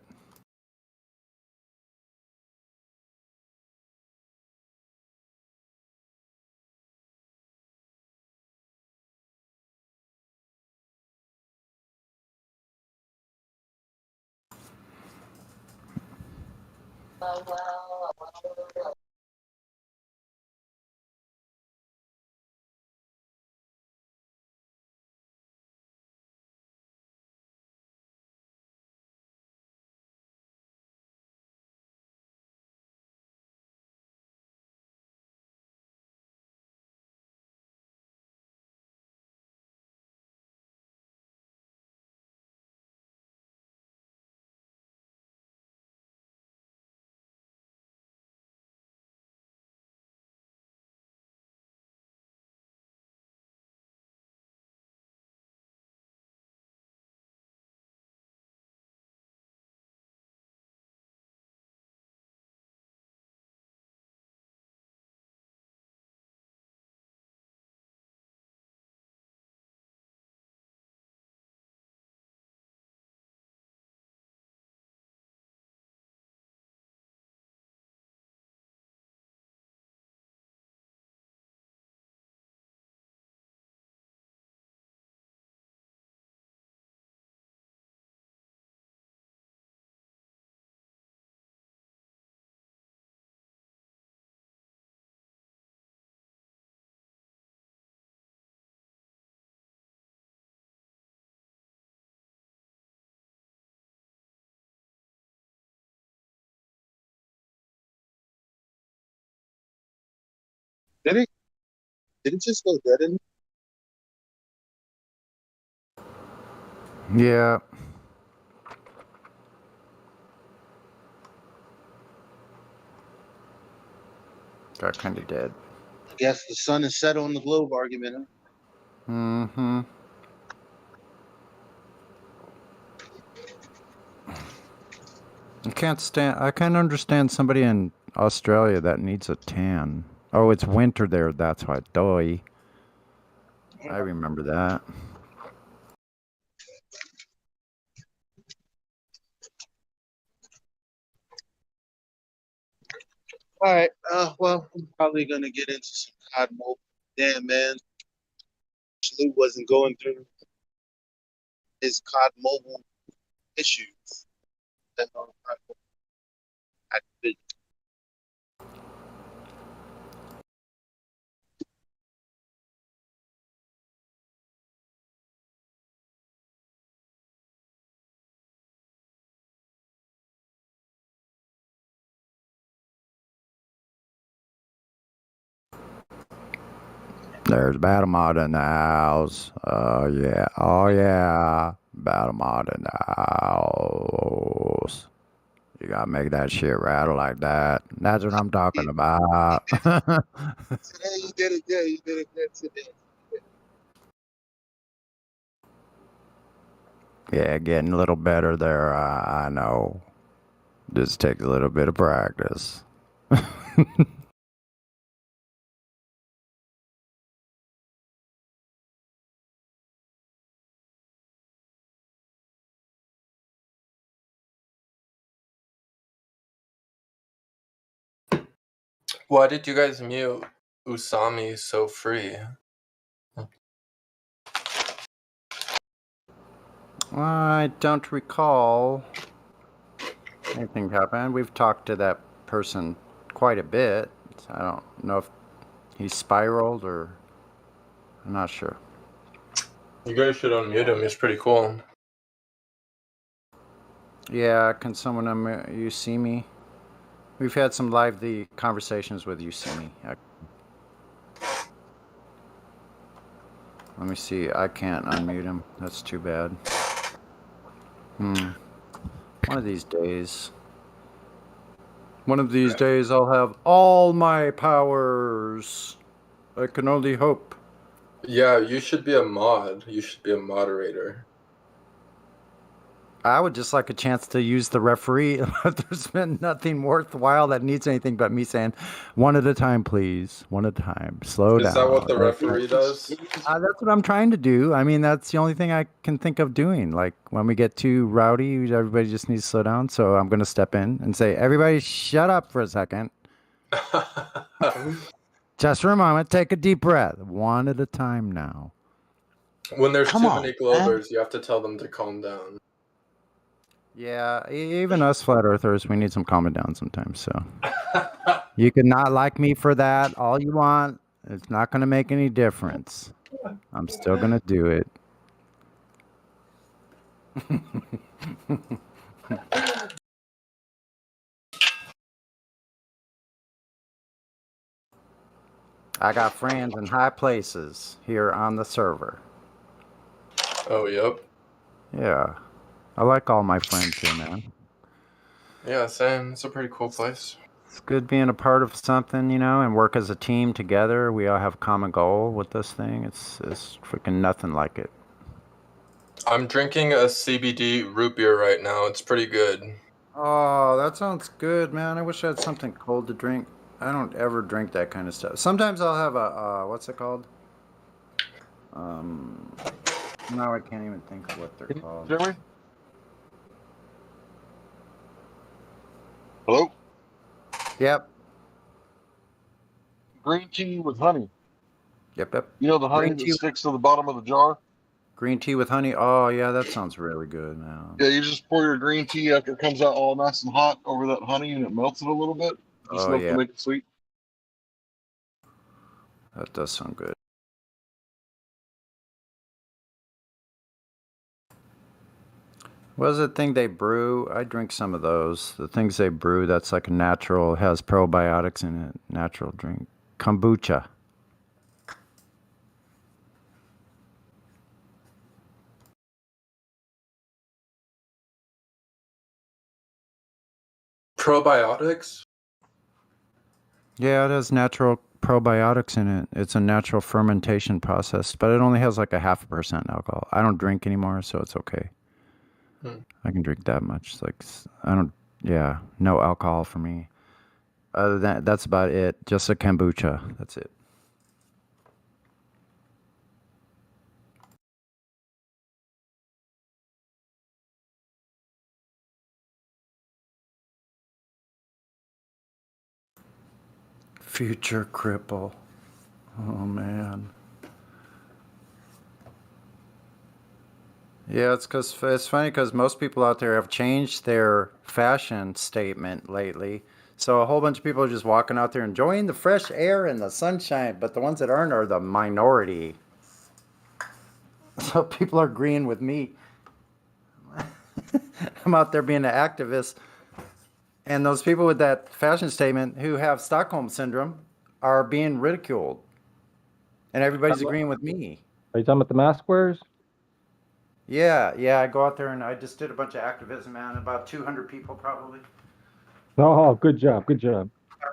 Did it? Did it just go dead in? Yeah. Got kind of dead. I guess the sun is set on the globe argument. Huh? Mm-hmm. I can't understand somebody in Australia that needs a tan. Oh, it's winter there, that's why. Doy. I remember that. All right. Well, I'm probably gonna get into some COD mode. Damn, man. Lou wasn't going through his COD mobile issues. That, I did. There's Battle Mod in the house. Oh yeah. Oh yeah. Battle Mod in the house. You gotta make that shit rattle like that. That's what I'm talking about. Today you did it good. You did it good today. Yeah, getting a little better there. I know. Just takes a little bit of practice. Why did you guys mute Usami so free? I don't recall anything happened. We've talked to that person quite a bit. I don't know if he spiraled or I'm not sure. You guys should unmute him. He's pretty cool. Yeah, can someone unmute you see me? We've had some lively conversations with you see me. Let me see. I can't unmute him. That's too bad. One of these days. One of these days I'll have all my powers. I can only hope. Yeah, you should be a mod. You should be a moderator. I would just like a chance to use the referee. There's been nothing worthwhile that needs anything but me saying, one at a time, please. One at a time. Slow down. Is that what the referee does? That's what I'm trying to do. I mean, that's the only thing I can think of doing. Like when we get too rowdy, everybody just needs to slow down. So I'm going to step in and say, everybody shut up for a second. Just for a moment, take a deep breath. One at a time now. When there's too many Globers, you have to tell them to calm down. Yeah, even us flat earthers, we need some calming down sometimes. So you can not like me for that all you want. It's not going to make any difference. I'm still going to do it. I got friends in high places here on the server. Oh, yep. Yeah. I like all my friends here, man. Yeah, same. It's a pretty cool place. It's good being a part of something, you know, and work as a team together. We all have a common goal with this thing. It's freaking nothing like it. I'm drinking a CBD root beer right now. It's pretty good. Oh, that sounds good, man. I wish I had something cold to drink. I don't ever drink that kind of stuff. Sometimes I'll have a, what's it called? Now I can't even think of what they're called. Jeremy? Hello? Yep. Green tea with honey. Yep. You know the honey Green that tea- sticks to the bottom of the jar? Green tea with honey. Oh, yeah, that sounds really good, man. Yeah, you just pour your green tea after it comes out all nice and hot over that honey and it melts it a little bit. Just enough to make it sweet. That does sound good. What is the thing they brew? I drink some of those. The things they brew, that's like a natural, has probiotics in it. Natural drink. kombucha. Probiotics? Yeah, it has natural probiotics in it. It's a natural fermentation process, but it only has like a 0.5% alcohol. I don't drink anymore, so it's okay. I can drink that much. Yeah, no alcohol for me. Other than that, that's about it. Just a kombucha. That's it. Future cripple. Oh man. Yeah, it's funny because most people out there have changed their fashion statement lately. So a whole bunch of people are just walking out there enjoying the fresh air and the sunshine, but the ones that aren't are the minority. So people are agreeing with me. I'm out there being an activist, and those people with that fashion statement who have Stockholm syndrome are being ridiculed, and everybody's agreeing with me. Are you talking about the mask wearers? Yeah, I go out there and I just did a bunch of activism, man. About 200 people probably. Oh, good job. I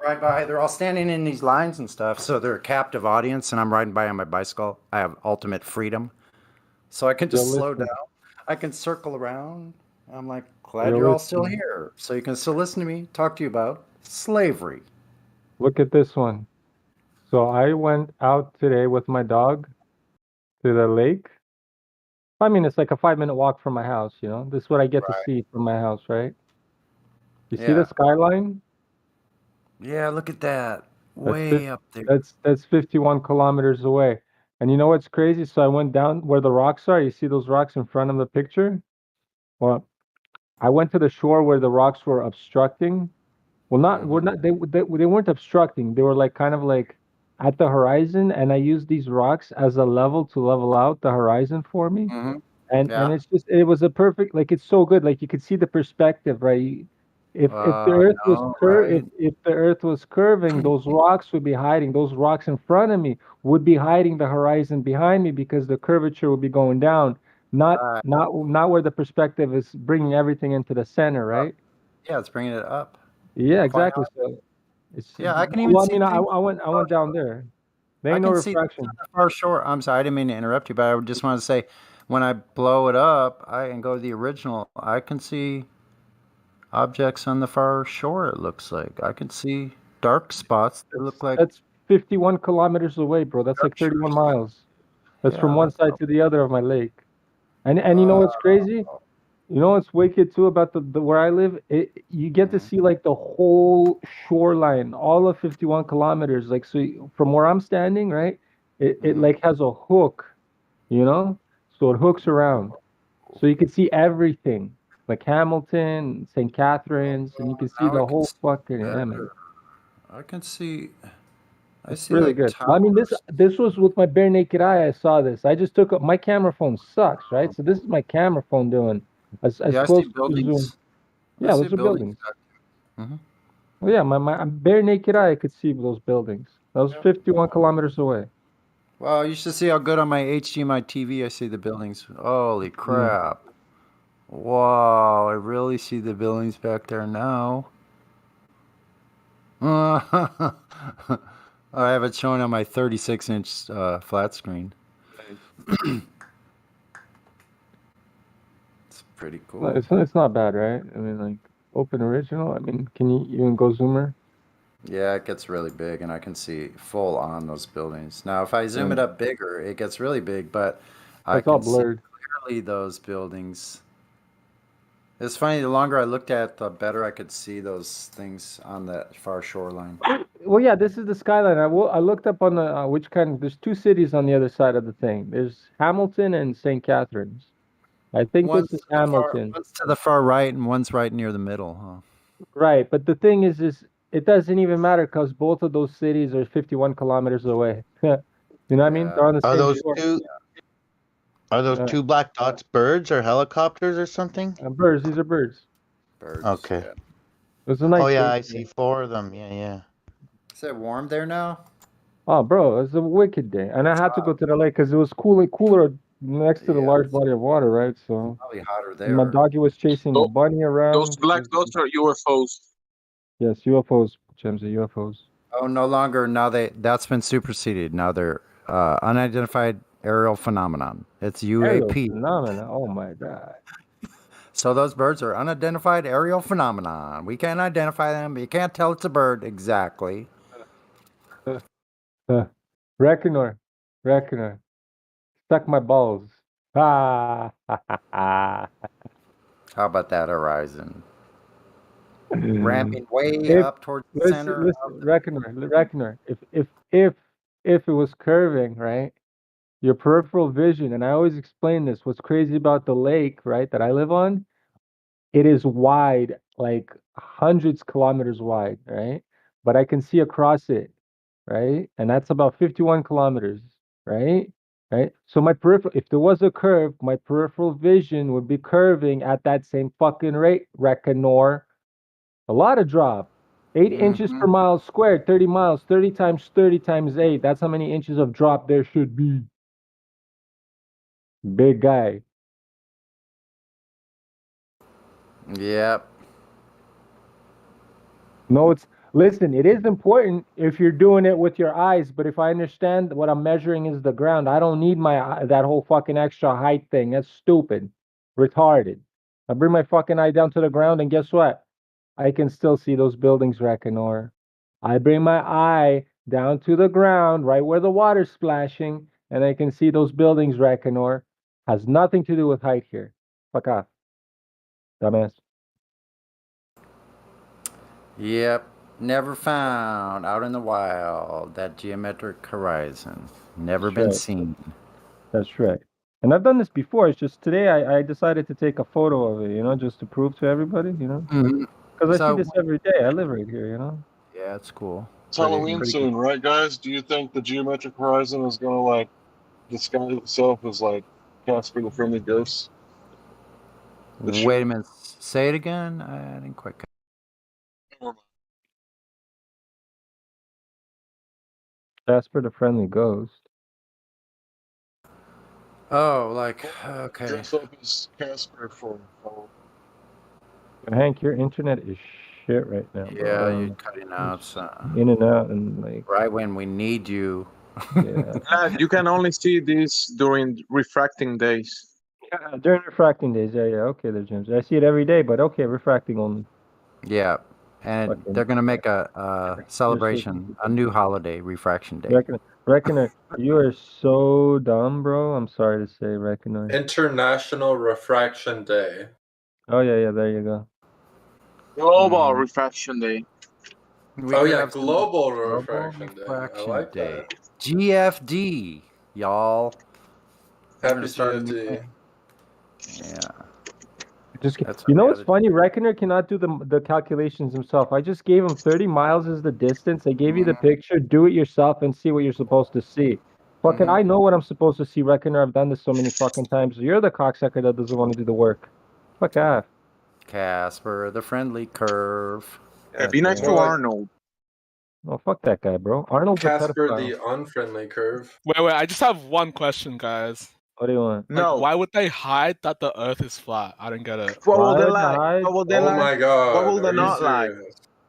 ride by. They're all standing in these lines and stuff, so they're a captive audience, and I'm riding by on my bicycle. I have ultimate freedom, so I can just slow down. I can circle around. I'm like, glad you're all still here, so you can still listen to me talk to you about slavery. Look at this one. So I went out today with my dog to the lake. I mean, it's like a 5-minute walk from my house, you know? This is what I get to see from my house, right? You see the skyline? Yeah, look at that. Way up there. That's 51 kilometers away. And you know what's crazy? So I went down where the rocks are. You see those rocks in front of the picture? Well, I went to the shore where the rocks were obstructing. Well, they weren't obstructing. They were like kind of like at the horizon, and I used these rocks as a level to level out the horizon for me. And it was a perfect, like, it's so good. Like you could see the perspective, right? If the earth was if the earth was curving, those rocks would be hiding. Those rocks in front of me would be hiding the horizon behind me because the curvature would be going down, not where the perspective is bringing everything into the center, right? Yeah, it's bringing it up. Yeah, exactly. So it's I can even see. I went down there. There ain't no refraction. On the far shore. I'm sorry, I didn't mean to interrupt you, but I just want to say, when I blow it up, and go to the original, I can see objects on the far shore. It looks like I can see dark spots that look like. That's 51 kilometers away, bro. That's like 31 miles. That's from one side to the other of my lake. And you know what's crazy? You know what's wicked too about the where I live? You get to see like the whole shoreline, all of 51 kilometers. Like, so from where I'm standing, right? It like has a hook, you know? So it hooks around. So you can see everything. Like Hamilton, St. Catharines, and you can see the whole fucking man. I can see. It's really good. I mean, this was with my bare naked eye. I saw this. I just took up my camera phone sucks, right? So this is my camera phone doing as close to zoom. Yeah, those are buildings. Well, yeah, my bare naked eye, I could see those buildings. That was 51 kilometers away. Well, you should see how good on my HDMI TV I see the buildings. Holy crap! Wow, I really see the buildings back there now. I have it showing on my 36-inch flat screen. It's pretty cool. It's not bad, right? I mean, like open original. I mean, can you even go zoomer? Yeah, it gets really big, and I can see full on those buildings. Now, if I zoom it up bigger, it gets really big, but I can see clearly those buildings. It's funny, the longer I looked at it, the better I could see those things on that far shoreline. Well, yeah, this is the skyline. I looked up on the there's two cities on the other side of the thing. There's Hamilton and St. Catharines. I think this is Hamilton. One's to the far right, and one's right near the middle, huh? Right, but the thing is it doesn't even matter because both of those cities are 51 kilometers away. You know what I mean? They're on the same shore. Are those two black dots birds or helicopters or something? Birds. These are birds. Birds. Okay. It's a nice I day. see 4 of them. Yeah. Is it warm there now? Oh, bro, it's a wicked day, and I had to go to the lake because it was cooler next to the large body of water, right? So Probably hotter my there. doggy was chasing a bunny Those around. black dots are UFOs. Yes, UFOs, Chemsy, UFOs. Oh, no longer. Now that's been superseded. Now they're unidentified aerial phenomenon. It's Aerial UAP. phenomena. Oh my god. So those birds are unidentified aerial phenomenon. We can't identify them. You can't tell it's a bird exactly. Reckoner, suck my balls. Ah, How about that horizon? Ramping way if up towards the listen, center. listen, Reckoner. If it was curving, right? Your peripheral vision, and I always explain this. What's crazy about the lake, right, that I live on? It is wide, like hundreds kilometers wide, right? But I can see across it, right? And that's about 51 kilometers, right? Right. So my peripheral, if there was a curve, my peripheral vision would be curving at that same fucking rate, Reckonor. A lot of drop. 8 inches per mile squared, 30 miles, 30 times 30 times 8. That's how many inches of drop there should be. Big guy. Yep. No, listen, it is important if you're doing it with your eyes, but if I understand what I'm measuring is the ground, I don't need that whole fucking extra height thing. That's stupid. Retarded. I bring my fucking eye down to the ground and guess what? I can still see those buildings, Reckonor. I bring my eye down to the ground, right where the water's splashing, and I can see those buildings, Reckonor. Has nothing to do with height here. Fuck off. Dumbass. Yep. Never found out in the wild. That geometric horizon. Never That's been right. seen. That's right. And I've done this before. It's just today I decided to take a photo of it, just to prove to everybody, Mhm. because I see So, this every day. I live right here, yeah, it's cool. It's Halloween soon, right, guys? Do you think the geometric horizon is gonna like disguise itself as like Casper the Friendly Ghost? Wait a minute. Say it again. I didn't quite. Jasper the Friendly Ghost. Oh, like, okay. Dress up as Casper for Halloween. Hank, your internet is shit right now, bro. Yeah, I don't you're know. cutting out. In and out, and like. Right when we need you. Yeah. You can only see this during refracting days. Yeah, during refracting days, yeah. Okay, there, James. I see it every day, but okay, refracting only. Yeah, and they're gonna make a celebration, a new holiday, Refraction Day. Reckoner, you are so dumb, bro. I'm sorry to say, Reckoner. International Refraction Day. Oh yeah, there you go. Global Refraction Day. Oh yeah, Global Refraction Day. I like Day. that. GFD, y'all. Happy GFD. Yeah. What's funny? Reckoner cannot do the calculations himself. I just gave him 30 miles is the distance. I gave you the picture. Do it yourself and see what you're supposed to see. Fucking, I know what I'm supposed to see, Reckoner. I've done this so many fucking times. You're the cocksucker that doesn't want to do the work. Fuck off. Casper, the friendly curve. Yeah, be nice to Arnold. Oh, fuck that guy, bro. Arnold's a Casper, pedophile. the unfriendly curve. Wait, I just have one question, guys. What do you want? Like, why would they hide that the Earth is flat? I don't get it. What will they lie? What will they lie? My god. What will they not lie?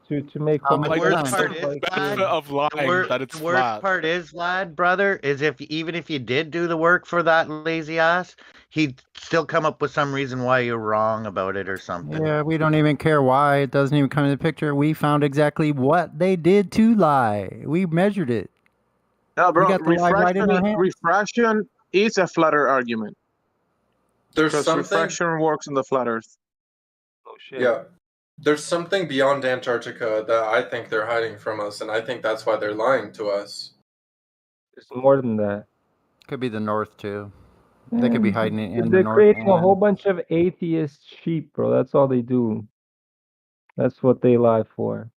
To make the worst part is, benefit of lying that it's the worst flat. part is, Vlad, brother, is even if you did do the work for that lazy ass, he'd still come up with some reason why you're wrong about it or something. Yeah, we don't even care why. It doesn't even come in the picture. We found exactly what they did to lie. We measured it. No, bro, We got the lie right in our hand. refraction is a flatter argument. There's Because something. refraction works on the flat Earth. Oh shit. Yeah. There's something beyond Antarctica that I think they're hiding from us, and I think that's why they're lying to us. It's more than that. Could be the North too. They could be hiding it in the They're North. creating a whole bunch of atheist sheep, bro. That's all they do. That's what they lie for.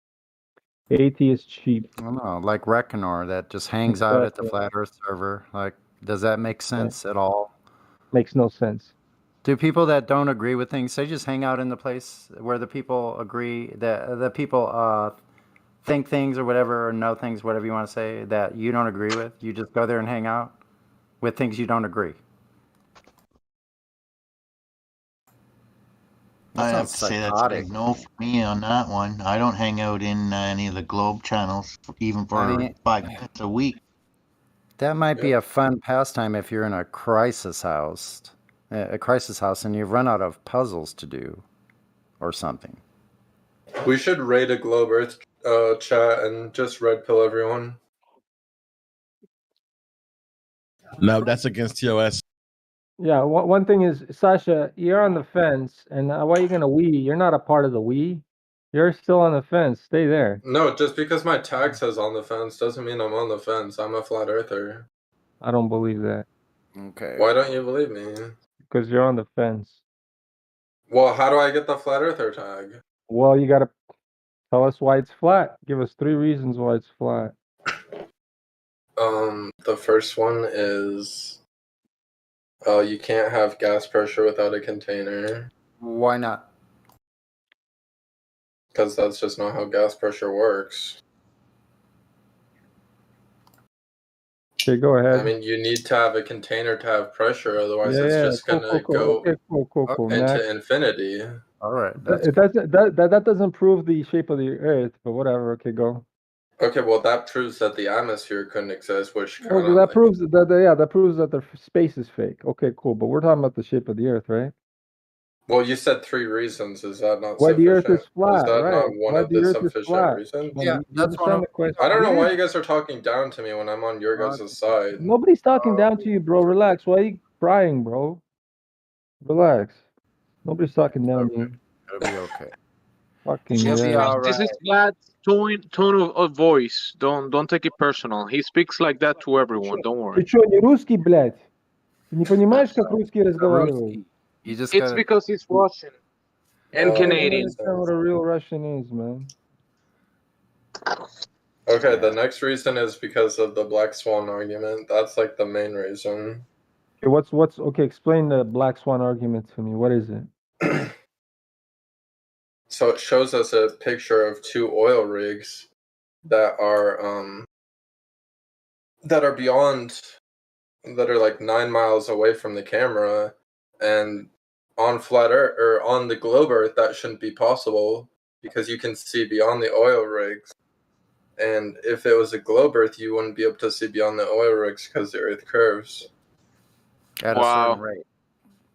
Atheist sheep. I don't know, like Reckonor that just hangs out at the Flat Earth server. Like, does that make sense at all? Makes no sense. Do people that don't agree with things, they just hang out in the place where the people agree, that the people think things or whatever, or know things, whatever you want to say, that you don't agree with? You just go there and hang out with things you don't agree. That I have sounds to say that's a psychotic. big no for me on that one. I don't hang out in any of the Globe channels, even for I mean, 5 minutes a week. that might be a fun pastime if you're in a crisis house, and you've run out of puzzles to do, or something. We should raid a Globe Earth chat and just red pill everyone. No, that's against TOS. Yeah, one thing is, Sasha, you're on the fence, and why are you gonna we? You're not a part of the we. You're still on the fence. Stay there. No, just because my tag says on the fence doesn't mean I'm on the fence. I'm a flat earther. I don't believe that. Okay. Why don't you believe me? Because you're on the fence. Well, how do I get the flat earther tag? Well, you gotta tell us why it's flat. Give us 3 reasons why it's flat. The first one is you can't have gas pressure without a container. Why not? Because that's just not how gas pressure works. Okay, go ahead. I mean, you need to have a container to have pressure, otherwise Yeah, it's yeah, just gonna go Okay, cool. into Next. infinity. All right. That doesn't prove the shape of the Earth, but whatever. Okay, go. Okay, well that proves that the atmosphere couldn't exist, which kind Well, of that proves that proves that the space is fake. Okay, cool. But we're talking about the shape of the Earth, right? Well, you said 3 reasons. Is that not Why the sufficient? Earth is flat, is that right? not one Why of the the Earth is sufficient flat? reasons? Yeah, you understand the question. I don't know why Yeah. you guys are talking down to me when I'm on your guys' side. Nobody's talking down to you, bro. Relax. Why are you crying, bro? Relax. Nobody's talking down to you. It'll be okay. Fucking She'll be yeah. all This right. is Vlad's tone of voice. Don't take it personal. He speaks like that to everyone. Don't worry. Ты что, не русский, блядь? Ты не понимаешь, как русские разговаривают? You just It's because he's Russian and I don't Canadian. understand what a real Russian is, man. Okay, the next reason is because of the Black Swan argument. That's like the main reason. Okay, okay? Explain the Black Swan argument to me. What is it? So it shows us a picture of 2 oil rigs that are beyond, that are like 9 miles away from the camera, and on flat Earth or on the globe Earth that shouldn't be possible because you can see beyond the oil rigs. And if it was a globe Earth, you wouldn't be able to see beyond the oil rigs because the Earth curves. At a certain rate.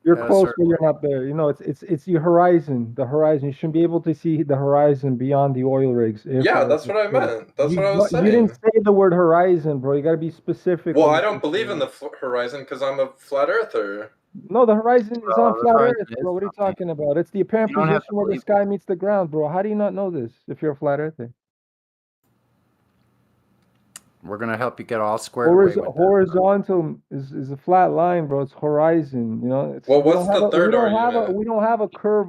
You're At a close, certain but you're not there. You know, it's your horizon. The horizon. You shouldn't be able to see the horizon beyond the oil rigs. Yeah, that's what I meant. That's what I was saying. You didn't say the word horizon, bro. You got to be specific. Well, when I you don't believe in the horizon because I'm a flat earther. No, the horizon is on the flat horizon Earth, is bro. What are you talking about? It's the apparent You don't have position to where the believe sky meets the ground, bro. How do you not know this if you're a flat earther? We're gonna help you get all squared away with that. Horizontal is a flat line, bro. It's horizon. You know. It's, Well, we what's don't have the a, third we don't have a argument? we don't have a curve.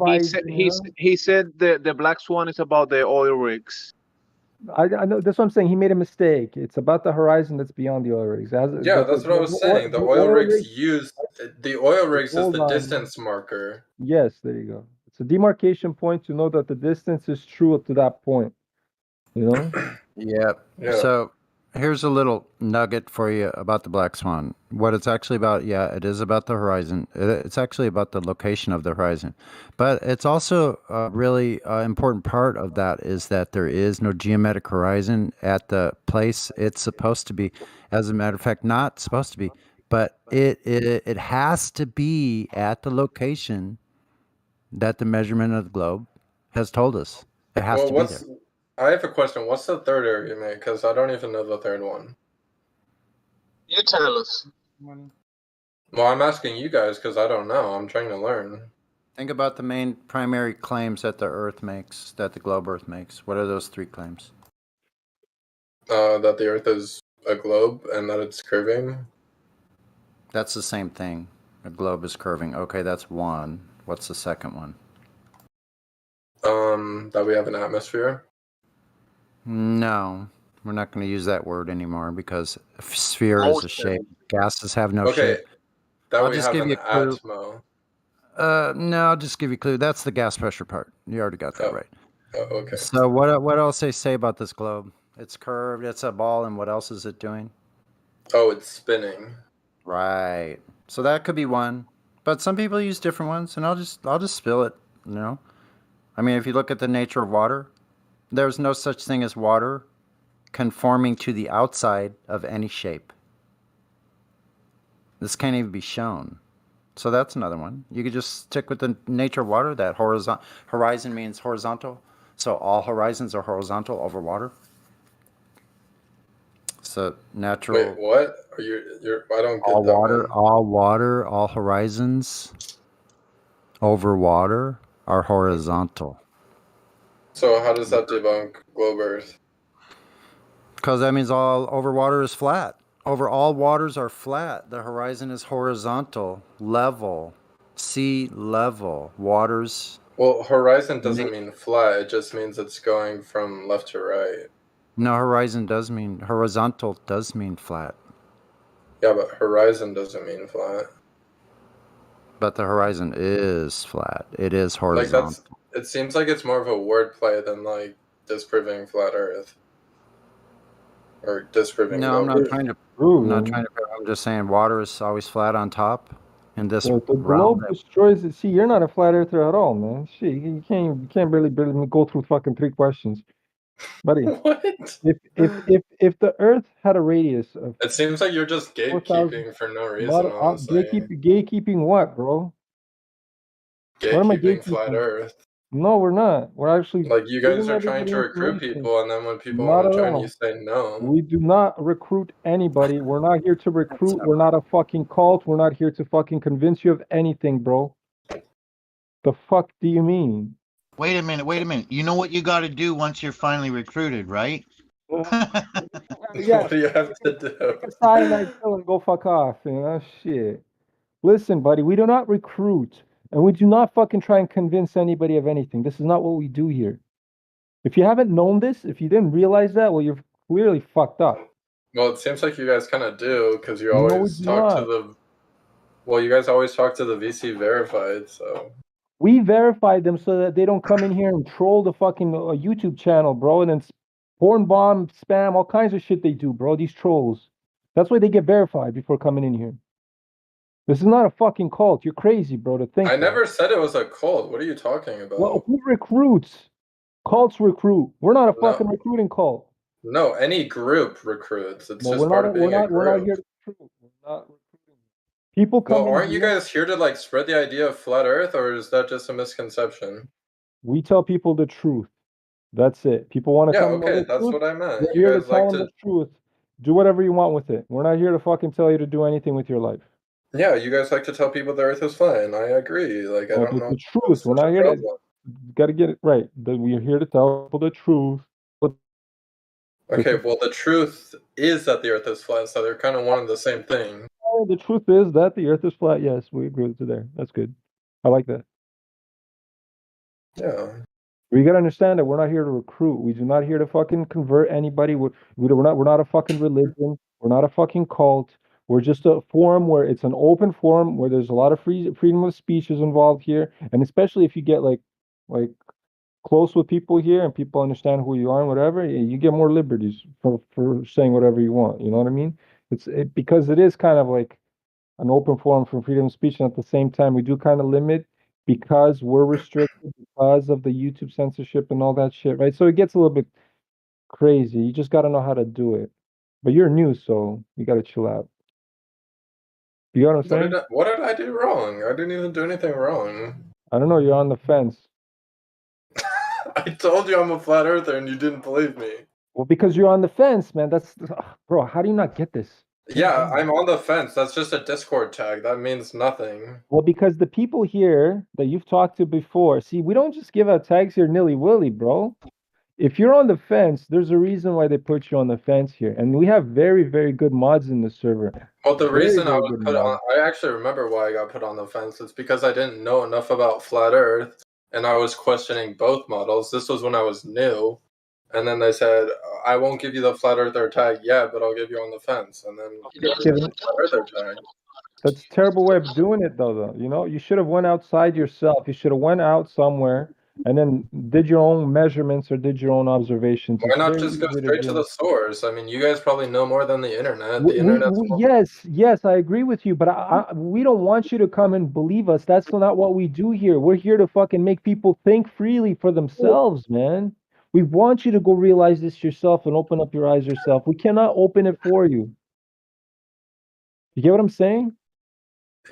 He said the Black Swan is about the oil rigs. I know that's what I'm saying. He made a mistake. It's about the horizon that's beyond the oil rigs. Yeah, that's what I was saying. The oil rigs use the oil rigs as Hold the on. distance marker. Yes, there you go. It's a demarcation point to know that the distance is true up to that point. You know. Yep. Yeah. So here's a little nugget for you about the Black Swan. What it's actually about, yeah, it is about the horizon. It's actually about the location of the horizon. But it's also a really important part of that is that there is no geometric horizon at the place it's supposed to be. As a matter of fact, not supposed to be, but it has to be at the location that the measurement of the globe has told us. It has to be there. I have a question. What's the third argument? Because I don't even know the third one. You tell us. Well, I'm asking you guys because I don't know. I'm trying to learn. Think about the main primary claims that the Earth makes, that the globe Earth makes. What are those 3 claims? That the Earth is a globe and that it's curving. That's the same thing. A globe is curving. Okay, that's one. What's the second one? That we have an atmosphere. No, we're not going to use that word anymore because sphere is a shape. Gases have no shape. That I'll we just have give an you a clue. atmo. No, I'll just give you a clue. That's the gas pressure part. You already got that right. Oh, okay. So what else they say about this globe? It's curved. It's a ball, and what else is it doing? Oh, it's spinning. Right. So that could be one, but some people use different ones, and I'll just spill it. You know, I mean, if you look at the nature of water, there's no such thing as water conforming to the outside of any shape. This can't even be shown. So that's another one. You could just stick with the nature of water. That horizon means horizontal. So all horizons are horizontal over water. So natural. Wait, what? Are you're I don't get All that water, one. all water, all horizons over water are horizontal. So how does that debunk globe Earth? Because that means all over water is flat. Over all waters are flat. The horizon is horizontal, level, sea level. Waters. Well, horizon doesn't mean flat. It just means it's going from left to right. No, horizon does mean horizontal does mean flat. Yeah, but horizon doesn't mean flat. But the horizon is flat. It is Like horizontal. it seems like it's more of a wordplay than like disproving flat Earth. Or disproving No, I'm globe not Earth. trying to. Prove I'm not it. trying to. I'm just saying water is always flat on top in this The realm. globe destroys it. See, you're not a flat earther at all, man. Shit, you can't barely go through fucking 3 questions, buddy. What? If the Earth had a radius of It seems like you're just 4,000, gatekeeping for no reason, but honestly. gatekeeping what, bro? What am I Gatekeeping flat gatekeeping? Earth. No, we're not. We're actually Like you guys giving are trying everybody to recruit information. people, and then when people Not want to at join, you all. say no. We do not recruit anybody. We're not here to recruit. We're not a fucking cult. We're not here to fucking convince you of anything, bro. The fuck do you mean? Wait a minute. You know what you got to do once you're finally recruited, right? Yeah, What do you have to do? take a cyanide pill and go fuck off, you know? Shit. Listen, buddy, we do not recruit, and we do not fucking try and convince anybody of anything. This is not what we do here. If you haven't known this, if you didn't realize that, well, you're clearly fucked up. Well, it seems like you guys kind of do, because you No, we always do talk to not. the. Well, you guys always talk to the VC verified, so. We verified them so that they don't come in here and troll the fucking YouTube channel, bro, and then porn bomb, spam, all kinds of shit they do, bro. These trolls. That's why they get verified before coming in here. This is not a fucking cult. You're crazy, bro, to think I that. never said it was a cult. What are you talking about? Well, who recruits? Cults recruit. We're not a fucking recruiting cult. No, any group recruits. It's No, just part of being a we're not group. here to recruit. We're not recruiting. People come Well, in aren't you here. guys here to like spread the idea of flat Earth, or is that just a misconception? We tell people the truth. That's it. People want to Yeah, come and know okay, the that's truth. what I meant. We're You here to guys tell like them to. the truth. Do whatever you want with it. We're not here to fucking tell you to do anything with your life. Yeah, you guys like to tell people the Earth is flat, and I agree. Like, I Well, don't the know. truth. We're what's not the here to. problem. Got to get it right. We're here to tell people the truth. Okay, well, the truth is that the Earth is flat, so they're kind of one and the same thing. The truth is that the Earth is flat. Yes, we agree with you there. That's good. I like that. Yeah. We gotta understand that we're not here to recruit. We do not here to fucking convert anybody. We're not a fucking religion. We're not a fucking cult. We're just a forum where it's an open forum where there's a lot of freedom of speech is involved here, and especially if you get like close with people here and people understand who you are and whatever, you get more liberties for saying whatever you want. You know what I mean? Because it is kind of like an open forum for freedom of speech, and at the same time, we do kind of limit because we're restricted because of the YouTube censorship and all that shit, right? So it gets a little bit crazy. You just got to know how to do it. But you're new, so you got to chill out. You know what I'm saying? What did I do wrong? I didn't even do anything wrong. I don't know. You're on the fence. I told you I'm a flat earther, and you didn't believe me. Well, because you're on the fence, man. Bro, how do you not get this? Yeah, I'm on the fence. That's just a Discord tag. That means nothing. Well, because the people here that you've talked to before, see, we don't just give out tags here nilly-willy, bro. If you're on the fence, there's a reason why they put you on the fence here. And we have very, very good mods in the server. Well, the Very, reason I very was good put on, mods. I actually remember why I got put on the fence. It's because I didn't know enough about flat Earth, and I was questioning both models. This was when I was new, and then they said, I won't give you the flat earther tag yet, but I'll give you on the fence, and then you gave me the flat earther tag. That's a terrible way of doing it, though. You know, you should have went outside yourself. You should have went out somewhere and then did your own measurements or did your own observations. Why It's not very just go easy to straight to do. the source? I mean, you guys probably know more than the internet. The internet's Yes, I agree with you, but we don't want you to come and believe us. That's not what we do here. We're here to fucking make people think freely for themselves, man. We want you to go realize this yourself and open up your eyes yourself. We cannot open it for you. You get what I'm saying?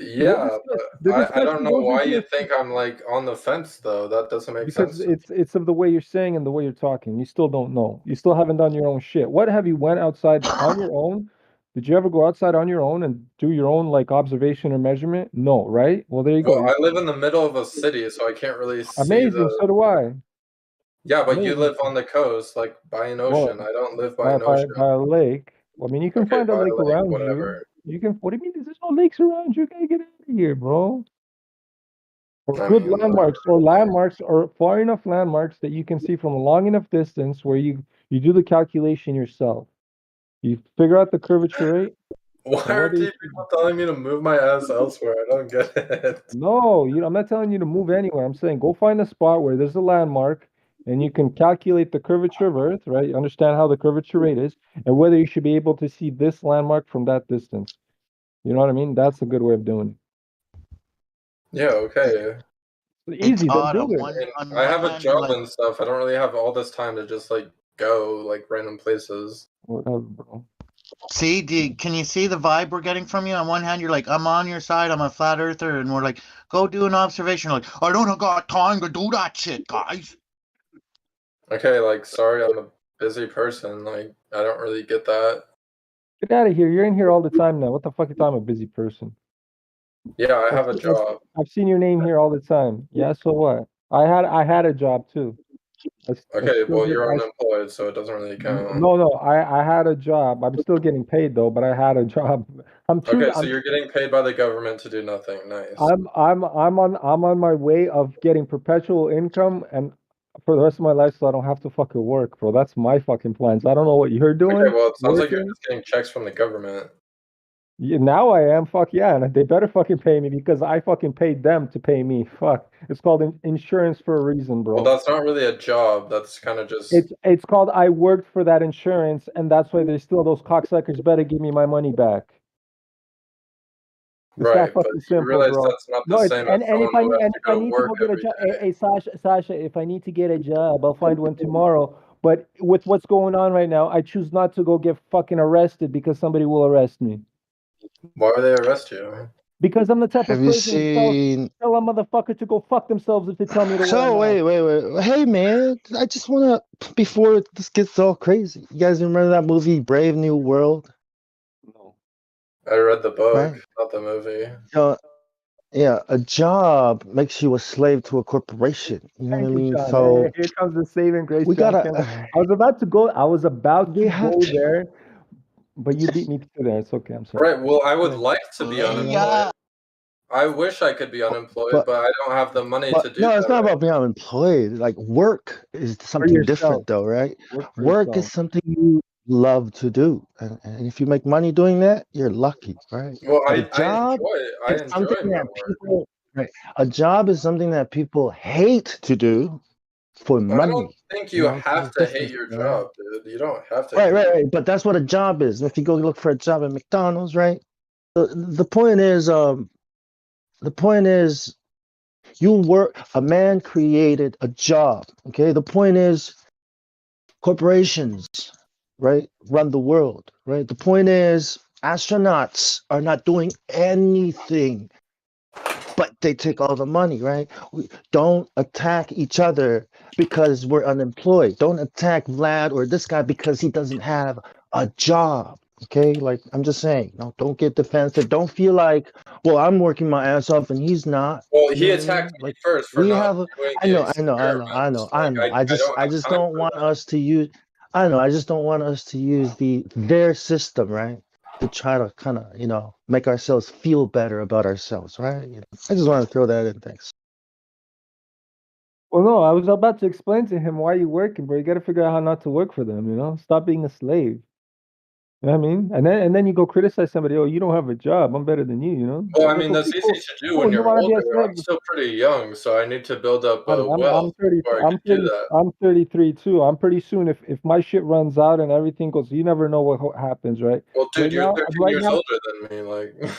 Yeah, The but I don't discussion know goes why into you it think I'm like on the fence though. That doesn't make because sense to me. it's of the way you're saying and the way you're talking. You still don't know. You still haven't done your own shit. What have you went outside on your own? Did you ever go outside on your own and do your own like observation or measurement? No, right? Well, there you Well, go. I live in the middle of a city, so I can't really see Amazing. the. So do I. Yeah, but you Amazing. live on the coast, like by an Well, ocean. I don't live by an by ocean. a lake. I mean, you can Okay, find a by a lake lake, around you. whatever. You can. What do you mean? There's no lakes around you? You gotta get out of here, bro. Or I good mean, landmarks or far enough landmarks that you can see from a long enough distance where you do the calculation yourself. You figure out the curvature rate. why And are whether you people telling me to move my ass elsewhere? I don't get it. no, I'm not telling you to move anywhere. I'm saying go find a spot where there's a landmark and you can calculate the curvature of Earth, right? You understand how the curvature rate is and whether you should be able to see this landmark from that distance. You know what I mean? That's a good way of doing Yeah, okay. it. Easy, then do it. I have a job and stuff. I don't really have all this time to just like go like random places. Whatever, bro. See, can you see the vibe we're getting from you? On one hand, you're like, I'm on your side, I'm a flat earther, and we're like, go do an observation. You're like, I don't got time to do that shit, guys. Okay, like sorry, I'm a busy person. Like I don't really get that. Get out of here. You're in here all the time now. What the fuck you talking? I'm a busy person. Yeah, I have a job. I've seen your name here all the time. Yeah, so what? I had a job too. Okay, well you're unemployed, so it doesn't really count. No, I had a job. I'm still getting paid though, but I had a job. Okay, so you're getting paid by the government to do nothing. Nice. I'm on my way of getting perpetual income and for the rest of my life so I don't have to fucking work, bro. That's my fucking plans. I don't know what you're doing. Okay, well it sounds like you're working. just getting checks from the government. Yeah, now I am. Fuck yeah, and they better fucking pay me because I fucking paid them to pay me. Fuck, it's called insurance for a reason, bro. Well, that's not really a job. That's kind of just. It's called I worked for that insurance, and that's why there's still those cocksuckers better give me my money back. It's Right, that but fucking you simple, realize bro. that's not the No, same as and someone who has to if I go need to work go get a every job, day. hey Sasha, if I need to get a job, I'll find one tomorrow. But with what's going on right now, I choose not to go get fucking arrested because somebody will arrest me. Why would they arrest you? Because I'm the type Have of you person who seen? tell a motherfucker to go fuck themselves if they tell me to wear a So mask. wait. Hey man, I just wanna before this gets all crazy. You guys remember that movie Brave New World? I read the book, Right. not the movie. Yeah, a job makes you a slave to a corporation. You know what I Thank you, mean? John. So Hey, here comes the saving grace, we John gotta. Campbell. I was about to go have to. there, but you beat me to there. It's okay. I'm sorry. Right. Well, I would like to be unemployed. I wish I could be unemployed, but I don't have the money to do No, that. it's not about being unemployed. Like work is something yourself. different, though, right? Work for Work is yourself. something you love to do, and if you make money doing that, you're lucky, right? Well, But I a job I is enjoy something my that work. people, right? A job is something that people hate to do for But I don't money. think You you know, have there's to hate difference, your right? job, dude. You don't have to. Right. But that's what a job is. If you go look for a job at McDonald's, right? The point is, you work. A man created a job. Okay. The point is, corporations, right, run the world. Right. The point is, astronauts are not doing anything, but they take all the money. Right. We don't attack each other because we're unemployed. Don't attack Vlad or this guy because he doesn't have a job. Okay, like I'm just saying, no, don't get defensive. Don't feel like, well, I'm working my ass off and he's not. Well, You he know what I attacked mean? me Like first for we not have, doing I the know. experiments. Like, I I don't have just time don't for want that. us to use. I know. I just don't want us to use their system, right? To try to kind of, make ourselves feel better about ourselves, right? I just want to throw that in. Thanks. Well, no, I was about to explain to him why you working, bro. You got to figure out how not to work for them. Stop being a slave. You know what I mean? And then you go criticize somebody. Oh, you don't have a job. I'm better than you. You know? Well, I Like, mean, that's okay, easy cool. to do Cool. when You you're want to be a older. I'm slave? still pretty young, so I need to build up Buddy, I'm wealth 30. before I can do that. I'm 33 too. I'm pretty soon. If my shit runs out and everything goes, you never know what happens, right? Well, dude, you're 13 Right years now, older than me. Like,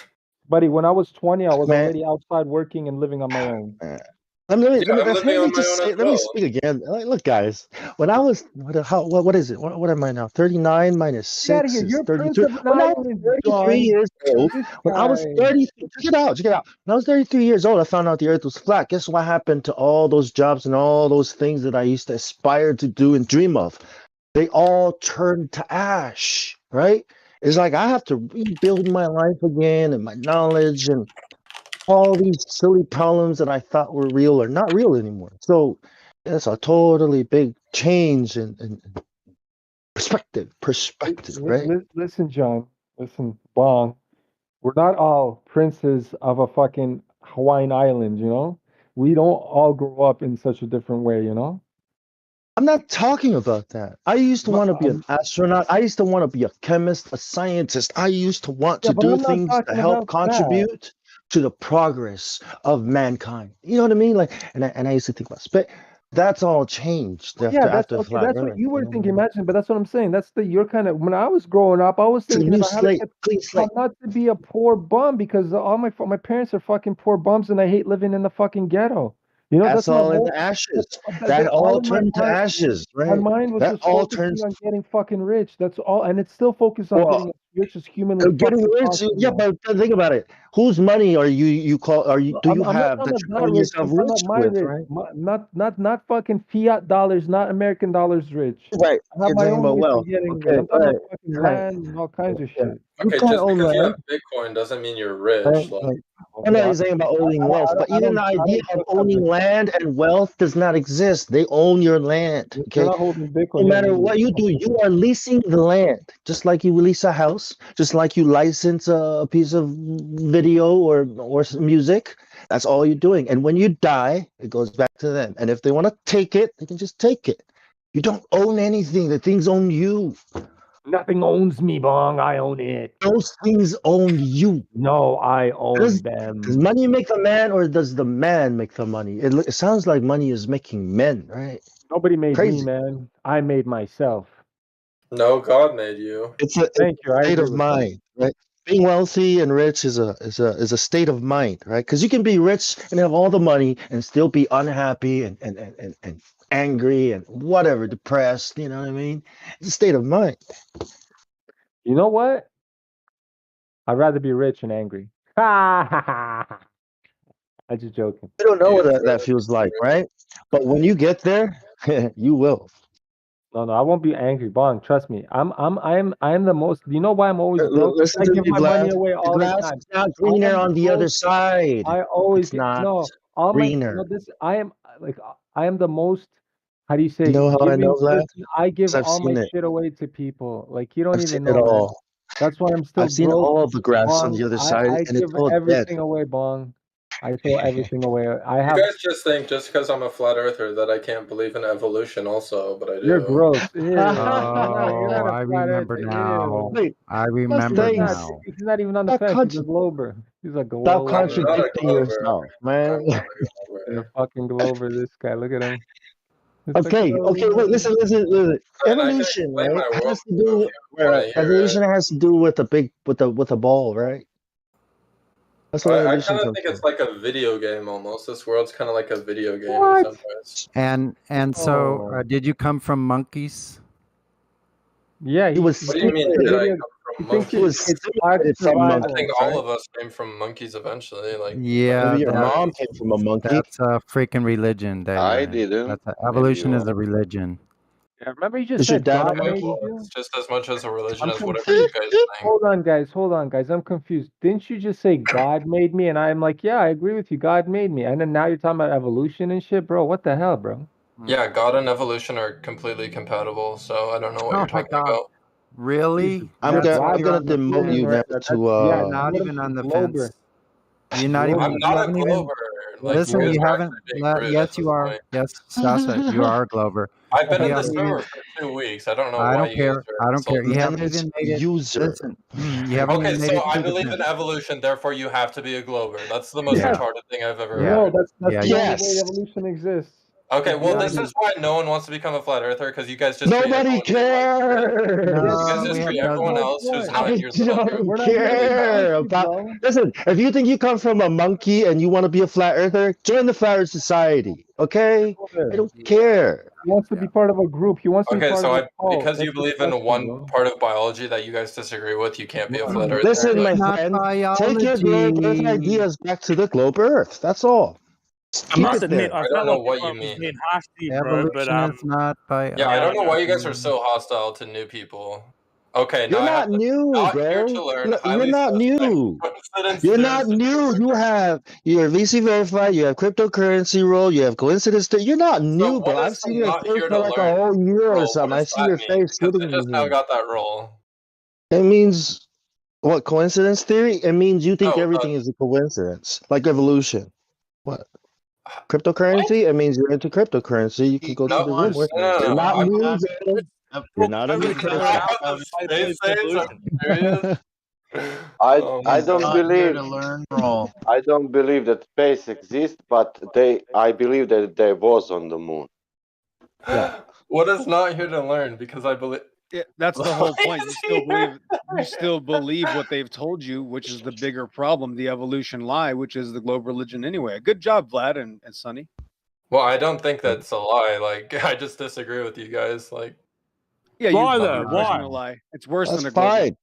buddy. When I was 20, I was Man. already outside working and living on my own. Let me, yeah, let me, I'm let living me on my just own say, as let me well. speak again. Like, look, guys, when I was, what is it? What am I now? 39 minus Get out of 6 here. is You're Prince 32. of an When I was Island, 33 John. years old, This when I was guy. 30, check it out. When I was 33 years old, I found out the earth was flat. Guess what happened to all those jobs and all those things that I used to aspire to do and dream of? They all turned to ash, right? It's like I have to rebuild my life again and my knowledge and all these silly problems that I thought were real are not real anymore. So it's a totally big change in perspective, right? Listen, John. Listen, Bong. We're not all princes of a fucking Hawaiian island, you know? We don't all grow up in such a different way, you know? I'm not talking about that. I used to want to be an I'm, astronaut. I used to want to be a chemist, a scientist. I used to want yeah, to but do I'm not things to talking help about that. contribute to the progress of mankind. You know what I mean? Like, and I used to think about space. That's all changed Well, yeah, that's after okay. flat That's what Earth. you You were know what I thinking, mean? imagine, but that's what I'm saying. That's the you're kind of when I was growing up, I was It's a thinking new about how to slate, get clean how slate. not to be a poor bum because all my parents are fucking poor bums and I hate living in the fucking ghetto. You know, That's that's my all in whole the ashes. that That all all in my turned to mind. ashes, My right? mind was That just all focusing turns. on getting fucking rich. That's all, and it's still focused on Well, getting as rich as humanly getting fucking rich, yeah, possible. but think about it. Whose money are you call are you do you I'm not have talking that about you're that calling rich. yourself I'm talking rich about my with, rich, right? not fucking fiat dollars, not American dollars rich. Right. I have You're my talking own about ways of wealth. getting rich. Okay, I'm talking about right, fucking right. land and all kinds of Yeah. shit. You okay, can't just own because you land. have Bitcoin doesn't mean you're Right, rich. Like, right. Oh, I'm not well, even saying about owning wealth, but even the I idea don't of trust that owning bitch. land and wealth does not exist. They own your land. You're Okay. not holding Bitcoin. No You have matter money. what you do, you are leasing the land, just like you lease a house, just like you license a piece of video or music. That's all you're doing. And when you die, it goes back to them. And if they want to take it, they can just take it. You don't own anything. The things own you. Nothing owns me, Bong. I own it. Those things own you. No, I own Does them. money make the man, or does the man make the money? It sounds like money is making men, right? Nobody made me, Crazy. man. I made myself. no, God made you. It's a Thank you. I state agree of with that. mind, right? Being wealthy and rich is a state of mind, right? Because you can be rich and have all the money and still be unhappy and angry and whatever, depressed. You know what I mean? It's a state of mind. You know what? I'd rather be rich and angry. I'm just joking. You don't know what You'd that rather feels like, right? But when you get there, you will. No, I won't be angry, Bong. Trust me. I'm the most. You know why I'm always broke? Listen I to give me, my money Vlad. away The all the grass time. is not I greener am the on the other most. side. I always It's get not all my greener. this. I am like I am the most. How do you You say know how I know, giving Vlad? person? I give 'Cause I've all my seen it. shit away to people. Like you don't I've seen even it know, man. all. That's why I'm still I've seen broke. all the grass on Bong. the other side, I and it's give all dead. everything away, Bong. I throw everything away. I You have. guys just think just because I'm a flat earther that I can't believe in evolution also, but I You're do. gross. Ew. You're Oh, not a I flat remember earther. now. Ew. Wait, I plus remember He's not. things. now. He's not even on the Stop, fence. con- He's a glober. He's a stop glober. I'm not a contradicting Glover. yourself, man. I'm not a He's a Glover. fucking glober. This guy. Look at him. It's a Okay, wait, glober. listen. And I can Evolution, explain right, my has to worldview do if with you want to hear it. evolution has to do with a big with a ball, right? That's what I evolution kind of comes think from. it's like a video game almost. This world's kind of like a video game in What? some ways. And so, Oh. did you come from monkeys? Yeah, He was What do you mean, it's a did I video. come He from thinks he was monkeys? it's live stimulated from I survival. think monkeys, all right? of us came from monkeys eventually. Like, Yeah, Maybe your that mom came from a monkey. that's a freaking religion that you're I in. didn't. Maybe Evolution you is are. a religion. Yeah, remember you just Is your said dad a God okay, made monkey? well, you? it's just as much as a religion I'm as whatever you confused. guys think. Hold on, guys. I'm confused. Didn't you just say God made me? And I'm like, yeah, I agree with you. God made me. And then now you're talking about evolution and shit, bro. What the hell, bro? Yeah, God and evolution are completely compatible, so I don't know what Oh you're my talking God. about. Really? I'm That's gonna what I'm you're gonna on the demote fence. you now to Yeah, You're not demote him even to on the Glober. fence. You're not I'm even. Glober. You not a haven't even. Glover. Like, Listen, you guys you are haven't. actually being rude at Yes, this you are. point. Yes, Sasa, you are a Glober. I've been You in the haven't server even. for 2 weeks. I don't know I why don't you guys care. are I don't care. You insulting haven't me. Man's even made it. user. Listen, you haven't Okay, even made so it I to the believe fence. in evolution, therefore you have to be a Glober. That's the most Yeah. retarded thing I've ever Yeah. No, heard. that's Yeah. the You, only way Yes. evolution exists. Okay, Is the well, only this way. is why no one wants to become a flat earther, because you guys just treat Nobody everyone like shit. cares. You guys no, we just have treat dozens. everyone No, else who's what? not in I your little group We're don't not here to really bad. care compete, about. bro. Listen, if you think you come from a monkey and you want to be a flat earther, join the Flat Earth Society. Okay? Go I there. don't care. He wants to be part of a group. He wants to be Okay, part so of a I cult. because That's you the believe in question, one bro. part of biology that you guys disagree with, you can't be a flat earther. Listen, Like, my It's not friend, take your globe Earth biology. ideas back to the globe Earth. That's all. I Keep must it admit, there. I I don't felt know like what I you was mean. being hasty, bro. But Evolution is not Yeah, I yeah, don't know why you guys biology. are so hostile to new people. Okay, now You're I have not to new, not here bro. to learn, No, you're highly not suspect new. coincidence You're theory not new. You're VC verified. You have cryptocurrency roll. You have coincidence. You're not So new, bro. what I've is the seen your not face here for to like a learn whole year or role? What something. I does see that your mean? face Because I sitting just in now here. got that role. It means what? Coincidence theory? It means you think No, everything is a coincidence, like evolution. What? what? Cryptocurrency? It means you're into cryptocurrency. You can go to No, the room where no. you're not I new, believe. bro. You're not a new I person. have the space age. Are you serious? Oh I my don't god. believe I don't believe that space exists, but I believe that there was on the moon. Yeah. What is not here to learn? Because I believe. Yeah, that's the whole point. You still believe what they've told you, which is the bigger problem, the evolution lie, which is the globe religion anyway. Good job, Vlad and Sonny. Well, I don't think that's a lie. Like, I just disagree with you guys. Like, Yeah, why you though? you're pushing Why? a lie. It's worse That's than a global. fine.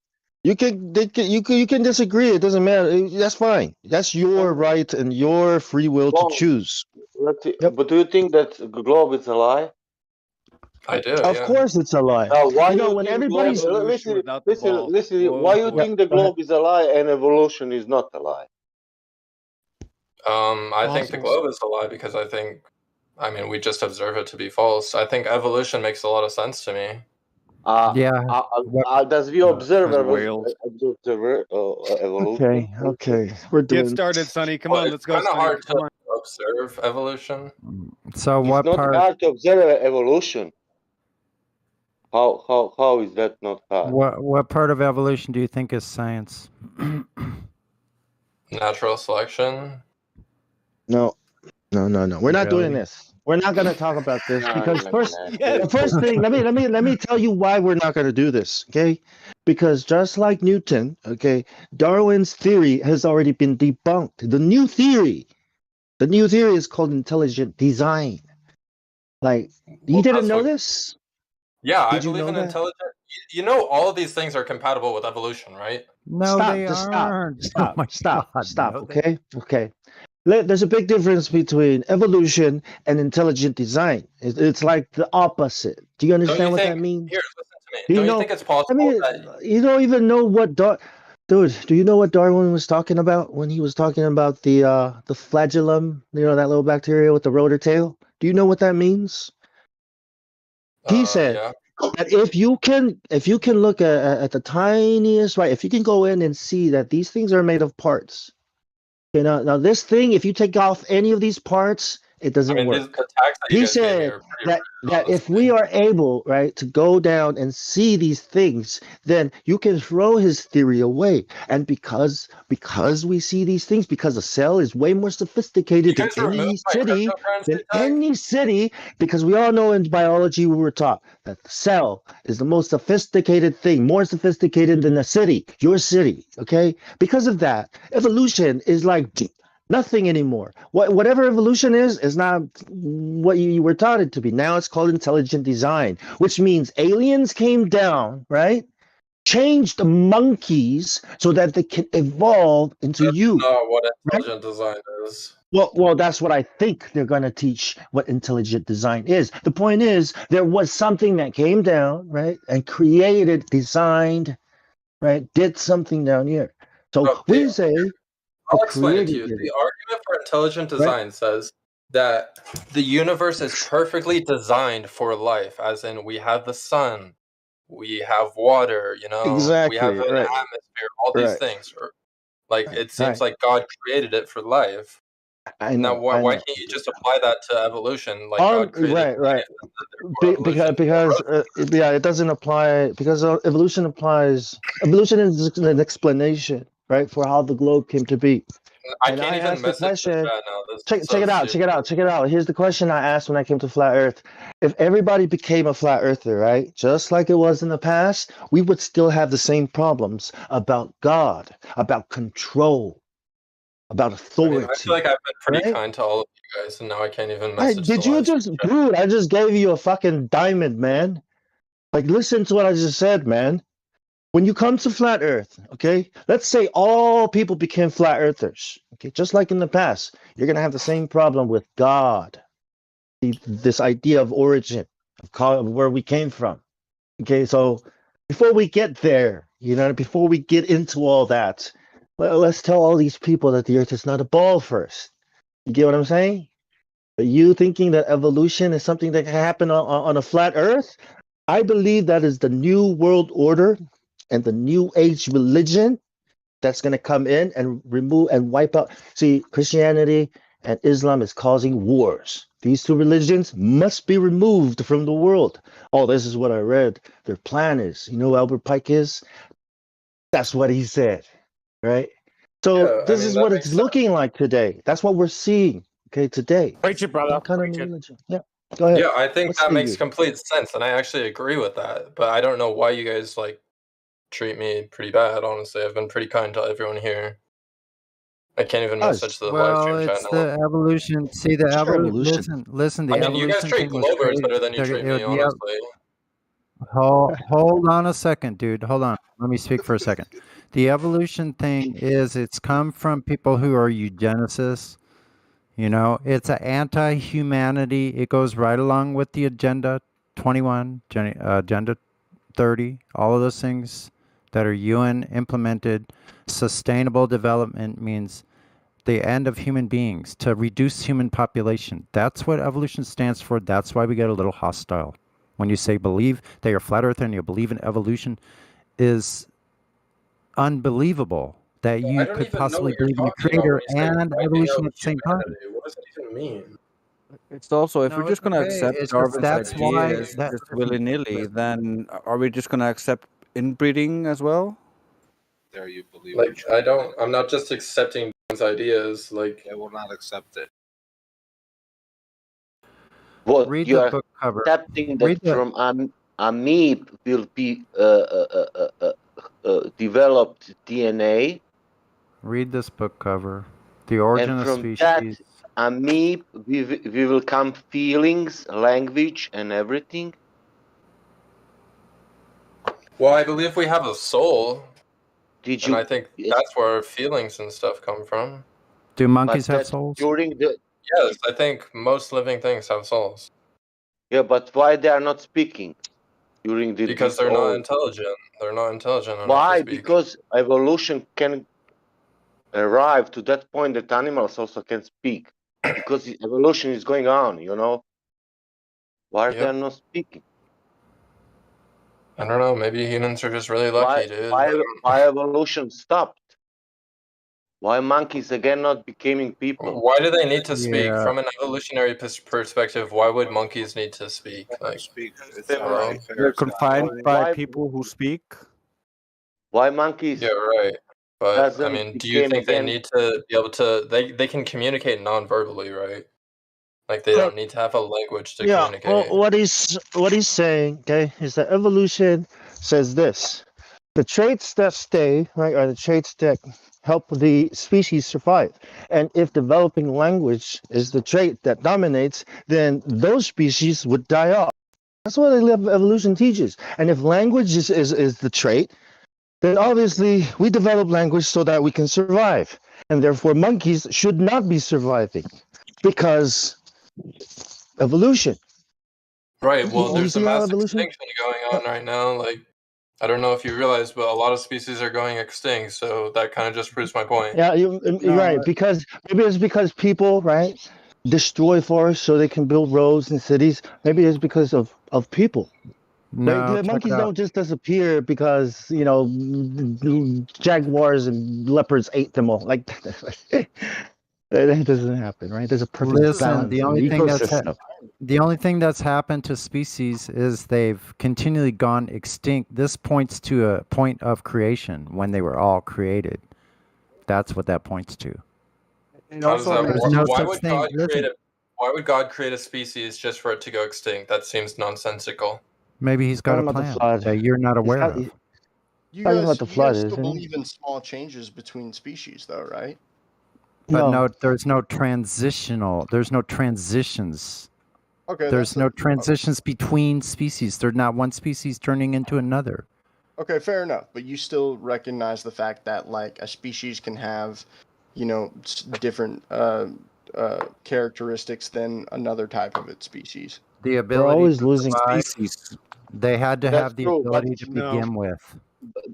You can disagree. It doesn't matter. That's fine. That's your right and your free will to Well, choose. let's see. Yep. But do you think that the globe is a lie? I do, Of yeah. course, it's a lie. Now, why You know, you when think globe? everybody's Evolution without the ball. Listen. Whoa, Why you whoa. think the Go ahead. globe is a lie and evolution is not a lie? I think the globe is a lie because I mean, we just observe it to be false. I think evolution makes a lot of sense to me. Yeah. Does we observe As whales. evolution? Okay. We're Get doing. started, Sonny. Come Well, on, it's let's go, kind of Sonny. hard Come to on. observe evolution. So It's what not part? hard to observe evolution. How is that not hard? What part of evolution do you think is science? Natural selection. No. We're not doing Really? this. We're not going to talk about this because first, Yes. the first thing. Let me tell you why we're not going to do this. Okay, because just like Newton, okay, Darwin's theory has already been debunked. The new theory is called intelligent design. Like, you Well, didn't that's know what. this? Yeah, I Did you believe know in that? intelligent. You know, all of these things are compatible with evolution, right? No, Stop. they Just stop. aren't. Oh Stop. my Stop. God. Stop. No, they. Okay. Okay. There's a big difference between evolution and intelligent design. It's like the opposite. Do you Don't understand you what think? that means? Here, listen to me. Do you Don't you know? think it's I possible mean, that? you don't even know what dude. Do you know what Darwin was talking about when he was talking about the flagellum? You know, that little bacteria with the rotor tail. Do you know what that means? He said Yeah. that if you can look at the tiniest, right, if you can go in and see that these things are made of parts. Okay, now this thing, if you take off any of these parts, it I doesn't mean, the work. attacks that you He guys gave me said are pretty that rude, if we are able, right, to go down and see these things, then you can throw his theory away. And because we see these things, because a cell is way more sophisticated You guys removed my than cryptocurrency tag? any city, because we all know in biology we were taught that the cell is the most sophisticated thing, more sophisticated than the city, your city. Okay, because of that, evolution is like nothing anymore. Whatever evolution is not what you were taught it to be. Now it's called intelligent design, which means aliens came down, right? Changed the monkeys so that they can evolve into That's you. not what Right? intelligent design is. Well, that's what I think they're going to teach what intelligent design is. The point is, there was something that came down, right, and created, designed, right, did something down here. So Bro, we say, I'll explain it to you. created The it, argument for intelligent right? design says that the universe is perfectly designed for life, as in we have the sun, we have water, we have Exactly, an right, atmosphere, all these right, things. Like, right, it seems right. like God created it for life. I Now, know, I why know. can't you just apply that to evolution? Like God created Right, right. evolution. Yeah, it doesn't apply because evolution applies. Evolution is an explanation, right, for how the globe came to be. I And can't I even asked the message the question. chat now. This is Check so it out. stupid. Check it out. Here's the question I asked when I came to flat Earth. If everybody became a flat earther, right, just like it was in the past, we would still have the same problems about God, about control, about I authority, feel like I've been pretty right? kind to all of you guys, and now I can't even message the Did you live stream just, chat. dude? I just gave you a fucking diamond, man. Like, listen to what I just said, man. When you come to flat Earth, okay, let's say all people became flat earthers, okay, just like in the past, you're gonna have the same problem with God, this idea of origin, of where we came from. Okay, so before we get there, before we get into all that, let's tell all these people that the Earth is not a ball first. You get what I'm saying? Are you thinking that evolution is something that can happen on a flat Earth? I believe that is the new world order and the new age religion that's going to come in and remove and wipe out. See, Christianity and Islam is causing wars. These two religions must be removed from the world. Oh, this is what I read. Their plan is, you know who Albert Pike is? That's what he said, right? So Yeah, this is that what makes it's sense. looking like today. That's what we're seeing, okay, today. Preach it, brother. Some kind of Preach new it. religion. Yeah, go ahead. Yeah, I think What's that the makes you? complete sense, and I actually agree with that. But I don't know why you guys treat me pretty bad. Honestly, I've been pretty kind to everyone here. I can't even message the live Well, stream chat it's now. the evolution. See, the Sure, evolution. evolution. Listen. The I mean, you guys evolution treat thing was Glovers created. better than you treat me, honestly. Hold on a second, dude. Hold on. Let me speak for a second. The evolution thing it's come from people who are eugenicists. It's an anti-humanity. It goes right along with the Agenda 21, Agenda 30, all of those things that are UN implemented. Sustainable development means the end of human beings, to reduce human population. That's what evolution stands for. That's why we get a little hostile. When you say believe that you're flat earther and you believe in evolution is unbelievable that I you don't could even know possibly what you're believe in a talking about when creator you say and wiping evolution out at the same time. humanity. What does that even mean? It's also, if we're No, just it's going to okay. accept It's just Darwin's that's why ideas just willy nilly, then are we just going to accept inbreeding as well? There you believe. I'm not just accepting these ideas. They will not accept it. What read you the are book cover. accepting Read that the from amoeb will be developed DNA, read this book cover. The Origin and of from that Species. amoeb we will come feelings, language, and everything. Well, I believe we have a soul. Did and you? I think that's where our feelings and stuff come from. Do monkeys But have that souls? during the Yes, I think most living things have souls. yeah, but why they are not speaking during Because this they're not all? intelligent. They're not intelligent enough to Why? speak. Because evolution can arrive to that point that animals also can speak. Because the evolution is going on, Why are they not speaking? I don't know. Maybe humans are just really lucky, dude. Why evolution stopped? Why monkeys again not becoming people? Why do they need to speak? Yeah. From an evolutionary perspective, why would monkeys need to speak? Hello? They're confined by people who speak. Why monkeys? Yeah, right. But I doesn't mean, do you became think they again? need to be able to? They can communicate non-verbally, right? Like they don't need to have a language to Yeah, well, communicate. what he's saying, okay, is that evolution says this: the traits that stay, right, are the traits that help the species survive. And if developing language is the trait that dominates, then those species would die off. That's what evolution teaches. And if language is the trait, then obviously we develop language so that we can survive. And therefore monkeys should not be surviving because evolution. Right. Well, You there's a see how mass evolution? extinction going on right now. Like, I don't know if you realize, but a lot of species are going extinct. So that kind of just proves my point. Yeah, you're right. Because maybe it's because people, right, destroy forests so they can build roads and cities. Maybe it's because of people. Right? No, The check it monkeys out. don't just disappear because jaguars and leopards ate them all. Like That doesn't happen, right? There's a perfect Listen, balance the in only the thing that's ecosystem. the only thing that's happened to species is they've continually gone extinct. This points to a point of creation when they were all created. That's what that points to. How does that There's work? no Why such would thing. God create Listen, a Why would God create a species just for it to go extinct? That seems nonsensical. maybe he's got Talking a about the plan flood. that you're not He's aware got, of. You talking about guys, the you flood, guys still isn't he? believe in small changes between species, though, right? But No. there's no transitional. There's no transitions. Okay, There's no transitions between species. There's not one species turning into another. Okay, fair enough. But you still recognize the fact that like a species can have, different characteristics than another type of its species. The We're ability always to losing survive. species. They had to That's have the true, but ability to begin with.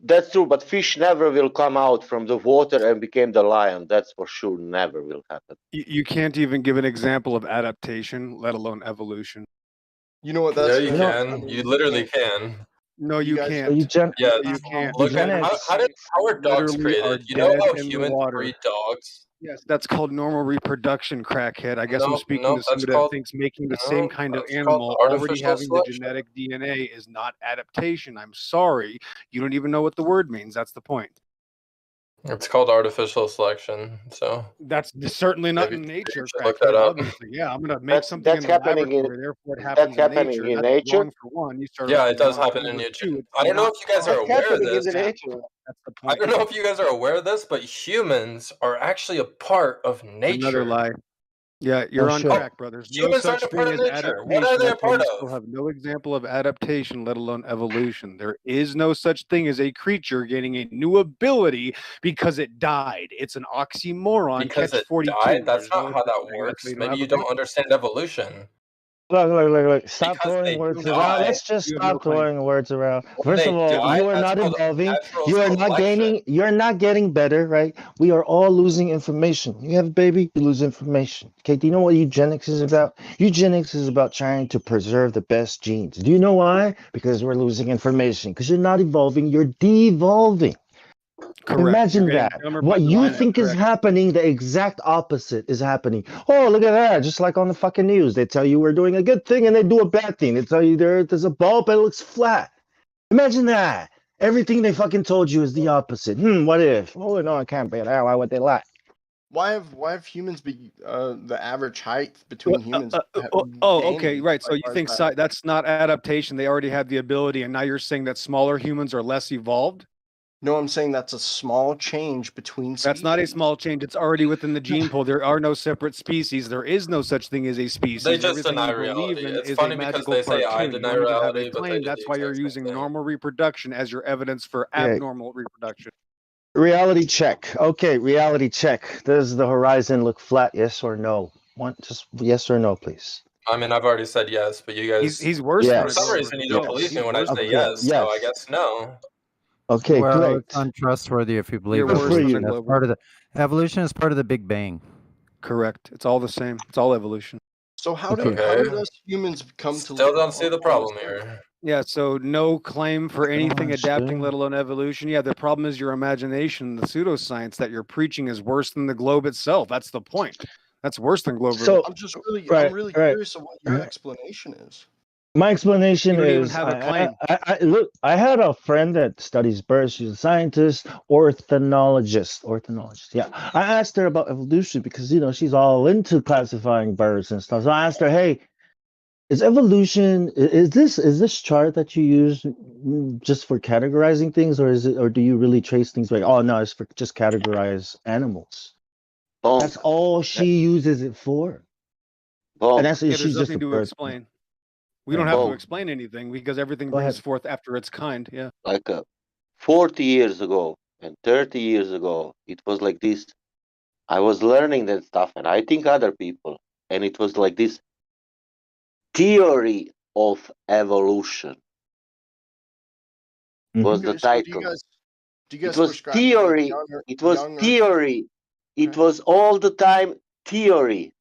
that's true. But fish never will come out from the water and become the lion. That's for sure. Never will happen. You can't even give an example of adaptation, let alone evolution. You know what? Yeah, That's you fair. can. I mean, You literally can. No, you guys- can't. Yeah, You can't. look at Genetics how are dogs literally are created? You know dead how in the humans water. breed dogs? Yes, that's called normal reproduction, crackhead. I guess I'm Nope, speaking nope, to that's somebody that called thinks making the same no, kind of that's called animal already artificial having the selection. genetic DNA is not adaptation. I'm sorry. You don't even know what the word means. That's the point. It's called artificial selection. So That's certainly not in maybe nature, you should look that crackhead. up. Obviously, yeah. I'm gonna make something That's in the happening in laboratory. Therefore, it that's happens in happening nature. in That's nature. wrong for one. You start Yeah, off it with does wrong. happen in Number nature. two, it's I don't know not if you guys are possible. aware of happening in this. the nature. That's the I point. don't know if you guys are aware of this, but humans are actually a part of nature. Another lie. Yeah, you're on shit. track, brothers. No Humans such aren't a part thing of as nature. What are adaptation. they a That's why part you still of? have no example of adaptation, let alone evolution. There is no such thing as a creature getting a new ability because it died. It's an oxymoron. Because Catch it 42. died? That's There's no not how such that thing. That's why works. you don't Maybe have you a don't claim. understand evolution. Look. Stop Because they throwing words do around. die. Let's just You have no stop claim. throwing words around. When First they of all, die, you are that's not called evolving. natural You are not selection. gaining. You're not getting better, right? We are all losing information. You have a baby, you lose information. Okay, do you know what eugenics is about? Eugenics is about trying to preserve the best genes. Do you know why? Because we're losing information. Because you're not evolving, you're devolving. Correct. Imagine You're getting that. dumber by What the you minute. think is Correct. happening, the exact opposite is happening. Oh, look at that. Just like on the fucking news. They tell you we're doing a good thing and they do a bad thing. They tell you there's a ball, but it looks flat. Imagine that. Everything they fucking told you is the opposite. What if? Oh, no, it can't be that. Why would they lie? Why have humans be the average height between humans? Okay, gaining, right. So like, you why is think that? that's not adaptation? They already have the ability, and now you're saying that smaller humans are less evolved? No, I'm saying that's a small change between species. That's not a small change. It's already within the gene pool. There are no separate species. There is no such thing as a species. They just Everything deny you believe reality. in It's is a funny because magical they say I cartoon. You deny don't even have a reality, but they claim. do That's the why you're exact same using thing. normal reproduction as your evidence for Yeah. abnormal reproduction. Reality check. Okay, reality check. Does the horizon look flat? Yes or no? Just yes or no, please. I mean, I've already said yes, but you guys, He's worse than for a Yes. some Glover. reason, you don't No, believe he's me when I worse say than a Okay. yes, Glover. so I Yes. guess no. Okay, Well, great. it's untrustworthy if you believe You're worse than a evolution. That's Glover. part of the evolution is part of the Big Bang. Correct. It's all the same. It's all evolution. So how Okay. did us humans come to Still don't see the on problem this earth? here. Yeah, so no claim for anything Gosh, adapting, dude. let alone evolution. Yeah, the problem is your imagination. The pseudoscience that you're preaching is worse than the globe itself. That's the point. That's worse than Glover. So, I'm just really right. curious of what your explanation is. My explanation You don't even is have a claim. look, I had a friend that studies birds. She's a scientist, ornithologist. Yeah. I asked her about evolution because, she's all into classifying birds and stuff. So I asked her, hey, is evolution, is this chart that you use just for categorizing things, or do you really trace things like, oh no, it's for just categorize animals? Bonk. That's all she uses it for. Bonk. And that's Yeah, she's there's just a nothing to bird. explain. We don't have to Bonk. explain anything because everything Go brings ahead. forth after its kind. Yeah. Like 40 years ago and 30 years ago, it was like this. I was learning that stuff, and I think other people, and it was like this theory of evolution was the Okay, so title. do you guys It was prescribe to theory. It was young Earth? theory. It was all the time theory.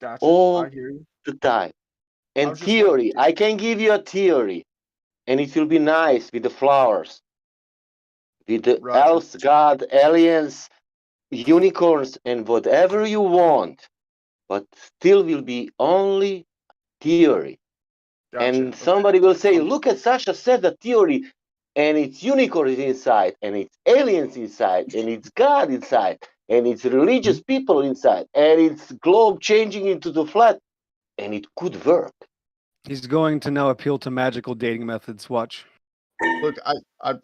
Gotcha. All I hear you. the time. I And was just wondering theory, I can give you a theory, and it will be nice with the flowers, with the Roger. elves, God, aliens, unicorns and whatever you want, but still will be only theory. Gotcha. And somebody will say, look at Sasha said the theory, and it's unicorns inside, and it's aliens inside, and it's God inside, and it's religious people inside, and it's globe changing into the flat, and it could work. He's going to now appeal to magical dating methods. Watch. Look,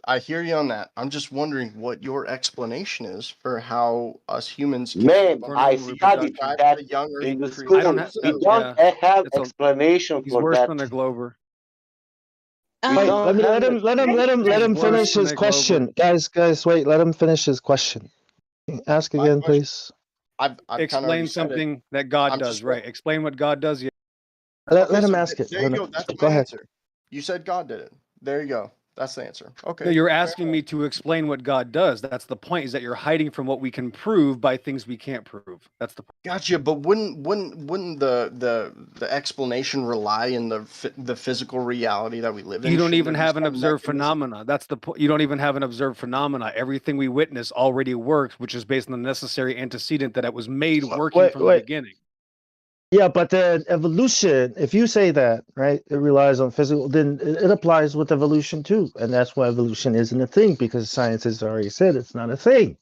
I hear you on that. I'm just wondering what your explanation is for how us humans can Man, keep on I reproducing studied back that to the young in the Earth school. creatures We and don't have explanation He's for worse that. than a Glover. We Wait, don't let have him He's finish worse than his a question. Guys, wait, let him finish his question. Ask My again, question- please. I've kind of already Explain said it. something that God I'm does, just- right? Explain what God does. Yeah. Let him so ask it. There you go. That's Go my ahead. answer. You said God did it. There you go. That's the answer. Okay. No, you're asking me to explain what God does. That's the point, is that you're hiding from what we can prove by things we can't prove. That's the point. Gotcha, but wouldn't the explanation rely in the physical reality that we live in? You don't Shouldn't even there be have an some observed mechanism? phenomena. That's the point. You don't even have an observed phenomena. Everything we witness already works, which is based on the necessary antecedent that it was made working from the beginning. Yeah, but the evolution, if you say that, right, it relies on physical, then it applies with evolution too. And that's why evolution isn't a thing, because science has already said it's not a thing.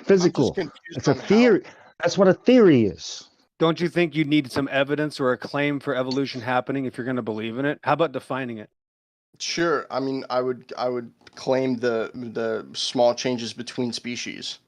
Physical. It's a theory. That's what a theory is. Don't you think you need some evidence or a claim for evolution happening if you're going to believe in it? How about defining it? Sure. I mean, I would claim the small changes between species.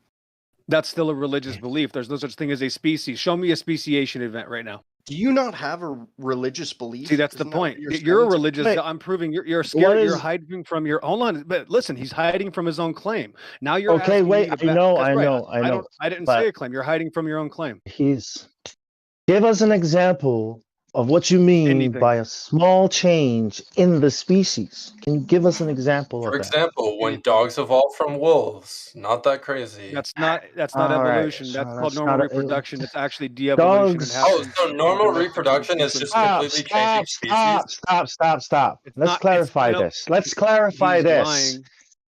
That's still a religious belief. There's no such thing as a species. Show me a speciation event right now. Do you not have a religious belief? See, that's the point. You're a religious. I'm proving you're scared. You're hiding from your. Hold on, but listen, he's hiding from his own claim. Now you're okay. asking Wait, me to I know. I didn't say a claim. You're hiding from your own claim. Give us an example of what you mean by a small change in the species. Can you give us an example For of that? example, when dogs evolved from wolves, not that crazy. That's not All right, evolution. so That's called that's normal not a- reproduction. It's actually de-evolution. It Dogs. happens. So normal reproduction is just completely changing species? Stop. Let's clarify this. Let's clarify He's this. lying.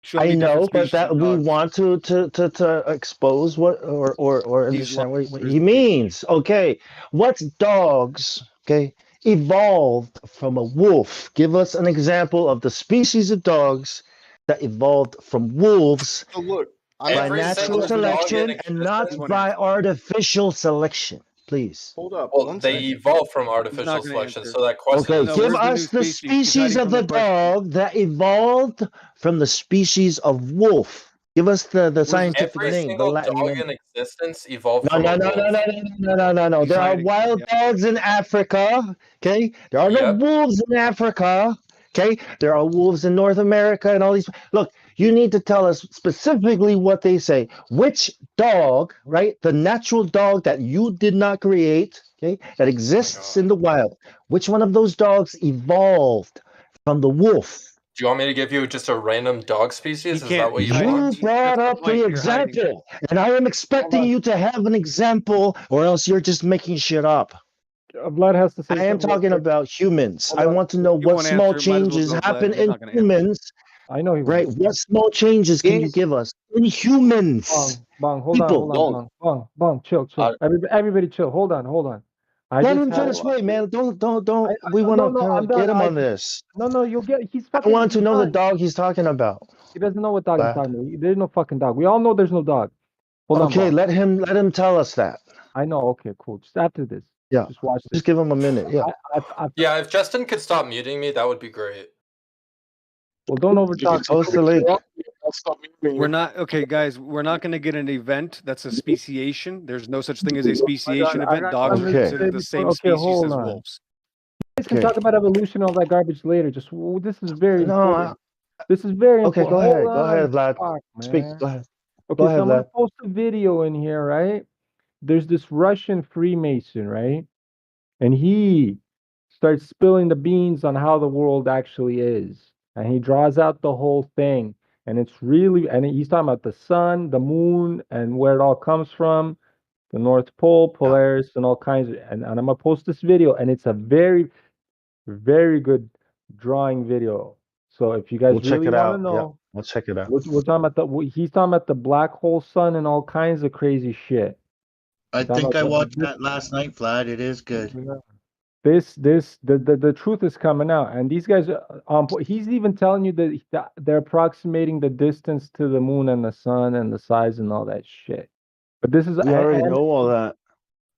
Show I me know, different but species that of we dogs. want to expose what or He's understand what lying. he means. Okay, what dogs? Okay, evolved from a wolf. Give us an example of the species of dogs that evolved from wolves So look, by every natural single dog in selection and not existence. by artificial selection. Please. Hold up. Well, they evolved from artificial not gonna selection, answer. so that question Okay, is give where's the us new the species? He's species hiding of from the the question. dog that evolved from the species of wolf. Give us the scientific every name, the single Latin dog name. in existence evolved No, from no, a no, wolf. no. He's There are hiding. wild Yep. dogs in Africa. Okay, there are no Yep. wolves in Africa. Okay, there are wolves in North America and all these. Look, you need to tell us specifically what they say. Which dog, right? The natural dog that you did not create, okay, that exists in the wild. Which one of those dogs evolved from the wolf? Do you want me to give you just a random dog species? Is that what you You want? brought up the example, and I am expecting you to have an example, or else you're just making shit up. Vlad has to say I am something real talking quick. about humans. Hold I on. want to know You what won't small answer. Might as well changes go, Vlad. happen He's in not gonna answer. humans. I know he Right? won't. What small changes can you give us in humans? Bong, hold People. on, Bong, chill. Everybody chill. Hold on. I Let just him had finish. Wait, man. Don't. We no, want to kind I'm of done. get him on this. No, you'll get. He's I fucking. want to He's know the done. dog he's talking about. He doesn't know what dog he's Vlad. talking about. There's no fucking dog. We all know there's no dog. Hold on, Okay, Bong. let him tell us that. I know. Okay, cool. Just after this. Yeah. Just watch this. Just give him a minute. Yeah. Yeah, if Justin could stop muting me, that would be great. Well, don't overtalk. Post the link. We're not okay, guys. We're not going to get an event that's a speciation. There's no such thing as a speciation event. Dogs are Okay. considered the same species hold as on. wolves. You guys can talk about evolution and all that garbage later. Just this is very important. This is very Okay, important. go ahead, Vlad. Fuck, Speak. man. Go ahead. Okay, Go ahead, so I'm gonna Vlad. post a video in here, right? There's this Russian Freemason, right? And he starts spilling the beans on how the world actually is. And he draws out the whole thing. And it's really, and he's talking about the sun, the moon, and where it all comes from, the North Pole, Polaris, and all kinds of, and I'm gonna post this video, and it's a very, very good drawing video. So if you guys We'll check really it want to out. know, I'll check it out. We're talking about he's talking about the black hole sun and all kinds of crazy shit. I think I watched that last night, Vlad. It is good. The truth is coming out, and these guys he's even telling you that they're approximating the distance to the moon and the sun and the size and all that shit. But this is We already know all that.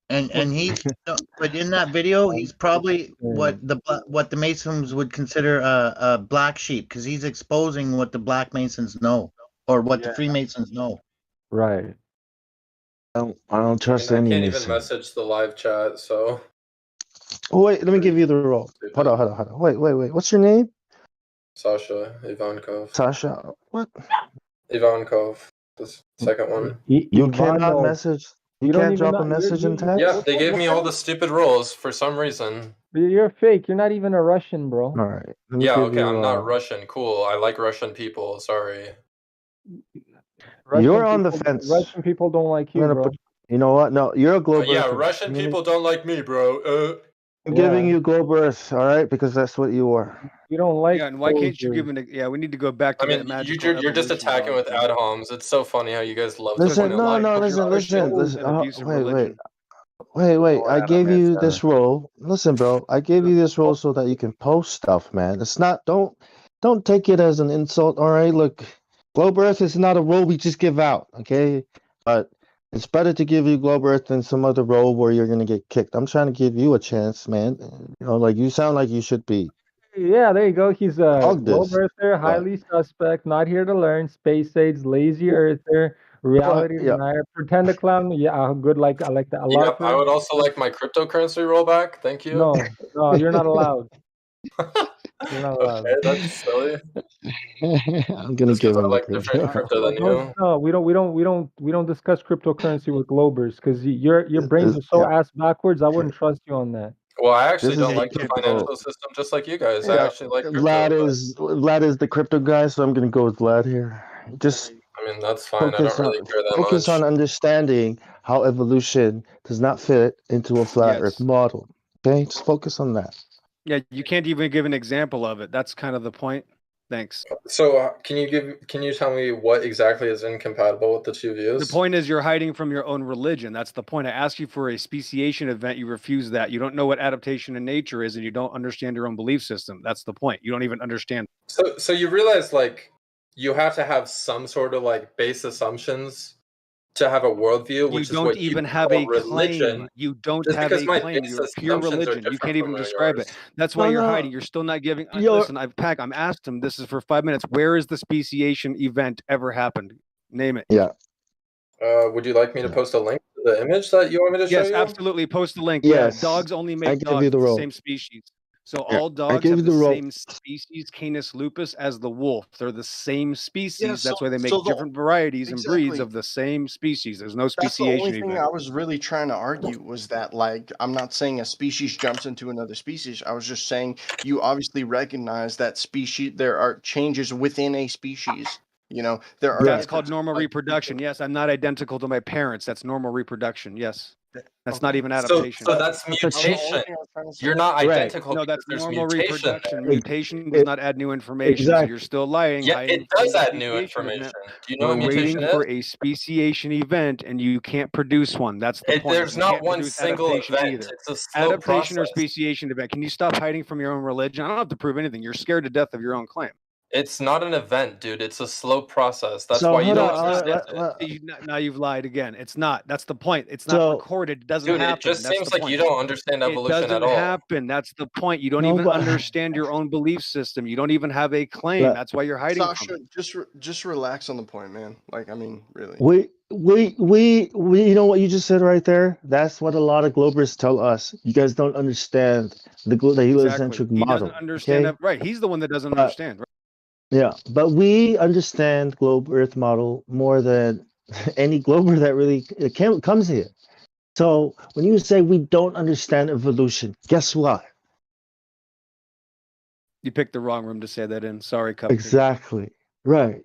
And he's but in that video he's probably what the Masons would consider a black sheep, because he's exposing what the Black Masons know, or what the Freemasons know. Right. I don't trust I any can't Mason. even message the live chat, so. Oh, wait, let me give you the role. Hold on. Wait. What's your name? Sasha Ivankov. Sasha. What? Ivankov. The second one. You cannot message. You can't drop a message in text? Yeah, they gave me all the stupid roles for some reason. You're fake. You're not even a Russian, bro. All right. Yeah, okay, I'm not Russian. Cool. I like Russian people. Sorry. You're on the fence. Russian people don't like you, bro. You know what? No, you're a globe Yeah, earther. Russian people don't like me, bro. I'm giving you globe earth, all right? Because that's what you are. You don't like. Yeah, and why can't you give an? Yeah, we need to go back to I mean, that magical. you're just attacking with ad homs. It's so funny how you guys love to Listen, point out lies. listen. Wait. I gave you this role. Listen, bro. I gave you this role so that you can post stuff, man. It's not. Don't take it as an insult. All right. Look, globe earth is not a role we just give out. Okay, but it's better to give you globe earth than some other role where you're gonna get kicked. I'm trying to give you a chance, man. You know, like you sound like you should be. Yeah, there you go. He's a Hug this. globe earther, highly suspect, not here to learn, space age, lazy earther, reality denier, pretend a clown. Yeah, good. I like that a lot. Yep, I would also like my cryptocurrency rollback. Thank you. No, you're not allowed. You're not allowed. Okay, that's silly. I'm gonna give him like different crypto than you. No, we don't discuss cryptocurrency with globers, because your brains are so ass backwards. I wouldn't trust you on that. Well, I actually don't like the financial system just like you guys. I actually like crypto. Vlad is the crypto guy, so I'm gonna go with Vlad here. Just I mean, that's fine. I don't really care that much. focus on understanding how evolution does not fit into a flat Earth model. Okay, just focus on that. Yeah, you can't even give an example of it. That's kind of the point. Thanks. So, can you tell me what exactly is incompatible with the two views? The point is you're hiding from your own religion. That's the point. I asked you for a speciation event. You refuse that. You don't know what adaptation in nature is, and you don't understand your own belief system. That's the point. You don't even understand. So you realize, like, you have to have some sort of, like, base assumptions to have a worldview, which is what even you have call a religion. claim. You don't Just have because a my claim. base You're pure assumptions are religion. You different can't even from describe yours. it. That's why No, you're no. hiding. You're still not giving. You're- Listen, I'm asked him. This is for 5 minutes. Where is the speciation event ever happened? Name it. Yeah. Would you like me to post a link to the image that you want me to show Yes, you? absolutely. Post the link. Yes. Yeah, dogs only I make give dogs you the the role. same species. So Yeah, all I dogs give have you the the role. same species, Canis lupus, as the wolf. They're the same species. so- That's why they make so the- different varieties and breeds exactly. of the same species. There's no That's the only speciation thing event. I was really trying to argue was that, like, I'm not saying a species jumps into another species. I was just saying you obviously recognize that there are changes within a species. You know, there are. That's called normal reproduction. Yes, I'm not identical to my parents. That's normal reproduction. Yes. That's not even adaptation. So that's mutation. You're not Right. identical. No, that's because there's normal mutation reproduction. there. Mutation does not add new information. So exactly. you're still lying. Yeah, hiding it does from the add new speciation information. event. Do you know We're what mutation waiting is? for a speciation event, and you can't produce one. That's the point. There's You not can't one produce single adaptation event. either. It's a slow Adaptation process. or speciation event. Can you stop hiding from your own religion? I don't have to prove anything. You're scared to death of your own claim. It's not an event, dude. It's a slow process. That's So why you hold don't on, understand it. Now you've lied again. It's not. That's the point. It's not So- recorded. It doesn't Dude, happen. it just That's seems the like point. you don't understand It evolution doesn't at all. happen. That's the point. You don't No, even but- understand your own belief system. You don't even have a claim. But- That's why you're hiding from Sasha, it. just relax on the point, man. Like, I mean, really. We you know what you just said right there? That's what a lot of globers tell us. You guys don't understand the heliocentric He model. doesn't understand okay? that. Right. He's the one that doesn't But- understand. Right? Yeah, but we understand globe Earth model more than any glober that really comes here. So when you say we don't understand evolution, guess what? You picked the wrong room to say that in. Sorry, Cupcake. Exactly. Right.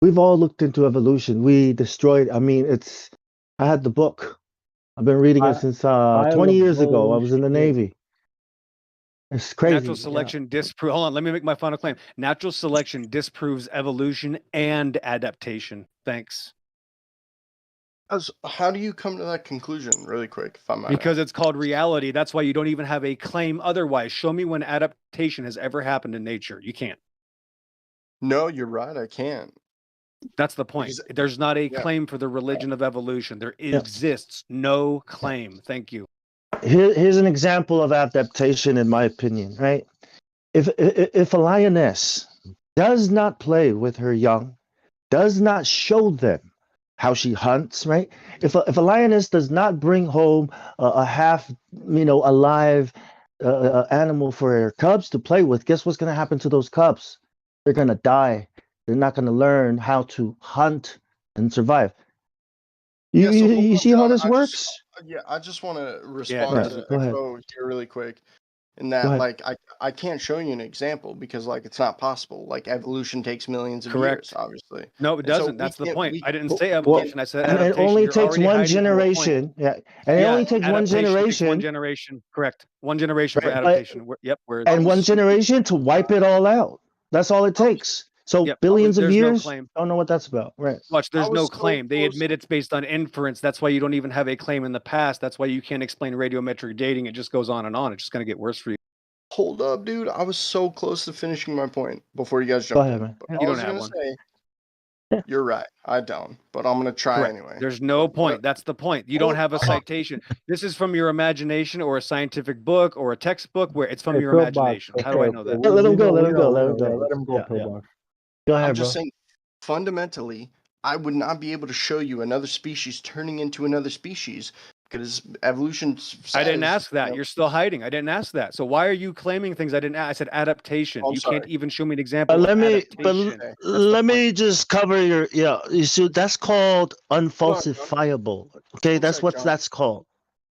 We've all looked into evolution. We destroyed. I mean, I had the book. I've been reading it since 20 years ago. I was in the Navy. It's crazy. Natural selection disproves. Hold on, let me make my final claim. Natural selection disproves evolution and adaptation. Thanks. How do you come to that conclusion, really quick, if I might Because ask? it's called reality. That's why you don't even have a claim otherwise. Show me when adaptation has ever happened in nature. You can't. No, you're right. I can't. That's the point. Because- There's not a yeah. claim for the religion of evolution. There exists no claim. Thank you. Here's an example of adaptation, in my opinion. Right? If a lioness does not play with her young, does not show them how she hunts, right? If a lioness does not bring home a half, alive animal for her cubs to play with, guess what's going to happen to those cubs? They're going to die. They're not going to learn how to hunt and survive. You see how this works? I just want to respond to Go ahead. Expo here really quick. In that, ahead. like, I can't show you an example because, like, it's not possible. Like, evolution takes millions of Correct. years, obviously. No, it And so doesn't. we That's the can't- point. we- I didn't say Well, evolution. I said and it adaptation. only You're takes already one hiding from the point. generation. Yeah, and it only takes one adaptation takes one generation. generation. Correct. One generation for Right, adaptation. Yep. Whereas and one generation to wipe it all out. That's all it takes. So Yep. billions of There's no years. claim. Don't know what that's about. Right. Watch, there's was no so claim. They close. admit it's based on inference. That's why you don't even have a claim in the past. That's why you can't explain radiometric dating. It just goes on and on. It's just going to get worse for you. Hold up, dude. I was so close to finishing my point before you guys Go jumped ahead, in. man. But You all I don't was have gonna one. say, you're right. I don't. But I'm gonna try Correct. anyway. There's no point. That's the point. You don't have a citation. This is from your imagination or a scientific book or a textbook where it's from your Pillbox, imagination. How do I know that? Let him go. we Let him go. know, Let we him know. go. Yeah, let him go, Yeah, yeah. Pillbox. Go ahead, I'm just bro. saying, fundamentally, I would not be able to show you another species turning into another species because evolution says, I didn't ask that. you know- You're still hiding. I didn't ask that. So why are you claiming things I didn't ask? I said adaptation. I'm You sorry. can't even show me an example Let of me, adaptation. but That's the let me point. just cover your. Yeah, you see, that's called Hold on, John. unfalsifiable. Okay, One that's sec, what John. that's called.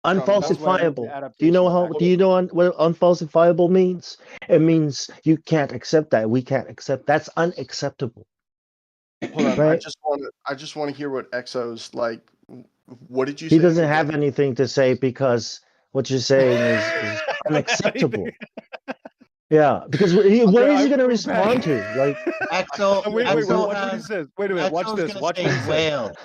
John, one That's sec. why I went to Unfalsifiable. Do you know adaptation. how? Do you know what unfalsifiable means? It means you can't accept that. We can't accept. That's unacceptable. Hold on. Right? I just want to hear what Exo's like. What did you He say? doesn't have anything to say because what you're saying is unacceptable. Yeah, because what is he going to respond to? Like, Exo, Wait, Exo watch what he has, says. Wait a minute. Watch Exo's this. gonna Watch say what he says. whales.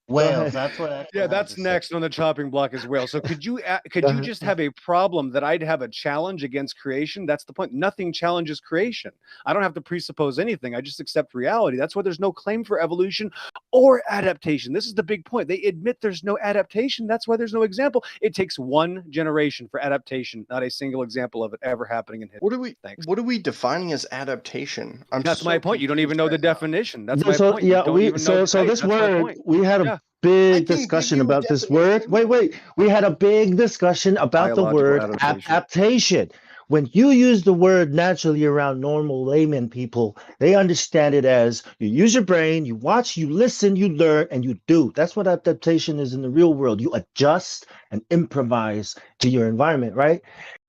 Go Whales. ahead. That's what Exo Yeah, has that's to say. next on the chopping block as well. So could you Go ahead. just have a problem that I'd have a challenge against creation? That's the point. Nothing challenges creation. I don't have to presuppose anything. I just accept reality. That's why there's no claim for evolution or adaptation. This is the big point. They admit there's no adaptation. That's why there's no example. It takes one generation for adaptation, not a single example of it ever happening in history. What are we defining as adaptation? That's my point. You don't even know the definition. That's my So point. You yeah, don't even know the so type. this That's my word point. we had a Yeah. big discussion about this word. Wait, we had a big discussion about the Biological word adaptation. adaptation. When you use the word naturally around normal layman people, they understand it as you use your brain, you watch, you listen, you learn, and you do. That's what adaptation is in the real world. You adjust and improvise to your environment, right?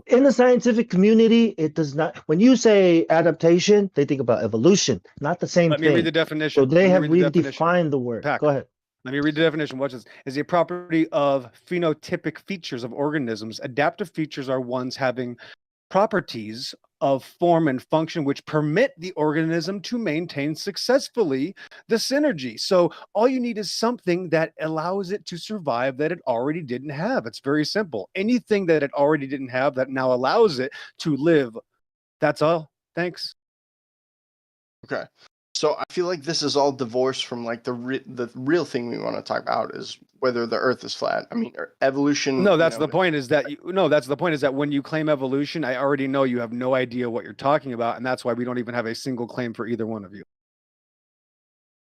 In the scientific community, it does not. When you say adaptation, they think about evolution, not the same Let me thing. read the definition. So they Let me have read the definition. redefined the word. Pack. Go ahead. Let me read the definition. Watch this. Is a property of phenotypic features of organisms. Adaptive features are ones having properties of form and function which permit the organism to maintain successfully the synergy. So all you need is something that allows it to survive that it already didn't have. It's very simple. Anything that it already didn't have that now allows it to live. That's all. Thanks. Okay. So I feel like this is all divorced from like the real thing we want to talk about is whether the Earth is flat. I mean, evolution. No, that's the point. Is that that's the point. Is that when you claim evolution, I already know you have no idea what you're talking about, and that's why we don't even have a single claim for either one of you.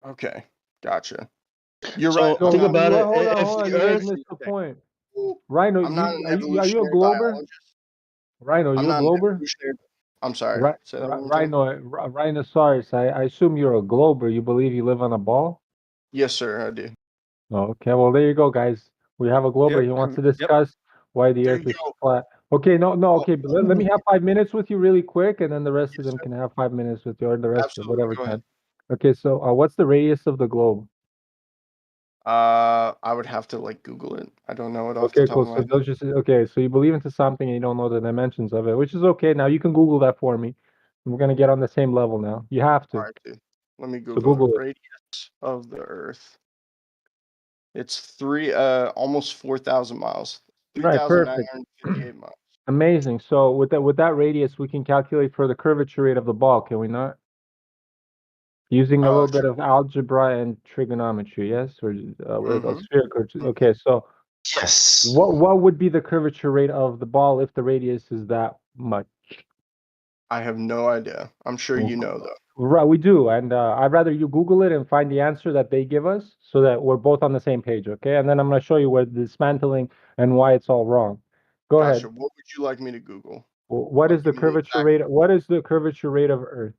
Okay, gotcha. You're So right. think about it. Hold If on, the you guys Earth, missed the point. Rhino, I'm not an are you a evolutionary glober? biologist. Rhino, I'm you a not an glober? evolutionary. I'm sorry. Right, Say that one more time. Rhinoceros. I assume you're a glober. You believe you live on a ball? Yes, sir. I do. Oh, okay, well there you go, guys. We have a glober. He wants to discuss why the Earth is flat. Okay, no, okay, but let me have 5 minutes with you really quick, and then the rest of them can have 5 minutes with you, or the rest of Absolutely. whatever Go time. ahead. Okay, so what's the radius of the globe? I would have to like Google it. I don't know it off the Okay, top cool. of my So head. those just okay. So you believe into something and you don't know the dimensions of it, which is okay. Now you can Google that for me. We're gonna get on the same level now. You have All to. right, dude. Let me So Google it. Google it. Radius of the Earth. It's almost 4,000 miles. Right, perfect. 3,958 miles. Amazing. So with that radius, we can calculate for the curvature rate of the ball, can we not? Using a little bit of algebra and trigonometry, yes, or with a spherical. Okay, so Yes. what would be the curvature rate of the ball if the radius is that much? I have no idea. I'm sure you know though. Right, we do, and I'd rather you Google it and find the answer that they give us, so that we're both on the same page, okay? And then I'm going to show you where dismantling and why it's all wrong. Go Gotcha. ahead. What would you like me to Google? What is the give me the curvature rate? What is the curvature rate of Earth?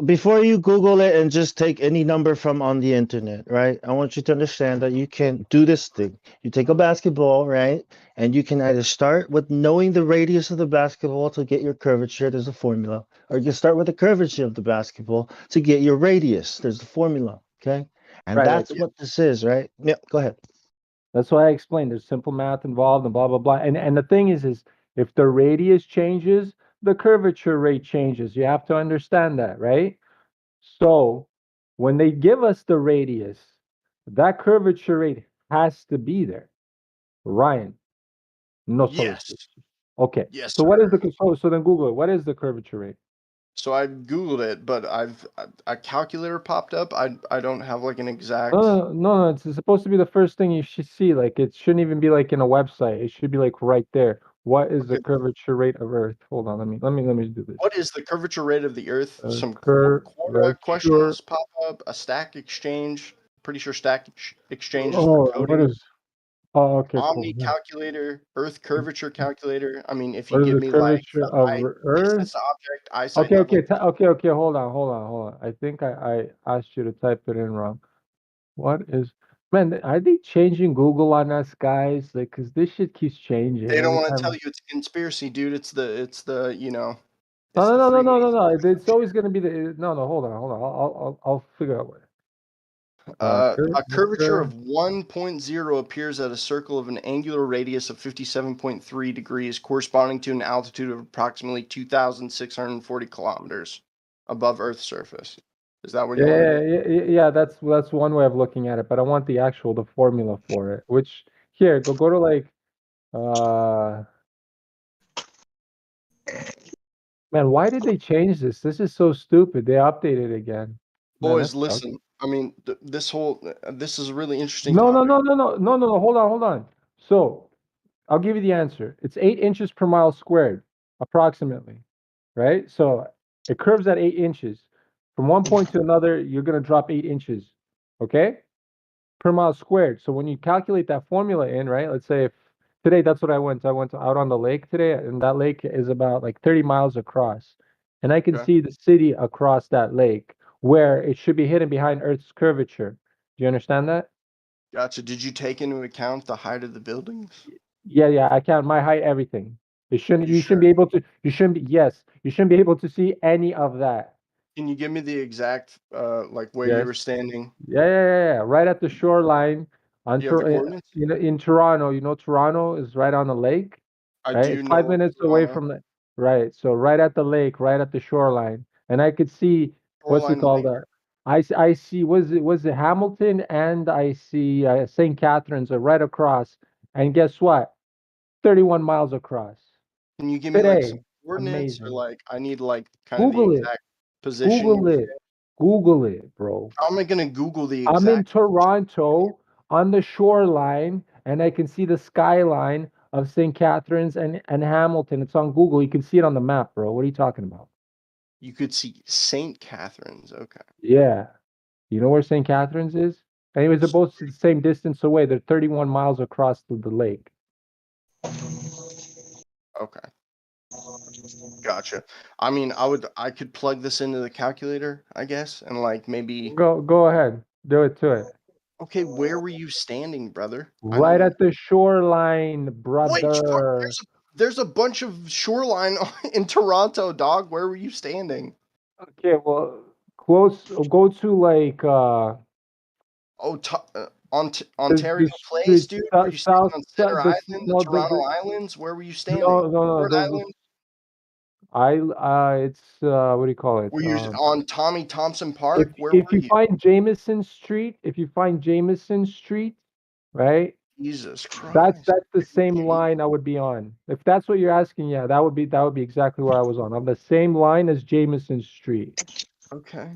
Before you Google it and just take any number from on the internet, right? I want you to understand that you can do this thing. You take a basketball, right? And you can either start with knowing the radius of the basketball to get your curvature, there's a formula, or you can start with the curvature of the basketball to get your radius, there's a formula, okay? And Right, that's what this is, right? Yeah, go ahead. That's why I explained. There's simple math involved and blah blah blah. And the thing is if the radius changes, the curvature rate changes. You have to understand that, right? So when they give us the radius, that curvature rate has to be there. Ryan, no solo. Yes. Okay. Yes, So what is the so then Google it. What is the curvature rate? So I Googled it, but a calculator popped up. I don't have like an exact. No, it's supposed to be the first thing you should see. Like it shouldn't even be like in a website. It should be like right there. What is the Okay. curvature rate of Earth? Hold on, let me do this. What is the curvature rate of the Earth? Some Curvature. questions pop up. A stack exchange. Pretty sure stack exchange is for Oh, what coding. is? Oh, okay, cool. Omni calculator, Earth curvature calculator. I mean, if you What is give the me like curvature of Earth? distance to object, eyesight Okay, level. okay. Hold on. I think I asked you to type it in wrong. What is? Man, are they changing Google on us, guys? Like, cause this shit keeps changing They don't every want to tell time. you it's a conspiracy, dude. It's the you know. It's always gonna be the no. Hold on. I'll figure out what. A curvature of 1.0 appears at a circle of an angular radius of 57.3 degrees, corresponding to an altitude of approximately 2,640 kilometers above Earth's surface. Is that what you want to do? Yeah. That's one way of looking at it, but I want the formula for it. Which here, go to like, man, why did they change this? This is so stupid. They updated it again. Man, Boys, that sucks. listen. I mean, this is a really interesting No. topic. Hold on. So I'll give you the answer. It's 8 inches per mile squared, approximately, right? So it curves at 8 inches. From one point to another, you're going to drop 8 inches, okay? Per mile squared. So when you calculate that formula in, right? Let's say if today, that's what I went. I went out on the lake today, and that lake is about like 30 miles across. And I can Okay. see the city across that lake where it should be hidden behind Earth's curvature. Do you understand that? Gotcha. Did you take into account the height of the buildings? Yeah, I count my height, everything. You shouldn't sure? be able to you shouldn't be yes, you shouldn't be able to see any of that. Can you give me the exact like where you Yes. were standing? Yeah. Right at the shoreline on You have the coordinates? in Toronto. You know Toronto is right on the lake, I right? do It's 5 know minutes away Toronto. from the right. So right at the lake, right at the shoreline. And I could see what's it Shoreline called? Lake. I see was it Hamilton, and I see St. Catharines are right across. And guess what? 31 miles across. Can you give me like some Today. coordinates or Amazing. like I need like kind of the Google it. exact position you Google were it. Google it, bro. How am I gonna Google the I'm in exact Toronto on the shoreline, and I can see the skyline of St. Catharines and Hamilton. It's on Google. You can see it on the map, bro. What are you talking about? you could see St. Catharines. Okay. Yeah. You know where St. Catharines is? Anyways, they're both the same distance away. They're 31 miles across the lake. Okay. Gotcha. I mean, I could plug this into the calculator, I guess, and like maybe. Go ahead. Do it to it. Okay, where were you standing, brother? I Right mean, at the shoreline, wait, brother. there's a bunch of shoreline in Toronto, dog. Where were you standing? Okay, well, close. Go to like Oh, Ontario Place, dude. Were you standing on Center Island, the Toronto Islands? Where were you standing? No. Rhode Island? It's what do you call it? Were you on Tommy Thompson If Park? Where if were you you? find Jameson Street, right? Jesus Christ. That's the same line I would be on. If that's what you're asking, yeah, that would be exactly where I was on the same line as Jameson Street. Okay.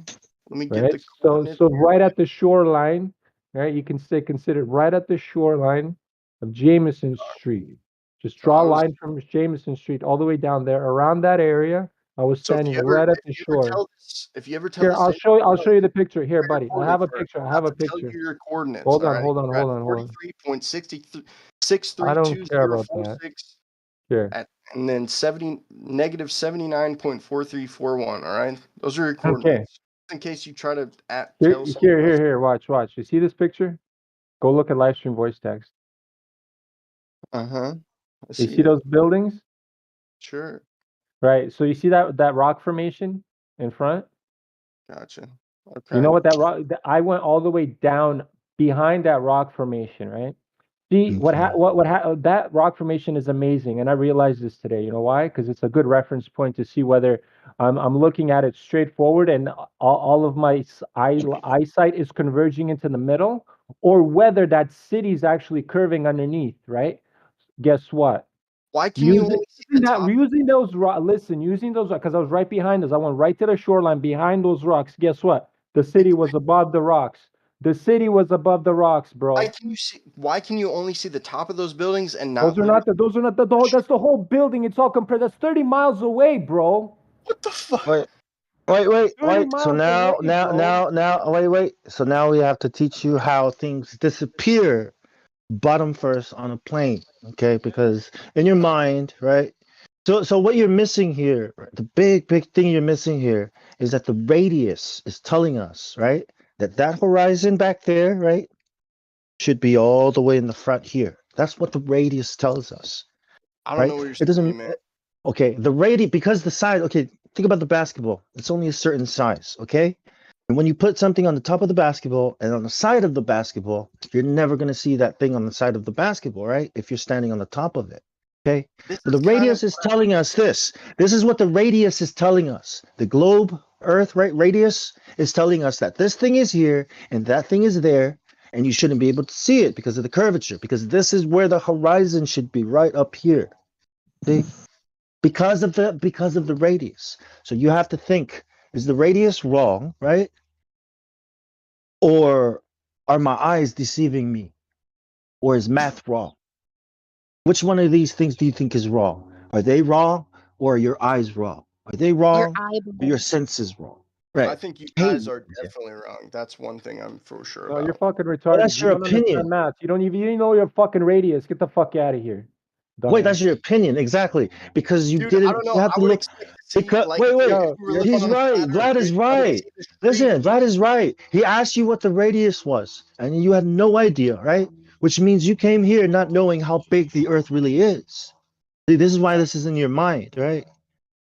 Let me get Right. the So coordinates. right at the shoreline, right? You can say consider right at the shoreline of Jameson Street. Just draw a line from Jameson Street all the way down there around that area. I was So standing right at the shore. If you ever tell Here, this, I'll show you the picture. Here, buddy. I have a first. picture. I I have a to tell you picture. your coordinates. Hold on, all right? hold on, You're at hold on, hold on. 43.632 I don't care about that. Here. and then negative 79.4341. All right, those are your coordinates. Okay. Just in case you try to Here, tell someone else. here. Watch. You see this picture? Go look at Livestream voice text. You see those buildings? Sure. Right. So you see that rock formation in front? Gotcha. Okay. You know what that rock? I went all the way down behind that rock formation, right? See that rock formation is amazing, and I realized this today. You know why? Because it's a good reference point to see whether I'm looking at it straightforward and all of my eyesight is converging into the middle, or whether that city is actually curving underneath. Right? Guess what? Why can you only see the top? Using those because I was right behind those. I went right to the shoreline behind those rocks. Guess what? The city was above the rocks. The city was above the rocks, bro. Why can you only see the top of those buildings and not? Those are not the whole. That's the whole building. It's all compressed. That's 30 miles away, bro. What the fuck? Wait. So wait. So now we have to teach you how things disappear bottom first on a plane, okay? Because in your mind, right? So what you're missing here, the big thing you're missing here is that the radius is telling us, right? That horizon back there, right, should be all the way in the front here. That's what the radius tells us. I don't know what you're saying, man. Okay, the radius, because the size, okay, think about the basketball. It's only a certain size, okay? And when you put something on the top of the basketball and on the side of the basketball, you're never going to see that thing on the side of the basketball, right? If you're standing on the top of it, okay? The radius is telling us this. This is what the radius is telling us. The globe, Earth, right? Radius is telling us that this thing is here and that thing is there, and you shouldn't be able to see it because of the curvature, because this is where the horizon should be, right up here. See? Because of the radius. So you have to think, is the radius wrong, right? Or are my eyes deceiving me? Or is math wrong? Which one of these things do you think is wrong? Are they wrong or are your eyes wrong? Are they wrong or your senses wrong? Right. I think you guys are definitely wrong. That's one thing I'm for sure No, about. you're fucking retarded. that's your you don't understand opinion. math. You don't even know your fucking radius. Get the fuck out of here. Wait, that's your opinion, exactly. Because you Dude, didn't. I don't know. You have I to would look. expect to see, Because, like, wait. He's fucking right. Vlad is right. Listen, Vlad is right. He asked you what the radius was, and you had no idea, right? Which means you came here not knowing how big the Earth really is. See, this is why this is in your mind, right?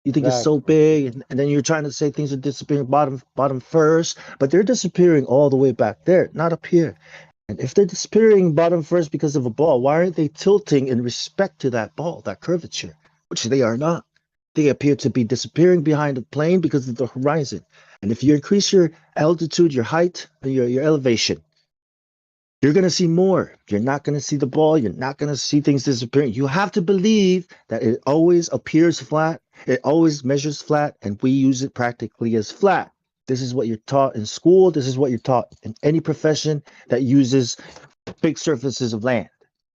You think it's so big, and then you're trying to say things are disappearing bottom first, but they're disappearing all the way back there, not up here. And if they're disappearing bottom first because of a ball, why aren't they tilting in respect to that ball, that curvature? Which they are not. They appear to be disappearing behind the plane because of the horizon. And if you increase your altitude, your height, your elevation, you're going to see more. You're not going to see the ball. You're not going to see things disappearing. You have to believe that it always appears flat. It always measures flat, and we use it practically as flat. This is what you're taught in school. This is what you're taught in any profession that uses big surfaces of land.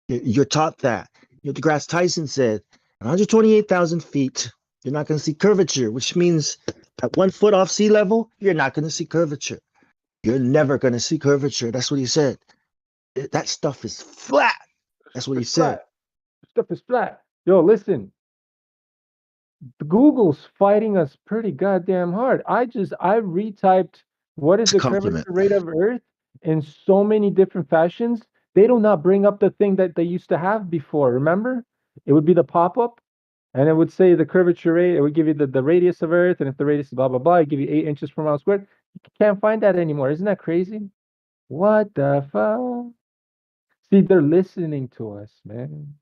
You're taught that. DeGrasse Tyson said, 128,000 feet, you're not going to see curvature, which means at 1 foot off sea level, you're not going to see curvature. You're never going to see curvature. That's what he said. That stuff is flat. That's what he said. Stuff is flat. Yo, listen. Google's fighting us pretty goddamn hard. I retyped what is the curvature rate of Earth in so many different fashions. They do not bring up the thing that they used to have before. Remember? It would be the pop-up, and it would say the curvature rate. It would give you the radius of Earth, and if the radius is blah blah blah, it give you 8 inches per mile squared. You can't find that anymore. Isn't that crazy? What the fuck? See, they're listening to us, man.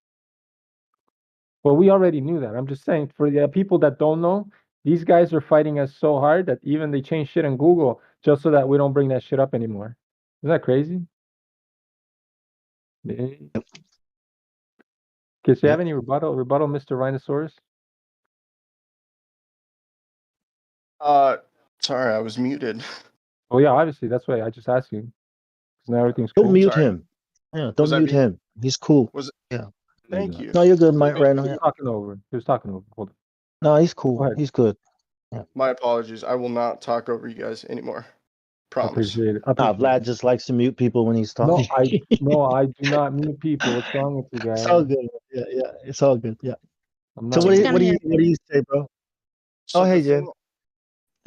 Well, we already knew that. I'm just saying for the people that don't know, these guys are fighting us so hard that even they change shit in Google just so that we don't bring that shit up anymore. Isn't that crazy? Okay, so you have any rebuttal, Mr. Rhinoceros? Sorry, I was muted. Oh yeah, obviously that's why I just asked you. 'Cause now everything's Don't cool. mute Sorry. him. Yeah, Was don't that mute me? him. He's cool. Was it? Yeah. Thank you. No, you're good, Mike. Right He was now. talking over. He was talking over. Hold on. No, he's Go cool. ahead. He's good. Yeah. My apologies. I will not talk over you guys anymore. Promise. Appreciate it. Nah, Appreciate Vlad it. just likes to mute people when he's talking. No, I do not mute people. What's wrong with you It's all guys? good. Yeah, yeah. It's all good. Yeah. I'm So not. what do you say, bro? So Oh, hey, the Jay. thing,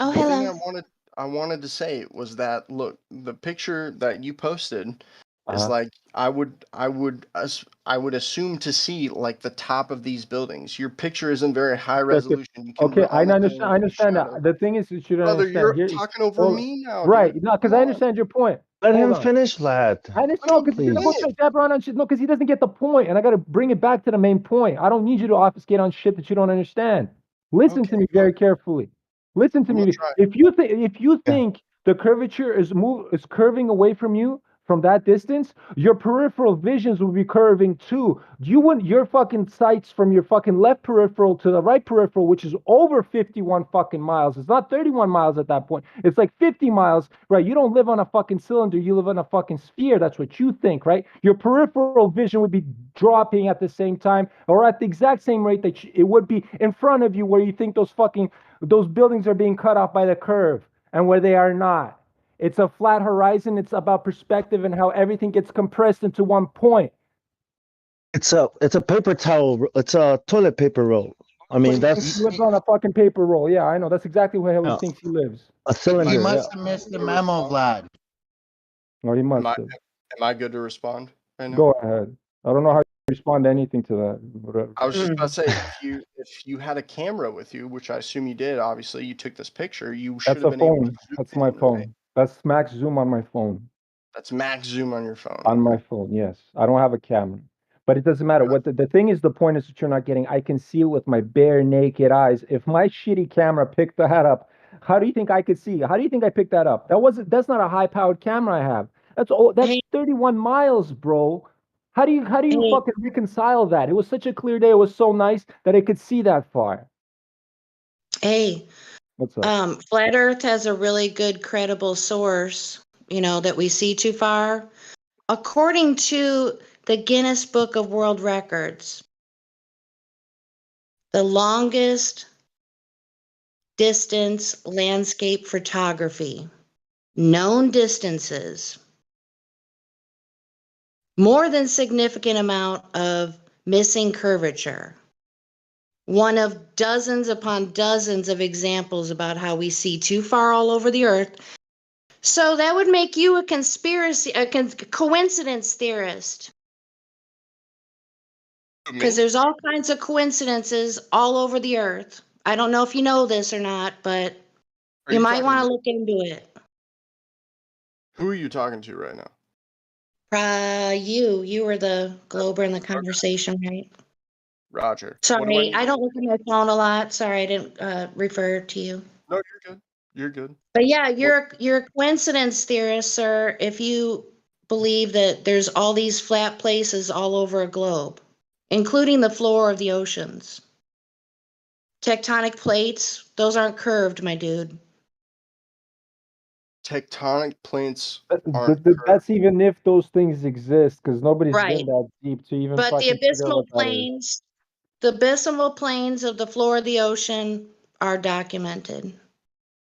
Oh, the thing hello. I wanted to say was that look, the picture that you posted is Uh-huh. like I would assume to see like the top of these buildings. Your picture isn't very high resolution. You can Okay, I honestly understand. I only get understand shadow. that. The thing is, you should Brother, understand. you're Here, talking over hold, me now, right? dude. No, because Come I on. understand your point. Let Hold him on. finish, Vlad. I understand. Let No, me because he's finish. going to jab around on shit. No, because he doesn't get the point, and I got to bring it back to the main point. I don't need you to obfuscate on shit that you don't understand. Listen to Okay, me very carefully. Listen to I'm gonna me. try. If you think the curvature is curving away from you from that distance, your peripheral visions will be curving too. You wouldn't your fucking sights from your fucking left peripheral to the right peripheral, which is over 51 fucking miles. It's not 31 miles at that point. It's like 50 miles, right? You don't live on a fucking cylinder, you live on a fucking sphere. That's what you think, right? Your peripheral vision would be dropping at the same time or at the exact same rate that it would be in front of you where you think those buildings are being cut off by the curve and where they are not. It's a flat horizon. It's about perspective and how everything gets compressed into one point. It's a paper towel. It's a toilet paper roll. I mean, He that's lives on a fucking paper roll. Yeah, I know. That's exactly how he Yeah. thinks he lives. a cylinder. You Yeah. must have missed the memo, Vlad. No, he must Am have. I good to respond right now? Go ahead. I don't know how you respond to anything to that. Whatever. I was just about to say if you had a camera with you, which I assume you did, obviously you took this picture, you should That's have a been able to phone. zoom That's my in, right? phone. That's max zoom on my phone. That's max zoom on your phone. On my phone, yes. I don't have a camera. But it doesn't matter. What the thing is, the point is that you're not getting. I can see it with my bare naked eyes. If my shitty camera picked that up, how do you think I could see? How do you think I picked that up? That's not a high powered camera I have. That's 31 miles, bro. How do you Hey, fucking reconcile that? It was such a clear day. It was so nice that I could see that far. hey, What's up? Flat Earth has a really good credible source, that we see too far. According to the Guinness Book of World Records, the longest distance landscape photography, known distances, more than significant amount of missing curvature. One of dozens upon dozens of examples about how we see too far all over the earth. So that would make you a coincidence theorist. Because there's all kinds of coincidences all over the earth. I don't know if you know this or not, but you might want to look into it. Who are you talking to right now? You were the Glober in the conversation, right? Roger. Sorry, I don't look at my phone a lot. Sorry, I didn't refer to you. No, you're good. You're good. But yeah, you're a coincidence theorist, sir, if you believe that there's all these flat places all over a globe, including the floor of the oceans. Tectonic plates, those aren't curved, my dude. Tectonic plates aren't That's even if those things exist, because nobody's Right. been that deep to even But the fucking figure out abysmal what that is. planes of the floor of the ocean are documented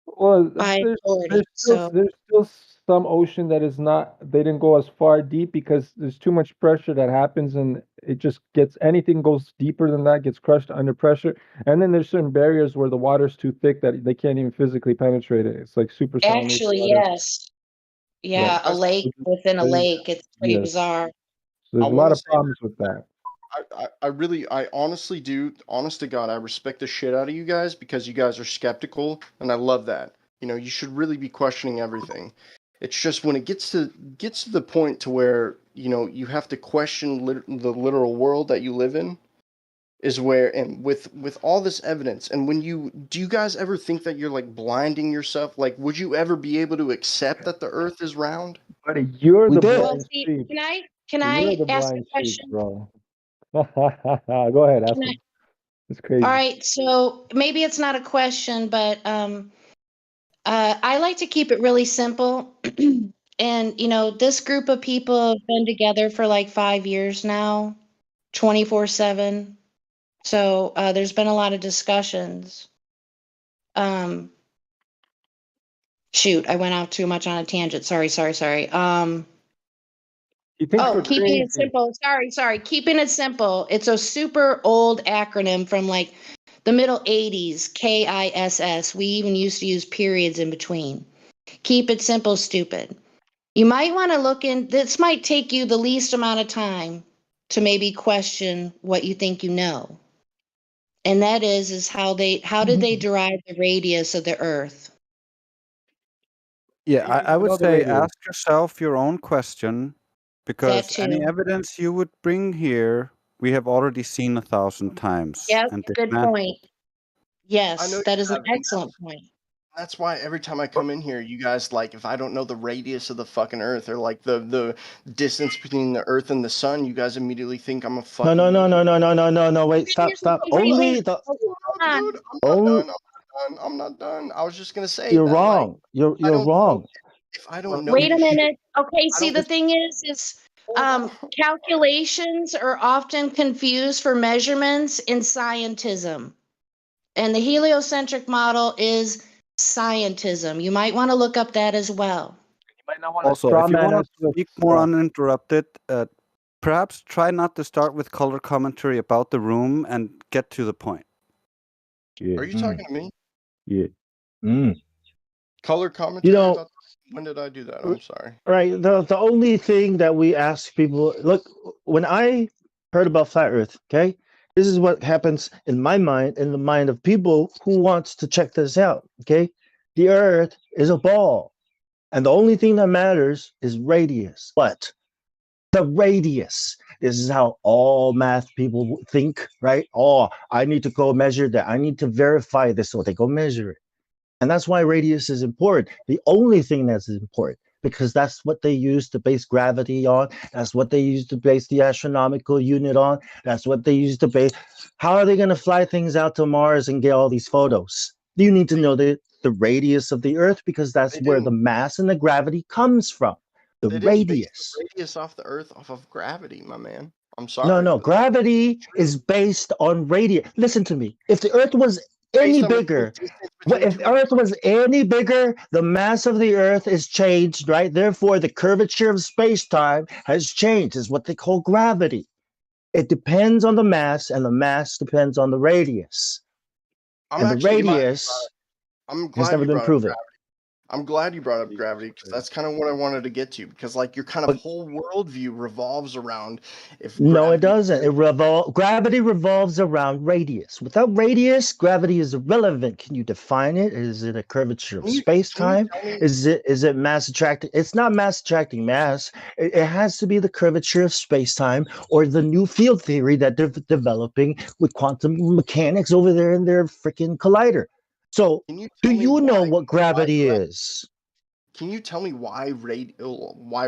Well, by authority. there's So still some ocean that is not. They didn't go as far deep because there's too much pressure that happens, and it just gets anything goes deeper than that gets crushed under pressure. And then there's certain barriers where the water's too thick that they can't even physically penetrate it. It's like super salinity actually, water. yes. Yeah, a lake within a lake. It's pretty Yes. bizarre. So there's I a lot wanna of say problems with that. I honestly do, honest to God, I respect the shit out of you guys because you guys are skeptical, and I love that. You know, you should really be questioning everything. It's just when it gets to the point to where, you know, you have to question the literal world that you live in, is where, and with all this evidence, and when do you guys ever think that you're like blinding yourself? Like, would you ever be able to accept that the Earth is round? Buddy, you're We the did. Well, blind see, sheep. can You're I the ask a blind sheep, question? bro. Go ahead, ask Can him. It's All crazy. right, so maybe it's not a question, but I like to keep it really simple. And, you know, this group of people have been together for like 5 years now, 24/7. So there's been a lot of discussions. Um, shoot, I went off too much on a tangent. Sorry. He thinks Oh, we're keeping it crazy. simple. Sorry. Keeping it simple. It's a super old acronym from like the middle 80s, KISS. We even used to use periods in between. Keep it simple, stupid. You might want to look in, this might take you the least amount of time to maybe question what you think you know. And that is how did they derive the radius of the Earth? Yeah, I would Another say radio. ask yourself your own question, That because any too. evidence you would bring here, we have already seen 1,000 times. Yep, And this good math, point. I know Yes, that you is an have, and excellent point. that's why every time I come in here, you guys, like, if I don't know the radius of the fucking Earth, or like the distance between the Earth and the Sun, you guys immediately think I'm a No, fucking no, no, idiot. no, no, no, no, no, no. Wait, stop. Only the Hold on. Dude, I'm not only done. I'm not done. I was just gonna say you're that, like, wrong. You're I don't know wrong. if I don't know Wait a the shit. minute. Okay, I see, don't. the thing is calculations are often confused for measurements in scientism. And the heliocentric model is scientism. You might want to look up that as well. You might not want to also, straw if you man want us to with speak more stuff. uninterrupted, perhaps try not to start with color commentary about the room and get to the point. Yeah. Are you talking to me? Yeah. Color You commentary know, about when did I do that? I'm sorry. right? The only thing that we ask people, look, when I heard about flat Earth, okay, this is what happens in my mind, in the mind of people who wants to check this out. Okay, the Earth is a ball, and the only thing that matters is radius. What? The radius. This is how all math people think, right? Oh, I need to go measure that. I need to verify this, so they go measure it. And that's why radius is important. The only thing that's important, because that's what they use to base gravity on. That's what they use to base the astronomical unit on. That's what they use to base. How are they going to fly things out to Mars and get all these photos? You need to know the radius of the Earth, because that's They where the didn't. mass and the gravity comes from. The They didn't base radius. the radius off the Earth off of gravity, my man. I'm No, sorry, no. but Gravity is based on radius. Listen to me. If the Earth was any based on the bigger, distance between if two. Earth was any bigger, the mass of the Earth is changed, right? Therefore, the curvature of space-time has changed. Is what they call gravity. It depends on the mass, and the mass depends on the radius. I'm And the actually glad. radius I'm has glad never you been brought up proven. gravity. I'm glad you brought up gravity, because that's kind of what I wanted to get to. Because like your kind of But whole worldview revolves around if no, it gravity. doesn't. Gravity revolves around radius. Without radius, gravity is irrelevant. Can you define it? Is it a curvature of Can you space-time? tell me? Is it mass attracting? It's not mass attracting mass. It has to be the curvature of space-time, or the new field theory that they're developing with quantum mechanics over there in their freaking collider. So, Can you do tell me you know why? what gravity is? Can you tell me why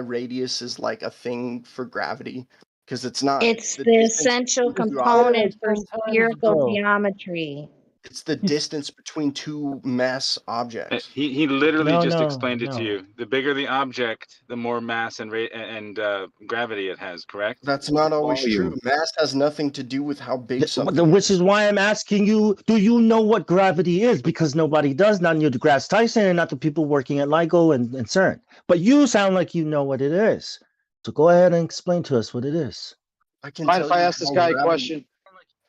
radius is like a thing for gravity? Because it's not. It's The the distance essential between two Say it objects. like component for 10 times, spherical bro. geometry. It's the distance between two mass objects. He literally No, just no, explained it to no. you. The bigger the object, the more mass and gravity it has. Correct? That's not always true. Volume. Mass has nothing to do with how big something Which is. is why I'm asking you, do you know what gravity is? Because nobody does, not Neil deGrasse Tyson and not the people working at LIGO and CERN. But you sound like you know what it is. So go ahead and explain to us what it is. I can Mind tell if I you ask this how guy a gravity. question?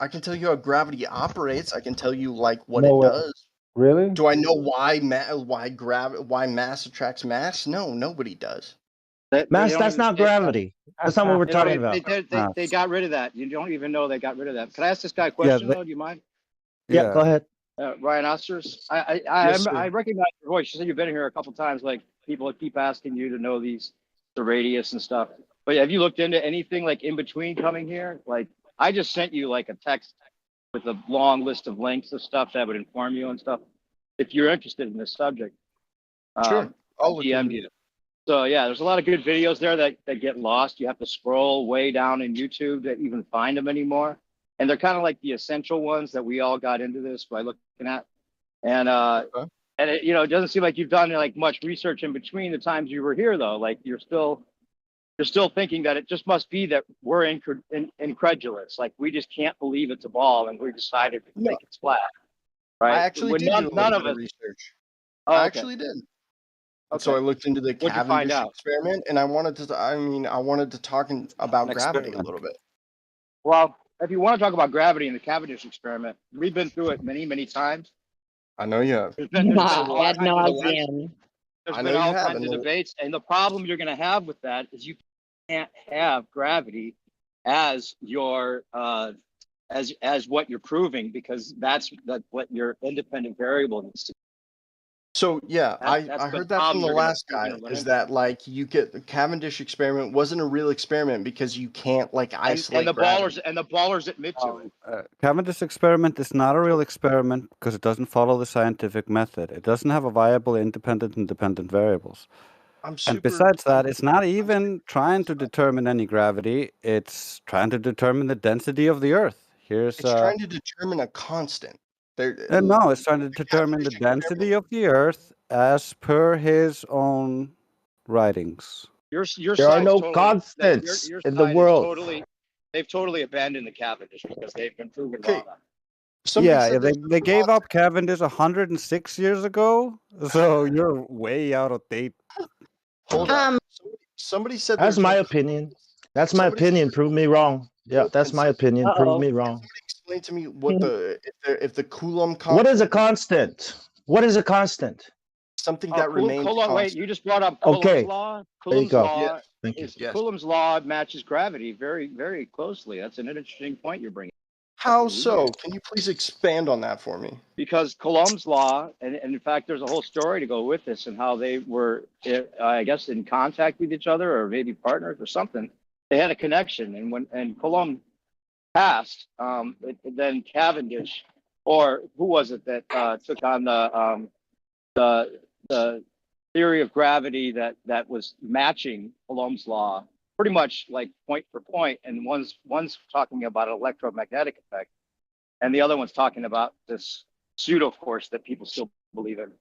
I can tell you how gravity operates. I can tell you like what No it way. does. Really? Do I know why why mass attracts mass? No, nobody does. They Mass, don't that's even. not gravity. That's not what we're They don't. talking Even, about. they got rid of that. You don't even know they got rid of that. Can I ask this guy a Yeah, question though? Do you mind? Yeah, yeah. go ahead. Ryan Osters. Yes, I sir. recognize your voice. You said you've been here a couple times. Like people keep asking you to know the radius and stuff. But have you looked into anything like in between coming here? Like I just sent you like a text with a long list of links of stuff that would inform you and stuff. If you're interested in this subject, Sure, I'll I look DM'd into you. So yeah, there's a lot of good videos there that get lost. You have to scroll way down in YouTube to even find them anymore. And they're kind of like the essential ones that we all got into this by looking at. And and it, it doesn't seem like you've done like much research in between the times you were here though. Like you're still thinking that it just must be that we're incredulous. Like we just can't believe it's a ball and we decided to think it's flat. Right? I actually When did do a none little of bit of us. research. Oh, I okay. actually did. Okay. So I looked into the What'd you find Cavendish out? experiment, and I wanted to talk about An gravity a experiment. little bit. Well, if you want to talk about gravity and the Cavendish experiment, we've been through it many, many times. I know you have. There's been all Ad kinds of debates. nauseam. There's I been know you all have, kinds and of debates, and the problem you're going to have with that is you can't have gravity as your as what you're proving because that's what your independent variable needs to be. So yeah, That's I the heard that from problem the you're gonna last guy. run Is into. that like you get the Cavendish experiment wasn't a real experiment because you can't like isolate and the gravity. ballers admit to it. Cavendish experiment is not a real experiment because it doesn't follow the scientific method. It doesn't have a viable independent and dependent variables. And besides that, it's not even trying to determine any gravity. It's trying to determine the density of the Earth. Here's It's trying to determine a constant. no, it's trying to determine the density of the Earth as per his own writings. Your There are side's no totally constants your in the side world. they've totally abandoned the Cavendish because they've been proven Okay. wrong. Yeah, they gave up Cavendish 106 years ago, so you're way out of date. Hold on. Somebody said That's there's my no opinion. That's my somebody said opinion. Prove me wrong. Yeah, that's my opinion. Prove me wrong. Somebody explain to me what the if the Coulomb constant. What is a constant? What is a constant? Something that remains Coulomb, wait, constant. you just brought up Okay. Coulomb's law. There you Coulomb's go. law Thank you. is Coulomb's law matches gravity very, very closely. That's an interesting point you're bringing. How so? Can you please expand on that for me? Because Coulomb's law, and in fact, there's a whole story to go with this and how they were, I guess, in contact with each other or maybe partners or something. They had a connection, and when Coulomb passed, then Cavendish, or who was it that took on the theory of gravity that was matching Coulomb's law, pretty much like point for point, and one's talking about an electromagnetic effect, and the other one's talking about this pseudo force that people still believe in.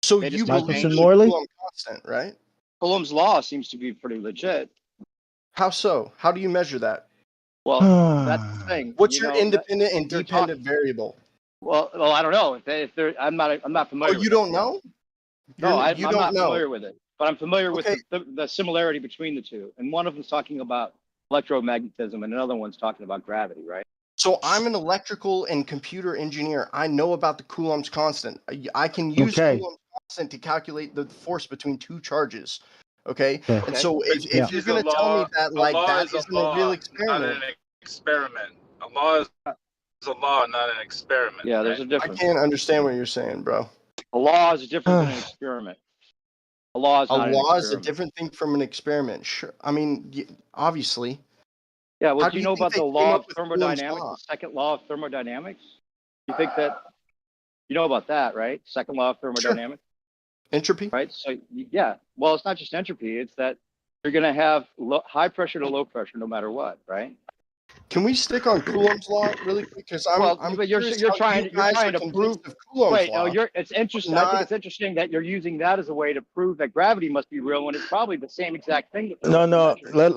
So They you just believe changed in it. Coulomb constant, right? Coulomb's law seems to be pretty legit. How so? How do you measure that? Well, that's the thing. What's you your know, independent and they're dependent variable? Well, I don't know. If they're, I'm not familiar. Oh, with you it. don't know? No, I'm don't not know. familiar with it. But I'm familiar Okay. with the similarity between the two. And one of them's talking about electromagnetism, and another one's talking about gravity, right? So I'm an electrical and computer engineer. I know about the Coulomb's constant. I can use Coulomb's constant to calculate the force between two charges. Okay? And so if you're going to tell me that like that isn't a real experiment, not an experiment. A law is a law, not an experiment. Yeah, there's a I difference. can't understand what you're saying, bro. A law is different than an experiment. A law is A not law an is a experiment. different thing from an experiment. Sure. I mean, obviously. Yeah, well, How do you know think about they the came law up of with Coulomb's thermodynamics, law? the second law of thermodynamics? You think that, you know about that, right? Second law of thermodynamics? Entropy? Right, so yeah, well, it's not just entropy, it's that you're gonna have high pressure to low pressure no matter what, right? Can we stick on Coulomb's law really quick? Because I'm but you're curious you're how trying you you're guys trying are to prove. convinced of Coulomb's Wait, law. no, it's interesting. I think not- it's interesting that you're using that as a way to prove that gravity must be real when it's probably the same exact thing. that they're No, no. Let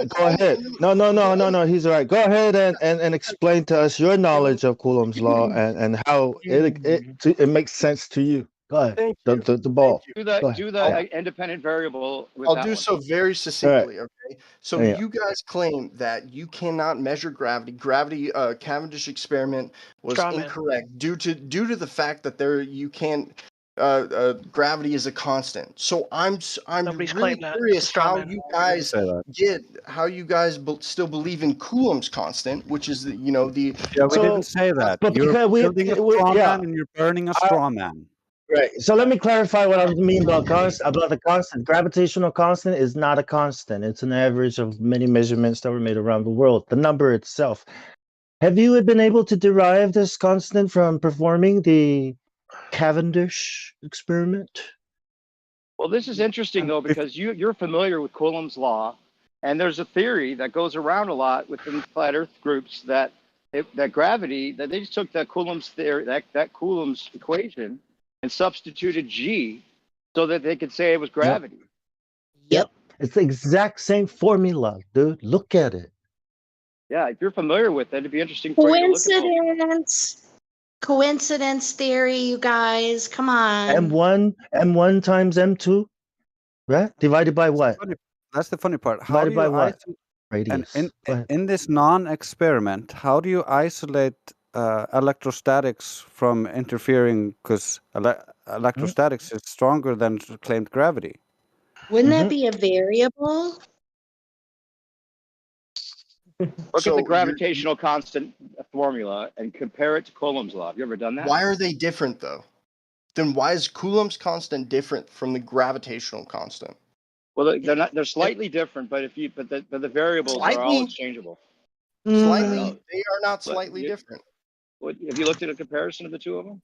go ahead. No. He's all right. Go ahead and explain to us your knowledge of Coulomb's law and how it makes sense to you. Go ahead. Thank The ball. Do Go the ahead. do the independent variable with I'll that do one. so very succinctly, okay? So Yeah. you guys claim that you cannot measure gravity. Gravity, Cavendish experiment was Straw man. incorrect due to the fact that you can't. Gravity is a constant. So I'm Nobody's really claimed that. curious Straw how man. you guys still believe in Coulomb's constant, which is the. Yeah, we So- didn't say that. but You're because building a straw man and you're burning a straw man. Right. So let me clarify what I mean about the constant. Gravitational constant is not a constant. It's an average of many measurements that were made around the world. The number itself. Have you been able to derive this constant from performing the Cavendish experiment? Well, this is interesting though, because you're familiar with Coulomb's law, and there's a theory that goes around a lot within flat Earth groups that gravity, that they just took that Coulomb's theory, that Coulomb's equation, and substituted G so that they could say it was gravity. Yep. It's the exact same formula, dude. Look at it. Yeah, if you're familiar with it, it'd be interesting for you to look at those. Coincidence theory, you guys. Come on. M1 times M2, right? Divided by what? That's the funny part. How Divided do by you what? isolate Radius. Go ahead. in this non-experiment? How do you isolate electrostatics from interfering? Because electrostatics is stronger than claimed gravity. Wouldn't that be a variable? Look at the gravitational constant formula and compare it to Coulomb's law. Have you ever done that? Why are they different though? Then why is Coulomb's constant different from the gravitational constant? Well, they're not. They're slightly different, but the variables are all interchangeable. Slightly, they are not slightly different. Have you looked at a comparison of the two of them?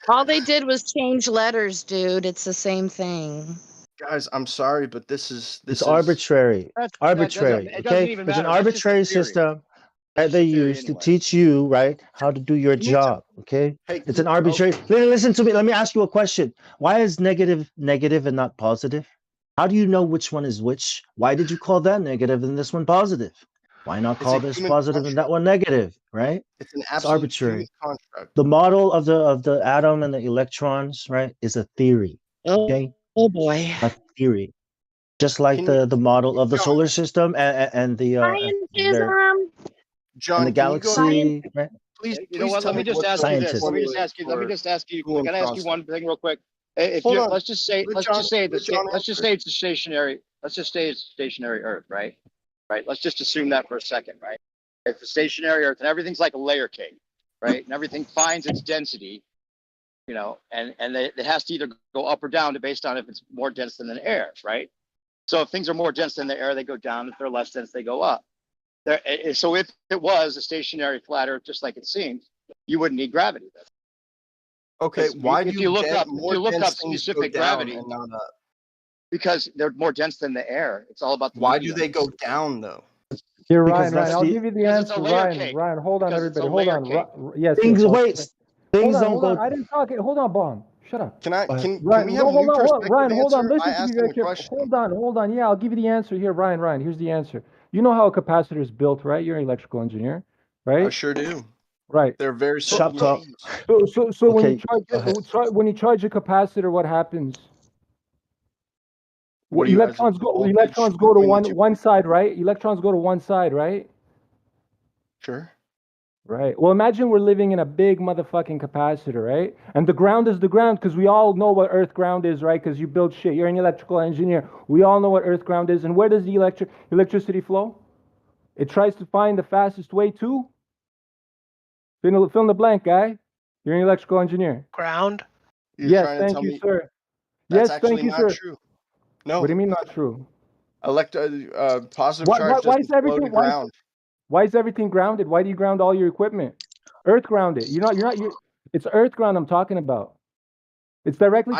All they did was change letters, dude. It's the same thing. Guys, I'm sorry, but this It's is arbitrary. Arbitrary. It doesn't Okay, even it's an matter. That's just a arbitrary theory. system that they use to teach you, right, how to do your job. Okay, Hey, it's an arbitrary. Listen to me. Let me ask you a question. Why is negative negative and not positive? How do you know which one is which? Why did you call that negative and this one positive? Why not call this positive and that one negative? Right? It's an It's absolute arbitrary. human construct. The model of the atom and the electrons, right, is a theory. Okay. Oh boy. A theory. Just like the model of the solar system and the John, and the galaxy, right? Please, You know what? Let me just ask you this. Let me just ask you. Can I ask you one thing real quick? If Hold you on. let's just say Let John it's a stationary. Let's just say it's a stationary Earth, right? Right. Let's just assume that for a second, right? It's a stationary Earth, and everything's like a layer cake, right? And everything finds its density, you know, and it has to either go up or down based on if it's more dense than the air, right? So if things are more dense than the air, they go down. If they're less dense, they go up. So if it was a stationary flat Earth, just like it seems, you wouldn't need gravity. Okay, why do you look up things specific go down gravity and not up? because they're more dense than the air. It's all about the Why medium. do they go down though? Here, Because Ryan, I'll that's give you the because it's a answer. layer Ryan, cake. Ryan, hold on, Because it's a everybody. Hold layer on. cake. Yes, Things yes, wait. Things don't hold go. on. I didn't talk. Hold on, Bomb. Shut up. Can Ryan, we have a new perspective Ryan, hold on. answer? Listen I to me asked very him a carefully. question. Hold on. Yeah, I'll give you the answer here, Ryan. Here's the answer. You know how a capacitor is built, right? You're an electrical engineer, right? I sure do. Right. They're very Shop simple talk. machines. So Okay, go ahead. when you charge a capacitor, what happens? What do you guys? Electrons go to one side, right? Electrons go to one side, right? Sure. Right. Well, imagine we're living in a big motherfucking capacitor, right? And the ground is the ground because we all know what earth ground is, right? Because you build shit. You're an electrical engineer. We all know what earth ground is. And where does the electricity flow? It tries to find the fastest way to fill in the blank, guy. You're an electrical engineer. Ground. You're trying to tell me sir. that's Yes, actually thank you, not sir. true. No. What do you mean not true? Positive charge doesn't flow to ground. Why is everything grounded? Why do you ground all your equipment? Earth grounded. It's earth ground I'm talking about. It's directly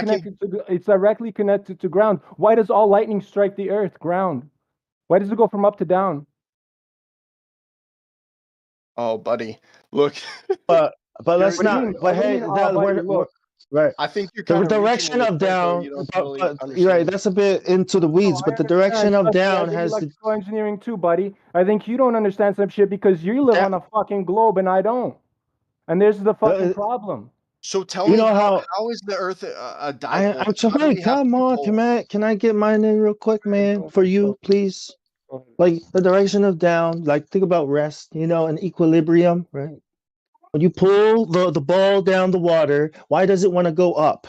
connected to ground. Why does all lightning strike the earth? Ground. Why does it go from up to down? Oh, buddy. Look. But let's not. But hey, right. I think you're the kind of direction of down. But you're right. That's a bit into the weeds. But the direction of down has electrical engineering too, buddy. I think you don't understand some shit because you live on a fucking globe and I don't. And there's the fucking problem. So tell me how is the Earth a dipole? I'm sorry. Come on, can I get mine in real quick, man? For you, please. Like the direction of down. Like think about rest. An equilibrium, right? When you pull the ball down the water, why does it want to go up?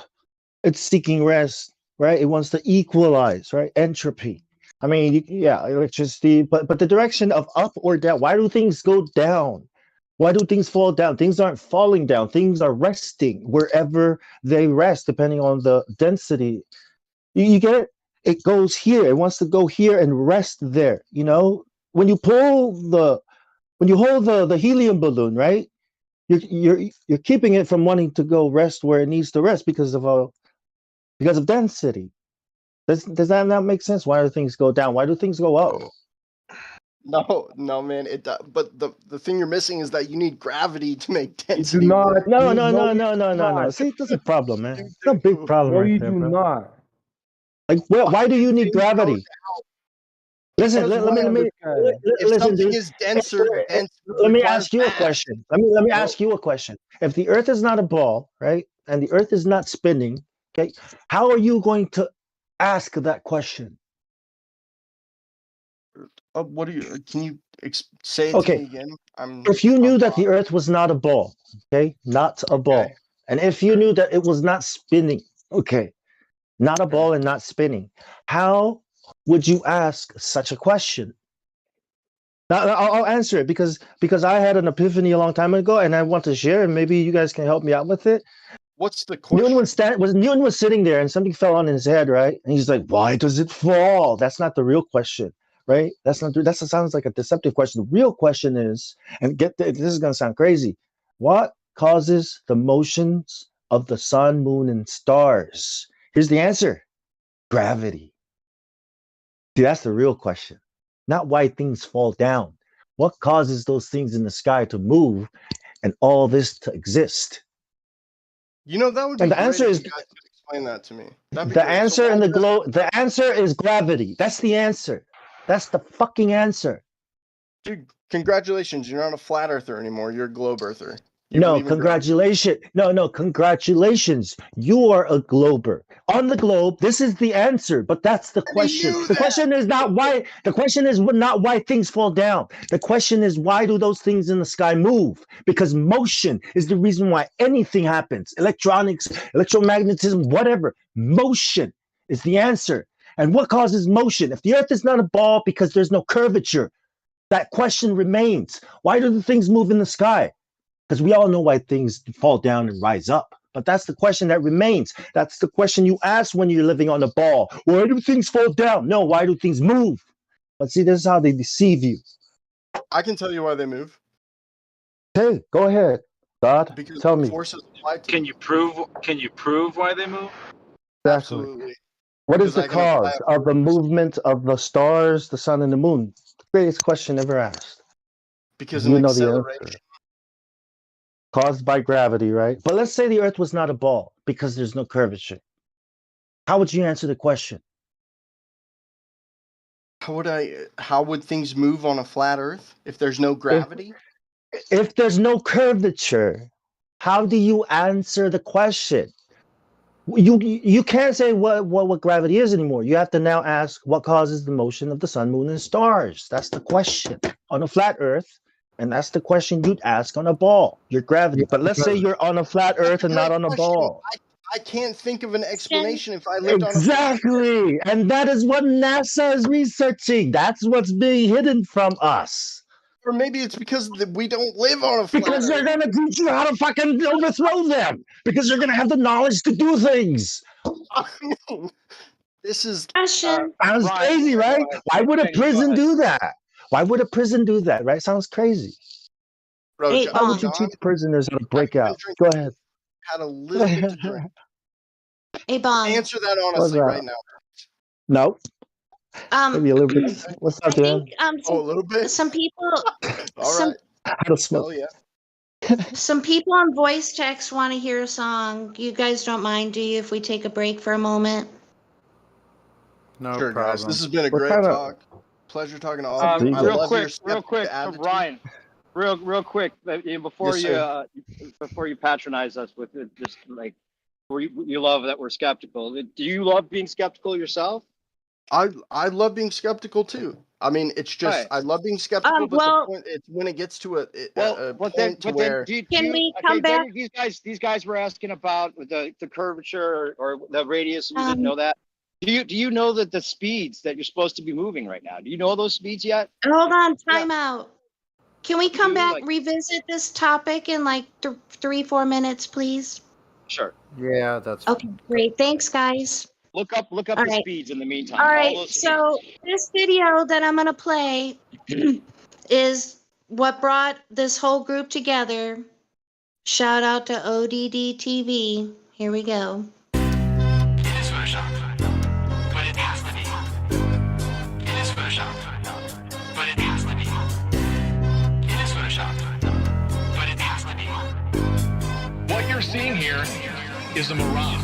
It's seeking rest, right? It wants to equalize, right? Entropy. I mean, electricity, but the direction of up or down. Why do things go down? Why do things fall down? Things aren't falling down. Things are resting wherever they rest, depending on the density. You get it? It goes here. It wants to go here and rest there. You know, when you hold the helium balloon, right? You're keeping it from wanting to go rest where it needs to rest because of density. Does that not make sense? Why do things go down? Why do things go up? No, man. But the thing you're missing is that you need gravity to make You do density not. work. No, You, no, no, no, you no, do no, no, no. not. See, there's a problem, man. It's a big problem No, right you there, do bro. not. Like, why do you need Things go gravity? Listen, Because let what? me This guy. If listen, something dude. is denser, Let me requires ask you a mass. question. Let me Well, ask you a question. If the Earth is not a ball, right, and the Earth is not spinning, okay, how are you going to ask that question? what do you? Can you say it to Okay, me again? if you knew I'm that the Earth was not a ball, okay, not a okay. ball, and if you knew that it was not spinning, okay, not a Okay. ball and not spinning, how would you ask such a question? Now, I'll answer it because I had an epiphany a long time ago, and I want to share, and maybe you guys can help me out with it. What's the Newton question? Newton was sitting there, and something fell on his head, right? And he's like, "Why does it fall?" That's not the real question, right? That sounds like a deceptive question. The real question is, and this is gonna sound crazy. What causes the motions of the sun, moon, and stars? Here's the answer: gravity. See, that's the real question. Not why things fall down. What causes those things in the sky to move and all this to exist? You know, that would And be the great answer if is you guys could explain that to me. That'd be the great. So answer why in the does globe. The answer is gravity. That's the answer. That's the fucking answer. Dude, congratulations, you're not a flat earther anymore. You're a globe earther. You No, believe in gravity. congratulations. No, congratulations. You are a glober. On the globe, this is the answer, but that's the question. The question is not why. The question is not why things fall down. The question is why do those things in the sky move? Because motion is the reason why anything happens. Electronics, electromagnetism, whatever. Motion is the answer. And what causes motion? If the earth is not a ball because there's no curvature, that question remains. Why do the things move in the sky? Because we all know why things fall down and rise up. But that's the question that remains. That's the question you ask when you're living on a ball. Why do things fall down? No, why do things move? But see, this is how they deceive you. I can tell you why they move. Hey, go ahead, God. Because Tell the me. forces applied to Can them. you prove? Can you prove why they move? Exactly. Absolutely. What is Because the I can apply cause a of the force. movement of the stars, the sun, and the moon? Greatest question ever asked. Because an You know the acceleration. answer. Caused by gravity, right? But let's say the earth was not a ball because there's no curvature. How would you answer the question? How would things move on a flat earth if there's no gravity? If there's no curvature, how do you answer the question? You can't say what gravity is anymore. You have to now ask what causes the motion of the sun, moon, and stars. That's the question on a flat Earth, and that's the question you'd ask on a ball. Your gravity. But let's say you're on a flat That's Earth a and not great on a question. ball. I can't think of an explanation if I lived on a flat earth. Exactly, and that is what NASA is researching. That's what's being hidden from us. Or maybe it's because we don't live on a flat Because they're earth. gonna teach you how to fucking overthrow them. Because you're gonna have the knowledge to do things. This is Question. Sounds Ryan, crazy, go right? ahead. Why would a Kenny, go prison ahead. do that? Why would a prison do that, right? Sounds crazy. Bro, Hey, How would Bong. you John, teach prisoners how to have break you been out? drinking? Go ahead. Had a little bit to drink. Hey, Bong. Answer that What's honestly right up? now. No, maybe a little bit. What's I up, think Jan? Oh, a little bit? some people All right. How to smoke? Hell yeah. some people on voice text want to hear a song. You guys don't mind, do you, if we take a break for a moment? No Sure, guys. This problem. has been a What great kind of talk. Pleasure talking to all of you. I DJ? Real love your quick, skeptic attitude. Ryan. Real quick, before Yes, you sir. before you patronize us with it, just like you love that we're skeptical. Do you love being skeptical yourself? I love being skeptical too. I mean, it's just Right. I love being skeptical, but the Well, point it's when it gets to a But then, point to where do can you we okay? come back? Then these guys were asking about the curvature or the radius, and you didn't know that. Do you know that the speeds that you're supposed to be moving right now? Do you know those speeds yet? Hold on, time out. Can we come do, back, like- revisit this topic in like 3-4 minutes, please? Sure. Yeah, that's Okay, great. Thanks, guys. Look up All the right. speeds in the meantime. All All right, those speeds. so this video that I'm gonna play is what brought this whole group together. Shout out to ODD TV. Here we go. It is Photoshop, but it has to be. It is Photoshop, but it has to be. It is Photoshop, but it has to be. What you're seeing here is a mirage.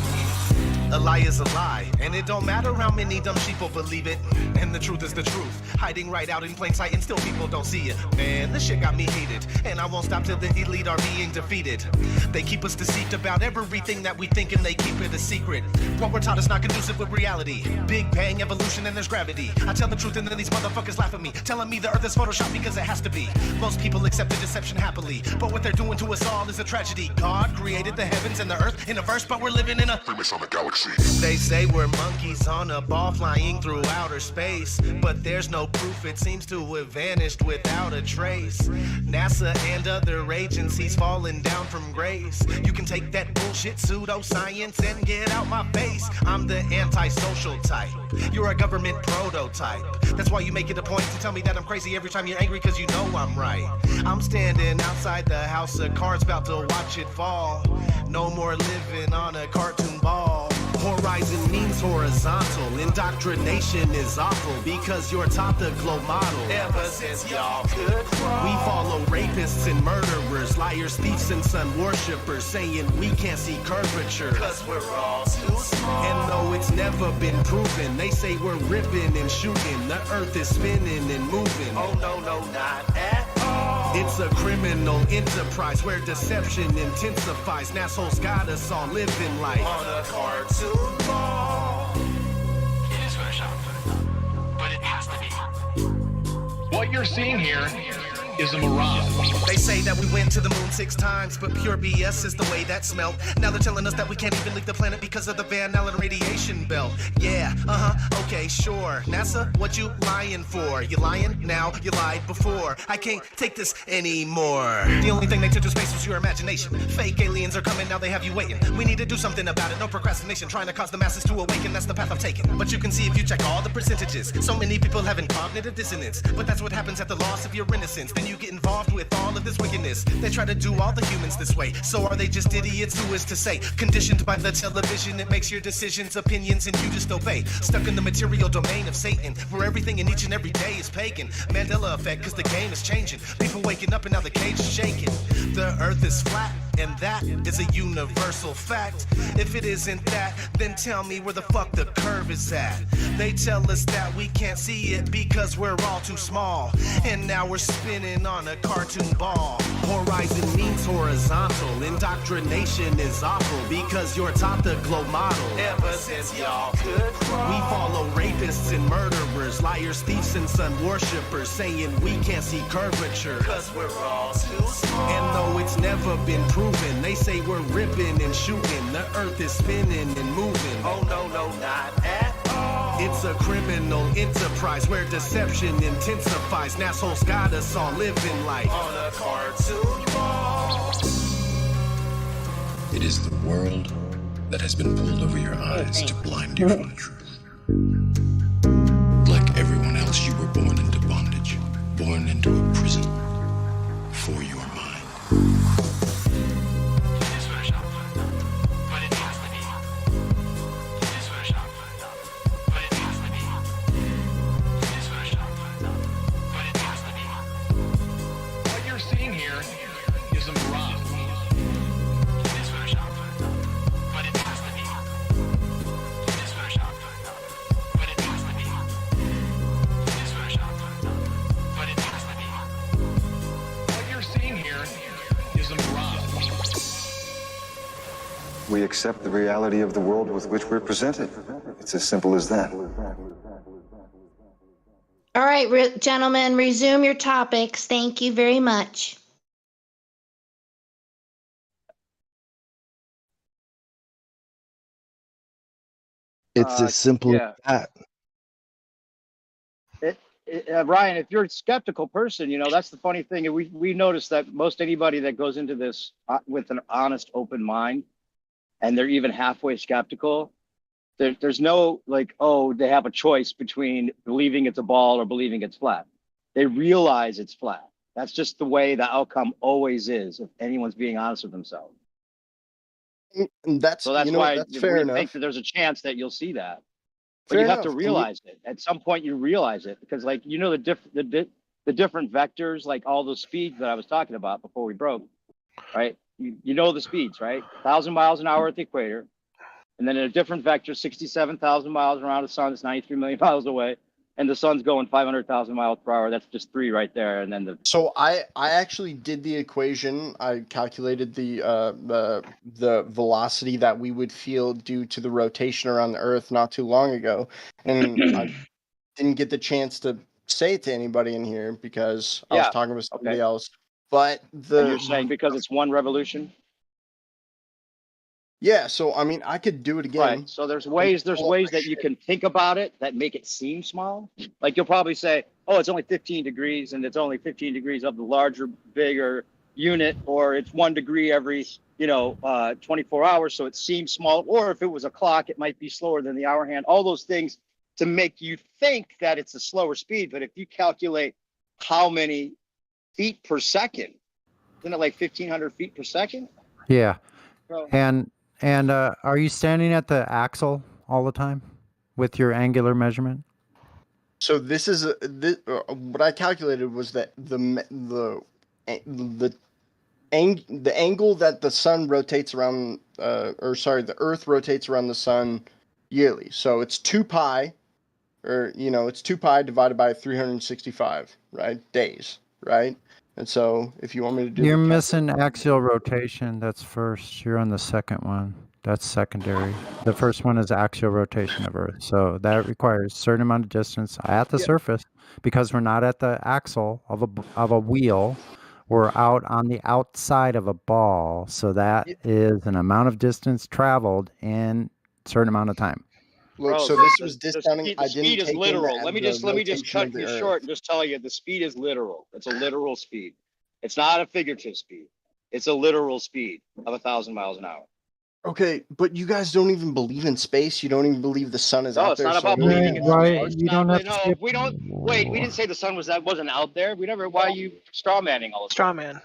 A lie is a lie, and it don't matter how many dumb sheeple believe it. And the truth is the truth, hiding right out in plain sight, and still people don't see it. Man, this shit got me hated, and I won't stop till the elite are being defeated. They keep us deceived about everything that we think, and they keep it a secret. What we're taught is not conducive with reality. Big bang, evolution, and there's gravity. I tell the truth, and then these motherfuckers laugh at me, telling me the earth is Photoshop because it has to be. Most people accept the deception happily, but what they're doing to us all is a tragedy. God created the heavens and the earth in a verse, but we're living in a Freemasonic galaxy. They say we're monkeys on a ball flying through outer space, but there's no proof, it seems to have vanished without a trace. NASA and other agencies falling down from grace. You can take that bullshit pseudoscience and get out my face. I'm the antisocial type. You're a government prototype. That's why you make it a point to tell me that I'm crazy every time you're angry, cause you know I'm right. I'm standing outside the house of cards about to watch it fall. No more living on a cartoon ball. Horizon means horizontal. Indoctrination is awful because you're taught the glow model. Ever since y'all could crawl. We follow rapists and murderers, liars, thieves, and sun worshippers, saying we can't see curvature cause we're all too small. And though it's never been proven, they say we're ripping and shooting. The earth is spinning and moving. Oh no, no, not at all. It's a criminal enterprise where deception intensifies. Assholes got us all living life on a cartoon ball. It is Photoshop, but it has to be. What you're seeing here is a mirage. They say that we went to the moon 6 times, but pure BS is the way that smelled. Now they're telling us that we can't even leave the planet because of the Van Allen radiation belt. Yeah, okay, sure. NASA, what you lying for? You lying now, you lied before. I can't take this anymore. The only thing they took to space was your imagination. Fake aliens are coming, now they have you waiting. We need to do something about it, no procrastination. Trying to cause the masses to awaken, that's the path I've taken. But you can see if you check all the percentages. So many people having cognitive dissonance. But that's what happens at the loss of your innocence. Then you get involved with all of this wickedness. They try to do all the humans this way. So are they just idiots? Who is to say? Conditioned by the television, it makes your decisions, opinions, and you just obey. Stuck in the material domain of Satan, where everything in each and every day is pagan. Mandela effect, cause the game is changing. People waking up and now the cage is shaking. The earth is flat, and that is a universal fact. If it isn't that, then tell me where the fuck the curve is at. They tell us that we can't see it because we're all too small. And now we're spinning on a cartoon ball. Horizon means horizontal. Indoctrination is awful because you're taught the glow model. Ever since y'all could crawl. We follow rapists and murderers, liars, thieves, and sun worshippers, saying we can't see curvature cause we're all too small. And though it's never been proven, they say we're ripping and shooting. The earth is spinning and moving. Oh no, no, not at all. It's a criminal enterprise where deception intensifies. Assholes got us all living life on a cartoon ball. It is the world that has been pulled over your eyes to blind you from the truth. Like everyone else, you were born into bondage, born into a prison for your mind. We accept the reality of the world with which we're presented. It's as simple as that. All right, gentlemen, resume your topics. Thank you very much. It's as simple yeah. as that. Ryan, if you're a skeptical person, that's the funny thing. We noticed that most anybody that goes into this with an honest, open mind, and they're even halfway skeptical, there's no like, oh, they have a choice between believing it's a ball or believing it's flat. They realize it's flat. That's just the way the outcome always is if anyone's being honest with themselves. And that's So that's why why that's we fair think enough. that there's a chance that you'll see that. But Fair you have to enough. And realize it. At some point, you realize it because, like, the different vectors, like all those speeds that I was talking about before we broke, right? You know the speeds, right? 1,000 miles an hour at the equator, and then in a different vector, 67,000 miles around the sun. It's 93 million miles away, and the sun's going 500,000 miles per hour. That's just 3 right there, and then So I actually did the equation. I calculated the velocity that we would feel due to the rotation around the Earth not too long ago, and I didn't get the chance to say it to anybody in here because I was talking with somebody else. But and you're saying because it's one revolution. Yeah, so I mean, I could do it again. Right. So there's ways that you can think about it that make it seem small. Like you'll probably say, oh, it's only 15 degrees and it's only 15 degrees of the larger, bigger unit, or it's 1 degree every, 24 hours. So it seems small. Or if it was a clock, it might be slower than the hour hand. All those things to make you think that it's a slower speed. But if you calculate how many feet per second, isn't it like 1,500 feet per second? Yeah. So, And are you standing at the axle all the time with your angular measurement? So this is what I calculated was that the angle that the sun rotates around, the Earth rotates around the sun yearly. So it's 2 pi, or it's 2 pi divided by 365, right? Days, right? And so if you want me to do, You're missing axial rotation. That's first. You're on the second one. That's secondary. The first one is axial rotation of Earth. So that requires a certain amount of distance at the surface because we're not at the axle of a wheel. We're out on the outside of a ball. So that is an amount of distance traveled in a certain amount of time. Look, bro, so this was discounting. The I speed didn't is take literal. in Let me the just rotation cut of the you Earth. short and just tell you the speed is literal. It's a literal speed. It's not a figurative speed. It's a literal speed of 1,000 miles an hour. Okay, but you guys don't even believe in space. You don't even believe the sun is No, out it's there. not So about believing in Right. space. You don't have to skip. We don't. Wait, we didn't say the sun wasn't out there. We never. Why are you straw manning all the Straw time? man.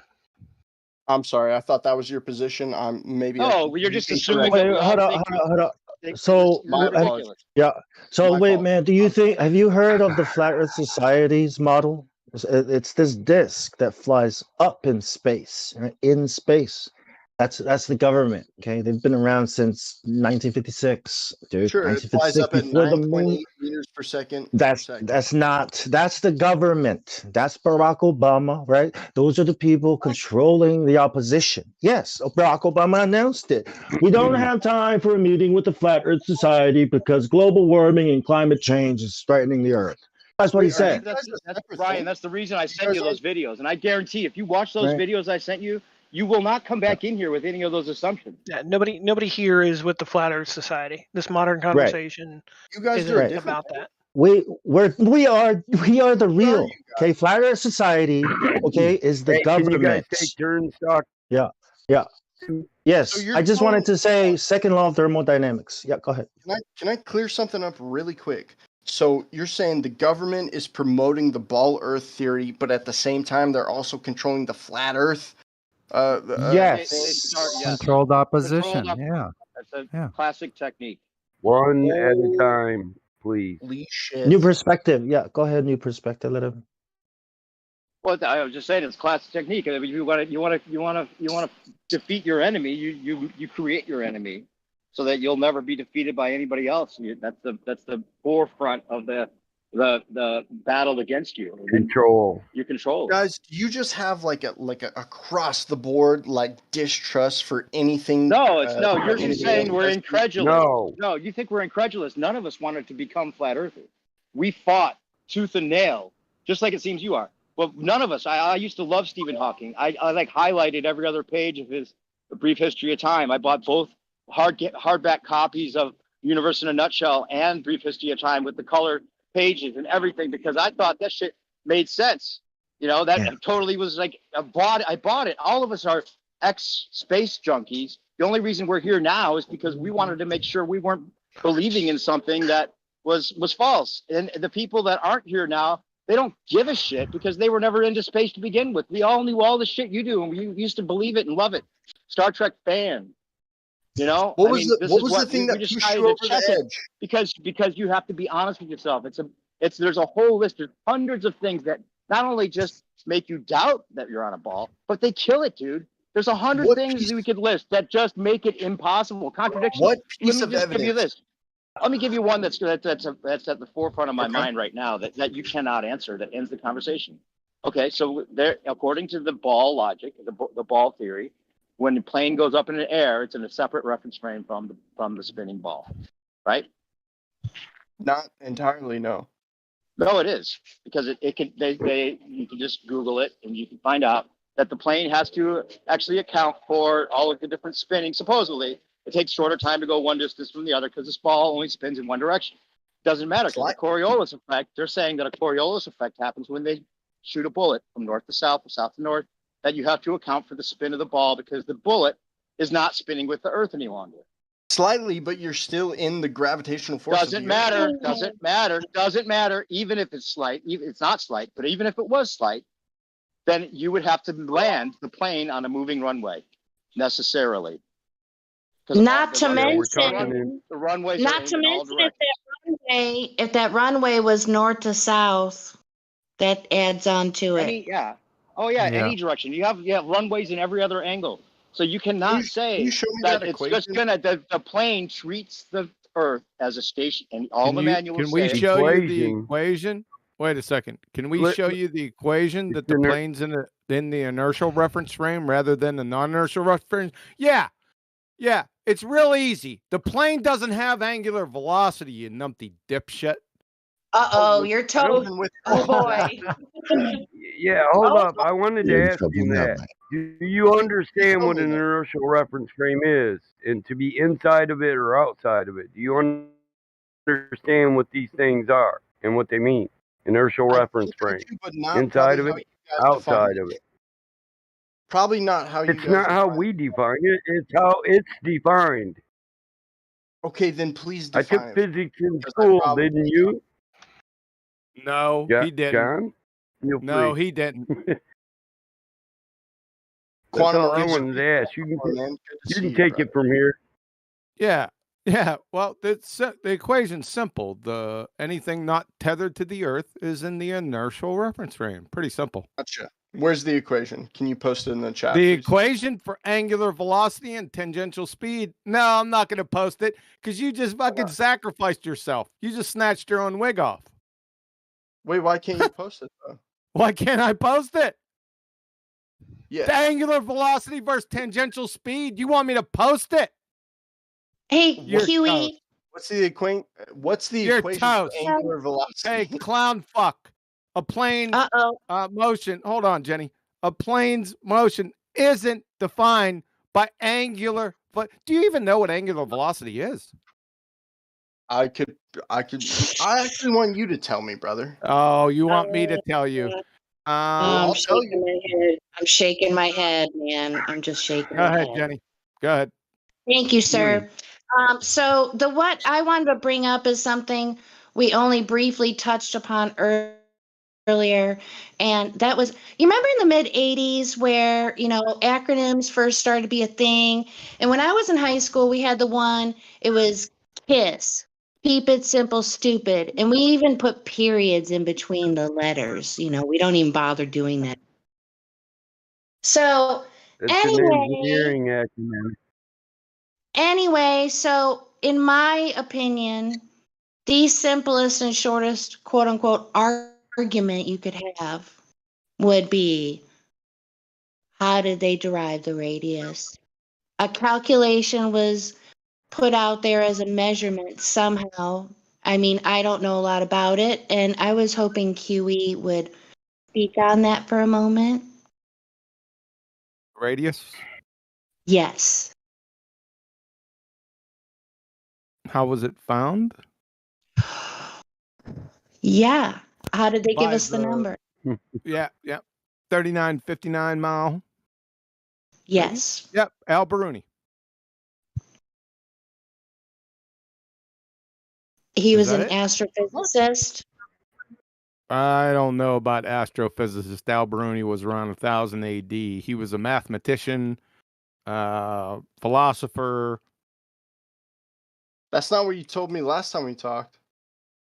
I'm sorry. I thought that was your position. No, you're just assuming Wait, that we all hold up, think. hold up. think So, you're ridiculous. yeah. So My wait, fault. man, have you heard of the Flat Earth Society's model? It's this disk that flies up in space, right? In space. That's the government. Okay, they've been around since 1956, dude. Sure, it flies 1956, up at before the moon. 9.8 meters per second. That's the government. That's Barack Obama, right? Those are the people controlling the opposition. Yes, Barack Obama announced it. We don't have time for a meeting with the Flat Earth Society because global warming and climate change is threatening the Earth. That's what he said. That's Brian. That's the reason I sent you those videos, and I guarantee if you watch those Right. videos I sent you, you will not come back in here with any of those assumptions. Yeah, nobody here is with the Flat Earth Society. This modern conversation You guys isn't are different. about that. We are the real. Okay, Flat Earth Society. Okay, is the Hey, can you guys government. take turns talk? Yeah. Yes, So you're I just wanted telling- to say second law of thermodynamics. Yeah, go ahead. Can I clear something up really quick? So you're saying the government is promoting the ball Earth theory, but at the same time they're also controlling the flat Earth. Yes. Controlled opposition. Controlled Yeah. That's a Yeah. classic technique. One at a time, please. Holy shit. New perspective. Yeah, go ahead. New perspective. Let him. Well, I was just saying it's classic technique. I mean, you want to defeat your enemy. You create your enemy, so that you'll never be defeated by anybody else. That's the forefront of the battle against you. Control. You control. Guys, do you just have like a across the board like distrust for anything? No, it's no. You're just anything saying we're else? incredulous. No, you think we're incredulous. None of us wanted to become flat earthers. We fought tooth and nail, just like it seems you are. Well, none of us. I used to love Stephen Hawking. I like highlighted every other page of his A Brief History of Time. I bought both hardback copies of Universe in a Nutshell and Brief History of Time with the color pages and everything because I thought that shit made sense. You know, that totally was like, I bought it. All of us are ex-space junkies. The only reason we're here now is because we wanted to make sure we weren't believing in something that was false. And the people that aren't here now, they don't give a shit because they were never into space to begin with. We all knew all the shit you do, and we used to believe it and love it. Star Trek fan. You know, What was the thing that we pushed decided you to over check the it edge? because you have to be honest with yourself. There's a whole list. There's hundreds of things that not only just make you doubt that you're on a ball, but they kill it, dude. There's 100 things that we could list that just make it impossible. Contradictions. What Let piece me of just give you evidence? this. Let me give you one that's at the forefront of my mind right now that you cannot answer that ends the conversation. Okay, so there, according to the ball logic, the ball theory, when the plane goes up in the air, it's in a separate reference frame from the spinning ball, right? Not entirely, no. No, it is because you can just Google it and you can find out that the plane has to actually account for all of the different spinning. Supposedly, it takes shorter time to go one distance from the other because this ball only spins in one direction. Doesn't matter because the Coriolis effect. They're saying that a Coriolis effect happens when they shoot a bullet from north to south or south to north. That you have to account for the spin of the ball because the bullet is not spinning with the Earth any longer. Slightly, but you're still in the gravitational force. Doesn't matter. Doesn't matter. Doesn't matter. Even if it's slight, it's not slight, but even if it was slight, then you would have to land the plane on a moving runway necessarily. Not to mention, the runways not are to aimed in all mention directions. if that runway was north to south, that adds on to it. Any direction. You have runways in every other angle. So you cannot say that it's just gonna the plane treats the Earth as a station, and all the manuals Can we say show you the equation? Wait a second. Can we show you the equation that the plane's in the inertial reference frame rather than the non-inertial reference frame? Yeah. It's real easy. The plane doesn't have angular velocity, you numpty dipshit. You're told. Oh boy. Yeah, hold up. I wanted to ask you that. Do you understand what an inertial reference frame is, and to be inside of it or outside of it? Do you understand what these things are and what they mean? Inertial reference frame. But not Inside of probably it, how you guys define outside of it. Probably not how you It's guys not how define we define it. It's how it's defined. Okay, then please I define took physics in because I school, probably didn't you? No, he didn't. John? No, he didn't. That's Quantum all I gives you wanted to ask. You man. Good to you see can you, take brother. it from here. Yeah. Well, the equation's simple. The anything not tethered to the Earth is in the inertial reference frame. Pretty simple. Gotcha. Where's the equation? Can you post it in the chat? The please? equation for angular velocity and tangential speed. No, I'm not going to post it because you just fucking sacrificed yourself. You just snatched your own wig off. Wait, why can't you post it though? Why can't I post it? Yeah. The angular velocity versus tangential speed. You want me to post it? Hey, You're Huey. toast. What's the equation? What's the You're equation for toast. angular velocity? Hey, clown fuck. A plane's motion. Hold on, Jenny. A plane's motion isn't defined by angular. But do you even know what angular velocity is? I actually want you to tell me, brother. Oh, you want me to tell you? I'm shaking my head. I'm shaking my head, man. I'm just shaking Go my ahead, head. Jenny. Go ahead. Thank you, sir. So what I wanted to bring up is something we only briefly touched upon earlier, and that was, you remember in the mid 80s where, acronyms first started to be a thing, and when I was in high school, we had the one, it was KISS, keep it simple, stupid, and we even put periods in between the letters. We don't even bother doing that. So It's an engineering acronym. Anyway, so in my opinion, the simplest and shortest quote unquote argument you could have would be, how did they derive the radius? A calculation was put out there as a measurement somehow. I mean, I don't know a lot about it, and I was hoping QE would speak on that for a moment. Radius? Yes. How was it found? Yeah. How did they give By us the number? Yeah, 3959 mile. Yes. Yep, Al Baruni. He Is was that an it? astrophysicist. I don't know about astrophysicist. Al Baruni was around 1000 AD. He was a mathematician, philosopher, That's not what you told me last time we talked.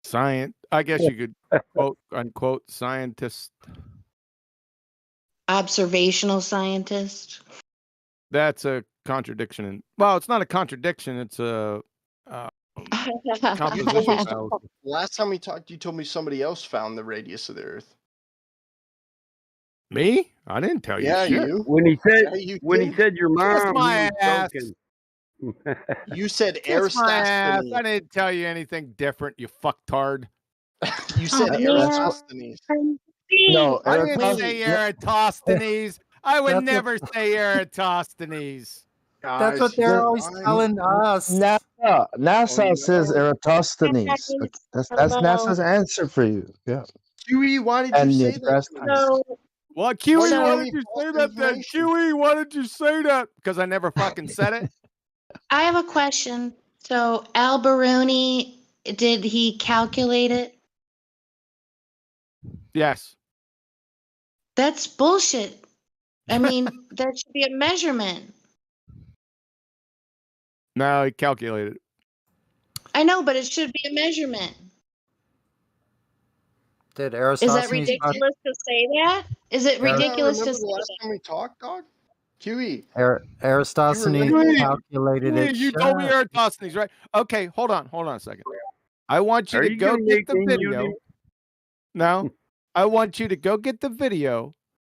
science. I guess you could quote unquote scientist. Observational scientist. That's a contradiction. Well, it's not a contradiction. It's a composition fallacy. Last time we talked, you told me somebody else found the radius of the Earth. Me? I didn't tell you Yeah, shit. you. When he said Yeah, you when he did. said your Kiss mom, my he was ass. joking. You said Kiss my ass. Aristosthenes. I didn't tell you anything different, you fucktard. You said Oh, man. Eratosthenes. No, I didn't Eratosthenes. say Eratosthenes. I would That's never say Eratosthenes. That's Guys, what he's they're always lying. telling us. NASA says no. Eratosthenes. That's NASA's answer for you. Yeah. Huey, why did you And say Neil that deGrasse to me? Tyson. So, Well, Kiwi, So- why did you say that then? Kiwi, why did you say that? Because I never fucking said it. I have a question. So Al Baruni, did he calculate it? Yes. That's bullshit. I mean, that should be a measurement. No, he calculated it. I know, but it should be a measurement. Did Is Aristophanes? that ridiculous to say that? Is it Do you not ridiculous to remember say the last that? time we talked, dog? Huey. Aristophanes Kiwi, calculated Kiwi, it. you told me Eratosthenes, right? Okay, hold on a second. I want you Are to you go gonna get make the me video. mute him? No, I want you to go get the video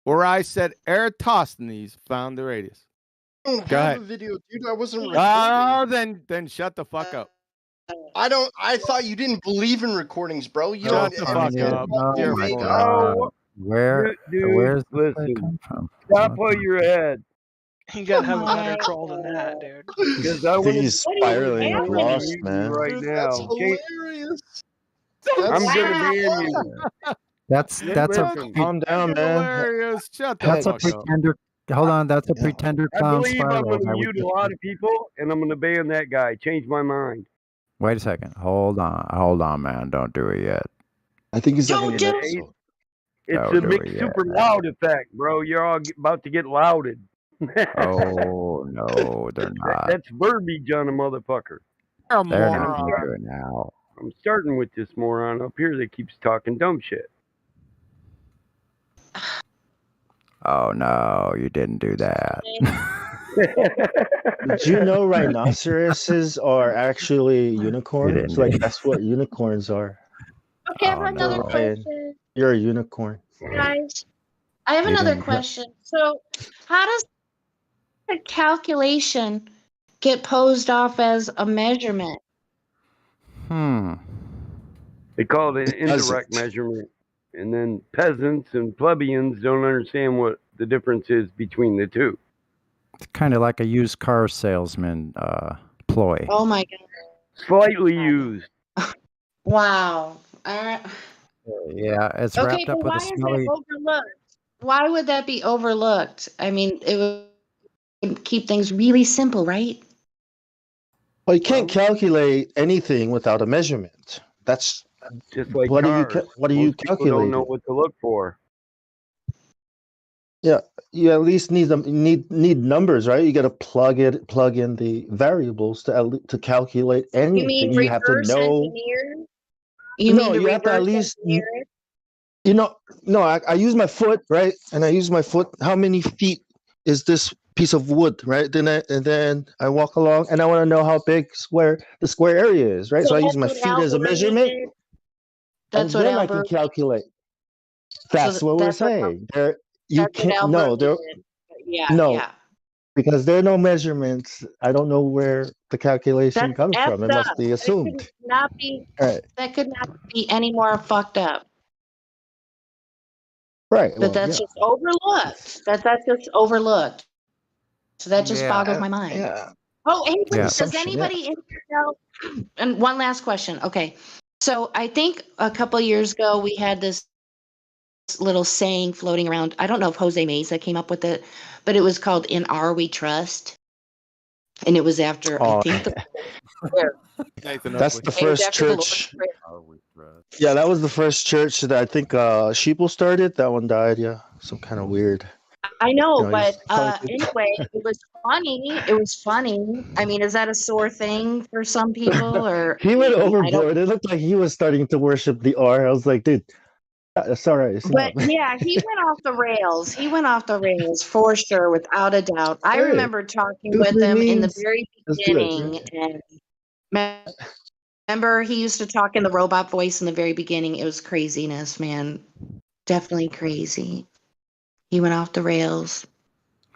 where I said Eratosthenes found the radius. I don't Go have ahead. a video, dude. I wasn't recording. Then shut the fuck up. I thought you didn't believe in recordings, bro. You Shut don't. the I fuck mean, up. Oh Dear my Lord. God! Where's Dude, this listen. come from? Top of your head. You gotta have a better troll than that, dude. Because I I think want he's What are you spiraling having? lost, you man. right dude, now. that's Okay? hilarious. I'm That's gonna ban you. That's That's a listen. Calm down, man. Hilarious. Shut the that's a fuck up. pretender. Hold on, that's a Yeah. pretender I clown believe I'm spiral. gonna that we mute a just lot did. of people, and I'm gonna ban that guy. Change my mind. Wait a second. Hold on, man. Don't do it yet. I think he's having Don't an do episode. It's Don't a do big it yet. super loud effect, bro. You're all about to get louded. Oh no, they're not. That's verbiage on a motherfucker. You're a They're not moron. gonna do it now. I'm starting with this moron up here that keeps talking dumb shit. Oh no, you didn't do that. Did you know rhinoceroses are actually unicorns? Like that's what unicorns are. Okay, I have Oh another no. question, You're a unicorn. guys. I have You another didn't. question. So, how does the calculation get posed off as a measurement? They call it an It doesn't. indirect measurement. And then peasants and plebeians don't understand what the difference is between the two. It's kind of like a used car salesman ploy. Oh my god! Slightly used. Wow. Yeah, it's Okay, wrapped but up with why a is smelly. it overlooked? Why would that be overlooked? I mean, it would keep things really simple, right? Well, you can't calculate anything without a measurement. That's Just like what cars. what are you Most people don't know calculating? what to look for. Yeah, you at least need them need numbers, right? You got to plug in the variables to calculate You anything. mean You have to reverse know. engineer? You No, mean to you have to at reverse least engineer it? no. I use my foot, right? And I use my foot. How many feet is this piece of wood, right? Then I walk along, and I want to know how big the square area is, right? So So I use that's my what feet as a Albert measurement, did. and That's what then I can Albert. calculate. That's what we're That's what saying. There, you that's what can't. Albert No, there. did. Yeah, No, yeah. because there are no measurements. I don't know where the calculation That's comes from. It effed must up. be That assumed. could not be. Right. That could not be any more fucked up. Right. But Well, that's yeah. just overlooked. That's just overlooked. So that just Yeah. boggles my mind. Yeah. Oh, hey, Yeah. does Assumption. Yeah. anybody in here know? And one last question. Okay, So I think a couple years ago we had this little saying floating around. I don't know if Jose Meza came up with it, but it was called "In R We Trust," and it was after I think the prayer. Nathan That's Oakley. the It was first after the Lord's church. Prayer. Yeah, that was the first church that I think Sheeple started. That one died. Yeah, some kind of weird. I know, You know, he's but telling people. anyway, it was funny. It was funny. I mean, is that a sore thing for some people, or He went I don't? overboard. It looked like he was starting to worship the R. I was like, dude, that's all right. It's But enough. yeah, he went off the rails. He went off the rails for sure, without a doubt. I Hey, remember talking 2 with 3 him in the means very that's good. beginning, Right? and remember he used to talk in the robot voice in the very beginning. It was craziness, man. Definitely crazy. He went off the rails.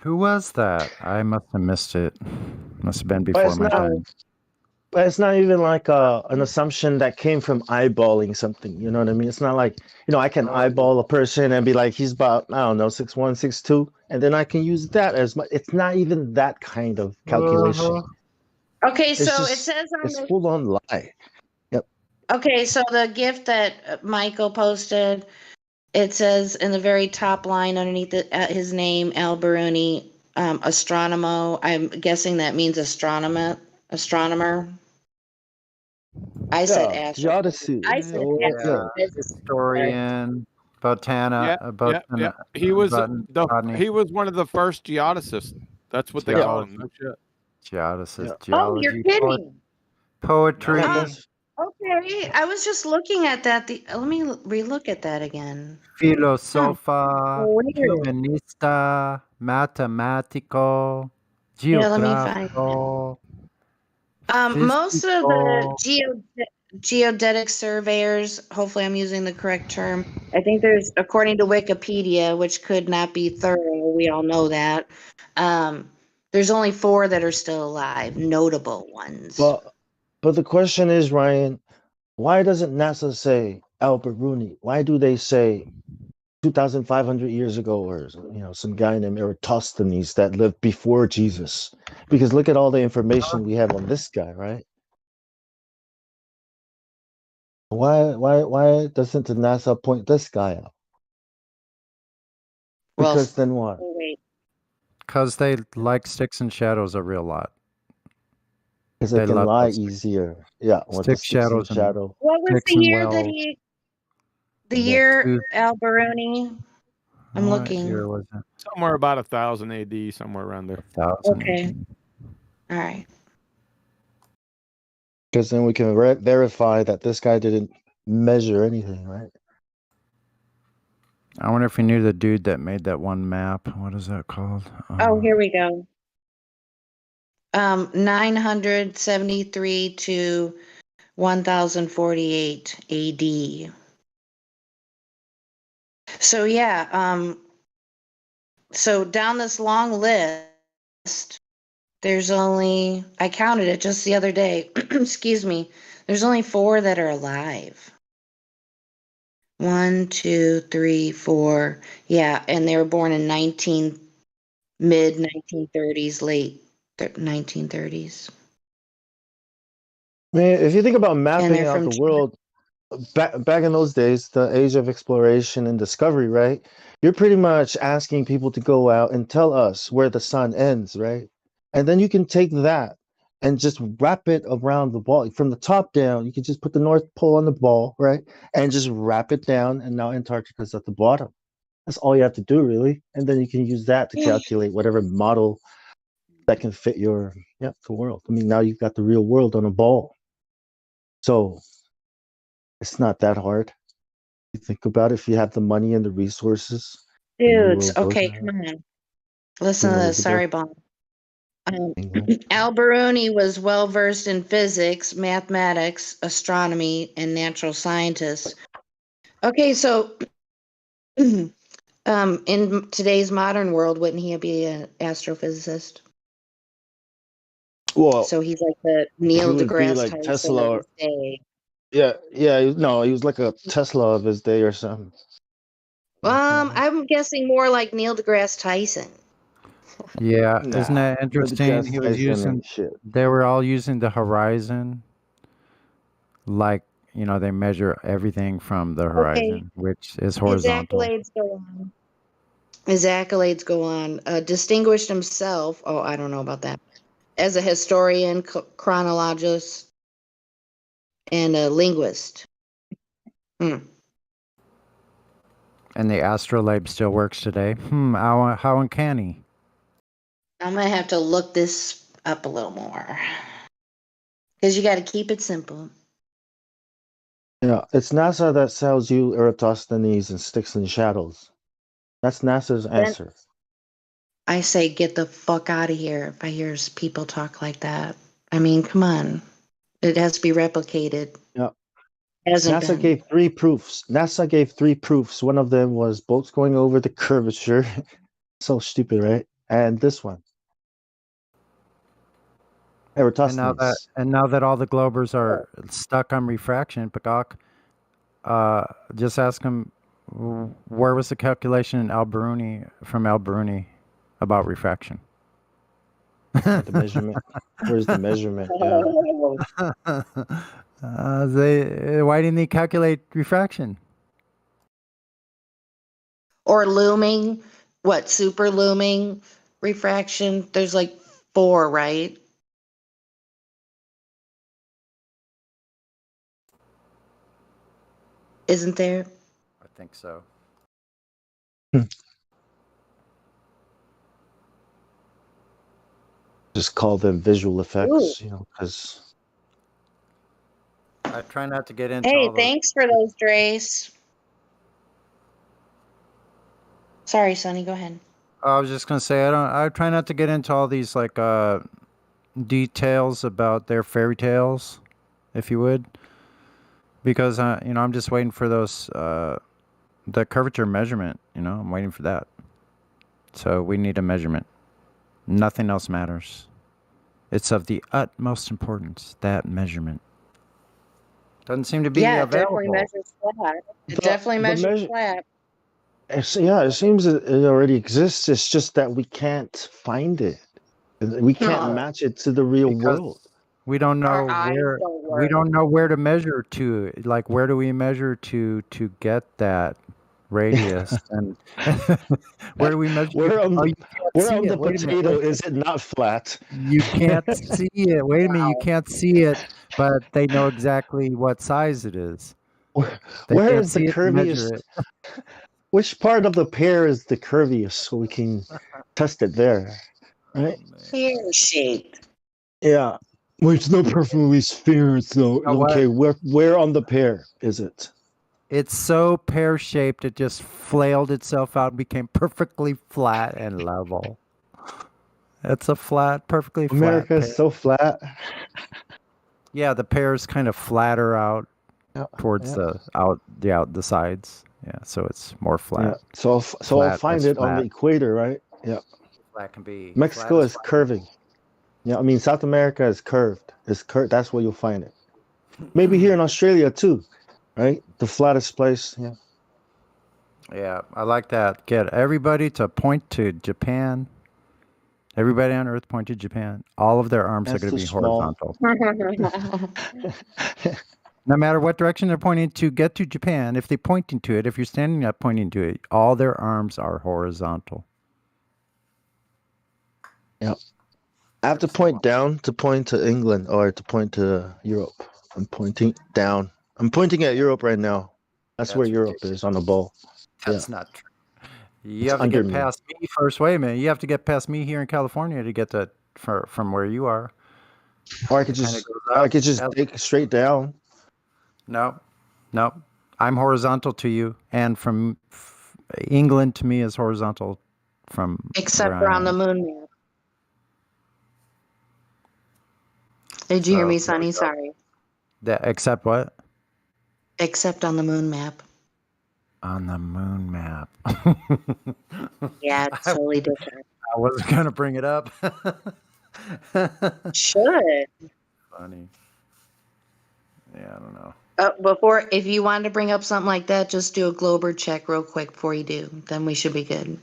Who was that? I must have missed it. Must have been But before it's my not. time. But it's not even like an assumption that came from eyeballing something. You know what I mean? It's not like, I can eyeball a person and be like, he's about, I don't know, 6'1", 6'2", and then I can use that as my. It's not even that kind of calculation. Okay, It's so it just, says on it's the full on lie. Yep. okay, so the gift that Michael posted, it says in the very top line underneath his name, Al Baruni, astronomo. I'm guessing that means astronomer. I said Yeah, astro. geodesy. I said Yeah, astrophysics. historian, Yeah, yeah. He was he was one of the first geodesists. That's what they call him. No shit. Geodesist, Oh, you're geology, kidding. poetry. Okay, I was just looking at that. Let me relook at that again. Filosofa, Weird. humanista, matematico, Yeah, let me find. geografico, Most of the fisico. geodetic surveyors, hopefully I'm using the correct term. I think there's, according to Wikipedia, which could not be thorough, we all know that. There's only 4 that are still alive, notable ones. But the question is, Ryan, why doesn't NASA say Albert Rooney? Why do they say 2,500 years ago, or some guy named Eratosthenes that lived before Jesus? Because look at all the information we have on this guy, right? Why doesn't the NASA point this guy out? Because then what? Because they like sticks and shadows a real lot. Because they can love lie those easier. Yeah, with the stick sticks and shadows and shadow. What was sticks the and year that wells. the year Al Baruni? I'm What looking. year was it? Somewhere about 1000 AD, somewhere around there. 1000 Okay. AD. All right. Because then we can verify that this guy didn't measure anything, right? I wonder if you knew the dude that made that one map. What is that called? Oh, here we go. 973 to 1048 AD. So yeah, so down this long list, there's only, I counted it just the other day. Excuse me. There's only 4 that are alive. 1, 2, 3, 4. Yeah, and they were born in mid 1930s, late 1930s. Man, if you think about And mapping they're out from the world, back in those days, the age of exploration and discovery, right? You're pretty much asking people to go out and tell us where the sun ends, right? And then you can take that and just wrap it around the ball from the top down. You can just put the North Pole on the ball, right? And just wrap it down, and now Antarctica's at the bottom. That's all you have to do, really. And then you can use that to calculate whatever model that can fit the world. I mean, now you've got the real world on a ball. So it's not that hard. You think about it, if you have the money and the resources. Dudes, okay, come on. Listen to Queen this. Sorry, Bon. Al Baruni was well versed in physics, mathematics, astronomy, and natural scientists. Okay, so in today's modern world, wouldn't he be an astrophysicist? Well, so he's like the he Neil would be deGrasse like Tyson Tesla. of Or, his day. no, he was like a Tesla of his day or something. I'm guessing more like Neil deGrasse Tyson. Yeah, Nah, isn't that interesting? deGrasse He was Tyson using. ain't shit. They were all using the horizon, like they measure everything from the Okay. horizon, which is His horizontal. accolades go on. His accolades go on. Distinguished himself. Oh, I don't know about that. As a historian, chronologist, and a linguist. And the astrolabe still works today. How uncanny. I'm gonna have to look this up a little more because you got to keep it simple. Yeah, it's NASA that sells you Eratosthenes and sticks and shadows. That's NASA's Then answer. I say, get the fuck out of here if I hear people talk like that. I mean, come on. It has to be replicated. Yeah. Hasn't NASA been. gave 3 proofs. NASA gave 3 proofs. One of them was boats going over the curvature. So stupid, right? And this one, Eratosthenes. And now that all the globers are stuck on refraction, Pagok, just ask him where was the calculation in from Al-Biruni about refraction? The measurement. Where's the measurement? Yeah. Why didn't they calculate refraction? Or looming, super looming refraction? There's like 4, right? Isn't there? I think so. Just call them visual effects, Ooh. because I try not to get into Hey, all those. thanks for those, Drace. Sorry, Sonny, go ahead. I was just gonna say I try not to get into all these details about their fairy tales, if you would, because I'm just waiting for those the curvature measurement. I'm waiting for that. So we need a measurement. Nothing else matters. It's of the utmost importance, that measurement. Doesn't seem to be It definitely available. measures flat. It definitely measures flat. Yeah, it seems it already exists. It's just that we can't find it. We can't No. match it to the real world. We don't know Our eyes where don't we work. don't know where to measure to. Like, where do we measure to get that radius? And where do we measure? Where on you can't where see on it. the Wait a minute. potato is it not flat? You can't see it. Wait a minute. You can't see it, but they know exactly what size it is. They Where can't is the see it and measure curviest? it. Which part of the pear is the curviest so we can test it there, right? Pear shaped. Yeah. Well, it's not perfectly sphere, so know what? okay. Where on the pear is it? It's so pear-shaped, it just flailed itself out and became perfectly flat and level. It's a perfectly flat America pear. is so flat. Yeah, the pear's kind of flatter out towards yeah. the sides. Yeah, so it's more flat. Yeah. So I'll Flat find as it on the flat. equator, right? Yeah. Flat can be. Mexico flat as is curving. Yeah, I mean South America is curved. It's curved. That's where you'll find it. Maybe here in Australia too, right? The flattest place. Yeah. Yeah, I like that. Get everybody to point to Japan. Everybody on Earth point to Japan. All of their arms That's are going to too be small. horizontal. No matter what direction they're pointing to get to Japan, if they're pointing to it, if you're standing up pointing to it, all their arms are horizontal. Yeah. I have to point down to point to England or to point to Europe. I'm pointing down. I'm pointing at Europe right now. That's where Europe is on the ball. That's not true. You It's have to under get me. past me first. Wait a minute. You have to get past me here in California to get to from where you are. Or I could just take straight down. No. I'm horizontal to you, and from England to me is horizontal from Except where for I on the am. moon map. Did you hear me, Sonny? Sorry. Except what? Except on the moon map. On the moon map. Yeah, it's totally different. I wasn't going to bring it up. Should. Funny. Yeah, I don't know. If you wanted to bring up something like that, just do a Glober check real quick before you do. Then we should be good.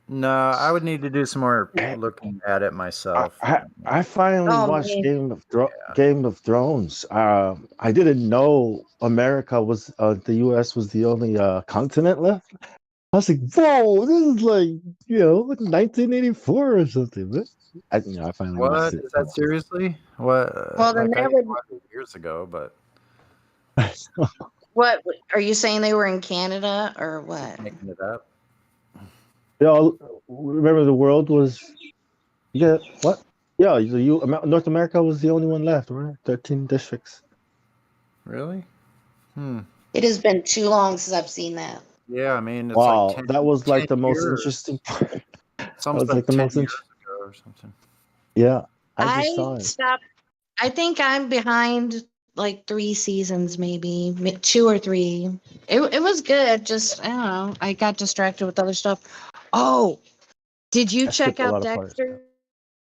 No, I would need to do some more looking at it myself. I finally Oh watched man. Game of Thrones. I didn't know America was the U.S. was the only continent left. I was like, whoa, this is like, 1984 or something. But I finally watched What it. is that seriously? What? Well, then Like I that would. watched it years ago, but What are you saying? They were in Canada or what? making it up. Remember the world was, yeah, what? Yeah, North America was the only one left, right? 13 districts. Really? Hmm. It has been too long since I've seen that. Yeah, I mean it's like Wow, that was 10 like the most years. interesting part. It's That almost was like like the 10 most years interesting. ago or something. Yeah, I I just saw it. stopped. I think I'm behind like 3 seasons, maybe 2 or 3. It was good. Just I don't know. I got distracted with other stuff. Oh, did you I check skipped a out lot of parts. Dexter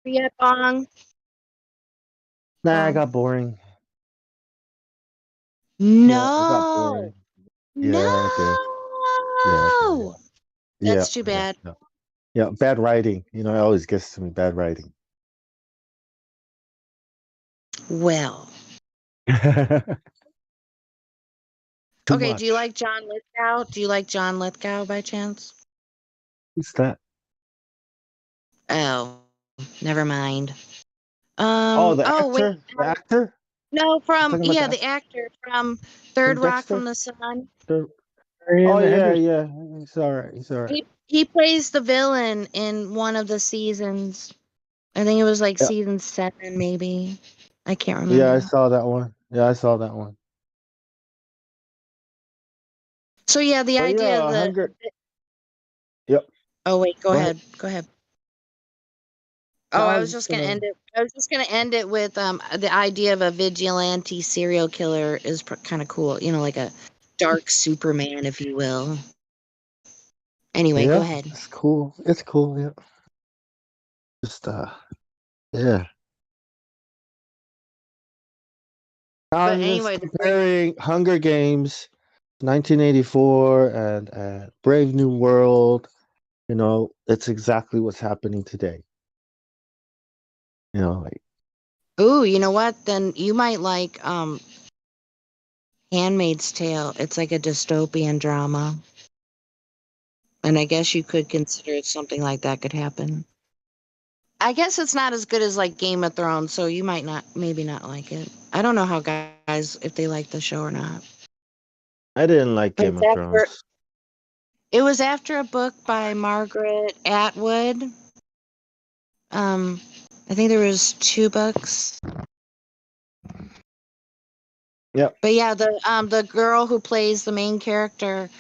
yet, Bong? Nah, it Bong. got boring. Yeah, it got No, boring. Yeah, it did. Yeah, it did. no. Yeah, That's too yeah, bad. yeah. Yeah, bad writing. It always gets to me. Bad writing. Well, Too okay. Do you much. like John Lithgow? Do you like John Lithgow by chance? Who's that? Oh, never mind. Oh, the Oh wait. actor. The actor. No, You from talking about yeah, the the actor from from Third Rock from Dexter? the Sun. Oh Ariana yeah, Henderson. yeah. He's all right. He's all right. He plays the villain in one of the seasons. I think it was like Yeah, season 7, maybe. I can't yeah. I remember. saw that one. Yeah, I saw that one. So yeah, the But idea yeah, that. Hunger. Yep. Oh wait, go Go ahead. ahead. Go ahead. No, Oh, I I was was just just gonna gonna. end it. I was just gonna end it with the idea of a vigilante serial killer is kind of cool. Like a dark Superman, if you will. Anyway, go Yeah, ahead. it's cool. It's cool. Yeah. Just yeah. But I'm just anyway, comparing Hunger Games, 1984, and Brave New World. It's exactly what's happening today. Like ooh, you know what? Then you might like Handmaid's Tale. It's like a dystopian drama. And I guess you could consider it something like that could happen. I guess it's not as good as like Game of Thrones, so you might maybe not like it. I don't know how guys if they like the show or not. I didn't like But Game of Thrones. it was after a book by Margaret Atwood. I think there was 2 books. Yep. But yeah, the girl who plays the main character,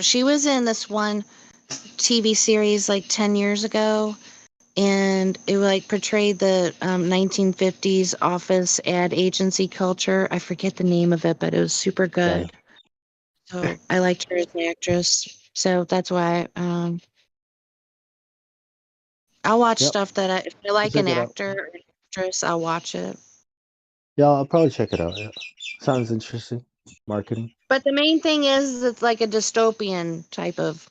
she was in this one TV series like 10 years ago, and it like portrayed the 1950s office ad agency culture. I forget the name of it, but it was super good. So I liked her as an actress. So that's why I'll watch Yep. stuff that if I like Check an it out. actor or an actress, I'll watch it. Yeah, I'll probably check it out. Yeah. Sounds interesting. Marketing. But the main thing is it's like a dystopian type of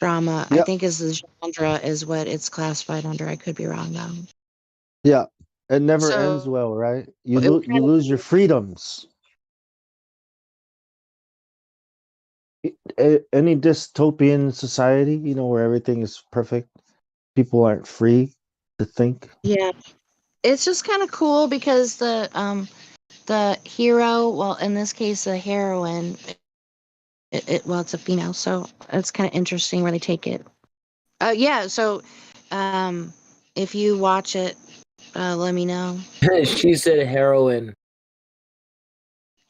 drama. I Yep. think is the genre is what it's classified under. I could be wrong though. Yeah. It never ends So well, right? You it would you lose your freedoms. Any dystopian society, where everything is perfect, people aren't free to think. yeah, it's just kind of cool because the hero, well, in this case, the heroine, well, it's a female, so it's kind of interesting where they take it. Yeah, so if you watch it, let me know. She said heroin.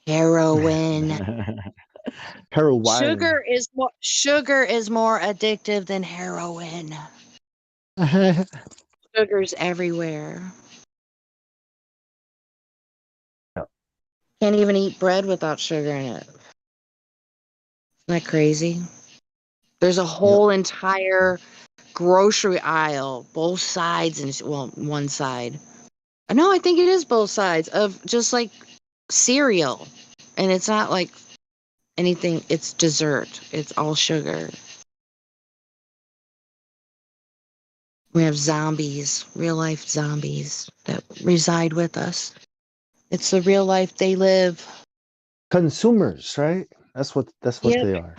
Heroin. Heroin. Sugar is more addictive than heroin. Sugar's everywhere. Yep. Can't even eat bread without sugar in it. Isn't that crazy? There's a whole entire grocery aisle, both sides, and well, one side. No, I think it is both sides of just like cereal, and it's not like anything. It's dessert. It's all sugar. We have zombies, real life zombies that reside with us. It's the real life they live. Consumers, right? That's what Yep. they are.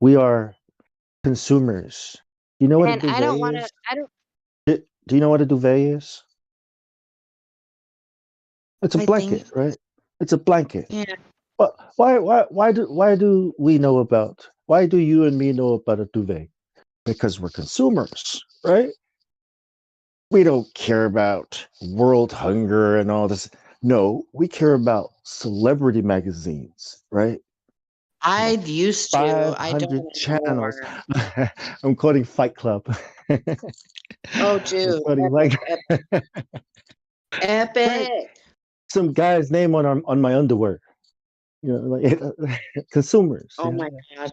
We are consumers. You know what a And I don't want duvet to, is? I don't, Do you know what a duvet is? It's a I think, blanket, right? It's a blanket. yeah. But why do we know about? Why do you and me know about a duvet? Because we're consumers, right? We don't care about world hunger and all this. No, we care about celebrity magazines, right? I used to, I 500 don't channels. anymore. I'm quoting Fight Club. Oh, I'm dude. quoting Epic, like epic, epic. some guy's name on my underwear. You know, like consumers. Oh You my know, God.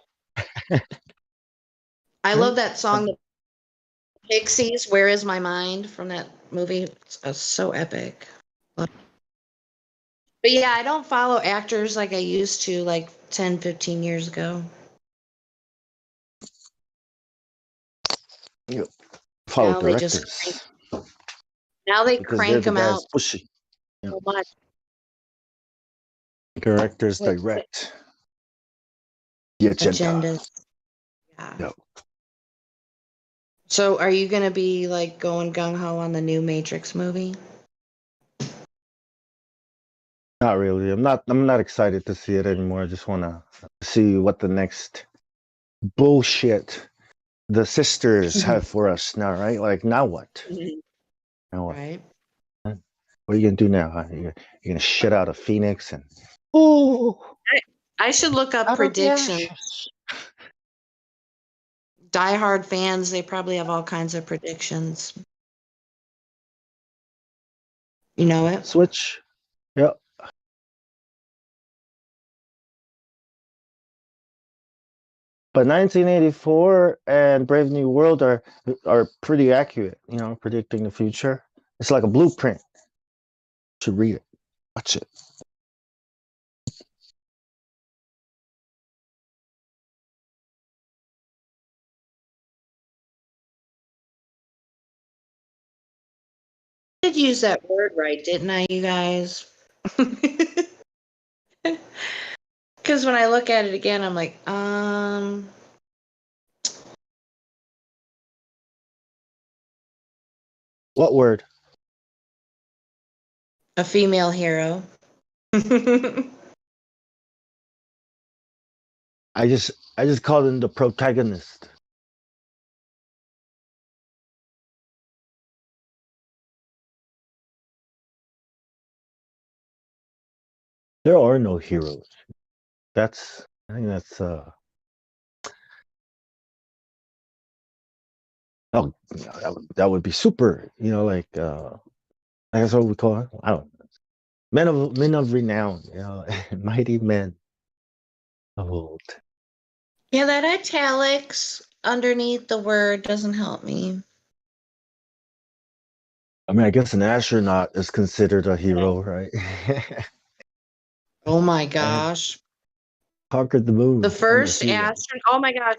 I right? love that song, The Pixies, Where Is My Mind, from that movie. It's so epic. But yeah, I don't follow actors like I used to, like 10, 15 years ago. You follow Now they just directors now they because they're crank the them out guys pushing. You so know, much. directors Like direct the agenda. agendas. Yeah. Yep. So are you gonna be like going gung ho on the new Matrix movie? Not really. I'm not excited to see it anymore. I just want to see what the next bullshit the sisters have for us now, right? Like now what? Now what? Right. What are you gonna do now? Huh? You're gonna shit out a phoenix and oh, I should look up out of the predictions. ashes. Diehard fans, they probably have all kinds of predictions. You know it? Switch. Yep. But 1984 and Brave New World are pretty accurate, you know, predicting the future. It's like a blueprint. You should read it. Watch it. I did use that word right, didn't I, you guys? Because when I look at it again, I'm like, What word? a female hero. I just called him the protagonist. There are no heroes. I think that's oh that would be super, you know, like I guess what we call it. I don't know. Men of renown, you know, mighty men of old. Yeah, that italics underneath the word doesn't help me. I mean, I guess an astronaut is considered a hero, right? Oh my And gosh. conquered the moon. The I'm a first hero. astronaut. Oh my gosh.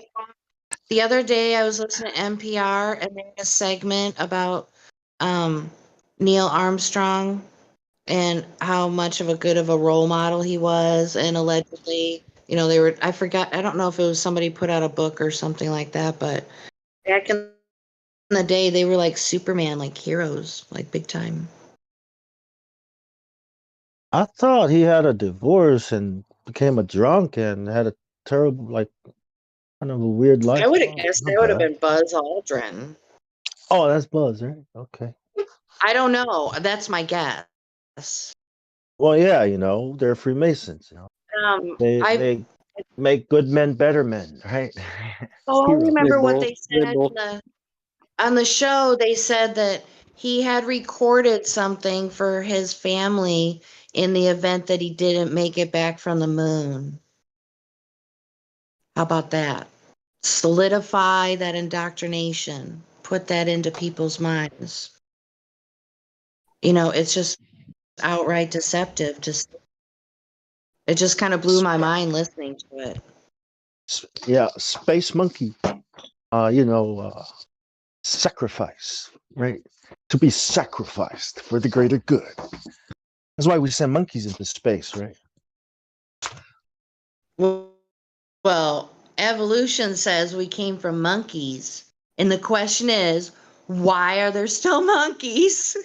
The other day I was listening to NPR and they had a segment about um, Neil Armstrong and how much of a good of a role model he was, and allegedly, you know, they were, I forgot, I don't know if it was somebody put out a book or something like that, but back in the day they were like Superman, like heroes, like big time. I thought he had a divorce and became a drunk and had a terrible, like, kind of a weird I would have lifestyle. guessed My that would have bad. been Buzz Aldrin. Oh, that's Buzz, right? Okay. I don't know. That's my guess. Well, yeah, you know, they're Freemasons, you know. I They make good men better men, right? I Heroes. remember what they said on the show. They said that he had recorded something for his family in the event that he didn't make it back from the moon. How about that? Solidify that indoctrination. Put that into people's minds. You know, it's just outright deceptive. It just kind of blew my mind listening to it. Yeah, Space Monkey. You know, sacrifice, right? To be sacrificed for the greater good. That's why we send monkeys into space, right? Well, evolution says we came from monkeys. And the question is, why are there still monkeys?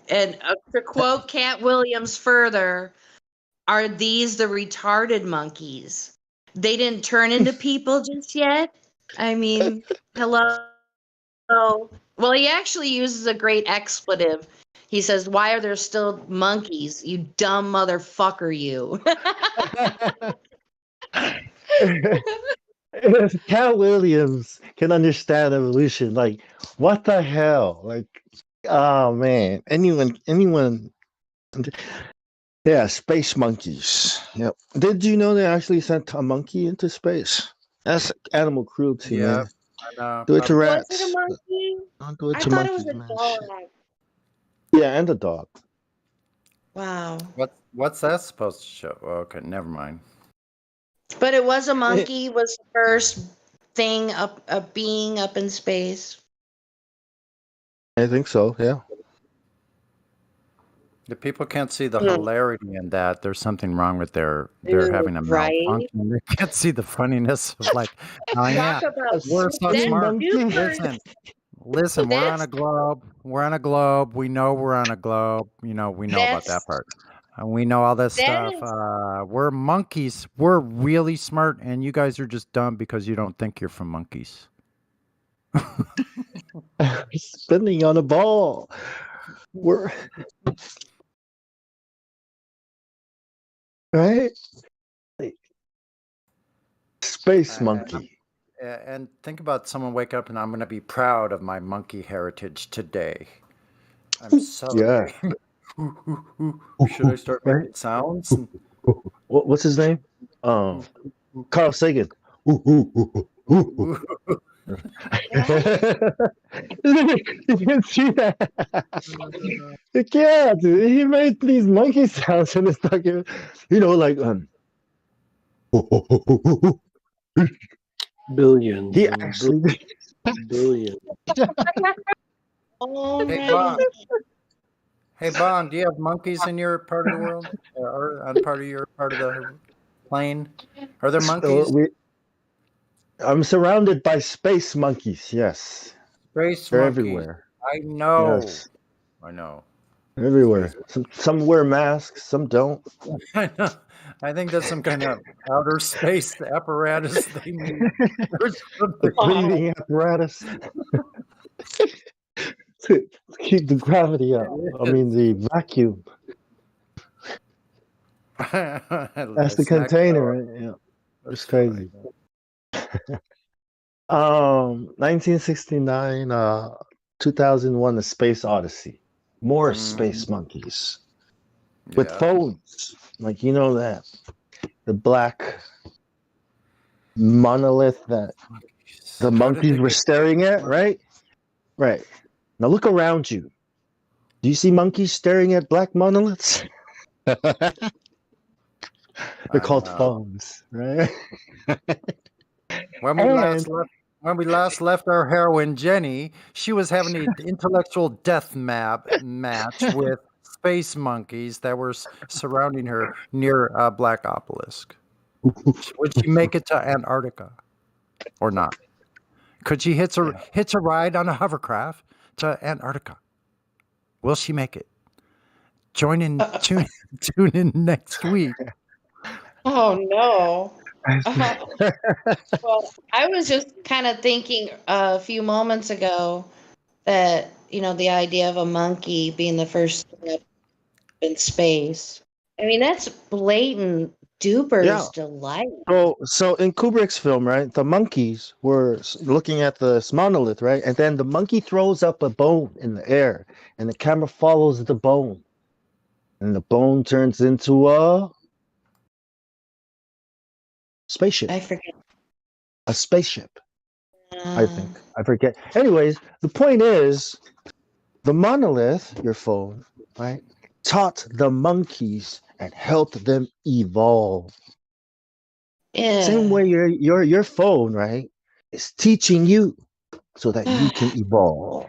And to quote Cat Williams further, are these the retarded monkeys? They didn't turn into people just yet? I mean, hello. Well, he actually uses a great expletive. He says, "Why are there still monkeys? You dumb motherfucker, you." If Cat Williams can understand evolution, like what the hell? Like, oh man, anyone. Yeah, space monkeys. Yep. Did you know they actually sent a monkey into space? That's animal cruelty, Yeah, man. I know. Do it to Was rats. it a monkey? Don't do it I to thought it was monkeys, a man. dog. Yeah, and a dog. Wow. What's that supposed to show? Okay, never mind. But it was a monkey. Was the first thing up, a being up in space. I think so. Yeah. The people can't see the hilarity in that. There's something wrong with they're having a Right? malfunction. They can't see the funniness of like, oh yeah, Talk about we're so that's smart. super. Listen, we're on That's a globe. We're on a globe. We know we're on a globe. You know, we know about that that's part. And we know all this that stuff. is We're monkeys. We're really smart, and you guys are just dumb because you don't think you're from monkeys. Spinning on a ball. We're right. Space monkey. And think about someone wake up and I'm going to be proud of my monkey heritage today. I'm celebrating. Should I start Right? making sounds? What's his name? Carl Sagan. You can see that. Yeah, dude. He made these monkey sounds in this document. You know, like Billions. he and actually billions. all Hey, right. Bon. Hey, Bon, do you have monkeys in your part of the world? Or on part of your part of the plane? Are there monkeys? I'm surrounded by space monkeys. Yes, Space they're monkeys. everywhere. I know. Yes, I know. everywhere. Some wear masks, some don't. I know. I think that's some kind of outer space apparatus they need. The breathing apparatus to keep the gravity up. I mean, the vacuum. That's the container, right? Yeah, it's crazy. 1969, 2001, The Space Odyssey. More space monkeys with phones, like you know that the black monolith that the monkeys were staring at, right? Right. Now look around you. Do you see monkeys staring at black monoliths? They're called phones, right? When we last left our heroine Jenny, she was having an intellectual death match with space monkeys that were surrounding her near a black obelisk. Would she make it to Antarctica or not? Could she hitch a ride on a hovercraft to Antarctica? Will she make it? Tune in next week. Oh no. Well, I was just kind of thinking a few moments ago that, the idea of a monkey being the first thing up in space. I mean, that's blatant duper's delight. So in Kubrick's film, right, the monkeys were looking at this monolith, right, and then the monkey throws up a bone in the air, and the camera follows the bone, and the bone turns into a spaceship. I forget. A spaceship. I think. I forget. Anyways, the point is, the monolith, your phone, right, taught the monkeys and helped them evolve. Yeah. Same way your phone, right, is teaching you so that you can evolve.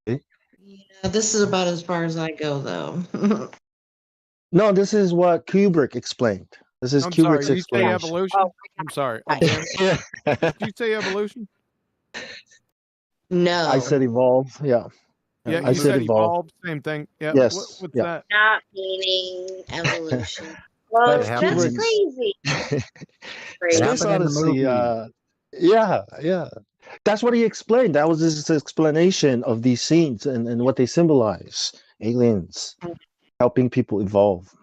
Okay? Yeah, this is about as far as I go, though. No, this is what Kubrick explained. This is I'm sorry. Kubrick's You say explanation. evolution? I'm sorry. I'm sorry. Did you say evolution? No. I said evolve. Yeah. Yeah, I you said said evolve. evolve. Same thing. Yeah. Yes. What's Yeah. that? Not meaning evolution. Well, That's that's Kubrick's. crazy. It Space happened in the Odyssey. movie. Yeah. That's what he explained. That was his explanation of these scenes and what they symbolize. Aliens helping people evolve.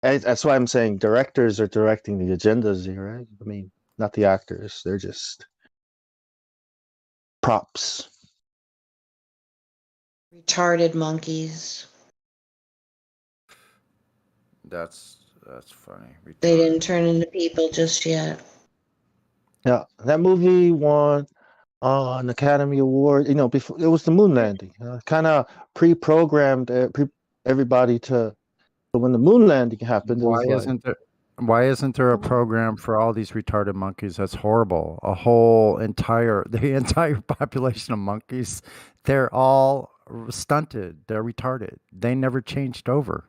And that's why I'm saying directors are directing the agendas here, right? I mean, not the actors. They're just props. Retarded monkeys. That's funny. They didn't turn into people just yet. Yeah, that movie won an Academy Award. Before it was the moon landing. Kind of pre-programmed everybody to. So when the moon landing happened, it Why was like, isn't there a program for all these retarded monkeys? That's horrible. The entire population of monkeys, they're all stunted. They're retarded. They never changed over.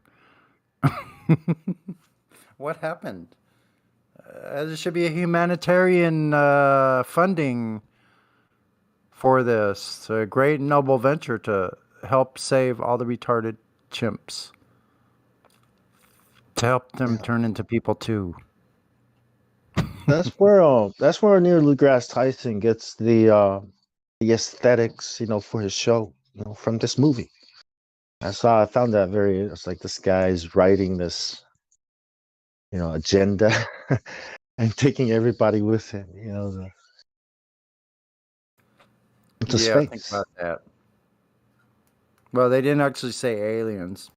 What happened? There should be a humanitarian funding for this. It's a great noble venture to help save all the retarded chimps. To help them turn into people too. that's where Neil deGrasse Tyson gets the aesthetics, for his show, from this movie. I found that it's like this guy's writing this, agenda and taking everybody with him, into Yeah, space. think about that. Well, they didn't actually say aliens.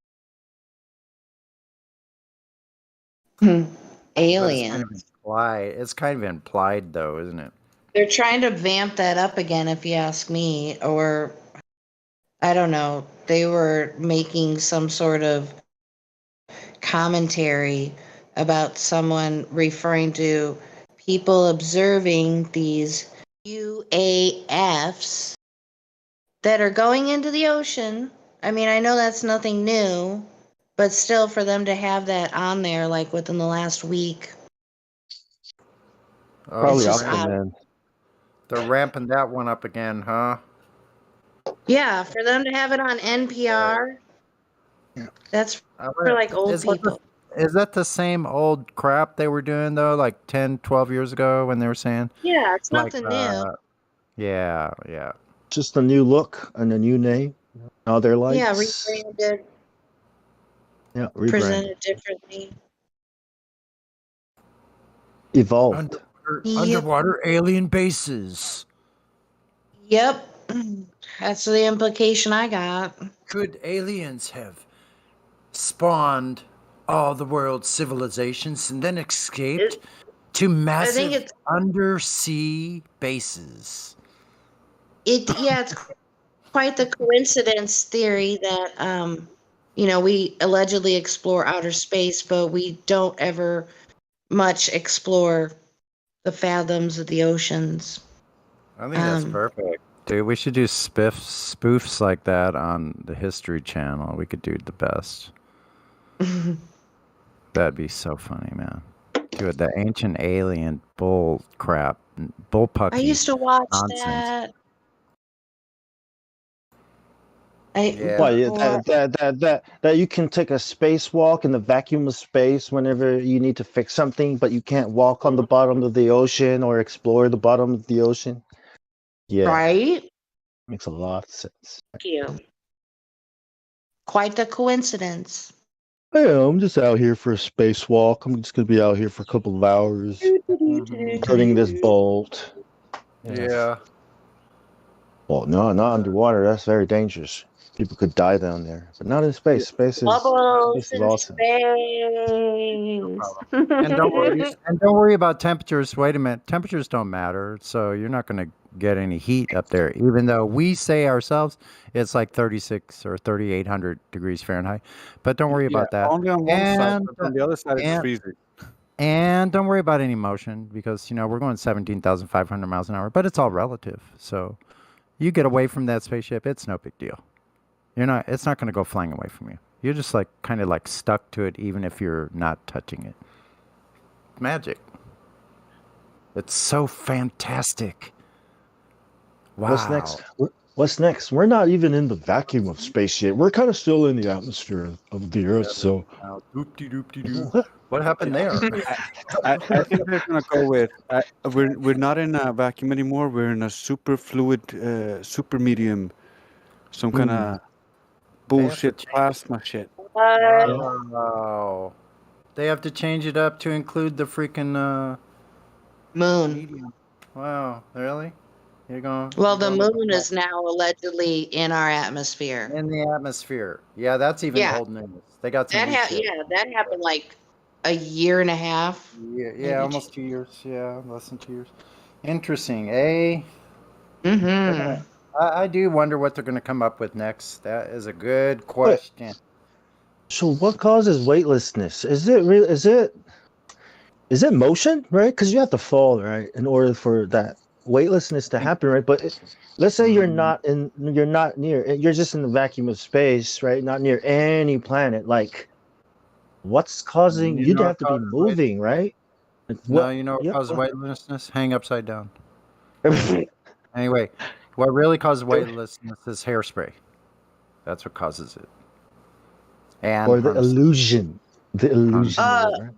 Aliens. It's kind of implied, though, isn't it? They're trying to vamp that up again, if you ask me. Or, I don't know. They were making some sort of commentary about someone referring to people observing these UAFs that are going into the ocean. I mean, I know that's nothing new, but still for them to have that on there like within the last week. Probably just Aquaman. They're ramping that one up again, huh? Yeah, for them to have it on NPR. That's for like old people. Is that the same old crap they were doing, though, like 10, 12 years ago when they were saying? Yeah, it's nothing new. Yeah. Just a new look and a new name. Other lights. Yeah, rebranded. Yeah, rebranded. Presented differently. Evolved. Underwater alien bases. Yep. That's the implication I got. Could aliens have spawned all the world's civilizations and then escaped to massive undersea bases? It's quite the coincidence theory that we allegedly explore outer space, but we don't ever much explore the fathoms of the oceans. I think that's perfect. Dude, we should do spoofs like that on the History Channel. We could do the best. That'd be so funny, man. Dude, the ancient alien bull crap, bullpucky. I used to watch nonsense. that. That you can take a spacewalk in the vacuum of space whenever you need to fix something, but you can't walk on the bottom of the ocean or explore the bottom of the ocean. Yeah. Right? Makes a lot of sense. Thank you. Quite the coincidence. Yeah, I'm just out here for a spacewalk. I'm just gonna be out here for a couple of hours, turning this bolt. Yeah. Well, no, not underwater. That's very dangerous. People could die down there, but not in space. Space is awesome. And don't worry about temperatures. Wait a minute, temperatures don't matter, so you're not going to get any heat up there. Even though we say ourselves it's like 36 or 3,800 degrees Fahrenheit, but don't worry about that. Only on one side, but on the other side it's freezing. And don't worry about any motion because we're going 17,500 miles an hour, but it's all relative. So, You get away from that spaceship, it's no big deal. It's not going to go flying away from you. You're just like kind of like stuck to it, even if you're not touching it. Magic. It's so fantastic. Wow. What's next? What's next? We're not even in the vacuum of space yet. We're kind of still in the atmosphere of the Earth. So, What happened there? I think they're gonna go with we're not in a vacuum anymore. We're in a super fluid, super medium, some kind of bullshit plasma shit. Wow. They have to change it up to include the freaking moon. Medium. Wow, really? You're going? Well, the moon is now allegedly in our atmosphere. In the atmosphere. Yeah, that's even old news. They got some new shit. That happened like a year and a half. Yeah, almost 2 years. Yeah, less than 2 years. Interesting, eh? Mm-hmm. I do wonder what they're going to come up with next. That is a good question. So what causes weightlessness? Is it real? Is it motion, right? Because you have to fall, right, in order for that weightlessness to happen, right? But let's say you're not near, you're just in the vacuum of space, right? Not near any planet. Like, what's causing you'd have to be moving, right? Like, No, you know what causes weightlessness? Hang upside down. Anyway, what really causes weightlessness is hairspray. That's what causes it. And or the illusion. The illusion. Harnesses,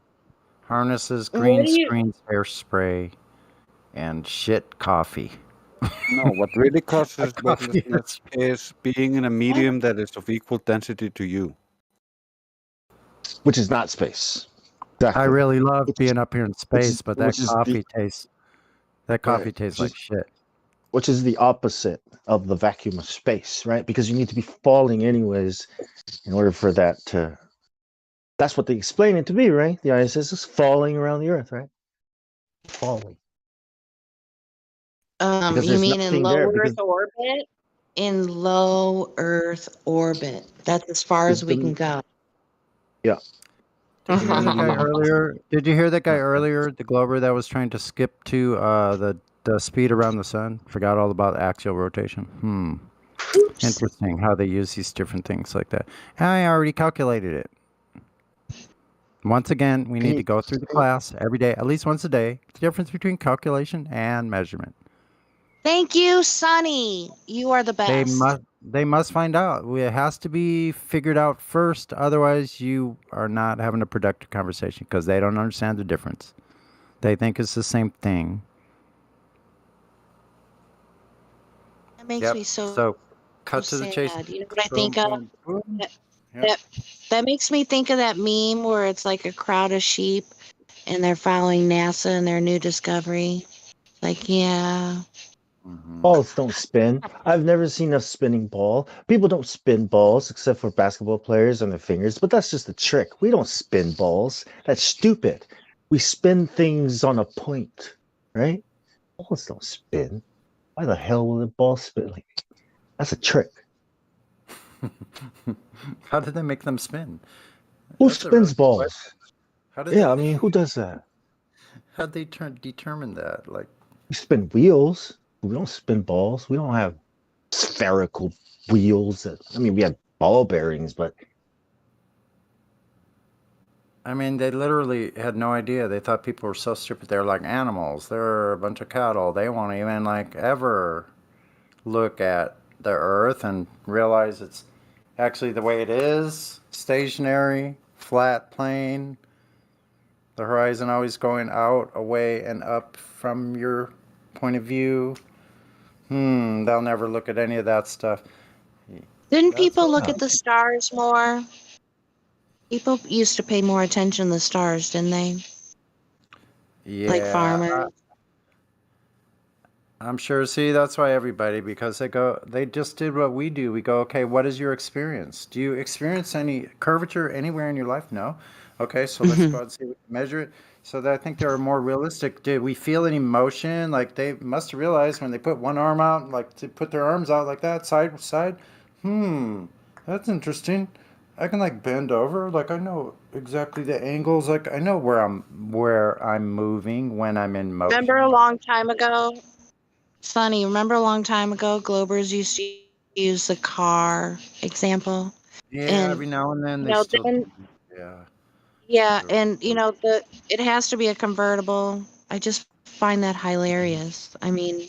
harnesses, green screens, hairspray, and shit coffee. No, what really causes weightlessness is being in a medium that is of equal density to you. Which is not space. Exactly. I really love being up here in space, but that coffee tastes like shit. Which is the opposite of the vacuum of space, right? Because you need to be falling anyways in order for that to... That's what they explain it to be, right? The ISS is falling around the Earth, right? Falling. You mean in low Earth orbit? In low Earth orbit. That's as far as we can go. Yeah. Did you hear that guy earlier? Did you hear that guy earlier, the Glover that was trying to skip to the speed around the sun? Forgot all about axial rotation. Interesting how they use these different things like that. I already calculated it. Once again, we need to go through the class every day, at least once a day. The difference between calculation and measurement. Thank you, Sonny. You are the best. They must find out. It has to be figured out first. Otherwise, you are not having a productive conversation because they don't understand the difference. They think it's the same thing. That makes me so cut to the chase. You know what I think of? That makes me think of that meme where it's like a crowd of sheep and they're following NASA and their new discovery. Like, yeah. Balls don't spin. I've never seen a spinning ball. People don't spin balls except for basketball players on their fingers, but that's just a trick. We don't spin balls. That's stupid. We spin things on a point, right? Balls don't spin. Why the hell will a ball spin? Like, that's a trick. How did they make them spin? Who spins balls? How did I mean, who does that? How'd they determine that? Like, we spin wheels. We don't spin balls. We don't have spherical wheels. We have ball bearings, but I mean, they literally had no idea. They thought people were so stupid. They're like animals. They're a bunch of cattle. They won't even ever look at the Earth and realize it's actually the way it is. Stationary, flat plane. The horizon always going out, away, and up from your point of view. They'll never look at any of that stuff. Didn't people look at the stars more? People used to pay more attention to the stars, didn't they? Yeah. Like farmers. I'm sure. See, that's why everybody, because they just did what we do. We go, okay, what is your experience? Do you experience any curvature anywhere in your life? No. Okay, so let's go and see if we can measure it. So that I think they're more realistic. Did we feel any motion? Like they must have realized when they put one arm out, like to put their arms out like that, side to side. That's interesting. I can bend over. Like I know exactly the angles. Like I know where I'm moving when I'm in motion. Remember a long time ago Sonny, remember a long time ago, Globers used to use the car example? Yeah, And, every now and then you they know, still then, do. Yeah. yeah, and, you know, it has to be a convertible. I just find that hilarious. I mean,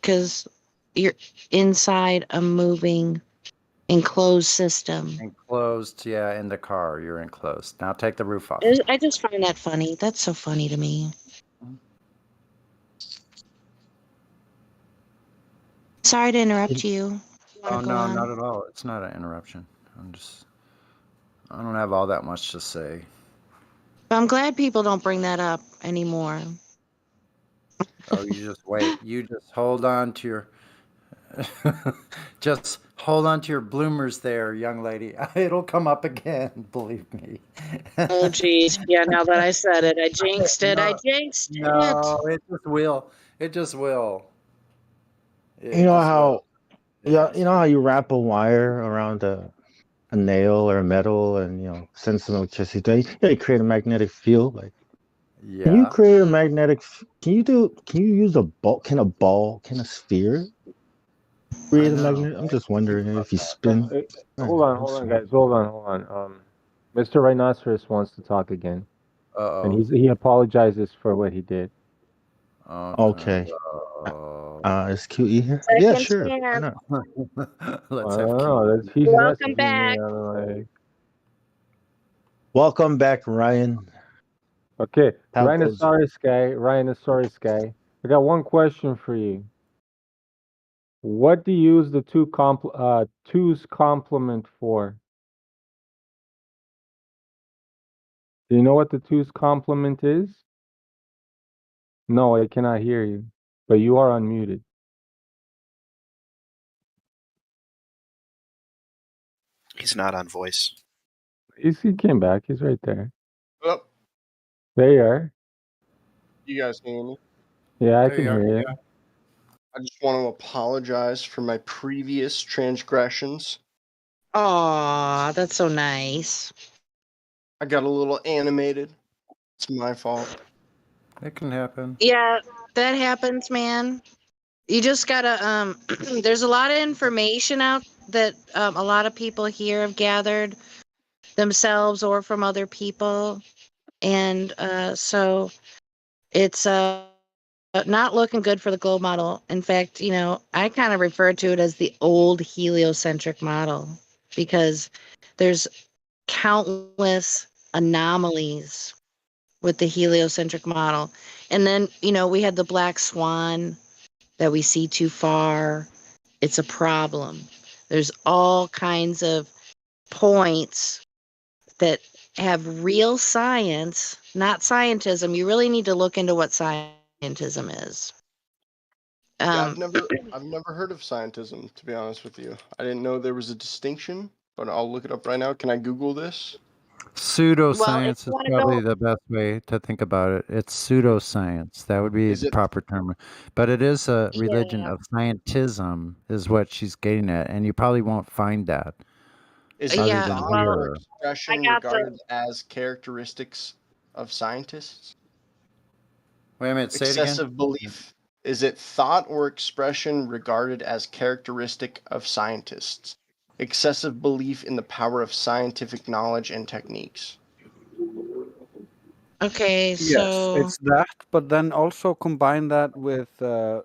because you're inside a moving, enclosed system. Enclosed, yeah, in the car. You're enclosed. Now take the roof off. I just find that funny. That's so funny to me. Sorry to interrupt you. You want Oh to go no, on? not at all. It's not an interruption. I don't have all that much to say. But I'm glad people don't bring that up anymore. Oh, you just wait. You just hold on to your just hold on to your bloomers there, young lady. It'll come up again, believe me. Oh, geez. Yeah, now that I said it, I jinxed it. I No, jinxed it. no, it just will. It just will. You know how, Yeah, you know how you wrap a wire around a nail or a metal and send some electricity. Yeah, you create a magnetic field. Like, can you Yeah. create a magnetic? Can you use a ball? Can a sphere create a magnet? I'm just wondering if you spin. Hey, hold on, guys. Hold on. Mr. Rhinoceros wants to talk again, and Uh-oh. he apologizes for what he did. Okay. Is QE here? Yeah, Second sure. Why chance. not? Let's I have don't know. He's Welcome messaging back. me. I'm like, Welcome back, Ryan. okay, How goes it? Rhinoceros guy. I got one question for you. What do you use the two's complement for? Do you know what the two's complement is? No, I cannot hear you, but you are unmuted. He's not on voice. He came back. He's right there. Oh, There you are. you guys can hear me? Yeah, I There can you are. hear you. I just want to apologize for my previous transgressions. Aw, that's so nice. I got a little animated. It's my fault. It can happen. Yeah, that happens, man. You just gotta, there's a lot of information out that a lot of people here have gathered themselves or from other people. And so it's not looking good for the globe model. In fact, I kind of refer to it as the old heliocentric model because there's countless anomalies with the heliocentric model. And then, we had the black swan that we see too far. It's a problem. There's all kinds of points that have real science, not scientism. You really need to look into what scientism is. Yeah, I've never heard of scientism, to be honest with you. I didn't know there was a distinction, but I'll look it up right now. Can I Google this? Pseudoscience is probably the best way to think about it. It's pseudoscience. That would be Is the it? proper term. But it is a religion of scientism, is what she's getting at, and you probably won't find that. Is it other than thought or here. expression regarded as characteristics of scientists? Wait a minute, say it again. Excessive belief. Is it thought or expression regarded as characteristic of scientists? Excessive belief in the power of scientific knowledge and techniques. Okay, Yes, so it's that, but then also combine that with the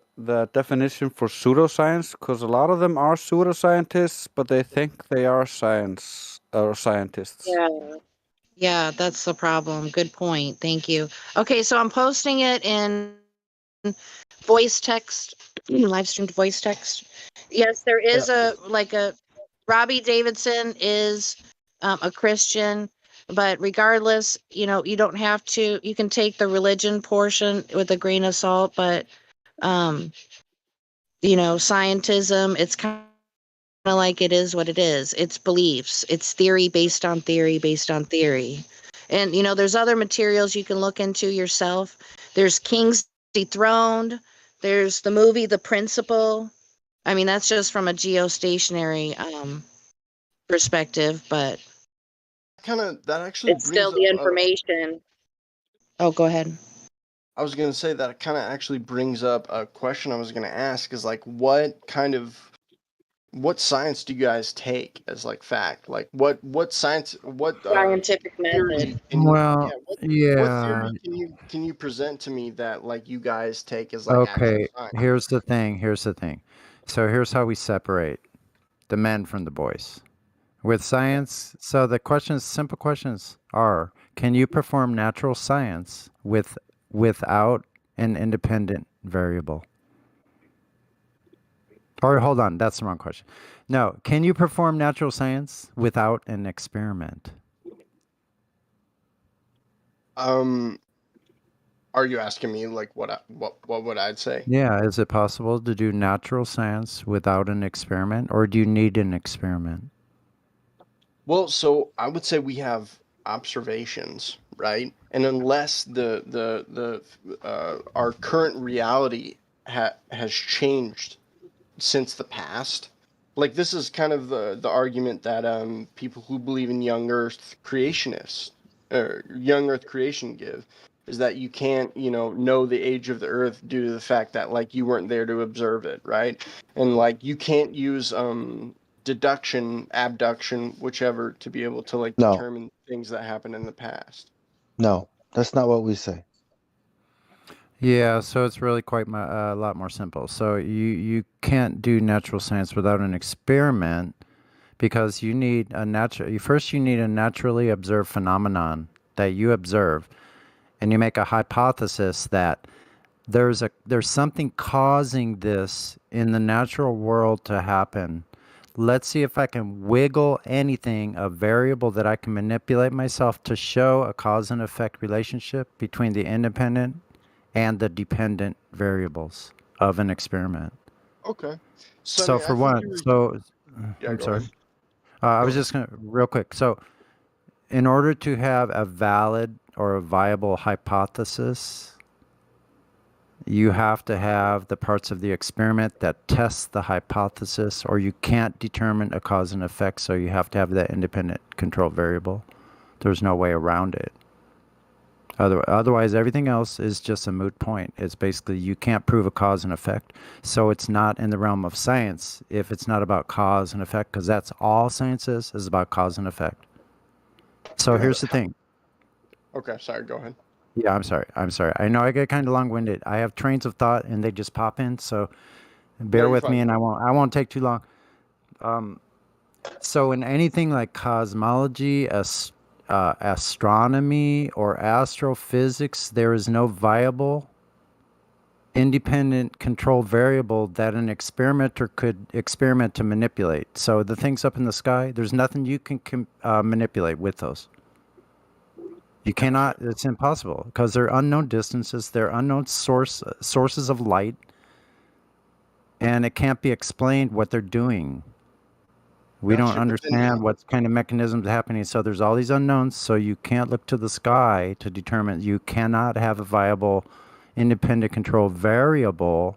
definition for pseudoscience, because a lot of them are pseudoscientists, but they think they are science or scientists. yeah, that's the problem. Good point. Thank you. Okay, so I'm posting it in voice text, live streamed voice text. Yes, there is a Robbie Davidson is a Christian, but regardless, you don't have to. You can take the religion portion with a grain of salt, but scientism, it's kind of like it is what it is. It's beliefs. It's theory based on theory based on theory. And there's other materials you can look into yourself. There's Kings Dethroned. There's the movie The Principle. I mean, that's just from a geostationary perspective, but That actually it's brings still the up information. Oh, go ahead. I was gonna say that kind of actually brings up a question I was gonna ask is like what science do you guys take as like fact? Like what science what Scientific theory method. can you Well, what yeah. theory can you present to me that like you guys take as like actual Okay, science? here's the thing. Here's the thing. So here's how we separate the men from the boys. With science, so the questions, simple questions are, can you perform natural science without an independent variable? Or hold on, that's the wrong question. No, can you perform natural science without an experiment? Are you asking me like what would I'd say? Yeah, is it possible to do natural science without an experiment, or do you need an experiment? Well, so I would say we have observations, right? And unless the our current reality has changed since the past, like this is kind of the argument that people who believe in young Earth creationists or young Earth creation give is that you can't know the age of the Earth due to the fact that like you weren't there to observe it, right? And like you can't use deduction, abduction, whichever, to be able to like No, determine things that happened in the past. no, that's not what we say. Yeah, so it's really quite a lot more simple. So you can't do natural science without an experiment because you need a first you need a naturally observed phenomenon that you observe, and you make a hypothesis that there's something causing this in the natural world to happen. Let's see if I can wiggle anything, a variable that I can manipulate myself to show a cause and effect relationship between the independent and the dependent variables of an experiment. Okay. So I So mean, for I think one, you were. so Yeah, I'm go sorry. ahead. I Go was ahead. just gonna real quick. So in order to have a valid or a viable hypothesis, you have to have the parts of the experiment that test the hypothesis, or you can't determine a cause and effect, so you have to have that independent control variable. There's no way around it. Otherwise, everything else is just a moot point. It's basically you can't prove a cause and effect, so it's not in the realm of science if it's not about cause and effect, because that's all science is about cause and effect. So Got here's it. the thing. Okay, sorry. Go ahead. Yeah, I'm sorry. I'm sorry. I know I get kind of long-winded. I have trains of thought and they just pop in, so No, bear you're with me fine. and I won't take too long. So in anything like cosmology, astronomy, or astrophysics, there is no viable independent control variable that an experimenter could experiment to manipulate. So the things up in the sky, there's nothing you can manipulate with those. You cannot. It's impossible because they're unknown distances. They're unknown sources of light, and it can't be explained what they're doing. We don't Gotcha, but then understand what kind of mechanisms happening. So there's all these unknowns. So you can't look to the sky to determine. You cannot have a viable independent control variable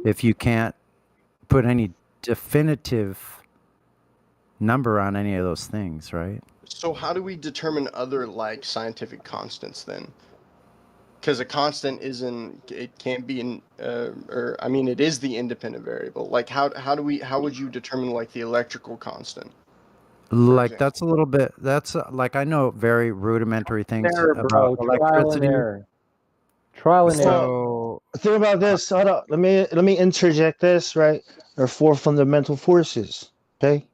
if you can't put any definitive number on any of those things, right? so how do we determine other like scientific constants then? Because a constant isn't it can't be in or I mean it is the independent variable. Like how would you determine like the electrical constant? Like that's a little bit. That's like I know very rudimentary things Error, about bro. Trial and electricity. error. Trial and error. So Think about this. Hold up. Let me interject this. Right, there are four fundamental forces. Okay,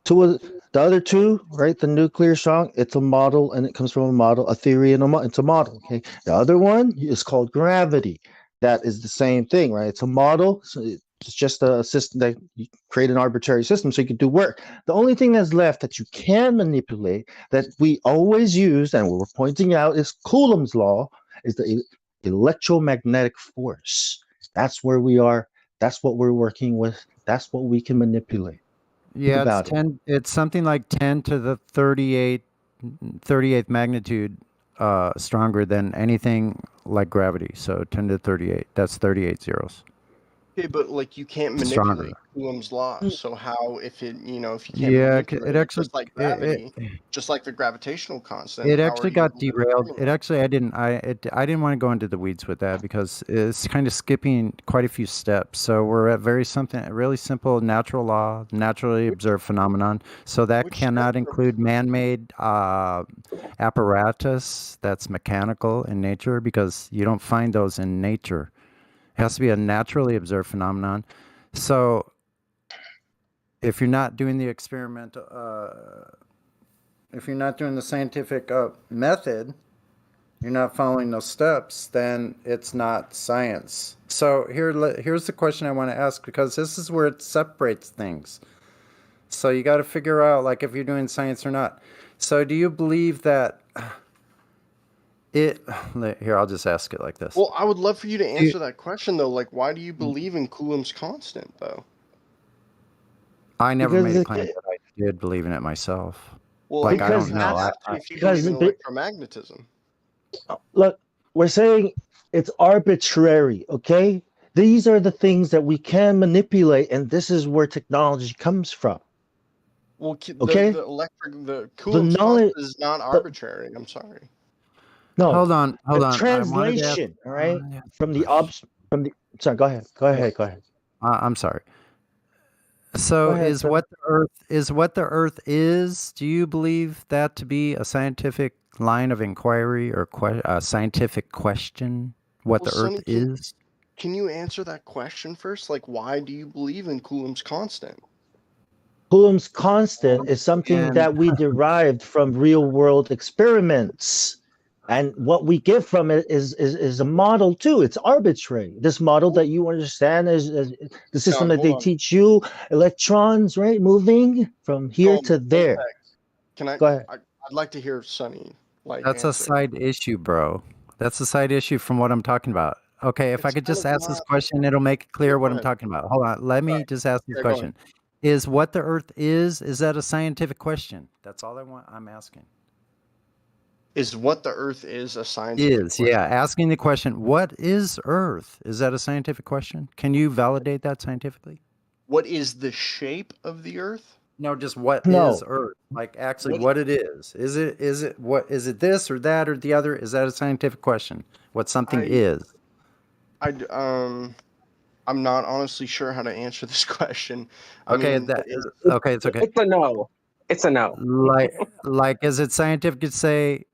the other two, right? The nuclear strong. It's a model, and it comes from a model, a theory, and it's a model. Okay, the other one is called gravity. That is the same thing, right? It's a model. So it's just a system that you create an arbitrary system so you can do work. The only thing that's left that you can manipulate that we always use, and we're pointing out, is Coulomb's law. Is the electromagnetic force. That's where we are. That's what we're working with. That's what we can manipulate. Think yeah, it's about it. 10. It's something like 10 to the 38th magnitude stronger than anything like gravity. So 10 to 38. That's 38 zeros. Okay, but like you can't It's manipulate stronger. Coulomb's law. So how if it if you can't Yeah, manipulate it it, actually just like it, gravity, just like the gravitational constant, it how are actually you got derailed. determining It that? actually I didn't want to go into the weeds with that because it's kind of skipping quite a few steps. So we're at a really simple natural law, naturally observed phenomenon. So that Which cannot step are we include man-made apparatus that's mechanical in nature because you don't find those in nature. It has to be a naturally observed phenomenon. So if you're not doing the experimental, if you're not doing the scientific method, you're not following those steps, then it's not science. So here's the question I want to ask because this is where it separates things. So you got to figure out like if you're doing science or not. So do you believe that here, I'll just ask it like this. Well, I would love for you to Do you- answer that question though. Like, why do you believe in Coulomb's constant though? I never Because made a it, claim that I did believe in it myself. Well, Like you I because don't know. have I, if you because believe in it, be- electromagnetism. look, we're saying it's arbitrary. Okay, these are the things that we can manipulate, and this is where technology comes from. Well, Okay, the the Coulomb's knowledge, constant is not the, arbitrary. I'm sorry. no, hold on. the I wanted to ask. translation. All right, Yeah. from the from the. Sorry, go ahead. Go ahead. Go ahead. I'm sorry. Go So ahead, sir. what the Earth is? Do you believe that to be a scientific line of inquiry or a scientific question? What Well, the Earth Sonny, is? can you answer that question first? Like, why do you believe in Coulomb's constant? Coulomb's constant is something And that we derived from real world experiments. And what we get from it is a model too. It's arbitrary. This model that you understand is the system that Hold they on. teach you, electrons, right, moving from here to there. Can I? Go ahead. I'd like to hear Sonny that's a answer. side issue, bro. That's a side issue from what I'm talking about. Okay, if I It's could kind just of ask this not. question, it'll make it clear Yeah, what go I'm ahead. talking about. Hold on. Let me just ask this Yeah, go ahead. question. Is what the Earth is that a scientific question? That's all I'm asking. Is what the Earth is a scientific question? Yeah, asking the question, what is Earth? Is that a scientific question? Can you validate that scientifically? What is the shape of the Earth? No, just what No. is Earth? Like actually what it is. Is it this or that or the other? Is that a scientific question? What something is? I'm not honestly sure how to answer this question. Okay, it's okay. It's a no. It's a no. Like is it scientific to say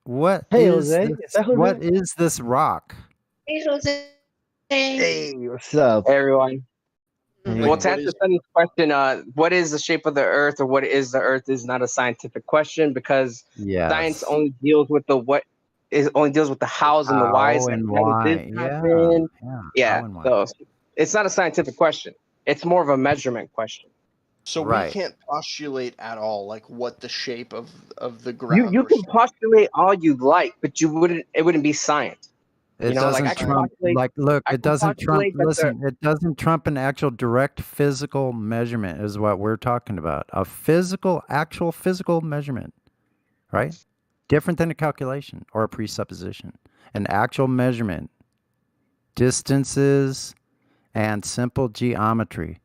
what Hey, is Jose. this, Is that Jose? what is this rock? Hey, Jose. Hey, what's up? Hey, everyone. Hey. Well, to answer Sunny's question, what is the shape of the Earth or what is the Earth is not a scientific question because science only deals with only deals with the hows and the whys. How and How did why? this happen? Yeah. How and why. So it's not a scientific question. It's more of a measurement question. So we can't postulate at all like what the shape of the ground. You can postulate all you like, but it wouldn't be science. It doesn't trump. Like, look, it doesn't trump. Listen, it doesn't trump an actual direct physical measurement. Is what we're talking about. A actual physical measurement, right? Different than a calculation or a presupposition. An actual measurement, distances, and simple geometry.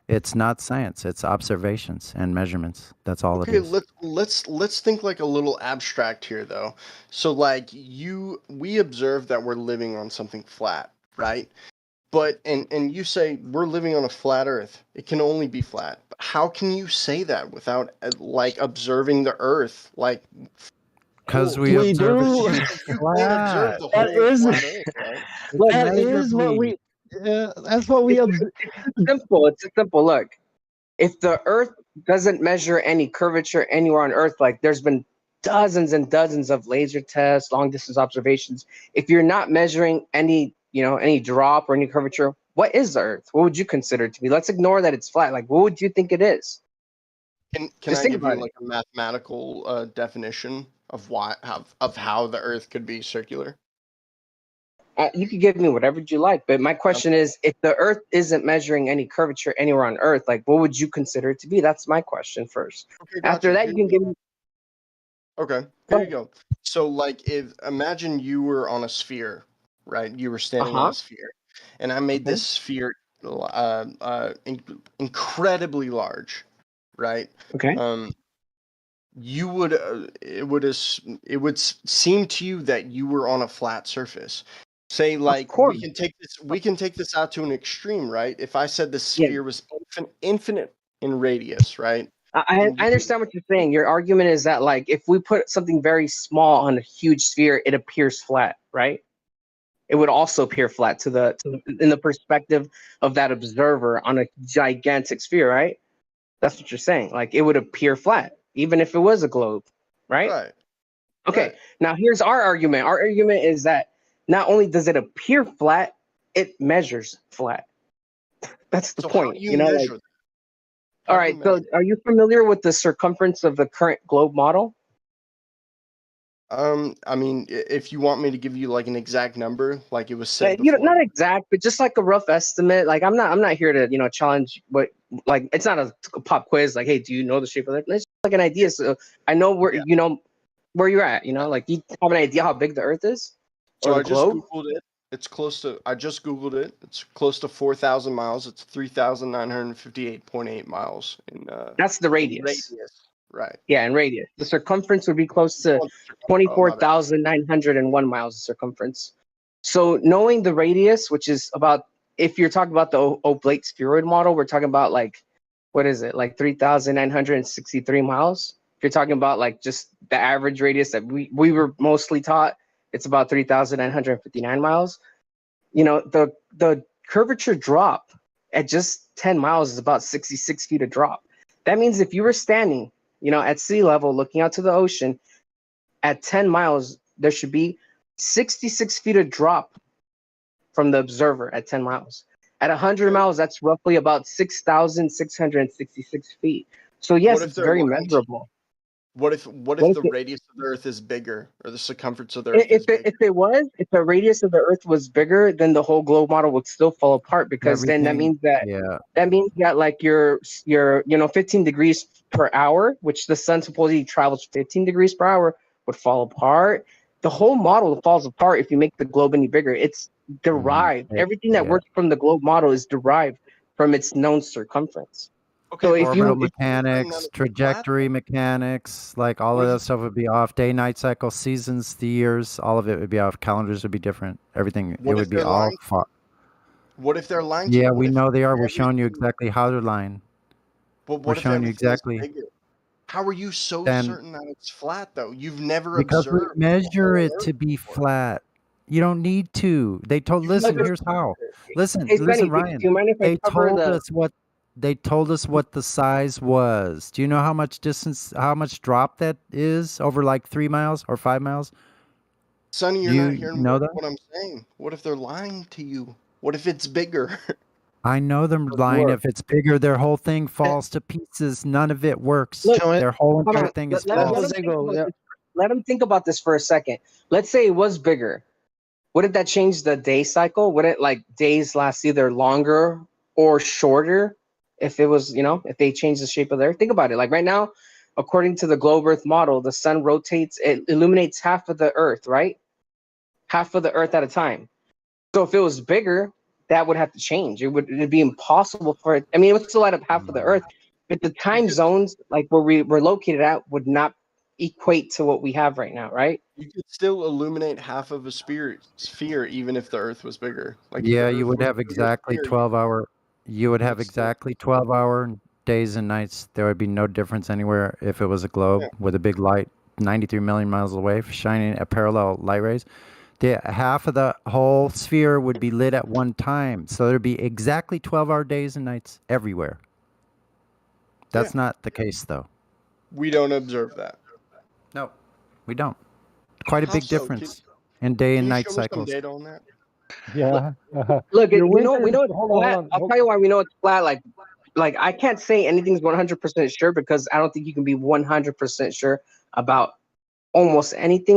It's not science. It's observations and measurements. That's all it is. Let's think like a little abstract here though. So like we observe that we're living on something flat, right? But and you say we're living on a flat Earth. It can only be flat. But how can you say that without like observing the Earth? Like because we observe it flat. That is what we. That's what we observe. It's simple. It's simple. Look, if the Earth doesn't measure any curvature anywhere on Earth, like there's been dozens and dozens of laser tests, long distance observations. If you're not measuring any drop or any curvature, what is the Earth? What would you consider it to be? Let's ignore that it's flat. Like, what would you think it is? Can I give you like a mathematical definition of how the Earth could be circular? You could give me whatever you like, but my question is, if the Earth isn't measuring any curvature anywhere on Earth, like what would you consider it to be? That's my question first. Okay, After that, you can give me. Okay, here you go. So, like, imagine you were on a sphere, right? You were standing on a sphere, and I made this sphere incredibly large, right? Okay. You would it would seem to you that you were on a flat surface. Say, like, we can take this out to an extreme, right? If I said the sphere was infinite in radius, right? I understand what you're saying. Your argument is that, like, if we put something very small on a huge sphere, it appears flat, right? It would also appear flat in the perspective of that observer on a gigantic sphere, right? That's what you're saying. Like, it would appear flat, even if it was a globe, right? Right. Okay. Right. Now here's our argument. Our argument is that not only does it appear flat, it measures flat. That's the So point. how do you measure that? All right. So are you familiar with the circumference of the current globe model? I mean, if you want me to give you like an exact number, like it was said You know, before. not exact, but just like a rough estimate. Like I'm not here to challenge what, like, it's not a pop quiz. Like, hey, do you know the shape of it? It's just like an idea. So I know where where you're at. Like, do you have an idea how big the Earth is? So Or the I just globe? Googled it. I just Googled it. It's close to 4,000 miles. It's 3,958.8 miles in That's the radius. Right. Yeah, in radius. The circumference would be close to 24,901 miles of circumference. So knowing the radius, which is about, if you're talking about the oblate spheroid model, we're talking about, like, what is it? Like 3,963 miles. If you're talking about, like, just the average radius that we were mostly taught, it's about 3,959 miles. The curvature drop at just 10 miles is about 66 feet of drop. That means if you were standing, at sea level, looking out to the ocean, at 10 miles, there should be 66 feet of drop from the observer at 10 miles. At 100 miles, that's roughly about 6,666 feet. So yes, it's very measurable. What if the radius of the Earth is bigger, or the circumference of the Earth is bigger? If the radius of the Earth was bigger, then the whole globe model would still fall apart, because then that means that like your 15 degrees per hour, which the sun supposedly travels 15 degrees per hour, would fall apart. The whole model falls apart if you make the globe any bigger. It's derived. Everything that works from the globe model is derived from its known circumference. So if orbital mechanics, trajectory mechanics, like all of that stuff would be off. Day, night cycle, seasons, the years, all of it would be off. Calendars would be different. Everything, it would be all far. What if they're lying to you? Yeah, we know they are. We're showing you exactly how they're lying. But We're showing you exactly. How are you so certain that it's flat, though? You've never because observed. We measure it to be flat. You don't need to. They told. Listen, here's how. Listen, Ryan. Do you mind if I cover They told us what the size was. Do you know how much distance, how much drop that is over like 3 miles or 5 miles? Sonny, you're not hearing what I'm saying. What if they're lying to you? What if it's bigger? I know they're lying. If it's bigger, their whole thing falls to pieces. None of it works. Their whole entire thing is false. Let them think about this for a second. Let's say it was bigger. Wouldn't that change the day cycle? Would it, like, days last either longer or shorter? If it was, if they change the shape of the Earth? Think about it. Like right now, according to the globe Earth model, the sun rotates, it illuminates half of the Earth, right? Half of the Earth at a time. So if it was bigger, that would have to change. It'd be impossible for it. I mean, it would still light up half of the Earth, but the time zones, like where we're located at, would not equate to what we have right now, right? You could still illuminate half of a sphere even if the Earth was bigger. Like, yeah, you would have exactly 12-hour. You would have exactly 12-hour days and nights. There would be no difference anywhere if it was a globe with a big light 93 million miles away shining at parallel light rays. Half of the whole sphere would be lit at one time. So there'd be exactly 12-hour days and nights everywhere. That's not the case, though. We don't observe that. No, we don't. Quite a big difference in day and night cycles. Can you show us some data on that? Yeah. Look, we know it's flat. I'll tell you why we know it's flat. Like I can't say anything's 100% sure, because I don't think you can be 100% sure about almost anything,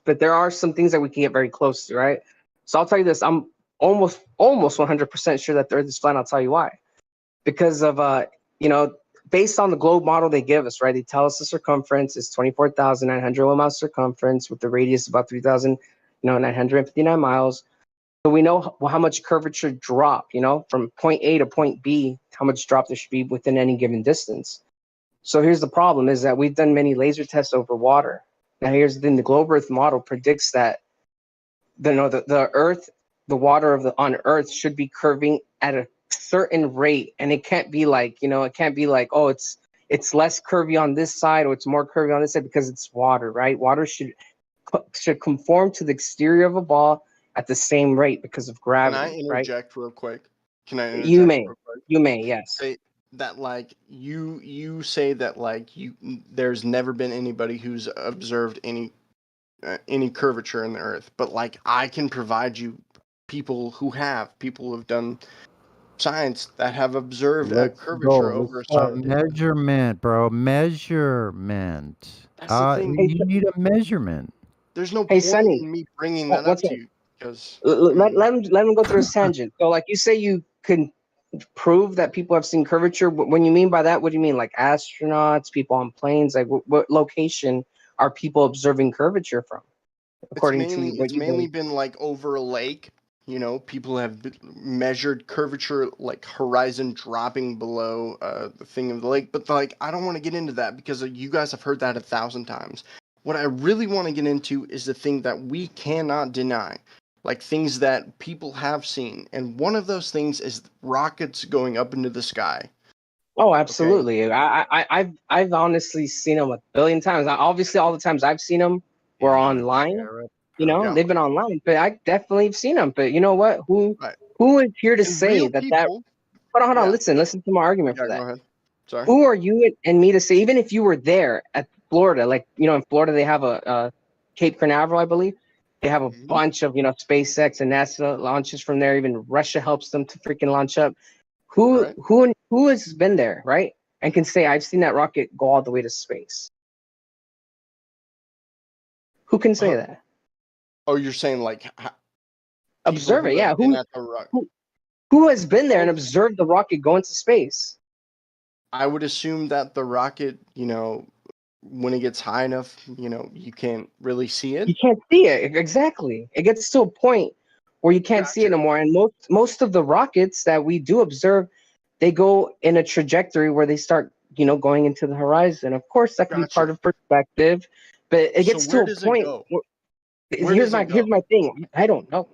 but there are some things that we can get very close to, right? So I'll tell you this, I'm almost 100% sure that the Earth is flat. I'll tell you why. Because of based on the globe model they give us, right? They tell us the circumference is 24,901 miles circumference with the radius about 3,959 miles. we know how much curvature drop, you know, from point A to point B, how much drop there should be within any given distance. So here's the problem is that we've done many laser tests over water. Now here's the thing, the globe Earth model predicts that the Earth, the water on Earth should be curving at a certain rate. And it can't be like, you know, it can't be like, oh, it's less curvy on this side or it's more curvy on this side because it's water, right? Water should conform to the exterior of a ball at the same rate because of Can gravity, I right? interject real quick? Can I interject You may, real quick? yes. Say that like you say that like there's never been anybody who's observed any curvature in the Earth, but like I can provide you people who've done science that have observed a Let's curvature go. over a Let's go. certain distance. Measurement, bro. Measurement. That's the thing. You need a measurement. There's no Hey, point Sonny, in me bringing that up to you because let him go through his tangent. So like you say you can prove that people have seen curvature. When you mean by that, what do you mean? Like astronauts, people on planes? Like what location are people observing curvature from? According to what it's you mainly believe? been like over a lake. You know, people have measured curvature, like horizon dropping below the thing of the lake. But like, I don't want to get into that because you guys have heard that 1,000 times. What I really want to get into is the thing that we cannot deny, like things that people have seen, and one of those things is rockets going up into the sky. Oh, absolutely. I've honestly seen them a billion times. Obviously, all the times I've seen them were online. You know, they've been online, but I definitely have seen them. But you know what? Who is here to And say real that? people. Hold on. Yeah. Listen to my argument Yeah, for that. go ahead. Sorry. Who are you and me to say? Even if you were there at Florida, like you know, in Florida they have a Cape Canaveral, I believe. They have a bunch of SpaceX and NASA launches from there. Even Russia helps them to freaking launch up. Who has been there, right? And can say I've seen that rocket go all the way to space? Who can say that? Oh, you're saying like Observe it, yeah. Who has been there and observed the rocket go into space? I would assume that the rocket, when it gets high enough, you can't really see it. You can't see it. Exactly. It gets to a point where you can't see it anymore. And most of the rockets that we do observe, they go in a trajectory where they start, going into the horizon. Of course, that can be part of perspective, but it gets to a point. Here's my thing. I don't know.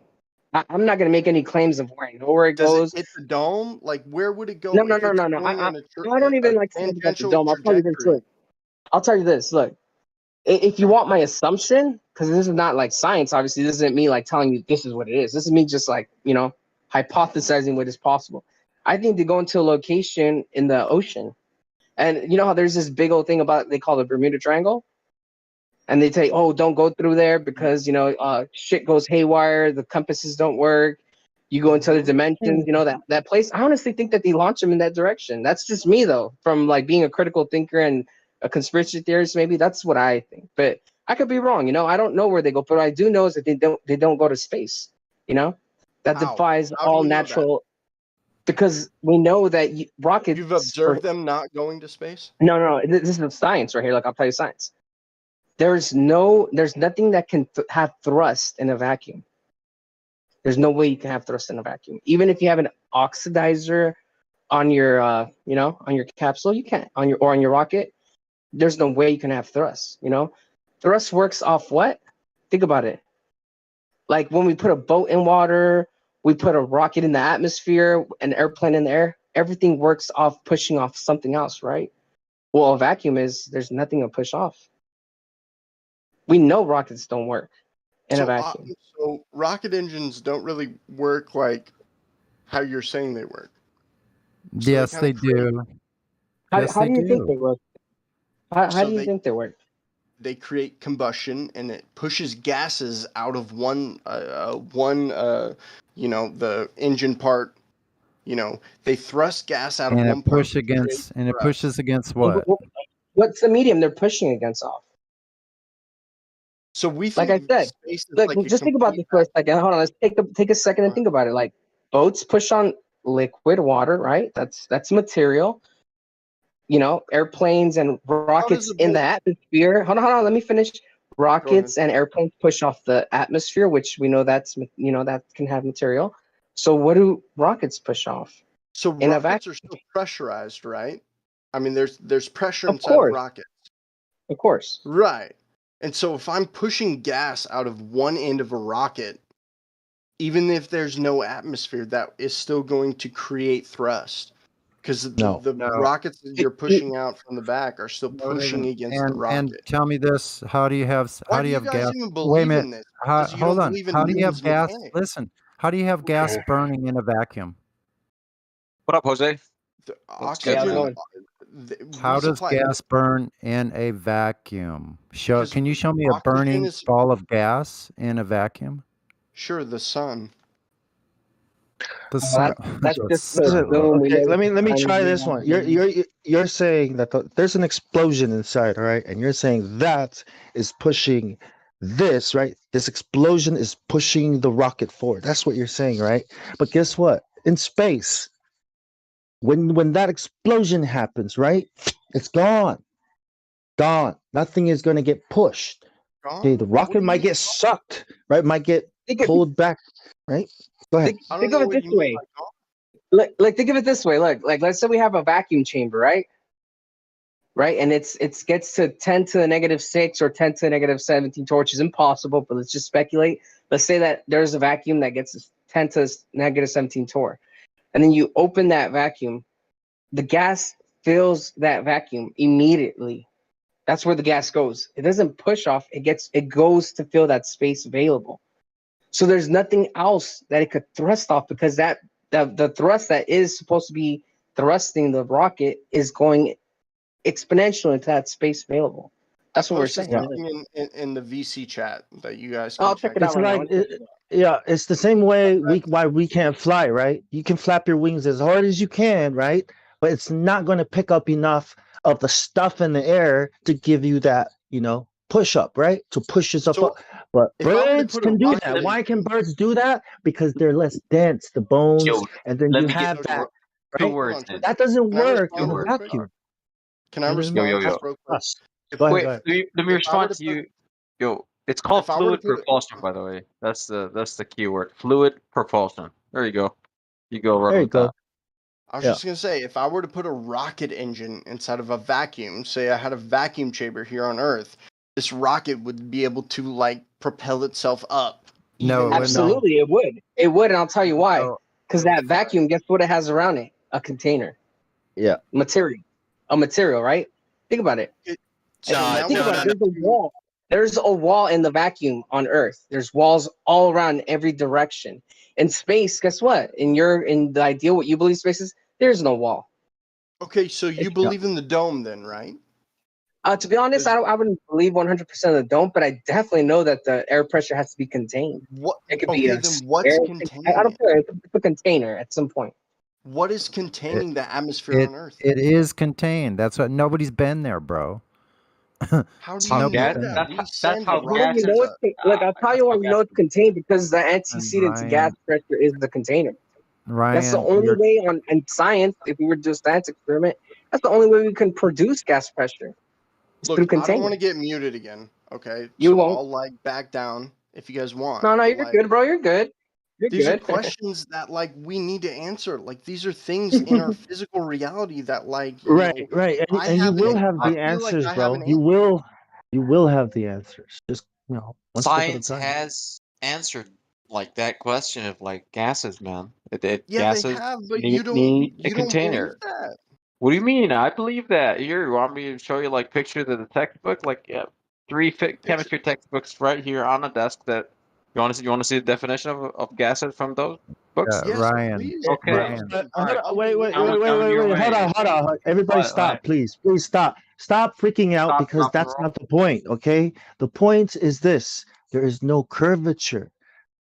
I'm not going to make any claims of where I know where it goes. Does it hit the dome? Like, where would it go? No. I don't even like to think about the dome. I'll tell you this. Look, I'll tell you this. Look, if you want my assumption, because this is not like science, obviously, this isn't me like telling you this is what it is. This is me just like, hypothesizing what is possible. I think they go into a location in the ocean. And you know how there's this big old thing about they call the Bermuda Triangle? And they say, oh, don't go through there because, shit goes haywire. The compasses don't work. You go into other dimensions, that place. I honestly think that they launch them in that direction. That's just me, though, from like being a critical thinker and a conspiracy theorist. Maybe that's what I think. But I could be wrong. I don't know where they go. But what I do know is that they don't go to space. That defies all natural. Because we know that rockets. You've observed them not going to space? No. This is science right here. Like, I'll tell you science. There's nothing that can have thrust in a vacuum. There's no way you can have thrust in a vacuum. Even if you have an oxidizer on your, on your capsule, you can't. On your rocket, there's no way you can have thrust. Thrust works off what? Think about it. Like when we put a boat in water, we put a rocket in the atmosphere, an airplane in the air. Everything works off pushing off something else, right? Well, a vacuum there's nothing to push off. We know rockets don't work in a vacuum. So rocket engines don't really work like how you're saying they work. So yes, they do. How do you think they work? How do you think they work? They create combustion and it pushes gases out of the engine part. They thrust gas out of one part. It pushes against what? What's the medium they're pushing against off? So we think, like I said, look, just think about this for a second. Hold on, let's take a second and think about it. Like boats push on liquid water, right? That's material. Airplanes and rockets in the atmosphere. Hold on, let me finish. rockets and airplanes push off the atmosphere, which we know that can have material. So what do rockets push off? So In a rockets vacuum? are still pressurized, right? I mean, there's pressure Of inside of course. rockets. Of course. Right. And so if I'm pushing gas out of one end of a rocket, even if there's no atmosphere, that is still going to create thrust. Because the rockets that you're pushing out from the back are still pushing against the And rocket. tell me this: how do you have Why do you gas? guys even Wait a believe minute. in this? Because you Hold don't on. believe in How do you have Newton's gas? mechanics. Listen. How do you have gas burning in a vacuum? What up, Jose? The What's good, oxygen. man? How does supply gas burn in a vacuum? Because Can you show me a oxygen burning is ball of gas in a vacuum? sure the sun. The sun. That's The just the sun. boom. We Okay, know let me it's try this one. You're saying that there's an explosion inside, all right? And you're saying that is pushing this, right? This explosion is pushing the rocket forward. That's what you're saying, right? But guess what? In space, when that explosion happens, right? It's gone. Gone. Nothing is going to get pushed. Okay, the rocket might get sucked, right? Might get pulled back, right? Go ahead. Think of it this way. Like think of it this way. Look, like let's say we have a vacuum chamber, right? Right, and it gets to 10 to the -6 or 10 to the -17 torch is impossible, but let's just speculate. Let's say that there's a vacuum that gets 10 to -17 torr, and then you open that vacuum, the gas fills that vacuum immediately. That's where the gas goes. It doesn't push off. It goes to fill that space available. So there's nothing else that it could thrust off because the thrust that is supposed to be thrusting the rocket is going exponential into that space available. That's what we're Posted saying. something in the VC chat that you guys I'll can check it check out It's out. right now. like, yeah, it's the same way why we can't fly, right? You can flap your wings as hard as you can, right? But it's not going to pick up enough of the stuff in the air to give you that, push up, right? To push us up. But if I were to birds put a can do rocket that. in- Why can birds do that? Because they're less dense, the bones, Yo, and then let you me get have that, two right? words in. That doesn't Can I work respond in a real quick? vacuum. Can I It doesn't respond Yo. just real quick? Us. If- Go ahead. Wait, Go ahead. let me if I were respond to to you. Yo, it's called if I were to fluid put it- propulsion, by the way. That's the key word. Fluid propulsion. There you go. You go run There you with go. that. I was just gonna say, if I were to put a rocket engine inside of a vacuum, say I had a vacuum chamber here on Earth, this rocket would be able to like propel itself up. No, Absolutely, it would. It would, and I'll tell you why. No. Because that vacuum, guess what it has around it? A container. Yeah. A material, right? Think about it. Think about it. There's a wall. There's a wall in the vacuum on Earth. There's walls all around every direction. In space, guess what? In the ideal, what you believe space is, there's no wall. Okay, so you believe in the dome then, right? To be honest, I wouldn't believe 100% of the dome, but I definitely know that the air pressure has to be contained. What? It could be Okay, then what's containing I don't it? care. It's a container at some point. What is containing the atmosphere on Earth? It is contained. That's what nobody's been there, bro. How do you know that? We send How do you know look, I'll tell you why we know it's contained because the antecedent to gas pressure is the container. That's the Ryan, only you're- way in science, if we were to do a science experiment, that's the only way we can produce gas pressure. It's Look, through I don't containment. want to get muted again. Okay, You so won't. I'll like back down if you guys want. No, you're Like, good, bro. You're good. You're these are good. questions that like we need to answer. Like these are things in our physical reality that like Right, right, and you will have I the feel like answers, I bro. haven't You will have the answers. Just one step at a Science time. has answered like that question of like gases, man. Yeah, they gases have, but need a you don't container. believe that. What do you mean? I believe that. Here, you want me to show you like pictures of the textbook? Like, yeah, chemistry textbooks right here on the desk. That you want to see the definition of gases from those books? Yes, Ryan. Okay. Ryan. Wait. Coming your way. Hold on. Everybody What? stop, please. Please stop. Stop freaking out because that's not the point, okay? The point is this. There is no curvature,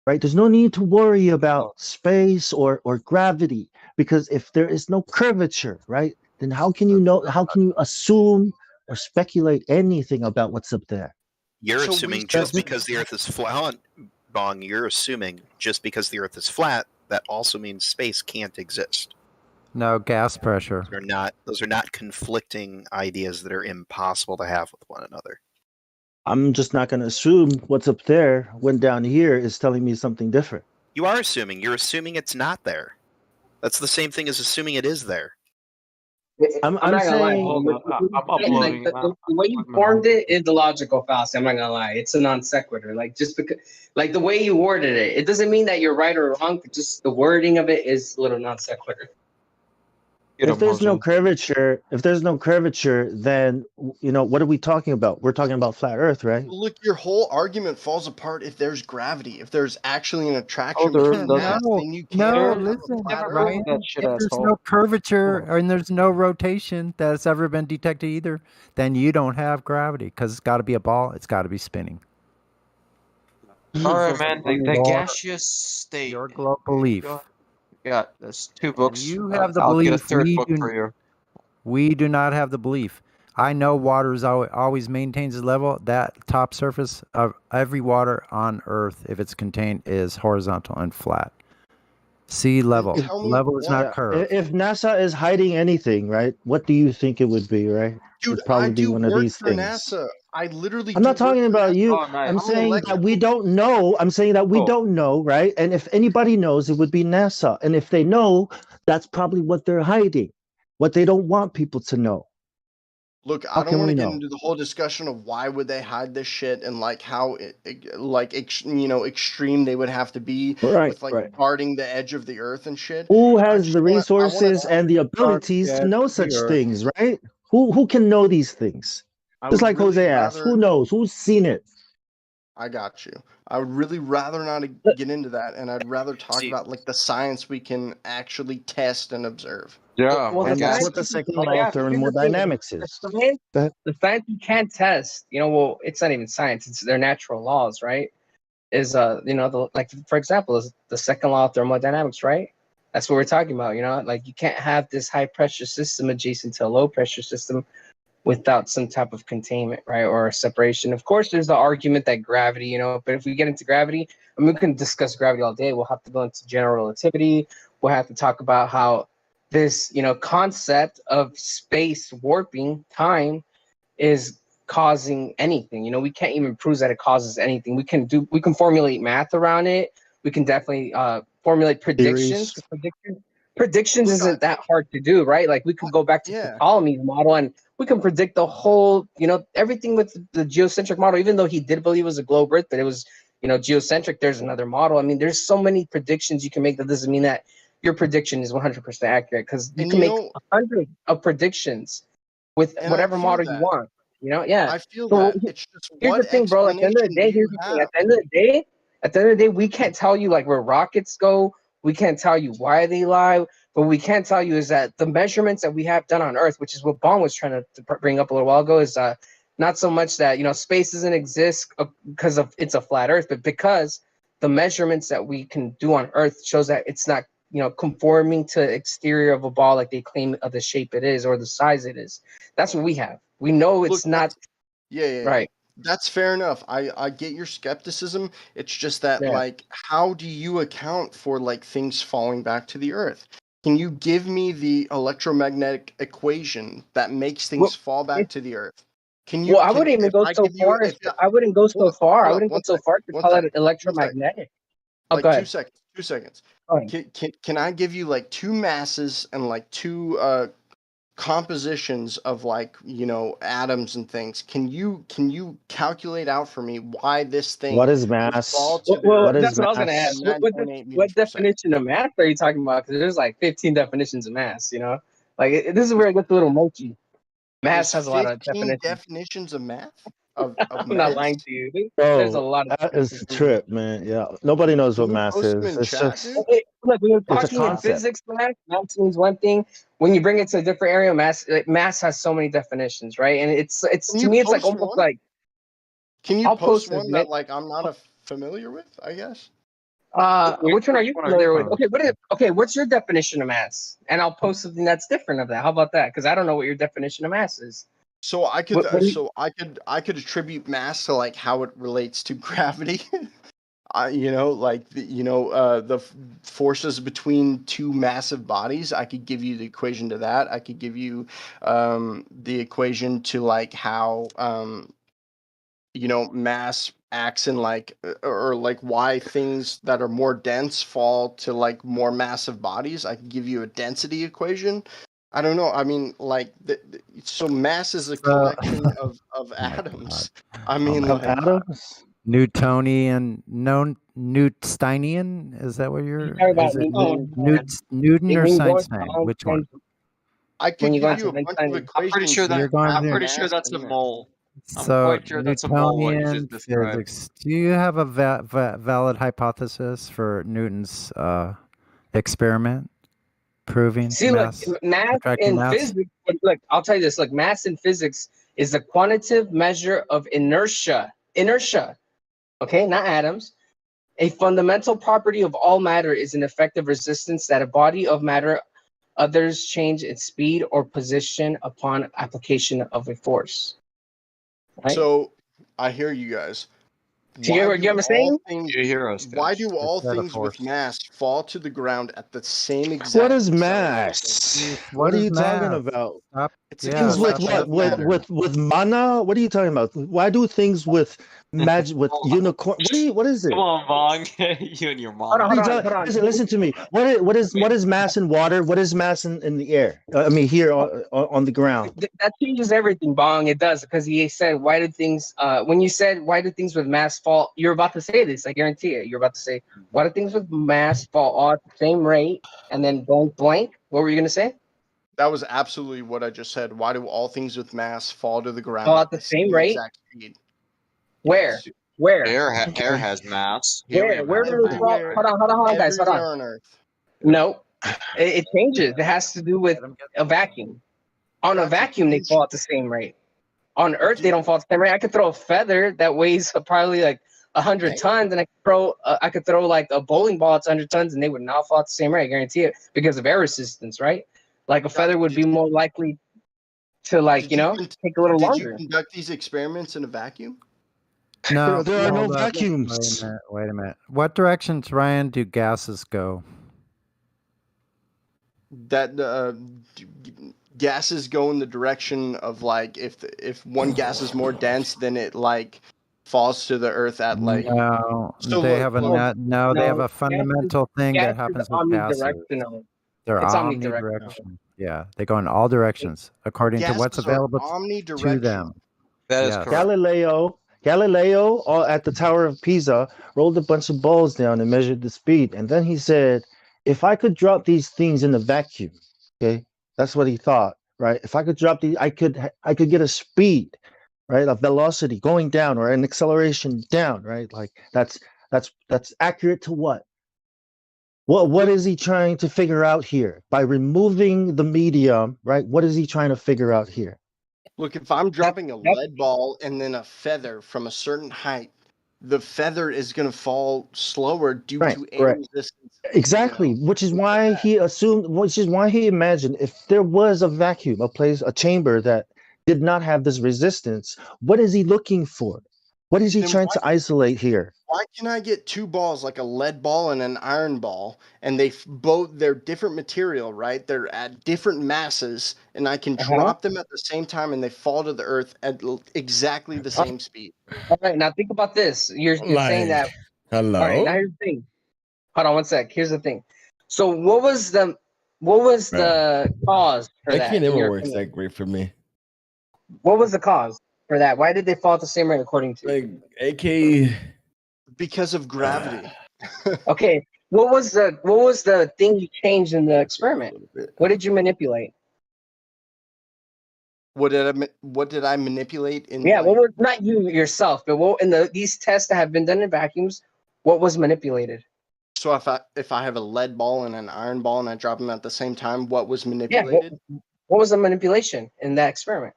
right? There's no need to worry about space or gravity because if there is no curvature, right? Then how can you assume or speculate anything about what's up there? You're So assuming we- just because the Earth is flat, Bong, you're assuming just because the Earth is flat, that also means space can't exist. No, gas pressure. Those are not conflicting ideas that are impossible to have with one another. I'm just not going to assume what's up there when down here is telling me something different. You are assuming. You're assuming it's not there. That's the same thing as assuming it is there. I'm I'm not gonna lie. saying Hold on, I'm uploading. The way you formed it is the logical fallacy. I'm not gonna lie. It's a non sequitur. Like just because, like the way you worded it, it doesn't mean that you're right or wrong. But just the wording of it is a little non sequitur. if there's no curvature, then what are we talking about? We're talking about flat Earth, right? Look, your whole argument falls apart if there's gravity. If there's actually an attraction there between mass, then you No, can't have a listen, flat Earth. Ryan. that shit, If there's asshole. no curvature and there's no rotation that's ever been detected either, then you don't have gravity because it's got to be a ball. It's got to be spinning. All right, man. The Your- gaseous state. Your belief. Yeah, there's 2 books. You have the I'll get a belief. third book for you. We do not have the belief. I know water always maintains its level. That top surface of every water on Earth, if it's contained, is horizontal and flat. Sea level. Level is not curved. If NASA is hiding anything, right? What do you think it would be, right? Dude, It'd probably I be do one of work these for things. NASA. I literally I'm not do work talking for about NASA. you. Oh, nice. I'm an saying that electrical- we don't know. I'm saying that we Oh. don't know, right? And if anybody knows, it would be NASA. And if they know, that's probably what they're hiding, what they don't want people to know. Look, How I don't can want we to get know? into the whole discussion of why would they hide this shit and like how extreme they would have to be Right, with like right. guarding the edge of the earth and shit. Who I has just the want resources and the abilities to know such things, right? Who can know these things? I Just would like really Jose asked, rather- who knows? Who's seen it? I got you. I would really rather not get into that, and I'd rather talk about like the science we can actually test and observe. Yeah, Well, And the that's science what the is- second like, law yeah, of here's the thing. thermodynamics is. The science- Go ahead. the science you can't test, well, it's not even science, it's their natural laws, right? Is like for example, is the second law of thermodynamics, right? That's what we're talking about, like you can't have this high pressure system adjacent to a low pressure system without some type of containment, right? Or separation. Of course, there's the argument that gravity, but if we get into gravity, I mean, we can discuss gravity all day. We'll have to go into general relativity. We'll have to talk about how this, concept of space warping time is causing anything. We can't even prove that it causes anything. We can formulate math around it. We can definitely formulate predictions. Predictions isn't that hard to do, right? Like we could go back to Ptolemy's model and we can predict the whole, everything with the geocentric model, even though he did believe it was a globe earth, but it was, geocentric. There's another model. I mean, there's so many predictions you can make that doesn't mean that your prediction is 100% accurate, because you can make 100 of predictions with whatever model you want. Yeah. I feel So that. It's just here's what the thing, bro. At the end of the day, here's the thing. At the end of the day, we can't tell you like where rockets go. We can't tell you why they lie. But what we can tell you is that the measurements that we have done on Earth, which is what Bond was trying to bring up a little while ago, is not so much that space doesn't exist because of it's a flat Earth, but because the measurements that we can do on Earth shows that it's not conforming to exterior of a ball like they claim of the shape it is or the size it is. That's what we have. We know it's not. Yeah. Right. That's fair enough. I get your skepticism. It's just that Yeah. like how do you account for like things falling back to the earth? Can you give me the electromagnetic equation that makes things fall back to the earth? Can you Well, I wouldn't even go so far. I wouldn't go so far. I wouldn't go so far to call it electromagnetic. Oh, Like go ahead. 2 seconds. Go ahead. Can I give you like two masses and like two compositions of like atoms and things? Can you calculate out for me why this thing What is would mass? fall to Well, the that's what I was gonna ask. What definition of mass are you talking about? Because there's like 15 definitions of mass. Like this is where it gets a little mochi. Mass has a lot of 15 definitions. definitions of math of I'm mass? not lying to you. There's a Bro, lot of that is a definitions. trip, man. Yeah, nobody knows what Can you mass post them is. in It's chat, just dude? Look, when you're it's a talking in concept. physics, mass means one thing. When you bring it to a different area, mass has so many definitions, right? And it's Can to you me, it's like post almost one? like Can you I'll post post as one many. that like I'm not familiar with, I guess? Which one are you Which one are you familiar with? from? Okay, what's your definition of mass? And I'll post something that's different of that. How about that? Because I don't know what your definition of mass is. So I could What do you- I could attribute mass to like how it relates to gravity. The forces between two massive bodies. I could give you the equation to that. I could give you the equation to like how mass acts in like, or like why things that are more dense fall to like more massive bodies. I can give you a density equation. I don't know. I mean, like, so mass is a collection of atoms. I mean, my Of like, atoms. Newtonian, no, Newtsteinian. Is that what You you're? talk about Is it Newton. Newton or When you go into Einstein? the Which one? I when could you go give into you a bunch of Einstein, I'm pretty equations sure that You're that going have I'm to pretty sure mass that's a in them. mole. I'm So quite sure that's a mole. What you Newtonian just described. physics. Do you have a valid hypothesis for Newton's experiment proving see, look, mass math attracting in mass? physics. Look, I'll tell you this. Look, mass in physics is the quantitative measure of inertia. Inertia, okay, not atoms. A fundamental property of all matter is an effective resistance that a body of matter others change its speed or position upon application of a force. Right? So I hear you guys. Do you get what I'm saying? You hear us, Why guys. do all Set of things with force. mass fall to the ground at the same exact What is acceleration? mass? What are is you talking mass? about? Stop. It's a Yeah, Things with stop collection what? of asking matter. her. With mana? What are you talking about? Why do things with magic with unicorn? What is it? Come on, Vong. You and your Hold mom. on, What are hold you on, hold talking? on. Listen to me. What is mass in water? What is mass in the air? I mean, here on the ground. That changes everything, Bong. It does, because he said, "Why do things?" When you said, "Why do things with mass fall?" You're about to say this. I guarantee it. You're about to say, "Why do things with mass fall all at the same rate?" And then blank, blank. What were you gonna say? That was absolutely what I just said. Why do all things with mass fall to the ground Fall at at the the same same rate. exact speed? Where? Yes. Where? Air has mass. Where? Helium Where has do they mass, fall? right? Hold on, guys. Hold Everywhere on. on Earth. No, it changes. It has to do with a vacuum. On a Gotcha. vacuum, they fall at the same rate. On Earth, they don't fall at the same rate. I could throw a feather that weighs probably like 100 tons, and I could throw like a bowling ball that's 100 tons, and they would not fall at the same rate. I guarantee it, because of air resistance, right? Like a feather would be more likely to, like, Did you take a little did you longer. conduct these experiments in a vacuum? No, There are no hold up. vacuums. Wait a minute. What directions, Ryan, do gases go? That gases go in the direction of, like, if one gas is more dense, then it like falls to the earth at like. No, So they look, have a look, no. They have a gas fundamental thing gas that is happens with gases. omnidirectional. They're It's omnidirectional. Yeah, they go in all directions according to what's gases are available to them. That is Yes. correct. Galileo, at the Tower of Pisa, rolled a bunch of balls down and measured the speed. And then he said, if I could drop these things in a vacuum, okay, that's what he thought, right? If I could drop these, I could get a speed, right, a velocity going down or an acceleration down, right? Like that's accurate to what? What is he trying to figure out here by removing the medium, right? What is he trying to figure out here? Look, if I'm dropping a lead ball and then a feather from a certain height, the feather is going to fall slower due Right, to air correct. resistance. Exactly, which is why he imagined if there was a vacuum, a chamber that did not have this resistance, what is he looking for? What is he Then trying to isolate here? Why can I get two balls, like a lead ball and an iron ball, and they're different material, right? They're at different masses, and I can drop them at the same time, and they fall to the earth at exactly the same speed. All right, now think about this. You're saying that. Hello. All right, now here's the thing. Hold on one sec. Here's the thing. So what was the cause for that? AK in never your works opinion? that great for me. What was the cause for that? Why did they fall at the same rate according to you? Like AK? Because of gravity. Okay. What was the thing you changed in the experiment? What did you manipulate? What did I manipulate in? Yeah, what was not you yourself, but what in these tests that have been done in vacuums, what was manipulated? So if I have a lead ball and an iron ball and I drop them at the same time, what was Yeah, manipulated? what was the manipulation in that experiment?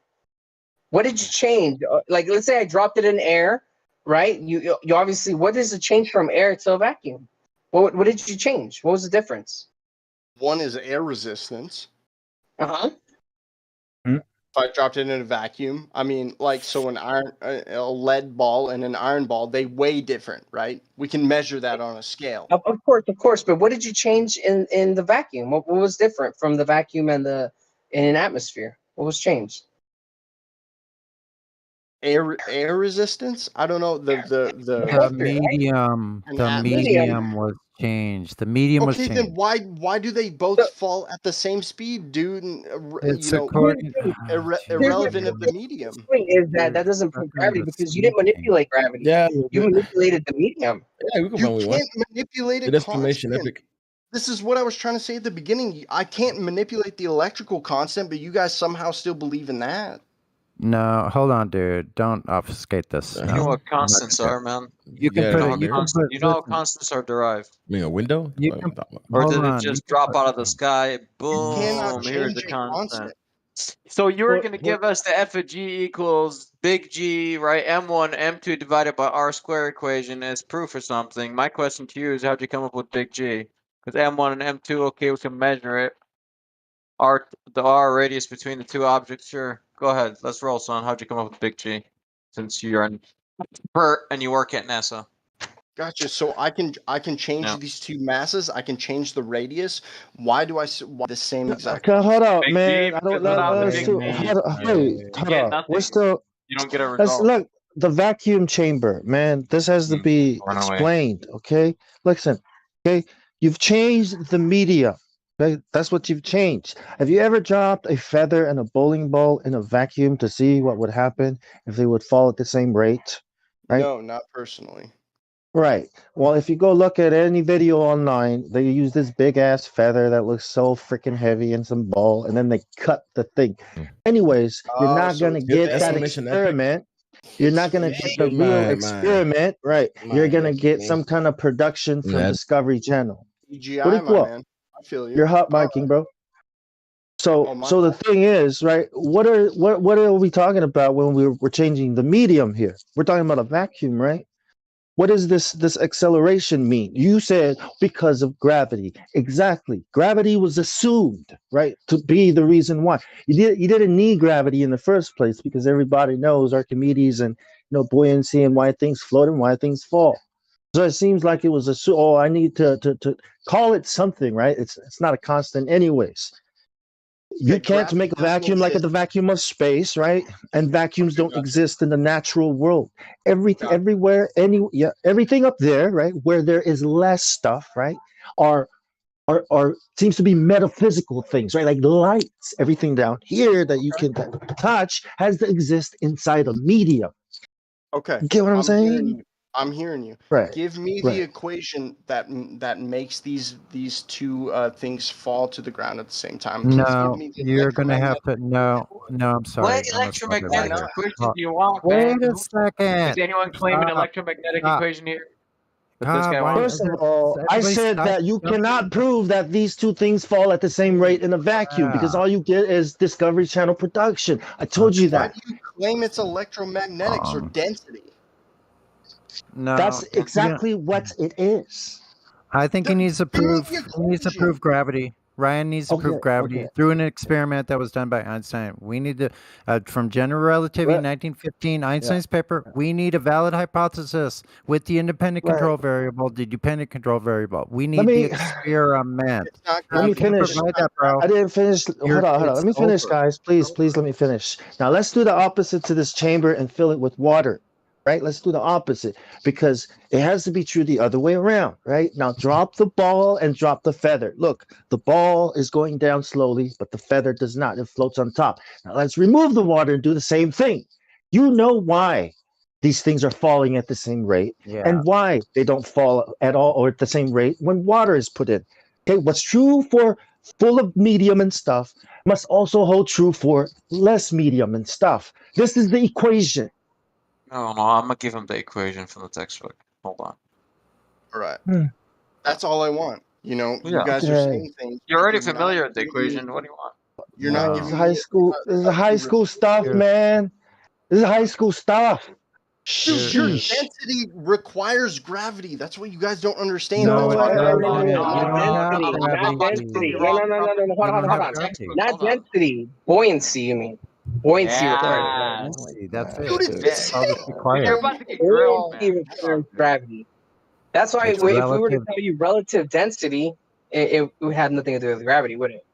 What did you change? Like, let's say I dropped it in air, right? You obviously, what is the change from air to a vacuum? What did you change? What was the difference? One is air resistance. Uh-huh. If I dropped it in a vacuum, I mean, like, so a lead ball and an iron ball, they weigh different, right? We can measure that on a scale. Of course. But what did you change in the vacuum? What was different from the vacuum and in an atmosphere? What was changed? air resistance. I don't know The medium, an the atmosphere. medium was changed. The medium was Okay, changed. then why do they both fall at the same speed, dude? And, It's you know, according. irrelevant of the medium. The point is that doesn't prove gravity because you didn't manipulate gravity. Yeah, You manipulated the medium. Yeah, we can You find what we want. can't manipulate The a exclamation constant. epic. This is what I was trying to say at the beginning. I can't manipulate the electrical constant, but you guys somehow still believe in that. No, hold on, dude. Don't obfuscate this. You No, know what I'm not constants gonna do are, it. man. You can Yeah, put no, it. You man. can put. You know how Listen, constants are derived. I mean, a window? you What can. you talking about? Or Hold did it on. You just can drop put. out of the sky? You cannot Boom! Here's change the a constant. constant. So you're What, going to what, give us the f of g equals big G, right? M1, M2 divided by R square equation as proof or something. My question to you is how'd you come up with big G? Because M1 and M2, okay, we can measure it. The R radius between the two objects, sure. Go ahead. Let's roll, son. How'd you come up with big G? Since you're an expert and you work at NASA. Gotcha. So I can change Yeah. these two masses. I can change the radius. Why do why the same exact? okay, hold up, Big man. G, I don't because without the let's big do. G, Hold up, wait, you hold get up. We're nothing. still. You don't get a Let's result. look. The vacuum chamber, man. This has to be Run away. explained. Okay, listen. Okay, you've changed the media. Okay, that's what you've changed. Have you ever dropped a feather and a bowling ball in a vacuum to see what would happen if they would fall at the same rate? Right. No, not personally. Right. Well, if you go look at any video online, they use this big ass feather that looks so freaking heavy and some ball, and then they cut the thing. Anyways, you're Oh, not so gonna it's get that exclamation epic. experiment. You're It's not gonna fake. get the real My experiment, right? You're gonna get man. some kind of production from That- Discovery Channel. CGI, Pretty my cool. man. I feel you. You're hot All miking, bro. So, Oh, my so the bad. thing is, right? What are we talking about when we're changing the medium here? We're talking about a vacuum, right? What does this acceleration mean? You said because of gravity. Exactly. Gravity was assumed, right, to be the reason why. You didn't need gravity in the first place because everybody knows Archimedes and buoyancy and why things float and why things fall. So it seems like it was assumed. Oh, I need to call it something, right? It's not a constant, anyways. You Okay, can't gravity make a doesn't vacuum like exist. the vacuum of space, right? And vacuums don't exist in the natural world. Everything, Gotcha. everywhere, everything up there, right, where there is less stuff, right, are seems to be metaphysical things, right? Like lights. Everything down here that you can touch has to exist inside a medium. Okay. You get what I'm I'm hearing saying? you. I'm hearing you. Right. Give me the Right. equation that makes these two things fall to the ground at the same time. Please give No, me the you're gonna have electromagnetic. to. No, I'm sorry. What I'm gonna stop it right electromagnetic here. equation do you want, Wait man? a second. Is anyone claiming Stop. electromagnetic Stop. equation here? That this God, guy why wants? First of all, I everybody said stop that you jumping? cannot prove that these two things fall at the same rate in a vacuum because all you get is Discovery Channel production. I told you Why that. do you claim it's electromagnetics or density? No, That's yeah. exactly what it is. I think he needs to Give me prove. the He needs to equation. prove gravity. Ryan needs to prove Okay, gravity okay. through an experiment that was done by Einstein. We need to, from general relativity, Right. 1915, Einstein's paper. We need a valid hypothesis with the independent Right. control variable, the dependent control variable. We Let need me the experiment. It's not let me You can't finish. provide that, bro. I didn't finish. Hold on, hold on. It's Let me finish, over. guys. Please let me finish. Now let's do the opposite to this chamber and fill it with water. Right? Let's do the opposite because it has to be true the other way around, right? Now drop the ball and drop the feather. Look, the ball is going down slowly, but the feather does not. It floats on top. Now let's remove the water and do the same thing. You know why these things are falling at the same rate Yeah. and why they don't fall at all or at the same rate when water is put in. Okay, what's true for full of medium and stuff must also hold true for less medium and stuff. This is the equation. No, I'm gonna give him the equation from the textbook. Hold on. All right. Hmm. That's all I want. You know, you Yeah. guys are Okay. saying things. You're already but you're familiar not with the giving me- equation. What do you want? You're not This giving is me high school. This is high school stuff, Dude. man. This is high school stuff. Dude, your Sheesh. density requires gravity. That's what you guys don't understand. No, That's it why doesn't. I'm You don't have I'm about to prove gravity. you wrong from You don't have the gravity. textbook. Not Hold on. density, buoyancy. You mean buoyancy requires Yeah. gravity. That's it. Dude, it's the That's all that's same. required. You're about to get grilled, Buoyancy man. requires gravity. That's why It's if we were to relative. tell you relative density, it would have nothing to do with gravity, would it?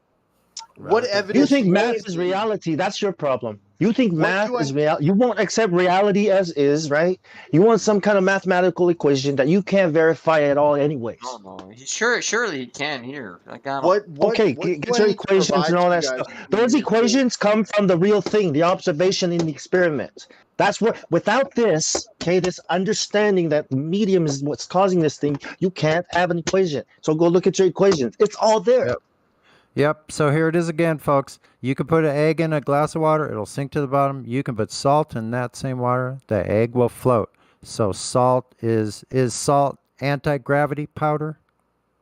What Relative. evidence? You think math Buoyancy. is reality? That's your problem. You think math is real. You won't accept reality as is, right? You want some kind of mathematical equation that you can't verify at all, anyways. No. Surely he can here. I got him. Okay, get your equations and all that stuff. Those equations come from the real thing, the observation in the experiment. That's what. Without this, okay, this understanding that the medium is what's causing this thing, you can't have an equation. So go look at your equations. It's all there. Yep. So here it is again, folks. You can put an egg in a glass of water. It'll sink to the bottom. You can put salt in that same water. The egg will float. So salt is salt anti-gravity powder?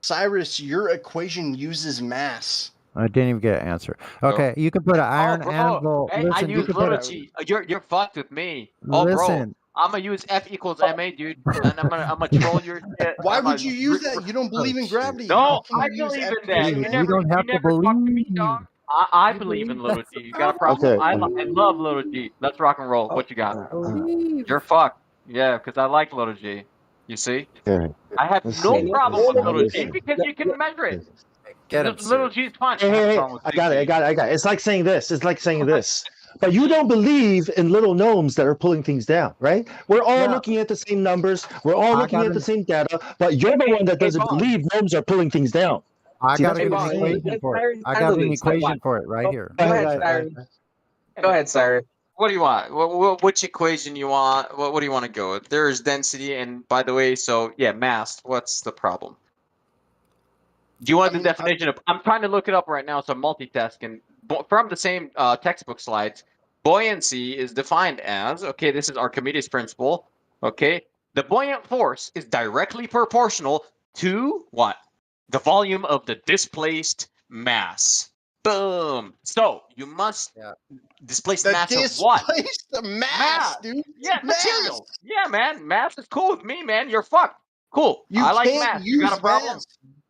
Cyrus, your equation uses mass. I didn't even get an answer. Okay, you can put an iron anvil. Hey, Listen, I you use can little put a, g. You're fucked with me. Oh, Listen. bro. I'm gonna use F equals MA, dude, and I'm gonna troll your shit. Why would you use that? You don't believe in gravity. No, How can I you use believe F in that. equals You MA? don't have to believe. I believe in little G. You got a problem? Okay. I love little G. Let's rock and roll. What you got? You're fucked. Yeah, because I like little G. You see? Okay. I have no problem with little G Listen. because you can measure it. Get him, Little G is fine. Hey, I got it. It's like saying this. But you don't believe in little gnomes that are pulling things down, right? We're all looking at the same numbers. We're all looking at the same data. But you're the one that doesn't believe gnomes are pulling things down. I See, got that's an what I'm saying. equation for it. I got an equation for it right here. Go ahead, Cyrus. Go ahead, Cyrus. What do you want? Which equation you want? What do you want to go with? There's density, and by the way, so yeah, mass. What's the problem? Do you want the definition of? I'm trying to look it up right now, so I'm multitasking. From the same textbook slides, buoyancy is defined as, okay, this is Archimedes' principle, okay? The buoyant force is directly proportional to what? The volume of the displaced mass. Boom. So you must displace the mass of what? The mass, dude. Yeah, material. Yeah, man. Mass is cool with me, man. You're fucked. Cool. I like mass. You got a problem? Mass.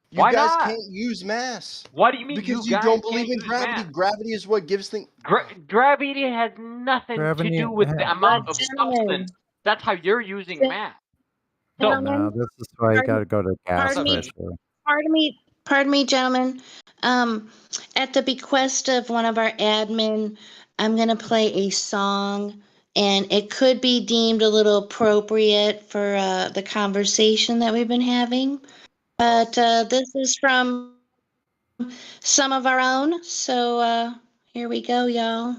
You Why guys not? can't use mass. What do you mean? Because you you don't guys believe in can't use gravity. mass? Gravity is what gives things. Gravity has nothing to do with the amount of substance. That's how you're using math. So, No, this is why you got to go to gas Pardon pressure. Pardon me, gentlemen. At the bequest of one of our admin, I'm going to play a song, and it could be deemed a little appropriate for the conversation that we've been having. But this is from some of our own. So here we go, y'all.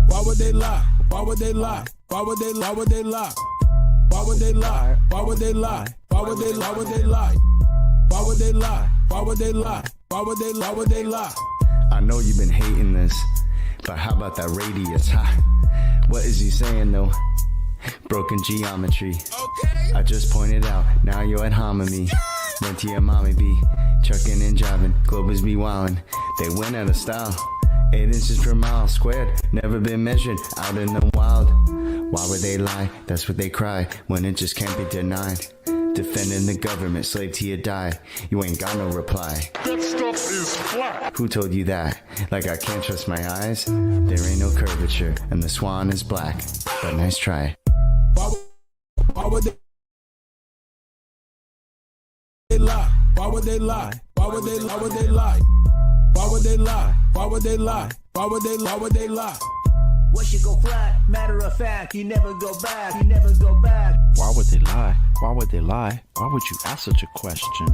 Why would they lie? Why would they lie? Why would they lie? Why would they lie? Why would they lie? Why would they lie? Why would they lie? Why would they lie? Why would they lie? Why would they lie? Why would they lie? Why would they lie? I know you've been hating this, but how about that radius, huh? What is he saying though? Broken geometry. I just pointed out, now you're at hominy. Went to your mommy be chucking and jiving, Globers be wildin'. They went out of style. 8 inches per mile squared, never been measured out in the wild. Why would they lie? That's what they cry when it just can't be denied. Defending the government, slave till you die. You ain't got no reply. That stuff is flat. Who told you that? Like I can't trust my eyes? There ain't no curvature, and the swan is black. But nice try. Why would they lie? Why would they lie? Why would they lie? Why would they lie? Why would they lie? Why would they lie? Why would they lie? Why would they lie? What should go flat? Matter of fact, you never go back. You never go back. Why would they lie? Why would they lie? Why would you ask such a question?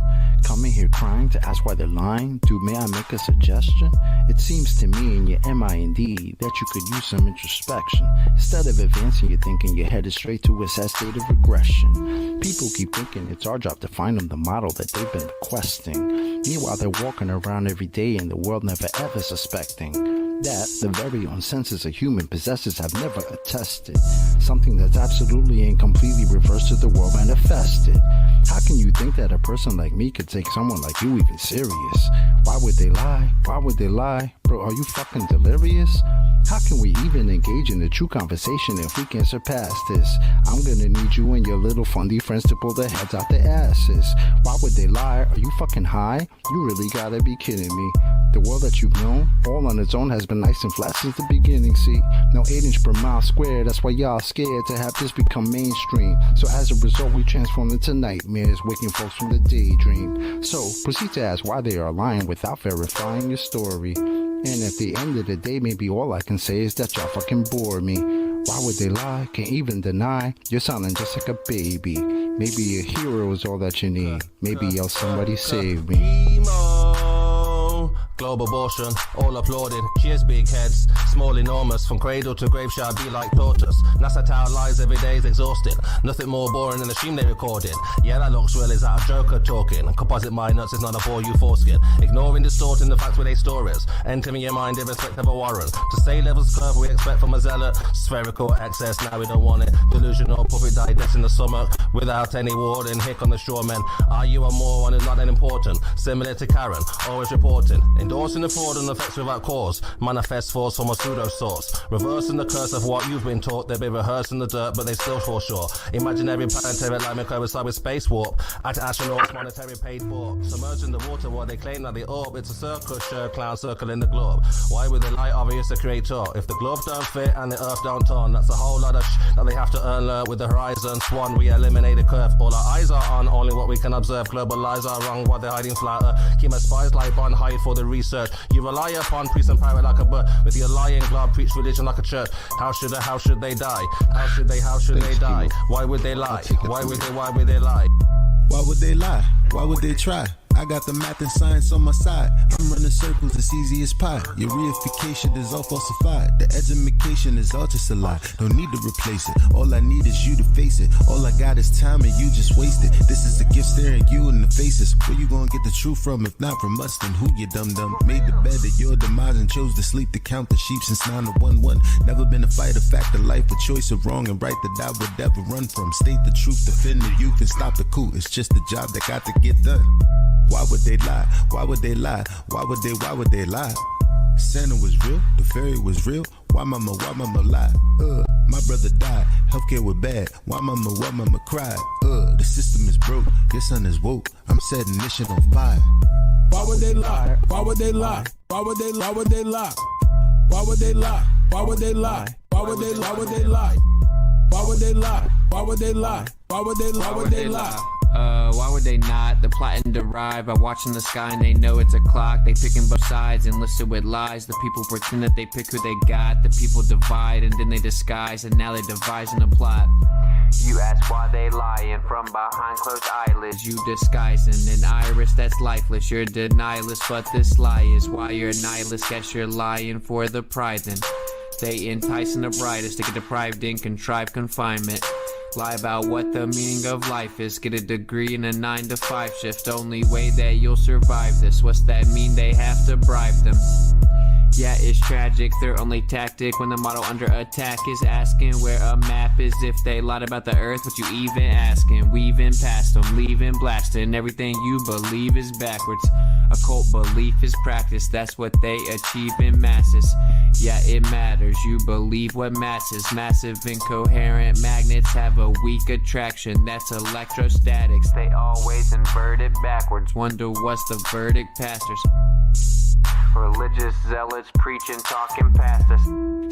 Coming here crying to ask why they're lying? Dude, may I make a suggestion? It seems to me in your MIND that you could use some introspection. Instead of advancing your thinking, you're headed straight to a sad state of regression. People keep thinking it's our job to find them the model that they've been requesting. Meanwhile, they're walking around every day in the world never ever suspecting that the very own senses a human possesses have never attested. Something that's absolutely and completely reversed to the world manifested. How can you think that a person like me could take someone like you even serious? Why would they lie? Why would they lie? Bro, are you fucking delirious? How can we even engage in a true conversation if we can surpass this? I'm gonna need you and your little fundy friends to pull their heads out their asses. Why would they lie? Are you fucking high? You really gotta be kidding me. The world that you've known, all on its own, has been nice and flat since the beginning. See, no 8 inch per mile square. That's why y'all scared to have this become mainstream. So as a result, we transform into nightmares, waking folks from the daydream. So proceed to ask why they are lying without verifying your story. And at the end of the day, maybe all I can say is that y'all fucking bore me. Why would they lie? Can't even deny. You're sounding just like a baby. Maybe a hero is all that you need. Maybe yell somebody save me. Globe abortion, all applauded. Cheers, big heads, small, enormous. From cradle to grave shall be like tortoise. NASA Tower lies every day is exhausting. Nothing more boring than the stream they recorded. Yeah, that looks real, is that a joker talking? Composite my nuts is not a bore you foreskin. Ignoring, distorting the facts with a stories. Entering your mind irrespective of a warrant. To say levels curve we expect from a zealot. Spherical excess, now we don't want it. Delusional puppet digest in the stomach. Without any warning, hick on the shoremen. Are you a moron is not that important? Similar to Karen, always reporting. Endorsing the fraud and effects without cause. Manifest force from a pseudo source. Reversing the curse of what you've been taught. They've been rehearsed in the dirt, but they still fall short. Imaginary planetary alignment coincide with space warp. Astronauts monetary paid for. Submerged in the water while they claim that they orb. It's a circus show, clown circling the globe. Why would they lie? Obvious the creator. If the globe don't fit and the earth don't turn, that's a whole lot of that they have to earn. With the horizon swan, we eliminate the curve. All our eyes are on only what we can observe. Global lies are wrong while they're hiding flatter. Keep my spies like on hide for the research. You rely upon priest and pirate like a bird. With your lying glove, preach religion like a church. How should they die? How should they die? Why would they lie? Why would they lie? Why would they lie? Why would they try? I got the math and science on my side. I'm running circles, it's easy as pie. Your reification is all falsified. The education is all just a lie. No need to replace it. All I need is you to face it. All I got is time and you just waste it. This is the gift staring you in the faces. Where you gonna get the truth from if not from us? Then who you dum-dum? Made the bed at your demise and chose to sleep to count the sheep since 9 to 1-1. Never been a fight, a fact of life, a choice of wrong and right that I would never run from. State the truth, defend the youth and stop the coup. It's just a job that got to get done. Why would they lie? Why would they lie? Why would they lie? Santa was real, the fairy was real. Why mama lie? My brother died, healthcare was bad. Why mama cried? The system is broke, your son is woke. I'm setting this shit on fire. Why would they lie? Why would they lie? Why would they lie? Why would they lie? Why would they lie? Why would they lie? Why would they lie? Why would they lie? Why would they lie? Why would they lie? Why would they lie? Why would they lie? Why would they not? The plot and derive by watching the sky and they know it's a clock. They picking both sides and listed with lies. The people pretend that they pick who they got. The people divide and then they disguise and now they're devising a plot. You ask why they lying from behind closed eyelids. You disguising an iris that's lifeless. You're denialist, but this lie is why you're a nihilist. Guess you're lying for the pride then. They enticing the brightest to get deprived in contrived confinement. Lie about what the meaning of life is. Get a degree in a 9 to 5 shift. Only way that you'll survive this. What's that mean? They have to bribe them. Yeah, it's tragic. Their only tactic when the model under attack is asking where a map is. If they lied about the earth, what you even asking? Weaving past them, leaving blasting. Everything you believe is backwards. Occult belief is practice. That's what they achieve in masses. Yeah, it matters. You believe what masses. Massive incoherent magnets have a weak attraction. That's electrostatics. They always invert it backwards. Wonder what's the verdict, pastors? Religious zealots preaching, talking past us.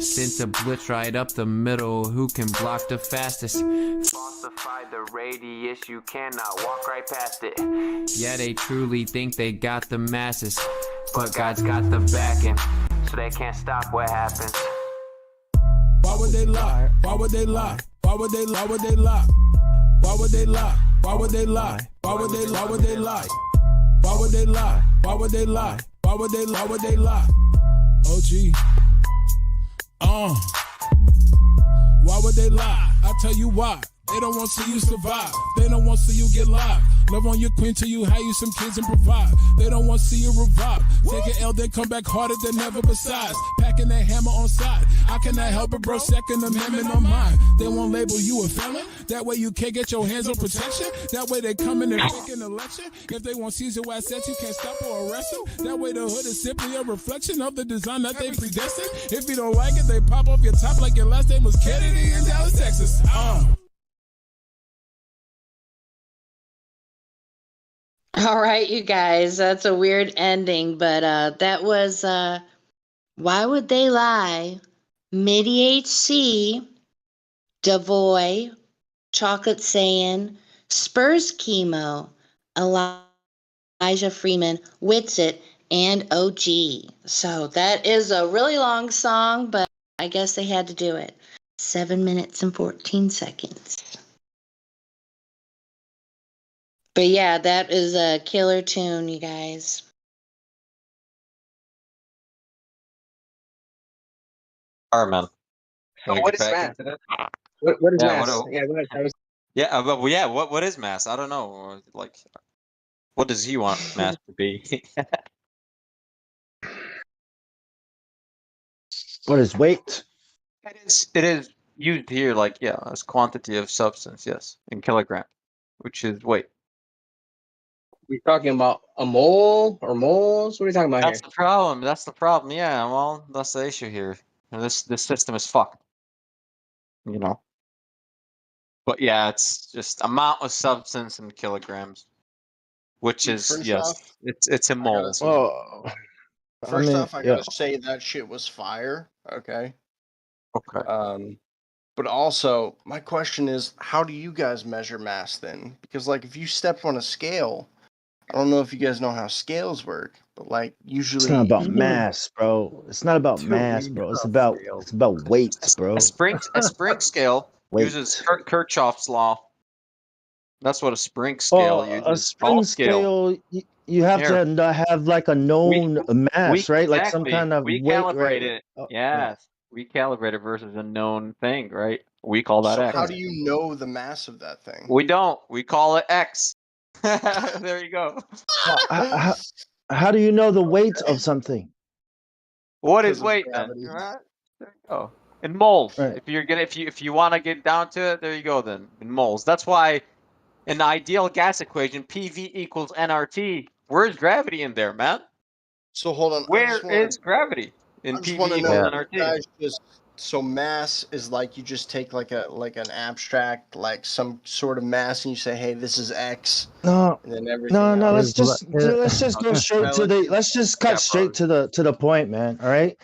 Sent a blitz right up the middle. Who can block the fastest? Falsify the radius. You cannot walk right past it. Yeah, they truly think they got the masses, but God's got the backing, so they can't stop what happens. Why would they lie? Why would they lie? Why would they lie? Why would they lie? Why would they lie? Why would they lie? Why would they lie? Why would they lie? Why would they lie? Why would they lie? Why would they lie? Why would they lie? OG. Why would they lie? I'll tell you why. They don't want to see you survive. They don't want to see you get live. Love on your queen till you hire you some kids and provide. They don't want to see you revive. Take an L, they come back harder than ever besides. Packing that hammer on side. I cannot help it, bro. Second Amendment on mine. They won't label you a felon. That way you can't get your hands on protection. That way they come in and pick an election. If they want to seize your assets, you can't stop or arrest them. That way the hood is simply a reflection of the design that they predestined. If you don't like it, they pop off your top like your last name was Kennedy in Dallas, Texas. All right, you guys. That's a weird ending, but that was Why Would They Lie? Midi HC, Devoy, Chocolate Saiyan, Spurs Chemo, Elijah Freeman, Witsit, and OG. So that is a really long song, but I guess they had to do it. 7 minutes and 14 seconds. But yeah, that is a killer tune, you guys. All right, man. Wanna What get is back mass? into that? What is Yeah, mass? Yeah, go ahead, Travis. yeah, but yeah, what is mass? I don't know. Like, what does he want mass to be? What is weight? It is used here, like, yeah, as quantity of substance, yes, in kilogram, which is weight. We talking about a mole or moles? What are you talking about That's here? the problem. That's the problem. Yeah, well, that's the issue here. And this system is fucked. You know. But yeah, it's just amount of substance in kilograms, which is First yes, off, it's in I gotta moles. say, Well, first off, I yeah. gotta say that shit was fire. Okay. Okay. But also, my question is, how do you guys measure mass then? Because like, if you step on a scale, I don't know if you guys know how scales work, but like usually It's not about mass, bro. It's not about Dude, mass, we bro. know scales. It's about weight, bro. A spring scale uses Weight. Kirchhoff's law. That's what a spring scale Well, a uses. spring Ball scale. scale, you have Here, to have like a known mass, right? Like some exactly kind of we weight, calibrate right? it. Oh, yeah. Yes, we calibrate it versus a known thing, right? We call that So X. how do you know the mass of that thing? We don't. We call it X. There you go. How do you know the weight of something? What is Because of weight then? gravity. Right? There you go. In moles. Right. If you want to get down to it, there you go then. In moles. That's why in the ideal gas equation, PV equals nRT. Where's gravity in there, man? So hold on. Where is gravity in I just PV want to equals know, you nRT? guys just so mass is like you just take like an abstract, like some sort of mass, and you say, hey, this is X, No, and then everything no. else. Let's just go straight to the. Let's just cut straight to the point, man. All right.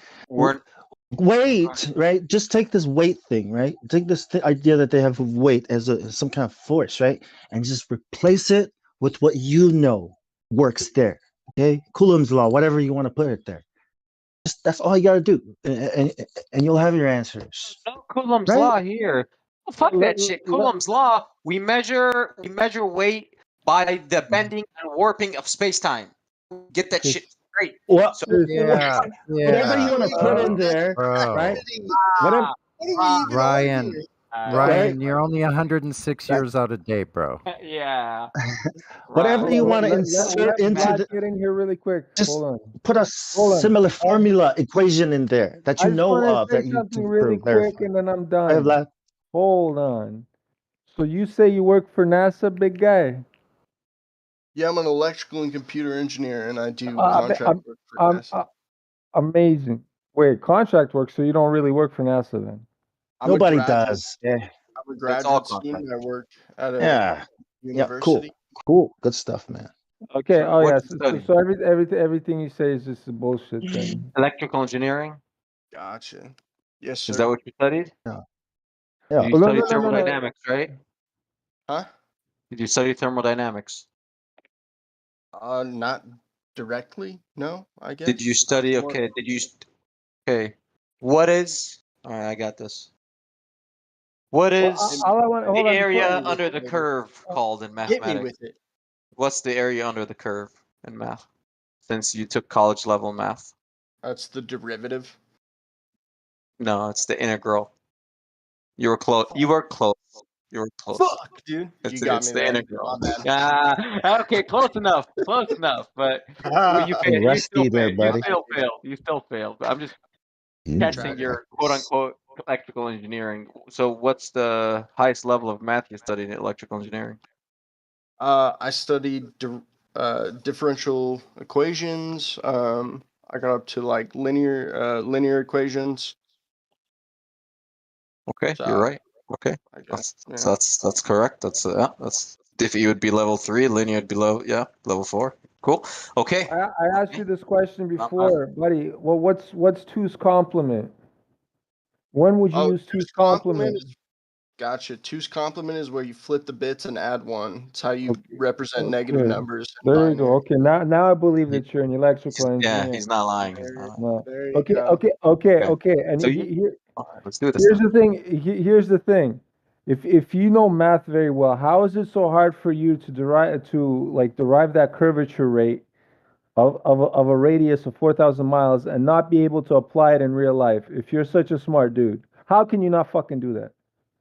Weight, right? Just take this weight thing, right? Take this idea that they have weight as some kind of force, right? And just replace it with what you know works there. Okay, Coulomb's law, whatever you want to put it there. Just that's all you gotta do, and you'll have your answers. No Coulomb's Right? law here. Oh, fuck that shit. Coulomb's law. We measure weight by the bending and warping of space time. Get that shit straight. Well, So, whatever you want to put in there, Bro. right? Whatever. Ryan, you're only 106 years out of date, bro. Yeah. Whatever you want to insert into Vlad the. get in here really quick. Just Hold on. put a similar formula equation in there that you I just know wanna of say that you something can really verify. quick, and then I'm Go ahead, done. Vlad. Hold on. So you say you work for NASA, big guy? Yeah, I'm an electrical and computer engineer, and I do contract work for NASA. Amazing. Wait, contract work, so you don't really work for NASA then? Nobody does. Yeah. I'm a graduate student. I work at a Yeah. university. Cool. Good stuff, man. Okay. So Oh what yeah. you So, study? so everything you say is just bullshit then. Electrical engineering? Gotcha. Yes, sir. Is that what you studied? Yeah. You studied thermodynamics, right? Huh? Did you study thermodynamics? Not directly. No, I guess. Did you study? Okay. Okay. What is? All right, I got this. What is the area under the curve called in Hit mathematics? me with it. What's the area under the curve in math? Since you took college level math. That's the derivative. No, it's the integral. You were close. You were close. You were close. Fuck, dude. It's me, the man. integral. My bad. Okay, close enough. Close enough. But you failed. You Rusty still there, failed. buddy. You still failed. You still failed. But I'm just testing your quote unquote electrical engineering. So what's the highest level of math you studied in electrical engineering? I studied differential equations. I got up to like linear equations. Okay, So, you're right. Okay, I guess, that's correct. That's if you would be level 3, linear would be level 4. Cool. Okay. I asked you this question before, buddy. Well, what's two's complement? When would you use two's complement? Gotcha. Two's complement is where you flip the bits and add 1. It's how you represent negative Okay. numbers. In There you binary. go. Okay, now I believe that you're an electrical engineer. Yeah, he's not lying. He's not lying. No. There you Okay, go. okay. And So let's do this. here's the thing. Here's the thing. If you know math very well, how is it so hard for you to derive that curvature rate of a radius of 4,000 miles and not be able to apply it in real life? If you're such a smart dude, how can you not fucking do that?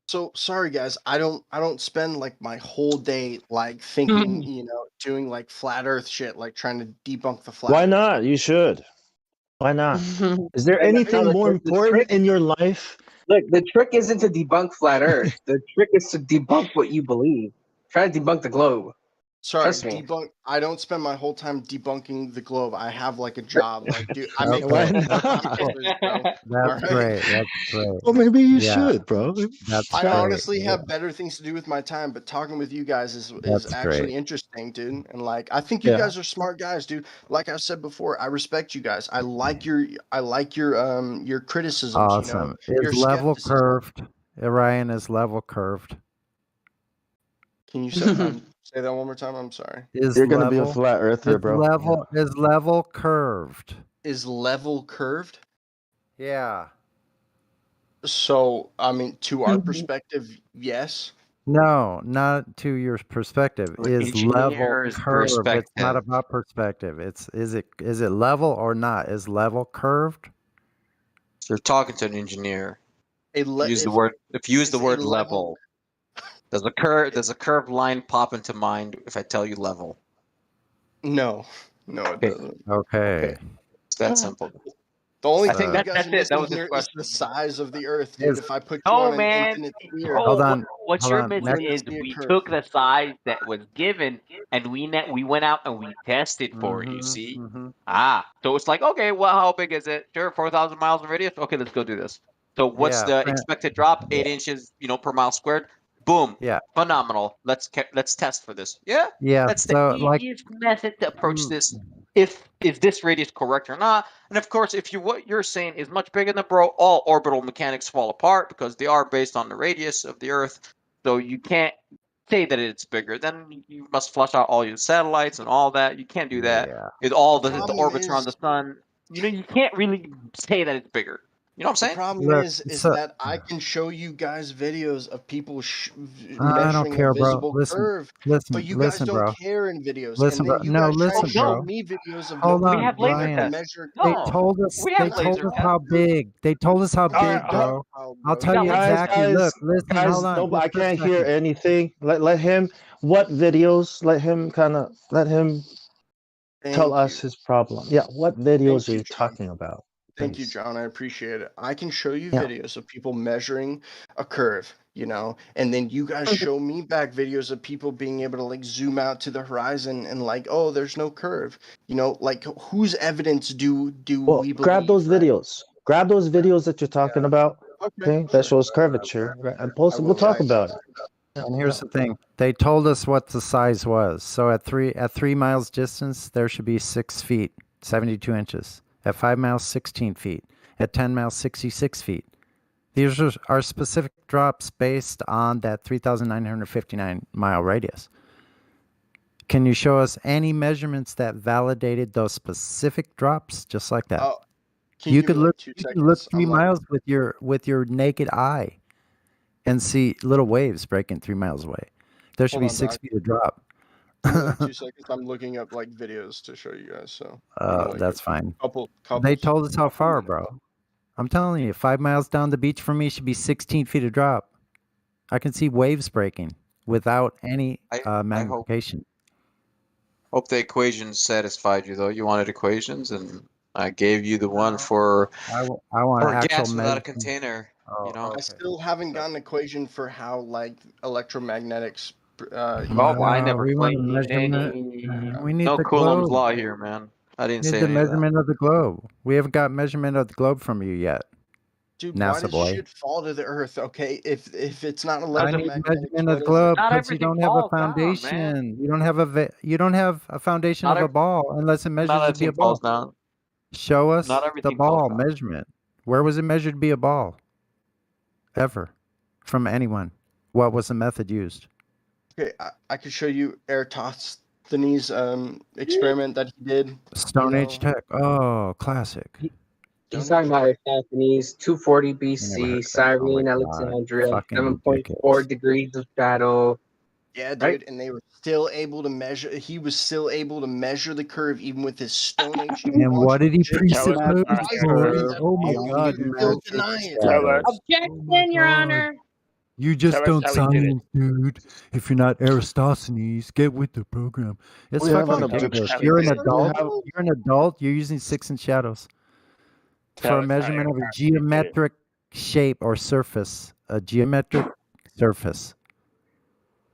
So sorry guys, I don't spend like my whole day like thinking, doing like flat earth shit, like trying to debunk the flat Why earth. not? You should. Why not? Is there And anything no, more the important trick- in your life? Look, the trick isn't to debunk flat Earth. The trick is to debunk what you believe. Try to debunk the globe. Sorry, Trust me. I don't spend my whole time debunking the globe. I have like a job. Like, dude, I make Why $12 not? bro. That's great. That's great. Well, maybe you Yeah. should, bro. That's I great. honestly Yeah. have better things to do with my time, but talking with you guys is That's actually great. interesting, dude. And like, I think you Yeah. guys are smart guys, dude. Like I said before, I respect you guys. I like your criticisms. Awesome. Your Is level skepticism. curved. Orion is level curved. Can you say that one more time? I'm sorry. Is You're gonna be a level- flat earther, is bro. level curved. Is level curved? Yeah. So, I mean, to our perspective, yes. No, not to your perspective. Is level Engineer's curved. It's not perspective. about perspective. Is it level or not? Is level curved? You're talking to an engineer. If you use the word level. Does a curved line pop into mind if I tell you level? No, it doesn't. Okay. It's that simple. The only I thing think you guys that's are it. That was missing his here is the size of the Earth, dude. Is- If I put you No, on an man. infinite sphere, Bro, Hold on, what hold you're on. missing Next- is Next- we took the size that was given and we went out and we tested for it, you see? So it's like, okay, well, how big is it? Sure, 4,000 miles in radius. Okay, let's go do this. So what's Yeah, the expected drop? 8 inches, per mile squared. Boom. Yeah. Phenomenal. Let's test for this. Yeah. Yeah. That's So the like easiest method to approach this. If this radius correct or not, and of course, if what you're saying is much bigger than bro, all orbital mechanics fall apart because they are based on the radius of the Earth. So you can't say that it's bigger. Then you must flush out all your satellites and all that. You can't do that. Yeah. With all The the problem orbits is- around the sun. You can't really say that it's bigger. You know what I'm the saying? problem Look, is so- that I can show you guys videos of people I don't measuring care, a bro. visible Listen, curve, listen, but you listen, guys don't bro. care in videos. Listen, and then bro. you No, guys try listen, to show bro. me videos of Hold no on, people have laser Ryan. measure They No. told us. We They have told laser us tests. how big. They told us how big, right, bro. I'll bro. tell you Guys, exactly. Look, listen. guys, Hold on. no, I just for a can't hear second. anything. Let him. What videos? Let him tell us his problem. Yeah, what videos are you talking about? Thank you, Please. John. I appreciate it. I can show you Yeah. videos of people measuring a curve, and then you guys show me back videos of people being able to like zoom out to the horizon and like, oh, there's no curve. Like whose evidence do Well, we believe? grab those videos. Grab those videos that you're talking about. Okay, that shows curvature, right? And post it. We'll talk about it. And here's the thing: they told us what the size was. So at 3 miles distance, there should be 6 feet, 72 inches. At 5 miles, 16 feet. At 10 miles, 66 feet. These are specific drops based on that 3,959 mile radius. Can you show us any measurements that validated those specific drops, just like that? You could look 3 miles with your naked eye and see little waves breaking 3 miles away. There should Hold be on, 6 Doc. feet of drop. Give me like 2 seconds. I'm looking up like videos to show you guys. So That's fine. couple. They told us how far, bro. I'm telling you, 5 miles down the beach for me should be 16 feet of drop. I can see waves breaking without any magnification. Hope the equations satisfied you, though. You wanted equations, and I gave you the one for I want for actual gas without a measurement. container. I still haven't gotten an equation for how like electromagnetics. Oh, I never we want a claimed measurement. any. We need No the Coulomb's globe. law here, man. I didn't We need say the any of that. measurement of the globe. We haven't got measurement of the globe from you yet. Dude, why NASA does boy. shit fall to the earth? Okay, if it's not I electromagnetic, need measurement what of is globe Not because you everything don't have a falls down, man. foundation. You don't have you don't have a foundation Not of a ev- ball unless it not measures to be a everything falls ball. down. Show us Not the everything falls ball down. measurement. Where was it measured to be a ball? Ever. From anyone. What was the method used? Okay, I could show you Eratosthenes' experiment that he did. Stone Age tech. Oh, classic. He's talking about Eratosthenes, 240 I never heard BC, of that. Oh my Cyrene, god. Alexandria, Fucking 7.4 ridiculous. degrees of shadow. Yeah, dude, Right? and they were still able to measure. He was still able to measure the curve even with his Stone Age. And what did he presuppose? Surprisingly, Oh my he god, can man. still deny it. Objection, Your Honor. You just Tell us don't how he did it. science, dude. If you're not Aristophanes, get with the program. It's We have fucking an ridiculous. objection. You're an We adult. have- You're an adult. You're using 6 inch shadows for Tell a us how measurement of a Aristophanes did it. geometric shape or surface. A geometric surface.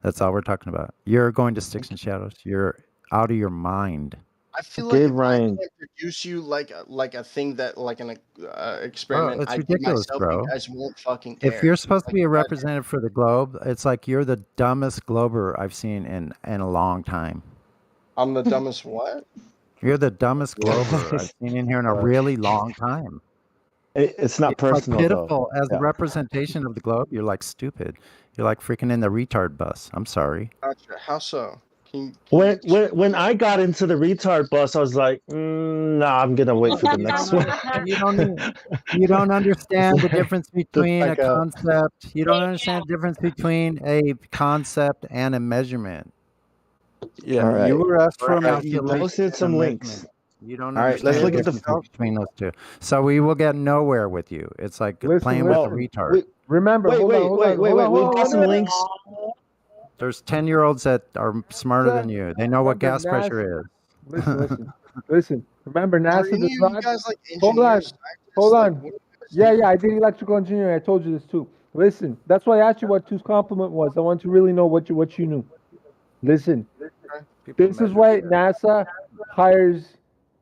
That's all we're talking about. You're going to 6 inch shadows. You're out of your mind. I feel like Give if Ryan. I can't produce you like a thing that like an Bro, experiment it's I did ridiculous, myself, bro. you guys won't fucking care. If you're supposed to Like, be a you guys- representative for the globe, it's like you're the dumbest glober I've seen in a long time. I'm the dumbest what? You're the dumbest glober I've seen in here in a really long time. It's not It's like personal pitiful though. as a representation of the globe. You're like stupid. You're like freaking in the retard bus. I'm sorry. Gotcha. How so? When I got into the retard bus, I was like, nah, I'm gonna wait for the next one. You don't understand the difference between like a a- concept. You don't understand the difference between a concept and a measurement. Yeah, All right. you were asked for All a right, you calculation posted some and links. measurement. You don't All right, let's understand look the at the difference between those two. So we will get nowhere with you. It's like playing with a retard. We, Remember, wait, hold wait, on, hold wait, on, wait, hold wait. on, We hold got on, some hold on. links. There's 10-year-olds that are smarter than you. They know what gas pressure is. Listen. Remember, Are NASA any does of you not. guys like Hold on, engineers? hold Like, on. what do you guys Yeah, do? I did electrical engineering. I told you this too. Listen, that's why I asked you what Two's compliment was. I want to really know what you knew. Listen, this is why NASA hires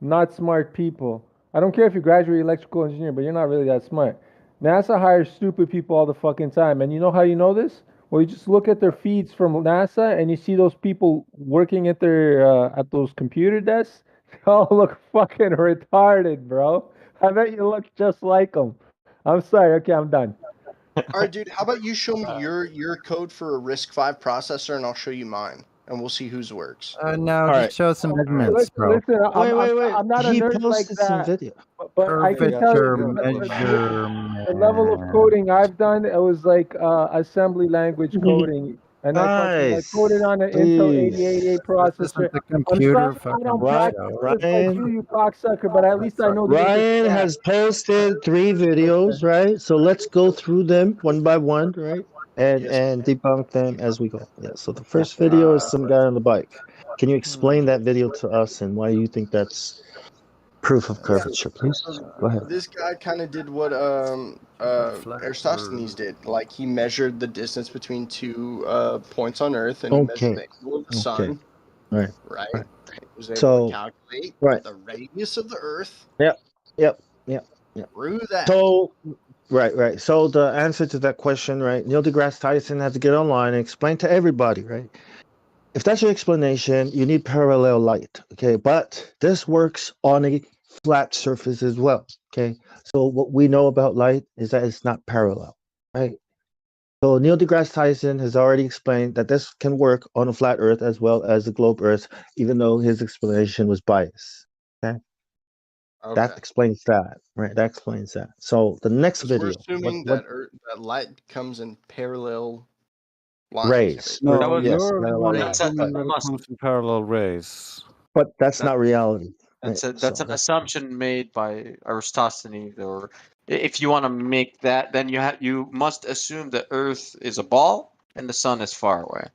not smart people. I don't care if you graduate electrical engineer, but you're not really that smart. NASA hires stupid people all the fucking time. And you know how you know this? Well, you just look at their feeds from NASA and you see those people working at their at those computer desks. They all look fucking retarded, bro. I bet you look just like them. I'm sorry. Okay, I'm done. All right, dude. How about you show me your code for a RISC-V processor, and I'll show you mine, and we'll see whose works. No, All just right. show us some measurements, bro. Listen, Wait. I'm not a He nerd like posted some that. video. But I can tell Curvature you measurement. the level of coding I've done, it was like assembly language coding. And I coded on an Intel 8088 processor. The I'm computer sorry I fucking don't Right, practice Ryan. like you cocksucker, but at least I know the Ryan has posted 3 videos, right? So let's go through them one by one, right? And debunk them as we go. Yeah. So the first video is some guy on the bike. Can you explain that video to us and why you think that's proof of curvature, please? Go ahead. This guy kind of did what Aristophanes did. Like he measured the distance between two points on Earth, and he measured the angle of the sun. Right. Right. He was able So, to calculate right. the radius of the Earth. Yep. Through that. So, right. So the answer to that question, right? Neil deGrasse Tyson had to get online and explain to everybody, right? If that's your explanation, you need parallel light, okay? But this works on a flat surface as well, okay? So what we know about light is that it's not parallel, right? So Neil deGrasse Tyson has already explained that this can work on a flat Earth as well as the globe Earth, even though his explanation was biased, okay? That explains that, right? That explains that. So the next video. We're assuming that light comes in parallel lines. Rays. No, Yes, you're the one rays. assuming that it comes in parallel rays. But that's not reality. That's right? that's an assumption made by Aristophanes. Or if you want to make that, then you must assume the Earth is a ball and the sun is far away.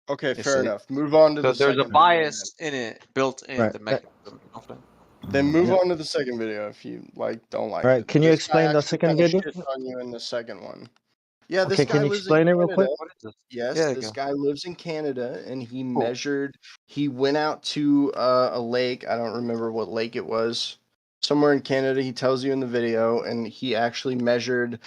Okay, You fair see? enough. Move on to So the there's a second bias in it, built in Right. the mechanism of it. Then move on to the second video if you don't like All right, it. can you This guy explain the actually second kinda video? shits on you in the second one. Yeah, this Okay, guy can you lives explain it in real Canada. quick? What is this? Yes, Yeah, this go. guy lives in Canada, and he measured. He went out to a lake. I don't remember what lake it was. somewhere in Canada. He tells you in the video, and he actually measured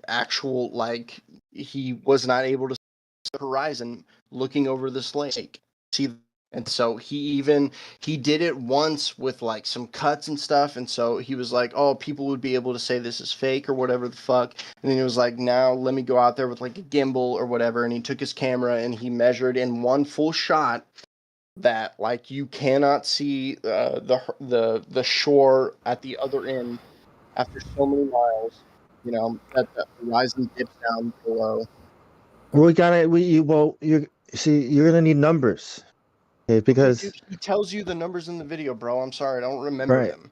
actual, like, he was not able to see the horizon looking over this lake. See, and so he did it once with like some cuts and stuff, and so he was like, oh, people would be able to say this is fake or whatever the fuck. And then he was like, now let me go out there with like a gimbal or whatever, and he took his camera and he measured in one full shot that like you cannot see the shore at the other end after so many miles. You know that the horizon dips down below. You see, you're gonna need numbers, okay? Because Dude, he tells you the numbers in the video, bro. I'm sorry, I don't remember right, them.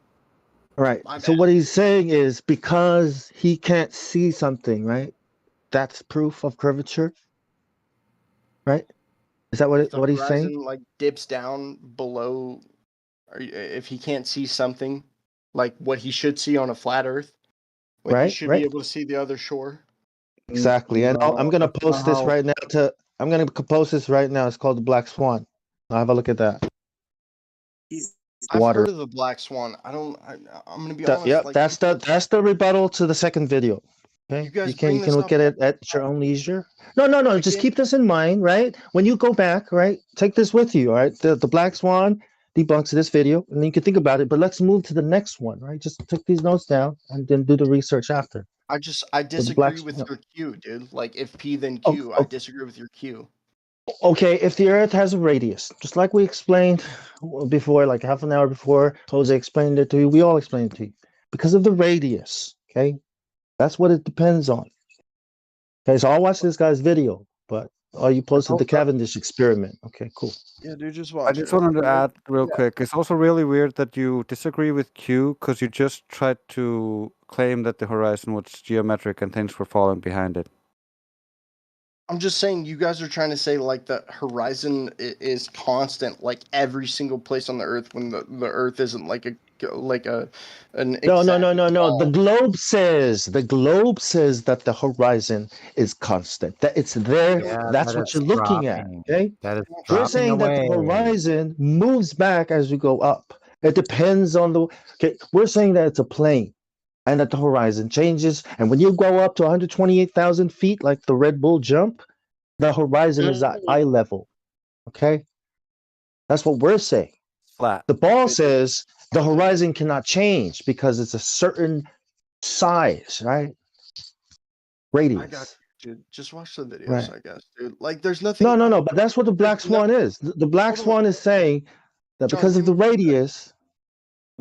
right. My So bad. what he's saying is because he can't see something, right? That's proof of curvature, right? Is that If the what he's saying? horizon like dips down below, if he can't see something like what he should see on a flat Earth, when he Right, should be right. able to see the other shore. Exactly. And I'm No, gonna that's not post this how. right now I'm gonna post this right now. It's called the Black Swan. I'll have a look at that. I've Water. heard of the black swan. I'm gonna be Yep, honest. Like that's the rebuttal to the second video. Okay, you guys you bring can this look up at it at your own leisure. No. Just again. keep this in mind, right? When you go back, right, take this with you. All right, the Black Swan debunks this video, and then you can think about it. But let's move to the next one, right? Just take these notes down and then do the research after. I The disagree with your Q, dude. Like if P then Oh, Q, I disagree with your Q. Okay, if the Earth has a radius, just like we explained before, like half an hour before, Jose explained it to you, we all explained it to you. Because of the radius, okay? That's what it depends on. Okay, so I'll watch this guy's video, but you posted the Cavendish experiment. Okay, cool. Yeah, dude, just I watch just it. wanted to add real Yeah. quick. It's also really weird that you disagree with Q because you just tried to claim that the horizon was geometric and things were falling behind it. I'm just saying, you guys are trying to say like the horizon is constant, like every single place on the Earth, when the Earth isn't like an No. exact The globe says that the horizon is constant. That it's there. Yeah, That's that what is you're looking at. dropping. Okay. That is We're dropping saying that the away. horizon moves back as we go up. It depends on the. Okay, we're saying that it's a plane, and that the horizon changes. And when you go up to 128,000 feet, like the Red Bull jump, the horizon is at eye level. Okay, that's what we're saying. Flat. The ball says the horizon cannot change because it's a certain size, right? Radius. I got you, dude. Just watch the videos, Right. I guess, dude. Like, there's nothing. No. But that's what the Black Swan is. The Black Swan is saying that John, because of the radius.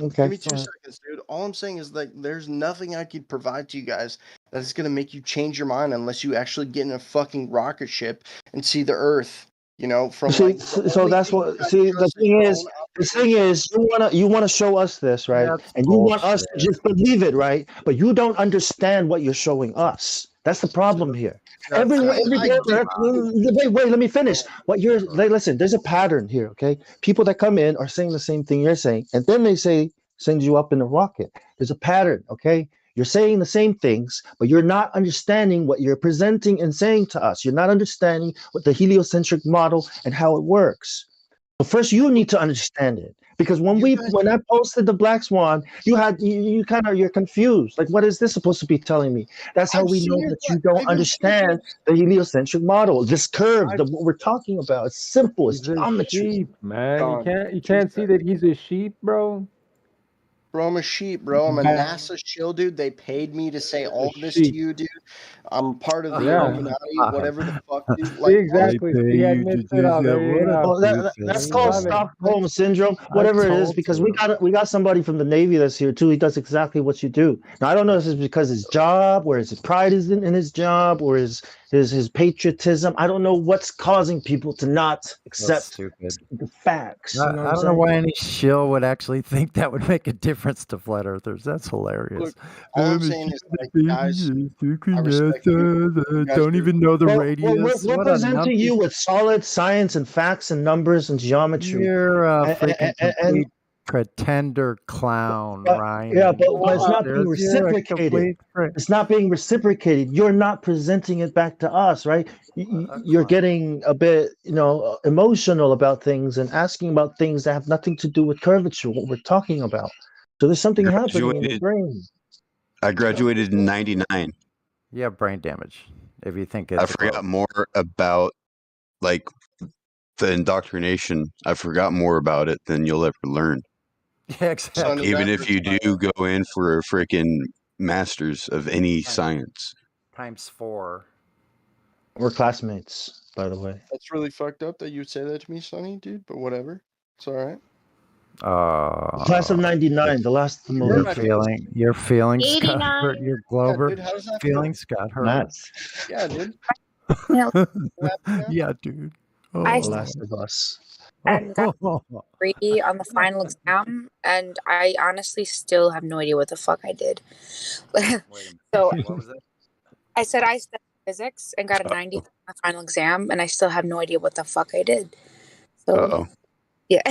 Okay. Give me 2 go ahead. seconds, dude. All I'm saying is like, there's nothing I could provide to you guys that is gonna make you change your mind unless you actually get in a fucking rocket ship and see the Earth. You know, from See, like. so that's what. See, the thing is, you wanna show us this, right? That's And you want us bullshit. to just believe it, right? But you don't understand what you're showing us. That's the problem here. Every day, wait, let me finish. Listen, there's a pattern here, okay? People that come in are saying the same thing you're saying, and then they send you up in a rocket. There's a pattern, okay? You're saying the same things, but you're not understanding what you're presenting and saying to us. You're not understanding what the heliocentric model and how it works. So first, you need to understand it, because when I posted the Black Swan, you're confused. Like, what is this supposed to be telling me? That's how we know that you don't understand the heliocentric model. This curve, what we're talking about, it's simple. It's He's a geometry. sheep, man. John, You can't see that he's a sheep, bro. Bro, I'm a sheep, bro. I'm a Man. NASA shill, dude. They paid me to say all this sheep. to you, dude. I'm part of the Yeah. Illuminati, whatever the fuck, dude. See, Like, exactly. He admits it out there. You go. Well, that's You called love it. Stockholm syndrome, whatever it is, because we got somebody from the Navy that's here too. He does exactly what you do. Now I don't know if it's because his job, or his pride is in his job, or his patriotism. I don't know what's causing people to not accept the facts. I You know what I'm don't know saying? why any shill would actually think that would make a difference to flat earthers. That's hilarious. Look, all I'm saying is, like, guys, I respect don't even know the radius. We're What a presenting numpty. you with solid science and facts and numbers and geometry. You're a freaking complete pretender clown, But, Ryan. yeah, but it's not being There's your reciprocated. complete friend. It's not being reciprocated. You're not presenting it back to us, right? You're getting a bit, emotional about things and asking about things that have nothing to do with curvature, what we're talking about. So there's something happening in the brain. I graduated in '99. You have brain damage if you think it's I forgot more about like the indoctrination. I forgot more about it than you'll ever learn. Yeah, exactly. Even if you do go in for a freaking master's of any science. ×4. We're classmates, by the way. That's really fucked up that you would say that to me, Sonny, dude. But whatever, it's all right. Class of '99, the last of the Your feelings got 89. hurt. Your Glover dude, how does that feelings got hurt. Matt. Yeah, dude. Yeah, dude. I The Last of Us. and got 3 on the final exam, and I honestly still have no idea what the fuck I did. So What was that? I said I studied physics and got a 90 on the final exam, and I still have no idea what the fuck I did. So yeah.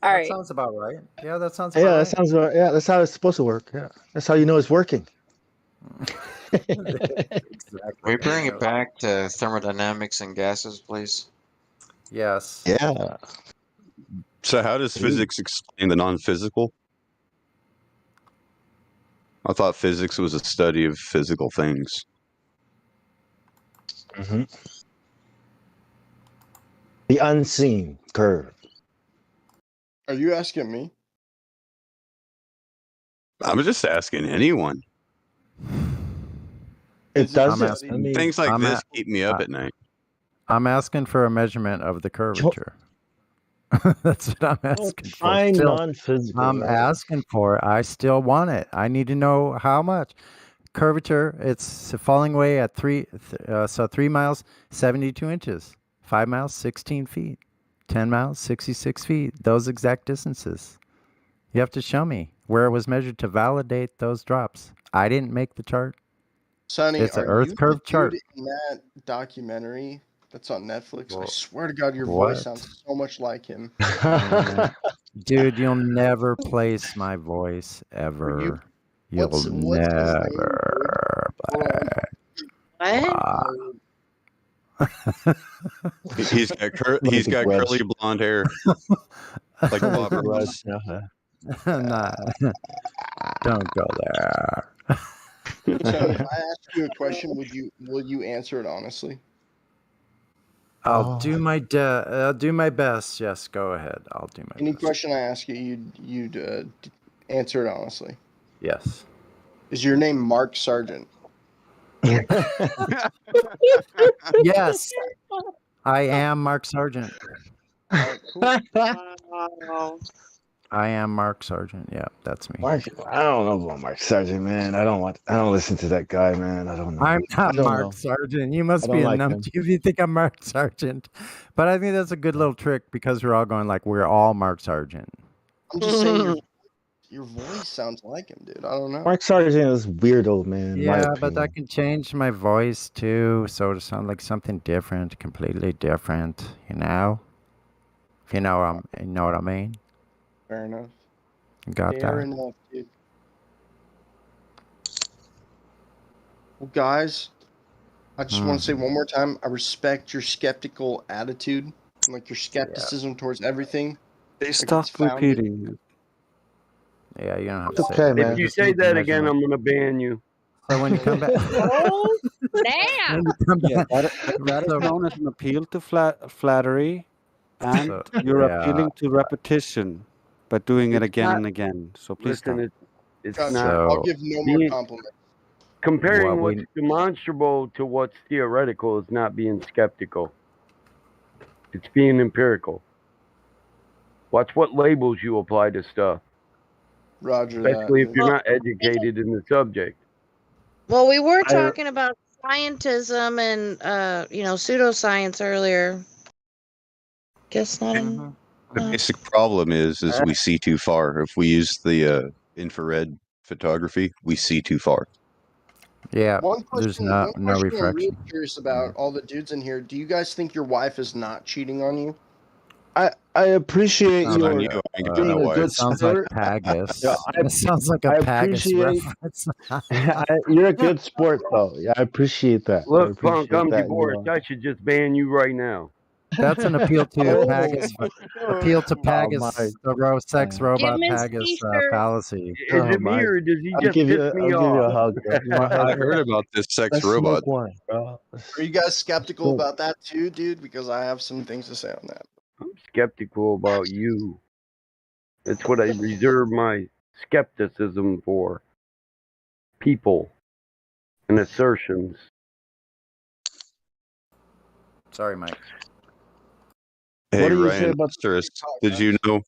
All That right. sounds about right. Yeah, that sounds about Yeah, that right. sounds about, yeah, that's how it's supposed to work. Yeah. That's how you know it's working. We bring it back to thermodynamics and gases, please. Yes. Yeah. So how does physics explain the non-physical? I thought physics was a study of physical things. Mm-hmm. The unseen curve. Are you asking me? I'm just asking anyone. It doesn't. I mean, Things like this keep me up at night. I'm asking for a measurement of the curvature. That's what I'm asking for. Fine, Still, non-physical. I'm asking for it. I still want it. I need to know how much. Curvature, it's falling away at 3 miles, 72 inches. 5 miles, 16 feet. 10 miles, 66 feet. Those exact distances. You have to show me where it was measured to validate those drops. I didn't make the chart. Sonny, It's an are Earth you curve the chart. dude in that documentary that's on Netflix? I swear to God, your What? voice sounds so much like him. Dude, you'll never place my voice ever. You'll what's his name, never. What? He's got curly blonde hair, like Bob Ross. Nah, don't go there. So if I ask you a question, will you answer it honestly? I'll do my best. Yes, go ahead. I'll do my Any best. question I ask you, you'd answer it honestly. Yes. Is your name Mark Sargent? Yes. I am Mark Sargent. I am Mark Sargent. Yeah, that's me. Mark, I don't know about Mark Sargent, man. I don't listen to that guy, man. I don't know. I'm not I don't Mark know. Sargent. You must I be don't a like numb him. if you think I'm Mark Sargent. But I think that's a good little trick because we're all going like we're all Mark Sargent. I'm just saying your voice sounds like him, dude. I don't know. Mark Sargent is weirdo, man. in my Yeah, but opinion. I can change my voice too, so to sound like something different, completely different. You know, if you know what I mean. Fair enough. Got Fair that? enough, dude. Well, guys, I just want to say one more time, I respect your skeptical attitude, like your skepticism towards everything. They stop repeating it. Yeah, you don't have It's to okay, say it. man. If you say that again, I'm gonna ban you. So when you come back, Oh, damn. Yeah, that is known as an appeal to flattery, and So, you're yeah. appealing to repetition by doing it It's again not- and again. So please Listen, stop. it's Gotcha. not I'll give no more being- compliments. comparing What we- what's demonstrable to what's theoretical is not being skeptical. It's being empirical. Watch what labels you apply to stuff, Roger especially that. if you're not educated in the subject. Well, we were talking about scientism and pseudoscience earlier. Guess not in. The basic problem is we see too far. If we use the infrared photography, we see too far. Yeah, One there's question, no I'm really reflection. curious about all the dudes in here. Do you guys think your wife is not cheating on you? I I appreciate It's on your you. I don't being know a why. good Sounds like sport. Pagus. Yeah, It sounds like I a Pagus appreciate. reference. You're a good sport, though. Yeah, I appreciate that. I Look, Punk, appreciate I'm that. divorced. I should just ban you right now. That's an appeal to Oh, Pagus. Appeal to Pagus, my. the sex Give robot him his Pagus t-shirt. fallacy. Is Oh it me my! or does he I'll just give you. piss me I'll give you a off? hug, bro. You want a hug, I bro? heard about this sex Let's robot. smoke one, bro. Are you guys skeptical So- about that too, dude? Because I have some things to say on that. I'm skeptical about you. That's what I reserve my skepticism for. People and assertions. Sorry, Mike. Hey, What do you say Ryan, about? did you know?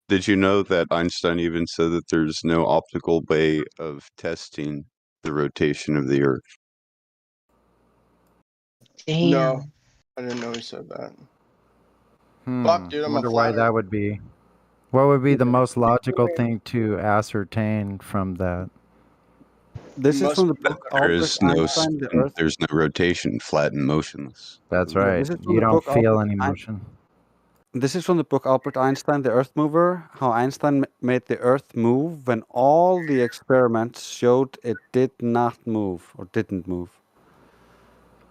Did you know that Einstein even said that there's no optical way of testing the rotation of the Earth? Damn. No, I didn't know he said that. Fuck, dude, I'm a Wonder why flat that earther. would be. What would be the most logical thing to ascertain from that? This is from the That book there Albert is no Einstein, the Earth. there's no rotation, flat and motionless. That's Yeah, right. this is from You the don't book feel Albert any Ein- motion. This is from the book Albert Einstein, the Earth Mover. How Einstein made the Earth move when all the experiments showed it did not move or didn't move.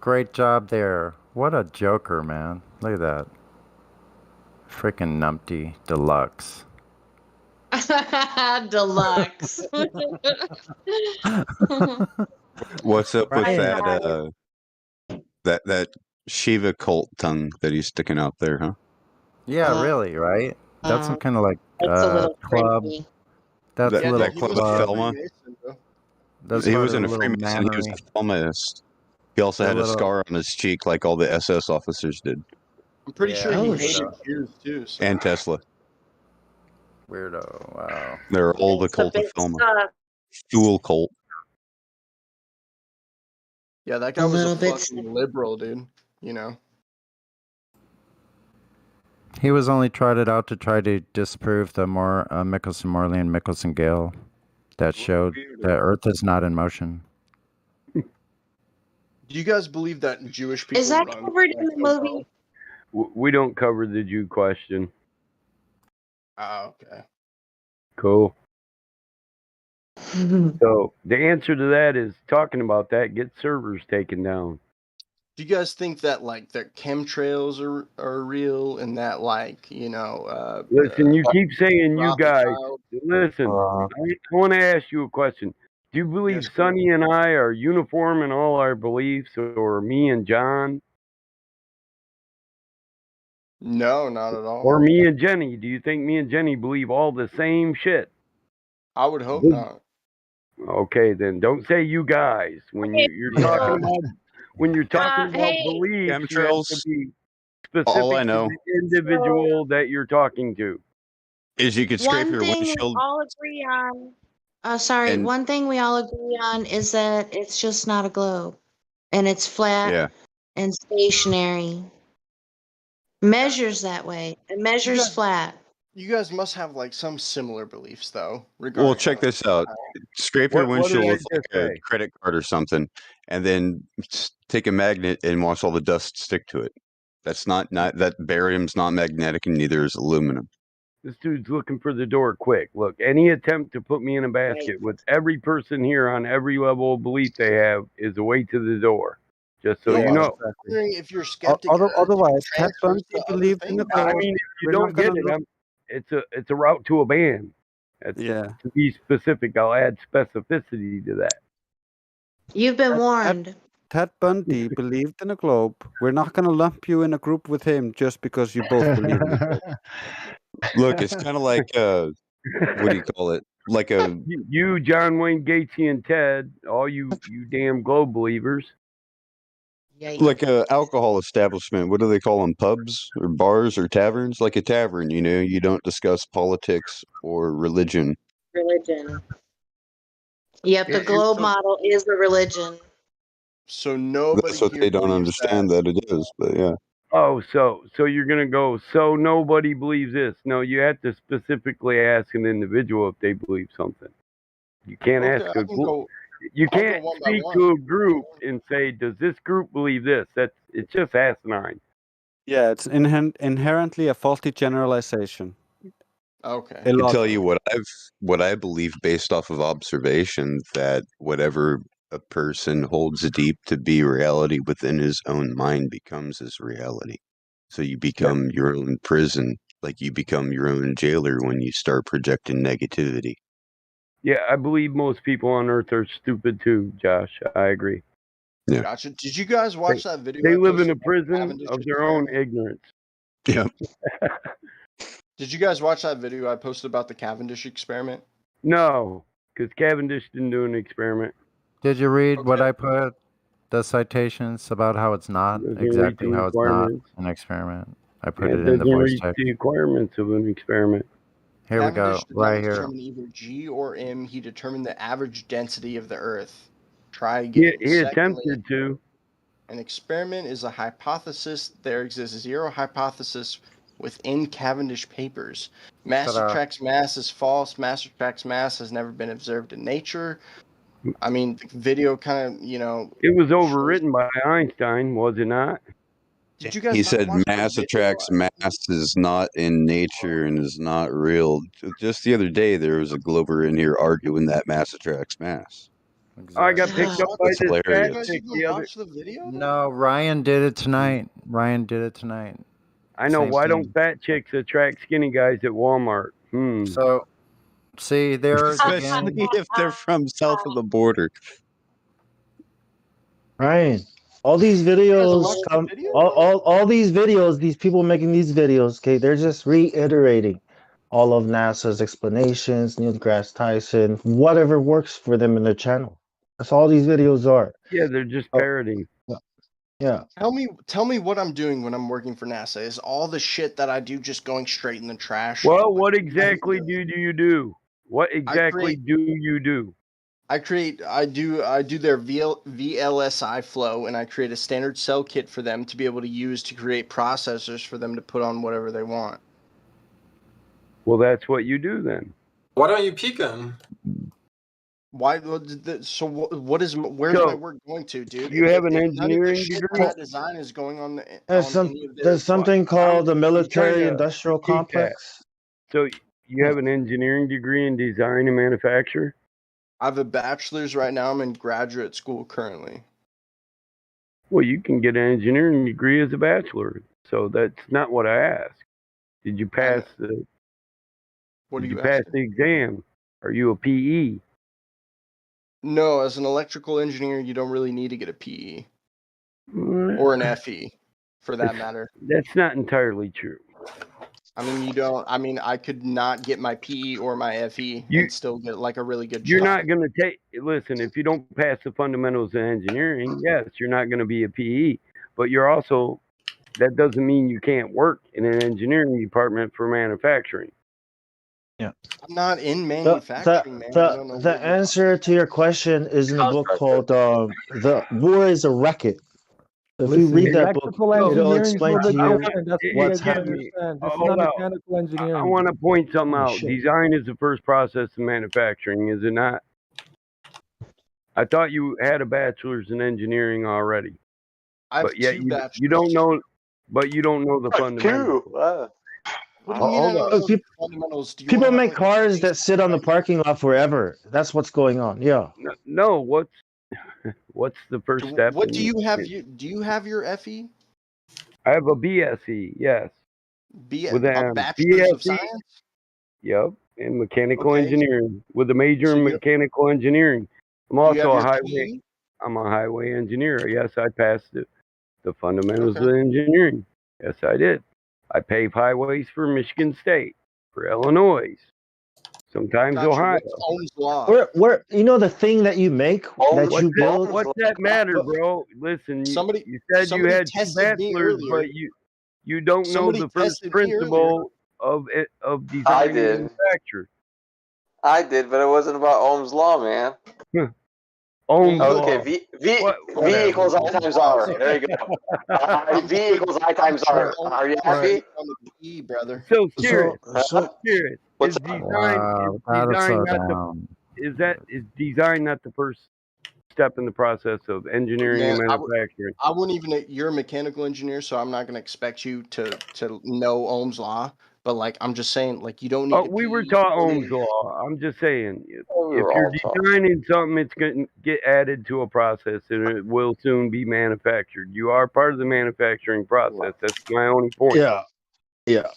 Great job there. What a joker, man. Look at that. Freaking numpty deluxe. Deluxe. What's up with Right. that Shiva cult tongue that he's sticking out there, huh? Yeah, really, right? That's some kind of like That's a little club. crazy. That's That, a little that club club. of Thelma. That's He part was of in a a little Freemason. He was mannery. a Thelmaist. He also The had a little- scar on his cheek, like all the SS officers did, I'm pretty sure Yeah, he weirdo. hated Jews too. So. and Tesla. Weirdo. Wow. They're all the It's the cult of big Thelma. stuff. Fool cult. Yeah, that guy A was a little bit fucking liberal, dude. You know. He was only trotted out to try to disprove the Michelson-Morley and Michelson-Gale that showed that Earth is not in motion. Do you guys believe that Jewish people Is that run covered in the movie? We don't cover the Jew question. Oh, okay. Cool. So the answer to that is talking about that. Get servers taken down. Do you guys think that like that chemtrails are real and that like Listen, you keep saying you guys. Rothschild- Listen, I want to ask you a question. Do you believe Yes, Sonny and I are uniform in all our beliefs, or me and John, No, not at all. or me and Jenny? Do you think me and Jenny believe all the same shit? I would hope not. Okay, then don't say you guys when you're talking about hey, beliefs. You have Chemtrails. to be specific All I to know the individual that you're talking to. is you could scrape one your thing we windshield. all agree on. Sorry, And- one thing we all agree on is that it's just not a globe, and it's flat Yeah. and stationary. Measures that way. It measures guys- flat. You guys must have like some similar beliefs though. Well, Regarding check that. this out. Scrape your What did windshield I with like just a say? credit card or something, and then take a magnet and watch all the dust stick to it. That's not that barium's not magnetic, and neither is aluminum. This dude's looking for the door quick. Look, any attempt to put me in a basket with every person here on every level of belief they have is a way to the door. Just so you know. I'm wondering if you're skeptic. Otherwise, Ted transfers Bundy to other believed in a things. I globe. mean, if you We're don't not get gonna it, look- it's a route to a ban. That's, Yeah. To be specific, I'll add specificity to that. You've been warned. Ted Bundy believed in a globe. We're not going to lump you in a group with him just because you both believe in a globe. Look, it's kind of like what do you call it? Like a You, John Wayne Gacy, and Ted, all you damn globe believers. like a alcohol establishment. What do they call them? Pubs or bars or taverns? Like a tavern, you don't discuss politics or religion. Religion. Yep, the Yeah, globe so- model is the religion. So nobody. That's what here they don't believes understand that it is. But yeah, Oh, so you're gonna go? So nobody believes this? No, you have to specifically ask an individual if they believe something. You can't Okay, ask I a can group. go- You I'll go can't one by speak one. to a group and say, "Does this group believe this?" It's just asinine. Yeah, it's inherently a faulty generalization. Okay. I can tell you what I believe based off of observation, that whatever a person holds deep to be reality within his own mind becomes his reality. So you become your own prison, like you become your own jailer when you start projecting negativity. Yeah, I believe most people on Earth are stupid too, Josh. I agree. Yeah. Gotcha. Did you guys watch that video? They I live in posted a about the prison Cavendish of their own experiment? ignorance. Yeah. Did you guys watch that video I posted about the Cavendish experiment? No, because Cavendish didn't do an experiment. Did you read what I put? The citations about how it's not Doesn't exactly reach the how it's not requirements. an experiment. I put Yeah, it it in the doesn't voice reach text. the requirements of an experiment. Here we Cavendish go, did not right here. determine either G or M. He determined the average density of the Earth. Try He again. Secondly, attempted to. an experiment is a hypothesis. There exists zero hypothesis within Cavendish papers. Mass Ta-da. attracts mass is false. Mass attracts mass has never been observed in nature. I mean, the video kind of, It was overwritten by Einstein, was it not? Did you guys He not said watch the mass video? attracts mass is not in nature and is not real. Just the other day, there was a Glober in here arguing that mass attracts mass. I got picked up by That's this fat hilarious. chick the other. The video? No, Ryan did it tonight. Ryan did it tonight. I know. Same Why thing. don't fat chicks attract skinny guys at Walmart? So, see, there's Especially again. if they're from south of the border. Ryan, all these videos come, all these videos, these people making these videos, okay, they're just reiterating all of NASA's explanations, Neil deGrasse Tyson, whatever works for them in their channel. That's all these videos are. Yeah, they're just parroting. Yeah. Tell me what I'm doing when I'm working for NASA. Is all the shit that I do just going straight in the trash? Well, what exactly do you do? What exactly create- do you do? I do their VLSI flow, and I create a standard cell kit for them to be able to use to create processors for them to put on whatever they want. Well, that's what you do then. Why don't you peek him? Why? So what is? Where's So, my work going to, dude? you have an None of the engineering shit degree? that I design is going on the. There's on any of their there's something called the I'm trying military to industrial critique that. complex. So you have an engineering degree in design and manufacture? I have a bachelor's right now. I'm in graduate school currently. Well, you can get an engineering degree as a bachelor. So that's not what I asked. Did you pass the? What did are you you pass asking? the exam? Are you a PE? No, as an electrical engineer, you don't really need to get a PE or an FE, for that matter. That's not entirely true. I mean, you don't. I mean, I could not get my PE or my FE and still get like a really good You're job. not going to take. Listen, if you don't pass the fundamentals of engineering, yes, you're not going to be a PE. But you're also. That doesn't mean you can't work in an engineering department for manufacturing. Yeah. I'm not in manufacturing, man. I don't know The what you're answer to your question is in a book called The War is a Racket. If you read that book, electrical it'll engineering is a explain little to bit you different. That's what you what's guys gotta happening. understand. This is Hold not up. mechanical engineering. I want to point something Holy out. shit. Design is the first process of manufacturing, is it not? I thought you had a bachelor's in engineering already. I have But yet two you bachelors. don't know. But you don't know the fundamentals. What do you mean? I Hold don't up. know the fundamentals? Do you People wanna have, make like, cars that sit on the parking lot forever. That's what's going on. Yeah. No, what's the first step? What do you have? Do you have your FE? I have a BSE, yes. With A bachelor's of BSE, science? yep, in mechanical Okay. engineering with a major in So you- mechanical engineering. I'm Do you also have a your highway. PE? I'm a highway engineer. Yes, I passed the fundamentals Okay. of engineering. Yes, I did. I pave highways for Michigan State, for Illinois, sometimes Gotcha. Ohio. What's Ohm's law? Where you know the thing that you make that you build. What's that matter, bro? Listen, you said you somebody had two tested me bachelors, earlier. but you don't know Somebody the first tested me principle of design I and did. manufacture. I did, but it wasn't about Ohm's law, man. Ohm's Okay, law. V equals I times R. There you go. V equals I times R. Are you happy? On the PE, brother. So serious. So Serious. What's Is design gotta slow not down. is design not the first step in the process of engineering and Man, manufacturing. I wouldn't even. You're a mechanical engineer, so I'm not going to expect you to know Ohm's law. But like, I'm just saying, like, you don't need. Oh, we were taught Ohm's law. I'm just saying, if you're designing something, it's going to get added to a process, and it will soon be manufactured. You are part of the manufacturing process. That's my only point. Yeah. Yeah.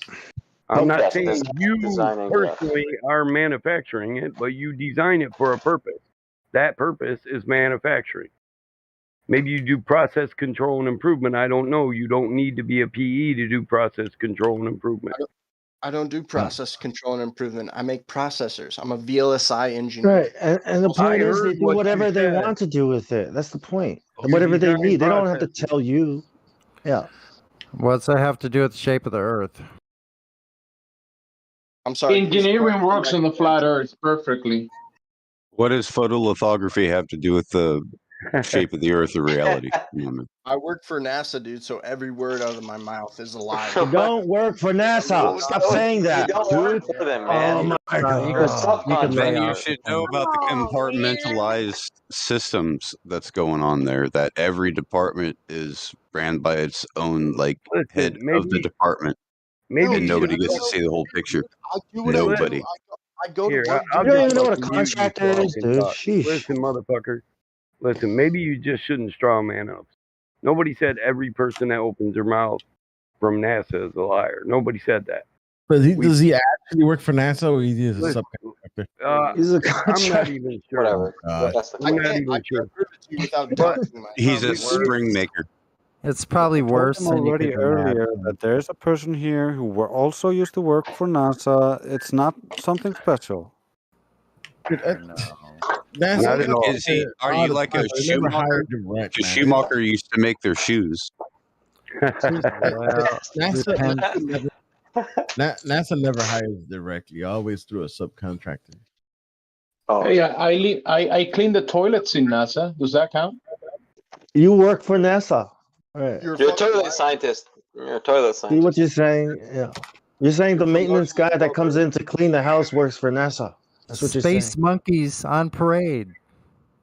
I'm not Yes, saying you designing, personally are manufacturing it, but you design it for a purpose. That purpose is manufacturing. Maybe you do process control and improvement. I don't know. You don't need to be a PE to do process control and improvement. I don't do process control and improvement. I make processors. I'm a VLSI engineer. Right. And the point is they do whatever they want to do with it. That's the point. Whatever they design need. They don't have to processes. tell you. Yeah. What's that have to do with the shape of the Earth? I'm sorry. Engineering works on the flat Earth perfectly. What does photolithography have to do with the shape of the Earth or reality? I work for NASA, dude. So every word out of my mouth is a lie. You don't work for NASA. Stop saying that, You don't dude. work for them, Oh man. my God. You're a subcontractor. Then you should know about the compartmentalized systems that's going on there. That every department is ran by its own head of the department, and nobody gets to see the whole picture. Nobody. I go Here, to work. I'll You don't just even know what a fucking mute you contractor so I is, can dude. talk. Sheesh. Listen, motherfucker. Listen, maybe you just shouldn't straw man us. Nobody said every person that opens their mouth from NASA is a liar. Nobody said that. But does he actually work for NASA, or he is a Listen, subcontractor? He's a I'm contractor. not even sure. Whatever. But I I'm not even sure. But He's a spring maker. It's probably worse told him than you already could earlier imagine. that there's a person here who also used to work for NASA. It's not something special. That's Not at all. Is he? Are you like a Schumacher? Because Schumacher used to make their shoes. NASA never hires directly, always through a subcontractor. Oh. Hey, I clean the toilets in NASA. Does that count? You work for NASA. Right. You're a toilet scientist. You're a toilet See scientist. what you're saying? Yeah. You're saying the maintenance guy that comes in to clean the house works for NASA. That's what you're saying. Space monkeys on parade.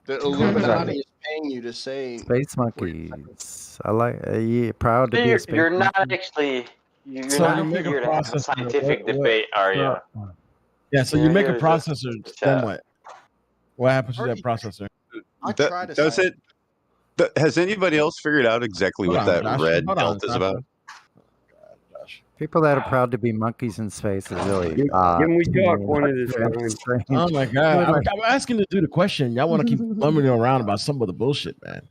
The Illuminati is paying you to say Space monkeys. I like. Yeah, proud to be a space You're monkey. not actually. You're So not you make a here to have a processor, scientific what- debate, are you? Yeah, so you You're make a here to processor, just then chat. what? What happens to that processor? Does it? Has anybody else figured out exactly what that red delta is about? People that are proud to be monkeys in space is really odd. Can we to talk me. one at a That's very time? strange. Oh my god! I'm asking to do the question. Y'all want to keep bumming around about some of the bullshit, man.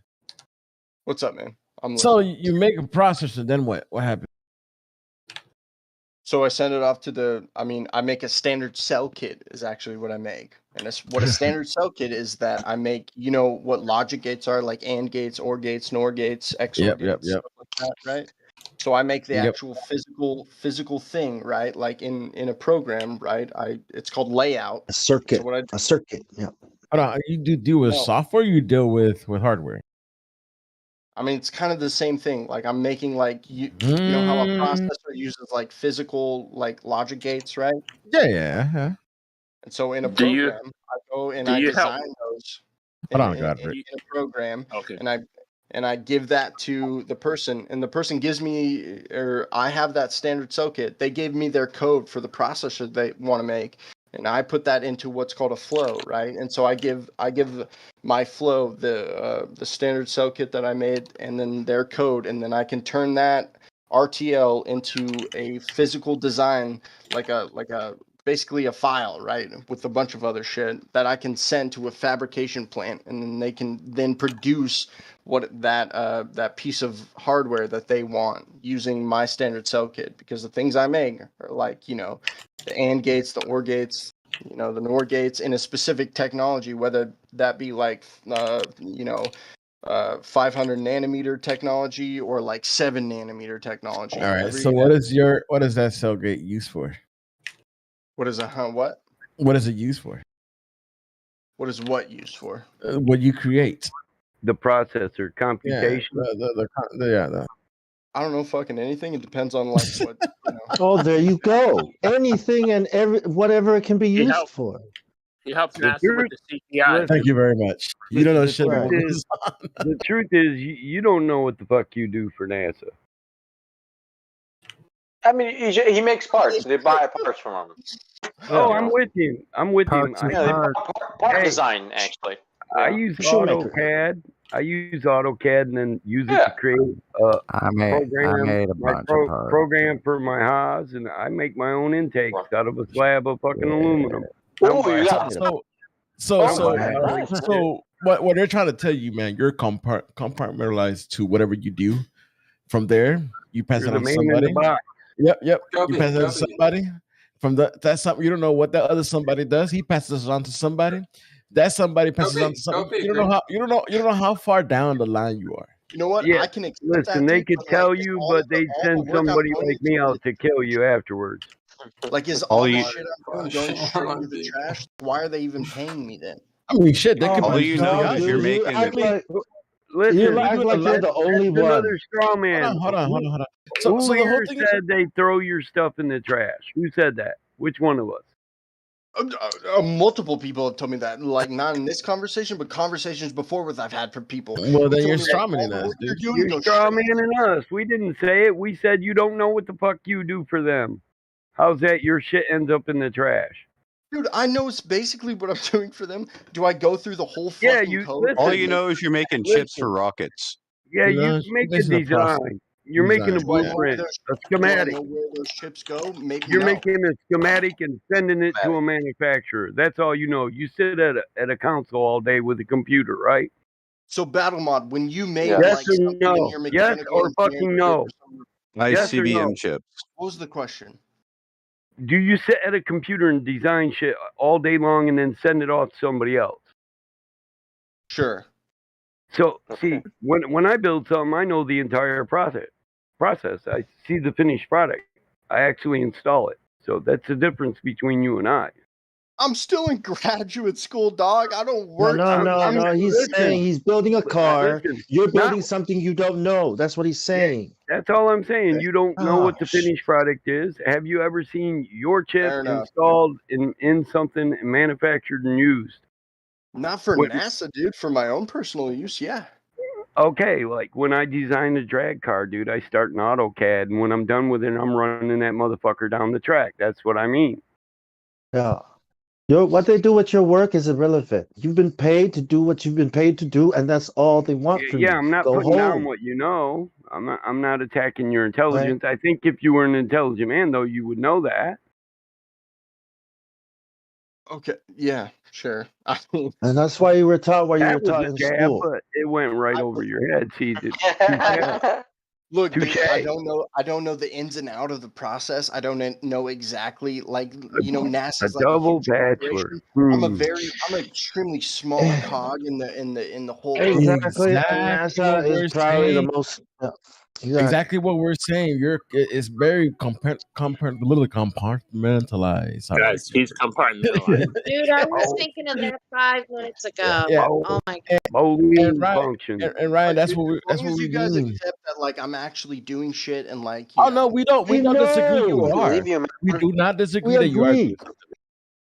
What's up, man? I'm So listening. you make a processor, then what? What happens? So I send it off to the. I mean, I make a standard cell kit. Is actually what I make, and it's what a standard cell kit is. That I make. You know what logic gates are, like AND gates, OR gates, NOR gates, XOR gates, stuff like that, right? So I make the actual physical thing, right? Like in a program, right? It's called layout. A circuit. So what I do, A circuit. Yeah. Hold on, you deal with No. software. You deal with hardware. I mean, it's kind of the same thing. Like I'm making like you know how a processor uses like physical like logic gates, right? Yeah. And so in a Do you- program, I go and do I you help- design those Hold on, in Godfrey. a program, Okay. and I give that to the person, and the person gives me, or I have that standard cell kit. They gave me their code for the processor they want to make, and I put that into what's called a flow, right? And so I give my flow the standard cell kit that I made, and then their code, and then I can turn that RTL into a physical design, like a basically a file, right, with a bunch of other shit that I can send to a fabrication plant, and then they can then produce what that piece of hardware that they want using my standard cell kit. Because the things I make are like, the AND gates, the OR gates, the NOR gates in a specific technology, whether that be like 500 nanometer technology or like 7 nanometer technology. All right. So what is that cell gate used for? What is a what? What is it used for? What is what used for? What you create? The processor computation. I don't know fucking anything. It depends on like what. Oh, there you go. Anything and whatever it can be used for. He helps The NASA truth, with the CPI. Thank you very much. You don't know the shit about truth what is, goes on. the truth is, you don't know what the fuck you do for NASA. I mean, he makes parts. They buy parts from him. Oh, You I'm know? with him. I'm with him. Parts and Yeah, they buy parts. part Hey, design actually. I Yeah. use Shoemaker. AutoCAD. I use AutoCAD and then use it to Yeah. create I made a bunch of parts. program for my Haas, and I make my own intakes out of a slab of fucking aluminum. Oh, you got So what they're trying to tell you, man, you're compartmentalized to whatever you do. From there, you pass You're it the on to man in the somebody. box. Yep. Copy, You pass it on to copy. somebody. That's something you don't know what that other somebody does. He passes it on to somebody. That somebody passes it on to somebody. You don't know how far down the line you are. You know what? Yeah, I can accept listen, that, they dude, could but, tell like, you, all but the they'd send work I'm somebody going like me into out to kill you afterwards. Like, is all the shit I'm doing going straight into the trash? Why are they even paying me then? I mean, shit, they could Oh my be God, if you're dude, you making act like Listen, you act like you're the only that's another one. straw man. Hold on. Who So the whole here thing is, said they throw your stuff in the trash? Who said that? Which one of us? Multiple people have told me that, like not in this conversation, but conversations before with I've had from people. well, then who you're told me that all strawmanning the us, work you're dude. doing You're goes straw straight into manning us. We didn't say it. We said you don't know what the fuck you do for them. How's that your shit ends up in the trash? Dude, I know it's basically what I'm doing for them. Do I go through the whole Yeah, fucking you code? listen. All you know is you're making chips for rockets. Yeah, you No, make a this is a process. design. You're making a Do I know where blueprint, those a do I schematic. know where those chips go? Maybe You're no. making a schematic and sending it to a manufacturer. That's all you know. You sit at a console all day with a computer, right? So battle mod, when you make Yes like or something in no? your Yes mechanical or engineering fucking group no? or something, Yes or no? ICBM chips. what was the question? Do you sit at a computer and design shit all day long and then send it off to somebody else? Sure. So see, when I build something, I know the entire process. I see the finished product. I actually install it. So that's the difference between you and I. I'm still in graduate school, dog. I don't work. No. He's saying he's building a car. Listen, You're building not- something you don't know. That's what he's saying. That's all I'm saying. You don't know what Oh, the finished product is. Have you ever seen your chip Fair enough. installed in something and manufactured and used? Not for What- NASA, dude. For my own personal use, yeah. Okay, like when I design a drag car, dude, I start in AutoCAD, and when I'm done with it, I'm running that motherfucker down the track. That's what I mean. yeah. What they do with your work is irrelevant. You've been paid to do what you've been paid to do, and that's all they want from you. Yeah, I'm not Go putting down home. what you know. I'm not attacking your intelligence. I think if you were an intelligent man, though, you would know that. Okay, yeah, sure. I mean, And that's why you were taught what you were That was taught a in jab, school. but it went right over your head. See, look, dude, Touche. I don't know the ins and out of the process. I don't know exactly, like, you know, NASA's a like a double huge bachelor. corporation. I'm an extremely small cog in the whole. Exactly. And Exactly NASA what we're is probably the saying. most. Yeah, Exactly what we're saying. It's very literally compartmentalized. Sorry. Guys, he's compartmentalized. Dude, I was thinking of that 5 minutes ago. Yeah. Oh my And Ryan, function. and Ryan, that's Dude, what we as that's long what as we you guys mean. accept that, like, I'm actually doing shit and like. Oh no, we don't disagree. You know. are. Believe you, man. We do not disagree We that you are. agree.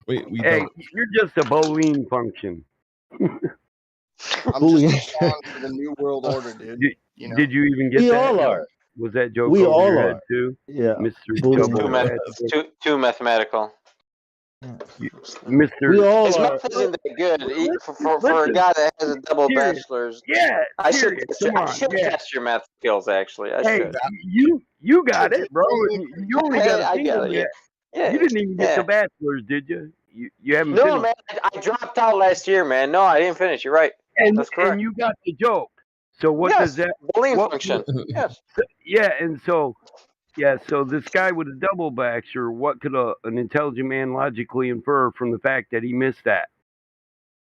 We Hey, don't. you're just a Boolean function. I'm Bullying. just a pawn for the new world order, dude. You know? Did you even get We that? all No. are. Was that joke We over all your head are. too, Yeah. Mr. Bullying. Double Too mathematical. Mr. We all His are. math isn't that good. For a Listen, guy that has a double serious. bachelor's. Yeah, I should serious. Come on, yeah. test your math skills. Actually, I Hey, should. you got it, bro. You only got a I single got it. yet. Yeah. You didn't even get yeah. the bachelor's, did you? You haven't No, finished. man, I dropped out last year, man. No, I didn't finish. You're right. That's correct. And you got the joke. So what yes, does that? Boolean what- function. Yes. Yeah, and so this guy with a double bachelor, what could an intelligent man logically infer from the fact that he missed that?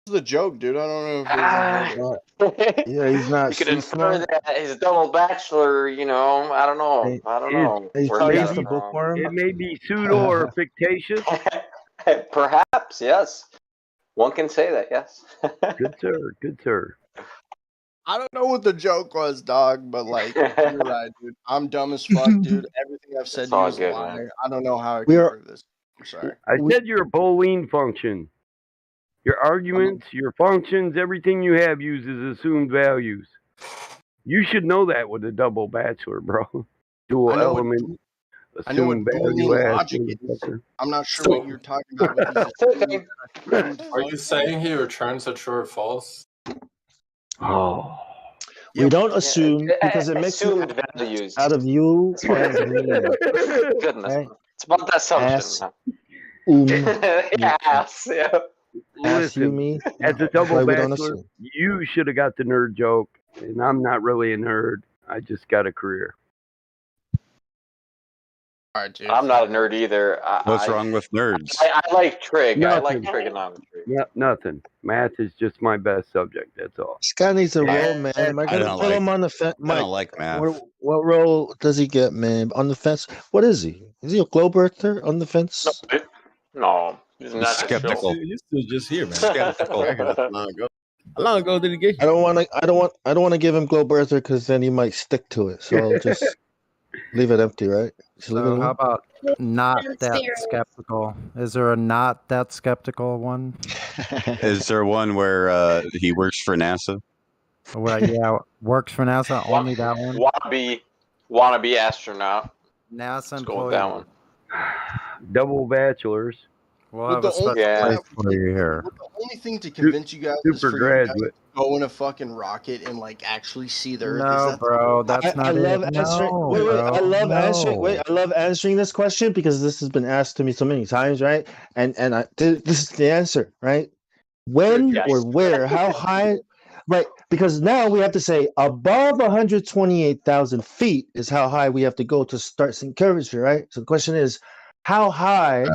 This is a joke, dude. I don't know if Yeah, he's not. You could he's infer smart. that his double bachelor. You know, I don't know. I don't know. He's Where probably he just got a it from. bookworm. It may be pseudo or fictitious. Perhaps, yes. One can say that, yes. Good sir, good sir. I don't know what the joke was, dog, but like, you're right, dude. I'm dumb as fuck, dude. Everything I've said It's to you all is a good, lie. man. I don't know how I We can are- prove this. I'm sorry. I said you're a Boolean function. Your arguments, your functions, everything you have uses assumed values. You should know that with a double bachelor, bro. Dual I know what element, I know what assumed Boolean value ass logic is. motherfucker. I'm not sure what you're talking about with these assumed Are you saying he returns a true or false? Oh. We don't assume because it makes assumed values. out of you and me. Goodness, Right? it's about the assumption. Ass, Yes, yeah. ask you Listen, me. as a double Why we don't bachelor, assume. you should have got the nerd joke, and I'm not really a nerd. I just got a career. All right, dude. I'm not a nerd either. What's wrong with nerds? I like trig. I like Nothing. trigonometry. Yeah, nothing. Math is just my best subject. That's all. This guy needs a role, man. Am I I gonna don't put like- him on the fence? I don't like math. What role does he get, man? On the fence? What is he? Is he a globe earther on the fence? No, he's not skeptical. You're still just here, man. Skeptical. How long ago did he get I don't want to give him globe earther because then he might stick to it. So I'll just leave it empty, right? Just leave it So alone. how about not Conspiracy. that skeptical? Is there a not that skeptical one? Is there one where he works for NASA? Well, yeah, works for NASA. Only that one. Wannabe astronaut. NASA Let's go with that employee. one. Double bachelors. We'll Well, have a the special only- Yeah. place for you here. The only thing to convince you guys is Super for you guys graduate. to go in a fucking rocket and like actually see the Earth. Is No, that bro, that's I not love it. answering. No, Wait, bro, I love answering. no. Wait, I love answering this question because this has been asked to me so many times, right? And this is the answer, right? When Yes. or where? How high? Right, because now we have to say above 128,000 feet is how high we have to go to start seeing curvature, right? So the question is, how high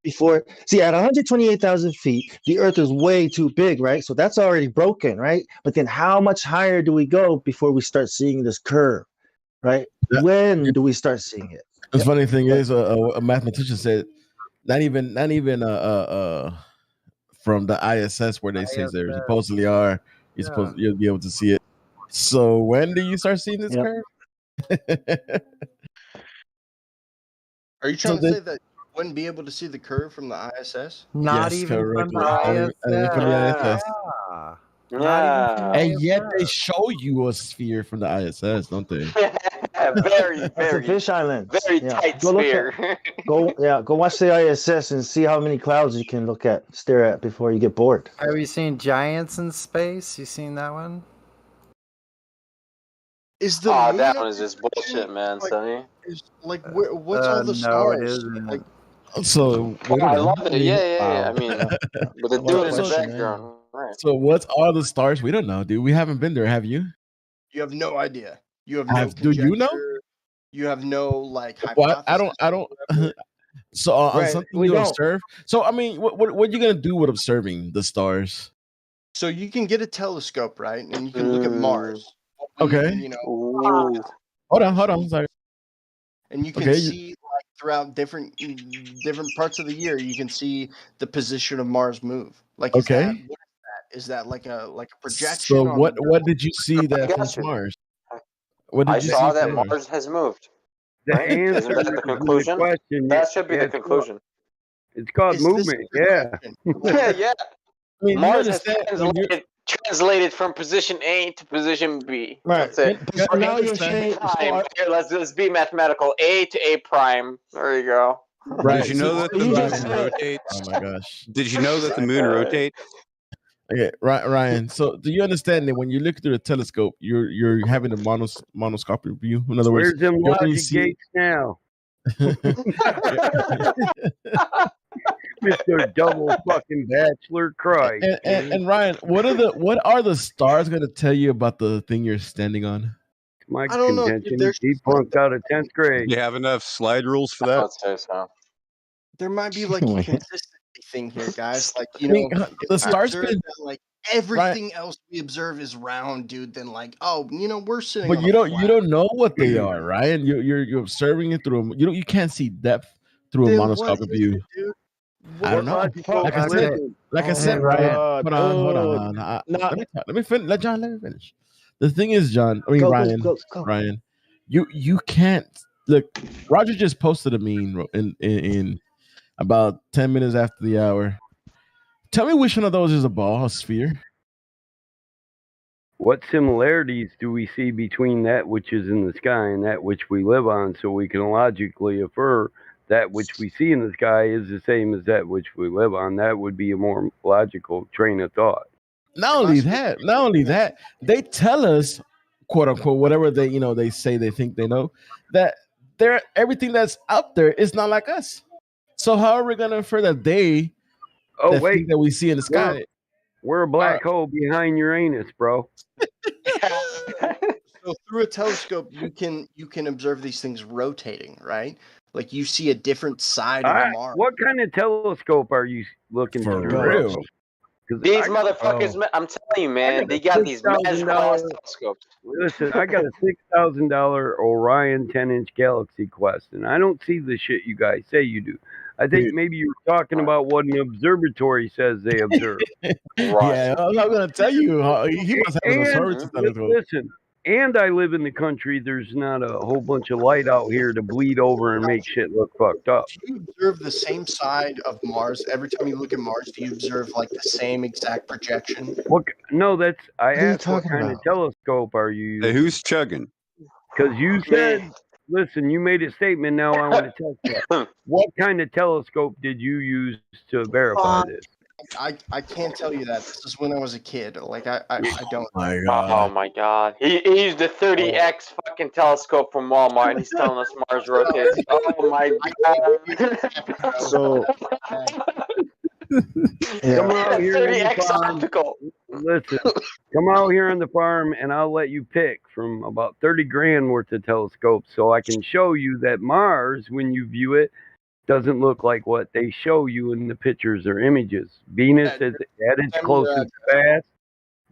before? See, at 128,000 feet, the Earth is way too big, right? So that's already broken, right? But then, how much higher do we go before we start seeing this curve, right? When do we start seeing it? The funny thing is, a mathematician said, not even from the ISS where they say there ISS. supposedly are, you'll be able to see it. So when do you start seeing this Yep. curve? Are you trying So to they- say that you wouldn't be able to see the curve from the ISS? Not Yes, even correct. from the Not ISS. even from the ISS. Yeah. Yeah. Not even from And yet they ISS. show you a sphere from the ISS, don't they? very, That's a very, fish island. very Yeah. tight Go look sphere. Go watch the ISS and see how many clouds you can stare at before you get bored. Have you seen Giants in Space? You seen that one? Is the Oh, moon that up one is just bullshit, man, like- Sonny. Is like what's all the No, stars? it isn't. Like, So Oh, wait a I minute. love it. Yeah. Wow. I mean, but the What dude a in the question, man. background, right? So what's all the stars? We don't know, dude. We haven't been there, have you? you have no idea. You have no Do you know? conjecture. You have no like Well, hypothesis. I don't. So on Right, something we you don't. observe. So I mean, what you gonna do with observing the stars? So you can get a telescope, right? And you can look at Mars. Okay. You know, Ooh. Hold on. Sorry. and you can Okay, see like throughout different parts of the year, you can see the position of Mars move. Like, is Okay. that, what is that? Is that like a projection? So on what the- what did you see that from got you. Mars? What I did you saw see that from Mars? Mars has moved. The Right? answer Isn't that the is in conclusion? question. That should be Yeah, the it's called- conclusion. It's called Is this movement. the Yeah. projection? Yeah, yeah. I mean, you Mars has understand when you're translated from position A to position B. Right. That's it. So you now you're understand- saying, Prime. Here, let's be mathematical. A to A prime. There you go. right. Did you know that the you moon just said- rotates? Oh my gosh. Did you know that the moon rotates? Okay, Ryan. So do you understand that when you look through the telescope, you're having a monoscopic view? In other words, Where's them you only logic see- gates now? Mr. Double fucking Bachelor Christ. and Ryan, what are the stars going to tell you about the thing you're standing on? My I don't know, contention, there's- he flunked out of 10th grade. Do you have enough slide rules for I that? would say so. There might be like a consistency thing here, guys. Like, you I mean, know, the if we stars observe been- that, like everything else we observe is round, dude. Then like, oh, you know, we're sitting. But on you a don't flat. know what they are, Ryan. You're observing it through you can't see depth through a Then what monoscopic is view. it, dude? I don't know. logical Like I said, listen, Ryan. God, Hold dude. on. Not- Let me finish. Let John finish. The thing is, John. I mean, Ryan. Ryan, you can't look. Roger just posted a meme in about 10 minutes after the hour. Tell me which one of those is a ball, a sphere. What similarities do we see between that which is in the sky and that which we live on, so we can logically infer that which we see in the sky is the same as that which we live on? That would be a more logical train of thought. Not only that, they tell us, quote unquote, whatever they say they think they know, that everything that's out there is not like us. So how are we gonna infer that thing that we see in the sky? We're a black hole behind Uranus, bro. So through a telescope, you can observe these things rotating, right? Like you see a different side of Mars. What kind of telescope are you looking For through? real? These motherfuckers, I'm telling you, man, they got these magical ass telescopes. Listen, I got a $6,000 Orion 10-inch Galaxy Quest, and I don't see the shit you guys say you do. I think maybe you're talking about what an observatory says they observe. Yeah, I'm not gonna tell you. He must have an observatory. Listen, and I live in the country. There's not a whole bunch of light out here to bleed over and make shit look fucked up. Do you observe the same side of Mars every time you look at Mars? Do you observe like the same exact projection? No, that's I What are you asked what talking kind about? of telescope are you using? Hey, who's chugging? Because you said, listen, you made a statement. Now I want to test that. What kind of telescope did you use to verify this? I can't tell you that. This is when I was a kid. Like I don't. Oh my god. He used the 30x fucking telescope from Walmart and he's telling us Mars rotates. Oh my god. So Come out here on the 30x farm. optical. Listen, come out here on the farm and I'll let you pick from about 30 grand worth of telescopes so I can show you that Mars, when you view it, doesn't look like what they show you in the pictures or images. Venus is at its closest fast.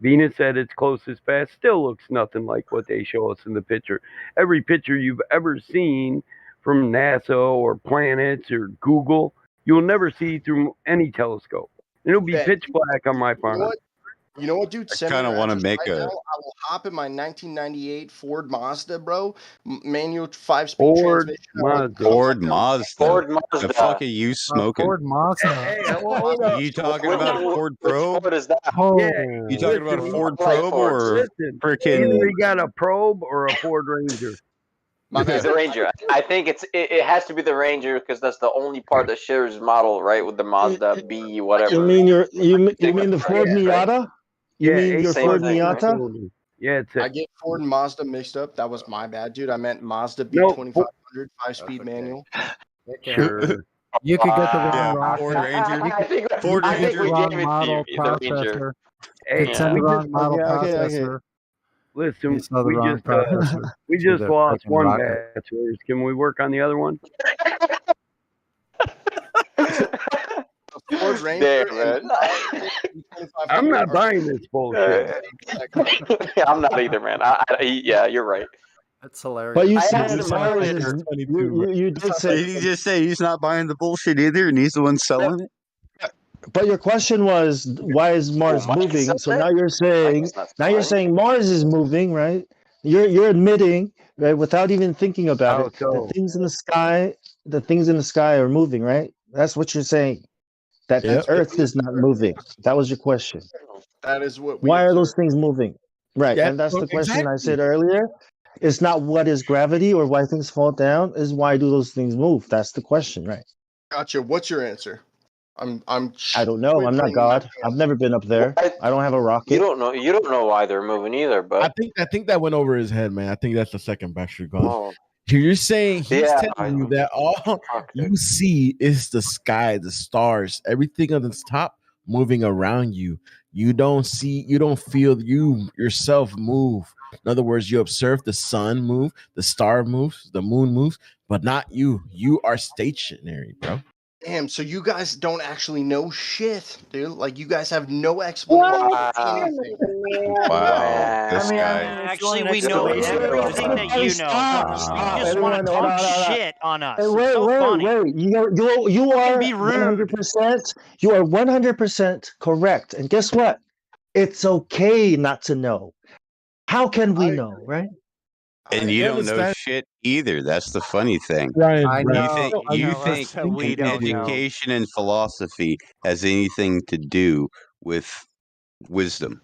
Venus at its closest fast still looks nothing like what they show us in the picture. Every picture you've ever seen from NASA or planets or Google, you'll never see through any telescope. It'll be pitch black on my farm. You know what, dude? I kind of want to make right a. now, I will hop in my 1998 Ford Mazda, bro. Manual 5-speed Ford transmission. Ford Mazda. Ford Mazda. The fuck are you smoking? Ford Mazda. Are you talking about a Ford Probe? What is that? You talking about a Ford Probe or either freaking? we got a Probe or a Ford Ranger. It's the Ranger. I think it has to be the Ranger because that's the only part that shares model, right, with the Mazda B whatever. you mean the Ford Miata? You mean your Ford Miata? Yeah, it's I get Ford and Mazda mixed up. That was my bad, dude. I meant Mazda B2500 5-speed manual. Sure. You could get the wrong rocket. Ford Ranger. I think Ford I think Ranger. we wrong gave it model to you, the Ranger. processor. Could send the wrong model processor. Listen, You saw the wrong processor. we to just the lost freaking one rocket. bachelor. Can we work on the other one? Ford Ranger. Damn, man. I'm not buying this bullshit. I'm not either, man. Yeah, you're right. That's hilarious. But you I said asked him Mars earlier. is you did say. Did he just say he's not buying the bullshit either, and he's the one selling it? But your question was, why is Mars Mike moving? said So that? now you're saying, Mike's not selling. Mars is moving, right? You're admitting, right, without even thinking about it, so? the things in the sky are moving, right? That's what you're saying. That the Earth is not moving. That was your question. That is what we Why are those observe. things moving? Right, Yeah, and that's the question I exactly. said earlier. It's not what is gravity or why things fall down. Is why do those things move? That's the question, right? Gotcha. What's your answer? I don't know. I'm not God. I've never been up there. I don't have a rocket. You don't know why they're moving either, but I think that went over his head, man. I think that's the second Baxter gone. Oh. You're saying he's Yeah, telling you that all you see is the sky, the stars, everything on the top moving around you. You don't feel you yourself move. In other words, you observe the sun move, the star moves, the moon moves, but not you. You are stationary, bro. Damn, so you guys don't actually know shit, dude. Like you guys have no explanation for anything. Wow, this guy. Actually, we know everything that you know. You just want to talk shit on us. Hey, It's wait, so funny. You are be rude. 100%. You are 100% correct. And guess what? It's okay not to know. How can we know, right? And you I don't know understand. shit either. That's the funny thing. Ryan, I You know. think I you know. think So we an don't know. education in philosophy has anything to do with wisdom.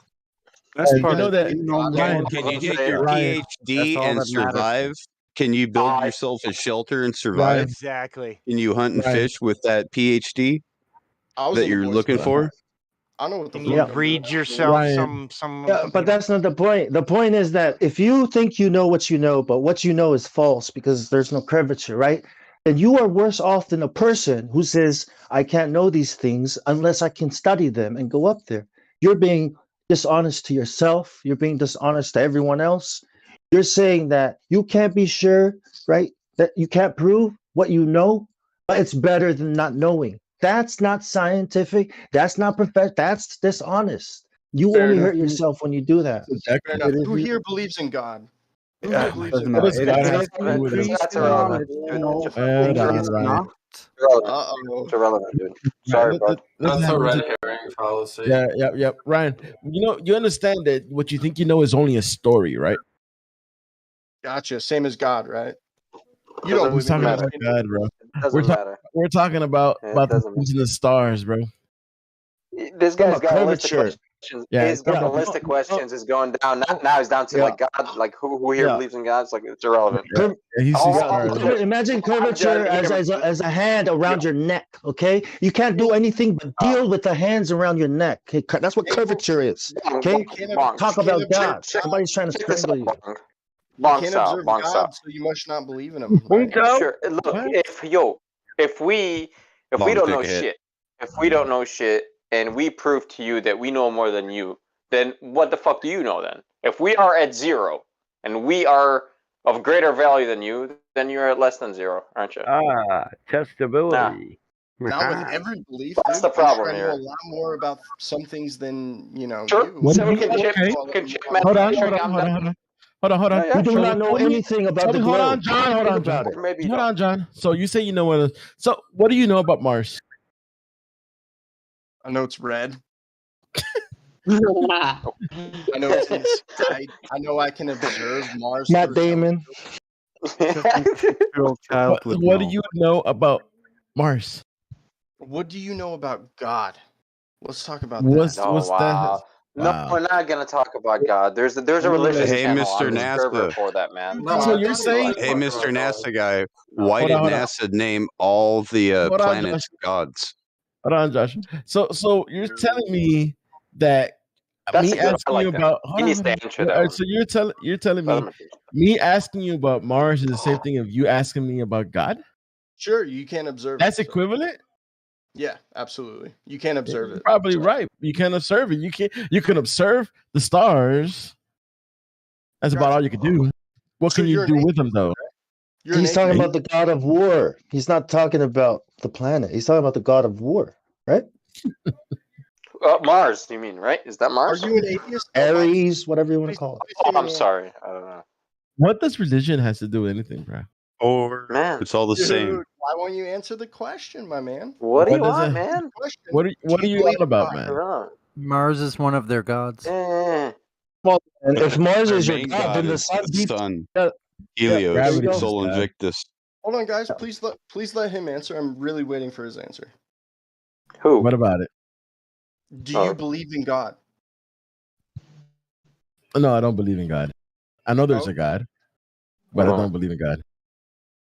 That's you part know of that you know Ryan, more. Can you Let's take say your Ryan, That's PhD all and that matters. survive? Can you build I yourself a shelter and survive? Ryan, Exactly. Can you hunt and Ryan. fish with that PhD I was that in the you're Boy looking Scouts. for? I know what the Can fuck you Yeah. I'm doing. breed yourself Ryan. some Yeah, but that's not the point. The point is that if you think you know what you know, but what you know is false because there's no curvature, right? Then you are worse off than a person who says, I can't know these things unless I can study them and go up there. You're being dishonest to yourself. You're being dishonest to everyone else. You're saying that you can't be sure, right? That you can't prove what you know, but it's better than not knowing. That's not scientific. That's not that's dishonest. You Fair only enough. hurt yourself when you do that. Fair enough. Who here believes in God? Who here believes in Doesn't What God? matter. does God have If to do with it? priest That's and irrelevant. you know, Hold think on, it's Ryan. not. Irrelevant. Uh-oh. It's irrelevant, dude. Right, Sorry, bud. let's That's have a this. red herring fallacy. Yeah, yeah. Ryan, you understand that what you think you know is only a story, right? Gotcha. Same as God, right? You Doesn't don't Who's believe in talking God. about God, bro? It doesn't matter. We're talking about It the doesn't things in the stars, bro. This Talking guy's about got a list of curvature. questions. Yeah, He's it's got a about list of Oh, questions. Is going down. Now he's down to yeah, like God. Like who here yeah. believes in God? It's like it's irrelevant. yeah, yeah, he sees Oh, stars. I'm Imagine done curvature as, here, as, man. a, as a hand around your neck, okay? You can't do anything but deal with the hands around your neck. Okay? That's what curvature is, okay? Bonk. Talk You can't about observe God. Somebody's trying to Check this strangle out, you. Bonk. You Bonk can't style. observe Bonk God, style. so you must not believe in him, right? Sure. Look, if we Bonk, don't take know a hit. shit, if we don't know shit, and we prove to you that we know more than you, then what the fuck do you know then? If we are at zero and we are of greater value than you, then you're at less than zero, aren't you? Testability. Not with every belief, That's dude. the problem I'm sure I know here. a lot more about some things than you. Sure. You. So we can chip. Okay. Hold on. We do So not know tell me- anything about tell the me- Hold on, globe. John. Hold Think on, John. about it. Maybe Hold on, John. So you say you know what? So what do you know about Mars? I know it's red. I know it's in the sky. I know I can observe Mars. Matt through Damon. What do you know about Mars? What do you know about God? Let's talk about What's that. what's wow. that? No, Wow. we're not gonna talk about God. There's a religious Hey, channel Mr. on this server NASA. for that, man. No, So I you're think we saying- should Hey, talk Mr. about NASA God. guy, why Hold did on, hold on. NASA name all the Hold on, planets gods? Hold on, Josh. So you're telling me that That's me a good. I asking like you that. about He needs to answer that All right, one. so you're telling me me asking you about Mars is the same thing as you asking me about God? Sure, you can't observe That's it. so- equivalent? Yeah, absolutely. You can't observe You're it. probably right. You can observe it. You can observe the stars. That's about all you can do. What So can you you're do an with them though? You're an He's talking atheist. about the god of war. He's not talking about the planet. He's talking about the god of war, right? Mars, you mean, right? Is that Mars? Are you an atheist? Aries, whatever you want to call it. Oh, I'm sorry. I don't know. What does religion has to do with anything, bro? Or Man, it's all the Dude, same. why won't you answer the question, my man? What do you What does want, it- man? Question. What are you believe on about, in man? Around. Mars is one of their gods. Well, and if Mars Their is your main god, god then the is sun the beats. sun. Yeah, Helios, Gravity is Sol God. Invictus. Hold on, guys. Please let him answer. I'm really waiting for his answer. Who? What about it? Do you believe in God? No, I don't believe in God. I know there's a God, but I Oh. don't believe in God.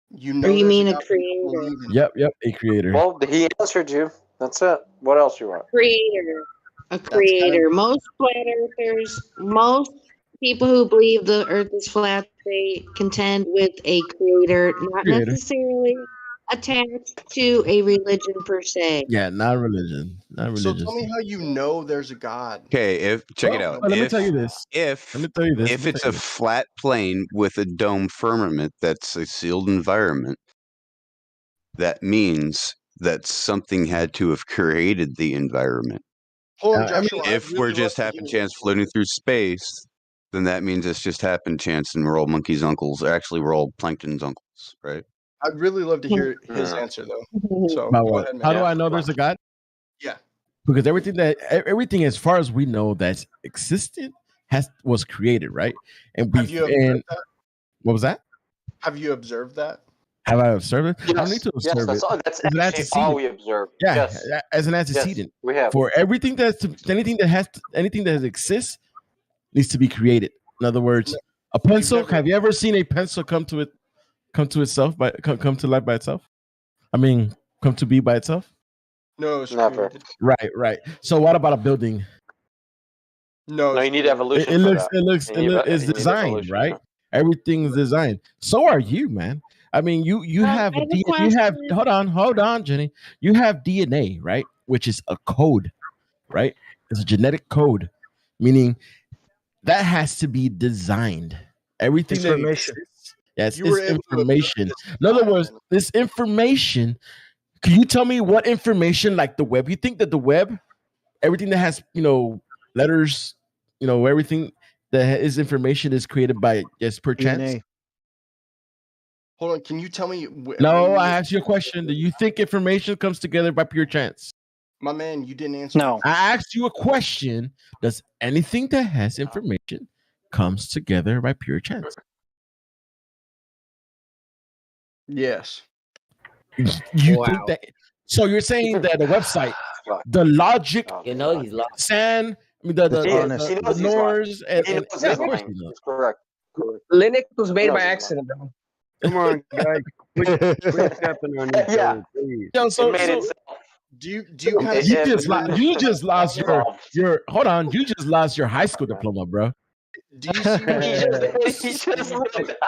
You Or know you there's mean a a God, but you creator? don't believe in Yep, a creator. Well, he answered you. That's it. What else you want? Creator. A kind of- creator. Most flat earthers, most people who believe the earth is flat, they contend with a creator, not Creator. necessarily attached to a religion per se. Yeah, not religion. Not So religious. tell me how you know there's a God. Okay, check it out. Let me If tell you this. if Let me tell you this. if Let me it's tell a you this. flat plane with a dome firmament that's a sealed environment, that means that something had to have created the environment. Hold on, I mean, Joshua. I'd If we're really just love to happen hear- chance floating through space, then that means it's just happen chance and we're all monkeys' uncles. Actually, we're all plankton's uncles, right? I'd really love to hear his answer, though. So About go what? ahead, man. How do I know there's a God? Yeah. Because everything as far as we know that's existed was created, right? And Have you ever heard that? What was that? Have you observed that? Have I observed it? I don't need Yes, to yes, observe that's it. all. That's As an actually all antecedent. we observe. Yeah, Yes, as an yes, antecedent. we have. For anything that exists needs to be created. In other words, a pencil. Have you ever seen a pencil come to itself come to life by itself? I mean, come to be by itself? No, it's Never. created. Right. So what about a building? No, No, you need evolution. It for looks that. You need- it's you need designed, evolution, right? Everything's designed. So are you, man. I mean, you have I have a you have question. hold on, Jenny. You have DNA, right? Which is a code, right? It's a genetic code, meaning that has to be designed. Everything that Information. exists, yes, You were it's able to observe information. this In other design, words, man. this information. Can you tell me what information, like the web? You think that the web, everything that has letters, everything that is information is created by just per chance? DNA. Hold on, can you tell me? No, I asked you a question. Do you think information comes together by pure chance? My man, you didn't answer. No. I asked you a question. Does anything that has information comes together by pure chance? Yes. You think that? So you're saying that the website, the logic, he's lost. sand, I mean the He knows he's Nors, lying. He knows yeah, he's of course lying. he knows. That's correct. Linux was made knows by he's accident, bro. Come on, guys. Quit stepping on each Yeah. other, please. Yo, It made itself. Do you kind of you just lost your hold on, you just lost your high school diploma, bro. Do you see I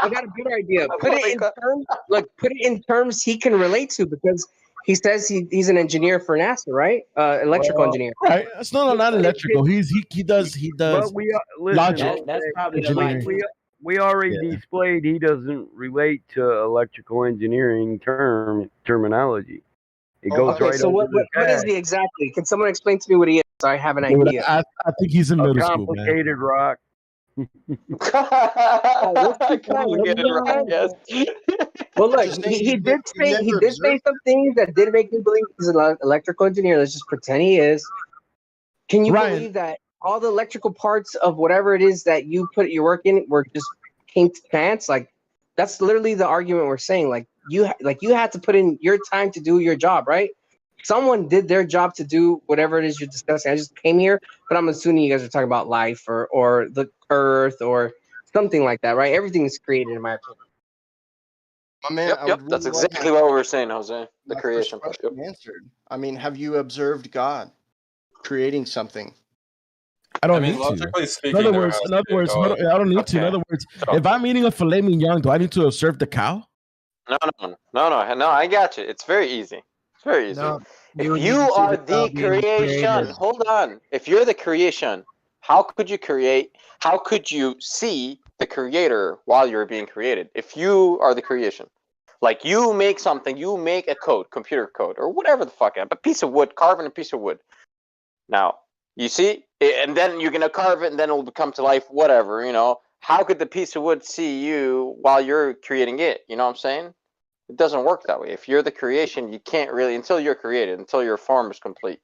got a good idea. Put it in terms, put it in terms he can relate to, because he says he's an engineer for NASA, right? Electrical engineer. Right. It's not electrical. He does But we listen. logic. That's probably the engineering. right. We already displayed he doesn't relate to electrical engineering terminology. It goes Okay, right so over what the is tag. the exactly? Can someone explain to me what he is, so I have an Dude, idea? I think he's in A middle school, man. complicated rock. Complicated rock, yes. Well, look, he did say some things that did make me believe he's an electrical engineer. Let's just pretend he is. Can you believe that all the electrical parts of whatever it is that you put your work in were just came to chance? Like, that's literally the argument we're saying. Like you had to put in your time to do your job, right? Someone did their job to do whatever it is you're discussing. I just came here, but I'm assuming you guys are talking about life or the earth or something like that, right? Everything is created, in my opinion. My man, Yep. That's exactly what we were saying, Jose. The creation part. Yep. answered. I mean, have you observed God creating something? I don't I mean, need logically to. speaking, In other there words, has to be a God. I don't need to. In Okay. other words, if I'm eating a filet mignon, do I need to observe the cow? No. I got you. It's very easy. It's very easy. No, If you would you need to see are the cow the being creation, created. hold on. If you're the creation, how could you create? How could you see the creator while you're being created? If you are the creation, like you make something, you make a code, computer code, or whatever the fuck, a piece of wood, carving a piece of wood. Now you see, and then you're gonna carve it, and then it'll come to life. Whatever, How could the piece of wood see you while you're creating it? You know what I'm saying? It doesn't work that way. If you're the creation, you can't really, until you're created, until your form is complete.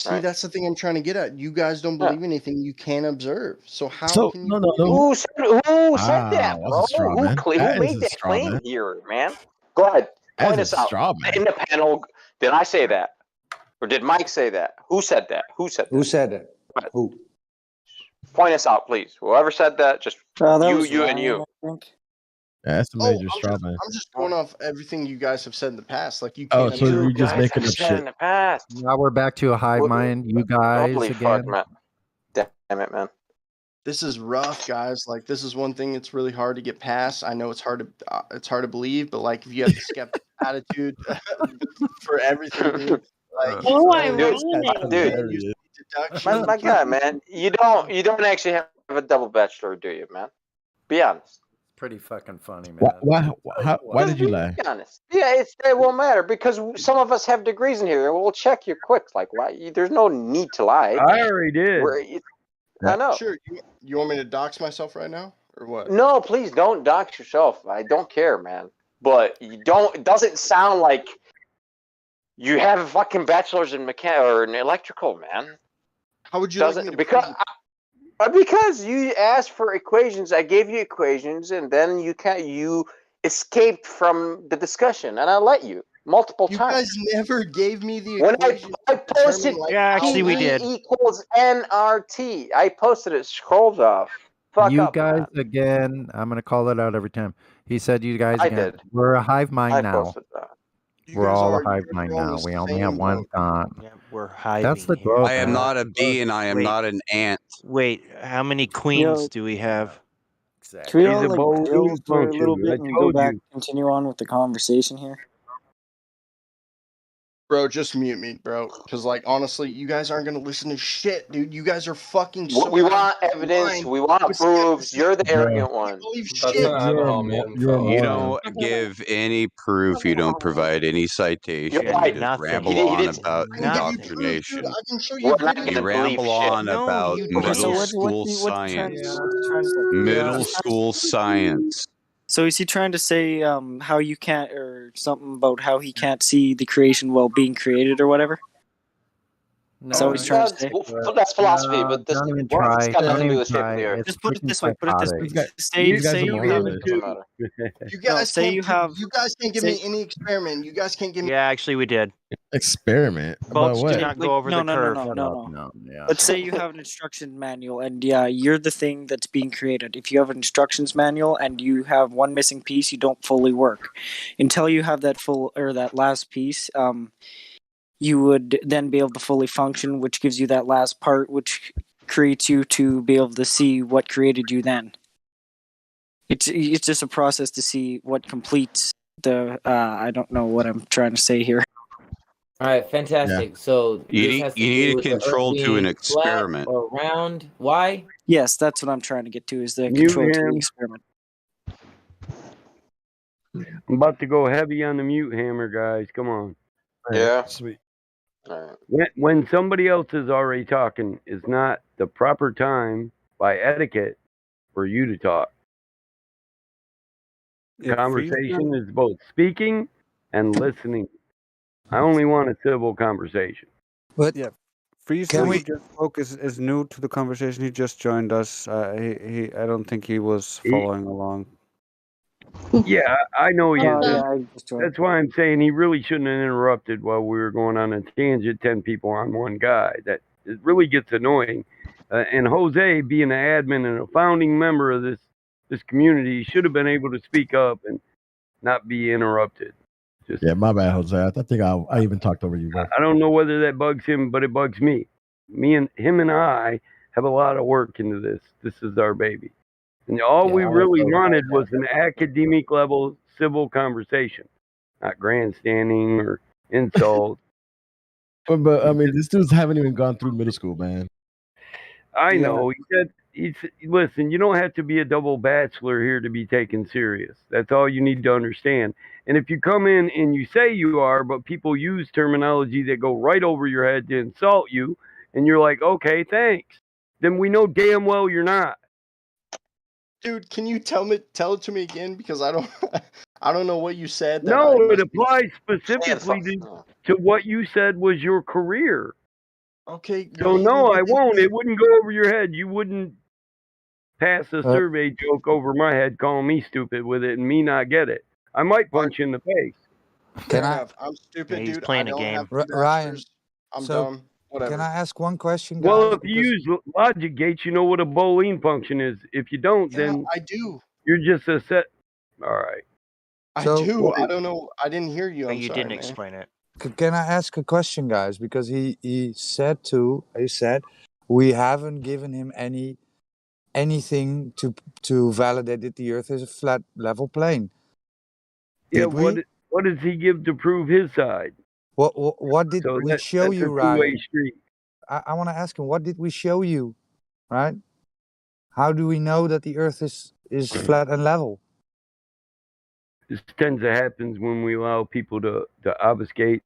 See, that's the thing I'm trying to get at. You guys don't believe anything you can't observe. So how can you? Who said that, Wow, bro? that's a straw man. Who That made is a that straw claim man. here, man? Go ahead. Point That's us a out. straw man. In the panel, did I say that? Or did Mike say that? Who said that? Who said that? Who said that? Who? Point us out, please. Whoever said that, just you and you. Yeah, that's a major straw man. I'm just going off everything you guys have said in the past. Like you Oh, can't. so observe you're just God. making up shit. In the past. Now we're back to a hive mind. You guys Holy again. fuck, man. Damn it, man. This is rough, guys. Like this is one thing that's really hard to get past. I know it's hard to believe, but like if you have the skeptic attitude for everything, dude, like Oh, dude. My God, man, you don't actually have a double bachelor, do you, man? Be honest. Pretty fucking funny, man. Why did you lie? Be honest. Yeah, it won't matter because some of us have degrees in here. We'll check you quick. Like, why? There's no need to lie. I already did. I know. Sure. You want me to dox myself right now, or what? No, please don't dox yourself. I don't care, man. But it doesn't sound like you have a fucking bachelor's in or in electrical, man. How would you like me to because Because you asked for equations, I gave you equations, and then you escaped from the discussion, and I let you multiple You times. guys never gave me the When equation. I posted Yeah, actually, we did. PE equals NRT, I posted it. Scrolled off. Fuck You up, guys man. again. I'm gonna call it out every time. He said you guys I again. did. We're a hive mind I now. posted that. We're guys all a are- hive you guys mind are on now. the We only have same one boat. thought. Yeah, we're hiving. That's the here. growth, I am man. not a bee and I am Wait. not an ant. Wait, how many queens do we have? Can we He's all a like bowling chill for a function. little bit I and go told back, you. continue on with the conversation here? Bro, just mute me, bro. Because, like, honestly, you guys aren't gonna listen to shit, dude. You guys are fucking so. We want evidence. We want proofs. You're the arrogant one. That's an ad hominem, fella. You don't give any proof. You don't provide any citation. You're right. You just Nothing. ramble He on did about nothing. indoctrination. I can show We're you not videos. gonna You believe ramble shit. on No, about you middle So can't. school what's he trying science. to Middle school science. So is he trying to say how you can't, or something about how he can't see the creation while being created or whatever? Is that what he's trying to say? That's philosophy, but this Don't even it's try. got nothing Don't to do even with the shape of try. the earth. It's Just put it freaking this way. Put it this way. psychotic. Say you have Doesn't matter. You guys say can't. you have. You guys can't give me any experiment. You guys can't give me. Yeah, actually, we did. Experiment about Boats do what? not go over the curve. No. Let's say you have an instruction manual, and yeah, you're the thing that's being created. If you have an instructions manual and you have one missing piece, you don't fully work. Until you have that full or that last piece, you would then be able to fully function, which gives you that last part, which creates you to be able to see what created you. Then it's just a process to see what completes the. I don't know what I'm trying to say here. All right, fantastic. So You this need has to you do need a with the Earth control to an being flat experiment. or round. Why? Yes, that's what I'm trying to get to. Is the Mute control to the him. experiment. I'm about to go heavy on the mute hammer, guys. Come on. Yeah. Sweet. When somebody else is already talking, is not the proper time by etiquette for you to talk. Conversation is both speaking and listening. I only want a civil conversation. But yeah, Freeze Can we- just spoke is new to the conversation. He just joined us. I don't think he was following along. Yeah, I know he Oh, is. yeah, I just joined. That's why I'm saying he really shouldn't have interrupted while we were going on a tangent, 10 people on one guy. That it really gets annoying. And Jose, being an admin and a founding member of this community, should have been able to speak up and not be interrupted. Yeah, my bad, Jose. I think I even talked over you, bro. I don't know whether that bugs him, but it bugs me. Me and him and I have a lot of work into this. This is our baby. And all we I was really so wanted glad was an academic level civil conversation, not grandstanding or insults. But I mean, these dudes haven't even gone through middle school, man. I know. He said, listen, you don't have to be a double bachelor here to be taken serious. That's all you need to understand. And if you come in and you say you are, but people use terminology that go right over your head to insult you, and you're like, okay, thanks, then we know damn well you're not. Dude, can you tell it to me again? Because I don't I don't know what you said. No, it applies specifically to what you said was your career. Okay. So no, I won't. It wouldn't go over your head. You wouldn't pass a survey joke over my head, calling me stupid with it, and me not get it. I might punch you in the face. Fair enough. I'm stupid, Yeah, he's dude. playing I a don't game. have two Ryan, bachelors. I'm so dumb. Whatever. Can I ask one question, guys? Well, if you use logic gates, you know what a Boolean function is. If you don't, Yeah, then I do. you're just a set. All right. I So- do. What I don't know. I didn't hear you. I'm you sorry, didn't man. explain it. Can I ask a question, guys? Because he said we haven't given him anything to validate that the Earth is a flat, level plane. Yeah. Did we? What does he give to prove his side? What did So we show that's you, a two-way Ryan? street. I want to ask him, what did we show you, right? How do we know that the Earth is flat and level? This tends to happen when we allow people to obfuscate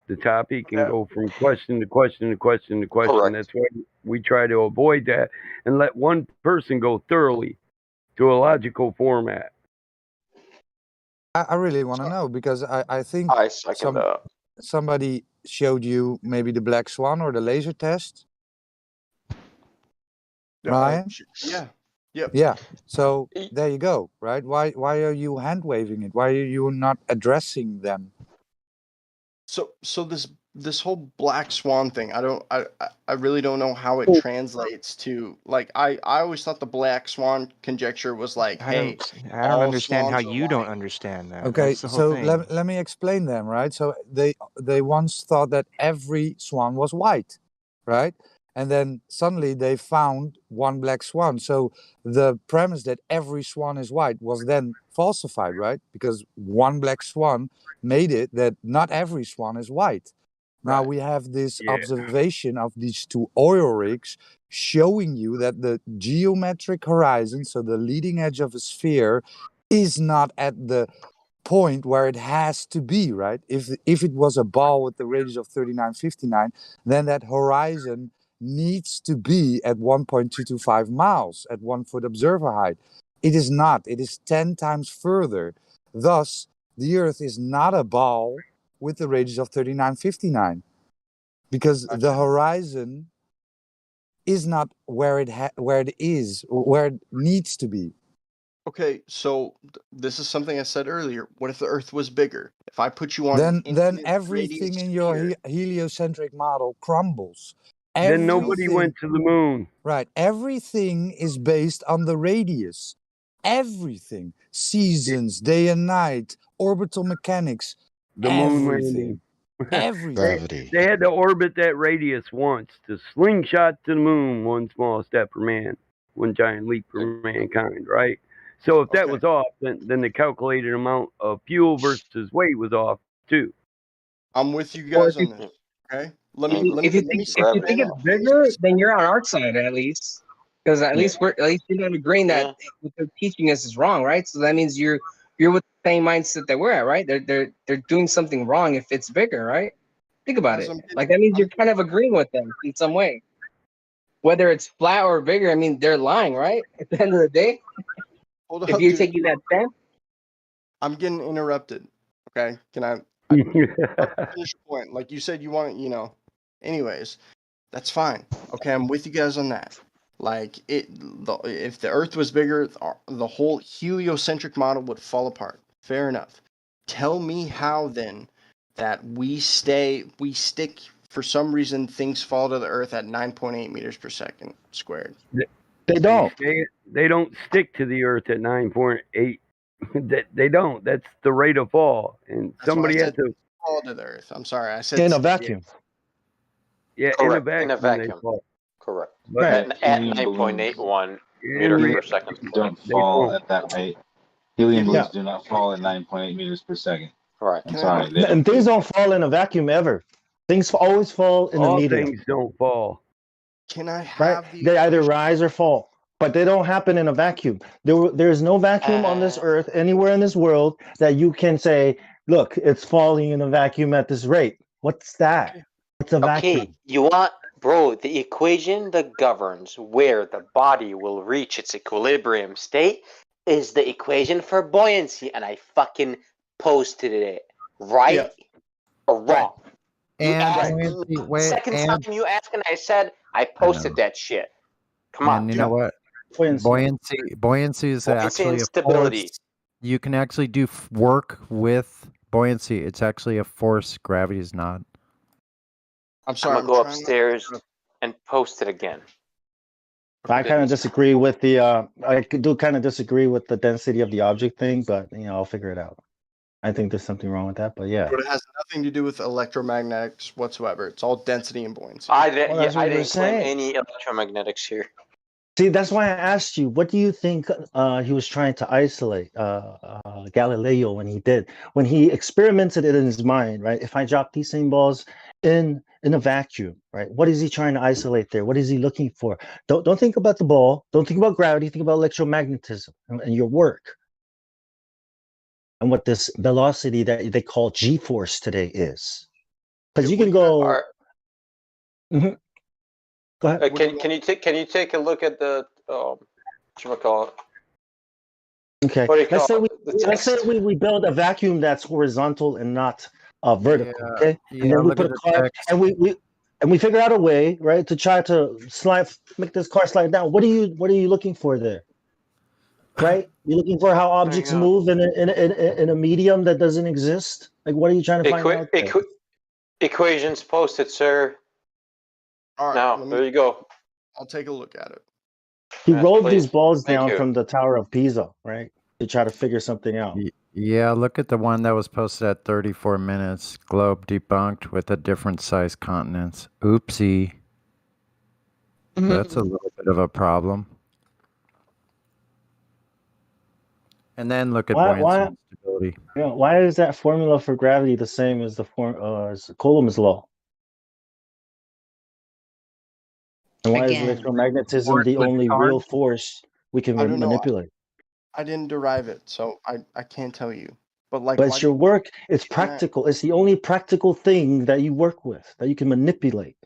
the topic and go from question to question to question to question. Correct. That's why we try to avoid that and let one person go thoroughly to a logical format. I really want to know, because I think I second that. somebody showed you maybe the black swan or the laser test. Right? Yeah. Yep. Yeah. So there you go. Right? Why are you hand waving it? Why are you not addressing them? So this whole black swan thing, I really don't know how it translates to, like, I always thought the black swan conjecture was like, hey, I don't all understand how swans are you don't white. understand that. Okay, That's the whole so thing. let me explain them, right? So they once thought that every swan was white, right? And then suddenly they found one black swan. So the premise that every swan is white was then falsified, right? Because one black swan made it that not every swan is white. Now we have this observation of these two oil rigs showing you that the geometric horizon, so the leading edge of a sphere, is not at the point where it has to be, right? If it was a ball with the radius of 3959, then that horizon needs to be at 1.225 miles at 1 foot observer height. It is not. It is 10 times further. Thus, the Earth is not a ball with the radius of 3959 because the horizon is not where it needs to be. Okay, so this is something I said earlier. What if the Earth was bigger? If I put you on Then an infinite everything radius in your sphere, heliocentric model crumbles. Then nobody went to the moon. Right. Everything is based on the radius. Everything. Seasons, day and night, orbital mechanics. The moon Everything. landing. Everything. They had to orbit that radius once to slingshot to the moon. One small step for man, one giant leap for mankind, right? So if that was off, then the calculated amount of fuel versus weight was off too. I'm with you Well, guys on this. Okay, let me if you think it's bigger, then you're on our side at least, because at least you're not agreeing that what they're teaching us is wrong, right? So that means you're with the same mindset that we're at, right? They're doing something wrong if it's bigger, right? Think about it. Like that means you're kind of agreeing with them in some way, whether it's flat or bigger. I mean, they're lying, right? At the end of the day, Hold if up, you're dude. taking that stance. I'm getting interrupted. Okay, can I finish a point? Like you said, you want, Anyways, that's fine. Okay, I'm with you guys on that. Like if the Earth was bigger, the whole heliocentric model would fall apart. Fair enough. Tell me how then that we stick for some reason things fall to the Earth at 9.8 meters per second squared. They don't. They don't stick to the Earth at 9.8. They don't. That's the rate of fall. And That's somebody why I had said to fall to the Earth. I'm sorry, I said In a vacuum. Yeah, Correct. in a vacuum. They fall. Correct. But At 9.81 meters per second. Don't They fall won't. at that rate. Helium Yeah. balloons do not fall at 9.8 meters per second. Right. I'm sorry. They And don't. things don't fall in a vacuum ever. Things always fall in a All medium. things don't fall. Can I Right? have the They either rise or fall, but they don't happen in a vacuum. There is no vacuum on this earth, anywhere in this world, that you can say, look, it's falling in a vacuum at this rate. What's that? It's a Okay, vacuum. you want, bro, the equation that governs where the body will reach its equilibrium state is the equation for buoyancy, and I fucking posted it. Right or wrong? You And asked, buoyancy, wait, second and time you asked, and I said I posted that shit. Come on, and you know what? Buoyancy is Buoyancy actually and a stability. force. You can actually do work with buoyancy. It's actually a force. Gravity is not. I'm I'm sorry. gonna go upstairs and post it again. I kind of disagree with the. I do kind of disagree with the density of the object thing, but I'll figure it out. I think there's something wrong with that, but yeah. But it has nothing to do with electromagnetics whatsoever. It's all density and buoyancy. I Well, that's what I we're didn't claim saying. any electromagnetics here. See, that's why I asked you, what do you think he was trying to isolate, Galileo, when he experimented it in his mind, right? If I drop these same balls in a vacuum, right? What is he trying to isolate there? What is he looking for? Don't think about the ball. Don't think about gravity. Think about electromagnetism and your work. And what this velocity that they call G-force today is. Because you can go... Mhm. Go ahead. Can you take a look at the whatchamacallit? Okay. What do you Let's call say it? The let's say text. we build a vacuum that's horizontal and not vertical. Yeah, Okay. yeah, And then we look put at a the car text. and and we figure out a way, right, to try to make this car slide down. What are you looking for there? Right? You're looking for how objects go. move in a medium that doesn't exist. Like, what are you trying to find out there? Equations posted, sir. All right, Now, there you go. I'll take a look at it. He Yes, rolled please. these balls Thank down you. from the Tower of Pisa, right, to try to figure something out. Yeah, look at the one that was posted at 34 minutes. Globe debunked with a different size continents. Oopsie. That's a little bit of a problem. And then look at buoyancy and stability. Why is that formula for gravity the same as the as Coulomb's law? And why is Again. electromagnetism the only real force we can I don't know. manipulate? I didn't derive it, so I can't tell you. But like, But why it's your do you work. It's do that? practical. It's the only practical thing that you work with, that you can manipulate.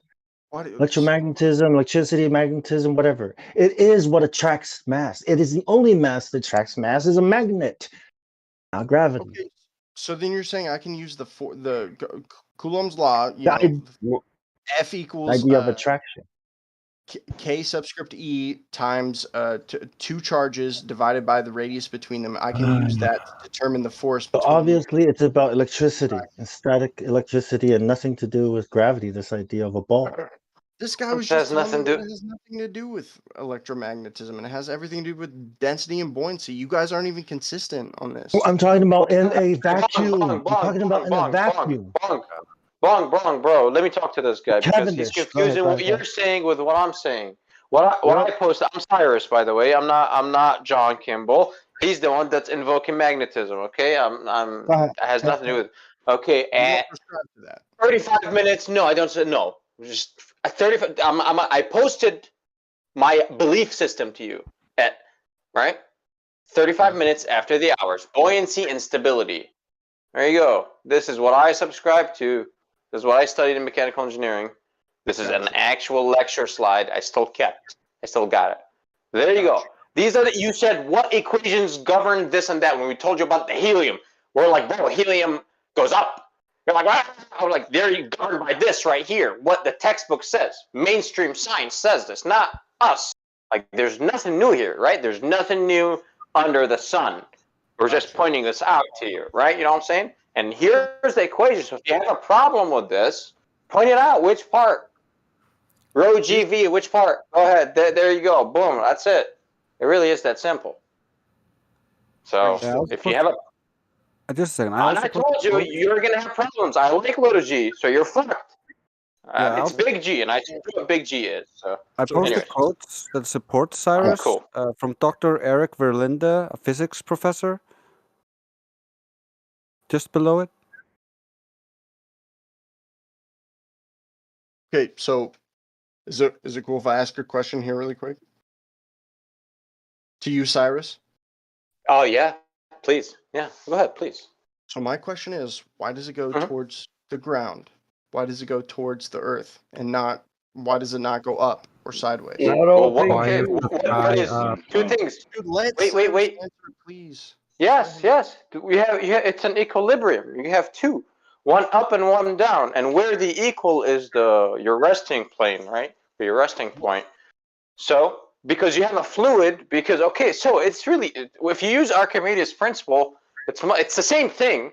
Why do- Electromagnetism, electricity, magnetism, whatever. It is what attracts mass. It is the only mass that attracts mass is a magnet, not gravity. Okay, so then you're saying I can use the Coulomb's law, F The equals idea of attraction. K subscript E times two charges divided by the radius between them. I can use that to determine the force So between. obviously, it's about electricity and static electricity, and nothing to do with gravity. This idea of a ball. This guy was It has just telling me nothing that to- it has nothing to do with electromagnetism, and it has everything to do with density and buoyancy. You guys aren't even consistent on this. I'm talking about in a vacuum. I'm talking about in a vacuum. Bong, bro. Let me talk to this guy because he's Cavendish. Go ahead, confusing go what ahead, you're go ahead. saying with what I'm saying. What I posted. I'm Cyrus, by the way. I'm not John Kimball. He's the one that's invoking magnetism. Okay, Go ahead. it has nothing to do with. Okay, You at don't prescribe to that. 35 minutes. No, I don't say no. Just 35. I posted my belief system to you at right 35 minutes after the hours. Buoyancy and stability. There you go. This is what I subscribe to. This is what I studied in mechanical engineering. This is an actual lecture slide. I still kept. I still got it. There you go. These are you said what equations govern this and that when we told you about the helium. We're like, bro, helium goes up. You're like, ah. I'm like, there you governed by this right here. What the textbook says. Mainstream science says this, not us. Like, there's nothing new here, right? There's nothing new under the sun. We're just pointing this out to you, right? You know what I'm saying? And here's the equation. So if you have a problem with this, point it out. Which part? Rho GV, which part? Go ahead. There you go. Boom. That's it. It really is that simple. So if you have a... Just a second. And I told you, you're going to have problems. I like little g, so you're fucked. It's big G, and I see what big G is. So I posted anyways. quotes that support Cyrus cool. from Dr. Eric Verlinde, a physics professor. Just below it. Okay, so is it cool if I ask a question here really quick? To you, Cyrus? Oh, yeah. Please. Yeah, go ahead, please. So my question is, why does it go towards the ground? Why does it go towards the earth and not? Why does it not go up or sideways? Well, what is two things? Dude, let's Wait. answer, please. Yes. We have. It's an equilibrium. You have two, one up and one down, and where the equal is your resting plane, right? Or your resting point. So because you have a fluid, so it's really if you use Archimedes' principle, it's the same thing.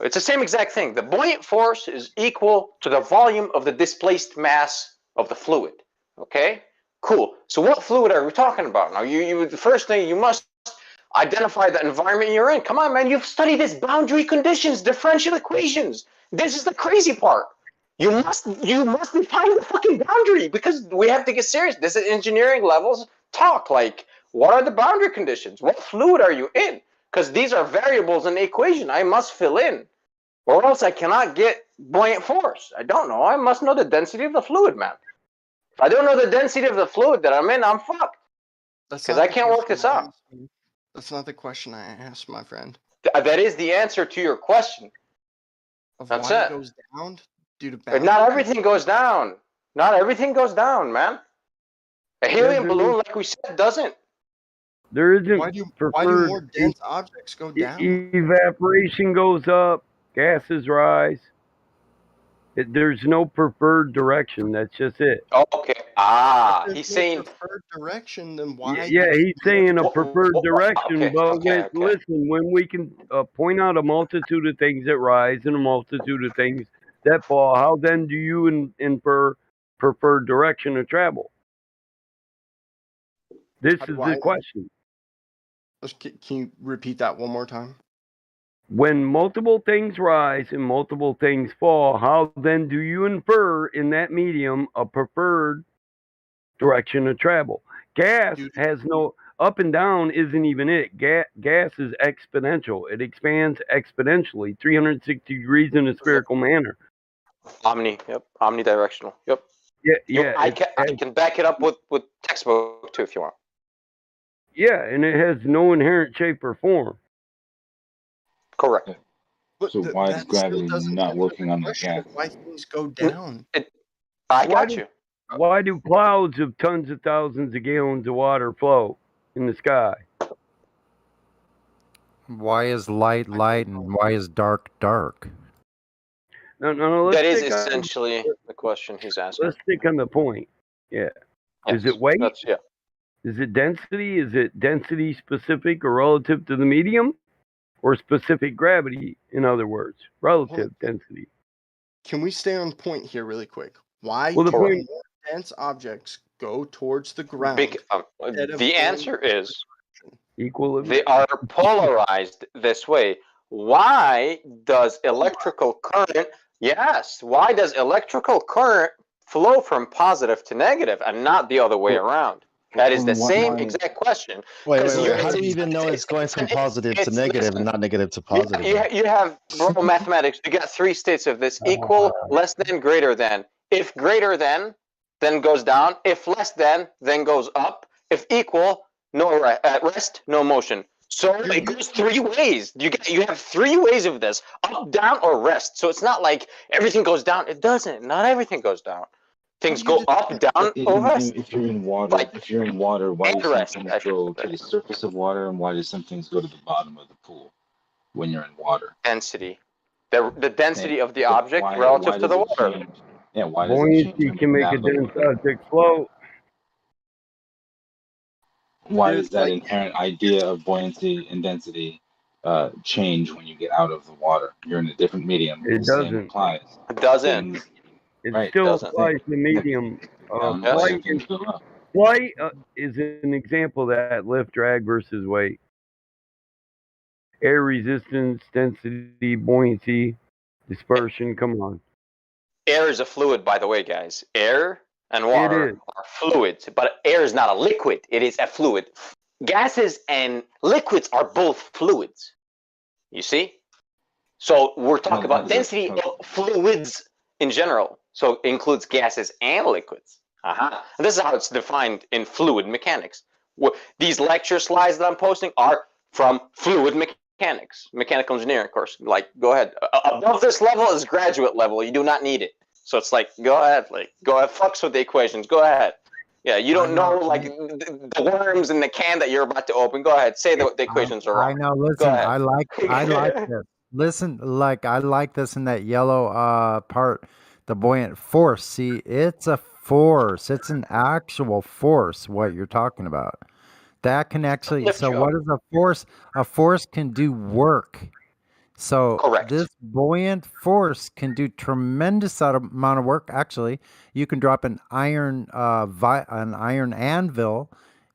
It's the same exact thing. The buoyant force is equal to the volume of the displaced mass of the fluid. Okay? Cool. So what fluid are we talking about? Now, the first thing, you must identify the environment you're in. Come on, man. You've studied this boundary conditions, differential equations. This is the crazy part. You must define the fucking boundary because we have to get serious. This is engineering levels talk. Like, what are the boundary conditions? What fluid are you in? Because these are variables in the equation I must fill in, or else I cannot get buoyant force. I don't know. I must know the density of the fluid, man. If I don't know the density of the fluid that I'm in, I'm fucked. Because I can't work this out. That's not the question I asked, my friend. That is the answer to your question. That's why it. It goes down due to But not everything goes down. Not everything goes down, man. A helium balloon, like we said, doesn't. There isn't why do preferred more dense objects go down? Evaporation goes up, gases rise. There's no preferred direction. That's just it. Okay. If He's there's no saying. preferred direction, then why? Yeah, he's saying a Wha- preferred wha- direction, Okay. but Okay. Okay. listen, when we can point out a multitude of things that rise and a multitude of things that fall, how then do you infer preferred direction of travel? This How is do the I? question. Can you repeat that one more time? When multiple things rise and multiple things fall, how then do you infer in that medium a preferred direction of travel? Gas has no up and down, isn't even it. Gas is exponential. It expands exponentially, 360 degrees in a spherical manner. Yep. Omnidirectional. Yep. Yeah. I can back it up with textbook too if you want. Yeah, and it has no inherent shape or form. Correct. So why is gravity not working on the gas? Why things go down? I got you. Why do clouds of tons of thousands of gallons of water flow in the sky? Why is light light and why is dark dark? No. That is essentially the question he's asking. Let's stick on the point. Yeah. Yes, Is it weight? Yeah. Is it density? Is it density specific or relative to the medium? Or specific gravity, in other words, relative density. Can we stay on point here really quick? Why Well, do the point- more dense objects go towards the ground? The answer is equilibrium. they are polarized this way. Why does electrical current? Yes. Why does electrical current flow from positive to negative and not the other way around? That is the same exact question. Wait. 'Cause you- How do you even know it's going from positive to negative and not negative to You, positive? you have, bro, mathematics. You got three states of this: equal, less than, greater than. If greater than, then goes down. If less than, then goes up. If equal, no rest, no motion. So it goes three ways. You have three ways of this: up, down, or rest. So it's not like everything goes down. It doesn't. Not everything goes down. Things go up, down, or rest. If you're in water, why do some rest, things I should go say. to the surface of water, and why do some things go to the bottom of the pool when you're in water? Density. The density of the But object why relative to does the it water. change? Yeah, why does it change Buoyancy when can you make get a out of the dense water? object float. Why does that inherent idea of buoyancy and density change when you get out of the water? You're in a different medium. It The same doesn't. applies. It doesn't. Things, It right, still doesn't. applies to medium. Down, Flight things go up. is an example of that lift, drag versus weight. Air resistance, density, buoyancy, dispersion. Come on. Air is a fluid, by the way, guys. Air and water is. are fluids, but air is not a liquid. It is a fluid. Gases and liquids are both fluids. You see? So we're talking about density of fluids in general. So it includes gases and liquids. And this is how it's defined in fluid mechanics. These lecture slides that I'm posting are from fluid mechanics, mechanical engineering course. Like, go ahead. Above this level is graduate level. You do not need it. So it's like, go ahead, fucks with the equations. Go ahead. Yeah, you don't know like the worms in the can that you're about to open. Go ahead, say the equations are wrong. I know. Go Listen, ahead. I like this. Listen, like I like this in that yellow part, the buoyant force. See, it's a force. It's an actual force. What you're talking about, that can actually. So what is a force? A force can do work. So this buoyant force can do tremendous amount of work. Actually, you can drop an iron anvil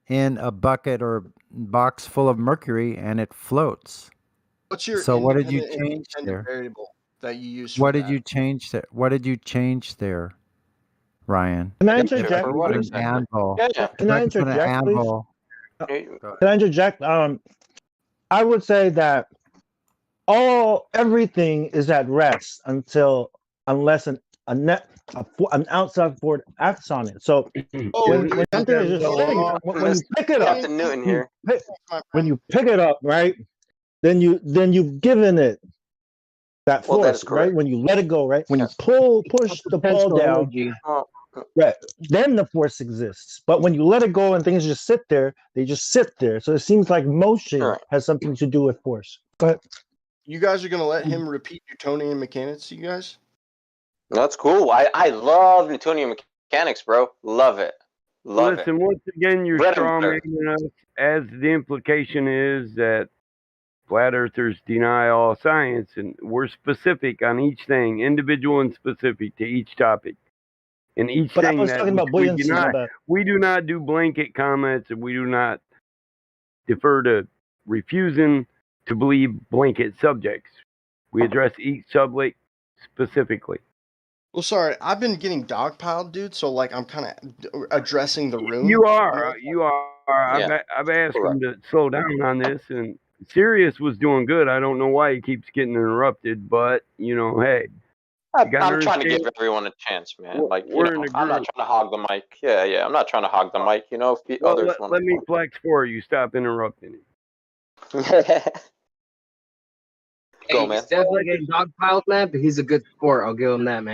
in a bucket or box full of mercury, and it floats. What's your So what did you independent and change dependent there? variable that you use? What for did that? you change there? What did you change there, Ryan? Can I If you interject? put an anvil. Can I if you put an interject, please? anvil. Can I interject? I would say that everything is at rest unless an outside force acts on it. So when something is just sitting, when you pick it up, Captain Newton here. when you pick it up, right, then you've given it that Well, that is force, right? correct. When you let it go, right? When you push the ball down, right, then the force exists. But when you let it go and things just sit there, they just sit there. So it seems like motion has something to do with force. Go ahead. You guys are gonna let him repeat Newtonian mechanics to you guys? That's cool. I love Newtonian mechanics, bro. Love it. Love Listen, it. once again, you're Bread and straw butter. manning us, as the implication is that flat earthers deny all science, and we're specific on each thing, individual and specific to each topic. And each But I thing was that talking about we buoyancy, deny, my bad. we do not do blanket comments, and we do not defer to refusing to believe blanket subjects. We address each subject specifically. Well, sorry, I've been getting dogpiled, dude. So like, I'm kind of addressing the room. You are. Yeah, I've asked him correct. to slow down on this, and Sirius was doing good. I don't know why he keeps getting interrupted, but you know, hey, you got I'm an trying to give escape. everyone a chance, man. We're, Like, we're in a I'm not group. trying to hog the mic. Yeah, I'm not trying to hog the mic. You know, if the Well, others want let me flex for you. Stop interrupting him. to. Go, Hey, man. he's definitely getting dogpiled, man, but he's a good sport. I'll give him that, man.